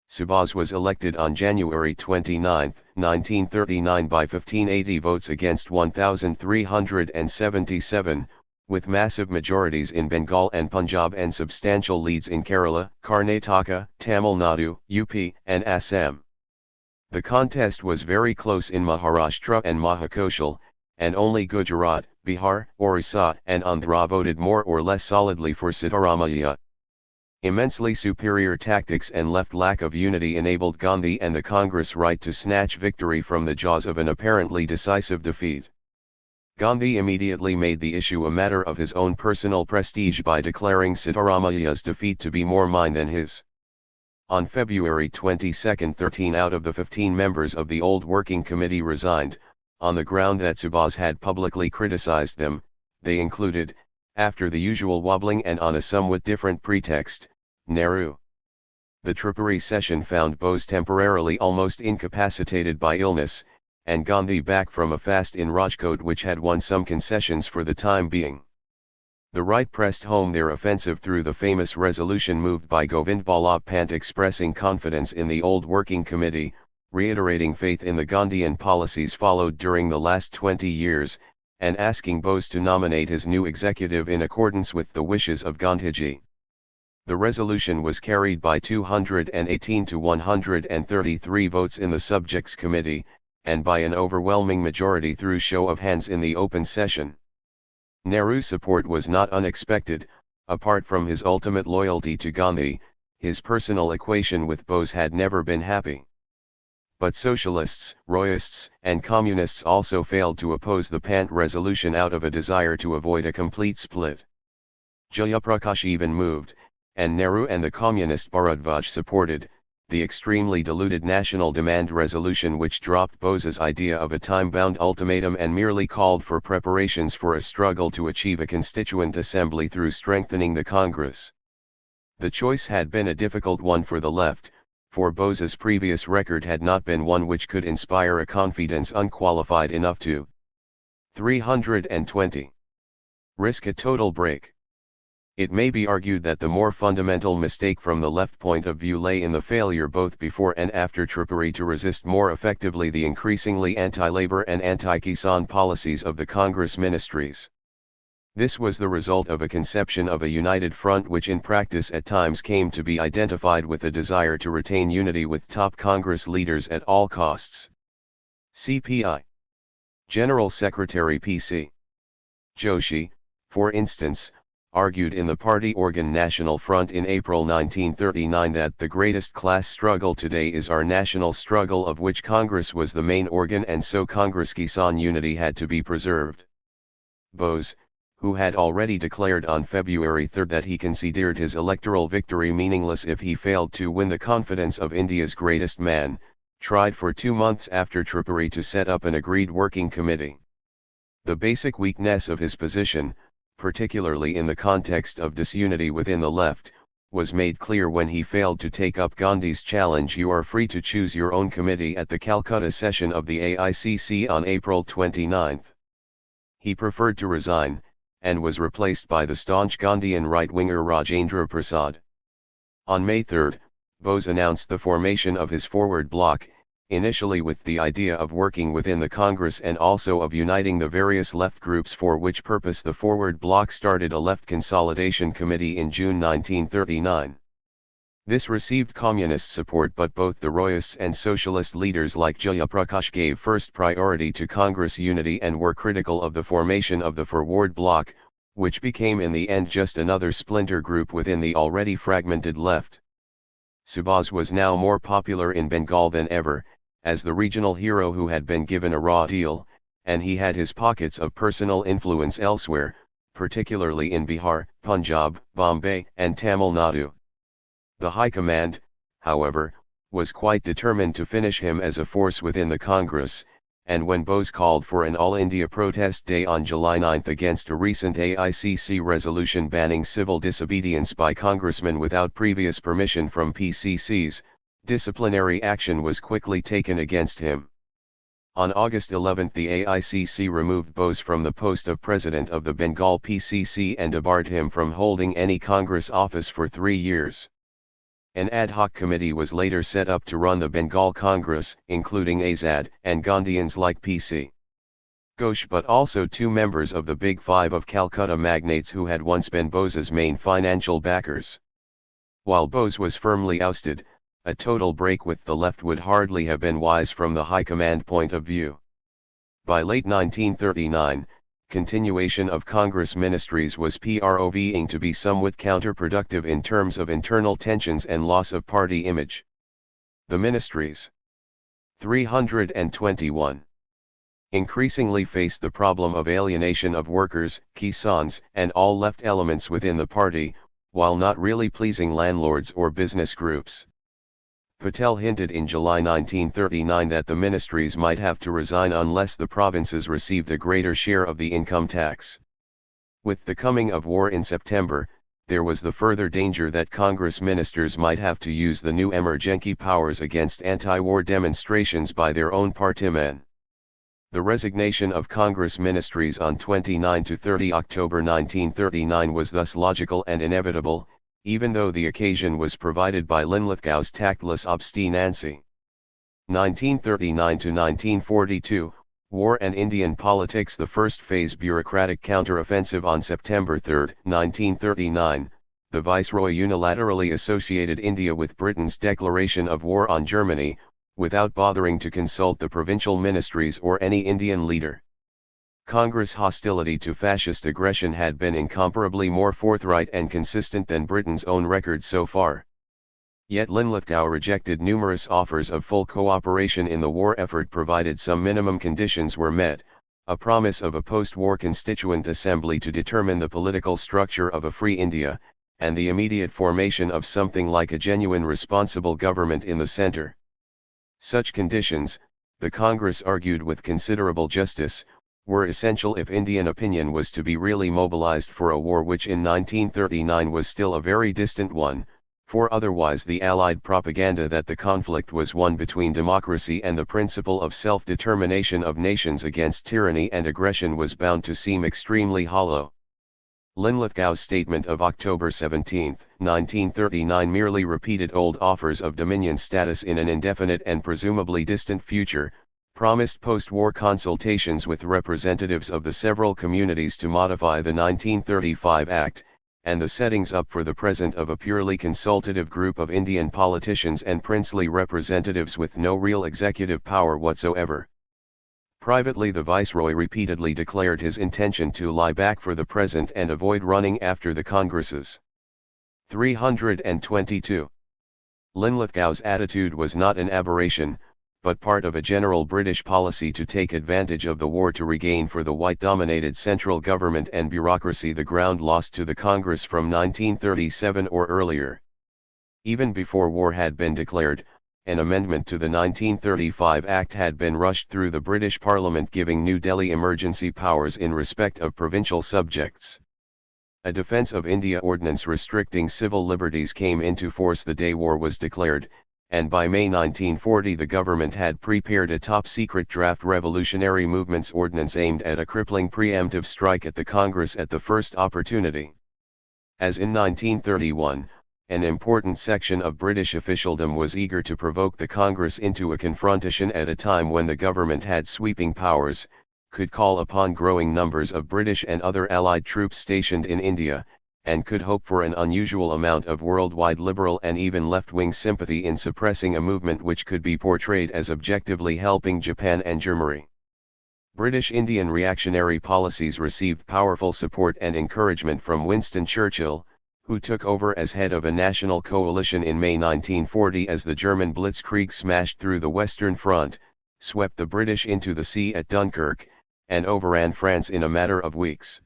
Subhas was elected on January 29, 1939 by 1580 votes against 1,377, with massive majorities in Bengal and Punjab and substantial leads in Kerala, Karnataka, Tamil Nadu, UP, and Assam. The contest was very close in Maharashtra and Mahakoshal, and only Gujarat, Bihar, Orissa and Andhra voted more or less solidly for Sitaramaiah. Immensely superior tactics and left lack of unity enabled Gandhi and the Congress right to snatch victory from the jaws of an apparently decisive defeat. Gandhi immediately made the issue a matter of his own personal prestige by declaring Sitaramaiah's defeat to be more mine than his. On February 22, 13 out of the 15 members of the old working committee resigned, on the ground that Subhas had publicly criticized them. They included, after the usual wobbling and on a somewhat different pretext, Nehru. The Tripuri session found Bose temporarily almost incapacitated by illness, and Gandhi back from a fast in Rajkot which had won some concessions for the time being. The right pressed home their offensive through the famous resolution moved by Govind Ballabh Pant expressing confidence in the old working committee, reiterating faith in the Gandhian policies followed during the last 20 years, and asking Bose to nominate his new executive in accordance with the wishes of Gandhiji. The resolution was carried by 218 to 133 votes in the Subjects Committee, and by an overwhelming majority through show of hands in the open session. Nehru's support was not unexpected. Apart from his ultimate loyalty to Gandhi, his personal equation with Bose had never been happy. But socialists, Royists, and communists also failed to oppose the Pant resolution out of a desire to avoid a complete split. Jayaprakash even moved, and Nehru and the communist Bharadwaj supported, the extremely diluted national demand resolution which dropped Bose's idea of a time-bound ultimatum and merely called for preparations for a struggle to achieve a constituent assembly through strengthening the Congress. The choice had been a difficult one for the left, for Bose's previous record had not been one which could inspire a confidence unqualified enough to 320. Risk a total break. It may be argued that the more fundamental mistake from the left point of view lay in the failure both before and after Tripuri to resist more effectively the increasingly anti-labor and anti-Kisan policies of the Congress ministries. This was the result of a conception of a united front which in practice at times came to be identified with a desire to retain unity with top Congress leaders at all costs. CPI. General Secretary P.C. Joshi, for instance, argued in the party organ National Front in April 1939 that the greatest class struggle today is our national struggle of which Congress was the main organ and so Congress Kisan unity had to be preserved. Bose, who had already declared on February 3 that he considered his electoral victory meaningless if he failed to win the confidence of India's greatest man, tried for 2 months after Tripuri to set up an agreed working committee. The basic weakness of his position, particularly in the context of disunity within the left, was made clear when he failed to take up Gandhi's challenge "You are free to choose your own committee" at the Calcutta session of the AICC on April 29. He preferred to resign, and was replaced by the staunch Gandhian right-winger Rajendra Prasad. On May 3, Bose announced the formation of his forward bloc, initially with the idea of working within the Congress and also of uniting the various left groups, for which purpose the Forward Bloc started a left consolidation committee in June 1939. This received communist support, but both the Royists and socialist leaders like Jayaprakash gave first priority to Congress unity and were critical of the formation of the Forward Bloc, which became in the end just another splinter group within the already fragmented left. Subhas was now more popular in Bengal than ever, as the regional hero who had been given a raw deal, and he had his pockets of personal influence elsewhere, particularly in Bihar, Punjab, Bombay, and Tamil Nadu. The High Command, however, was quite determined to finish him as a force within the Congress, and when Bose called for an all-India protest day on July 9 against a recent AICC resolution banning civil disobedience by congressmen without previous permission from PCCs, disciplinary action was quickly taken against him. On August 11 the AICC removed Bose from the post of president of the Bengal PCC and debarred him from holding any Congress office for 3 years. An ad hoc committee was later set up to run the Bengal Congress, including Azad and Gandhians like P.C. Ghosh, but also 2 members of the Big Five of Calcutta magnates who had once been Bose's main financial backers. While Bose was firmly ousted, a total break with the left would hardly have been wise from the High Command point of view. By late 1939, continuation of Congress ministries was proving to be somewhat counterproductive in terms of internal tensions and loss of party image. The ministries 321 increasingly faced the problem of alienation of workers, Kisans, and all left elements within the party, while not really pleasing landlords or business groups. Patel hinted in July 1939 that the ministries might have to resign unless the provinces received a greater share of the income tax. With the coming of war in September, there was the further danger that Congress ministers might have to use the new emergency powers against anti-war demonstrations by their own partymen. The resignation of Congress ministries on 29 to 30 October 1939 was thus logical and inevitable, even though the occasion was provided by Linlithgow's tactless obstinacy. 1939 to 1942, War and Indian Politics. The first phase bureaucratic counter-offensive on September 3, 1939, the Viceroy unilaterally associated India with Britain's declaration of war on Germany, without bothering to consult the provincial ministries or any Indian leader. Congress hostility to fascist aggression had been incomparably more forthright and consistent than Britain's own record so far. Yet Linlithgow rejected numerous offers of full cooperation in the war effort provided some minimum conditions were met, a promise of a post-war constituent assembly to determine the political structure of a free India, and the immediate formation of something like a genuine responsible government in the centre. Such conditions, the Congress argued with considerable justice, were essential if Indian opinion was to be really mobilized for a war which in 1939 was still a very distant one, for otherwise the Allied propaganda that the conflict was one between democracy and the principle of self-determination of nations against tyranny and aggression was bound to seem extremely hollow. Linlithgow's statement of October 17, 1939 merely repeated old offers of dominion status in an indefinite and presumably distant future, promised post-war consultations with representatives of the several communities to modify the 1935 Act, and the settings up for the present of a purely consultative group of Indian politicians and princely representatives with no real executive power whatsoever. Privately, the Viceroy repeatedly declared his intention to lie back for the present and avoid running after the Congresses. 322. Linlithgow's attitude was not an aberration, but part of a general British policy to take advantage of the war to regain for the white-dominated central government and bureaucracy the ground lost to the Congress from 1937 or earlier. Even before war had been declared, an amendment to the 1935 Act had been rushed through the British Parliament giving New Delhi emergency powers in respect of provincial subjects. A Defence of India ordinance restricting civil liberties came into force the day war was declared, and by May 1940 the government had prepared a top-secret draft Revolutionary Movements Ordinance aimed at a crippling preemptive strike at the Congress at the first opportunity. As in 1931, an important section of British officialdom was eager to provoke the Congress into a confrontation at a time when the government had sweeping powers, could call upon growing numbers of British and other Allied troops stationed in India, and could hope for an unusual amount of worldwide liberal and even left-wing sympathy in suppressing a movement which could be portrayed as objectively helping Japan and Germany. British Indian reactionary policies received powerful support and encouragement from Winston Churchill, who took over as head of a national coalition in May 1940 as the German blitzkrieg smashed through the Western Front, swept the British into the sea at Dunkirk, and overran France in a matter of weeks.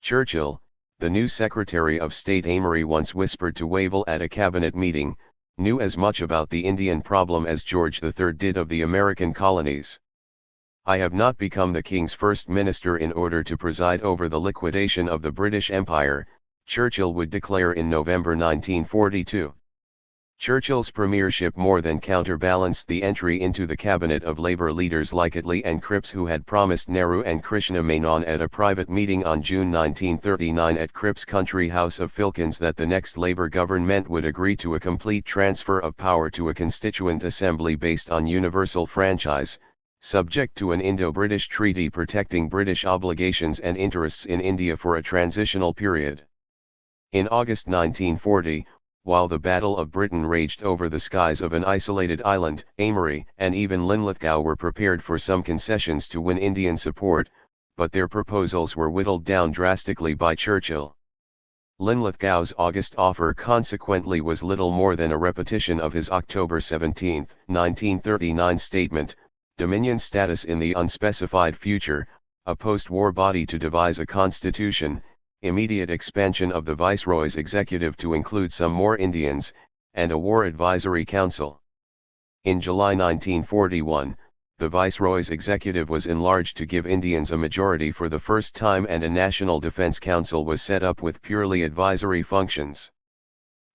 Churchill, the new Secretary of State Amory once whispered to Wavell at a cabinet meeting, knew as much about the Indian problem as George III did of the American colonies. "I have not become the King's first minister in order to preside over the liquidation of the British Empire," Churchill would declare in November 1942. Churchill's premiership more than counterbalanced the entry into the cabinet of Labour leaders like Attlee and Cripps, who had promised Nehru and Krishna Menon at a private meeting on June 1939 at Cripps' country house of Filkins that the next Labour government would agree to a complete transfer of power to a constituent assembly based on universal franchise, subject to an Indo-British treaty protecting British obligations and interests in India for a transitional period. In August 1940, while the Battle of Britain raged over the skies of an isolated island, Amory and even Linlithgow were prepared for some concessions to win Indian support, but their proposals were whittled down drastically by Churchill. Linlithgow's August offer consequently was little more than a repetition of his October 17, 1939 statement, Dominion status in the unspecified future, a post-war body to devise a constitution, immediate expansion of the Viceroy's executive to include some more Indians, and a War Advisory Council. In July 1941, the Viceroy's executive was enlarged to give Indians a majority for the first time and a National Defense Council was set up with purely advisory functions.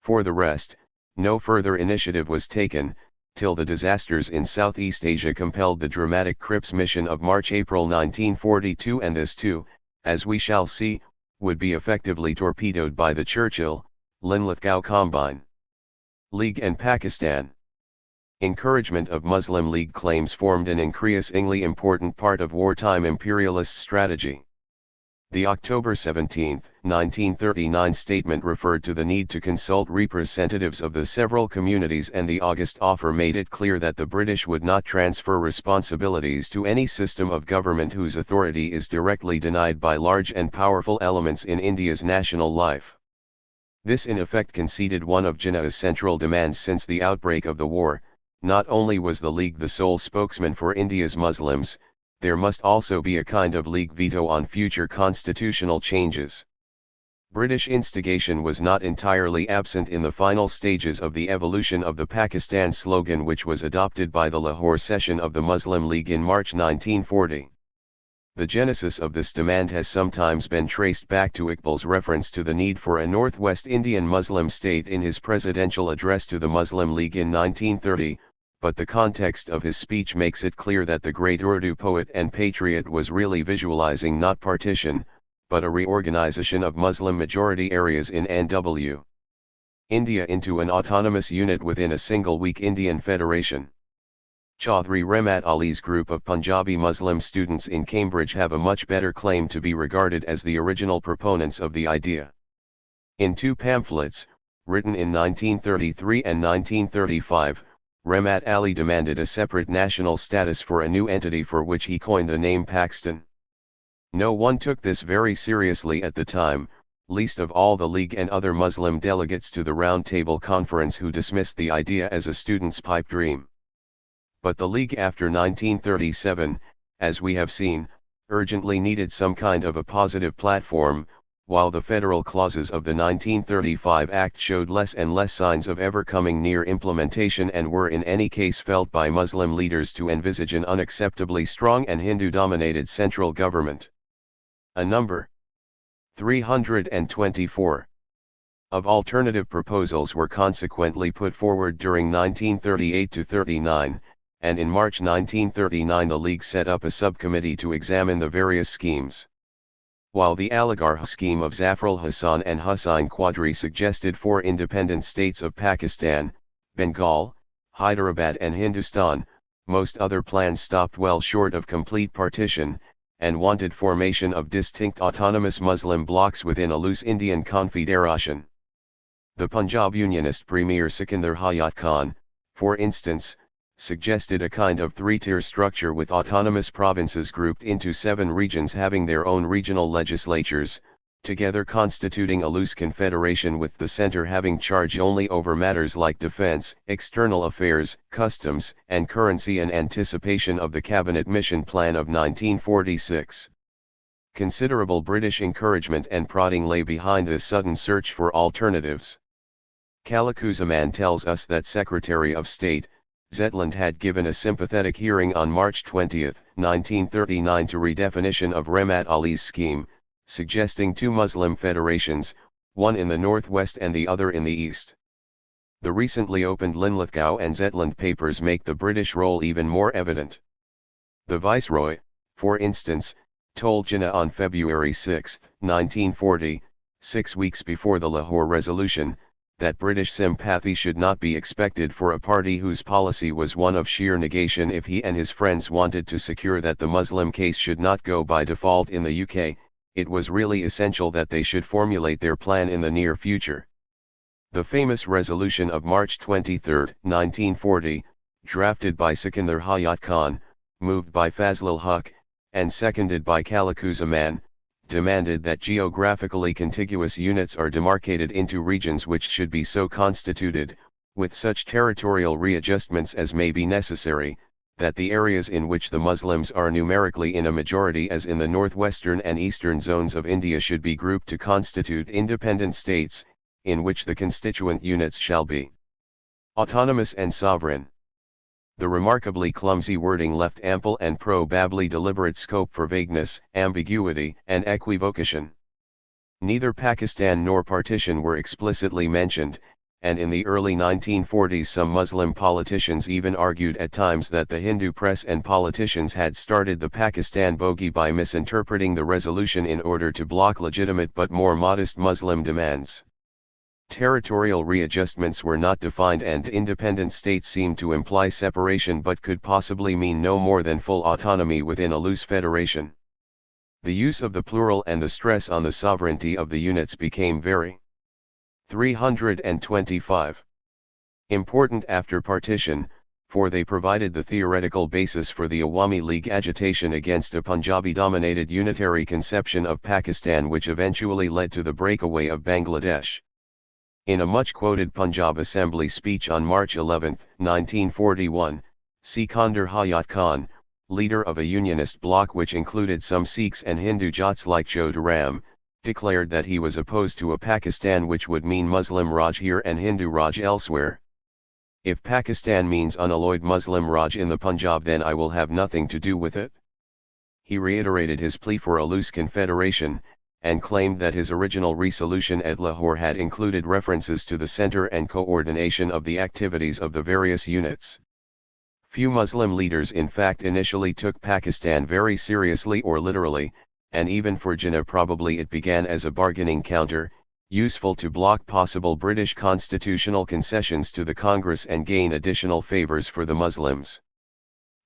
For the rest, no further initiative was taken, till the disasters in Southeast Asia compelled the dramatic Cripps mission of March-April 1942, and this too, as we shall see, would be effectively torpedoed by the Churchill-Linlithgow combine. League and Pakistan. Encouragement of Muslim League claims formed an increasingly important part of wartime imperialist strategy. The October 17, 1939 statement referred to the need to consult representatives of the several communities, and the August offer made it clear that the British would not transfer responsibilities to any system of government whose authority is directly denied by large and powerful elements in India's national life. This in effect conceded one of Jinnah's central demands since the outbreak of the war. Not only was the League the sole spokesman for India's Muslims, there must also be a kind of League veto on future constitutional changes. British instigation was not entirely absent in the final stages of the evolution of the Pakistan slogan, which was adopted by the Lahore session of the Muslim League in March 1940. The genesis of this demand has sometimes been traced back to Iqbal's reference to the need for a Northwest Indian Muslim state in his presidential address to the Muslim League in 1930, but the context of his speech makes it clear that the great Urdu poet and patriot was really visualizing not partition, but a reorganization of Muslim-majority areas in NW India into an autonomous unit within a single weak Indian federation. Chaudhry Rahmat Ali's group of Punjabi Muslim students in Cambridge have a much better claim to be regarded as the original proponents of the idea. In two pamphlets, written in 1933 and 1935, Rahmat Ali demanded a separate national status for a new entity for which he coined the name Pakistan. No one took this very seriously at the time, least of all the League and other Muslim delegates to the Round Table Conference who dismissed the idea as a student's pipe dream. But the League after 1937, as we have seen, urgently needed some kind of a positive platform, while the federal clauses of the 1935 Act showed less and less signs of ever coming near implementation and were in any case felt by Muslim leaders to envisage an unacceptably strong and Hindu-dominated central government. A number 324 of alternative proposals were consequently put forward during 1938–39, and in March 1939 the League set up a subcommittee to examine the various schemes. While the Aligarh scheme of Zafrul Hasan and Hussain Quadri suggested 4 independent states of Pakistan, Bengal, Hyderabad and Hindustan, most other plans stopped well short of complete partition, and wanted formation of distinct autonomous Muslim blocs within a loose Indian confederation. The Punjab Unionist Premier Sikandar Hayat Khan, for instance, suggested a kind of 3-tier structure with autonomous provinces grouped into 7 regions having their own regional legislatures, together constituting a loose confederation with the centre having charge only over matters like defence, external affairs, customs and currency in anticipation of the Cabinet Mission Plan of 1946. Considerable British encouragement and prodding lay behind this sudden search for alternatives. Kalakuzaman tells us that Secretary of State Zetland had given a sympathetic hearing on March 20, 1939 to redefinition of Rahmat Ali's scheme, suggesting 2 Muslim federations, one in the northwest and the other in the east. The recently opened Linlithgow and Zetland papers make the British role even more evident. The Viceroy, for instance, told Jinnah on February 6, 1940, 6 weeks before the Lahore Resolution, that British sympathy should not be expected for a party whose policy was one of sheer negation if he and his friends wanted to secure that the Muslim case should not go by default in the UK, it was really essential that they should formulate their plan in the near future. The famous resolution of March 23, 1940, drafted by Sikandar Hayat Khan, moved by Fazlul Huq, and seconded by Kalakuzaman, demanded that geographically contiguous units are demarcated into regions which should be so constituted, with such territorial readjustments as may be necessary, that the areas in which the Muslims are numerically in a majority as in the northwestern and eastern zones of India should be grouped to constitute independent states, in which the constituent units shall be autonomous and sovereign. The remarkably clumsy wording left ample and probably deliberate scope for vagueness, ambiguity, and equivocation. Neither Pakistan nor partition were explicitly mentioned, and in the early 1940s some Muslim politicians even argued at times that the Hindu press and politicians had started the Pakistan bogey by misinterpreting the resolution in order to block legitimate but more modest Muslim demands. Territorial readjustments were not defined and independent states seemed to imply separation but could possibly mean no more than full autonomy within a loose federation. The use of the plural and the stress on the sovereignty of the units became very 325 important after partition, for they provided the theoretical basis for the Awami League agitation against a Punjabi-dominated unitary conception of Pakistan which eventually led to the breakaway of Bangladesh. In a much-quoted Punjab Assembly speech on March 11, 1941, Sikandar Hayat Khan, leader of a unionist bloc which included some Sikhs and Hindu Jats like Jodharam, declared that he was opposed to a Pakistan which would mean Muslim Raj here and Hindu Raj elsewhere. If Pakistan means unalloyed Muslim Raj in the Punjab, then I will have nothing to do with it. he reiterated his plea for a loose confederation, and claimed that his original resolution at Lahore had included references to the center and coordination of the activities of the various units. Few Muslim leaders in fact initially took Pakistan very seriously or literally, and even for Jinnah probably it began as a bargaining counter, useful to block possible British constitutional concessions to the Congress and gain additional favors for the Muslims.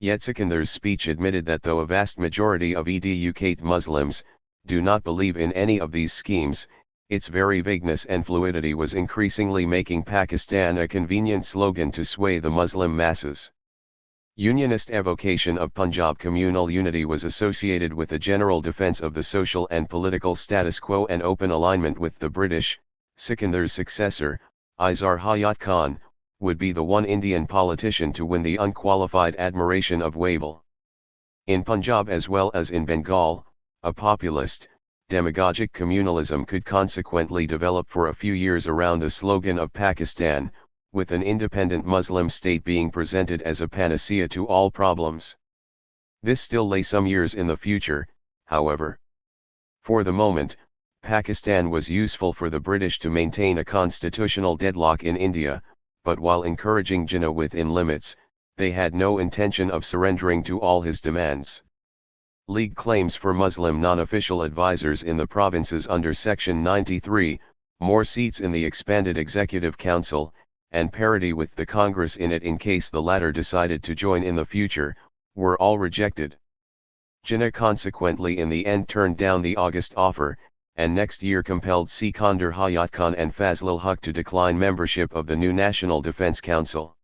Yet Sikandar's speech admitted that though a vast majority of educate Muslims do not believe in any of these schemes, its very vagueness and fluidity was increasingly making Pakistan a convenient slogan to sway the Muslim masses. Unionist evocation of Punjab communal unity was associated with a general defense of the social and political status quo and open alignment with the British. Sikandar's successor, Izar Hayat Khan, would be the one Indian politician to win the unqualified admiration of Wavell. In Punjab as well as in Bengal, a populist, demagogic communalism could consequently develop for a few years around the slogan of Pakistan, with an independent Muslim state being presented as a panacea to all problems. This still lay some years in the future, however. For the moment, Pakistan was useful for the British to maintain a constitutional deadlock in India, but while encouraging Jinnah within limits, they had no intention of surrendering to all his demands. League claims for Muslim non-official advisors in the provinces under Section 93, more seats in the expanded Executive Council, and parity with the Congress in it in case the latter decided to join in the future, were all rejected. Jinnah consequently in the end turned down the August offer, and next year compelled Sikandar Hayat Khan and Fazlul Huq to decline membership of the new National Defense Council.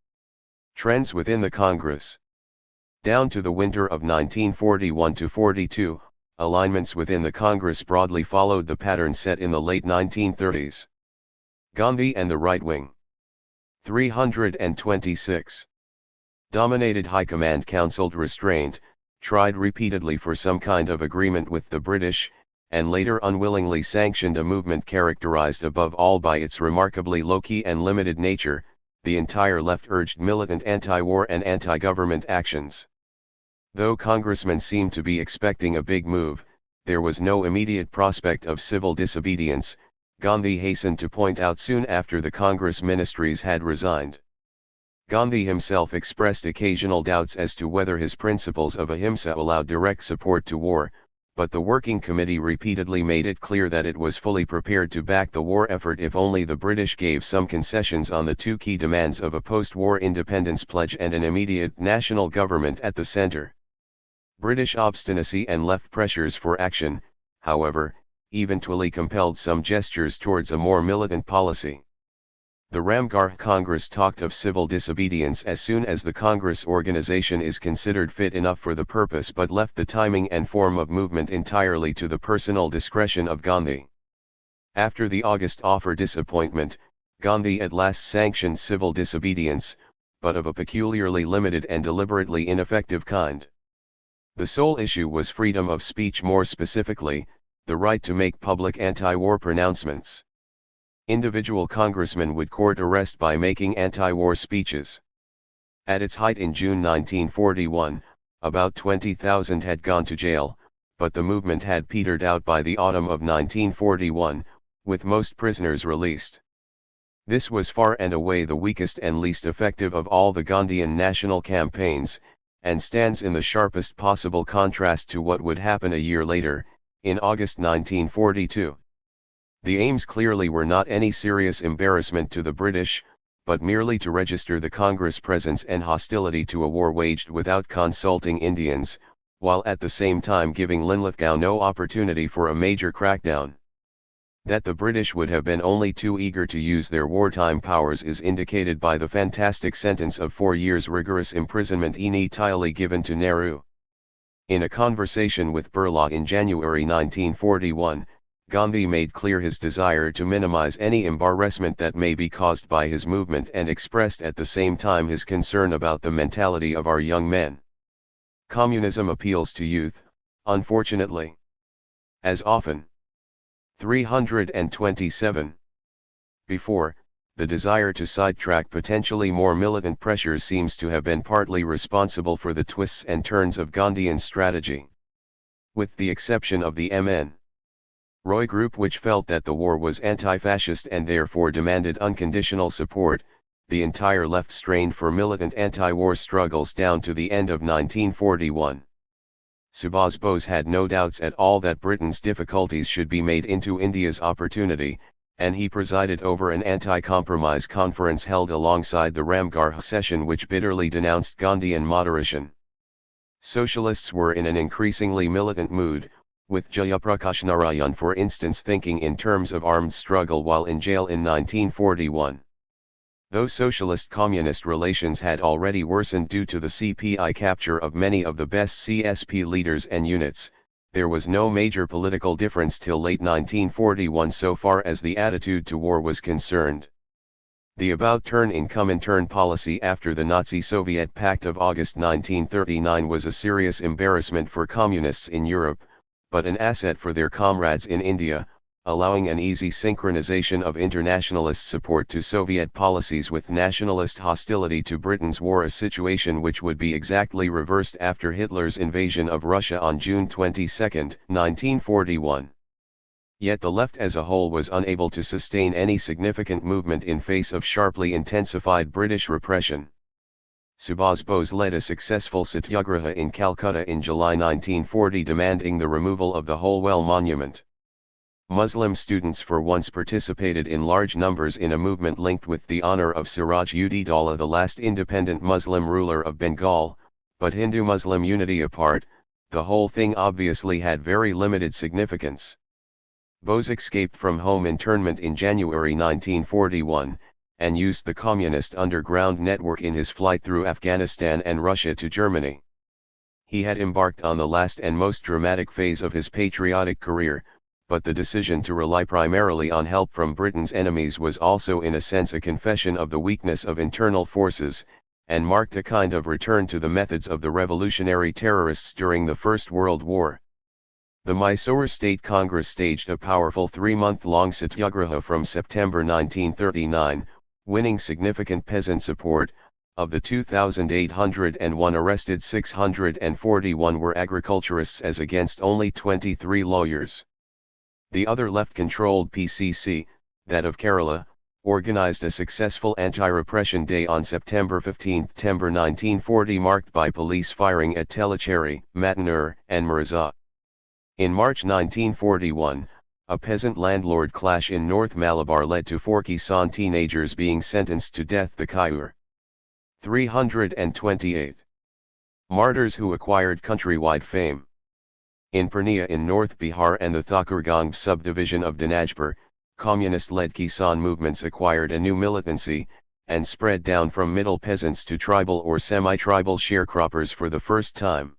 Trends within the Congress. Down to the winter of 1941-42, alignments within the Congress broadly followed the pattern set in the late 1930s. Gandhi and the right wing. 326. Dominated High Command counseled restraint, tried repeatedly for some kind of agreement with the British, and later unwillingly sanctioned a movement characterized above all by its remarkably low-key and limited nature. The entire left urged militant anti-war and anti-government actions. Though congressmen seemed to be expecting a big move, there was no immediate prospect of civil disobedience, Gandhi hastened to point out soon after the Congress ministries had resigned. Gandhi himself expressed occasional doubts as to whether his principles of ahimsa allowed direct support to war, but the Working Committee repeatedly made it clear that it was fully prepared to back the war effort if only the British gave some concessions on the two key demands of a post-war independence pledge and an immediate national government at the centre. British obstinacy and left pressures for action, however, eventually compelled some gestures towards a more militant policy. The Ramgarh Congress talked of civil disobedience as soon as the Congress organization is considered fit enough for the purpose, but left the timing and form of movement entirely to the personal discretion of Gandhi. After the August offer disappointment, Gandhi at last sanctioned civil disobedience, but of a peculiarly limited and deliberately ineffective kind. The sole issue was freedom of speech, more specifically, the right to make public anti-war pronouncements. Individual congressmen would court arrest by making anti-war speeches. At its height in June 1941, about 20,000 had gone to jail, but the movement had petered out by the autumn of 1941, with most prisoners released. This was far and away the weakest and least effective of all the Gandhian national campaigns, and stands in the sharpest possible contrast to what would happen a year later, in August 1942. The aims clearly were not any serious embarrassment to the British, but merely to register the Congress presence and hostility to a war waged without consulting Indians, while at the same time giving Linlithgow no opportunity for a major crackdown. That the British would have been only too eager to use their wartime powers is indicated by the fantastic sentence of 4 years rigorous imprisonment entirely given to Nehru. In a conversation with Birla in January 1941, Gandhi made clear his desire to minimize any embarrassment that may be caused by his movement and expressed at the same time his concern about the mentality of our young men. Communism appeals to youth, unfortunately. As often. 327. Before, the desire to sidetrack potentially more militant pressures seems to have been partly responsible for the twists and turns of Gandhian strategy. with the exception of the MN Roy group, which felt that the war was anti-fascist and therefore demanded unconditional support. The entire left strained for militant anti-war struggles down to the end of 1941. Subhas Bose had no doubts at all that Britain's difficulties should be made into India's opportunity, and he presided over an anti-compromise conference held alongside the Ramgarh session, which bitterly denounced Gandhian moderation. Socialists were in an increasingly militant mood, with Jayaprakash Narayan for instance thinking in terms of armed struggle while in jail in 1941. Though socialist-communist relations had already worsened due to the CPI capture of many of the best CSP leaders and units, there was no major political difference till late 1941 so far as the attitude to war was concerned. The about-turn in Comintern policy after the Nazi-Soviet Pact of August 1939 was a serious embarrassment for communists in Europe, but an asset for their comrades in India, allowing an easy synchronization of internationalist support to Soviet policies with nationalist hostility to Britain's war, a situation which would be exactly reversed after Hitler's invasion of Russia on June 22, 1941. Yet the left as a whole was unable to sustain any significant movement in face of sharply intensified British repression. Subhas Bose led a successful satyagraha in Calcutta in July 1940 demanding the removal of the Holwell Monument. Muslim students for once participated in large numbers in a movement linked with the honor of Siraj-ud-Daulah, the last independent Muslim ruler of Bengal, but Hindu-Muslim unity apart, the whole thing obviously had very limited significance. Bose escaped from home internment in January 1941, and used the communist underground network in his flight through Afghanistan and Russia to Germany. He had embarked on the last and most dramatic phase of his patriotic career, but the decision to rely primarily on help from Britain's enemies was also in a sense a confession of the weakness of internal forces, and marked a kind of return to the methods of the revolutionary terrorists during the First World War. The Mysore State Congress staged a powerful 3-month-long satyagraha from September 1939, winning significant peasant support. Of the 2,801 arrested, 641 were agriculturists as against only 23 lawyers. The other left-controlled PCC, that of Kerala, organized a successful anti-repression day on September 15, 1940, marked by police firing at Tellicherry, Mattanur, and Mirza. In March 1941, a peasant-landlord clash in North Malabar led to 4 Kisan teenagers being sentenced to death. The Kayur 328 martyrs who acquired countrywide fame. In Purnia in North Bihar and the Thakurganj subdivision of Dinajpur, communist-led Kisan movements acquired a new militancy, and spread down from middle peasants to tribal or semi-tribal sharecroppers for the first time.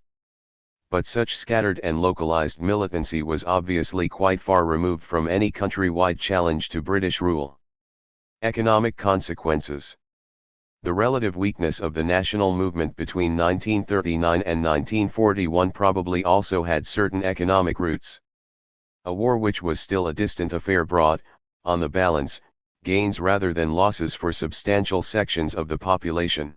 But such scattered and localized militancy was obviously quite far removed from any countrywide challenge to British rule. Economic consequences. The relative weakness of the national movement between 1939 and 1941 probably also had certain economic roots. A war which was still a distant affair brought, on the balance, gains rather than losses for substantial sections of the population.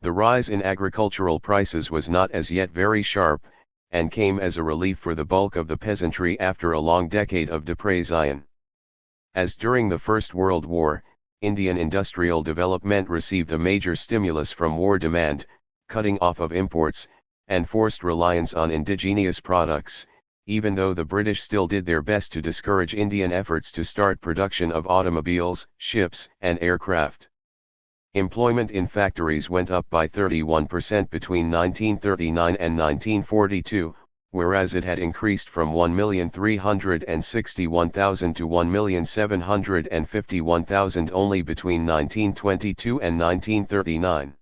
The rise in agricultural prices was not as yet very sharp, and came as a relief for the bulk of the peasantry after a long decade of depression. As during the First World War, Indian industrial development received a major stimulus from war demand, cutting off of imports, and forced reliance on indigenous products, even though the British still did their best to discourage Indian efforts to start production of automobiles, ships, and aircraft. Employment in factories went up by 31% between 1939 and 1942, whereas it had increased from 1,361,000 to 1,751,000 only between 1922 and 1939.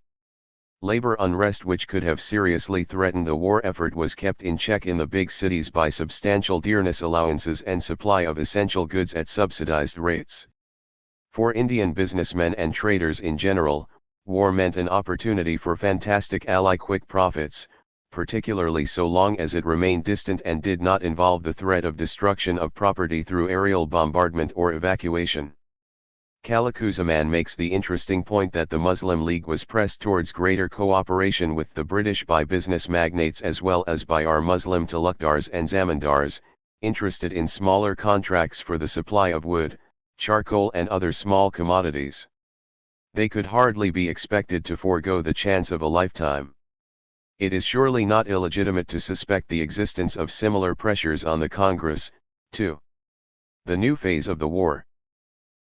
Labor unrest, which could have seriously threatened the war effort, was kept in check in the big cities by substantial dearness allowances and supply of essential goods at subsidized rates. For Indian businessmen and traders in general, war meant an opportunity for fantastic quick profits, particularly so long as it remained distant and did not involve the threat of destruction of property through aerial bombardment or evacuation. Kalakuzaman makes the interesting point that the Muslim League was pressed towards greater cooperation with the British by business magnates as well as by our Muslim talukdars and zamindars, interested in smaller contracts for the supply of wood, charcoal and other small commodities. They could hardly be expected to forego the chance of a lifetime. It is surely not illegitimate to suspect the existence of similar pressures on the Congress, too. The new phase of the war.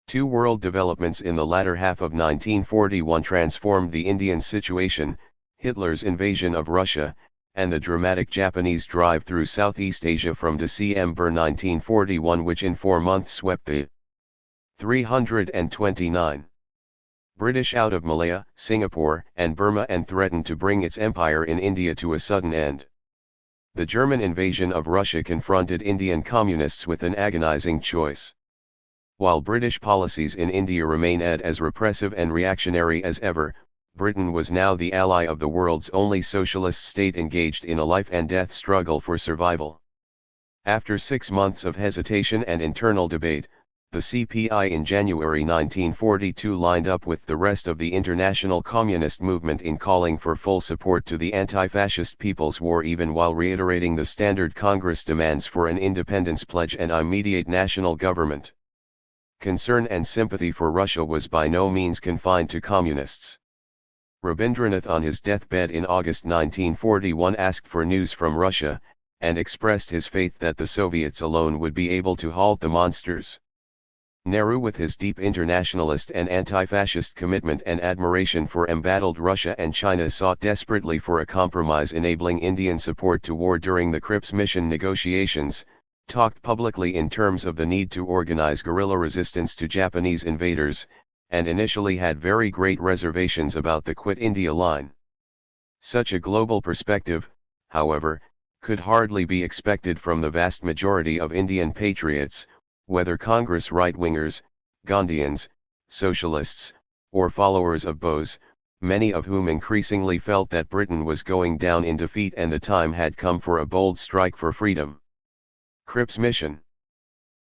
Two world developments in the latter half of 1941 transformed the Indian situation, Hitler's invasion of Russia, and the dramatic Japanese drive through Southeast Asia from December 1941, which in 4 months swept the 329 British out of Malaya, Singapore, and Burma and threatened to bring its empire in India to a sudden end. The German invasion of Russia confronted Indian communists with an agonizing choice. While British policies in India remained as repressive and reactionary as ever, Britain was now the ally of the world's only socialist state engaged in a life-and-death struggle for survival. After 6 months of hesitation and internal debate, the CPI in January 1942 lined up with the rest of the international communist movement in calling for full support to the anti-fascist People's War, even while reiterating the standard Congress demands for an independence pledge and immediate national government. Concern and sympathy for Russia was by no means confined to communists. Rabindranath on his deathbed in August 1941 asked for news from Russia, and expressed his faith that the Soviets alone would be able to halt the monsters. Nehru, with his deep internationalist and anti-fascist commitment and admiration for embattled Russia and China, sought desperately for a compromise enabling Indian support to war during the Cripps mission negotiations, talked publicly in terms of the need to organize guerrilla resistance to Japanese invaders, and initially had very great reservations about the Quit India line. Such a global perspective, however, could hardly be expected from the vast majority of Indian patriots, whether Congress right-wingers, Gandhians, socialists, or followers of Bose, many of whom increasingly felt that Britain was going down in defeat and the time had come for a bold strike for freedom. Cripps mission.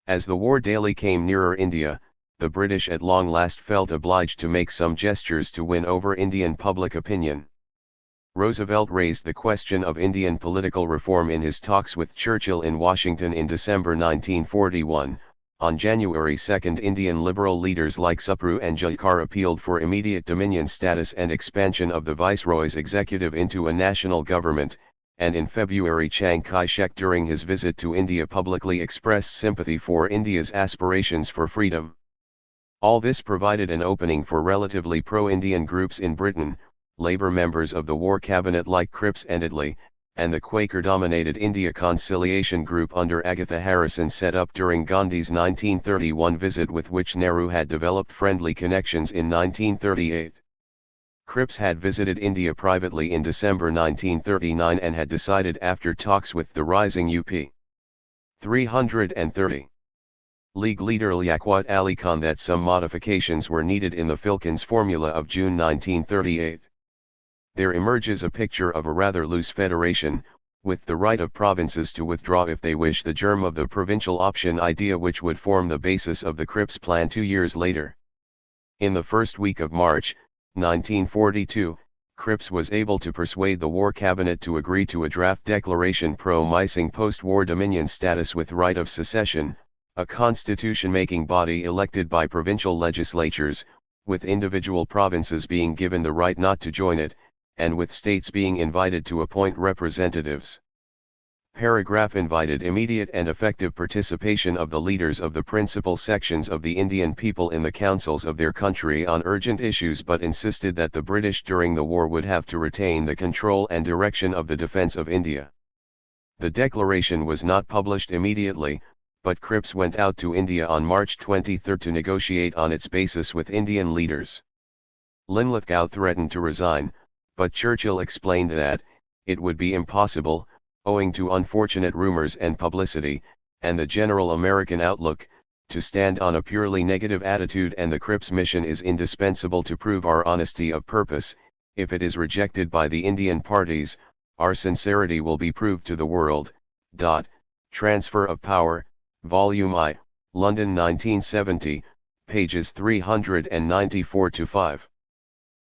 As the war daily came nearer India, the British at long last felt obliged to make some gestures to win over Indian public opinion. Roosevelt raised the question of Indian political reform in his talks with Churchill in Washington in December 1941. On January 2, Indian liberal leaders like Supru and Jayakar appealed for immediate dominion status and expansion of the Viceroy's executive into a national government, and in February Chiang Kai-shek during his visit to India publicly expressed sympathy for India's aspirations for freedom. All this provided an opening for relatively pro-Indian groups in Britain, Labour members of the war cabinet like Cripps and Attlee, and the Quaker-dominated India Conciliation Group under Agatha Harrison set up during Gandhi's 1931 visit, with which Nehru had developed friendly connections in 1938. Cripps had visited India privately in December 1939 and had decided after talks with the rising UP 330 League leader Liaquat Ali Khan that some modifications were needed in the Filkins formula of June 1938. There emerges a picture of a rather loose federation, with the right of provinces to withdraw if they wish, the germ of the provincial option idea which would form the basis of the Cripps Plan 2 years later. In the first week of March, 1942, Cripps was able to persuade the War Cabinet to agree to a draft declaration promising post-war dominion status with right of secession, a constitution-making body elected by provincial legislatures, with individual provinces being given the right not to join it, and with states being invited to appoint representatives. Paragraph invited immediate and effective participation of the leaders of the principal sections of the Indian people in the councils of their country on urgent issues, but insisted that the British during the war would have to retain the control and direction of the defence of India. The declaration was not published immediately, but Cripps went out to India on March 23 to negotiate on its basis with Indian leaders. Linlithgow threatened to resign, but Churchill explained that it would be impossible, owing to unfortunate rumors and publicity, and the general American outlook, to stand on a purely negative attitude, and the Cripps mission is indispensable to prove our honesty of purpose. If it is rejected by the Indian parties, our sincerity will be proved to the world. Transfer of Power, Volume I, London 1970, pages 394-5.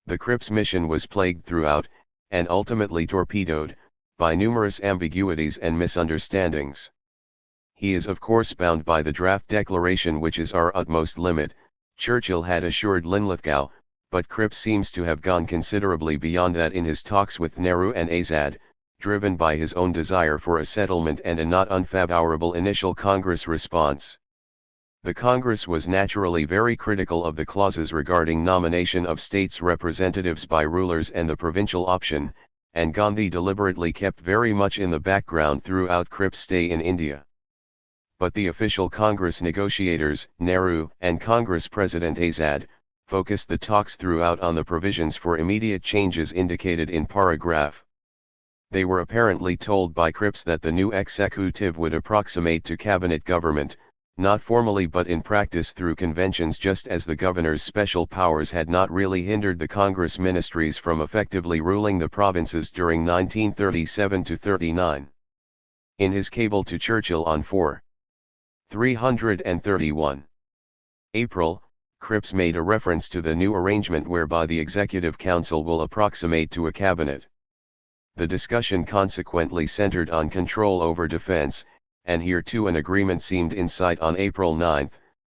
The Crips' mission was plagued throughout, and ultimately torpedoed, by numerous ambiguities and misunderstandings. He is of course bound by the draft declaration, which is our utmost limit, Churchill had assured Linlithgow, but Cripps seems to have gone considerably beyond that in his talks with Nehru and Azad, driven by his own desire for a settlement and a not unfavorable initial Congress response. The Congress was naturally very critical of the clauses regarding nomination of states' representatives by rulers and the provincial option, and Gandhi deliberately kept very much in the background throughout Cripps' stay in India. But the official Congress negotiators, Nehru and Congress President Azad, focused the talks throughout on the provisions for immediate changes indicated in paragraph. They were apparently told by Cripps that the new executive would approximate to cabinet government, not formally but in practice through conventions, just as the governor's special powers had not really hindered the Congress ministries from effectively ruling the provinces during 1937-39. In his cable to Churchill on 4/331 April, Cripps made a reference to the new arrangement whereby the Executive Council will approximate to a cabinet. The discussion consequently centered on control over defense, and here too an agreement seemed in sight on April 9,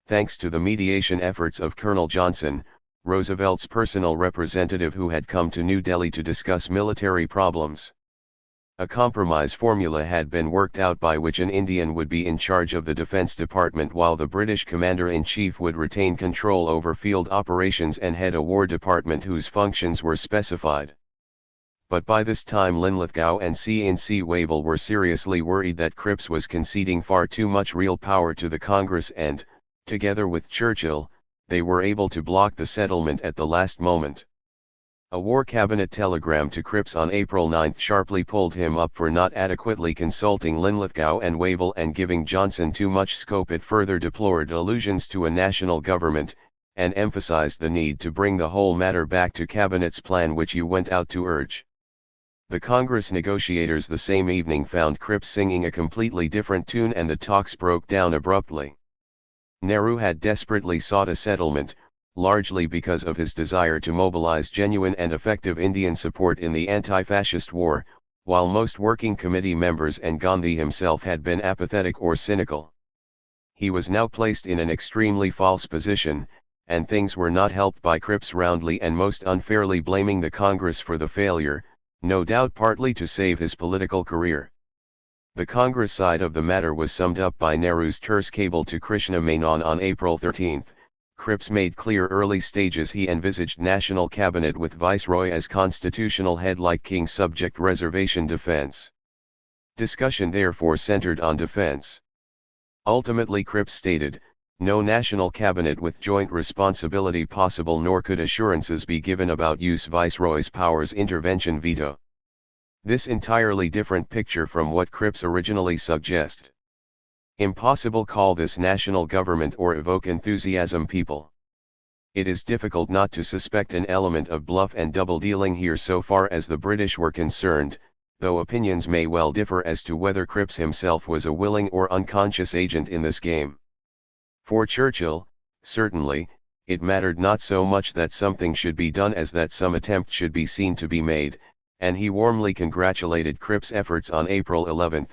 thanks to the mediation efforts of Colonel Johnson, Roosevelt's personal representative who had come to New Delhi to discuss military problems. A compromise formula had been worked out by which an Indian would be in charge of the Defense Department while the British Commander-in-Chief would retain control over field operations and head a War Department whose functions were specified. But by this time Linlithgow and C.N.C. Wavell were seriously worried that Cripps was conceding far too much real power to the Congress and, together with Churchill, they were able to block the settlement at the last moment. A War Cabinet telegram to Cripps on April 9 sharply pulled him up for not adequately consulting Linlithgow and Wavell and giving Johnson too much scope. It further deplored allusions to a national government, and emphasized the need to bring the whole matter back to Cabinet's plan, which you went out to urge. The Congress negotiators the same evening found Cripps singing a completely different tune and the talks broke down abruptly. Nehru had desperately sought a settlement, largely because of his desire to mobilize genuine and effective Indian support in the anti-fascist war, while most working committee members and Gandhi himself had been apathetic or cynical. He was now placed in an extremely false position, and things were not helped by Cripps roundly and most unfairly blaming the Congress for the failure, no doubt partly to save his political career. The Congress side of the matter was summed up by Nehru's terse cable to Krishna Menon on April 13. Cripps made clear early stages he envisaged national cabinet with Viceroy as constitutional head like King, subject reservation defense. Discussion therefore centered on defense. Ultimately Cripps stated, no national cabinet with joint responsibility possible, nor could assurances be given about use Viceroy's powers intervention veto. This entirely different picture from what Cripps originally suggested. Impossible call this national government or evoke enthusiasm people. It is difficult not to suspect an element of bluff and double-dealing here so far as the British were concerned, though opinions may well differ as to whether Cripps himself was a willing or unconscious agent in this game. For Churchill, certainly, it mattered not so much that something should be done as that some attempt should be seen to be made, and he warmly congratulated Cripps' efforts on April 11,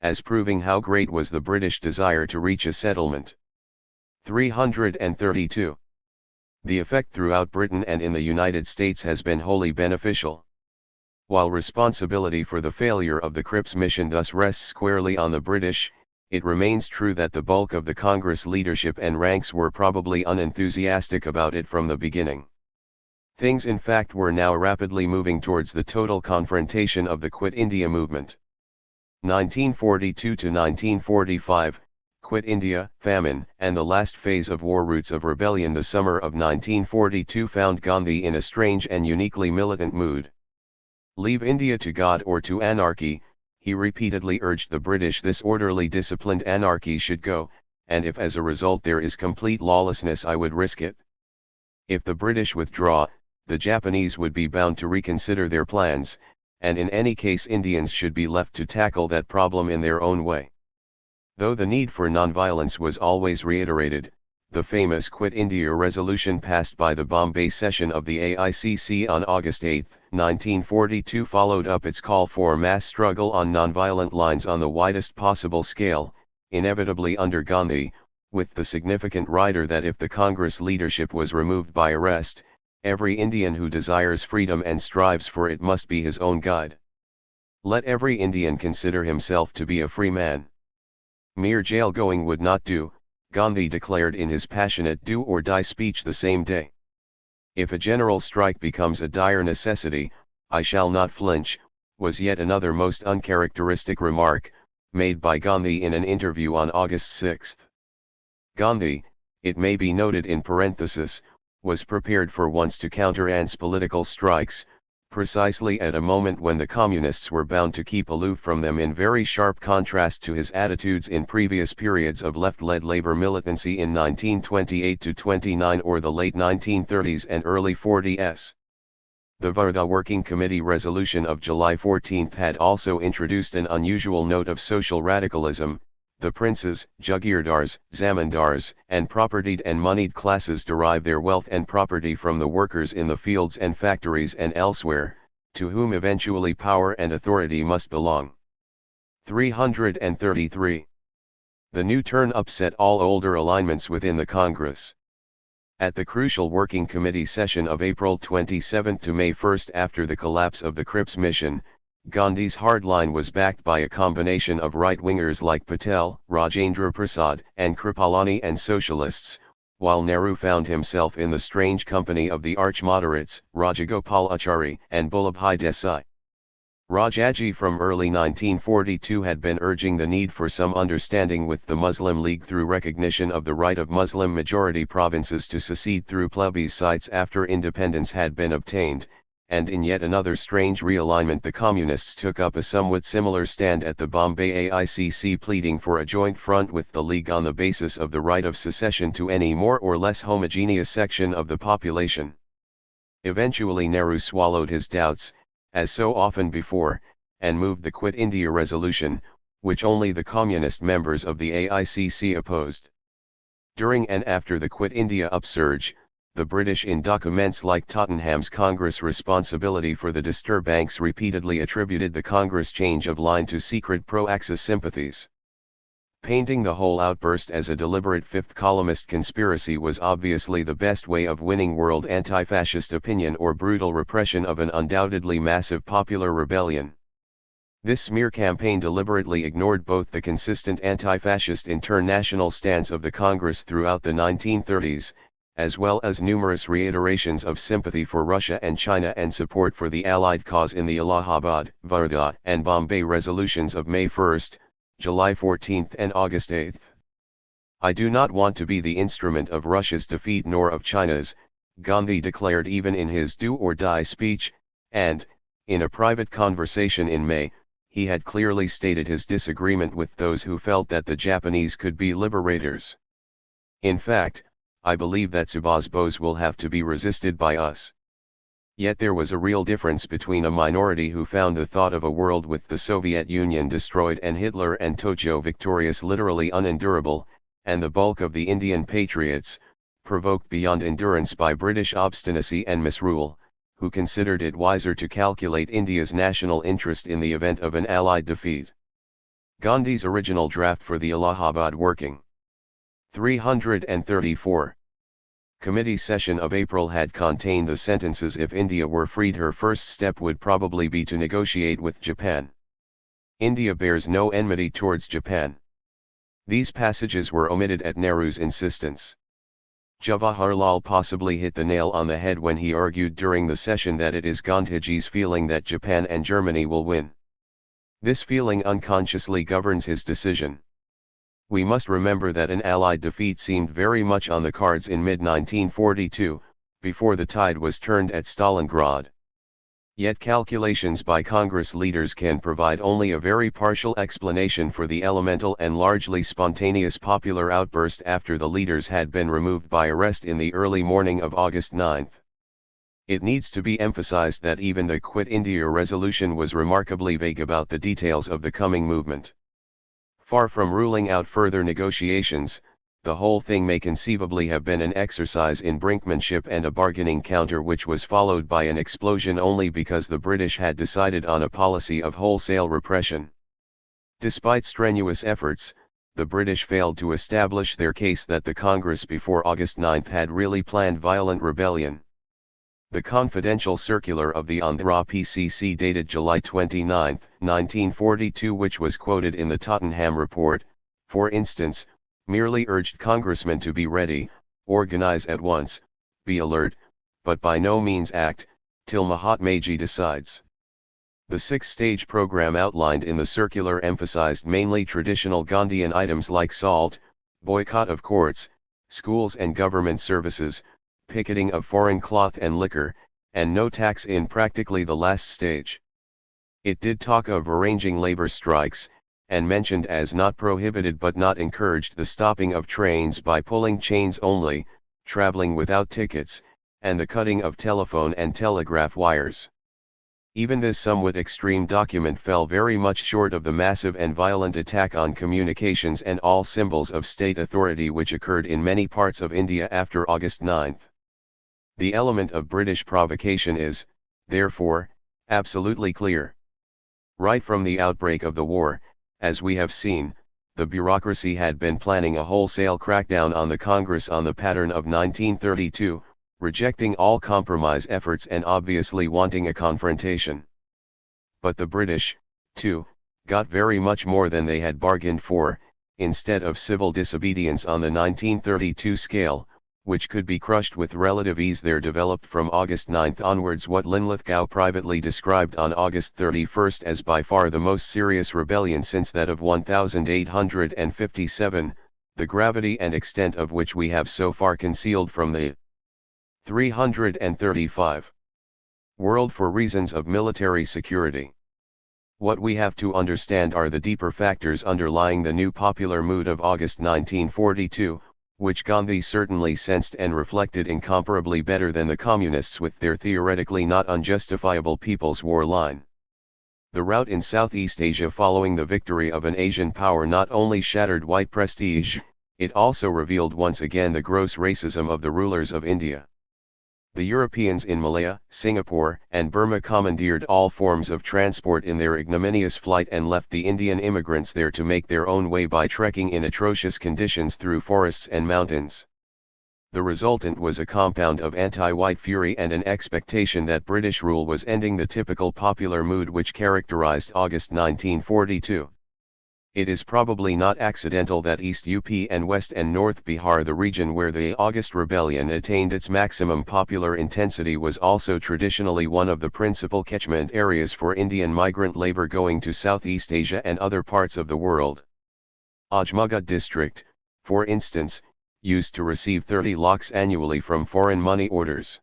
as proving how great was the British desire to reach a settlement. 332. The effect throughout Britain and in the United States has been wholly beneficial. While responsibility for the failure of the Cripps mission thus rests squarely on the British, it remains true that the bulk of the Congress leadership and ranks were probably unenthusiastic about it from the beginning. Things in fact were now rapidly moving towards the total confrontation of the Quit India movement. 1942 to 1945, Quit India, famine, and the last phase of war roots of rebellion. The summer of 1942 found Gandhi in a strange and uniquely militant mood. Leave India to God or to anarchy, he repeatedly urged the British. This orderly disciplined anarchy should go, and if as a result there is complete lawlessness I would risk it. If the British withdraw, the Japanese would be bound to reconsider their plans, and in any case Indians should be left to tackle that problem in their own way. Though the need for nonviolence was always reiterated, the famous Quit India resolution passed by the Bombay session of the AICC on August 8, 1942 followed up its call for mass struggle on nonviolent lines on the widest possible scale, inevitably under Gandhi, with the significant rider that if the Congress leadership was removed by arrest, every Indian who desires freedom and strives for it must be his own guide. Let every Indian consider himself to be a free man. Mere jail-going would not do, Gandhi declared in his passionate do-or-die speech the same day. If a general strike becomes a dire necessity, I shall not flinch, was yet another most uncharacteristic remark, made by Gandhi in an interview on August 6. Gandhi, it may be noted in parenthesis, was prepared for once to counter AN's political strikes, precisely at a moment when the communists were bound to keep aloof from them, in very sharp contrast to his attitudes in previous periods of left-led labor militancy in 1928-29 or the late 1930s and early 40s. The Varda Working Committee resolution of July 14 had also introduced an unusual note of social radicalism. The princes, jagirdars, zamindars, and propertied and moneyed classes derive their wealth and property from the workers in the fields and factories and elsewhere, to whom eventually power and authority must belong. 333. The new turn upset all older alignments within the Congress. At the crucial Working Committee session of April 27 to May 1 after the collapse of the Cripps mission, Gandhi's hardline was backed by a combination of right-wingers like Patel, Rajendra Prasad, and Kripalani and socialists, while Nehru found himself in the strange company of the arch-moderates, Rajagopalachari and Vallabhbhai Desai. Rajaji from early 1942 had been urging the need for some understanding with the Muslim League through recognition of the right of Muslim-majority provinces to secede through plebiscites after independence had been obtained, and in yet another strange realignment the Communists took up a somewhat similar stand at the Bombay AICC, pleading for a joint front with the League on the basis of the right of secession to any more or less homogeneous section of the population. Eventually Nehru swallowed his doubts, as so often before, and moved the Quit India resolution, which only the Communist members of the AICC opposed. During and after the Quit India upsurge, the British in documents like Tottenham's Congress responsibility for the disturbances repeatedly attributed the Congress change of line to secret pro-Axis sympathies. Painting the whole outburst as a deliberate fifth columnist conspiracy was obviously the best way of winning world anti-fascist opinion or brutal repression of an undoubtedly massive popular rebellion. This smear campaign deliberately ignored both the consistent anti-fascist international stance of the Congress throughout the 1930s, as well as numerous reiterations of sympathy for Russia and China and support for the Allied cause in the Allahabad, Varda, and Bombay resolutions of May 1, July 14 and August 8. I do not want to be the instrument of Russia's defeat nor of China's, Gandhi declared even in his do-or-die speech, and, in a private conversation in May, he had clearly stated his disagreement with those who felt that the Japanese could be liberators. In fact, I believe that Subhas Bose will have to be resisted by us. Yet there was a real difference between a minority who found the thought of a world with the Soviet Union destroyed and Hitler and Tojo victorious literally unendurable, and the bulk of the Indian patriots, provoked beyond endurance by British obstinacy and misrule, who considered it wiser to calculate India's national interest in the event of an Allied defeat. Gandhi's original draft for the Allahabad Working 334. Committee session of April had contained the sentences, if India were freed her first step would probably be to negotiate with Japan. India bears no enmity towards Japan. These passages were omitted at Nehru's insistence. Jawaharlal possibly hit the nail on the head when he argued during the session that it is Gandhiji's feeling that Japan and Germany will win. This feeling unconsciously governs his decision. We must remember that an Allied defeat seemed very much on the cards in mid-1942, before the tide was turned at Stalingrad. Yet calculations by Congress leaders can provide only a very partial explanation for the elemental and largely spontaneous popular outburst after the leaders had been removed by arrest in the early morning of August 9. It needs to be emphasized that even the Quit India resolution was remarkably vague about the details of the coming movement. Far from ruling out further negotiations, the whole thing may conceivably have been an exercise in brinkmanship and a bargaining counter which was followed by an explosion only because the British had decided on a policy of wholesale repression. Despite strenuous efforts, the British failed to establish their case that the Congress before August 9 had really planned violent rebellion. The confidential circular of the Andhra PCC dated July 29, 1942, which was quoted in the Tottenham Report, for instance, merely urged congressmen to be ready, organize at once, be alert, but by no means act, till Mahatmaji decides. The six-stage program outlined in the circular emphasized mainly traditional Gandhian items like salt, boycott of courts, schools and government services, picketing of foreign cloth and liquor, and no tax in practically the last stage. It did talk of arranging labor strikes, and mentioned as not prohibited but not encouraged the stopping of trains by pulling chains only, traveling without tickets, and the cutting of telephone and telegraph wires. Even this somewhat extreme document fell very much short of the massive and violent attack on communications and all symbols of state authority which occurred in many parts of India after August 9. The element of British provocation is, therefore, absolutely clear. Right from the outbreak of the war, as we have seen, the bureaucracy had been planning a wholesale crackdown on the Congress on the pattern of 1932, rejecting all compromise efforts and obviously wanting a confrontation. But the British, too, got very much more than they had bargained for. Instead of civil disobedience on the 1932 scale, which could be crushed with relative ease, there developed from August 9 onwards what Linlithgow privately described on August 31 as by far the most serious rebellion since that of 1857, the gravity and extent of which we have so far concealed from the 335 world for reasons of military security. What we have to understand are the deeper factors underlying the new popular mood of August 1942, which Gandhi certainly sensed and reflected incomparably better than the communists with their theoretically not unjustifiable People's War line. The rout in Southeast Asia following the victory of an Asian power not only shattered white prestige, it also revealed once again the gross racism of the rulers of India. The Europeans in Malaya, Singapore, and Burma commandeered all forms of transport in their ignominious flight and left the Indian immigrants there to make their own way by trekking in atrocious conditions through forests and mountains. The resultant was a compound of anti-white fury and an expectation that British rule was ending the typical popular mood which characterized August 1942. It is probably not accidental that East UP and West and North Bihar, the region where the August Rebellion attained its maximum popular intensity, was also traditionally one of the principal catchment areas for Indian migrant labor going to Southeast Asia and other parts of the world. Ajmugad district, for instance, used to receive 30 lakhs annually from foreign money orders.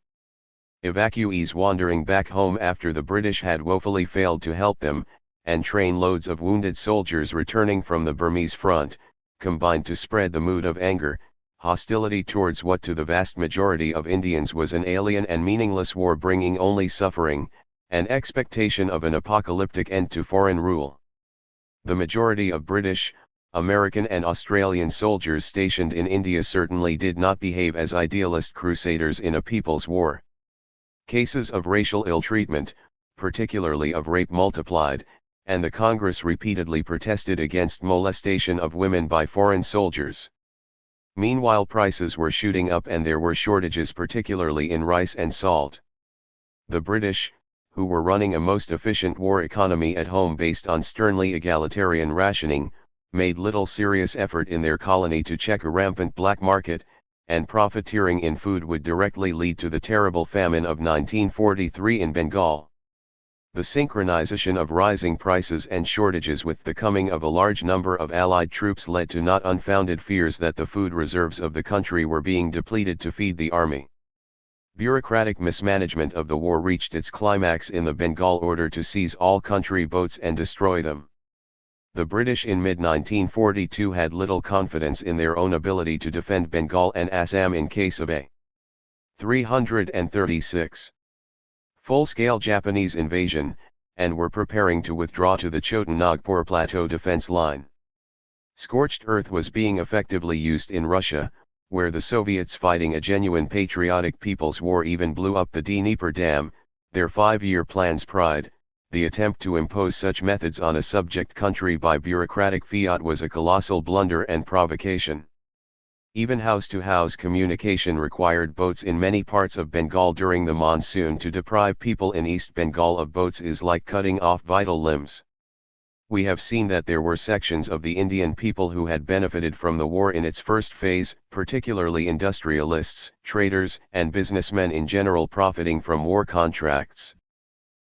Evacuees wandering back home after the British had woefully failed to help them, and trainloads of wounded soldiers returning from the Burmese front, combined to spread the mood of anger, hostility towards what to the vast majority of Indians was an alien and meaningless war bringing only suffering, and expectation of an apocalyptic end to foreign rule. The majority of British, American and Australian soldiers stationed in India certainly did not behave as idealist crusaders in a people's war. Cases of racial ill-treatment, particularly of rape, multiplied, and the Congress repeatedly protested against molestation of women by foreign soldiers. Meanwhile, prices were shooting up and there were shortages, particularly in rice and salt. The British, who were running a most efficient war economy at home based on sternly egalitarian rationing, made little serious effort in their colony to check a rampant black market, and profiteering in food would directly lead to the terrible famine of 1943 in Bengal. The synchronization of rising prices and shortages with the coming of a large number of Allied troops led to not unfounded fears that the food reserves of the country were being depleted to feed the army. Bureaucratic mismanagement of the war reached its climax in the Bengal order to seize all country boats and destroy them. The British in mid-1942 had little confidence in their own ability to defend Bengal and Assam in case of a 336 full-scale Japanese invasion, and were preparing to withdraw to the Chotan Nagpur Plateau defense line. Scorched earth was being effectively used in Russia, where the Soviets fighting a genuine patriotic people's war even blew up the Dnieper Dam, their 5-year plan's pride. The attempt to impose such methods on a subject country by bureaucratic fiat was a colossal blunder and provocation. Even house-to-house communication required boats in many parts of Bengal during the monsoon. To deprive people in East Bengal of boats is like cutting off vital limbs. We have seen that there were sections of the Indian people who had benefited from the war in its first phase, particularly industrialists, traders, and businessmen in general profiting from war contracts.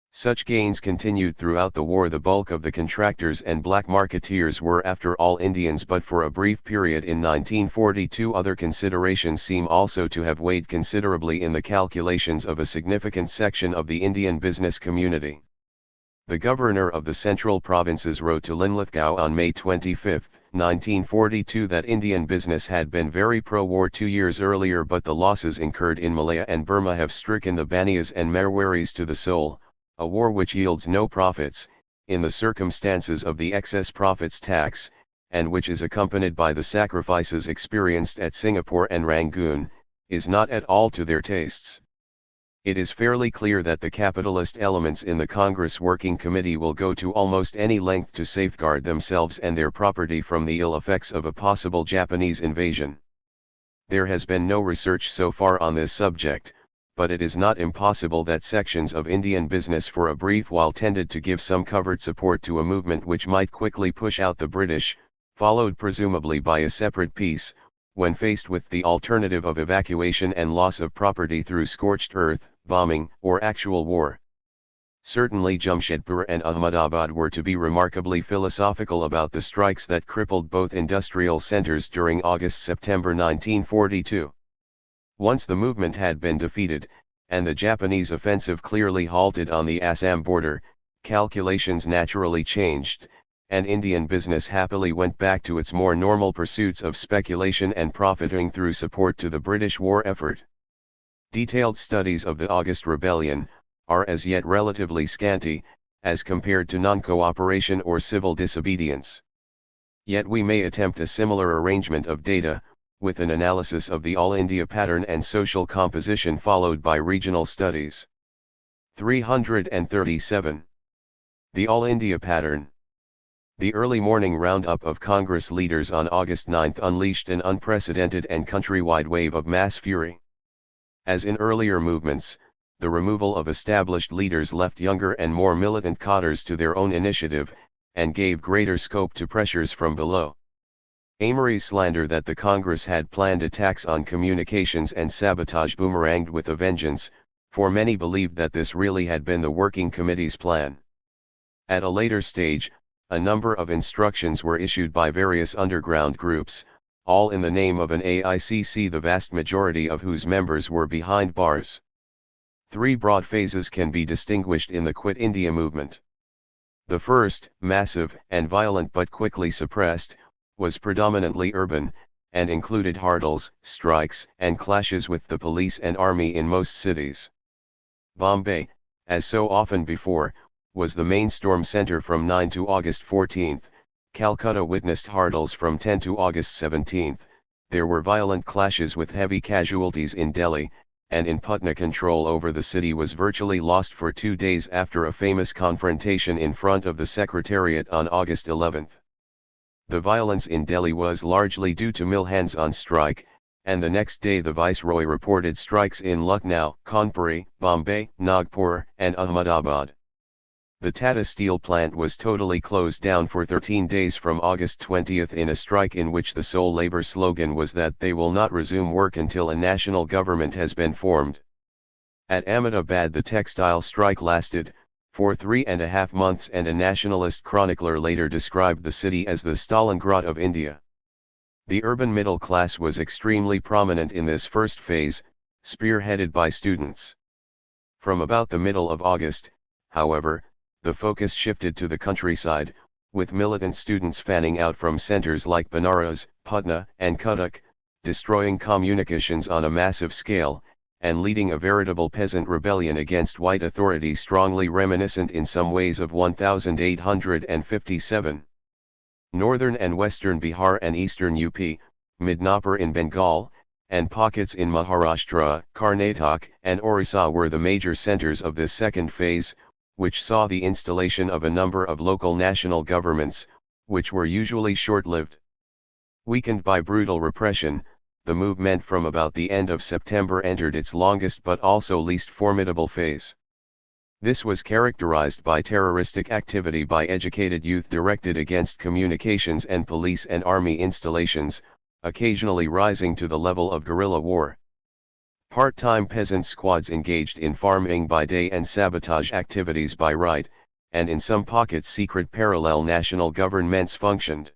Such gains continued throughout the war. The bulk of the contractors and black marketeers were after all Indians, but for a brief period in 1942 other considerations seem also to have weighed considerably in the calculations of a significant section of the Indian business community. The governor of the Central Provinces wrote to Linlithgow on May 25, 1942 that Indian business had been very pro-war 2 years earlier, but the losses incurred in Malaya and Burma have stricken the Baniyas and Marwaris to the soul, a war which yields no profits, in the circumstances of the excess profits tax, and which is accompanied by the sacrifices experienced at Singapore and Rangoon, is not at all to their tastes. It is fairly clear that the capitalist elements in the Congress Working Committee will go to almost any length to safeguard themselves and their property from the ill effects of a possible Japanese invasion. There has been no research so far on this subject, but it is not impossible that sections of Indian business for a brief while tended to give some covert support to a movement which might quickly push out the British, followed presumably by a separate peace, when faced with the alternative of evacuation and loss of property through scorched earth, bombing, or actual war. Certainly Jamshedpur and Ahmedabad were to be remarkably philosophical about the strikes that crippled both industrial centers during August-September 1942. Once the movement had been defeated, and the Japanese offensive clearly halted on the Assam border, calculations naturally changed, and Indian business happily went back to its more normal pursuits of speculation and profiting through support to the British war effort. Detailed studies of the August Rebellion are as yet relatively scanty, as compared to non-cooperation or civil disobedience. Yet we may attempt a similar arrangement of data, with an analysis of the all-India pattern and social composition followed by regional studies. 337. The all-India pattern. The early morning roundup of Congress leaders on August 9 unleashed an unprecedented and countrywide wave of mass fury. As in earlier movements, the removal of established leaders left younger and more militant cadres to their own initiative, and gave greater scope to pressures from below. Amory's slander that the Congress had planned attacks on communications and sabotage boomeranged with a vengeance, for many believed that this really had been the Working Committee's plan. At a later stage, a number of instructions were issued by various underground groups, all in the name of an AICC, the vast majority of whose members were behind bars. 3 broad phases can be distinguished in the Quit India movement. The first, massive and violent but quickly suppressed, was predominantly urban, and included hardles, strikes, and clashes with the police and army in most cities. Bombay, as so often before, was the main storm center from 9 to August 14. Calcutta witnessed hardles from 10 to August 17. There were violent clashes with heavy casualties in Delhi, and in Patna control over the city was virtually lost for 2 days after a famous confrontation in front of the Secretariat on August 11. The violence in Delhi was largely due to mill hands on strike, and the next day the Viceroy reported strikes in Lucknow, Kanpur, Bombay, Nagpur, and Ahmedabad. The Tata Steel plant was totally closed down for 13 days from August 20 in a strike in which the sole labor slogan was that they will not resume work until a national government has been formed. At Ahmedabad the textile strike lasted for 3.5 months, and a nationalist chronicler later described the city as the Stalingrad of India. The urban middle class was extremely prominent in this first phase, spearheaded by students. From about the middle of August, however, the focus shifted to the countryside, with militant students fanning out from centers like Banaras, Patna, and Cuttack, destroying communications on a massive scale, and leading a veritable peasant rebellion against white authority strongly reminiscent in some ways of 1857. Northern and western Bihar and eastern UP, Midnapur in Bengal, and pockets in Maharashtra, Karnataka, and Orissa were the major centers of this second phase, which saw the installation of a number of local national governments, which were usually short-lived. Weakened by brutal repression, the movement from about the end of September entered its longest but also least formidable phase. This was characterized by terroristic activity by educated youth directed against communications and police and army installations, occasionally rising to the level of guerrilla war. Part-time peasant squads engaged in farming by day and sabotage activities by night, and in some pockets secret parallel national governments functioned.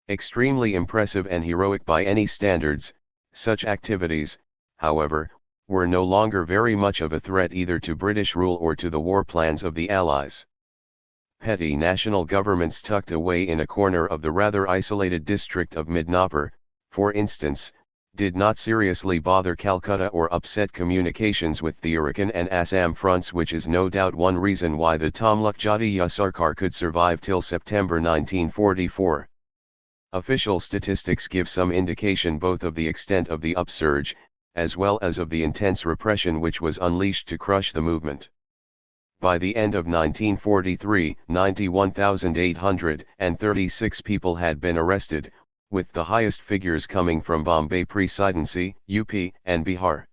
Extremely impressive and heroic by any standards, such activities, however, were no longer very much of a threat either to British rule or to the war plans of the Allies. Petty national governments tucked away in a corner of the rather isolated district of Midnapur, for instance, did not seriously bother Calcutta or upset communications with the Arakan and Assam fronts, which is no doubt one reason why the Tamluk Jatiya Sarkar could survive till September 1944. Official statistics give some indication both of the extent of the upsurge, as well as of the intense repression which was unleashed to crush the movement. By the end of 1943, 91,836 people had been arrested, with the highest figures coming from Bombay Presidency, UP, and Bihar.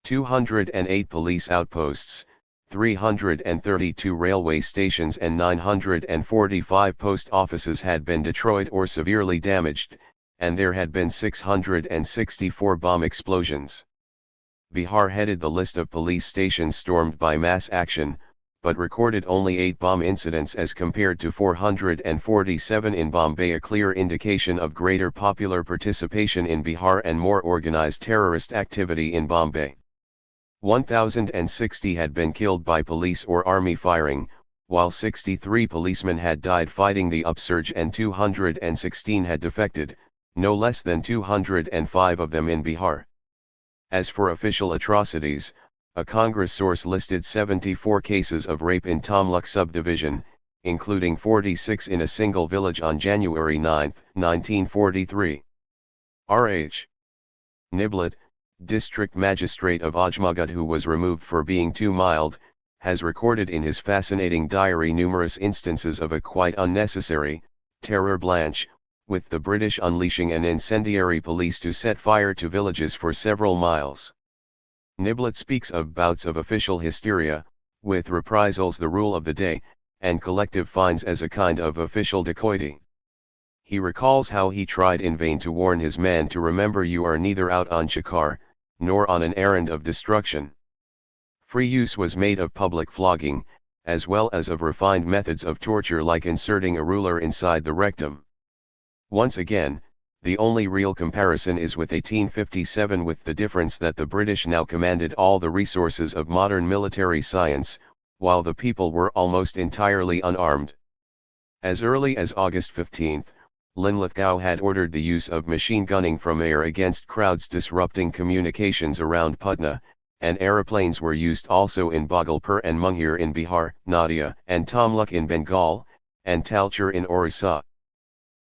208 police outposts, 332 railway stations and 945 post offices had been destroyed or severely damaged, and there had been 664 bomb explosions. Bihar headed the list of police stations stormed by mass action, but recorded only 8 bomb incidents as compared to 447 in Bombay, a clear indication of greater popular participation in Bihar and more organized terrorist activity in Bombay. 1,060 had been killed by police or army firing, while 63 policemen had died fighting the upsurge and 216 had defected, no less than 205 of them in Bihar. As for official atrocities, a Congress source listed 74 cases of rape in Tamluk subdivision, including 46 in a single village on January 9, 1943. R.H. Niblet, district magistrate of Ajmagat, who was removed for being too mild, has recorded in his fascinating diary numerous instances of a quite unnecessary terror blanche, with the British unleashing an incendiary police to set fire to villages for several miles. Niblet speaks of bouts of official hysteria, with reprisals the rule of the day, and collective fines as a kind of official dacoity. He recalls how he tried in vain to warn his men to remember you are neither out on shikar, nor on an errand of destruction. Free use was made of public flogging, as well as of refined methods of torture like inserting a ruler inside the rectum. Once again, the only real comparison is with 1857, with the difference that the British now commanded all the resources of modern military science, while the people were almost entirely unarmed. As early as August 15, Linlithgow had ordered the use of machine gunning from air against crowds disrupting communications around Putna, and aeroplanes were used also in Bhagalpur and Munger in Bihar, Nadia and Tamluk in Bengal, and Talcher in Orissa.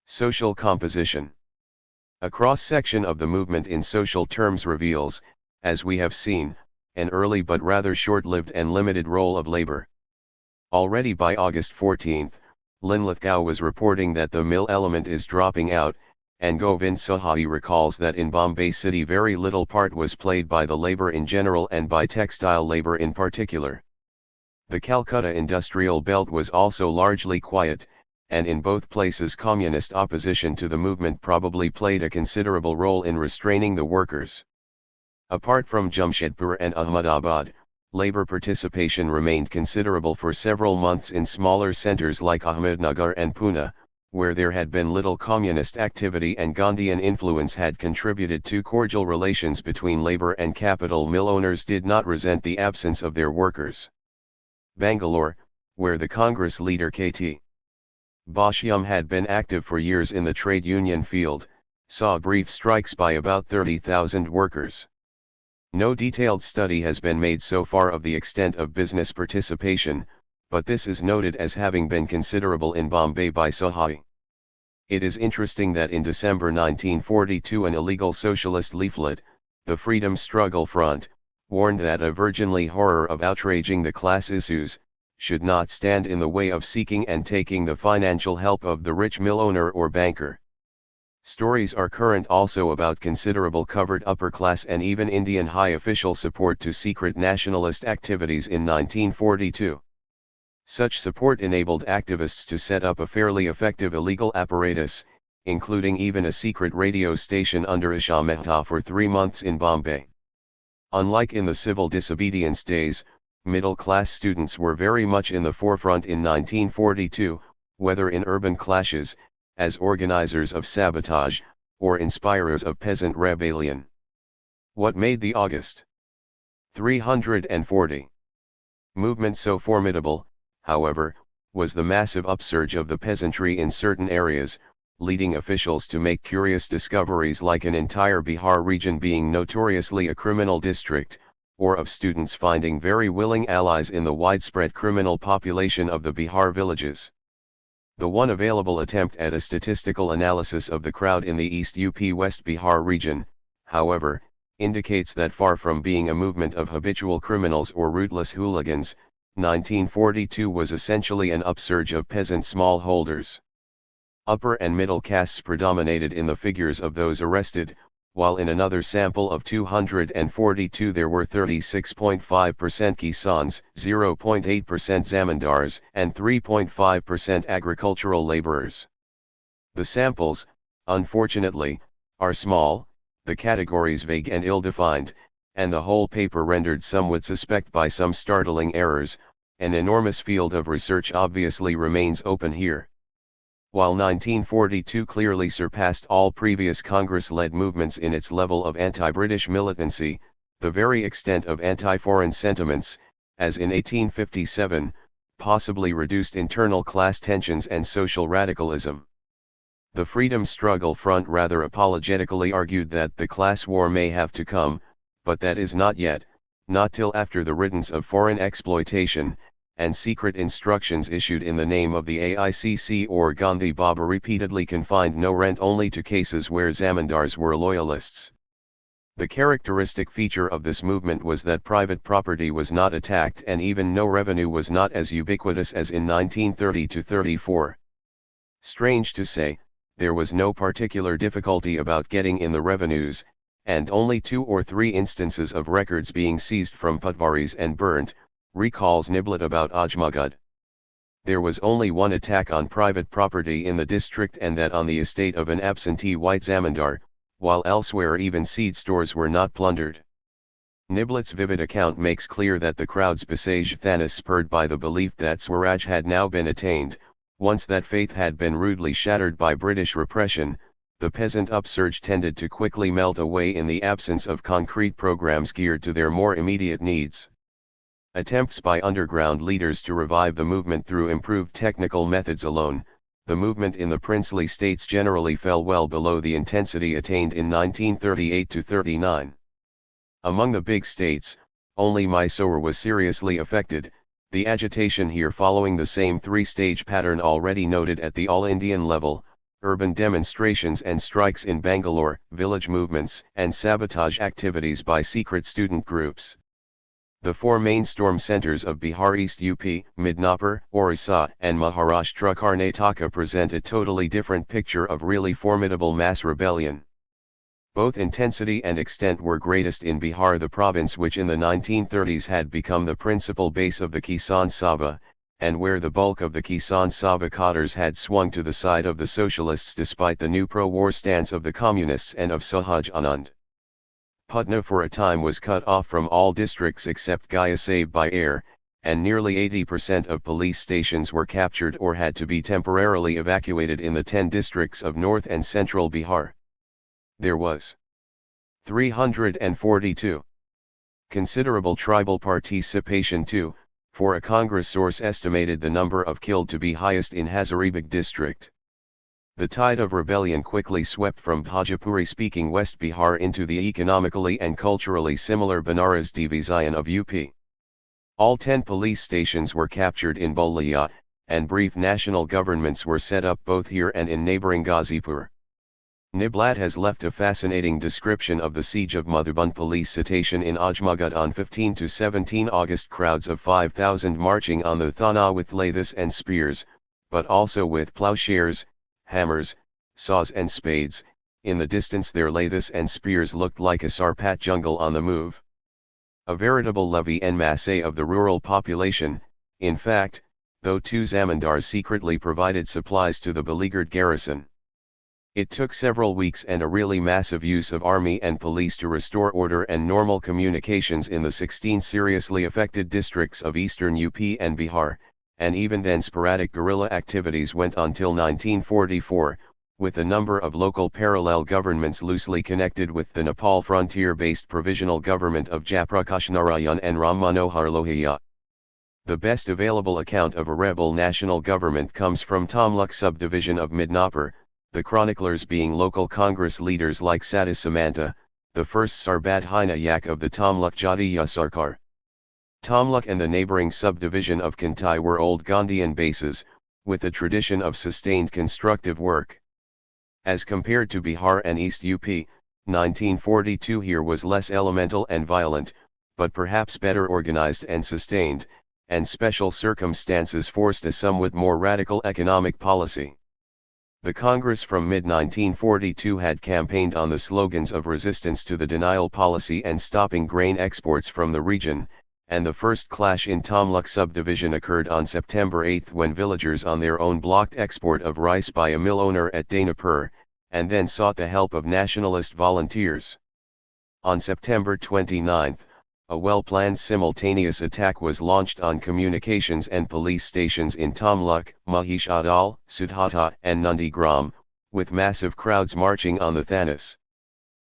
Social composition. A cross-section of the movement in social terms reveals, as we have seen, an early but rather short-lived and limited role of labor. Already by August 14, Linlithgow was reporting that the mill element is dropping out, and Govind Sahai recalls that in Bombay city very little part was played by the labor in general and by textile labor in particular. The Calcutta industrial belt was also largely quiet, and in both places communist opposition to the movement probably played a considerable role in restraining the workers. Apart from Jamshedpur and Ahmedabad, labor participation remained considerable for several months in smaller centers like Ahmednagar and Pune, where there had been little communist activity and Gandhian influence had contributed to cordial relations between labor and capital. Mill owners did not resent the absence of their workers. Bangalore, where the Congress leader K.T. Bhashyam had been active for years in the trade union field, saw brief strikes by about 30,000 workers. No detailed study has been made so far of the extent of business participation, but this is noted as having been considerable in Bombay by Sahai. It is interesting that in December 1942 an illegal socialist leaflet, the Freedom Struggle Front, warned that a virginly horror of outraging the class issues, should not stand in the way of seeking and taking the financial help of the rich mill owner or banker. Stories are current also about considerable covert upper-class and even Indian high official support to secret nationalist activities in 1942. Such support enabled activists to set up a fairly effective illegal apparatus, including even a secret radio station under Isha Mehta for 3 months in Bombay. Unlike in the civil disobedience days, middle-class students were very much in the forefront in 1942, whether in urban clashes, as organizers of sabotage, or inspirers of peasant rebellion. What made the August 340 movement so formidable, however, was the massive upsurge of the peasantry in certain areas, leading officials to make curious discoveries like an entire Bihar region being notoriously a criminal district, or of students finding very willing allies in the widespread criminal population of the Bihar villages. The one available attempt at a statistical analysis of the crowd in the East UP West Bihar region, however, indicates that far from being a movement of habitual criminals or rootless hooligans, 1942 was essentially an upsurge of peasant smallholders. Upper and middle castes predominated in the figures of those arrested, while in another sample of 242 there were 36.5% Kisans, 0.8% Zamindars, and 3.5% agricultural laborers. The samples, unfortunately, are small, the categories vague and ill-defined, and the whole paper rendered somewhat suspect by some startling errors. An enormous field of research obviously remains open here. While 1942 clearly surpassed all previous Congress-led movements in its level of anti-British militancy, the very extent of anti-foreign sentiments, as in 1857, possibly reduced internal class tensions and social radicalism. The Freedom Struggle Front rather apologetically argued that the class war may have to come, but that is not yet, not till after the riddance of foreign exploitation, and secret instructions issued in the name of the AICC or Gandhi Baba repeatedly confined no rent only to cases where zamindars were loyalists. The characteristic feature of this movement was that private property was not attacked and even no revenue was not as ubiquitous as in 1930-34. Strange to say, there was no particular difficulty about getting in the revenues, and only 2 or 3 instances of records being seized from Patwaris and burnt, recalls Niblet about Ajmagad. There was only one attack on private property in the district and that on the estate of an absentee white zamindar, while elsewhere even seed stores were not plundered. Niblet's vivid account makes clear that the crowds besieged Thanis spurred by the belief that Swaraj had now been attained. Once that faith had been rudely shattered by British repression, the peasant upsurge tended to quickly melt away in the absence of concrete programs geared to their more immediate needs. Attempts by underground leaders to revive the movement through improved technical methods alone, the movement in the princely states generally fell well below the intensity attained in 1938-39. Among the big states, only Mysore was seriously affected, the agitation here following the same 3-stage pattern already noted at the all-Indian level: urban demonstrations and strikes in Bangalore, village movements, and sabotage activities by secret student groups. The 4 main storm centers of Bihar East UP, Midnapur, Orissa, and Maharashtra Karnataka present a totally different picture of really formidable mass rebellion. Both intensity and extent were greatest in Bihar, the province which in the 1930s had become the principal base of the Kisan Sabha, and where the bulk of the Kisan Sabha cadres had swung to the side of the socialists despite the new pro-war stance of the communists and of Sahaj Anand. Patna for a time was cut off from all districts except Gaya save by air, and nearly 80% of police stations were captured or had to be temporarily evacuated in the 10 districts of north and central Bihar. There was 342 considerable tribal participation too, for a Congress source estimated the number of killed to be highest in Hazaribagh district. The tide of rebellion quickly swept from Bhojpuri-speaking West Bihar into the economically and culturally similar Banaras division of UP. All 10 police stations were captured in Bolia, and brief national governments were set up both here and in neighboring Ghazipur. Niblat has left a fascinating description of the siege of Madhuban police citation in Ajmagat on 15 to 17 August. Crowds of 5,000 marching on the Thana with lathis and spears, but also with plowshares, hammers, saws and spades. In the distance their lathis and spears looked like a Sarpat jungle on the move. A veritable levée en masse of the rural population, in fact, though two zamindars secretly provided supplies to the beleaguered garrison. It took several weeks and a really massive use of army and police to restore order and normal communications in the 16 seriously affected districts of eastern UP and Bihar, and even then sporadic guerrilla activities went on till 1944, with a number of local parallel governments loosely connected with the Nepal frontier-based provisional government of Jayaprakash Narayan and Ram Manohar Lohia. The best available account of a rebel national government comes from Tamluk subdivision of Midnapur, the chroniclers being local Congress leaders like Satis Samanta, the first Sarbad Yak of the Tamluk Jatiya Sarkar. Tamluk and the neighboring subdivision of Kantai were old Gandhian bases, with a tradition of sustained constructive work. As compared to Bihar and East UP, 1942 here was less elemental and violent, but perhaps better organized and sustained, and special circumstances forced a somewhat more radical economic policy. The Congress from mid-1942 had campaigned on the slogans of resistance to the denial policy and stopping grain exports from the region, and the first clash in Tamluk subdivision occurred on September 8 when villagers on their own blocked export of rice by a mill owner at Danapur, and then sought the help of nationalist volunteers. On September 29, a well-planned simultaneous attack was launched on communications and police stations in Tamluk, Mahishadal, Sudhata and Nandigram, with massive crowds marching on the Thanas.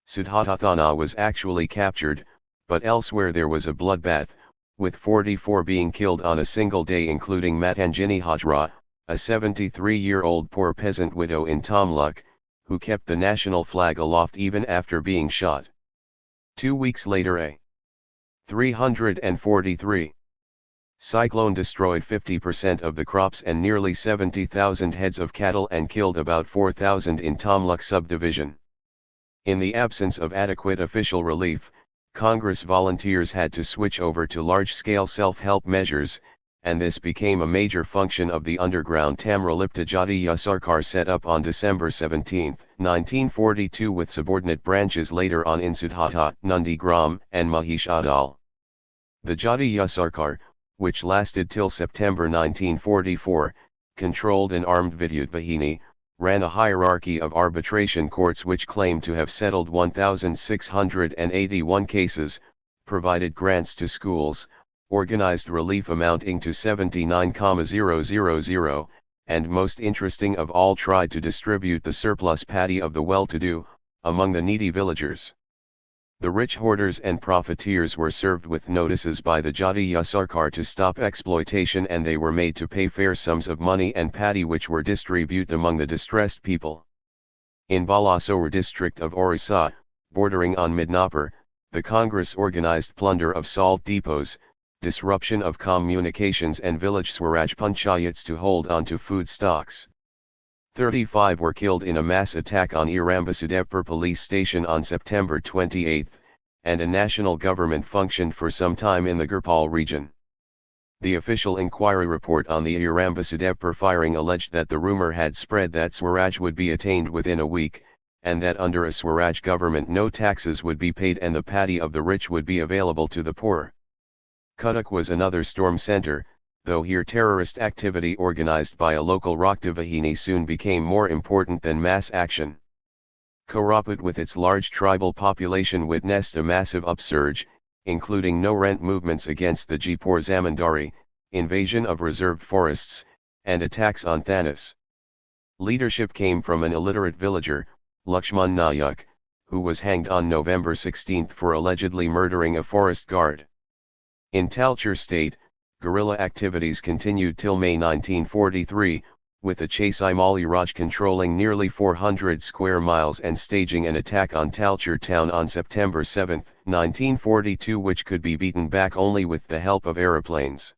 Sudhata Thana was actually captured, but elsewhere there was a bloodbath, with 44 being killed on a single day including Matanjini Hajra, a 73-year-old poor peasant widow in Tamluk, who kept the national flag aloft even after being shot. 2 weeks later a 343 cyclone destroyed 50% of the crops and nearly 70,000 heads of cattle and killed about 4,000 in Tamluk subdivision. In the absence of adequate official relief, Congress volunteers had to switch over to large-scale self-help measures, and this became a major function of the underground Tamralipta Jatiya Sarkar set up on December 17, 1942 with subordinate branches later on in Sudhata, Nandigram, and Mahishadal. The Jatiya Sarkar, which lasted till September 1944, controlled an armed Vidyut Bahini, ran a hierarchy of arbitration courts which claimed to have settled 1,681 cases, provided grants to schools, organized relief amounting to 79,000, and most interesting of all tried to distribute the surplus paddy of the well-to-do, among the needy villagers. The rich hoarders and profiteers were served with notices by the Jatiya Sarkar to stop exploitation and they were made to pay fair sums of money and paddy which were distributed among the distressed people. In Balasore district of Orissa, bordering on Midnapur, the Congress organized plunder of salt depots, disruption of communications and village Swaraj panchayats to hold on to food stocks. 35 were killed in a mass attack on Irambasudevpur police station on September 28, and a national government functioned for some time in the Gurpal region. The official inquiry report on the Irambasudevpur firing alleged that the rumor had spread that Swaraj would be attained within a week, and that under a Swaraj government no taxes would be paid and the paddy of the rich would be available to the poor. Cuttack was another storm center, though here terrorist activity organized by a local Rakhtavahini soon became more important than mass action. Koraput with its large tribal population witnessed a massive upsurge, including no-rent movements against the Jaipur Zamindari, invasion of reserved forests, and attacks on Thanas. Leadership came from an illiterate villager, Lakshman Nayak, who was hanged on November 16 for allegedly murdering a forest guard. In Talcher state, guerrilla activities continued till May 1943, with the Chaisimali Raj controlling nearly 400 square miles and staging an attack on Talcher town on September 7, 1942 which could be beaten back only with the help of aeroplanes.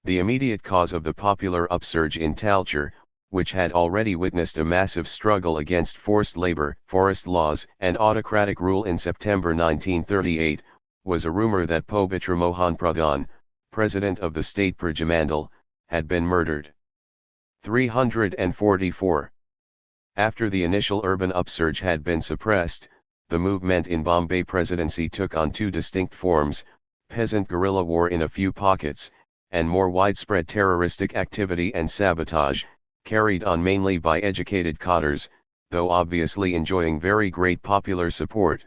The immediate cause of the popular upsurge in Talcher, which had already witnessed a massive struggle against forced labor, forest laws, and autocratic rule in September 1938, was a rumor that Pabitra Mohan Pradhan, president of the state Prajamandal, had been murdered. 344. After the initial urban upsurge had been suppressed, the movement in Bombay Presidency took on two distinct forms: peasant guerrilla war in a few pockets, and more widespread terroristic activity and sabotage, carried on mainly by educated cadres, though obviously enjoying very great popular support.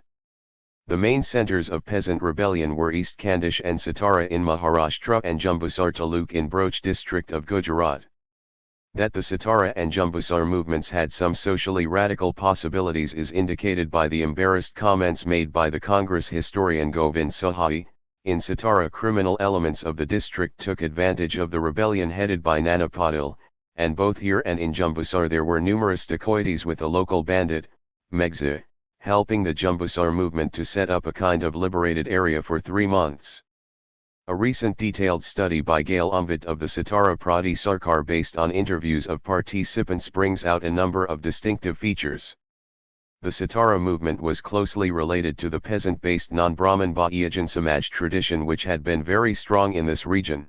The main centres of peasant rebellion were East Khandesh and Satara in Maharashtra and Jambusar Taluk in Broch district of Gujarat. That the Satara and Jambusar movements had some socially radical possibilities is indicated by the embarrassed comments made by the Congress historian Govind Sahai. In Satara, criminal elements of the district took advantage of the rebellion headed by Nana Patil, and both here and in Jambusar there were numerous dacoities with a local bandit, Megza, helping the Jambusar movement to set up a kind of liberated area for 3 months. A recent detailed study by Gail Umvit of the Satara Prati Sarkar based on interviews of participants brings out a number of distinctive features. The Satara movement was closely related to the peasant-based non-Brahmin Bahaijan Samaj tradition which had been very strong in this region.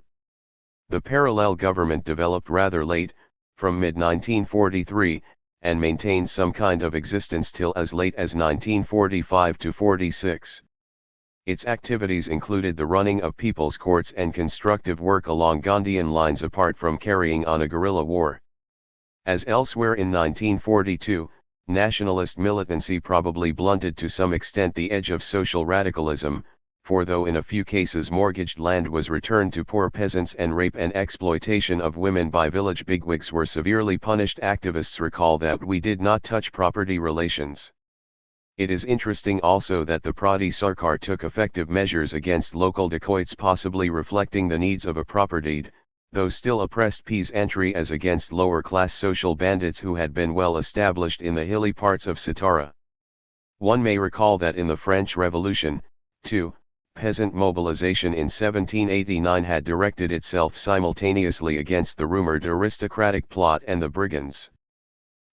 The parallel government developed rather late, from mid-1943, and maintained some kind of existence till as late as 1945 to 46. Its activities included the running of people's courts and constructive work along Gandhian lines apart from carrying on a guerrilla war. As elsewhere in 1942, nationalist militancy probably blunted to some extent the edge of social radicalism, for though in a few cases mortgaged land was returned to poor peasants and rape and exploitation of women by village bigwigs were severely punished, activists recall that we did not touch property relations. It is interesting also that the Prati Sarkar took effective measures against local dacoits, possibly reflecting the needs of a propertied, though still oppressed peasantry, as against lower-class social bandits who had been well established in the hilly parts of Satara. One may recall that in the French Revolution, too, peasant mobilization in 1789 had directed itself simultaneously against the rumored aristocratic plot and the brigands.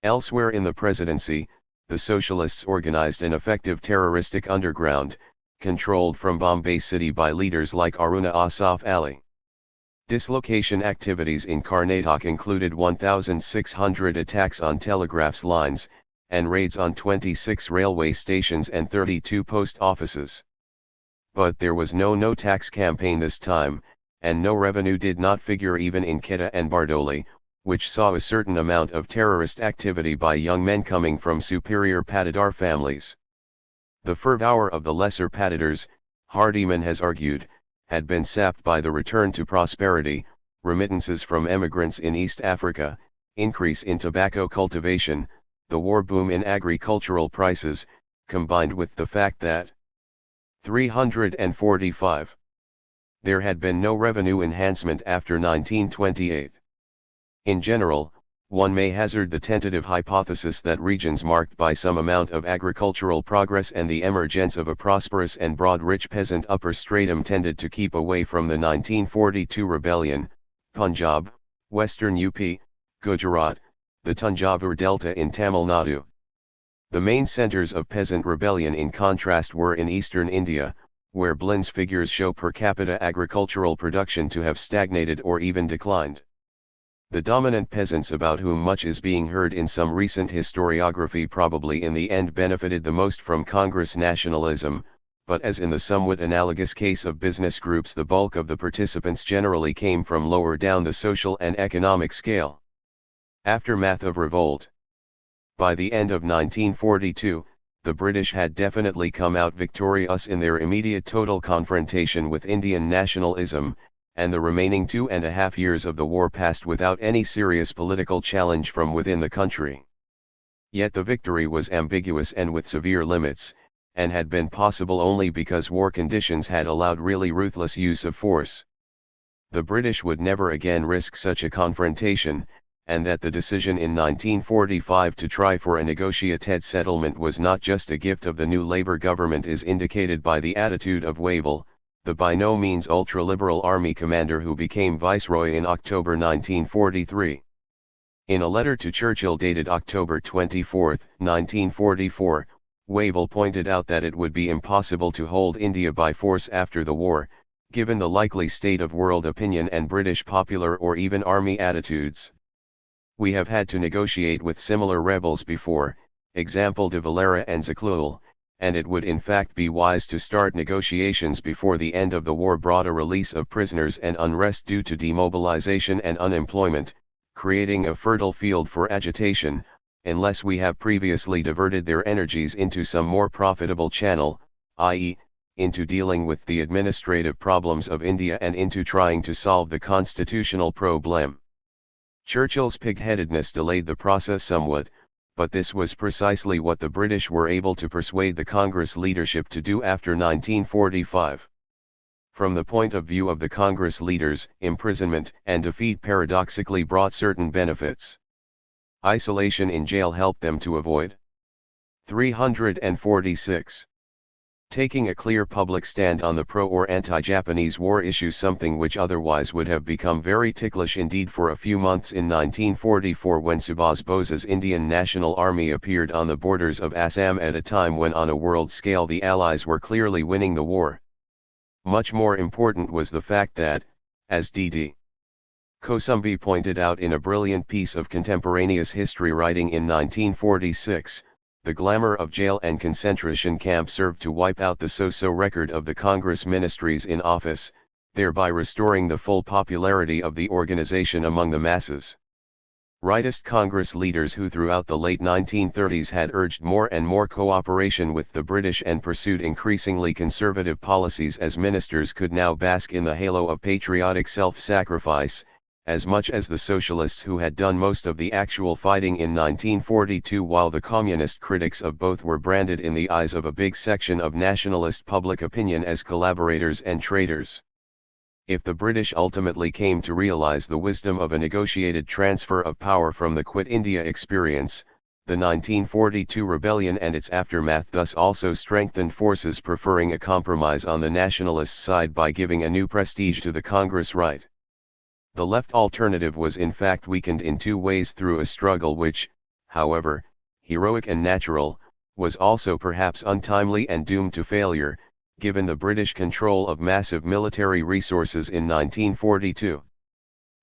Elsewhere in the presidency, the socialists organized an effective terroristic underground, controlled from Bombay city by leaders like Aruna Asaf Ali. Dislocation activities in Karnataka included 1,600 attacks on telegraphs lines, and raids on 26 railway stations and 32 post offices. But there was no tax campaign this time, and no revenue did not figure even in Kheda and Bardoli, which saw a certain amount of terrorist activity by young men coming from superior Patidar families. The fervour of the lesser Patidars, Hardiman has argued, had been sapped by the return to prosperity, remittances from emigrants in East Africa, increase in tobacco cultivation, the war boom in agricultural prices, combined with the fact that 345. There had been no revenue enhancement after 1928. In general, one may hazard the tentative hypothesis that regions marked by some amount of agricultural progress and the emergence of a prosperous and broad rich peasant upper stratum tended to keep away from the 1942 rebellion: Punjab, Western UP, Gujarat, the Tanjavur Delta in Tamil Nadu. The main centers of peasant rebellion in contrast were in eastern India, where Blin's figures show per capita agricultural production to have stagnated or even declined. The dominant peasants about whom much is being heard in some recent historiography probably in the end benefited the most from Congress nationalism, but as in the somewhat analogous case of business groups, the bulk of the participants generally came from lower down the social and economic scale. Aftermath of revolt. By the end of 1942, the British had definitely come out victorious in their immediate total confrontation with Indian nationalism, and the remaining 2.5 years of the war passed without any serious political challenge from within the country. Yet the victory was ambiguous and with severe limits, and had been possible only because war conditions had allowed really ruthless use of force. The British would never again risk such a confrontation, and that the decision in 1945 to try for a negotiated settlement was not just a gift of the new Labour government is indicated by the attitude of Wavell, the by no means ultra-liberal army commander who became viceroy in October 1943. In a letter to Churchill dated October 24, 1944, Wavell pointed out that it would be impossible to hold India by force after the war, given the likely state of world opinion and British popular or even army attitudes. We have had to negotiate with similar rebels before, example de Valera and Zaghloul, and it would in fact be wise to start negotiations before the end of the war brought a release of prisoners and unrest due to demobilization and unemployment, creating a fertile field for agitation, unless we have previously diverted their energies into some more profitable channel, i.e., into dealing with the administrative problems of India and into trying to solve the constitutional problem. Churchill's pig-headedness delayed the process somewhat, but this was precisely what the British were able to persuade the Congress leadership to do after 1945. From the point of view of the Congress leaders, imprisonment and defeat paradoxically brought certain benefits. Isolation in jail helped them to avoid 346. Taking a clear public stand on the pro- or anti-Japanese war issue, something which otherwise would have become very ticklish indeed for a few months in 1944 when Subhas Bose's Indian National Army appeared on the borders of Assam at a time when on a world scale the Allies were clearly winning the war. Much more important was the fact that, as D.D. Kosumbi pointed out in a brilliant piece of contemporaneous history writing in 1946, the glamour of jail and concentration camp served to wipe out the so-so record of the Congress ministries in office, thereby restoring the full popularity of the organization among the masses. Rightist Congress leaders who throughout the late 1930s had urged more and more cooperation with the British and pursued increasingly conservative policies as ministers could now bask in the halo of patriotic self-sacrifice, as much as the socialists who had done most of the actual fighting in 1942, while the communist critics of both were branded in the eyes of a big section of nationalist public opinion as collaborators and traitors. If the British ultimately came to realize the wisdom of a negotiated transfer of power from the Quit India experience, the 1942 rebellion and its aftermath thus also strengthened forces preferring a compromise on the nationalist side by giving a new prestige to the Congress right. The left alternative was in fact weakened in two ways: through a struggle which, however, heroic and natural, was also perhaps untimely and doomed to failure, given the British control of massive military resources in 1942.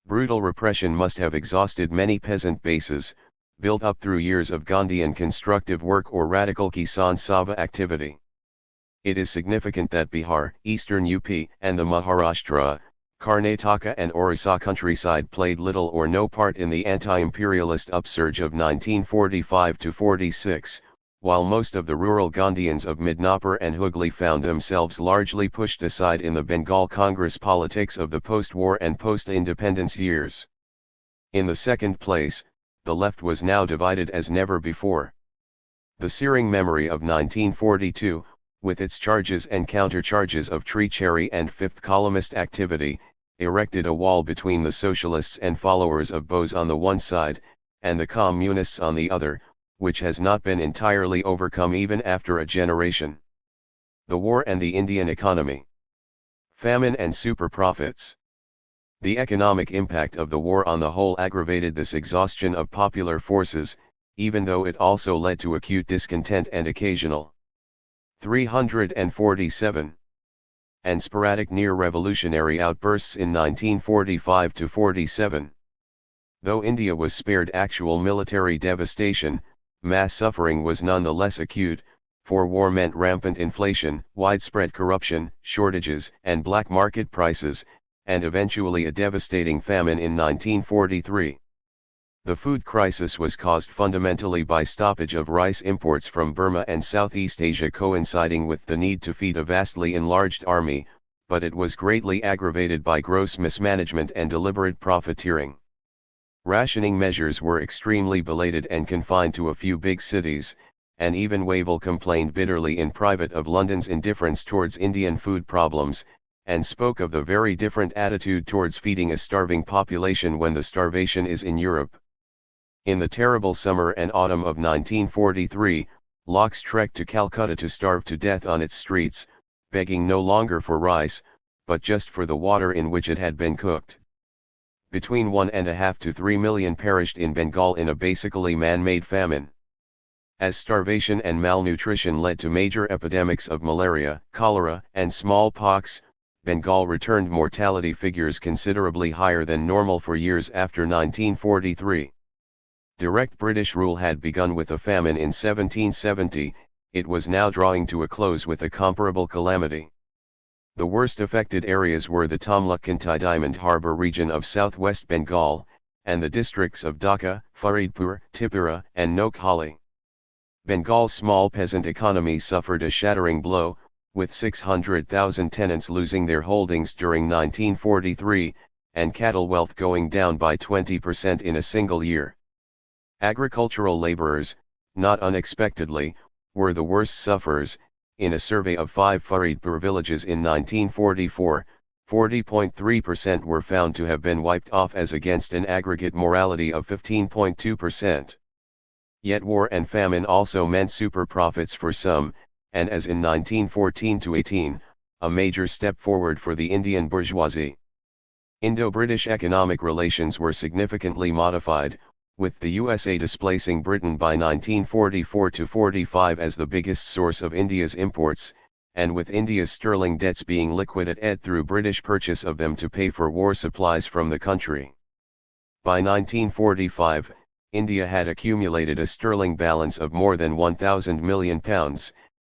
Brutal repression must have exhausted many peasant bases, built up through years of Gandhian constructive work or radical Kisan Sabha activity. It is significant that Bihar, eastern UP, and the Maharashtra, Karnataka and Orissa countryside played little or no part in the anti-imperialist upsurge of 1945-46, while most of the rural Gandhians of Midnapur and Hooghly found themselves largely pushed aside in the Bengal Congress politics of the post-war and post-independence years. In the second place, the left was now divided as never before. The searing memory of 1942, with its charges and countercharges of treachery and fifth columnist activity, erected a wall between the socialists and followers of Bose on the one side, and the communists on the other, which has not been entirely overcome even after a generation. The war and the Indian economy. Famine and super profits. The economic impact of the war on the whole aggravated this exhaustion of popular forces, even though it also led to acute discontent and occasional 347 and sporadic near-revolutionary outbursts in 1945-47. Though India was spared actual military devastation, mass suffering was nonetheless acute, for war meant rampant inflation, widespread corruption, shortages and black market prices, and eventually a devastating famine in 1943. The food crisis was caused fundamentally by stoppage of rice imports from Burma and Southeast Asia, coinciding with the need to feed a vastly enlarged army, but it was greatly aggravated by gross mismanagement and deliberate profiteering. Rationing measures were extremely belated and confined to a few big cities, and even Wavell complained bitterly in private of London's indifference towards Indian food problems, and spoke of the very different attitude towards feeding a starving population when the starvation is in Europe. In the terrible summer and autumn of 1943, Locke's trek to Calcutta to starve to death on its streets, begging no longer for rice, but just for the water in which it had been cooked. Between 1.5 to 3 million perished in Bengal in a basically man-made famine. As starvation and malnutrition led to major epidemics of malaria, cholera, and smallpox, Bengal returned mortality figures considerably higher than normal for years after 1943. Direct British rule had begun with a famine in 1770, it was now drawing to a close with a comparable calamity. The worst affected areas were the Tamlukkantai Diamond Harbour region of southwest Bengal, and the districts of Dhaka, Faridpur, Tipura, and Noakhali. Bengal's small peasant economy suffered a shattering blow, with 600,000 tenants losing their holdings during 1943, and cattle wealth going down by 20% in a single year. Agricultural laborers, not unexpectedly, were the worst sufferers. In a survey of 5 Faridpur villages in 1944, 40.3% were found to have been wiped off as against an aggregate mortality of 15.2%. Yet war and famine also meant super profits for some, and as in 1914-18, a major step forward for the Indian bourgeoisie. Indo-British economic relations were significantly modified, with the USA displacing Britain by 1944-45 as the biggest source of India's imports, and with India's sterling debts being liquidated through British purchase of them to pay for war supplies from the country. By 1945, India had accumulated a sterling balance of more than £1,000 million,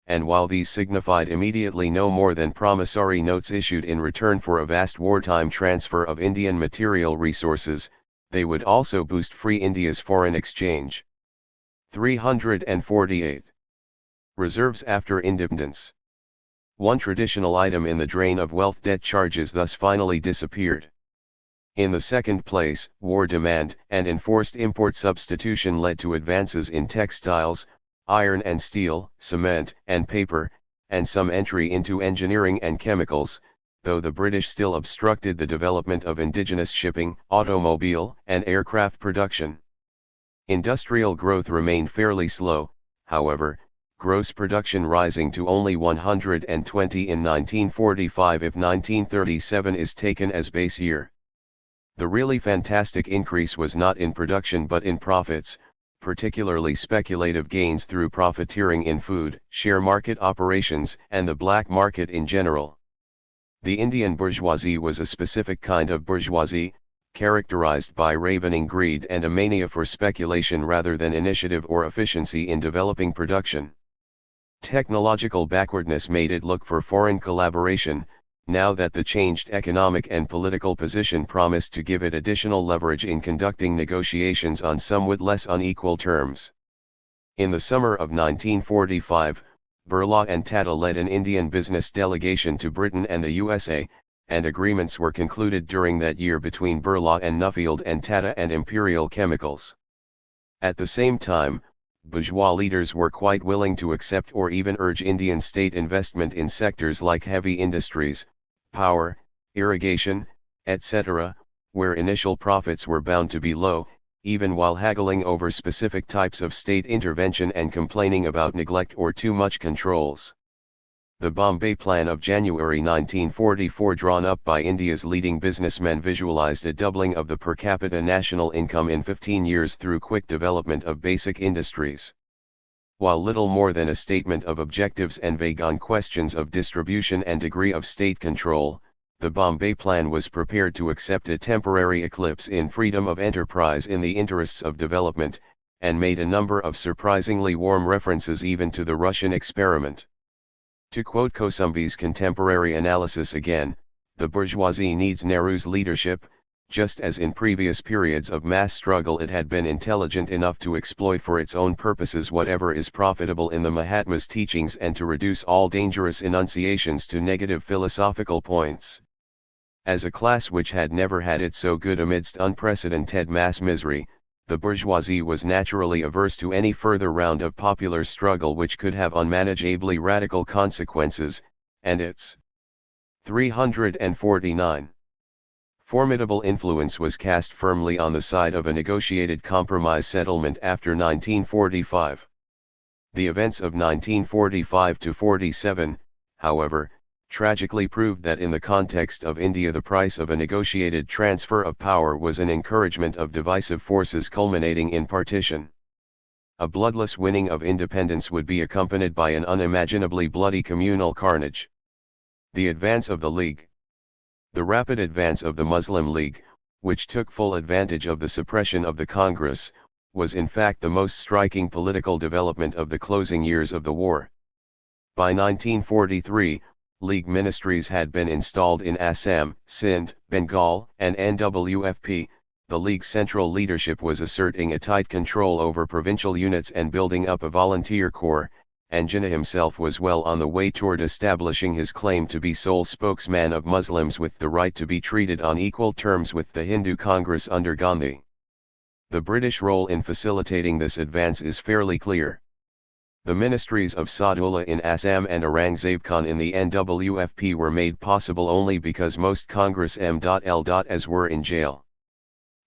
and while these signified immediately no more than promissory notes issued in return for a vast wartime transfer of Indian material resources, they would also boost free India's foreign exchange. 348. Reserves after independence. One traditional item in the drain of wealth debt charges thus finally disappeared. In the second place, war demand and enforced import substitution led to advances in textiles, iron and steel, cement and paper, and some entry into engineering and chemicals, though the British still obstructed the development of indigenous shipping, automobile, and aircraft production. Industrial growth remained fairly slow, however, gross production rising to only 120 in 1945 if 1937 is taken as base year. The really fantastic increase was not in production but in profits, particularly speculative gains through profiteering in food, share market operations, and the black market in general. The Indian bourgeoisie was a specific kind of bourgeoisie, characterized by ravening greed and a mania for speculation rather than initiative or efficiency in developing production. Technological backwardness made it look for foreign collaboration, now that the changed economic and political position promised to give it additional leverage in conducting negotiations on somewhat less unequal terms. In the summer of 1945, Birla and Tata led an Indian business delegation to Britain and the USA, and agreements were concluded during that year between Birla and Nuffield and Tata and Imperial Chemicals. At the same time, bourgeois leaders were quite willing to accept or even urge Indian state investment in sectors like heavy industries, power, irrigation, etc., where initial profits were bound to be low, even while haggling over specific types of state intervention and complaining about neglect or too much controls. The Bombay Plan of January 1944, drawn up by India's leading businessmen, visualized a doubling of the per capita national income in 15 years through quick development of basic industries. While little more than a statement of objectives and vague on questions of distribution and degree of state control, the Bombay Plan was prepared to accept a temporary eclipse in freedom of enterprise in the interests of development, and made a number of surprisingly warm references even to the Russian experiment. To quote Kosumbi's contemporary analysis again, the bourgeoisie needs Nehru's leadership, just as in previous periods of mass struggle it had been intelligent enough to exploit for its own purposes whatever is profitable in the Mahatma's teachings and to reduce all dangerous enunciations to negative philosophical points. As a class which had never had it so good amidst unprecedented mass misery, the bourgeoisie was naturally averse to any further round of popular struggle which could have unmanageably radical consequences, and its 349. Formidable influence was cast firmly on the side of a negotiated compromise settlement after 1945. The events of 1945-47, however, tragically proved that in the context of India the price of a negotiated transfer of power was an encouragement of divisive forces culminating in partition. A bloodless winning of independence would be accompanied by an unimaginably bloody communal carnage. The advance of the League. The rapid advance of the Muslim League, which took full advantage of the suppression of the Congress, was in fact the most striking political development of the closing years of the war. By 1943, League ministries had been installed in Assam, Sindh, Bengal, and NWFP. The League's central leadership was asserting a tight control over provincial units and building up a volunteer corps, and Jinnah himself was well on the way toward establishing his claim to be sole spokesman of Muslims with the right to be treated on equal terms with the Hindu Congress under Gandhi. The British role in facilitating this advance is fairly clear. The ministries of Sadullah in Assam and Aurangzeb Khan in the NWFP were made possible only because most Congress M.L.s were in jail.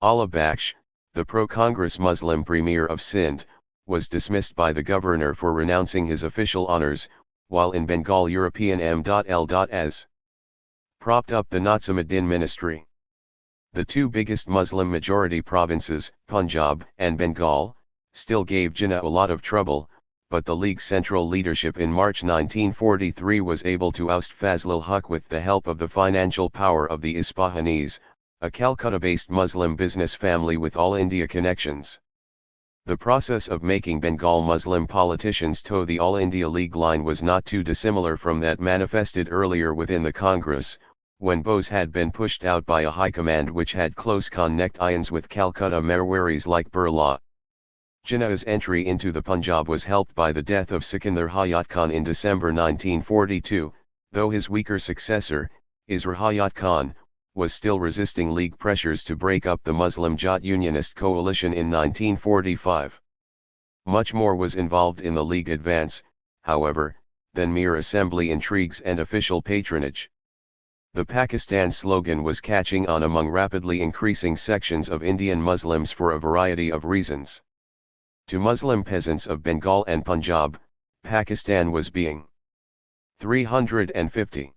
Allah Bakhsh, the pro-Congress Muslim premier of Sindh, was dismissed by the governor for renouncing his official honors, while in Bengal European M.L.s propped up the Nazimuddin ministry. The two biggest Muslim-majority provinces, Punjab and Bengal, still gave Jinnah a lot of trouble, but the League's central leadership in March 1943 was able to oust Fazlul Huq with the help of the financial power of the Isfahanis, a Calcutta-based Muslim business family with All India connections. The process of making Bengal Muslim politicians toe the All India League line was not too dissimilar from that manifested earlier within the Congress, when Bose had been pushed out by a high command which had close connections with Calcutta Marwaris like Birla. Jinnah's entry into the Punjab was helped by the death of Sikandar Hayat Khan in December 1942, though his weaker successor, Israr Hayat Khan, was still resisting League pressures to break up the Muslim Jat Unionist coalition in 1945. Much more was involved in the League advance, however, than mere assembly intrigues and official patronage. The Pakistan slogan was catching on among rapidly increasing sections of Indian Muslims for a variety of reasons. To Muslim peasants of Bengal and Punjab, Pakistan was being 350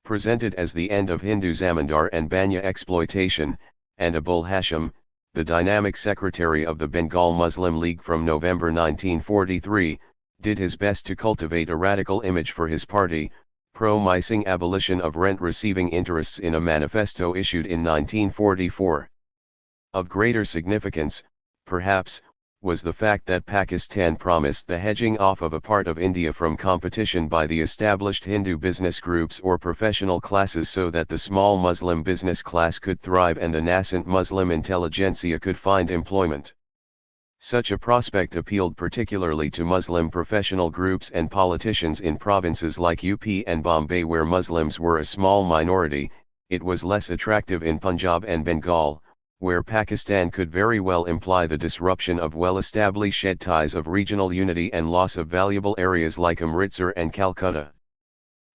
presented as the end of Hindu zamindar and Banya exploitation, and Abul Hashim, the dynamic secretary of the Bengal Muslim League from November 1943, did his best to cultivate a radical image for his party, promising abolition of rent-receiving interests in a manifesto issued in 1944. Of greater significance, perhaps, was the fact that Pakistan promised the hedging off of a part of India from competition by the established Hindu business groups or professional classes so that the small Muslim business class could thrive and the nascent Muslim intelligentsia could find employment. Such a prospect appealed particularly to Muslim professional groups and politicians in provinces like UP and Bombay where Muslims were a small minority. It was less attractive in Punjab and Bengal, where Pakistan could very well imply the disruption of well-established ties of regional unity and loss of valuable areas like Amritsar and Calcutta.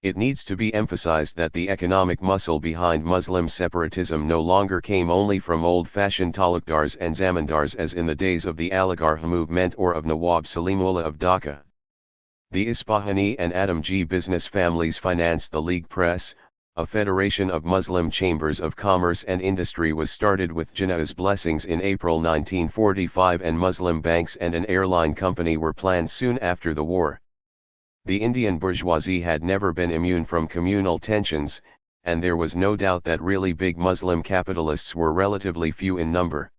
It needs to be emphasized that the economic muscle behind Muslim separatism no longer came only from old-fashioned talukdars and zamindars as in the days of the Aligarh movement or of Nawab Salimullah of Dhaka. The Isfahani and Adamji business families financed the League Press. A federation of Muslim chambers of commerce and industry was started with Jinnah's blessings in April 1945 and Muslim banks and an airline company were planned soon after the war. The Indian bourgeoisie had never been immune from communal tensions, and there was no doubt that really big Muslim capitalists were relatively few in number.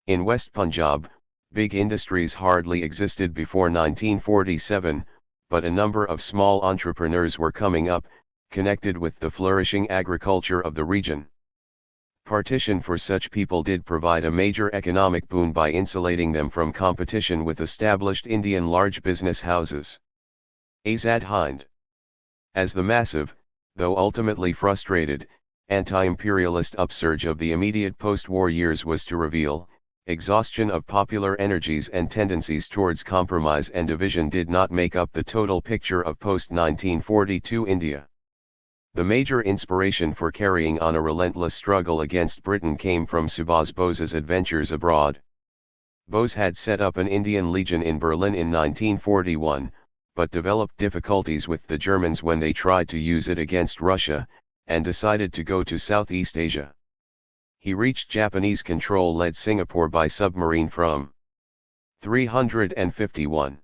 In West Punjab, big industries hardly existed before 1947, but a number of small entrepreneurs were coming up, connected with the flourishing agriculture of the region. Partition for such people did provide a major economic boon by insulating them from competition with established Indian large business houses. Azad Hind. As the massive, though ultimately frustrated, anti-imperialist upsurge of the immediate post-war years was to reveal, exhaustion of popular energies and tendencies towards compromise and division did not make up the total picture of post-1942 India. The major inspiration for carrying on a relentless struggle against Britain came from Subhas Bose's adventures abroad. Bose had set up an Indian Legion in Berlin in 1941, but developed difficulties with the Germans when they tried to use it against Russia, and decided to go to Southeast Asia. He reached Japanese-control-led Singapore by submarine from 351.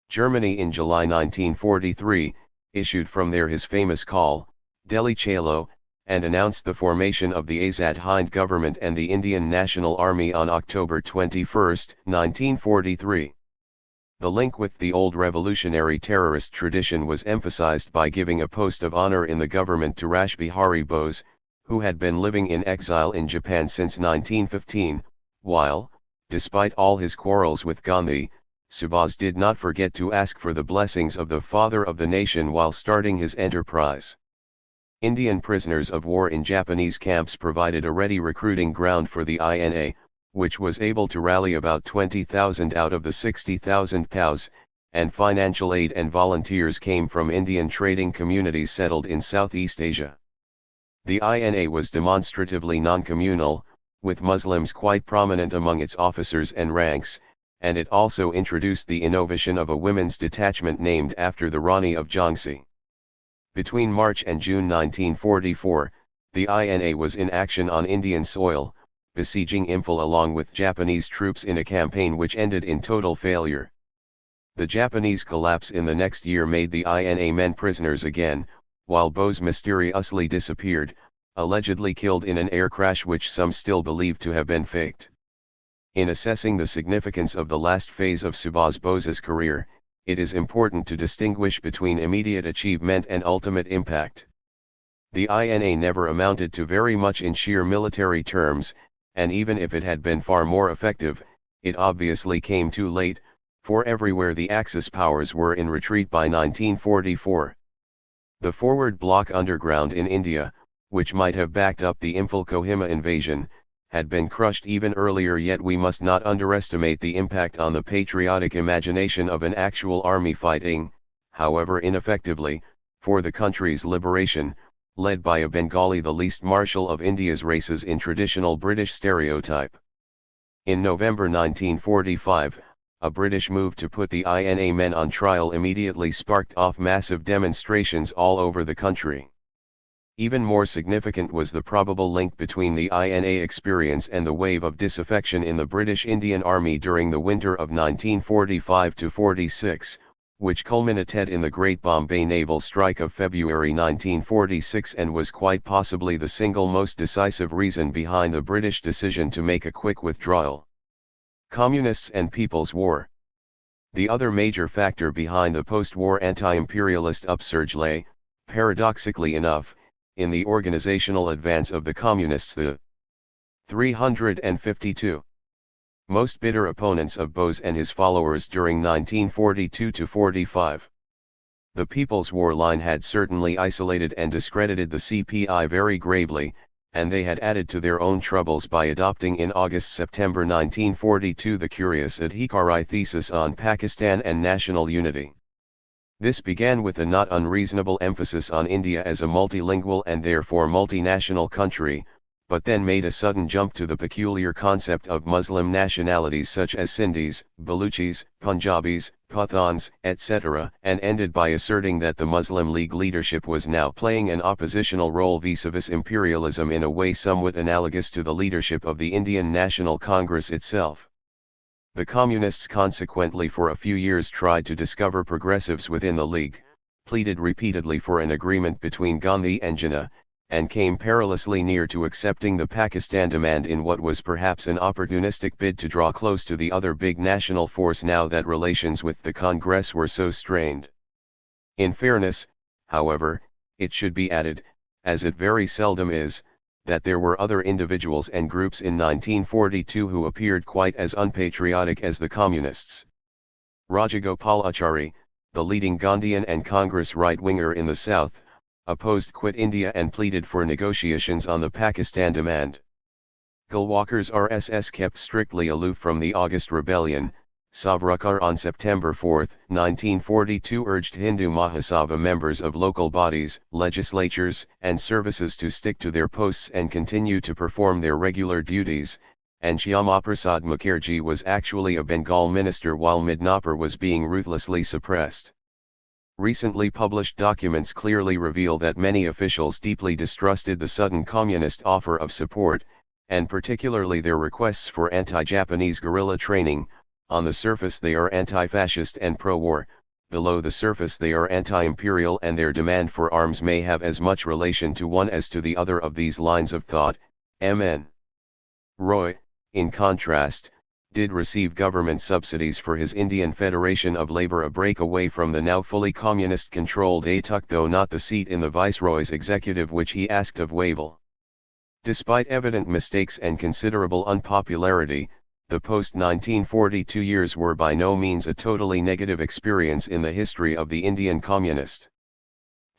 Germany in July 1943, issued from there his famous call, Delhi Chalo, and announced the formation of the Azad Hind government and the Indian National Army on October 21, 1943. The link with the old revolutionary terrorist tradition was emphasized by giving a post of honor in the government to Rash Bihari Bose, who had been living in exile in Japan since 1915, while, despite all his quarrels with Gandhi, Subhas did not forget to ask for the blessings of the father of the nation while starting his enterprise. Indian prisoners of war in Japanese camps provided a ready recruiting ground for the INA, which was able to rally about 20,000 out of the 60,000 POWs, and financial aid and volunteers came from Indian trading communities settled in Southeast Asia. The INA was demonstratively non-communal, with Muslims quite prominent among its officers and ranks, and it also introduced the innovation of a women's detachment named after the Rani of Jhansi. Between March and June 1944, the INA was in action on Indian soil, besieging Imphal along with Japanese troops in a campaign which ended in total failure. The Japanese collapse in the next year made the INA men prisoners again, while Bose mysteriously disappeared, allegedly killed in an air crash which some still believe to have been faked. In assessing the significance of the last phase of Subhas Bose's career, it is important to distinguish between immediate achievement and ultimate impact. The INA never amounted to very much in sheer military terms, and even if it had been far more effective, it obviously came too late, for everywhere the Axis powers were in retreat by 1944. The forward bloc underground in India, which might have backed up the Imphal-Kohima invasion, had been crushed even earlier, yet we must not underestimate the impact on the patriotic imagination of an actual army fighting, however ineffectively, for the country's liberation, led by a Bengali, the least martial of India's races in traditional British stereotype. In November 1945, a British move to put the INA men on trial immediately sparked off massive demonstrations all over the country. Even more significant was the probable link between the INA experience and the wave of disaffection in the British Indian Army during the winter of 1945-46, which culminated in the Great Bombay Naval Strike of February 1946 and was quite possibly the single most decisive reason behind the British decision to make a quick withdrawal. Communists and People's War. The other major factor behind the post-war anti-imperialist upsurge lay, paradoxically enough, in the organizational advance of the Communists, the 352 most bitter opponents of Bose and his followers during 1942-45. The People's War line had certainly isolated and discredited the CPI very gravely, and they had added to their own troubles by adopting in August-September 1942 the curious Adhikari thesis on Pakistan and national unity. This began with a not unreasonable emphasis on India as a multilingual and therefore multinational country, but then made a sudden jump to the peculiar concept of Muslim nationalities such as Sindhis, Baluchis, Punjabis, Pathans, etc., and ended by asserting that the Muslim League leadership was now playing an oppositional role vis-a-vis imperialism in a way somewhat analogous to the leadership of the Indian National Congress itself. The Communists consequently for a few years tried to discover progressives within the League, pleaded repeatedly for an agreement between Gandhi and Jinnah, and came perilously near to accepting the Pakistan demand in what was perhaps an opportunistic bid to draw close to the other big national force now that relations with the Congress were so strained. In fairness, however, it should be added, as it very seldom is, that there were other individuals and groups in 1942 who appeared quite as unpatriotic as the Communists. Rajagopalachari, the leading Gandhian and Congress right-winger in the South, opposed Quit India and pleaded for negotiations on the Pakistan demand. Gulwalkar's RSS kept strictly aloof from the August Rebellion. Savarkar on September 4, 1942 urged Hindu Mahasabha members of local bodies, legislatures, and services to stick to their posts and continue to perform their regular duties, and Shyamaprasad Mukherjee was actually a Bengal minister while Midnapur was being ruthlessly suppressed. Recently published documents clearly reveal that many officials deeply distrusted the sudden communist offer of support, and particularly their requests for anti-Japanese guerrilla training. On the surface they are anti-fascist and pro-war, below the surface they are anti-imperial, and their demand for arms may have as much relation to one as to the other of these lines of thought. M.N. Roy, in contrast, did receive government subsidies for his Indian Federation of Labour, a break away from the now fully communist-controlled ATUC, though not the seat in the Viceroy's executive which he asked of Wavell. Despite evident mistakes and considerable unpopularity, the post-1942 years were by no means a totally negative experience in the history of the Indian Communist.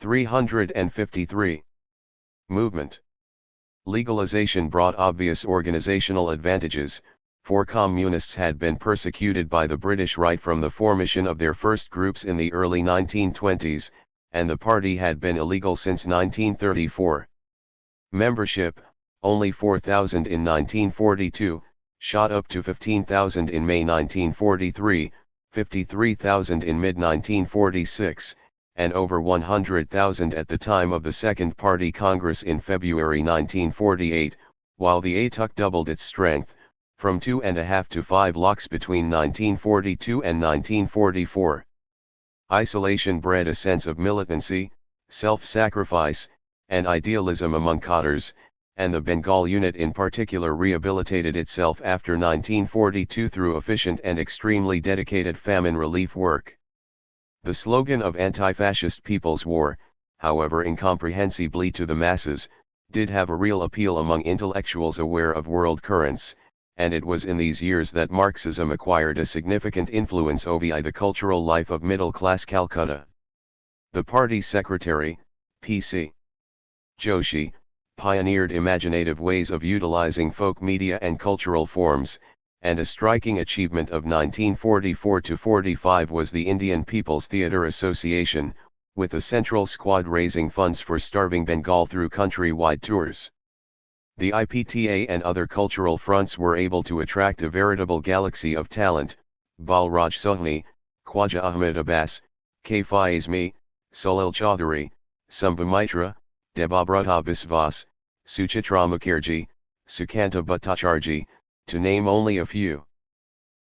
353. Movement. Legalization brought obvious organizational advantages, for communists had been persecuted by the British right from the formation of their first groups in the early 1920s, and the party had been illegal since 1934. Membership, only 4,000 in 1942, shot up to 15,000 in May 1943, 53,000 in mid-1946, and over 100,000 at the time of the Second Party Congress in February 1948, while the ATUC doubled its strength, from 2.5 to 5 lakhs between 1942 and 1944. Isolation bred a sense of militancy, self-sacrifice, and idealism among cadres, and the Bengal unit in particular rehabilitated itself after 1942 through efficient and extremely dedicated famine relief work. The slogan of anti-fascist People's War, however incomprehensibly to the masses, did have a real appeal among intellectuals aware of world currents, and it was in these years that Marxism acquired a significant influence over the cultural life of middle-class Calcutta. The party secretary, P.C. Joshi, pioneered imaginative ways of utilizing folk media and cultural forms, and a striking achievement of 1944-45 was the Indian People's Theatre Association, with a central squad raising funds for starving Bengal through country-wide tours. The IPTA and other cultural fronts were able to attract a veritable galaxy of talent: Balraj Sohni, Khwaja Ahmed Abbas, K. Faizmi, Salil Chaudhary, Sambhu Mitra, Debabruta Biswas, Suchitra Mukherjee, Sukanta Bhattacharjee, to name only a few.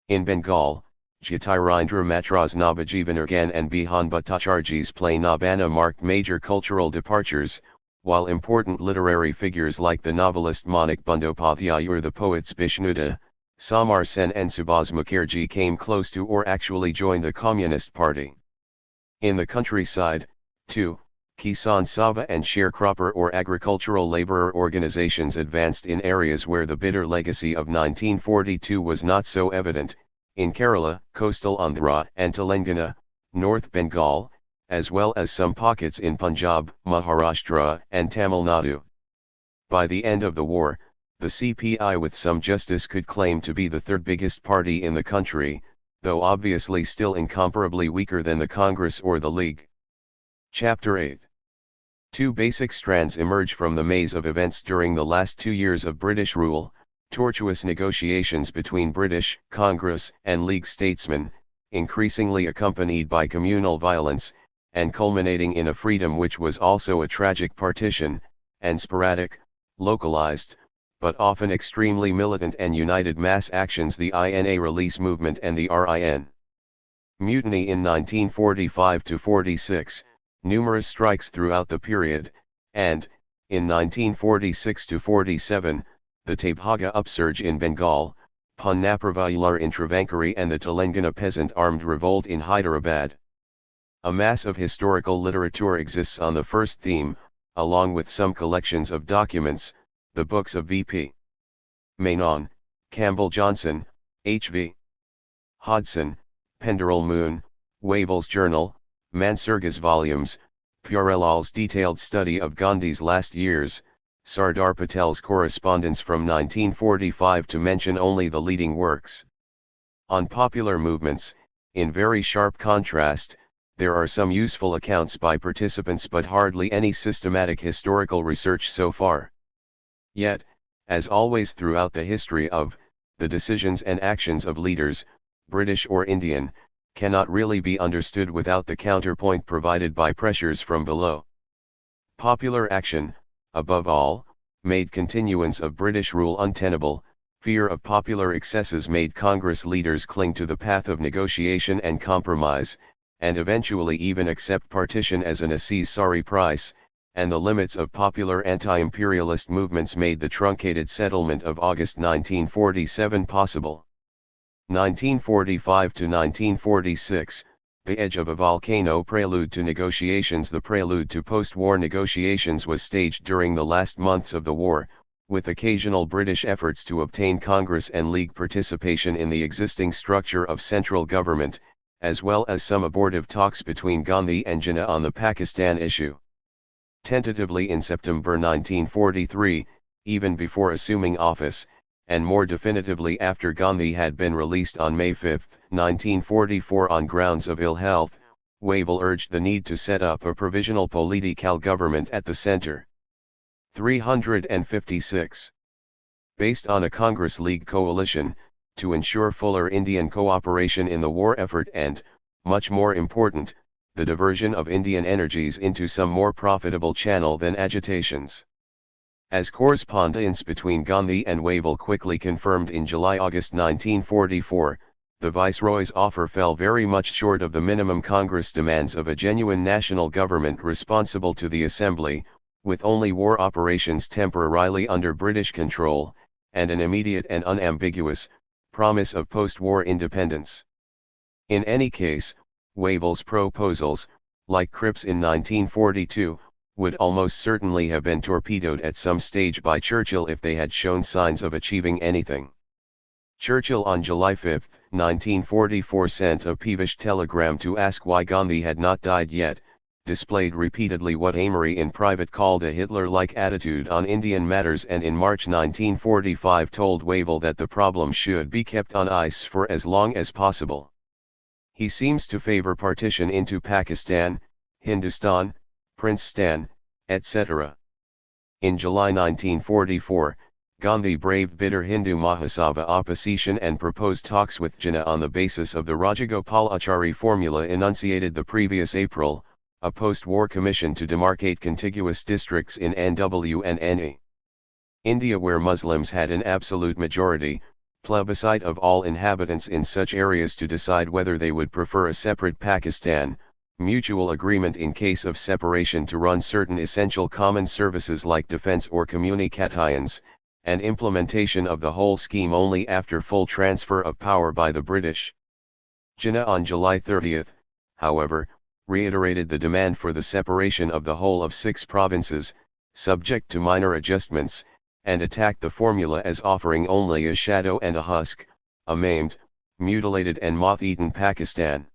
In Bengal, Jyotirindra Matra's Nabajivanagan and Bihan Bhattacharjee's play Nabana marked major cultural departures, while important literary figures like the novelist Manik Bandopathyay or the poets Bishnuda, Samar Sen and Subhas Mukherjee came close to or actually joined the Communist Party. In the countryside, too, Kisan Sabha and sharecropper or agricultural laborer organizations advanced in areas where the bitter legacy of 1942 was not so evident, in Kerala, coastal Andhra and Telangana, North Bengal, as well as some pockets in Punjab, Maharashtra and Tamil Nadu. By the end of the war, the CPI with some justice could claim to be the third biggest party in the country, though obviously still incomparably weaker than the Congress or the League. Chapter 8. Two basic strands emerge from the maze of events during the last 2 years of British rule: tortuous negotiations between British, Congress and League statesmen, increasingly accompanied by communal violence, and culminating in a freedom which was also a tragic partition, and sporadic, localized, but often extremely militant and united mass actions: the INA release movement and the RIN mutiny in 1945-46, numerous strikes throughout the period, and, in 1946-47, the Tabhaga upsurge in Bengal, Punnapravayular in Travancore and the Telangana peasant armed revolt in Hyderabad. A mass of historical literature exists on the first theme, along with some collections of documents, the books of V.P. Menon, Campbell Johnson, H.V. Hodson, Penderel Moon, Wavell's Journal, Mansurga's volumes, Purelal's detailed study of Gandhi's last years, Sardar Patel's correspondence from 1945, to mention only the leading works. On popular movements, in very sharp contrast, there are some useful accounts by participants but hardly any systematic historical research so far. Yet, as always throughout the history of the decisions and actions of leaders, British or Indian, cannot really be understood without the counterpoint provided by pressures from below. Popular action, above all, made continuance of British rule untenable. Fear of popular excesses made Congress leaders cling to the path of negotiation and compromise, and eventually even accept partition as an necessary price, and the limits of popular anti-imperialist movements made the truncated settlement of August 1947 possible. 1945 to 1946, the edge of a volcano prelude to negotiations. The prelude to post-war negotiations was staged during the last months of the war, with occasional British efforts to obtain Congress and League participation in the existing structure of central government, as well as some abortive talks between Gandhi and Jinnah on the Pakistan issue. Tentatively in September 1943, even before assuming office, and more definitively after Gandhi had been released on May 5, 1944 on grounds of ill health, Wavell urged the need to set up a provisional political government at the centre. 356. Based on a Congress-League coalition, to ensure fuller Indian cooperation in the war effort and, much more important, the diversion of Indian energies into some more profitable channel than agitations. As correspondence between Gandhi and Wavell quickly confirmed in July-August 1944, the Viceroy's offer fell very much short of the minimum Congress demands of a genuine national government responsible to the Assembly, with only war operations temporarily under British control, and an immediate and unambiguous promise of post-war independence. In any case, Wavell's proposals, like Cripp's in 1942, would almost certainly have been torpedoed at some stage by Churchill if they had shown signs of achieving anything. Churchill on July 5, 1944 sent a peevish telegram to ask why Gandhi had not died yet, displayed repeatedly what Amory in private called a Hitler-like attitude on Indian matters, and in March 1945 told Wavell that the problem should be kept on ice for as long as possible. He seems to favor partition into Pakistan, Hindustan, Princestan, etc. In July 1944, Gandhi braved bitter Hindu Mahasabha opposition and proposed talks with Jinnah on the basis of the Rajagopalachari formula enunciated the previous April, a post-war commission to demarcate contiguous districts in NW and NE. India, where Muslims had an absolute majority, plebiscite of all inhabitants in such areas to decide whether they would prefer a separate Pakistan, mutual agreement in case of separation to run certain essential common services like defense or communications, and implementation of the whole scheme only after full transfer of power by the British. Jinnah on July 30, however, reiterated the demand for the separation of the whole of 6 provinces, subject to minor adjustments, and attacked the formula as offering only a shadow and a husk, a maimed, mutilated and moth-eaten Pakistan.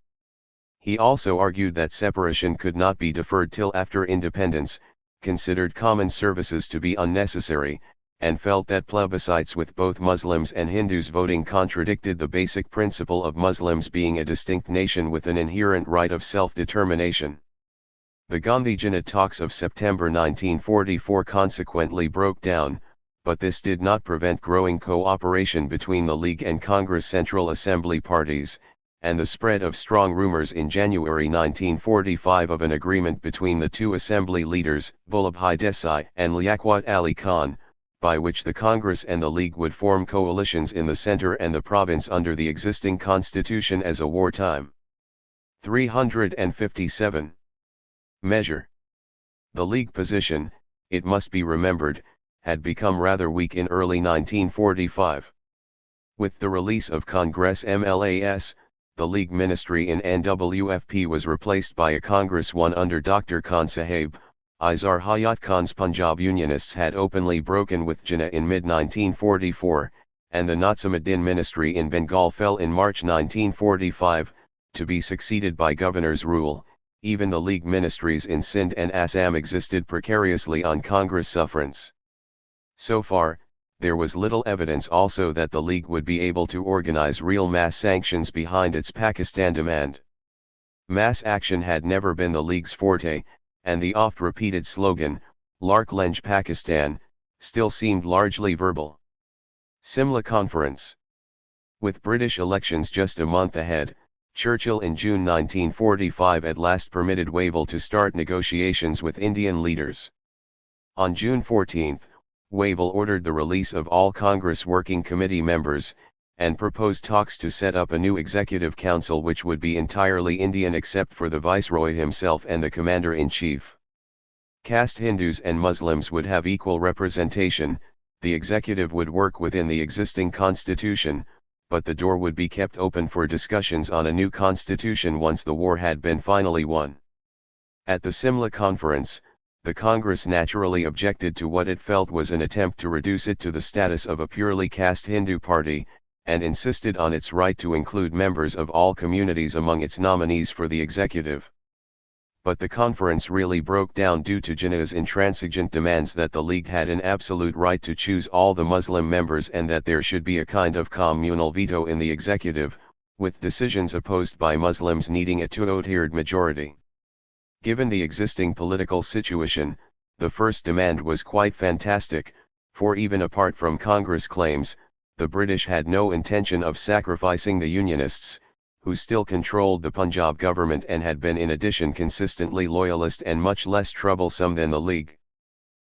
He also argued that separation could not be deferred till after independence, considered common services to be unnecessary, and felt that plebiscites with both Muslims and Hindus voting contradicted the basic principle of Muslims being a distinct nation with an inherent right of self-determination. The Gandhi-Jinnah talks of September 1944 consequently broke down, but this did not prevent growing cooperation between the League and Congress Central Assembly parties, and the spread of strong rumors in January 1945 of an agreement between the two Assembly leaders, Vallabhbhai Desai and Liaquat Ali Khan, by which the Congress and the League would form coalitions in the centre and the province under the existing constitution as a wartime. 357. Measure. The League position, it must be remembered, had become rather weak in early 1945. With the release of Congress MLAS, the League ministry in NWFP was replaced by a Congress one under Dr. Khan Sahib. Izar Hayat Khan's Punjab Unionists had openly broken with Jinnah in mid-1944, and the Nazimuddin ministry in Bengal fell in March 1945, to be succeeded by governor's rule. Even the League ministries in Sindh and Assam existed precariously on Congress sufferance. So far, there was little evidence also that the League would be able to organize real mass sanctions behind its Pakistan demand. Mass action had never been the League's forte, and the oft-repeated slogan, Lark Lenge Pakistan, still seemed largely verbal. Simla Conference. With British elections just a month ahead, Churchill in June 1945 at last permitted Wavell to start negotiations with Indian leaders. On June 14, Wavell ordered the release of all Congress Working Committee members, and proposed talks to set up a new executive council which would be entirely Indian except for the Viceroy himself and the Commander-in-Chief. Caste Hindus and Muslims would have equal representation, the executive would work within the existing constitution, but the door would be kept open for discussions on a new constitution once the war had been finally won. At the Simla Conference, the Congress naturally objected to what it felt was an attempt to reduce it to the status of a purely caste Hindu party, and insisted on its right to include members of all communities among its nominees for the executive. But the conference really broke down due to Jinnah's intransigent demands that the League had an absolute right to choose all the Muslim members and that there should be a kind of communal veto in the executive, with decisions opposed by Muslims needing a two-thirds majority. Given the existing political situation, the first demand was quite fantastic, for even apart from Congress claims, the British had no intention of sacrificing the Unionists, who still controlled the Punjab government and had been in addition consistently loyalist and much less troublesome than the League.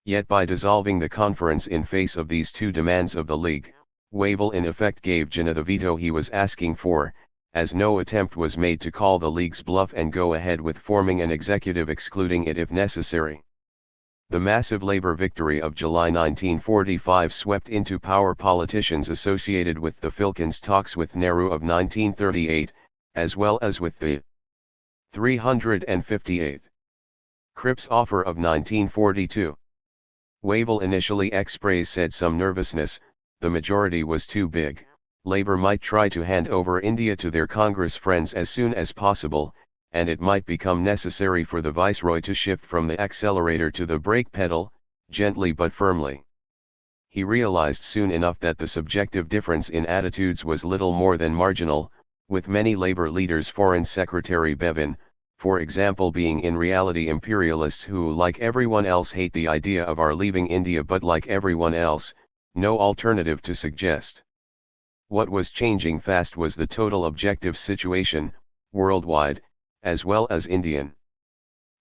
Yet by dissolving the conference in face of these two demands of the League, Wavell in effect gave Jinnah the veto he was asking for, as no attempt was made to call the League's bluff and go ahead with forming an executive excluding it if necessary. The massive Labour victory of July 1945 swept into power politicians associated with the Filkins talks with Nehru of 1938, as well as with the 358 Cripps offer of 1942. Wavell initially expressed said some nervousness, the majority was too big, Labour might try to hand over India to their Congress friends as soon as possible, and it might become necessary for the Viceroy to shift from the accelerator to the brake pedal, gently but firmly. He realized soon enough that the subjective difference in attitudes was little more than marginal, with many Labour leaders, Foreign Secretary Bevan, for example, being in reality imperialists who like everyone else hate the idea of our leaving India but like everyone else, no alternative to suggest. What was changing fast was the total objective situation, worldwide, as well as Indian.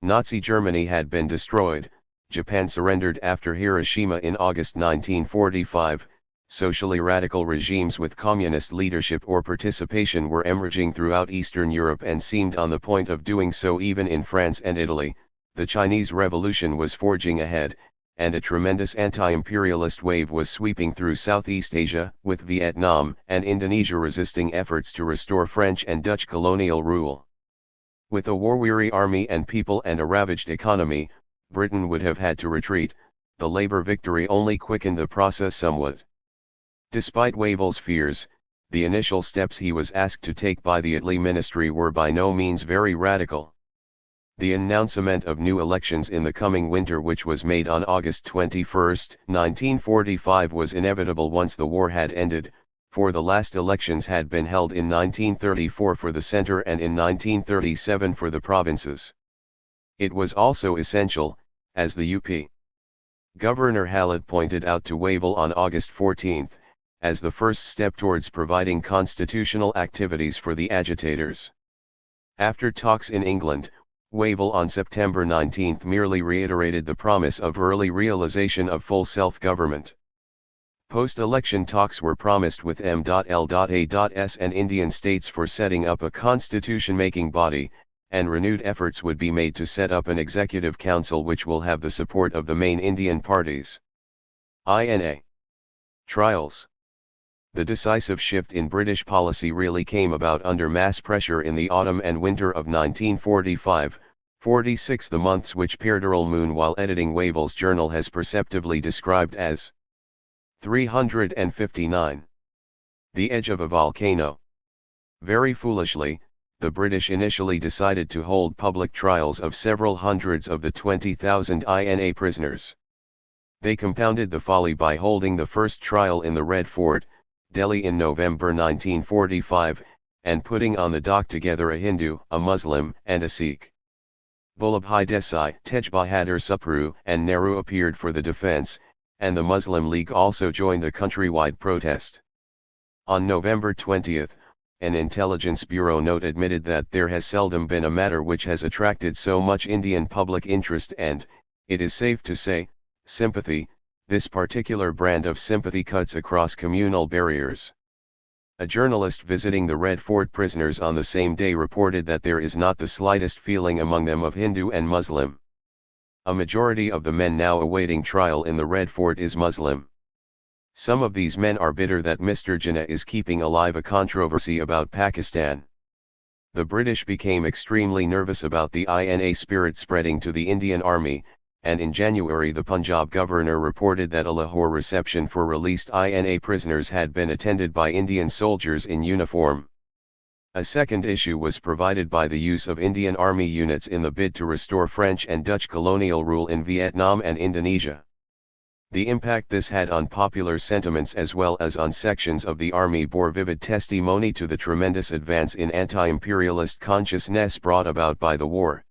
Nazi Germany had been destroyed, Japan surrendered after Hiroshima in August 1945, socially radical regimes with communist leadership or participation were emerging throughout Eastern Europe and seemed on the point of doing so even in France and Italy, the Chinese Revolution was forging ahead, and a tremendous anti-imperialist wave was sweeping through Southeast Asia, with Vietnam and Indonesia resisting efforts to restore French and Dutch colonial rule. With a war-weary army and people and a ravaged economy, Britain would have had to retreat. The Labour victory only quickened the process somewhat. Despite Wavell's fears, the initial steps he was asked to take by the Italy ministry were by no means very radical. The announcement of new elections in the coming winter, which was made on August 21, 1945, was inevitable once the war had ended, for the last elections had been held in 1934 for the centre and in 1937 for the provinces. It was also essential, as the UP Governor Hallett pointed out to Wavell on August 14, as the first step towards providing constitutional activities for the agitators. After talks in England, Wavell on September 19 merely reiterated the promise of early realization of full self-government. Post-election talks were promised with M.L.A.S. and Indian states for setting up a constitution-making body, and renewed efforts would be made to set up an executive council which will have the support of the main Indian parties. INA. Trials. The decisive shift in British policy really came about under mass pressure in the autumn and winter of 1945-46, the months which Pierderel Moon, while editing Wavell's journal, has perceptively described as 359. The edge of a volcano. Very foolishly, the British initially decided to hold public trials of several hundreds of the 20,000 INA prisoners. They compounded the folly by holding the first trial in the Red Fort, Delhi, in November 1945, and putting on the dock together a Hindu, a Muslim, and a Sikh. Vallabhbhai Desai, Tej Bahadur Supru, and Nehru appeared for the defense, and the Muslim League also joined the countrywide protest. On November 20, an intelligence bureau note admitted that there has seldom been a matter which has attracted so much Indian public interest and, it is safe to say, sympathy. This particular brand of sympathy cuts across communal barriers. A journalist visiting the Red Fort prisoners on the same day reported that there is not the slightest feeling among them of Hindu and Muslim. A majority of the men now awaiting trial in the Red Fort is Muslim. Some of these men are bitter that Mr. Jinnah is keeping alive a controversy about Pakistan. The British became extremely nervous about the INA spirit spreading to the Indian Army, and in January the Punjab governor reported that a Lahore reception for released INA prisoners had been attended by Indian soldiers in uniform. A second issue was provided by the use of Indian Army units in the bid to restore French and Dutch colonial rule in Vietnam and Indonesia. The impact this had on popular sentiments as well as on sections of the army bore vivid testimony to the tremendous advance in anti-imperialist consciousness brought about by the war.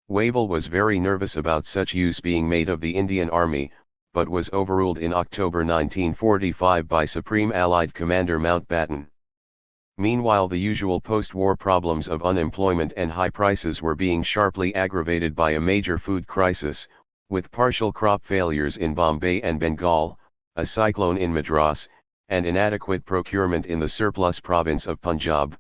Wavell was very nervous about such use being made of the Indian Army, but was overruled in October 1945 by Supreme Allied Commander Mountbatten. Meanwhile, the usual post-war problems of unemployment and high prices were being sharply aggravated by a major food crisis, with partial crop failures in Bombay and Bengal, a cyclone in Madras, and inadequate procurement in the surplus province of Punjab.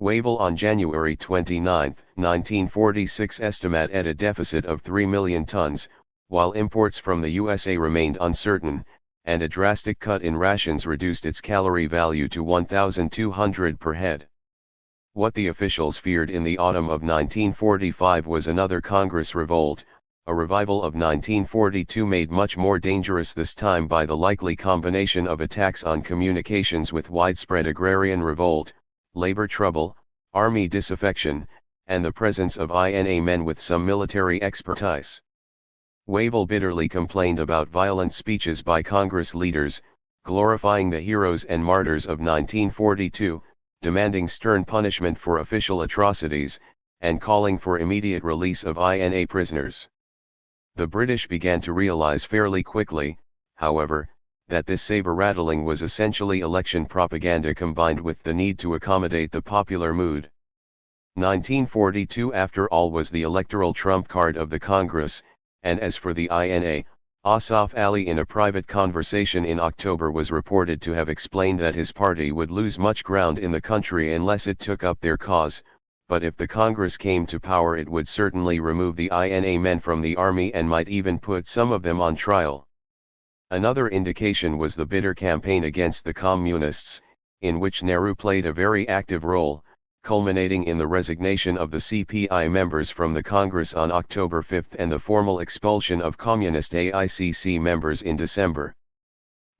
Wavell on January 29, 1946 estimated a deficit of 3 million tons, while imports from the USA remained uncertain, and a drastic cut in rations reduced its calorie value to 1,200 per head. What the officials feared in the autumn of 1945 was another Congress revolt, a revival of 1942 made much more dangerous this time by the likely combination of attacks on communications with widespread agrarian revolt, labor trouble, army disaffection, and the presence of INA men with some military expertise. Wavell bitterly complained about violent speeches by Congress leaders, glorifying the heroes and martyrs of 1942, demanding stern punishment for official atrocities, and calling for immediate release of INA prisoners. The British began to realize fairly quickly, however, that this saber-rattling was essentially election propaganda combined with the need to accommodate the popular mood. 1942 after all was the electoral trump card of the Congress, and as for the INA, Asaf Ali in a private conversation in October was reported to have explained that his party would lose much ground in the country unless it took up their cause, but if the Congress came to power it would certainly remove the INA men from the army and might even put some of them on trial. Another indication was the bitter campaign against the Communists, in which Nehru played a very active role, culminating in the resignation of the CPI members from the Congress on October 5 and the formal expulsion of Communist AICC members in December.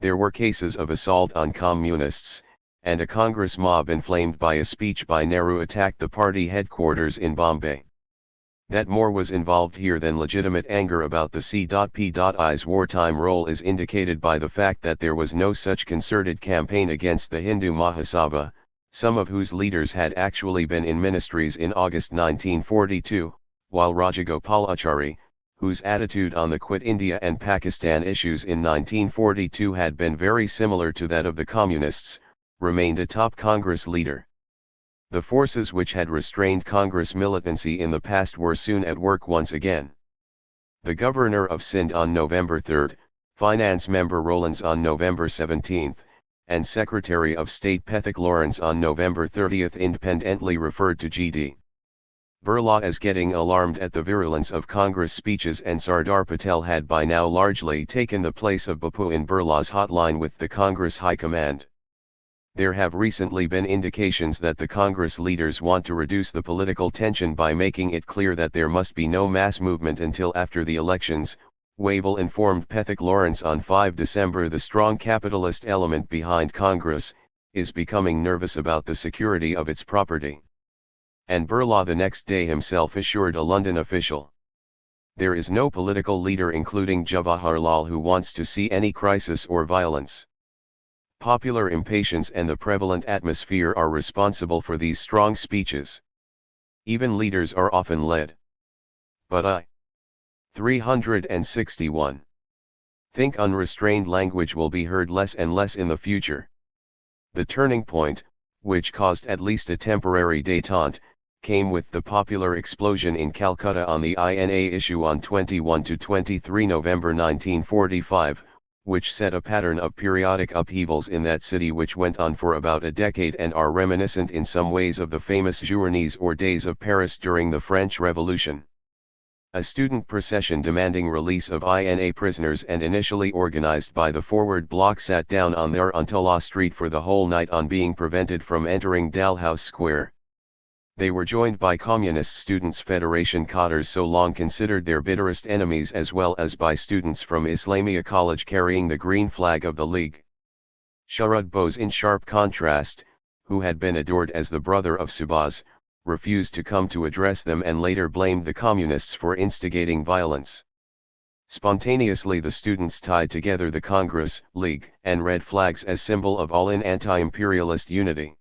There were cases of assault on Communists, and a Congress mob inflamed by a speech by Nehru attacked the party headquarters in Bombay. That more was involved here than legitimate anger about the C.P.I's wartime role is indicated by the fact that there was no such concerted campaign against the Hindu Mahasabha, some of whose leaders had actually been in ministries in August 1942, while Rajagopalachari, whose attitude on the Quit India and Pakistan issues in 1942 had been very similar to that of the Communists, remained a top Congress leader. The forces which had restrained Congress militancy in the past were soon at work once again. The Governor of Sindh on November 3, Finance Member Rowlands on November 17, and Secretary of State Pethek Lawrence on November 30 independently referred to G.D. Birla as getting alarmed at the virulence of Congress speeches, and Sardar Patel had by now largely taken the place of Bapu in Birla's hotline with the Congress High Command. There have recently been indications that the Congress leaders want to reduce the political tension by making it clear that there must be no mass movement until after the elections. Wavell informed Pethek Lawrence on 5 December the strong capitalist element behind Congress is becoming nervous about the security of its property. And Birla the next day himself assured a London official. There is no political leader including Jawaharlal who wants to see any crisis or violence. Popular impatience and the prevalent atmosphere are responsible for these strong speeches. Even leaders are often led. But I. 361. Think unrestrained language will be heard less and less in the future. The turning point, which caused at least a temporary détente, came with the popular explosion in Calcutta on the INA issue on 21–23 November 1945, which set a pattern of periodic upheavals in that city which went on for about a decade and are reminiscent in some ways of the famous Journées or Days of Paris during the French Revolution. A student procession demanding release of INA prisoners and initially organized by the Forward Bloc sat down on their Untullah Street for the whole night on being prevented from entering Dalhouse Square. They were joined by Communist Students' Federation cadres so long considered their bitterest enemies as well as by students from Islamia College carrying the green flag of the League. Sharad Bose, in sharp contrast, who had been adored as the brother of Subhas, refused to come to address them and later blamed the Communists for instigating violence. Spontaneously the students tied together the Congress, League, and red flags as symbol of all-in anti-imperialist unity.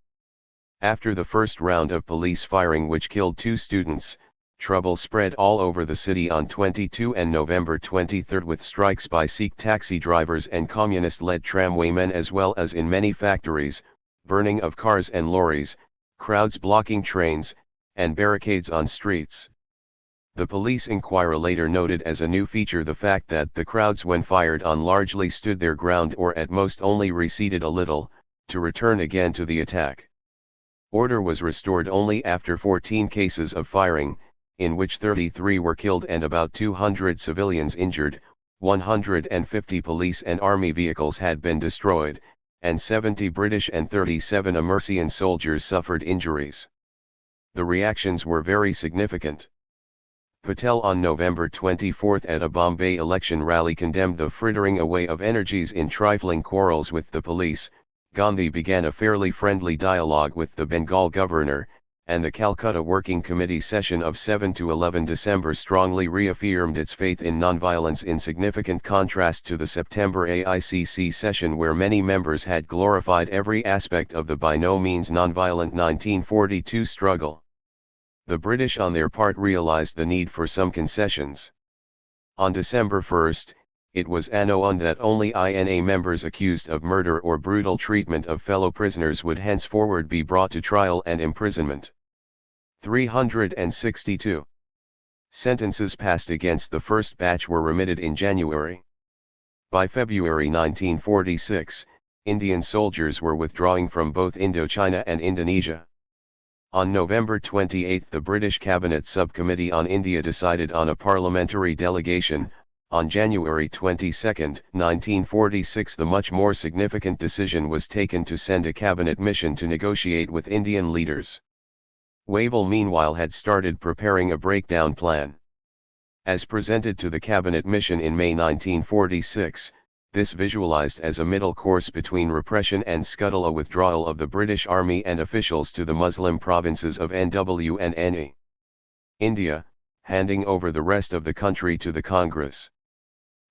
After the first round of police firing which killed 2 students, trouble spread all over the city on 22 and November 23 with strikes by Sikh taxi drivers and communist-led tramwaymen as well as in many factories, burning of cars and lorries, crowds blocking trains, and barricades on streets. The police inquirer later noted as a new feature the fact that the crowds when fired on largely stood their ground or at most only receded a little, to return again to the attack. Order was restored only after 14 cases of firing, in which 33 were killed and about 200 civilians injured, 150 police and army vehicles had been destroyed, and 70 British and 37 Amurcian soldiers suffered injuries. The reactions were very significant. Patel on November 24 at a Bombay election rally condemned the frittering away of energies in trifling quarrels with the police. Gandhi began a fairly friendly dialogue with the Bengal governor, and the Calcutta Working Committee session of 7–11 December strongly reaffirmed its faith in nonviolence in significant contrast to the September AICC session where many members had glorified every aspect of the by no means nonviolent 1942 struggle. The British on their part realized the need for some concessions. On December 1, it was known that only INA members accused of murder or brutal treatment of fellow prisoners would henceforward be brought to trial and imprisonment. 362 sentences passed against the first batch were remitted in January. By February 1946, Indian soldiers were withdrawing from both Indochina and Indonesia. On November 28 the British Cabinet Subcommittee on India decided on a parliamentary delegation. On January 22, 1946 the much more significant decision was taken to send a cabinet mission to negotiate with Indian leaders. Wavell meanwhile had started preparing a breakdown plan. As presented to the cabinet mission in May 1946, this visualized as a middle course between repression and scuttle a withdrawal of the British Army and officials to the Muslim provinces of NW and NE. India, handing over the rest of the country to the Congress.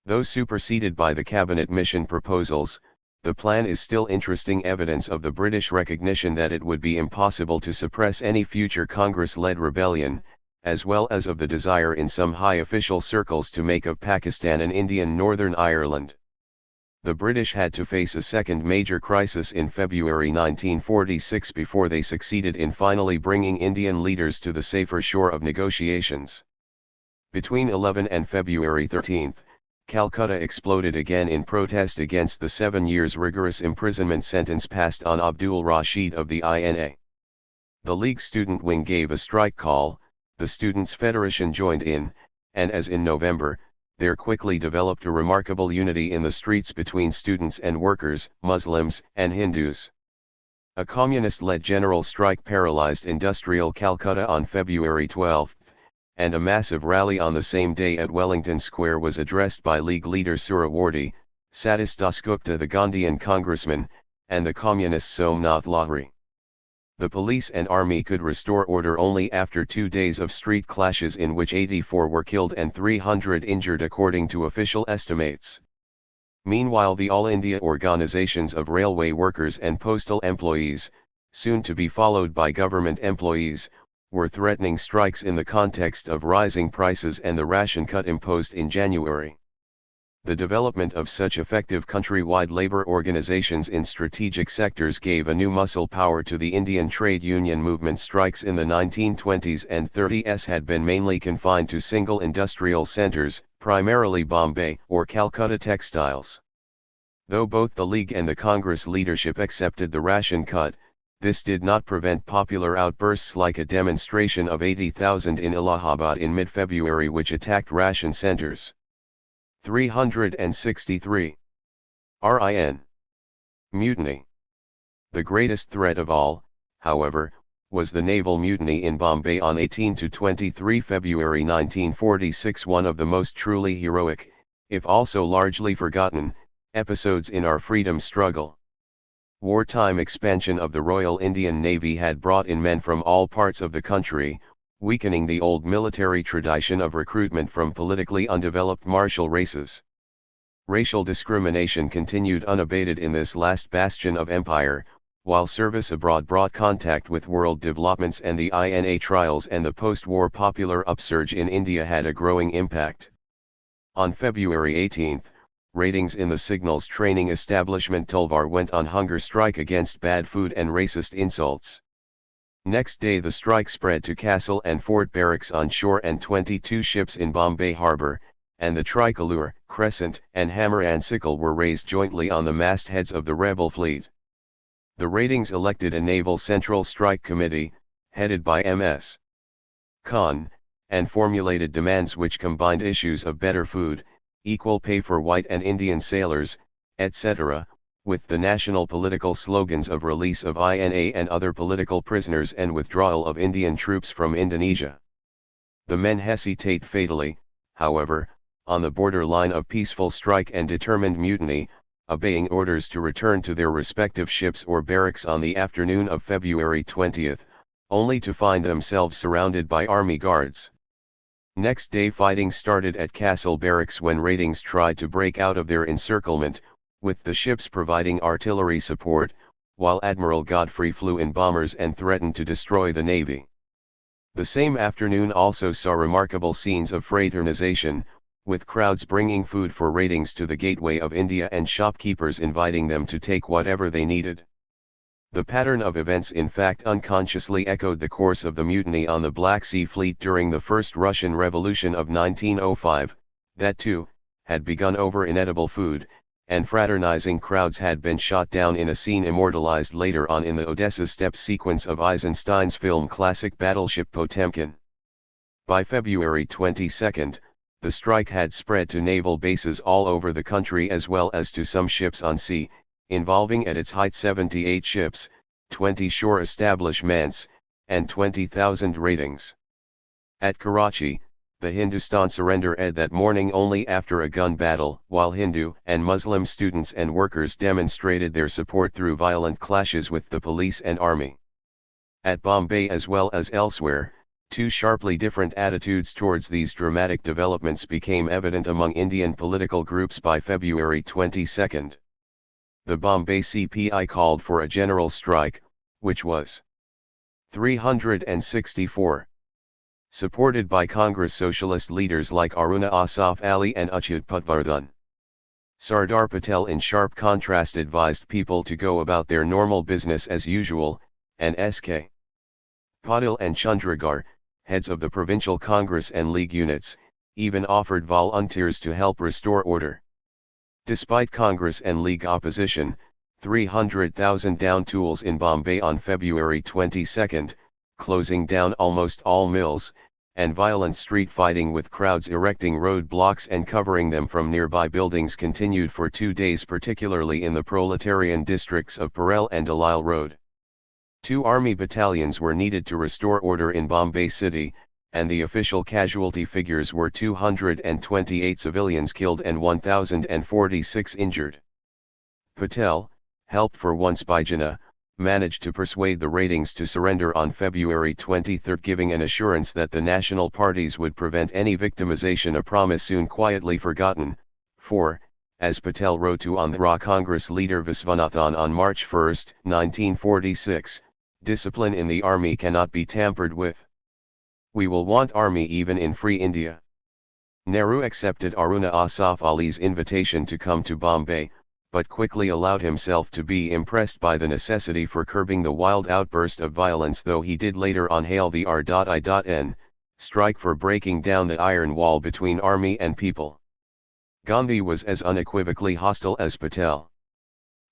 Though superseded by the cabinet mission proposals, the plan is still interesting evidence of the British recognition that it would be impossible to suppress any future Congress-led rebellion, as well as of the desire in some high official circles to make of Pakistan an Indian Northern Ireland. The British had to face a second major crisis in February 1946 before they succeeded in finally bringing Indian leaders to the safer shore of negotiations. Between 11 and February 13, Calcutta exploded again in protest against the 7 years rigorous imprisonment sentence passed on Abdul Rashid of the INA. The League student wing gave a strike call, the Students' Federation joined in, and as in November, there quickly developed a remarkable unity in the streets between students and workers, Muslims and Hindus. A communist-led general strike paralyzed industrial Calcutta on February 12. And a massive rally on the same day at Wellington Square was addressed by League leader Suhrawardy, Satis Dasgupta the Gandhian congressman, and the communist Somnath Lahiri. The police and army could restore order only after 2 days of street clashes in which 84 were killed and 300 injured according to official estimates. Meanwhile the All India organizations of railway workers and postal employees, soon to be followed by government employees, were threatening strikes in the context of rising prices and the ration cut imposed in January. The development of such effective countrywide labor organizations in strategic sectors gave a new muscle power to the Indian trade union movement. Strikes in the 1920s and 30s had been mainly confined to single industrial centers, primarily Bombay or Calcutta textiles. Though both the League and the Congress leadership accepted the ration cut, this did not prevent popular outbursts like a demonstration of 80,000 in Allahabad in mid-February which attacked ration centers. 363. RIN. Mutiny. The greatest threat of all, however, was the naval mutiny in Bombay on 18 to 23 February 1946, one of the most truly heroic, if also largely forgotten, episodes in our freedom struggle. Wartime expansion of the Royal Indian Navy had brought in men from all parts of the country, weakening the old military tradition of recruitment from politically undeveloped martial races. Racial discrimination continued unabated in this last bastion of empire, while service abroad brought contact with world developments, and the INA trials and the post-war popular upsurge in India had a growing impact. On February 18, ratings in the signals training establishment Tulvar went on hunger strike against bad food and racist insults. Next day the strike spread to Castle and Fort Barracks on shore and 22 ships in Bombay harbour, and the tricolour, crescent, and hammer and sickle were raised jointly on the mastheads of the rebel fleet. The ratings elected a Naval Central Strike Committee, headed by M.S. Khan, and formulated demands which combined issues of better food, equal pay for white and Indian sailors, etc., with the national political slogans of release of INA and other political prisoners and withdrawal of Indian troops from Indonesia. The men hesitate fatally, however, on the borderline of peaceful strike and determined mutiny, obeying orders to return to their respective ships or barracks on the afternoon of February 20, only to find themselves surrounded by army guards. Next day fighting started at Castle Barracks when ratings tried to break out of their encirclement, with the ships providing artillery support, while Admiral Godfrey flew in bombers and threatened to destroy the navy. The same afternoon also saw remarkable scenes of fraternization, with crowds bringing food for ratings to the gateway of India and shopkeepers inviting them to take whatever they needed. The pattern of events in fact unconsciously echoed the course of the mutiny on the Black Sea Fleet during the First Russian Revolution of 1905, that too, had begun over inedible food, and fraternizing crowds had been shot down in a scene immortalized later on in the Odessa steppe sequence of Eisenstein's film classic Battleship Potemkin. By February 22, the strike had spread to naval bases all over the country as well as to some ships on sea, involving at its height 78 ships, 20 shore establishments, and 20,000 ratings. At Karachi, the Hindustan surrendered that morning only after a gun battle, while Hindu and Muslim students and workers demonstrated their support through violent clashes with the police and army. At Bombay as well as elsewhere, two sharply different attitudes towards these dramatic developments became evident among Indian political groups by February 22. The Bombay CPI called for a general strike, which was 364. Supported by Congress socialist leaders like Aruna Asaf Ali and Achyut Patwardhan. Sardar Patel in sharp contrast advised people to go about their normal business as usual, and S.K. Patil and Chandragar, heads of the provincial Congress and League units, even offered volunteers to help restore order. Despite Congress and League opposition, 300,000 down tools in Bombay on February 22, closing down almost all mills, and violent street fighting with crowds erecting roadblocks and covering them from nearby buildings continued for 2 days, particularly in the proletarian districts of Parel and Dalal Road. 2 army battalions were needed to restore order in Bombay city, and the official casualty figures were 228 civilians killed and 1,046 injured. Patel, helped for once by Jinnah, managed to persuade the ratings to surrender on February 23, giving an assurance that the national parties would prevent any victimization, a promise soon quietly forgotten, for, as Patel wrote to Andhra Congress leader Viswanathan on March 1, 1946, discipline in the army cannot be tampered with. We will want army even in free India. Nehru accepted Aruna Asaf Ali's invitation to come to Bombay, but quickly allowed himself to be impressed by the necessity for curbing the wild outburst of violence, though he did later on hail the R.I.N. strike for breaking down the iron wall between army and people. Gandhi was as unequivocally hostile as Patel.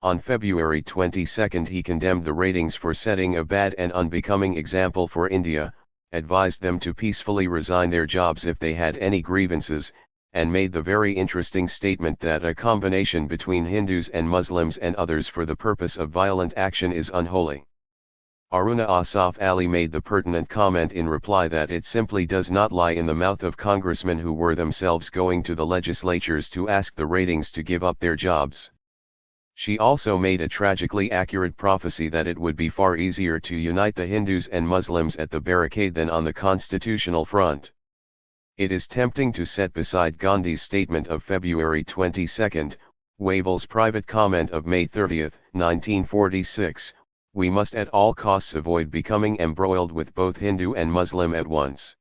On February 22 he condemned the ratings for setting a bad and unbecoming example for India, advised them to peacefully resign their jobs if they had any grievances, and made the very interesting statement that a combination between Hindus and Muslims and others for the purpose of violent action is unholy. Aruna Asaf Ali made the pertinent comment in reply that it simply does not lie in the mouth of congressmen who were themselves going to the legislatures to ask the ratings to give up their jobs. She also made a tragically accurate prophecy that it would be far easier to unite the Hindus and Muslims at the barricade than on the constitutional front. It is tempting to set beside Gandhi's statement of February 22, Wavell's private comment of May 30, 1946, "We must at all costs avoid becoming embroiled with both Hindu and Muslim at once."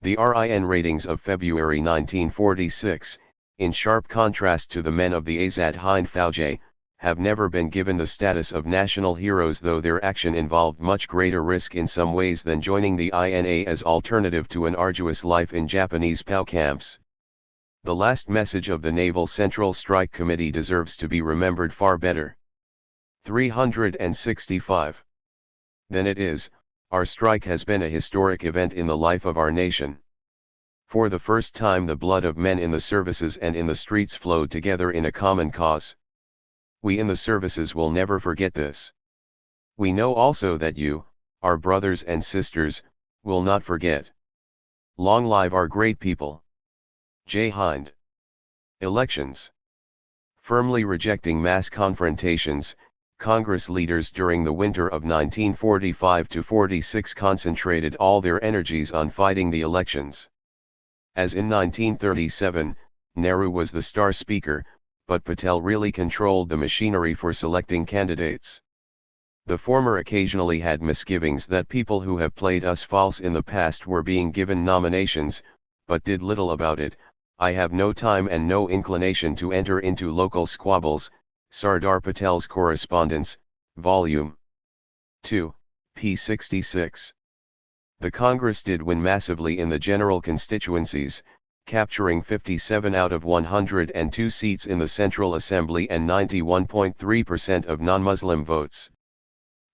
The RIN ratings of February 1946, in sharp contrast to the men of the Azad Hind Fauj, have never been given the status of national heroes, though their action involved much greater risk in some ways than joining the INA as alternative to an arduous life in Japanese POW camps. The last message of the Naval Central Strike Committee deserves to be remembered far better. 365. Than it is, our strike has been a historic event in the life of our nation. For the first time the blood of men in the services and in the streets flowed together in a common cause. We in the services will never forget this. We know also that you, our brothers and sisters, will not forget. Long live our great people. Jai Hind. Elections. Firmly rejecting mass confrontations, Congress leaders during the winter of 1945-46 concentrated all their energies on fighting the elections. As in 1937, Nehru was the star speaker, but Patel really controlled the machinery for selecting candidates. The former occasionally had misgivings that people who have played us false in the past were being given nominations, but did little about it. "I have no time and no inclination to enter into local squabbles," Sardar Patel's Correspondence, Volume 2, p. 66. The Congress did win massively in the general constituencies, capturing 57 out of 102 seats in the Central Assembly and 91.3% of non-Muslim votes.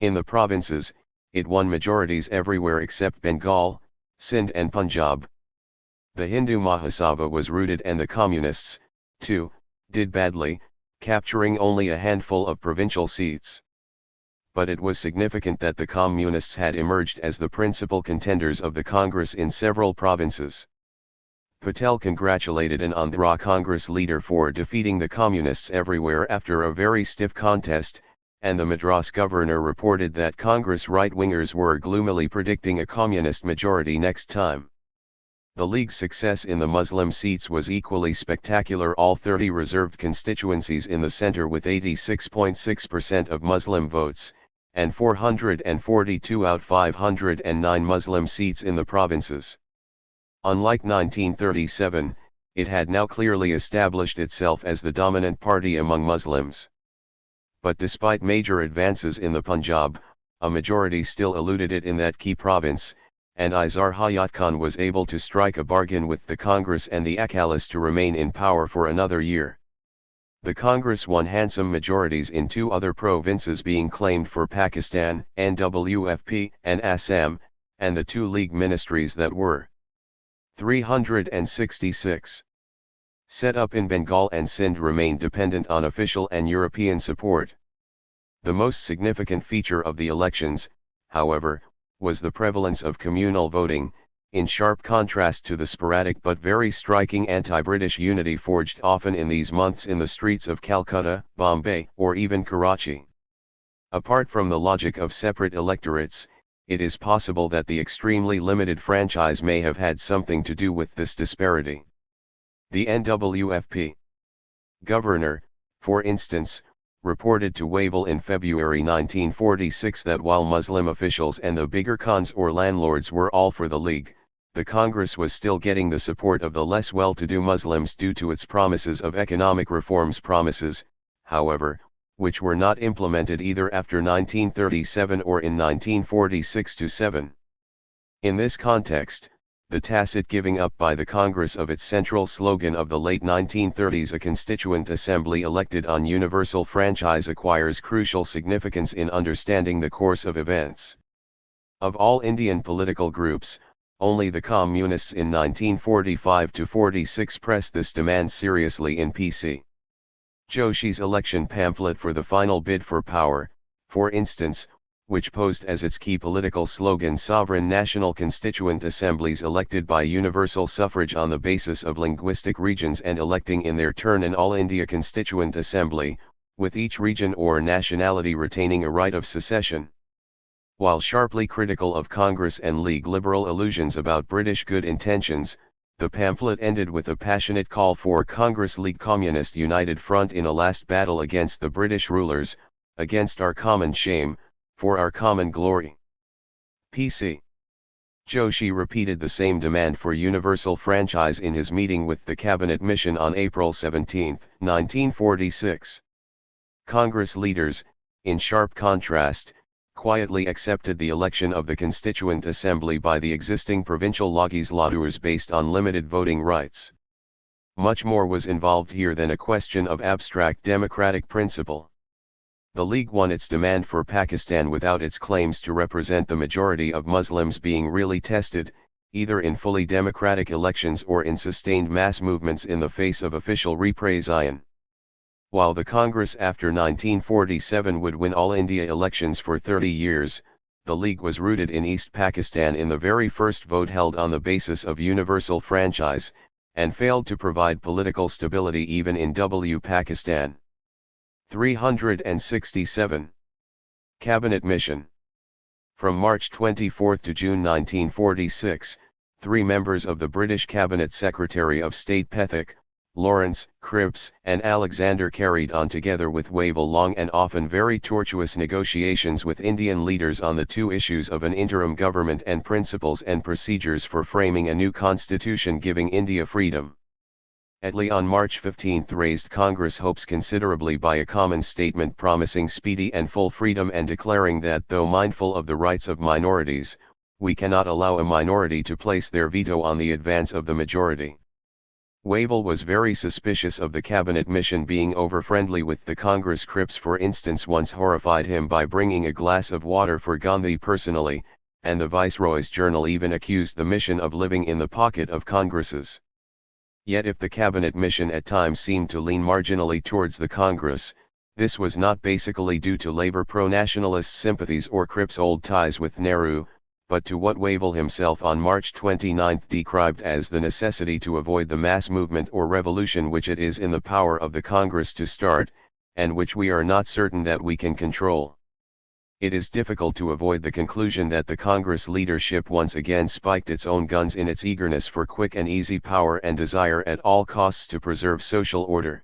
In the provinces, it won majorities everywhere except Bengal, Sindh and Punjab. The Hindu Mahasabha was routed and the Communists, too, did badly, capturing only a handful of provincial seats. But it was significant that the Communists had emerged as the principal contenders of the Congress in several provinces. Patel congratulated an Andhra Congress leader for defeating the Communists everywhere after a very stiff contest, and the Madras governor reported that Congress right-wingers were gloomily predicting a communist majority next time. The League's success in the Muslim seats was equally spectacular. All 30 reserved constituencies in the centre with 86.6% of Muslim votes, and 442 out 509 Muslim seats in the provinces. Unlike 1937, it had now clearly established itself as the dominant party among Muslims. But despite major advances in the Punjab, a majority still eluded it in that key province, and Izar Hayat Khan was able to strike a bargain with the Congress and the Akalis to remain in power for another year. The Congress won handsome majorities in 2 other provinces being claimed for Pakistan, NWFP and Assam, and the 2 League ministries that were 366. Set up in Bengal and Sindh remained dependent on official and European support. The most significant feature of the elections, however, was the prevalence of communal voting, in sharp contrast to the sporadic but very striking anti-British unity forged often in these months in the streets of Calcutta, Bombay, or even Karachi. Apart from the logic of separate electorates, it is possible that the extremely limited franchise may have had something to do with this disparity. The NWFP governor, for instance, reported to Wavell in February 1946 that while Muslim officials and the bigger khans or landlords were all for the League, the Congress was still getting the support of the less well-to-do Muslims due to its promises of economic reforms, promises, however, which were not implemented either after 1937 or in 1946-7. In this context, the tacit giving up by the Congress of its central slogan of the late 1930s, a constituent assembly elected on universal franchise, acquires crucial significance in understanding the course of events. Of all Indian political groups, only the Communists in 1945-46 pressed this demand seriously in P.C. Joshi's election pamphlet for the final bid for power, for instance, which posed as its key political slogan sovereign national constituent assemblies elected by universal suffrage on the basis of linguistic regions and electing in their turn an all-India constituent assembly, with each region or nationality retaining a right of secession. While sharply critical of Congress and League liberal illusions about British good intentions, the pamphlet ended with a passionate call for Congress-League Communist united front in a last battle against the British rulers, against our common shame, for our common glory. P.C. Joshi repeated the same demand for universal franchise in his meeting with the Cabinet Mission on April 17, 1946. Congress leaders, in sharp contrast, quietly accepted the election of the Constituent Assembly by the existing provincial legislatures based on limited voting rights. Much more was involved here than a question of abstract democratic principle. The League won its demand for Pakistan without its claims to represent the majority of Muslims being really tested, either in fully democratic elections or in sustained mass movements in the face of official repression. While the Congress after 1947 would win all India elections for 30 years, the League was rooted in East Pakistan in the very first vote held on the basis of universal franchise, and failed to provide political stability even in Pakistan. 367. Cabinet Mission. From March 24 to June 1946, 3 members of the British Cabinet Secretary of State Pethick, Lawrence, Cripps, and Alexander carried on together with Wavell long and often very tortuous negotiations with Indian leaders on the 2 issues of an interim government and principles and procedures for framing a new constitution giving India freedom. Attlee on March 15 raised Congress hopes considerably by a common statement promising speedy and full freedom and declaring that though mindful of the rights of minorities, we cannot allow a minority to place their veto on the advance of the majority. Wavell was very suspicious of the Cabinet Mission being over-friendly with the Congress. Cripps for instance once horrified him by bringing a glass of water for Gandhi personally, and the Viceroy's journal even accused the mission of living in the pocket of Congresses. Yet if the Cabinet Mission at times seemed to lean marginally towards the Congress, this was not basically due to Labour pro-nationalist sympathies or Cripps' old ties with Nehru, but to what Wavell himself on March 29 described as the necessity to avoid the mass movement or revolution which it is in the power of the Congress to start, and which we are not certain that we can control. It is difficult to avoid the conclusion that the Congress leadership once again spiked its own guns in its eagerness for quick and easy power and desire at all costs to preserve social order.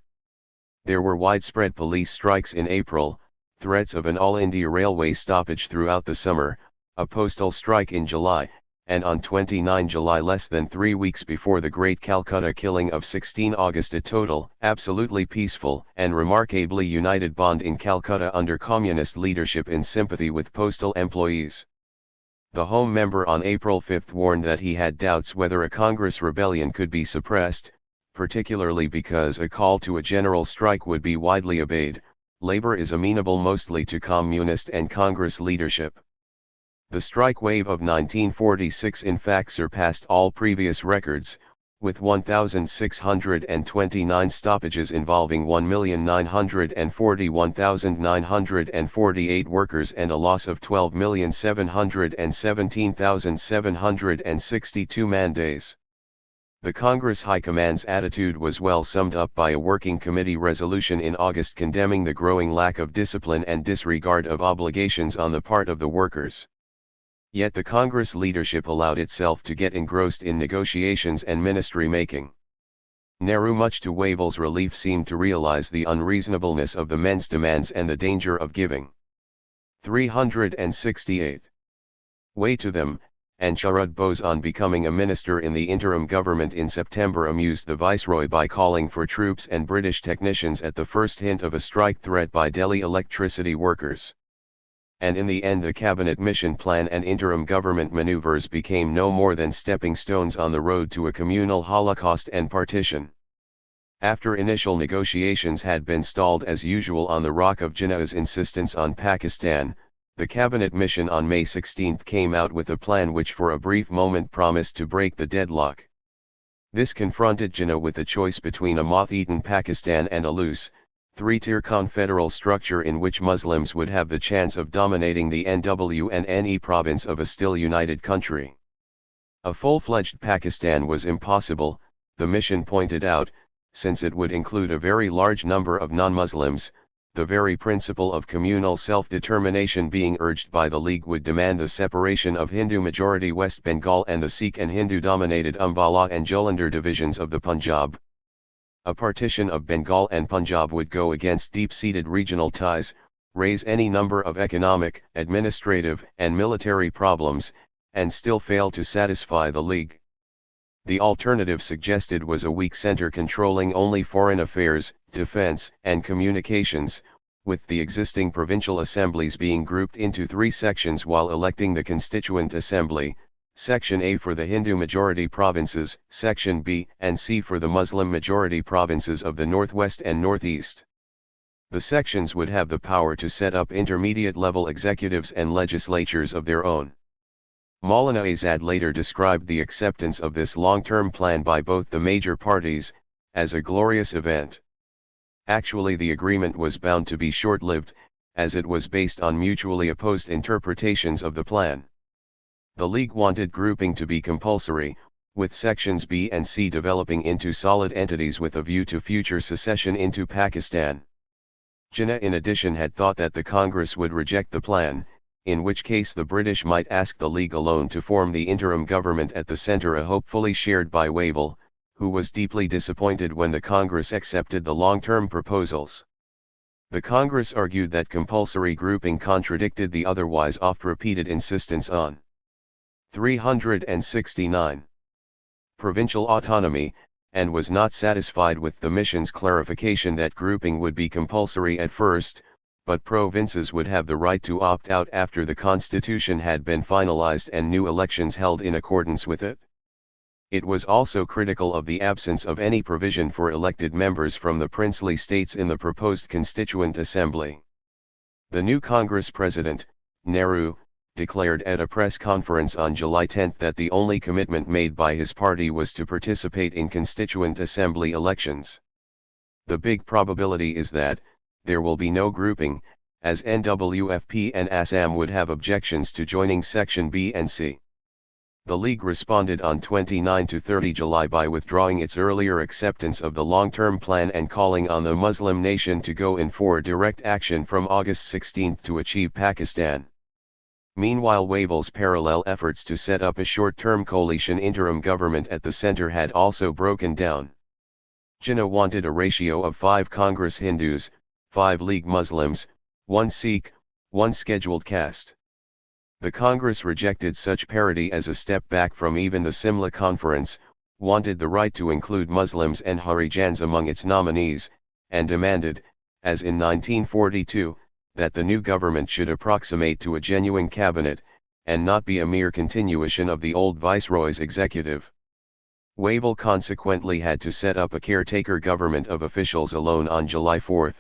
There were widespread police strikes in April, threats of an all-India railway stoppage throughout the summer, a postal strike in July, and on 29 July, less than 3 weeks before the Great Calcutta killing of 16 August, a total, absolutely peaceful and remarkably united bond in Calcutta under communist leadership in sympathy with postal employees. The Home member on April 5 warned that he had doubts whether a Congress rebellion could be suppressed, particularly because a call to a general strike would be widely obeyed. Labour is amenable mostly to communist and Congress leadership. The strike wave of 1946 in fact surpassed all previous records, with 1,629 stoppages involving 1,941,948 workers and a loss of 12,717,762 man-days. The Congress High Command's attitude was well summed up by a Working Committee resolution in August condemning the growing lack of discipline and disregard of obligations on the part of the workers. Yet the Congress leadership allowed itself to get engrossed in negotiations and ministry-making. Nehru, much to Wavell's relief, seemed to realize the unreasonableness of the men's demands and the danger of giving. 368. Way to them, and Sharad Bose on becoming a minister in the interim government in September amused the viceroy by calling for troops and British technicians at the first hint of a strike threat by Delhi electricity workers. And in the end the cabinet mission plan and interim government maneuvers became no more than stepping stones on the road to a communal holocaust and partition. After initial negotiations had been stalled as usual on the rock of Jinnah's insistence on Pakistan, the cabinet mission on May 16 came out with a plan which for a brief moment promised to break the deadlock. This confronted Jinnah with a choice between a moth-eaten Pakistan and a loose, three-tier confederal structure in which Muslims would have the chance of dominating the NW&NE province of a still united country. A full-fledged Pakistan was impossible, the mission pointed out, since it would include a very large number of non-Muslims. The very principle of communal self-determination being urged by the League would demand the separation of Hindu-majority West Bengal and the Sikh and Hindu-dominated Ambala and Jalandhar divisions of the Punjab. A partition of Bengal and Punjab would go against deep-seated regional ties, raise any number of economic, administrative, and military problems, and still fail to satisfy the League. The alternative suggested was a weak center controlling only foreign affairs, defense, and communications, with the existing provincial assemblies being grouped into three sections while electing the Constituent Assembly, Section A for the Hindu-majority provinces, Section B and C for the Muslim-majority provinces of the Northwest and Northeast. The sections would have the power to set up intermediate-level executives and legislatures of their own. Maulana Azad later described the acceptance of this long-term plan by both the major parties as a glorious event. Actually, the agreement was bound to be short-lived, as it was based on mutually opposed interpretations of the plan. The League wanted grouping to be compulsory, with sections B and C developing into solid entities with a view to future secession into Pakistan. Jinnah in addition had thought that the Congress would reject the plan, in which case the British might ask the League alone to form the interim government at the centre, a hope fully shared by Wavell, who was deeply disappointed when the Congress accepted the long-term proposals. The Congress argued that compulsory grouping contradicted the otherwise oft-repeated insistence on 369 provincial autonomy, and was not satisfied with the mission's clarification that grouping would be compulsory at first, but provinces would have the right to opt out after the constitution had been finalized and new elections held in accordance with it. It was also critical of the absence of any provision for elected members from the princely states in the proposed Constituent Assembly. The new Congress President, Nehru, declared at a press conference on July 10 that the only commitment made by his party was to participate in Constituent Assembly elections. The big probability is that there will be no grouping, as NWFP and Assam would have objections to joining Section B and C. The League responded on 29 to 30 July by withdrawing its earlier acceptance of the long-term plan and calling on the Muslim nation to go in for direct action from August 16 to achieve Pakistan. Meanwhile, Wavell's parallel efforts to set up a short-term coalition interim government at the centre had also broken down. Jinnah wanted a ratio of 5 Congress Hindus, 5 League Muslims, 1 Sikh, 1 scheduled caste. The Congress rejected such parity as a step back from even the Simla Conference, wanted the right to include Muslims and Harijans among its nominees, and demanded, as in 1942, that the new government should approximate to a genuine cabinet, and not be a mere continuation of the old viceroy's executive. Wavell consequently had to set up a caretaker government of officials alone on July 4.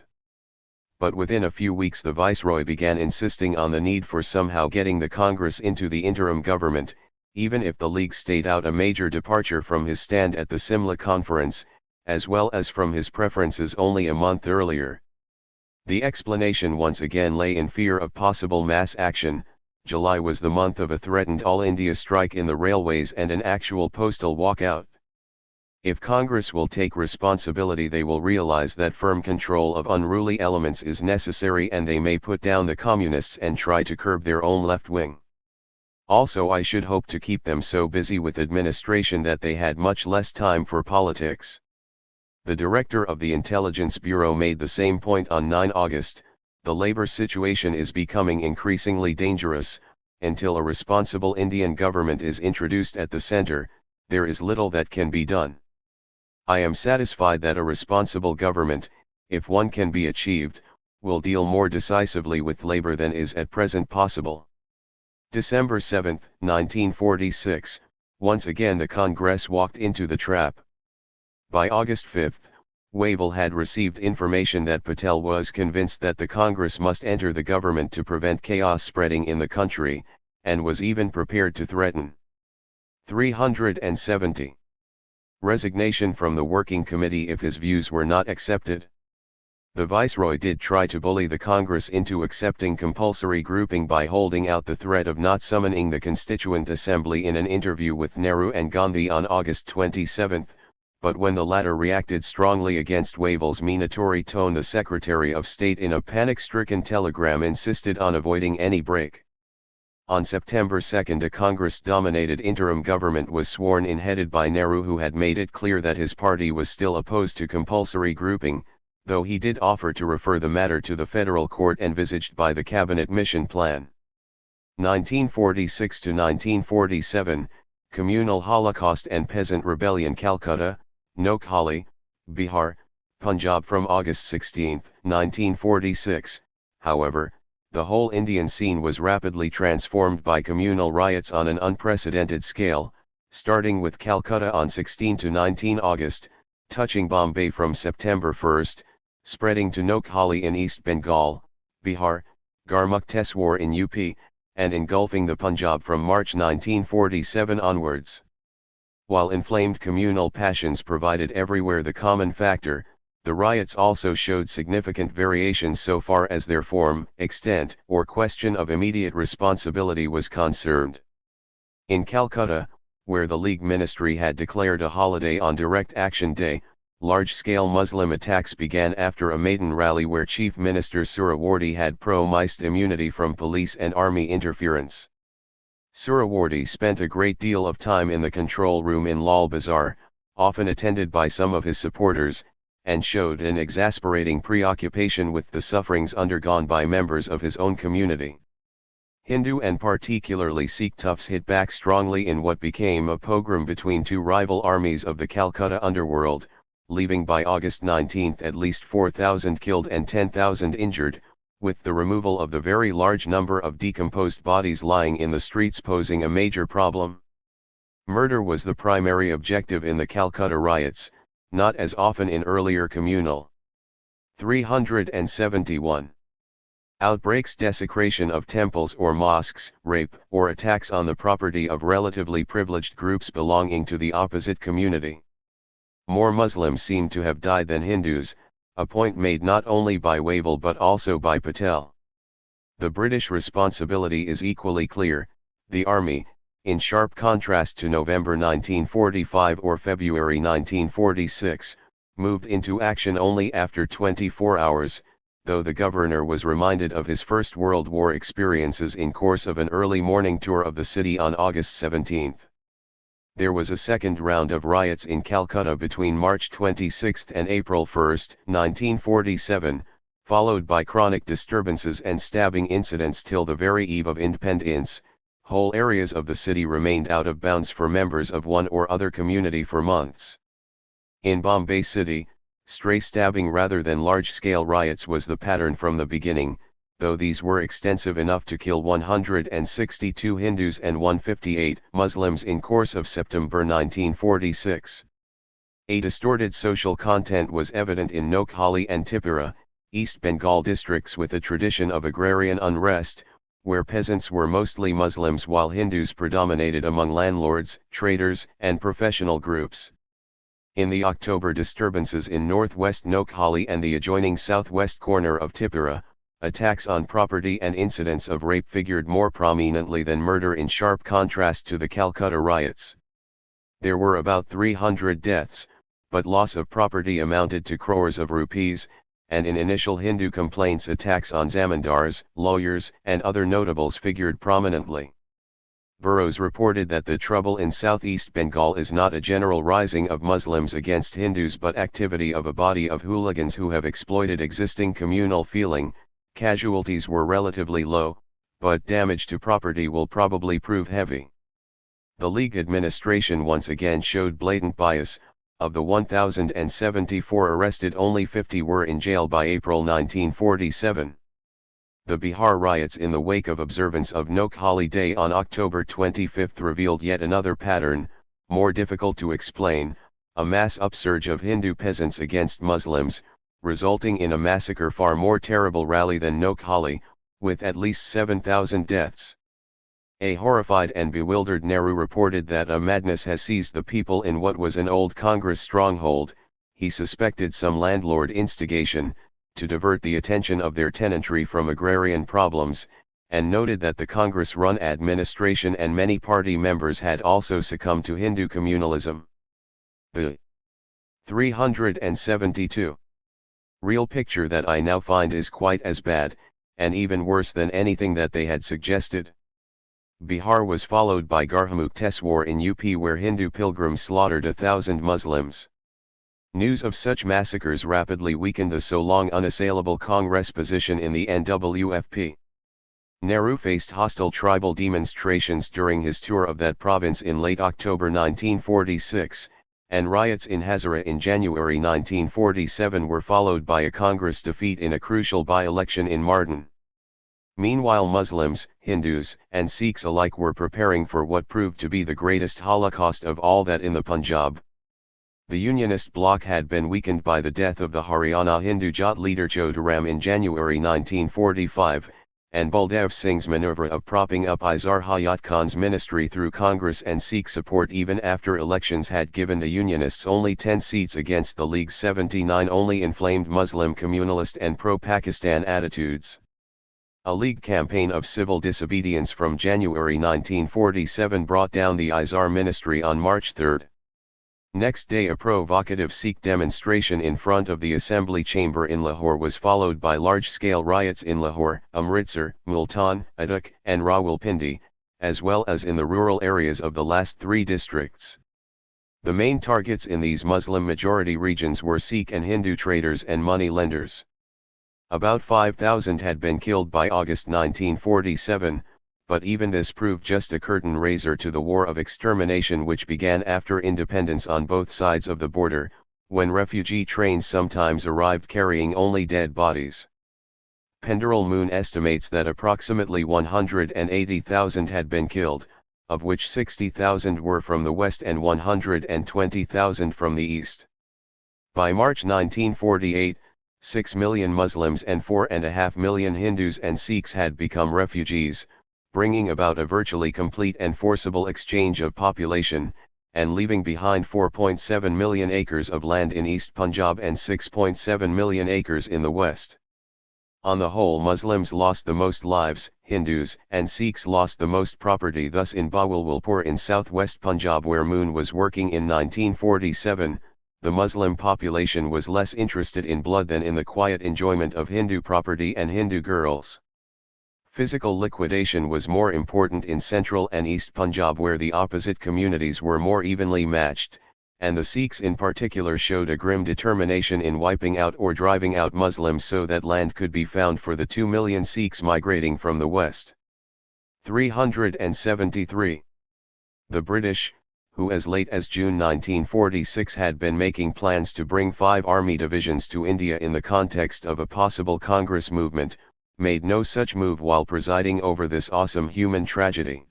But within a few weeks the viceroy began insisting on the need for somehow getting the Congress into the interim government, even if the League stayed out a major departure from his stand at the Simla Conference, as well as from his preferences only a month earlier. The explanation once again lay in fear of possible mass action. July was the month of a threatened All India strike in the railways and an actual postal walkout. If Congress will take responsibility, they will realize that firm control of unruly elements is necessary, and they may put down the communists and try to curb their own left wing. Also, I should hope to keep them so busy with administration that they had much less time for politics. The director of the Intelligence Bureau made the same point on 9 August, the labor situation is becoming increasingly dangerous, until a responsible Indian government is introduced at the center, there is little that can be done. I am satisfied that a responsible government, if one can be achieved, will deal more decisively with labor than is at present possible. December 7, 1946, once again the Congress walked into the trap. By August 5, Wavell had received information that Patel was convinced that the Congress must enter the government to prevent chaos spreading in the country, and was even prepared to threaten. 370. Resignation from the Working Committee if his views were not accepted. The Viceroy did try to bully the Congress into accepting compulsory grouping by holding out the threat of not summoning the Constituent Assembly in an interview with Nehru and Gandhi on August 27, but when the latter reacted strongly against Wavell's minatory tone, the Secretary of State in a panic-stricken telegram insisted on avoiding any break. On September 2 a Congress-dominated interim government was sworn in headed by Nehru, who had made it clear that his party was still opposed to compulsory grouping, though he did offer to refer the matter to the federal court envisaged by the Cabinet Mission Plan. 1946 to 1947, Communal Holocaust and Peasant Rebellion. Calcutta, Noakhali, Bihar, Punjab. From August 16, 1946, however, the whole Indian scene was rapidly transformed by communal riots on an unprecedented scale, starting with Calcutta on 16 to 19 August, touching Bombay from September 1, spreading to Noakhali in East Bengal, Bihar, Garmukteswar in UP, and engulfing the Punjab from March 1947 onwards. While inflamed communal passions provided everywhere the common factor, the riots also showed significant variations so far as their form, extent, or question of immediate responsibility was concerned. In Calcutta, where the League Ministry had declared a holiday on Direct Action Day, large-scale Muslim attacks began after a maiden rally where Chief Minister Surawardi had promised immunity from police and army interference. Surawardi spent a great deal of time in the control room in Lal Bazar, often attended by some of his supporters, and showed an exasperating preoccupation with the sufferings undergone by members of his own community. Hindu and particularly Sikh toughs hit back strongly in what became a pogrom between two rival armies of the Calcutta underworld, leaving by August 19 at least 4,000 killed and 10,000 injured, with the removal of the very large number of decomposed bodies lying in the streets posing a major problem. Murder was the primary objective in the Calcutta riots, not as often in earlier communal. 371. Outbreaks, desecration of temples or mosques, rape or attacks on the property of relatively privileged groups belonging to the opposite community. More Muslims seem to have died than Hindus, a point made not only by Wavell but also by Patel. The British responsibility is equally clear. The army, in sharp contrast to November 1945 or February 1946, moved into action only after 24 hours, though the governor was reminded of his First World War experiences in course of an early morning tour of the city on August 17. There was a second round of riots in Calcutta between March 26 and April 1, 1947, followed by chronic disturbances and stabbing incidents till the very eve of independence. Whole areas of the city remained out of bounds for members of one or other community for months. In Bombay City, stray stabbing rather than large-scale riots was the pattern from the beginning, though these were extensive enough to kill 162 Hindus and 158 Muslims in course of September 1946. A distorted social content was evident in Noakhali and Tripura, East Bengal districts with a tradition of agrarian unrest, where peasants were mostly Muslims while Hindus predominated among landlords, traders, and professional groups. In the October disturbances in northwest Noakhali and the adjoining southwest corner of Tripura, attacks on property and incidents of rape figured more prominently than murder, in sharp contrast to the Calcutta riots. There were about 300 deaths, but loss of property amounted to crores of rupees, and in initial Hindu complaints attacks on zamindars, lawyers, and other notables figured prominently. Burrows reported that the trouble in southeast Bengal is not a general rising of Muslims against Hindus but activity of a body of hooligans who have exploited existing communal feeling. Casualties were relatively low, but damage to property will probably prove heavy. The League administration once again showed blatant bias. Of the 1,074 arrested, only 50 were in jail by April 1947. The Bihar riots in the wake of observance of Nokhali Day on October 25 revealed yet another pattern, more difficult to explain: a mass upsurge of Hindu peasants against Muslims, resulting in a massacre far more terrible rally than Nokhali, with at least 7,000 deaths. A horrified and bewildered Nehru reported that a madness has seized the people in what was an old Congress stronghold. He suspected some landlord instigation, to divert the attention of their tenantry from agrarian problems, and noted that the Congress-run administration and many party members had also succumbed to Hindu communalism. The 372 real picture that I now find is quite as bad, and even worse than anything that they had suggested. Bihar was followed by Garhmukh Teswar in UP, where Hindu pilgrims slaughtered 1,000 Muslims. News of such massacres rapidly weakened the so long unassailable Congress position in the NWFP. Nehru faced hostile tribal demonstrations during his tour of that province in late October 1946, and riots in Hazara in January 1947 were followed by a Congress defeat in a crucial by-election in Mardan. Meanwhile, Muslims, Hindus, and Sikhs alike were preparing for what proved to be the greatest Holocaust of all, that in the Punjab. The Unionist bloc had been weakened by the death of the Haryana Hindu Jat leader Chodaram in January 1945, and Baldev Singh's maneuver of propping up Izar Hayat Khan's ministry through Congress and Sikh support even after elections had given the Unionists only 10 seats against the League's 79 only inflamed Muslim communalist and pro-Pakistan attitudes. A League campaign of civil disobedience from January 1947 brought down the Izar ministry on March 3. Next day, a provocative Sikh demonstration in front of the Assembly Chamber in Lahore was followed by large-scale riots in Lahore, Amritsar, Multan, Adak, and Rawalpindi, as well as in the rural areas of the last 3 districts. The main targets in these Muslim-majority regions were Sikh and Hindu traders and money lenders. About 5,000 had been killed by August 1947, but even this proved just a curtain raiser to the war of extermination which began after independence on both sides of the border, when refugee trains sometimes arrived carrying only dead bodies. Penderel Moon estimates that approximately 180,000 had been killed, of which 60,000 were from the west and 120,000 from the east. By March 1948, 6 million Muslims and 4.5 million Hindus and Sikhs had become refugees, bringing about a virtually complete and forcible exchange of population, and leaving behind 4.7 million acres of land in East Punjab and 6.7 million acres in the west. On the whole, Muslims lost the most lives, Hindus and Sikhs lost the most property. Thus in Bahawalpur in southwest Punjab, where Moon was working in 1947, the Muslim population was less interested in blood than in the quiet enjoyment of Hindu property and Hindu girls. Physical liquidation was more important in central and east Punjab, where the opposite communities were more evenly matched, and the Sikhs in particular showed a grim determination in wiping out or driving out Muslims so that land could be found for the 2 million Sikhs migrating from the west. 373. The British, who as late as June 1946 had been making plans to bring 5 army divisions to India in the context of a possible Congress movement, made no such move while presiding over this awesome human tragedy.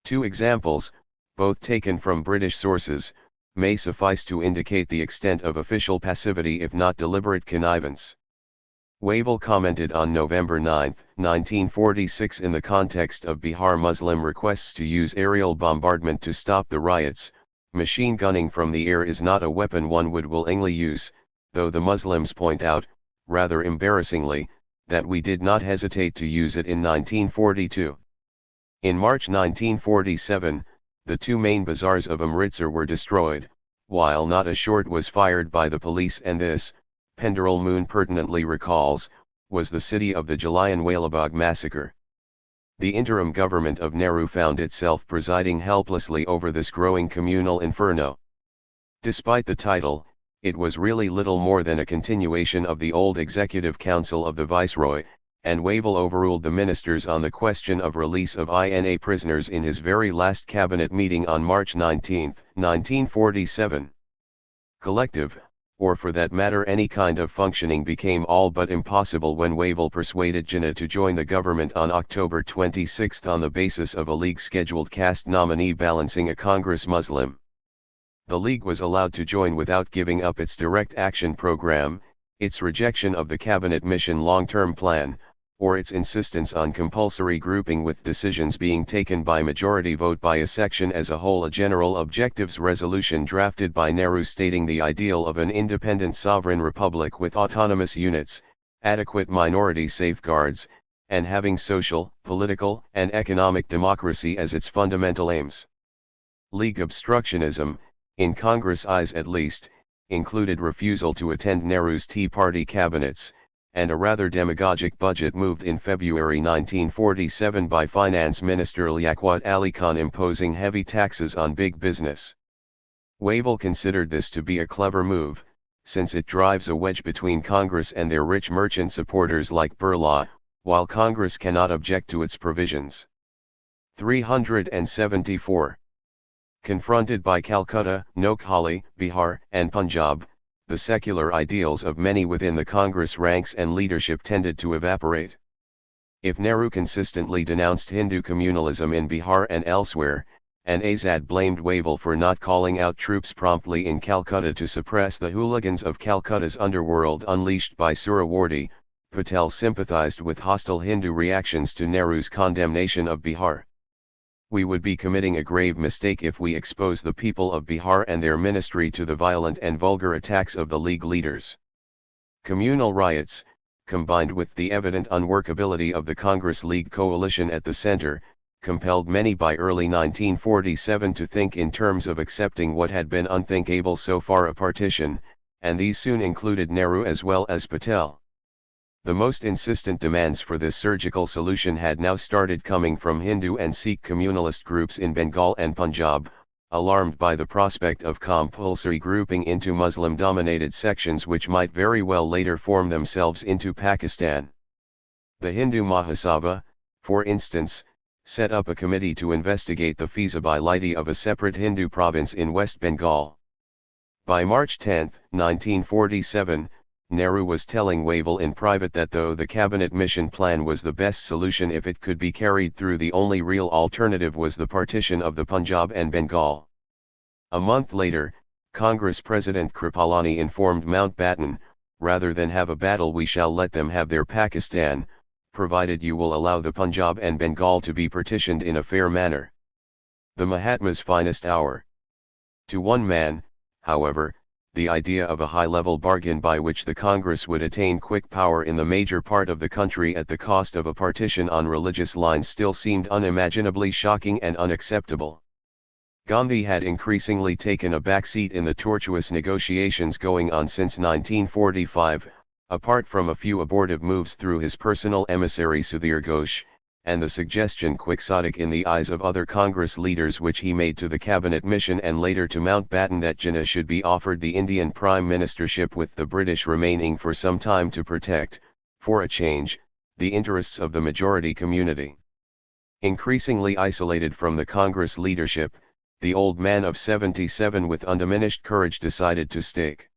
2 examples, both taken from British sources, may suffice to indicate the extent of official passivity if not deliberate connivance. Wavell commented on November 9, 1946 in the context of Bihar Muslim requests to use aerial bombardment to stop the riots, "Machine gunning from the air is not a weapon one would willingly use, though the Muslims point out, rather embarrassingly, that we did not hesitate to use it in 1942. In March 1947, the 2 main bazaars of Amritsar were destroyed, while not a shot was fired by the police, and this, Penderel Moon pertinently recalls, was the city of the Jallianwala Bagh massacre. The interim government of Nehru found itself presiding helplessly over this growing communal inferno. Despite the title, it was really little more than a continuation of the old Executive Council of the Viceroy, and Wavell overruled the ministers on the question of release of INA prisoners in his very last cabinet meeting on March 19, 1947. Collective, or for that matter any kind of functioning, became all but impossible when Wavell persuaded Jinnah to join the government on October 26 on the basis of a League scheduled caste nominee balancing a Congress Muslim. The League was allowed to join without giving up its direct action program, its rejection of the cabinet mission long-term plan, or its insistence on compulsory grouping with decisions being taken by majority vote by a section as a whole. A general objectives resolution drafted by Nehru stating the ideal of an independent sovereign republic with autonomous units, adequate minority safeguards, and having social, political, and economic democracy as its fundamental aims. League obstructionism, in Congress' eyes at least, included refusal to attend Nehru's Tea Party cabinets, and a rather demagogic budget moved in February 1947 by Finance Minister Liaquat Ali Khan imposing heavy taxes on big business. Wavell considered this to be a clever move, since it drives a wedge between Congress and their rich merchant supporters like Birla, while Congress cannot object to its provisions. 374. Confronted by Calcutta, Noakhali, Bihar, and Punjab, the secular ideals of many within the Congress ranks and leadership tended to evaporate. If Nehru consistently denounced Hindu communalism in Bihar and elsewhere, and Azad blamed Wavell for not calling out troops promptly in Calcutta to suppress the hooligans of Calcutta's underworld unleashed by Suhrawardy, Patel sympathized with hostile Hindu reactions to Nehru's condemnation of Bihar. We would be committing a grave mistake if we expose the people of Bihar and their ministry to the violent and vulgar attacks of the League leaders. Communal riots, combined with the evident unworkability of the Congress-League coalition at the center, compelled many by early 1947 to think in terms of accepting what had been unthinkable so far, a partition, and these soon included Nehru as well as Patel. The most insistent demands for this surgical solution had now started coming from Hindu and Sikh communalist groups in Bengal and Punjab, alarmed by the prospect of compulsory grouping into Muslim-dominated sections which might very well later form themselves into Pakistan. The Hindu Mahasabha, for instance, set up a committee to investigate the feasibility of a separate Hindu province in West Bengal. By March 10, 1947, Nehru was telling Wavell in private that though the cabinet mission plan was the best solution if it could be carried through, the only real alternative was the partition of the Punjab and Bengal. A month later, Congress President Kripalani informed Mountbatten, "Rather than have a battle, we shall let them have their Pakistan, provided you will allow the Punjab and Bengal to be partitioned in a fair manner." The Mahatma's finest hour. To one man, however, the idea of a high-level bargain by which the Congress would attain quick power in the major part of the country at the cost of a partition on religious lines still seemed unimaginably shocking and unacceptable. Gandhi had increasingly taken a backseat in the tortuous negotiations going on since 1945, apart from a few abortive moves through his personal emissary Sudhir Ghosh, and the suggestion, quixotic in the eyes of other Congress leaders, which he made to the cabinet mission and later to Mountbatten, that Jinnah should be offered the Indian prime ministership with the British remaining for some time to protect, for a change, the interests of the majority community. Increasingly isolated from the Congress leadership, the old man of 77 with undiminished courage decided to stake.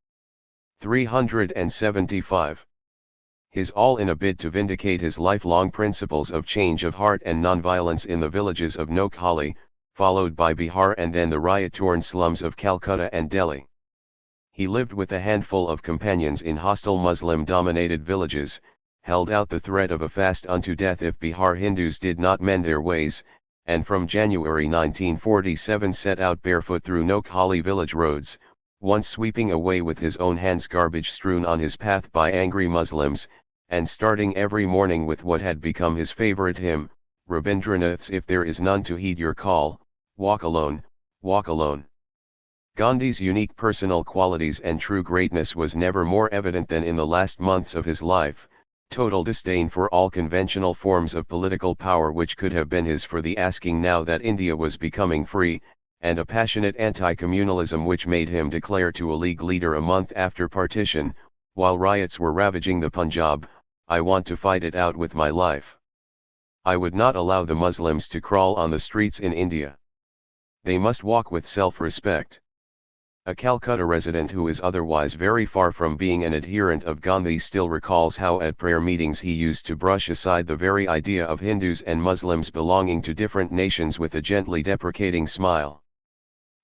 375. His all in a bid to vindicate his lifelong principles of change of heart and nonviolence in the villages of Noakhali, followed by Bihar and then the riot-torn slums of Calcutta and Delhi. He lived with a handful of companions in hostile Muslim-dominated villages, held out the threat of a fast unto death if Bihar Hindus did not mend their ways, and from January 1947 set out barefoot through Noakhali village roads, once sweeping away with his own hands garbage strewn on his path by angry Muslims, and starting every morning with what had become his favorite hymn, Rabindranath's "If There Is None to Heed Your Call, Walk Alone, Walk Alone." Gandhi's unique personal qualities and true greatness was never more evident than in the last months of his life: total disdain for all conventional forms of political power which could have been his for the asking now that India was becoming free, and a passionate anti-communalism which made him declare to a League leader a month after partition, while riots were ravaging the Punjab, I want to fight it out with my life. I would not allow the Muslims to crawl on the streets in India. They must walk with self-respect. A Calcutta resident who is otherwise very far from being an adherent of Gandhi still recalls how at prayer meetings he used to brush aside the very idea of Hindus and Muslims belonging to different nations with a gently deprecating smile.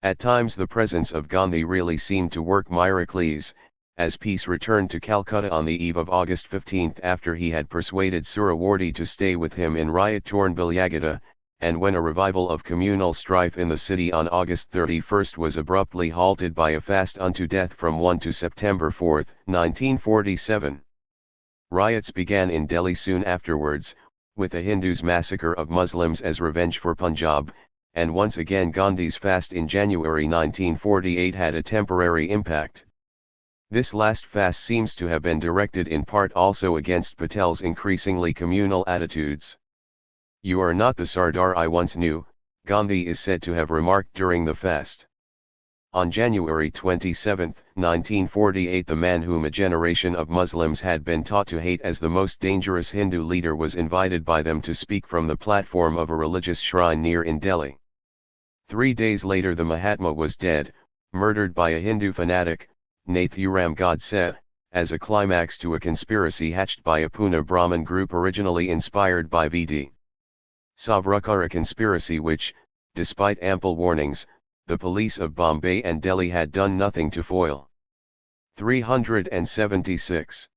At times the presence of Gandhi really seemed to work miracles, as peace returned to Calcutta on the eve of August 15 after he had persuaded Suhrawardy to stay with him in riot-torn Bilyagata, and when a revival of communal strife in the city on August 31 was abruptly halted by a fast unto death from 1 to September 4, 1947. Riots began in Delhi soon afterwards, with a Hindus' massacre of Muslims as revenge for Punjab, and once again Gandhi's fast in January 1948 had a temporary impact. This last fast seems to have been directed in part also against Patel's increasingly communal attitudes. "You are not the Sardar I once knew," Gandhi is said to have remarked during the fast. On January 27, 1948, the man whom a generation of Muslims had been taught to hate as the most dangerous Hindu leader was invited by them to speak from the platform of a religious shrine near in Delhi. 3 days later the Mahatma was dead, murdered by a Hindu fanatic, Nathuram Godse, as a climax to a conspiracy hatched by a Pune Brahmin group originally inspired by V.D. Savarkar, a conspiracy which, despite ample warnings, the police of Bombay and Delhi had done nothing to foil. 376.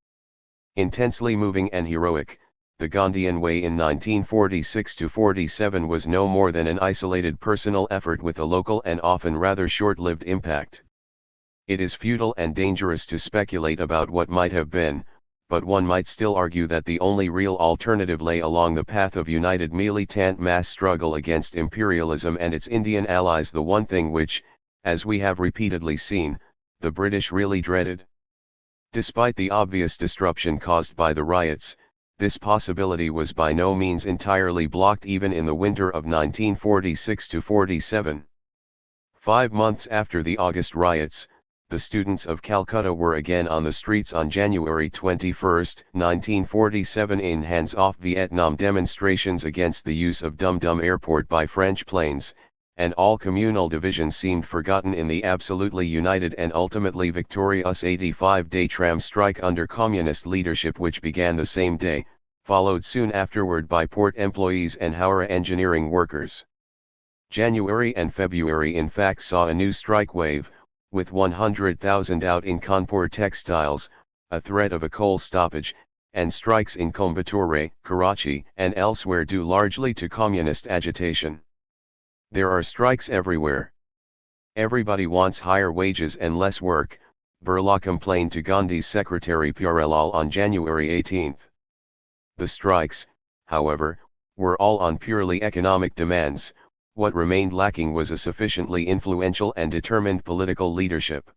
Intensely moving and heroic, the Gandhian way in 1946–47 was no more than an isolated personal effort with a local and often rather short-lived impact. It is futile and dangerous to speculate about what might have been, but one might still argue that the only real alternative lay along the path of united militant mass struggle against imperialism and its Indian allies, the one thing which, as we have repeatedly seen, the British really dreaded. Despite the obvious disruption caused by the riots, this possibility was by no means entirely blocked even in the winter of 1946–47. 5 months after the August riots, the students of Calcutta were again on the streets on January 21, 1947 in hands-off Vietnam demonstrations against the use of Dum Dum Airport by French planes, and all communal division seemed forgotten in the absolutely united and ultimately victorious 85-day tram strike under communist leadership which began the same day, followed soon afterward by port employees and Howrah engineering workers. January and February in fact saw a new strike wave, with 100,000 out in Kanpur textiles, a threat of a coal stoppage, and strikes in Coimbatore, Karachi, and elsewhere due largely to communist agitation. There are strikes everywhere. Everybody wants higher wages and less work, Birla complained to Gandhi's secretary Purelal on January 18. The strikes, however, were all on purely economic demands. What remained lacking was a sufficiently influential and determined political leadership.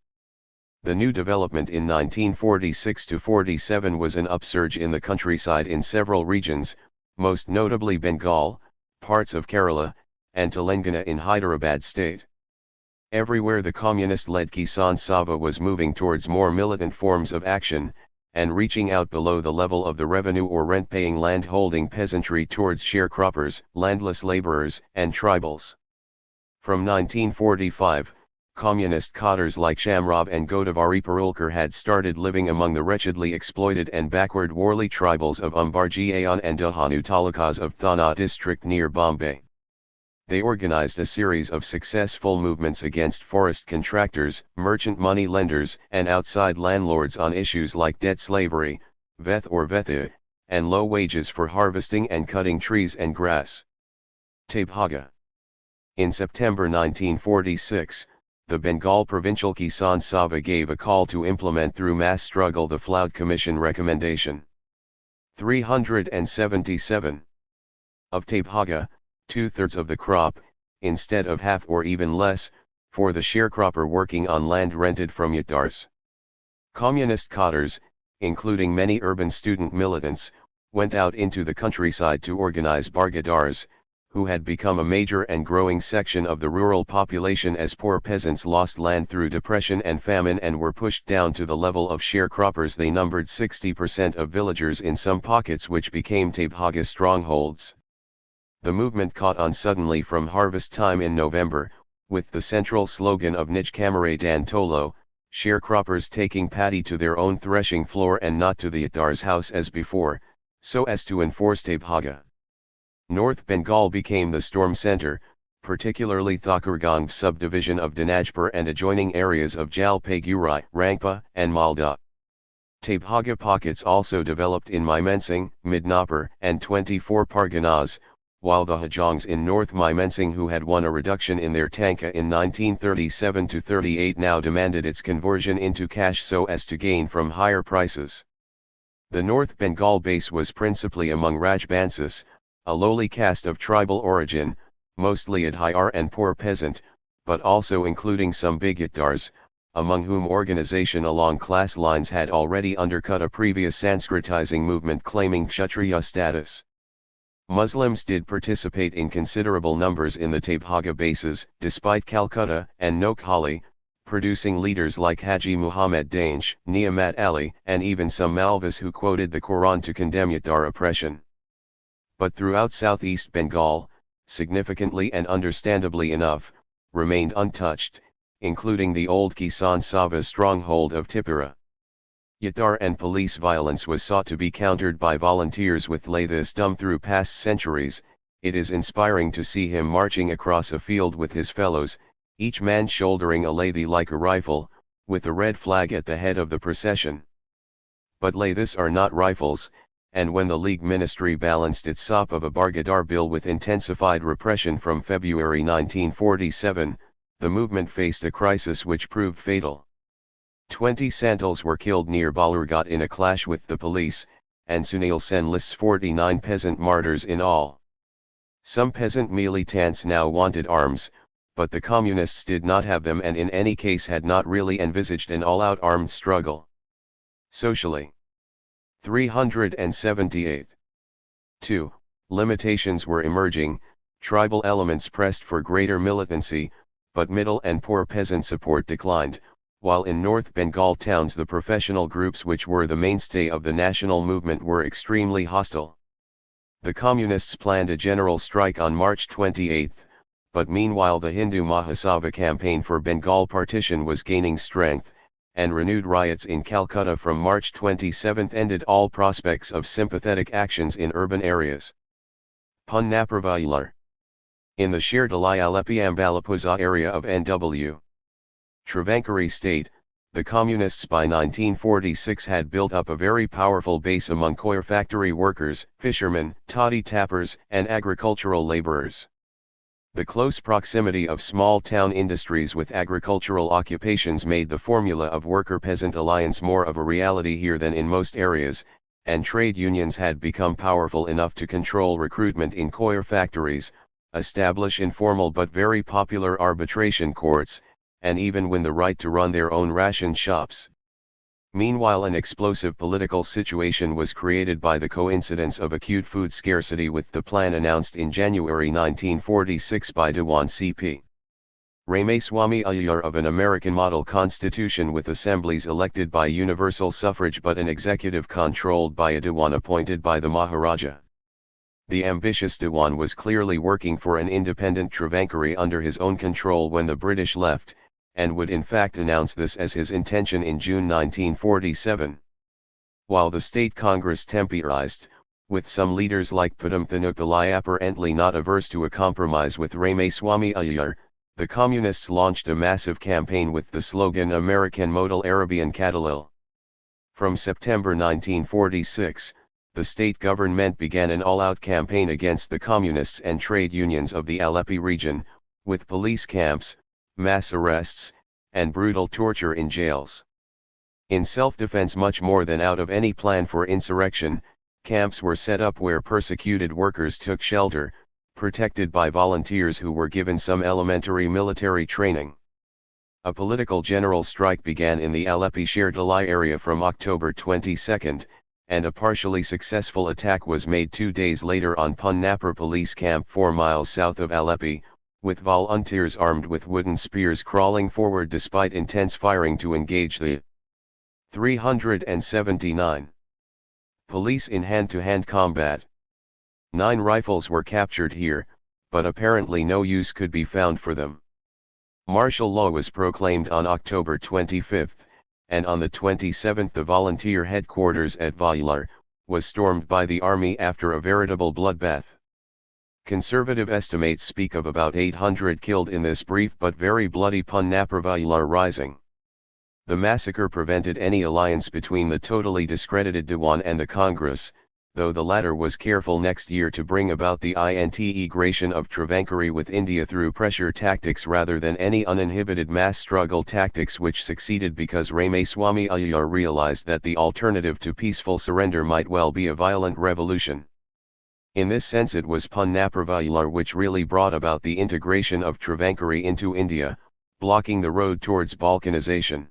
The new development in 1946–47 was an upsurge in the countryside in several regions, most notably Bengal, parts of Kerala, and Telangana in Hyderabad state. Everywhere the communist-led Kisan Sabha was moving towards more militant forms of action, and reaching out below the level of the revenue or rent-paying land-holding peasantry towards sharecroppers, landless laborers, and tribals. From 1945, communist cadres like Shamrao and Godavari Parulkar had started living among the wretchedly exploited and backward Warli tribals of Umbarjiayan and Dahanu talukas of Thana district near Bombay. They organized a series of successful movements against forest contractors, merchant money lenders, and outside landlords on issues like debt slavery, veth or vetha, and low wages for harvesting and cutting trees and grass. Tabhaga. In September 1946, the Bengal Provincial Kisan Sabha gave a call to implement through mass struggle the Flood Commission recommendation. 377. Of Tabhaga, 2/3 of the crop, instead of half or even less, for the sharecropper working on land rented from yatdars. Communist cadres, including many urban student militants, went out into the countryside to organize bargadars, who had become a major and growing section of the rural population as poor peasants lost land through depression and famine and were pushed down to the level of sharecroppers. They numbered 60% of villagers in some pockets which became Tabhaga strongholds. The movement caught on suddenly from harvest time in November, with the central slogan of Nij Kamare Dan Tolo, sharecroppers taking paddy to their own threshing floor and not to the Attar's house as before, so as to enforce Tabhaga. North Bengal became the storm center, particularly Thakurganj subdivision of Dinajpur and adjoining areas of Jalpaiguri, Rangpa, and Malda. Tabhaga pockets also developed in Mymensingh, Midnapur, and 24 Parganas, while the Hajongs in North Mymensingh, who had won a reduction in their tanka in 1937-38, now demanded its conversion into cash so as to gain from higher prices. The North Bengal base was principally among Rajbansis, a lowly caste of tribal origin, mostly Adhyar and poor peasant, but also including some big Attars, among whom organization along class lines had already undercut a previous Sanskritizing movement claiming Kshatriya status. Muslims did participate in considerable numbers in the Tabhaga bases, despite Calcutta and Noakhali, producing leaders like Haji Muhammad Dange, Niamat Ali, and even some Malvis who quoted the Quran to condemn Attar oppression. But throughout southeast Bengal, significantly and understandably enough, remained untouched, including the old Kisan Sabha stronghold of Tipura. Attar and police violence was sought to be countered by volunteers with Lathisdom through past centuries. It is inspiring to see him marching across a field with his fellows, each man shouldering a lathi like a rifle, with a red flag at the head of the procession. But lathis are not rifles, and when the League Ministry balanced its SOP of a Bargadar bill with intensified repression from February 1947, the movement faced a crisis which proved fatal. 20 Santals were killed near Balurghat in a clash with the police, and Sunil Sen lists 49 peasant martyrs in all. Some peasant militants now wanted arms, but the communists did not have them and in any case had not really envisaged an all-out armed struggle. Socially. 378. 2. Limitations were emerging, tribal elements pressed for greater militancy, but middle and poor peasant support declined, while in North Bengal towns the professional groups which were the mainstay of the national movement were extremely hostile. The communists planned a general strike on March 28, but meanwhile the Hindu Mahasabha campaign for Bengal partition was gaining strength, and renewed riots in Calcutta from March 27 ended all prospects of sympathetic actions in urban areas. Punnapravayular. In the Sherdalai Alepi Ambalapuza area of NW. Travancore state, the communists by 1946 had built up a very powerful base among coir factory workers, fishermen, toddy tappers, and agricultural laborers. The close proximity of small-town industries with agricultural occupations made the formula of worker-peasant alliance more of a reality here than in most areas, and trade unions had become powerful enough to control recruitment in coir factories, establish informal but very popular arbitration courts, and even win the right to run their own ration shops. Meanwhile, an explosive political situation was created by the coincidence of acute food scarcity with the plan announced in January 1946 by Dewan C.P. Ramaswamy Iyer of an American model constitution with assemblies elected by universal suffrage but an executive controlled by a Dewan appointed by the Maharaja. The ambitious Dewan was clearly working for an independent Travancore under his own control when the British left, and would in fact announce this as his intention in June 1947. While the state congress temporized, with some leaders like Padamthanukpalai apparently not averse to a compromise with Ramaswamy Iyer, the communists launched a massive campaign with the slogan American Modal Arabian Kadalil. From September 1946, the state government began an all-out campaign against the communists and trade unions of the Aleppi region, with police camps, mass arrests, and brutal torture in jails. In self-defense much more than out of any plan for insurrection, camps were set up where persecuted workers took shelter, protected by volunteers who were given some elementary military training. A political general strike began in the Aleppi Sherdalai area from October 22, and a partially successful attack was made 2 days later on Punnapur police camp 4 miles south of Alleppey, with volunteers armed with wooden spears crawling forward despite intense firing to engage the 379 police in hand-to-hand combat. 9 rifles were captured here, but apparently no use could be found for them. Martial law was proclaimed on October 25, and on the 27th the volunteer headquarters at Vajlar was stormed by the army after a veritable bloodbath. Conservative estimates speak of about 800 killed in this brief but very bloody Punnapur Vajlar rising. The massacre prevented any alliance between the totally discredited Dewan and the Congress, though the latter was careful next year to bring about the integration of Travancore with India through pressure tactics rather than any uninhibited mass struggle tactics, which succeeded because Ramaswamy Iyer realized that the alternative to peaceful surrender might well be a violent revolution. In this sense it was Punnapur Vajlar which really brought about the integration of Travancore into India, blocking the road towards Balkanization.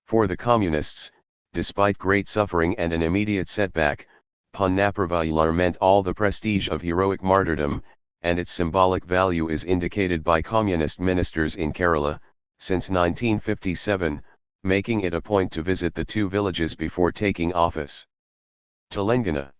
For the Communists, despite great suffering and an immediate setback, Punnapur Vajlar meant all the prestige of heroic martyrdom, and its symbolic value is indicated by Communist ministers in Kerala, since 1957, making it a point to visit the 2 villages before taking office. Telangana,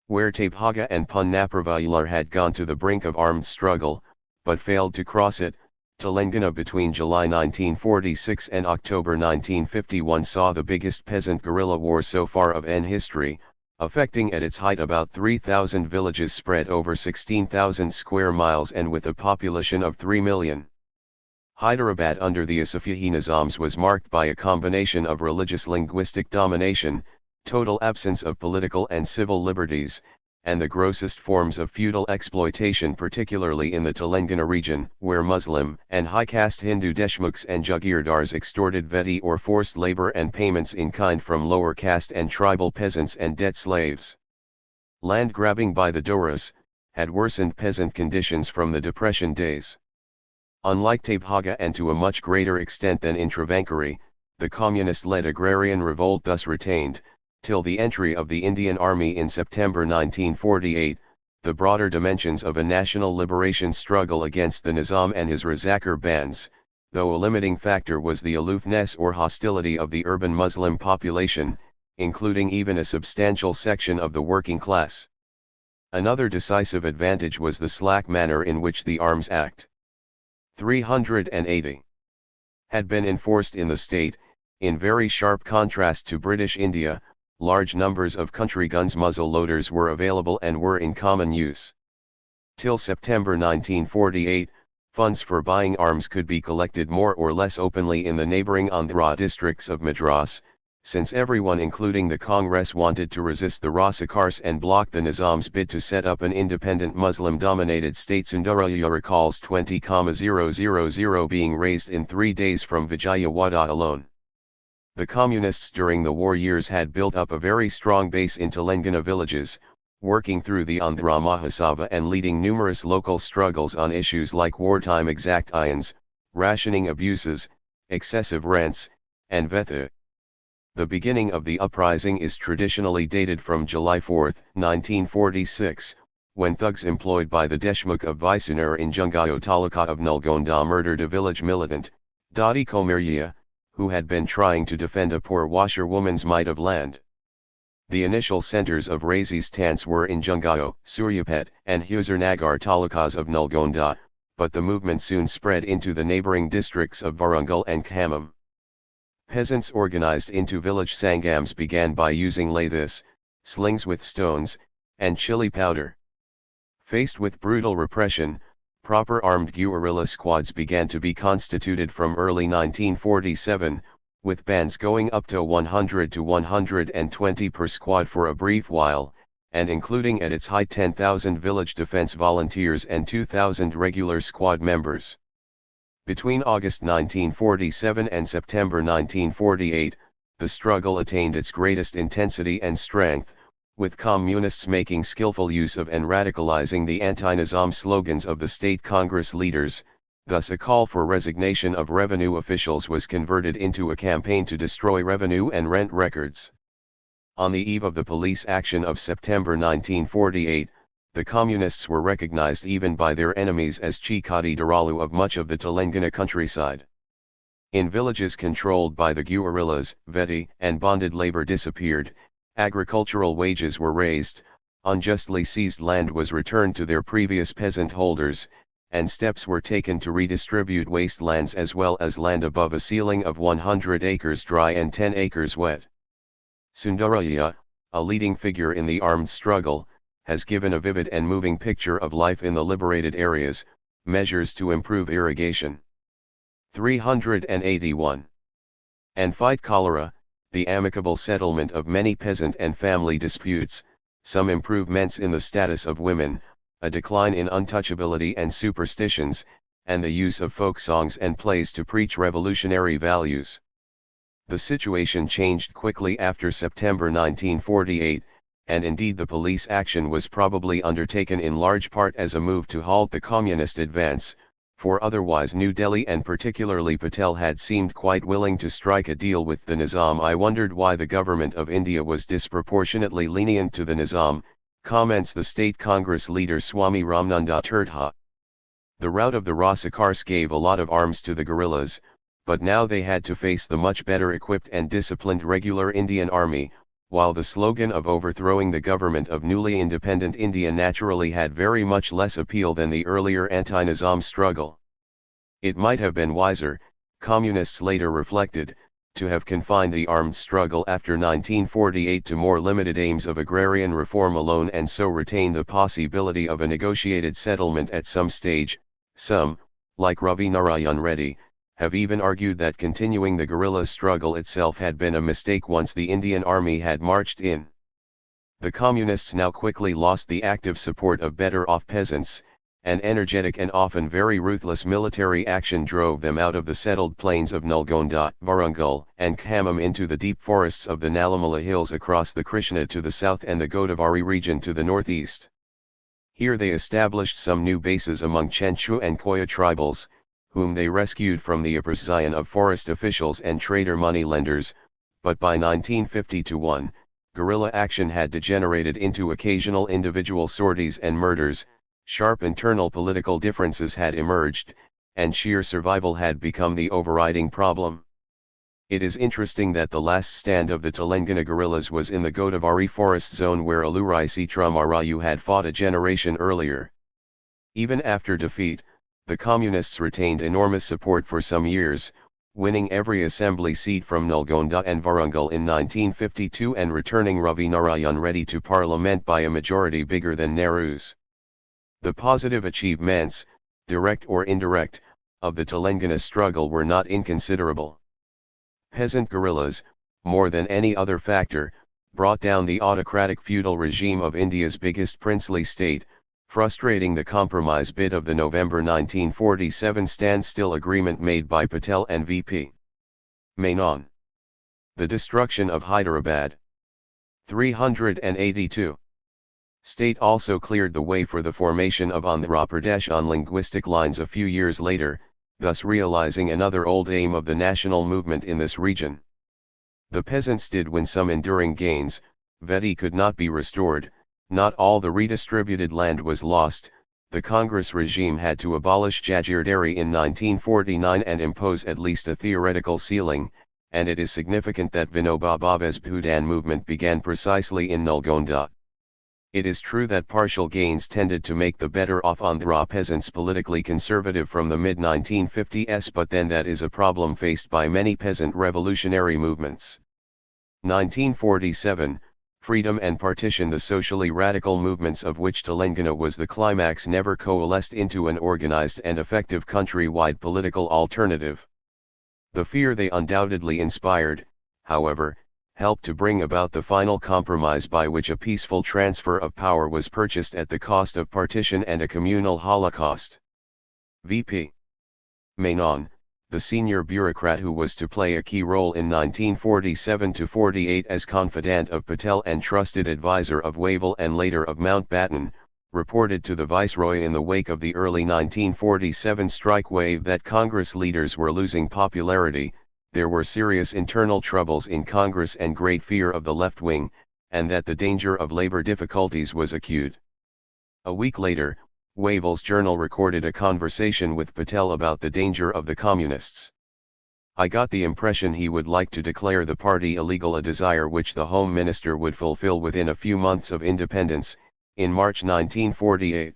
where Tabhaga and Punnapur Vajlar had gone to the brink of armed struggle, but failed to cross it, Telangana between July 1946 and October 1951 saw the biggest peasant guerrilla war so far of N history, affecting at its height about 3,000 villages spread over 16,000 square miles and with a population of 3 million. Hyderabad under the Asafihi Nizams was marked by a combination of religious linguistic domination, total absence of political and civil liberties, and the grossest forms of feudal exploitation, particularly in the Telangana region, where Muslim and high-caste Hindu deshmukhs and jagirdars extorted veti or forced labor and payments in kind from lower caste and tribal peasants and debt slaves. Land grabbing by the Doras had worsened peasant conditions from the Depression days. Unlike Tabhaga and to a much greater extent than in Travancore, the communist-led agrarian revolt thus retained, till the entry of the Indian Army in September 1948, the broader dimensions of a national liberation struggle against the Nizam and his Razakar bands, though a limiting factor was the aloofness or hostility of the urban Muslim population, including even a substantial section of the working class. Another decisive advantage was the slack manner in which the Arms Act 380 had been enforced in the state, in very sharp contrast to British India. Large numbers of country guns muzzle loaders were available and were in common use. Till September 1948, funds for buying arms could be collected more or less openly in the neighbouring Andhra districts of Madras, since everyone including the Congress wanted to resist the Razakars and block the Nizam's bid to set up an independent Muslim-dominated state. Sundaraya recalls 20,000 being raised in 3 days from Vijayawada alone. The Communists during the war years had built up a very strong base in Telangana villages, working through the Andhra Mahasabha and leading numerous local struggles on issues like wartime exactions, rationing abuses, excessive rents, and vetha. The beginning of the uprising is traditionally dated from July 4, 1946, when thugs employed by the Deshmukh of Vaisunur in Jungayo Taluka of Nalgonda murdered a village militant, Dadi Komarya, who had been trying to defend a poor washerwoman's mite of land. The initial centers of resistance were in Jungayo, Suryapet, and Huzurnagar talukas of Nalgonda, but the movement soon spread into the neighboring districts of Varungal and Khammam. Peasants organized into village sangams began by using lathis, slings with stones, and chili powder. Faced with brutal repression, proper armed guerrilla squads began to be constituted from early 1947, with bands going up to 100 to 120 per squad for a brief while, and including at its height 10,000 village defense volunteers and 2,000 regular squad members. Between August 1947 and September 1948, the struggle attained its greatest intensity and strength, with communists making skillful use of and radicalizing the anti-Nizam slogans of the state Congress leaders. Thus a call for resignation of revenue officials was converted into a campaign to destroy revenue and rent records. On the eve of the police action of September 1948, the Communists were recognized even by their enemies as Chikati Daralu of much of the Telangana countryside. In villages controlled by the guerrillas, Veti and bonded labor disappeared, agricultural wages were raised, unjustly seized land was returned to their previous peasant holders, and steps were taken to redistribute wastelands as well as land above a ceiling of 100 acres dry and 10 acres wet. Sundaraya, a leading figure in the armed struggle, has given a vivid and moving picture of life in the liberated areas, measures to improve irrigation. 381. And fight cholera, the amicable settlement of many peasant and family disputes, some improvements in the status of women, a decline in untouchability and superstitions, and the use of folk songs and plays to preach revolutionary values. The situation changed quickly after September 1948, and indeed the police action was probably undertaken in large part as a move to halt the communist advance, for otherwise New Delhi and particularly Patel had seemed quite willing to strike a deal with the Nizam. I wondered why the government of India was disproportionately lenient to the Nizam, comments the state Congress leader Swami Ramananda Tirtha. The rout of the Rasakars gave a lot of arms to the guerrillas, but now they had to face the much better equipped and disciplined regular Indian army, while the slogan of overthrowing the government of newly independent India naturally had very much less appeal than the earlier anti-Nizam struggle. It might have been wiser, communists later reflected, to have confined the armed struggle after 1948 to more limited aims of agrarian reform alone and so retain the possibility of a negotiated settlement at some stage. Some, like Ravi Narayan Reddy, have even argued that continuing the guerrilla struggle itself had been a mistake once the Indian army had marched in. The communists now quickly lost the active support of better-off peasants, and energetic and often very ruthless military action drove them out of the settled plains of Nalgonda, Warangal, and Khammam into the deep forests of the Nalamala Hills across the Krishna to the south and the Godavari region to the northeast. Here they established some new bases among Chenchu and Koya tribals, whom they rescued from the oppression of forest officials and trader moneylenders, but by 1951, guerrilla action had degenerated into occasional individual sorties and murders, sharp internal political differences had emerged, and sheer survival had become the overriding problem. It is interesting that the last stand of the Telangana guerrillas was in the Godavari forest zone where Alurai Sitramarayu had fought a generation earlier. Even after defeat, the Communists retained enormous support for some years, winning every assembly seat from Nalgonda and Warangal in 1952 and returning Ravi Narayan Reddy to parliament by a majority bigger than Nehru's. The positive achievements, direct or indirect, of the Telangana struggle were not inconsiderable. Peasant guerrillas, more than any other factor, brought down the autocratic feudal regime of India's biggest princely state, frustrating the compromise bid of the November 1947 standstill agreement made by Patel and V.P. Menon. The destruction of Hyderabad. 382. State also cleared the way for the formation of Andhra Pradesh on linguistic lines a few years later, thus realizing another old aim of the national movement in this region. The peasants did win some enduring gains. Veti could not be restored. Not all the redistributed land was lost. The Congress regime had to abolish Jagirdari in 1949 and impose at least a theoretical ceiling, and it is significant that Vinoba Bhave's Bhudan movement began precisely in Nalgonda. It is true that partial gains tended to make the better-off Andhra peasants politically conservative from the mid-1950s, but then that is a problem faced by many peasant revolutionary movements. 1947. Freedom and partition. The socially radical movements of which Telangana was the climax never coalesced into an organized and effective country-wide political alternative. The fear they undoubtedly inspired, however, helped to bring about the final compromise by which a peaceful transfer of power was purchased at the cost of partition and a communal holocaust. V.P. Menon, the senior bureaucrat who was to play a key role in 1947-48 as confidant of Patel and trusted advisor of Wavell and later of Mountbatten, reported to the Viceroy in the wake of the early 1947 strike wave that Congress leaders were losing popularity. There were serious internal troubles in Congress and great fear of the left wing, and that the danger of labor difficulties was acute. A week later, Wavell's journal recorded a conversation with Patel about the danger of the communists. I got the impression he would like to declare the party illegal, a desire which the Home Minister would fulfill within a few months of independence, in March 1948.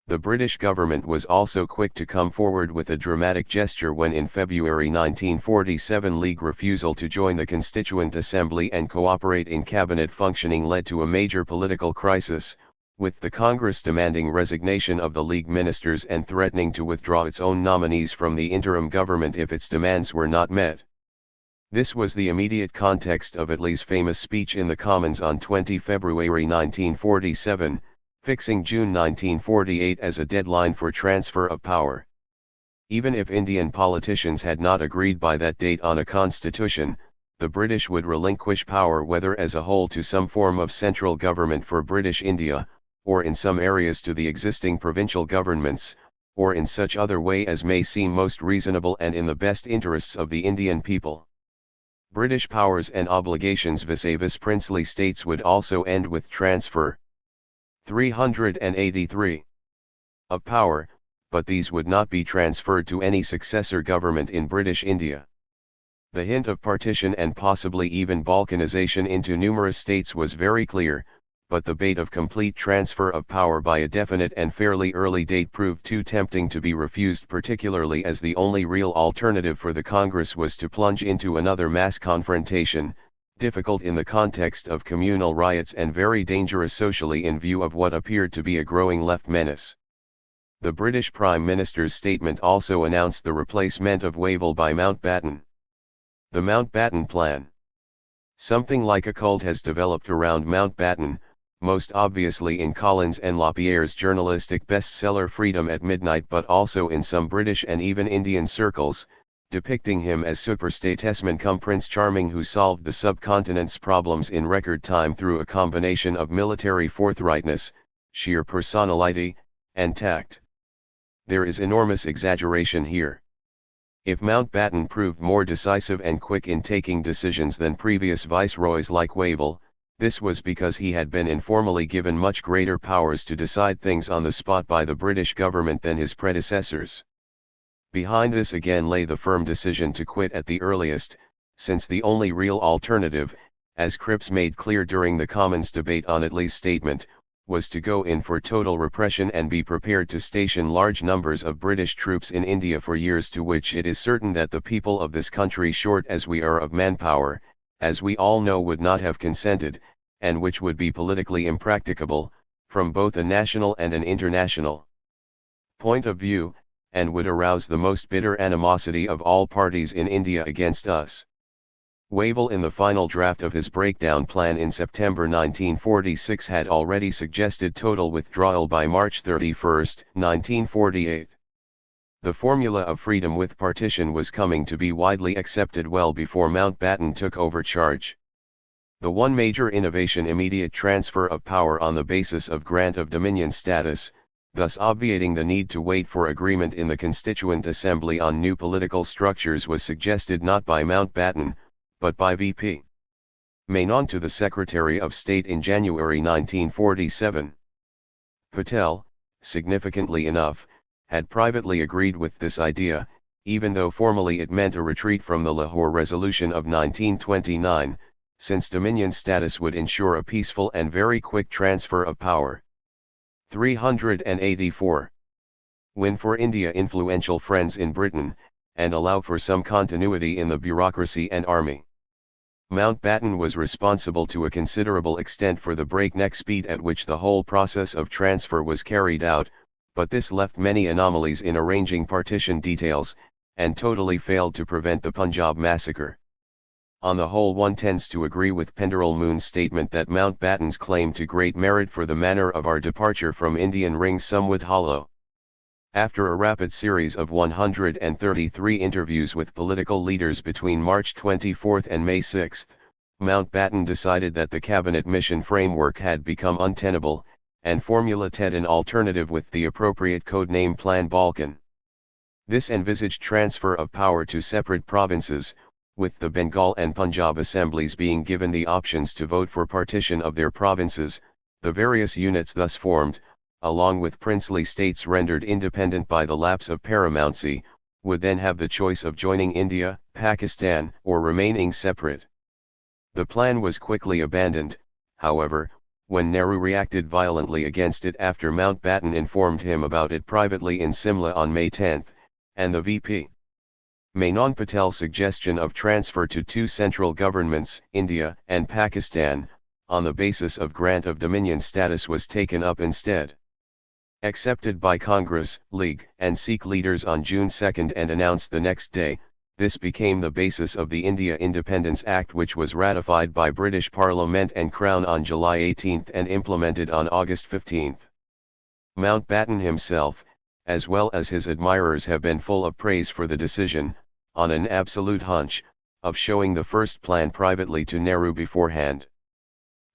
The British government was also quick to come forward with a dramatic gesture when in February 1947 League refusal to join the Constituent Assembly and cooperate in cabinet functioning led to a major political crisis, with the Congress demanding resignation of the League ministers and threatening to withdraw its own nominees from the interim government if its demands were not met. This was the immediate context of Attlee's famous speech in the Commons on 20 February 1947, fixing June 1948 as a deadline for transfer of power. Even if Indian politicians had not agreed by that date on a constitution, the British would relinquish power whether as a whole to some form of central government for British India, or in some areas to the existing provincial governments, or in such other way as may seem most reasonable and in the best interests of the Indian people. British powers and obligations vis-a-vis princely states would also end with transfer. 383 of power, but these would not be transferred to any successor government in British India. The hint of partition and possibly even balkanization into numerous states was very clear, but the bait of complete transfer of power by a definite and fairly early date proved too tempting to be refused, particularly as the only real alternative for the Congress was to plunge into another mass confrontation, difficult in the context of communal riots and very dangerous socially in view of what appeared to be a growing left menace. The British Prime Minister's statement also announced the replacement of Wavell by Mountbatten. The Mountbatten Plan. Something like a cult has developed around Mountbatten, most obviously in Collins and Lapierre's journalistic bestseller Freedom at Midnight, but also in some British and even Indian circles, depicting him as super-statesman cum Prince Charming who solved the subcontinent's problems in record time through a combination of military forthrightness, sheer personality, and tact. There is enormous exaggeration here. If Mountbatten proved more decisive and quick in taking decisions than previous viceroys like Wavell, this was because he had been informally given much greater powers to decide things on the spot by the British government than his predecessors. Behind this again lay the firm decision to quit at the earliest, since the only real alternative, as Cripps made clear during the Commons debate on Attlee's statement, was to go in for total repression and be prepared to station large numbers of British troops in India for years, to which it is certain that the people of this country, short as we are of manpower, as we all know, would not have consented, and which would be politically impracticable, from both a national and an international point of view, and would arouse the most bitter animosity of all parties in India against us. Wavell, in the final draft of his breakdown plan in September 1946, had already suggested total withdrawal by March 31, 1948. The formula of freedom with partition was coming to be widely accepted well before Mountbatten took over charge. The one major innovation: immediate transfer of power on the basis of grant of dominion status, thus obviating the need to wait for agreement in the Constituent Assembly on new political structures, was suggested not by Mountbatten, but by V.P. Menon to the Secretary of State in January 1947. Patel, significantly enough, had privately agreed with this idea, even though formally it meant a retreat from the Lahore Resolution of 1929, since dominion status would ensure a peaceful and very quick transfer of power. 384. Win for India influential friends in Britain, and allow for some continuity in the bureaucracy and army. Mountbatten was responsible to a considerable extent for the breakneck speed at which the whole process of transfer was carried out, but this left many anomalies in arranging partition details, and totally failed to prevent the Punjab massacre. On the whole, one tends to agree with Penderel Moon's statement that Mountbatten's claim to great merit for the manner of our departure from Indian rings somewhat hollow. After a rapid series of 133 interviews with political leaders between March 24 and May 6, Mountbatten decided that the cabinet mission framework had become untenable, and formulated an alternative with the appropriate code name Plan Balkan. This envisaged transfer of power to separate provinces, with the Bengal and Punjab assemblies being given the options to vote for partition of their provinces. The various units thus formed, along with princely states rendered independent by the lapse of paramountcy, would then have the choice of joining India, Pakistan, or remaining separate. The plan was quickly abandoned, however, when Nehru reacted violently against it after Mountbatten informed him about it privately in Simla on May 10, and the V.P. Menon Patel's suggestion of transfer to two central governments, India and Pakistan, on the basis of grant of dominion status was taken up instead. Accepted by Congress, League, and Sikh leaders on June 2 and announced the next day, this became the basis of the India Independence Act, which was ratified by British Parliament and Crown on July 18 and implemented on August 15. Mountbatten himself, as well as his admirers, have been full of praise for the decision, on an absolute hunch, of showing the first plan privately to Nehru beforehand.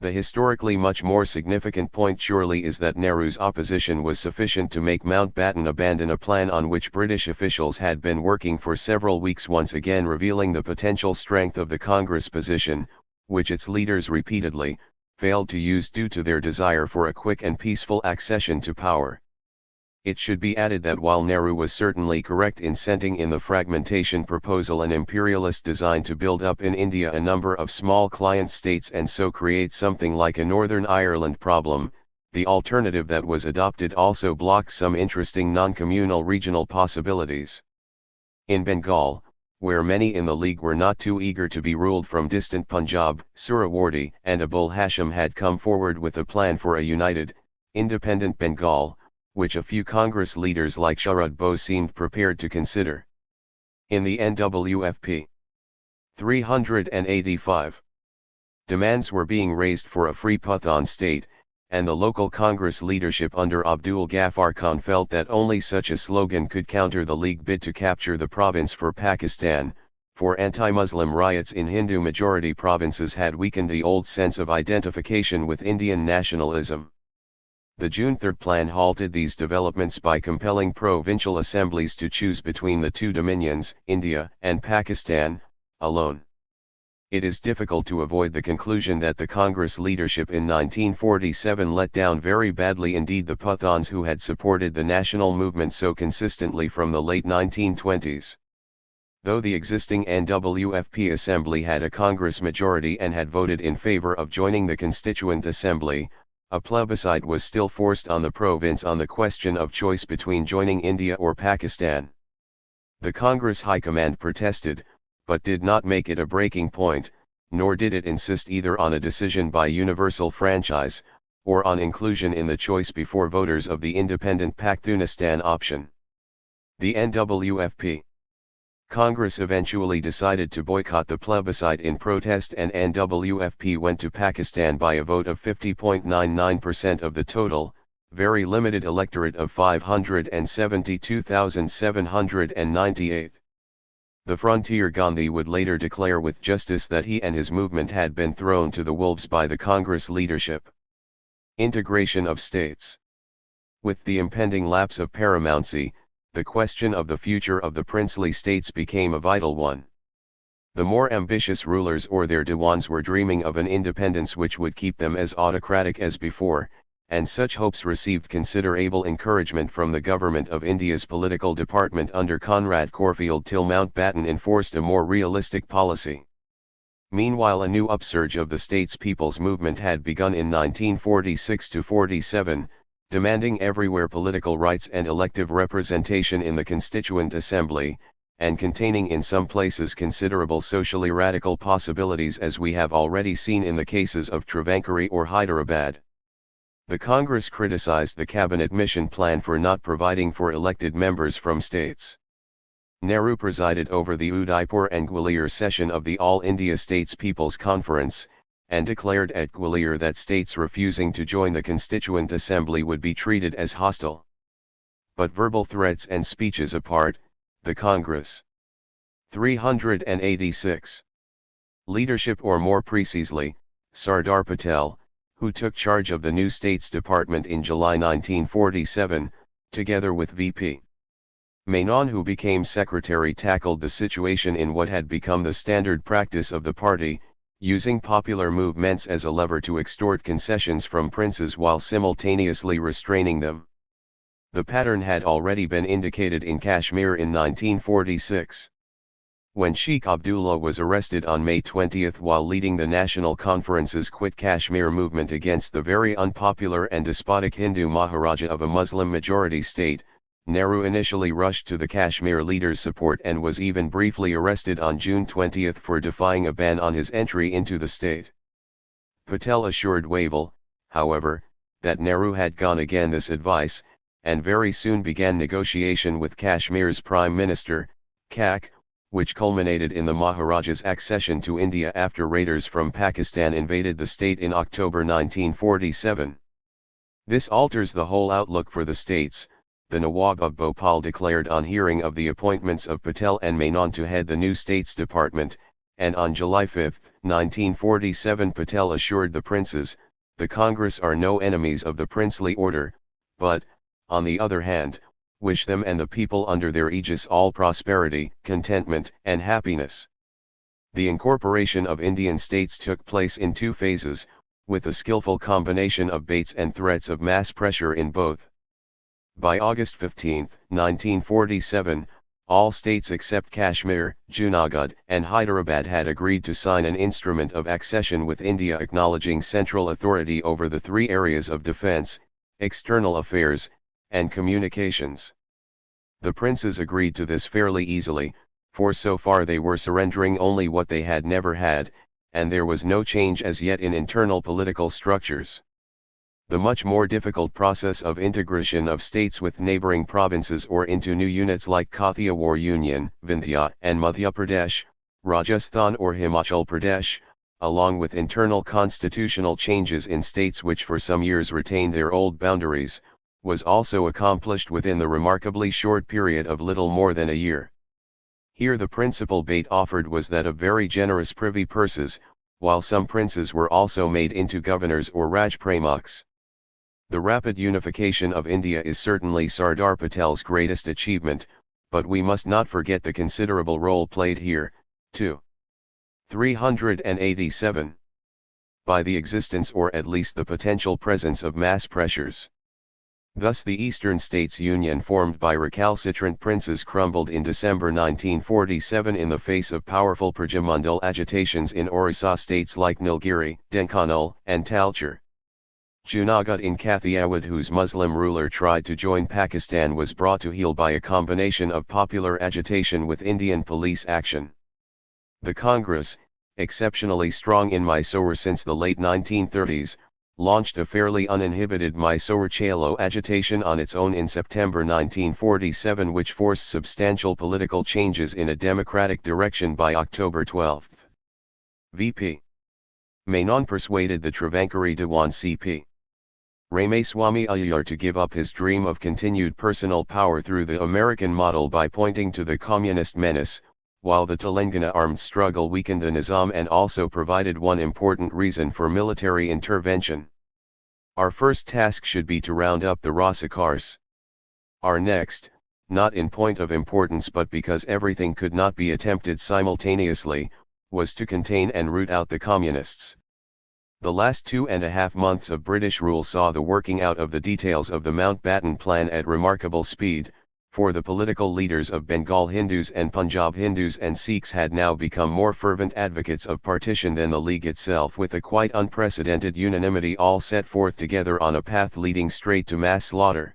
The historically much more significant point surely is that Nehru's opposition was sufficient to make Mountbatten abandon a plan on which British officials had been working for several weeks, once again revealing the potential strength of the Congress position, which its leaders repeatedly failed to use due to their desire for a quick and peaceful accession to power. It should be added that while Nehru was certainly correct in sending in the fragmentation proposal, an imperialist design to build up in India a number of small client states and so create something like a Northern Ireland problem, the alternative that was adopted also blocks some interesting non-communal regional possibilities. In Bengal, where many in the League were not too eager to be ruled from distant Punjab, Suhrawardy and Abul Hashim had come forward with a plan for a united, independent Bengal, which a few Congress leaders like Sharad Bose seemed prepared to consider. In the NWFP 385, demands were being raised for a free Pathan state, and the local Congress leadership under Abdul Ghaffar Khan felt that only such a slogan could counter the League bid to capture the province for Pakistan, for anti-Muslim riots in Hindu-majority provinces had weakened the old sense of identification with Indian nationalism. The June 3 plan halted these developments by compelling provincial assemblies to choose between the two dominions, India and Pakistan, alone. It is difficult to avoid the conclusion that the Congress leadership in 1947 let down very badly indeed the Pathans who had supported the national movement so consistently from the late 1920s. Though the existing NWFP assembly had a Congress majority and had voted in favor of joining the Constituent Assembly, a plebiscite was still forced on the province on the question of choice between joining India or Pakistan. The Congress High Command protested, but did not make it a breaking point, nor did it insist either on a decision by universal franchise, or on inclusion in the choice before voters of the independent Pakhtunistan option. The NWFP Congress eventually decided to boycott the plebiscite in protest, and NWFP went to Pakistan by a vote of 50.99% of the total, very limited electorate of 572,798. The frontier Gandhi would later declare with justice that he and his movement had been thrown to the wolves by the Congress leadership. Integration of states. With the impending lapse of paramountcy, the question of the future of the princely states became a vital one. The more ambitious rulers or their Diwans were dreaming of an independence which would keep them as autocratic as before, and such hopes received considerable encouragement from the government of India's political department under Conrad Corfield till Mountbatten enforced a more realistic policy. Meanwhile, a new upsurge of the states' people's movement had begun in 1946–47, demanding everywhere political rights and elective representation in the Constituent Assembly, and containing in some places considerable socially radical possibilities, as we have already seen in the cases of Travankari or Hyderabad. The Congress criticized the Cabinet Mission Plan for not providing for elected members from states. Nehru presided over the Udaipur and Gwalior session of the All India States People's Conference, and declared at Gwalior that states refusing to join the Constituent Assembly would be treated as hostile. But verbal threats and speeches apart, the Congress 386 leadership, or more precisely, Sardar Patel, who took charge of the new States Department in July 1947, together with V.P. Menon, who became secretary, tackled the situation in what had become the standard practice of the party, using popular movements as a lever to extort concessions from princes while simultaneously restraining them. The pattern had already been indicated in Kashmir in 1946. When Sheikh Abdullah was arrested on May 20 while leading the National Conference's Quit Kashmir movement against the very unpopular and despotic Hindu Maharaja of a Muslim-majority state, Nehru initially rushed to the Kashmir leader's support and was even briefly arrested on June 20 for defying a ban on his entry into the state. Patel assured Wavell, however, that Nehru had gone against this advice, and very soon began negotiation with Kashmir's Prime Minister, Kak, which culminated in the Maharaja's accession to India after raiders from Pakistan invaded the state in October 1947. This alters the whole outlook for the states, the Nawab of Bhopal declared on hearing of the appointments of Patel and Menon to head the new States Department, and on July 5, 1947 Patel assured the princes, "The Congress are no enemies of the princely order, but, on the other hand, wish them and the people under their aegis all prosperity, contentment, and happiness." The incorporation of Indian states took place in two phases, with a skillful combination of baits and threats of mass pressure in both. By August 15, 1947, all states except Kashmir, Junagadh, and Hyderabad had agreed to sign an instrument of accession with India acknowledging central authority over the three areas of defence, external affairs, and communications. The princes agreed to this fairly easily, for so far they were surrendering only what they had never had, and there was no change as yet in internal political structures. The much more difficult process of integration of states with neighboring provinces or into new units like Kathiawar Union, Vindhya and Madhya Pradesh, Rajasthan or Himachal Pradesh, along with internal constitutional changes in states which for some years retained their old boundaries, was also accomplished within the remarkably short period of little more than a year. Here the principal bait offered was that of very generous privy purses, while some princes were also made into governors or Rajpramukh. The rapid unification of India is certainly Sardar Patel's greatest achievement, but we must not forget the considerable role played here, too. 387. By the existence or at least the potential presence of mass pressures. Thus the Eastern States Union formed by recalcitrant princes crumbled in December 1947 in the face of powerful Prajamandal agitations in Orissa states like Nilgiri, Dhenkanal, and Talcher. Junagadh in Kathiawar, whose Muslim ruler tried to join Pakistan, was brought to heel by a combination of popular agitation with Indian police action. The Congress, exceptionally strong in Mysore since the late 1930s, launched a fairly uninhibited Mysore Chalo agitation on its own in September 1947, which forced substantial political changes in a democratic direction by October 12. V.P. Menon persuaded the Travankari Dewan C.P. Ramaswamy Iyer to give up his dream of continued personal power through the American model by pointing to the communist menace, while the Telangana armed struggle weakened the Nizam and also provided one important reason for military intervention. Our first task should be to round up the Rasakars. Our next, not in point of importance but because everything could not be attempted simultaneously, was to contain and root out the communists. The last 2.5 months of British rule saw the working out of the details of the Mountbatten Plan at remarkable speed, for the political leaders of Bengal Hindus and Punjab Hindus and Sikhs had now become more fervent advocates of partition than the League itself, with a quite unprecedented unanimity all set forth together on a path leading straight to mass slaughter.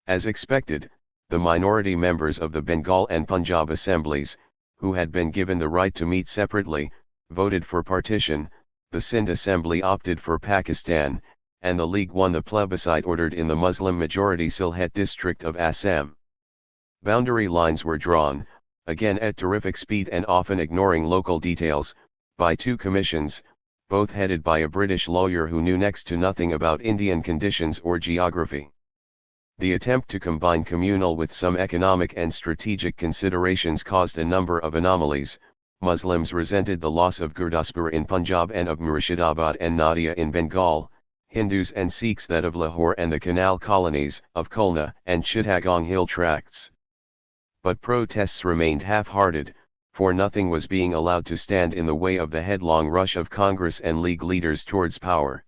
As expected, the minority members of the Bengal and Punjab assemblies, who had been given the right to meet separately, voted for partition. The Sindh Assembly opted for Pakistan, and the League won the plebiscite ordered in the Muslim-majority Sylhet district of Assam. Boundary lines were drawn, again at terrific speed and often ignoring local details, by two commissions, both headed by a British lawyer who knew next to nothing about Indian conditions or geography. The attempt to combine communal with some economic and strategic considerations caused a number of anomalies. Muslims resented the loss of Gurdaspur in Punjab and of Murshidabad and Nadia in Bengal, Hindus and Sikhs that of Lahore and the canal colonies, of Khulna and Chittagong hill tracts. but protests remained half-hearted, for nothing was being allowed to stand in the way of the headlong rush of Congress and League leaders towards power.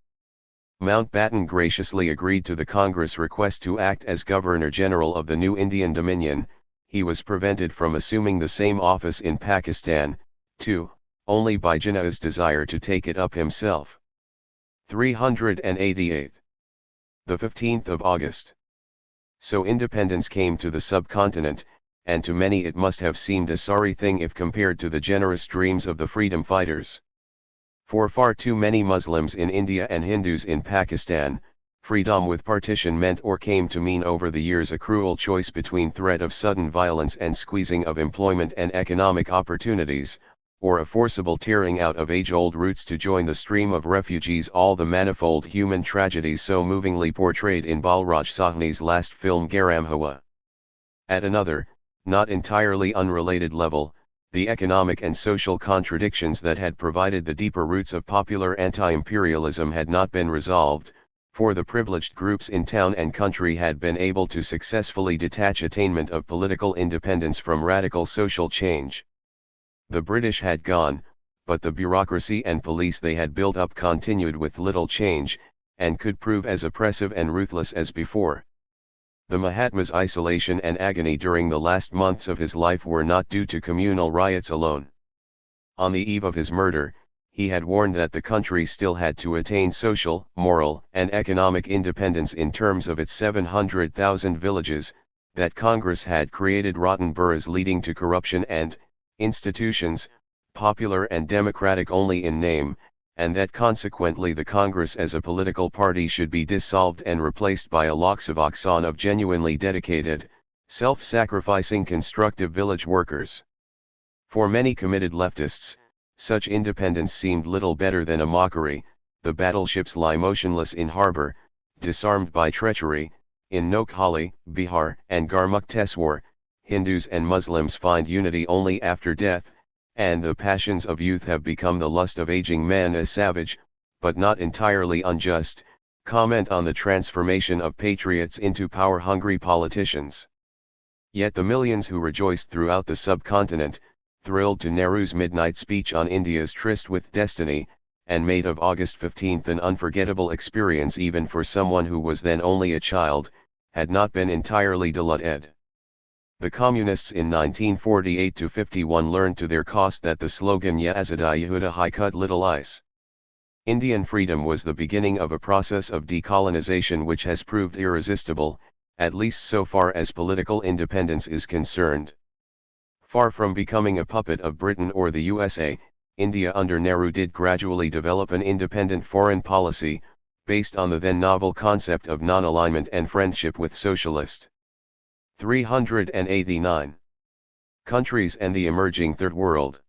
Mountbatten graciously agreed to the Congress request to act as Governor-General of the new Indian Dominion. He was prevented from assuming the same office in Pakistan, too, only by Jinnah's desire to take it up himself. 388. The 15th of August. So independence came to the subcontinent, and to many it must have seemed a sorry thing if compared to the generous dreams of the freedom fighters. For far too many Muslims in India and Hindus in Pakistan, freedom with partition meant or came to mean over the years a cruel choice between threat of sudden violence and squeezing of employment and economic opportunities, or a forcible tearing out of age-old roots to join the stream of refugees. All the manifold human tragedies so movingly portrayed in Balraj Sahni's last film Garam Hawa. At another, not entirely unrelated level, the economic and social contradictions that had provided the deeper roots of popular anti-imperialism had not been resolved, for the privileged groups in town and country had been able to successfully detach attainment of political independence from radical social change. The British had gone, but the bureaucracy and police they had built up continued with little change, and could prove as oppressive and ruthless as before. The Mahatma's isolation and agony during the last months of his life were not due to communal riots alone. On the eve of his murder, he had warned that the country still had to attain social, moral, and economic independence in terms of its 700,000 villages, that Congress had created rotten boroughs leading to corruption and institutions, popular and democratic only in name, and that consequently the Congress as a political party should be dissolved and replaced by a Lok Sabha of genuinely dedicated, self-sacrificing constructive village workers. For many committed leftists, such independence seemed little better than a mockery. The battleships lie motionless in harbor, disarmed by treachery. In Noakhali, Bihar, and Garmukteswar, Hindus and Muslims find unity only after death, and the passions of youth have become the lust of aging men. A savage, but not entirely unjust, comment on the transformation of patriots into power-hungry politicians. Yet the millions who rejoiced throughout the subcontinent, thrilled to Nehru's midnight speech on India's tryst with destiny, and made of August 15 an unforgettable experience even for someone who was then only a child, had not been entirely deluded. The Communists in 1948-51 learned to their cost that the slogan "Ye Azadi Yehuda Hai cut little ice." Indian freedom was the beginning of a process of decolonization which has proved irresistible, at least so far as political independence is concerned. Far from becoming a puppet of Britain or the USA, India under Nehru did gradually develop an independent foreign policy, based on the then novel concept of non-alignment and friendship with socialist. 389. Countries and the emerging Third World.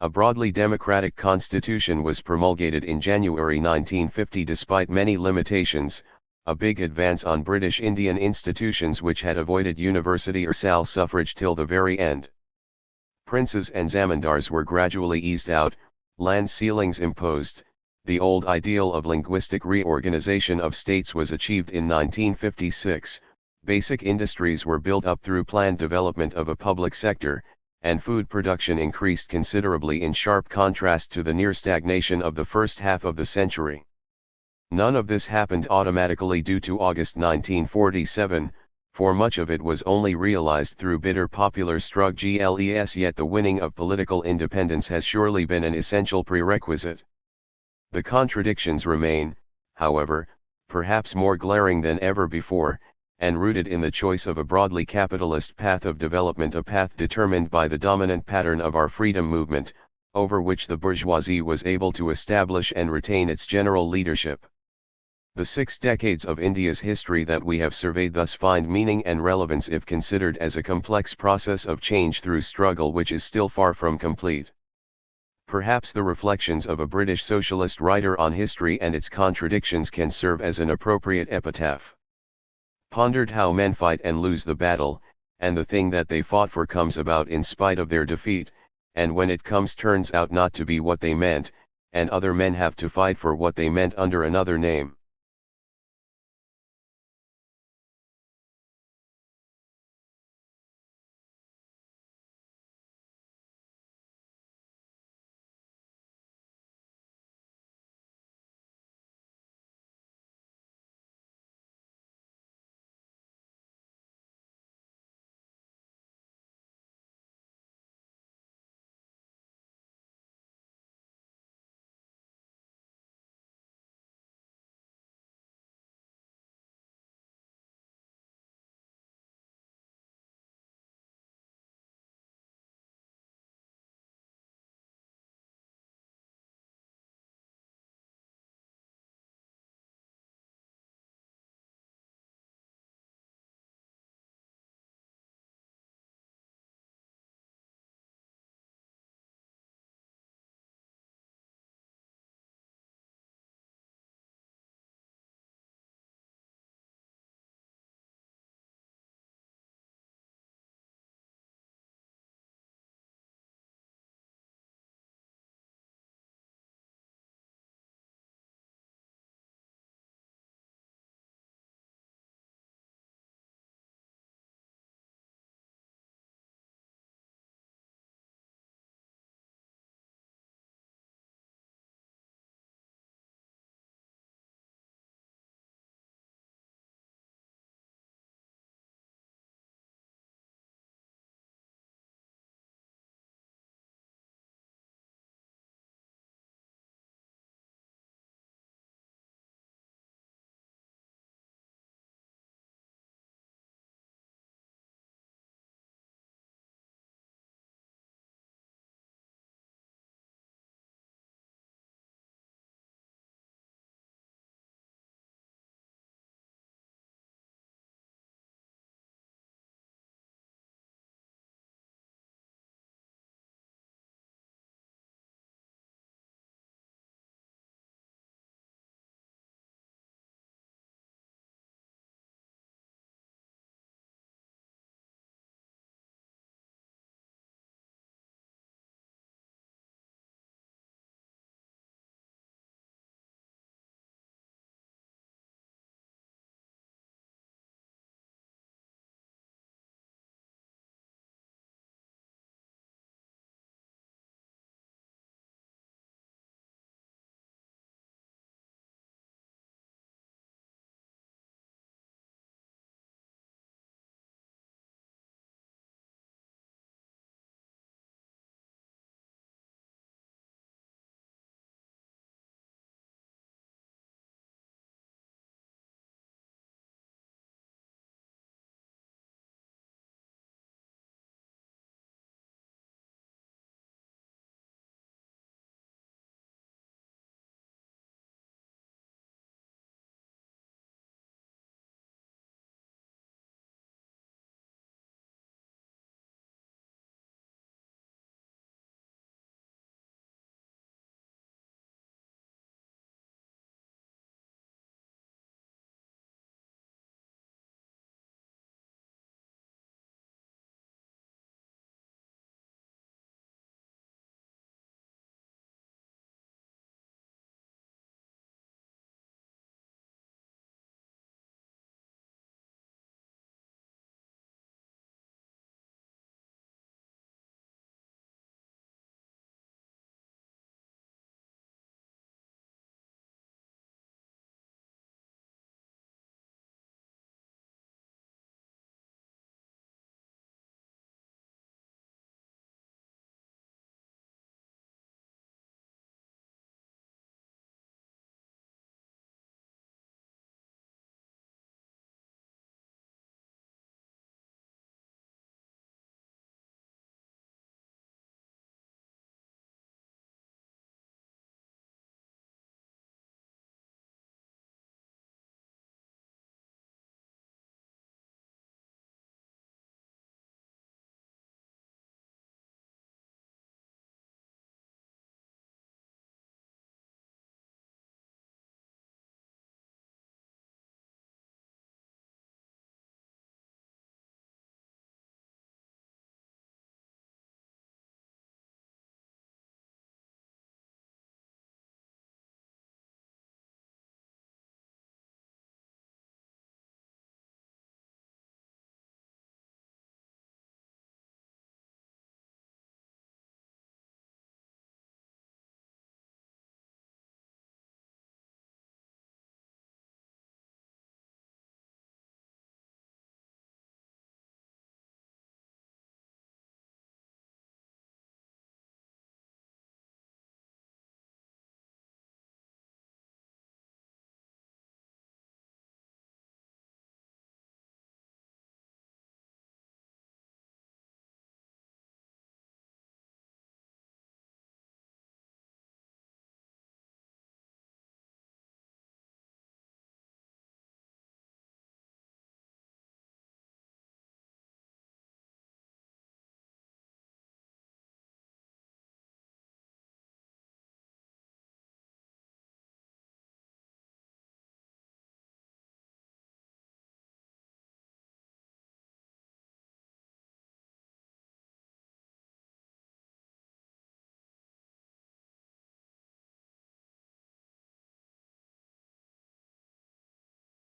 A broadly democratic constitution was promulgated in January 1950 despite many limitations, a big advance on British Indian institutions which had avoided universal suffrage till the very end. Princes and zamindars were gradually eased out, land ceilings imposed. The old ideal of linguistic reorganization of states was achieved in 1956. Basic industries were built up through planned development of a public sector, and food production increased considerably in sharp contrast to the near stagnation of the first half of the century. None of this happened automatically due to August 1947, for much of it was only realized through bitter popular struggles. Yet the winning of political independence has surely been an essential prerequisite. The contradictions remain, however, perhaps more glaring than ever before, and rooted in the choice of a broadly capitalist path of development, a path determined by the dominant pattern of our freedom movement, over which the bourgeoisie was able to establish and retain its general leadership. The 6 decades of India's history that we have surveyed thus find meaning and relevance if considered as a complex process of change through struggle which is still far from complete. Perhaps the reflections of a British socialist writer on history and its contradictions can serve as an appropriate epitaph. Pondered how men fight and lose the battle, and the thing that they fought for comes about in spite of their defeat, and when it comes turns out not to be what they meant, and other men have to fight for what they meant under another name.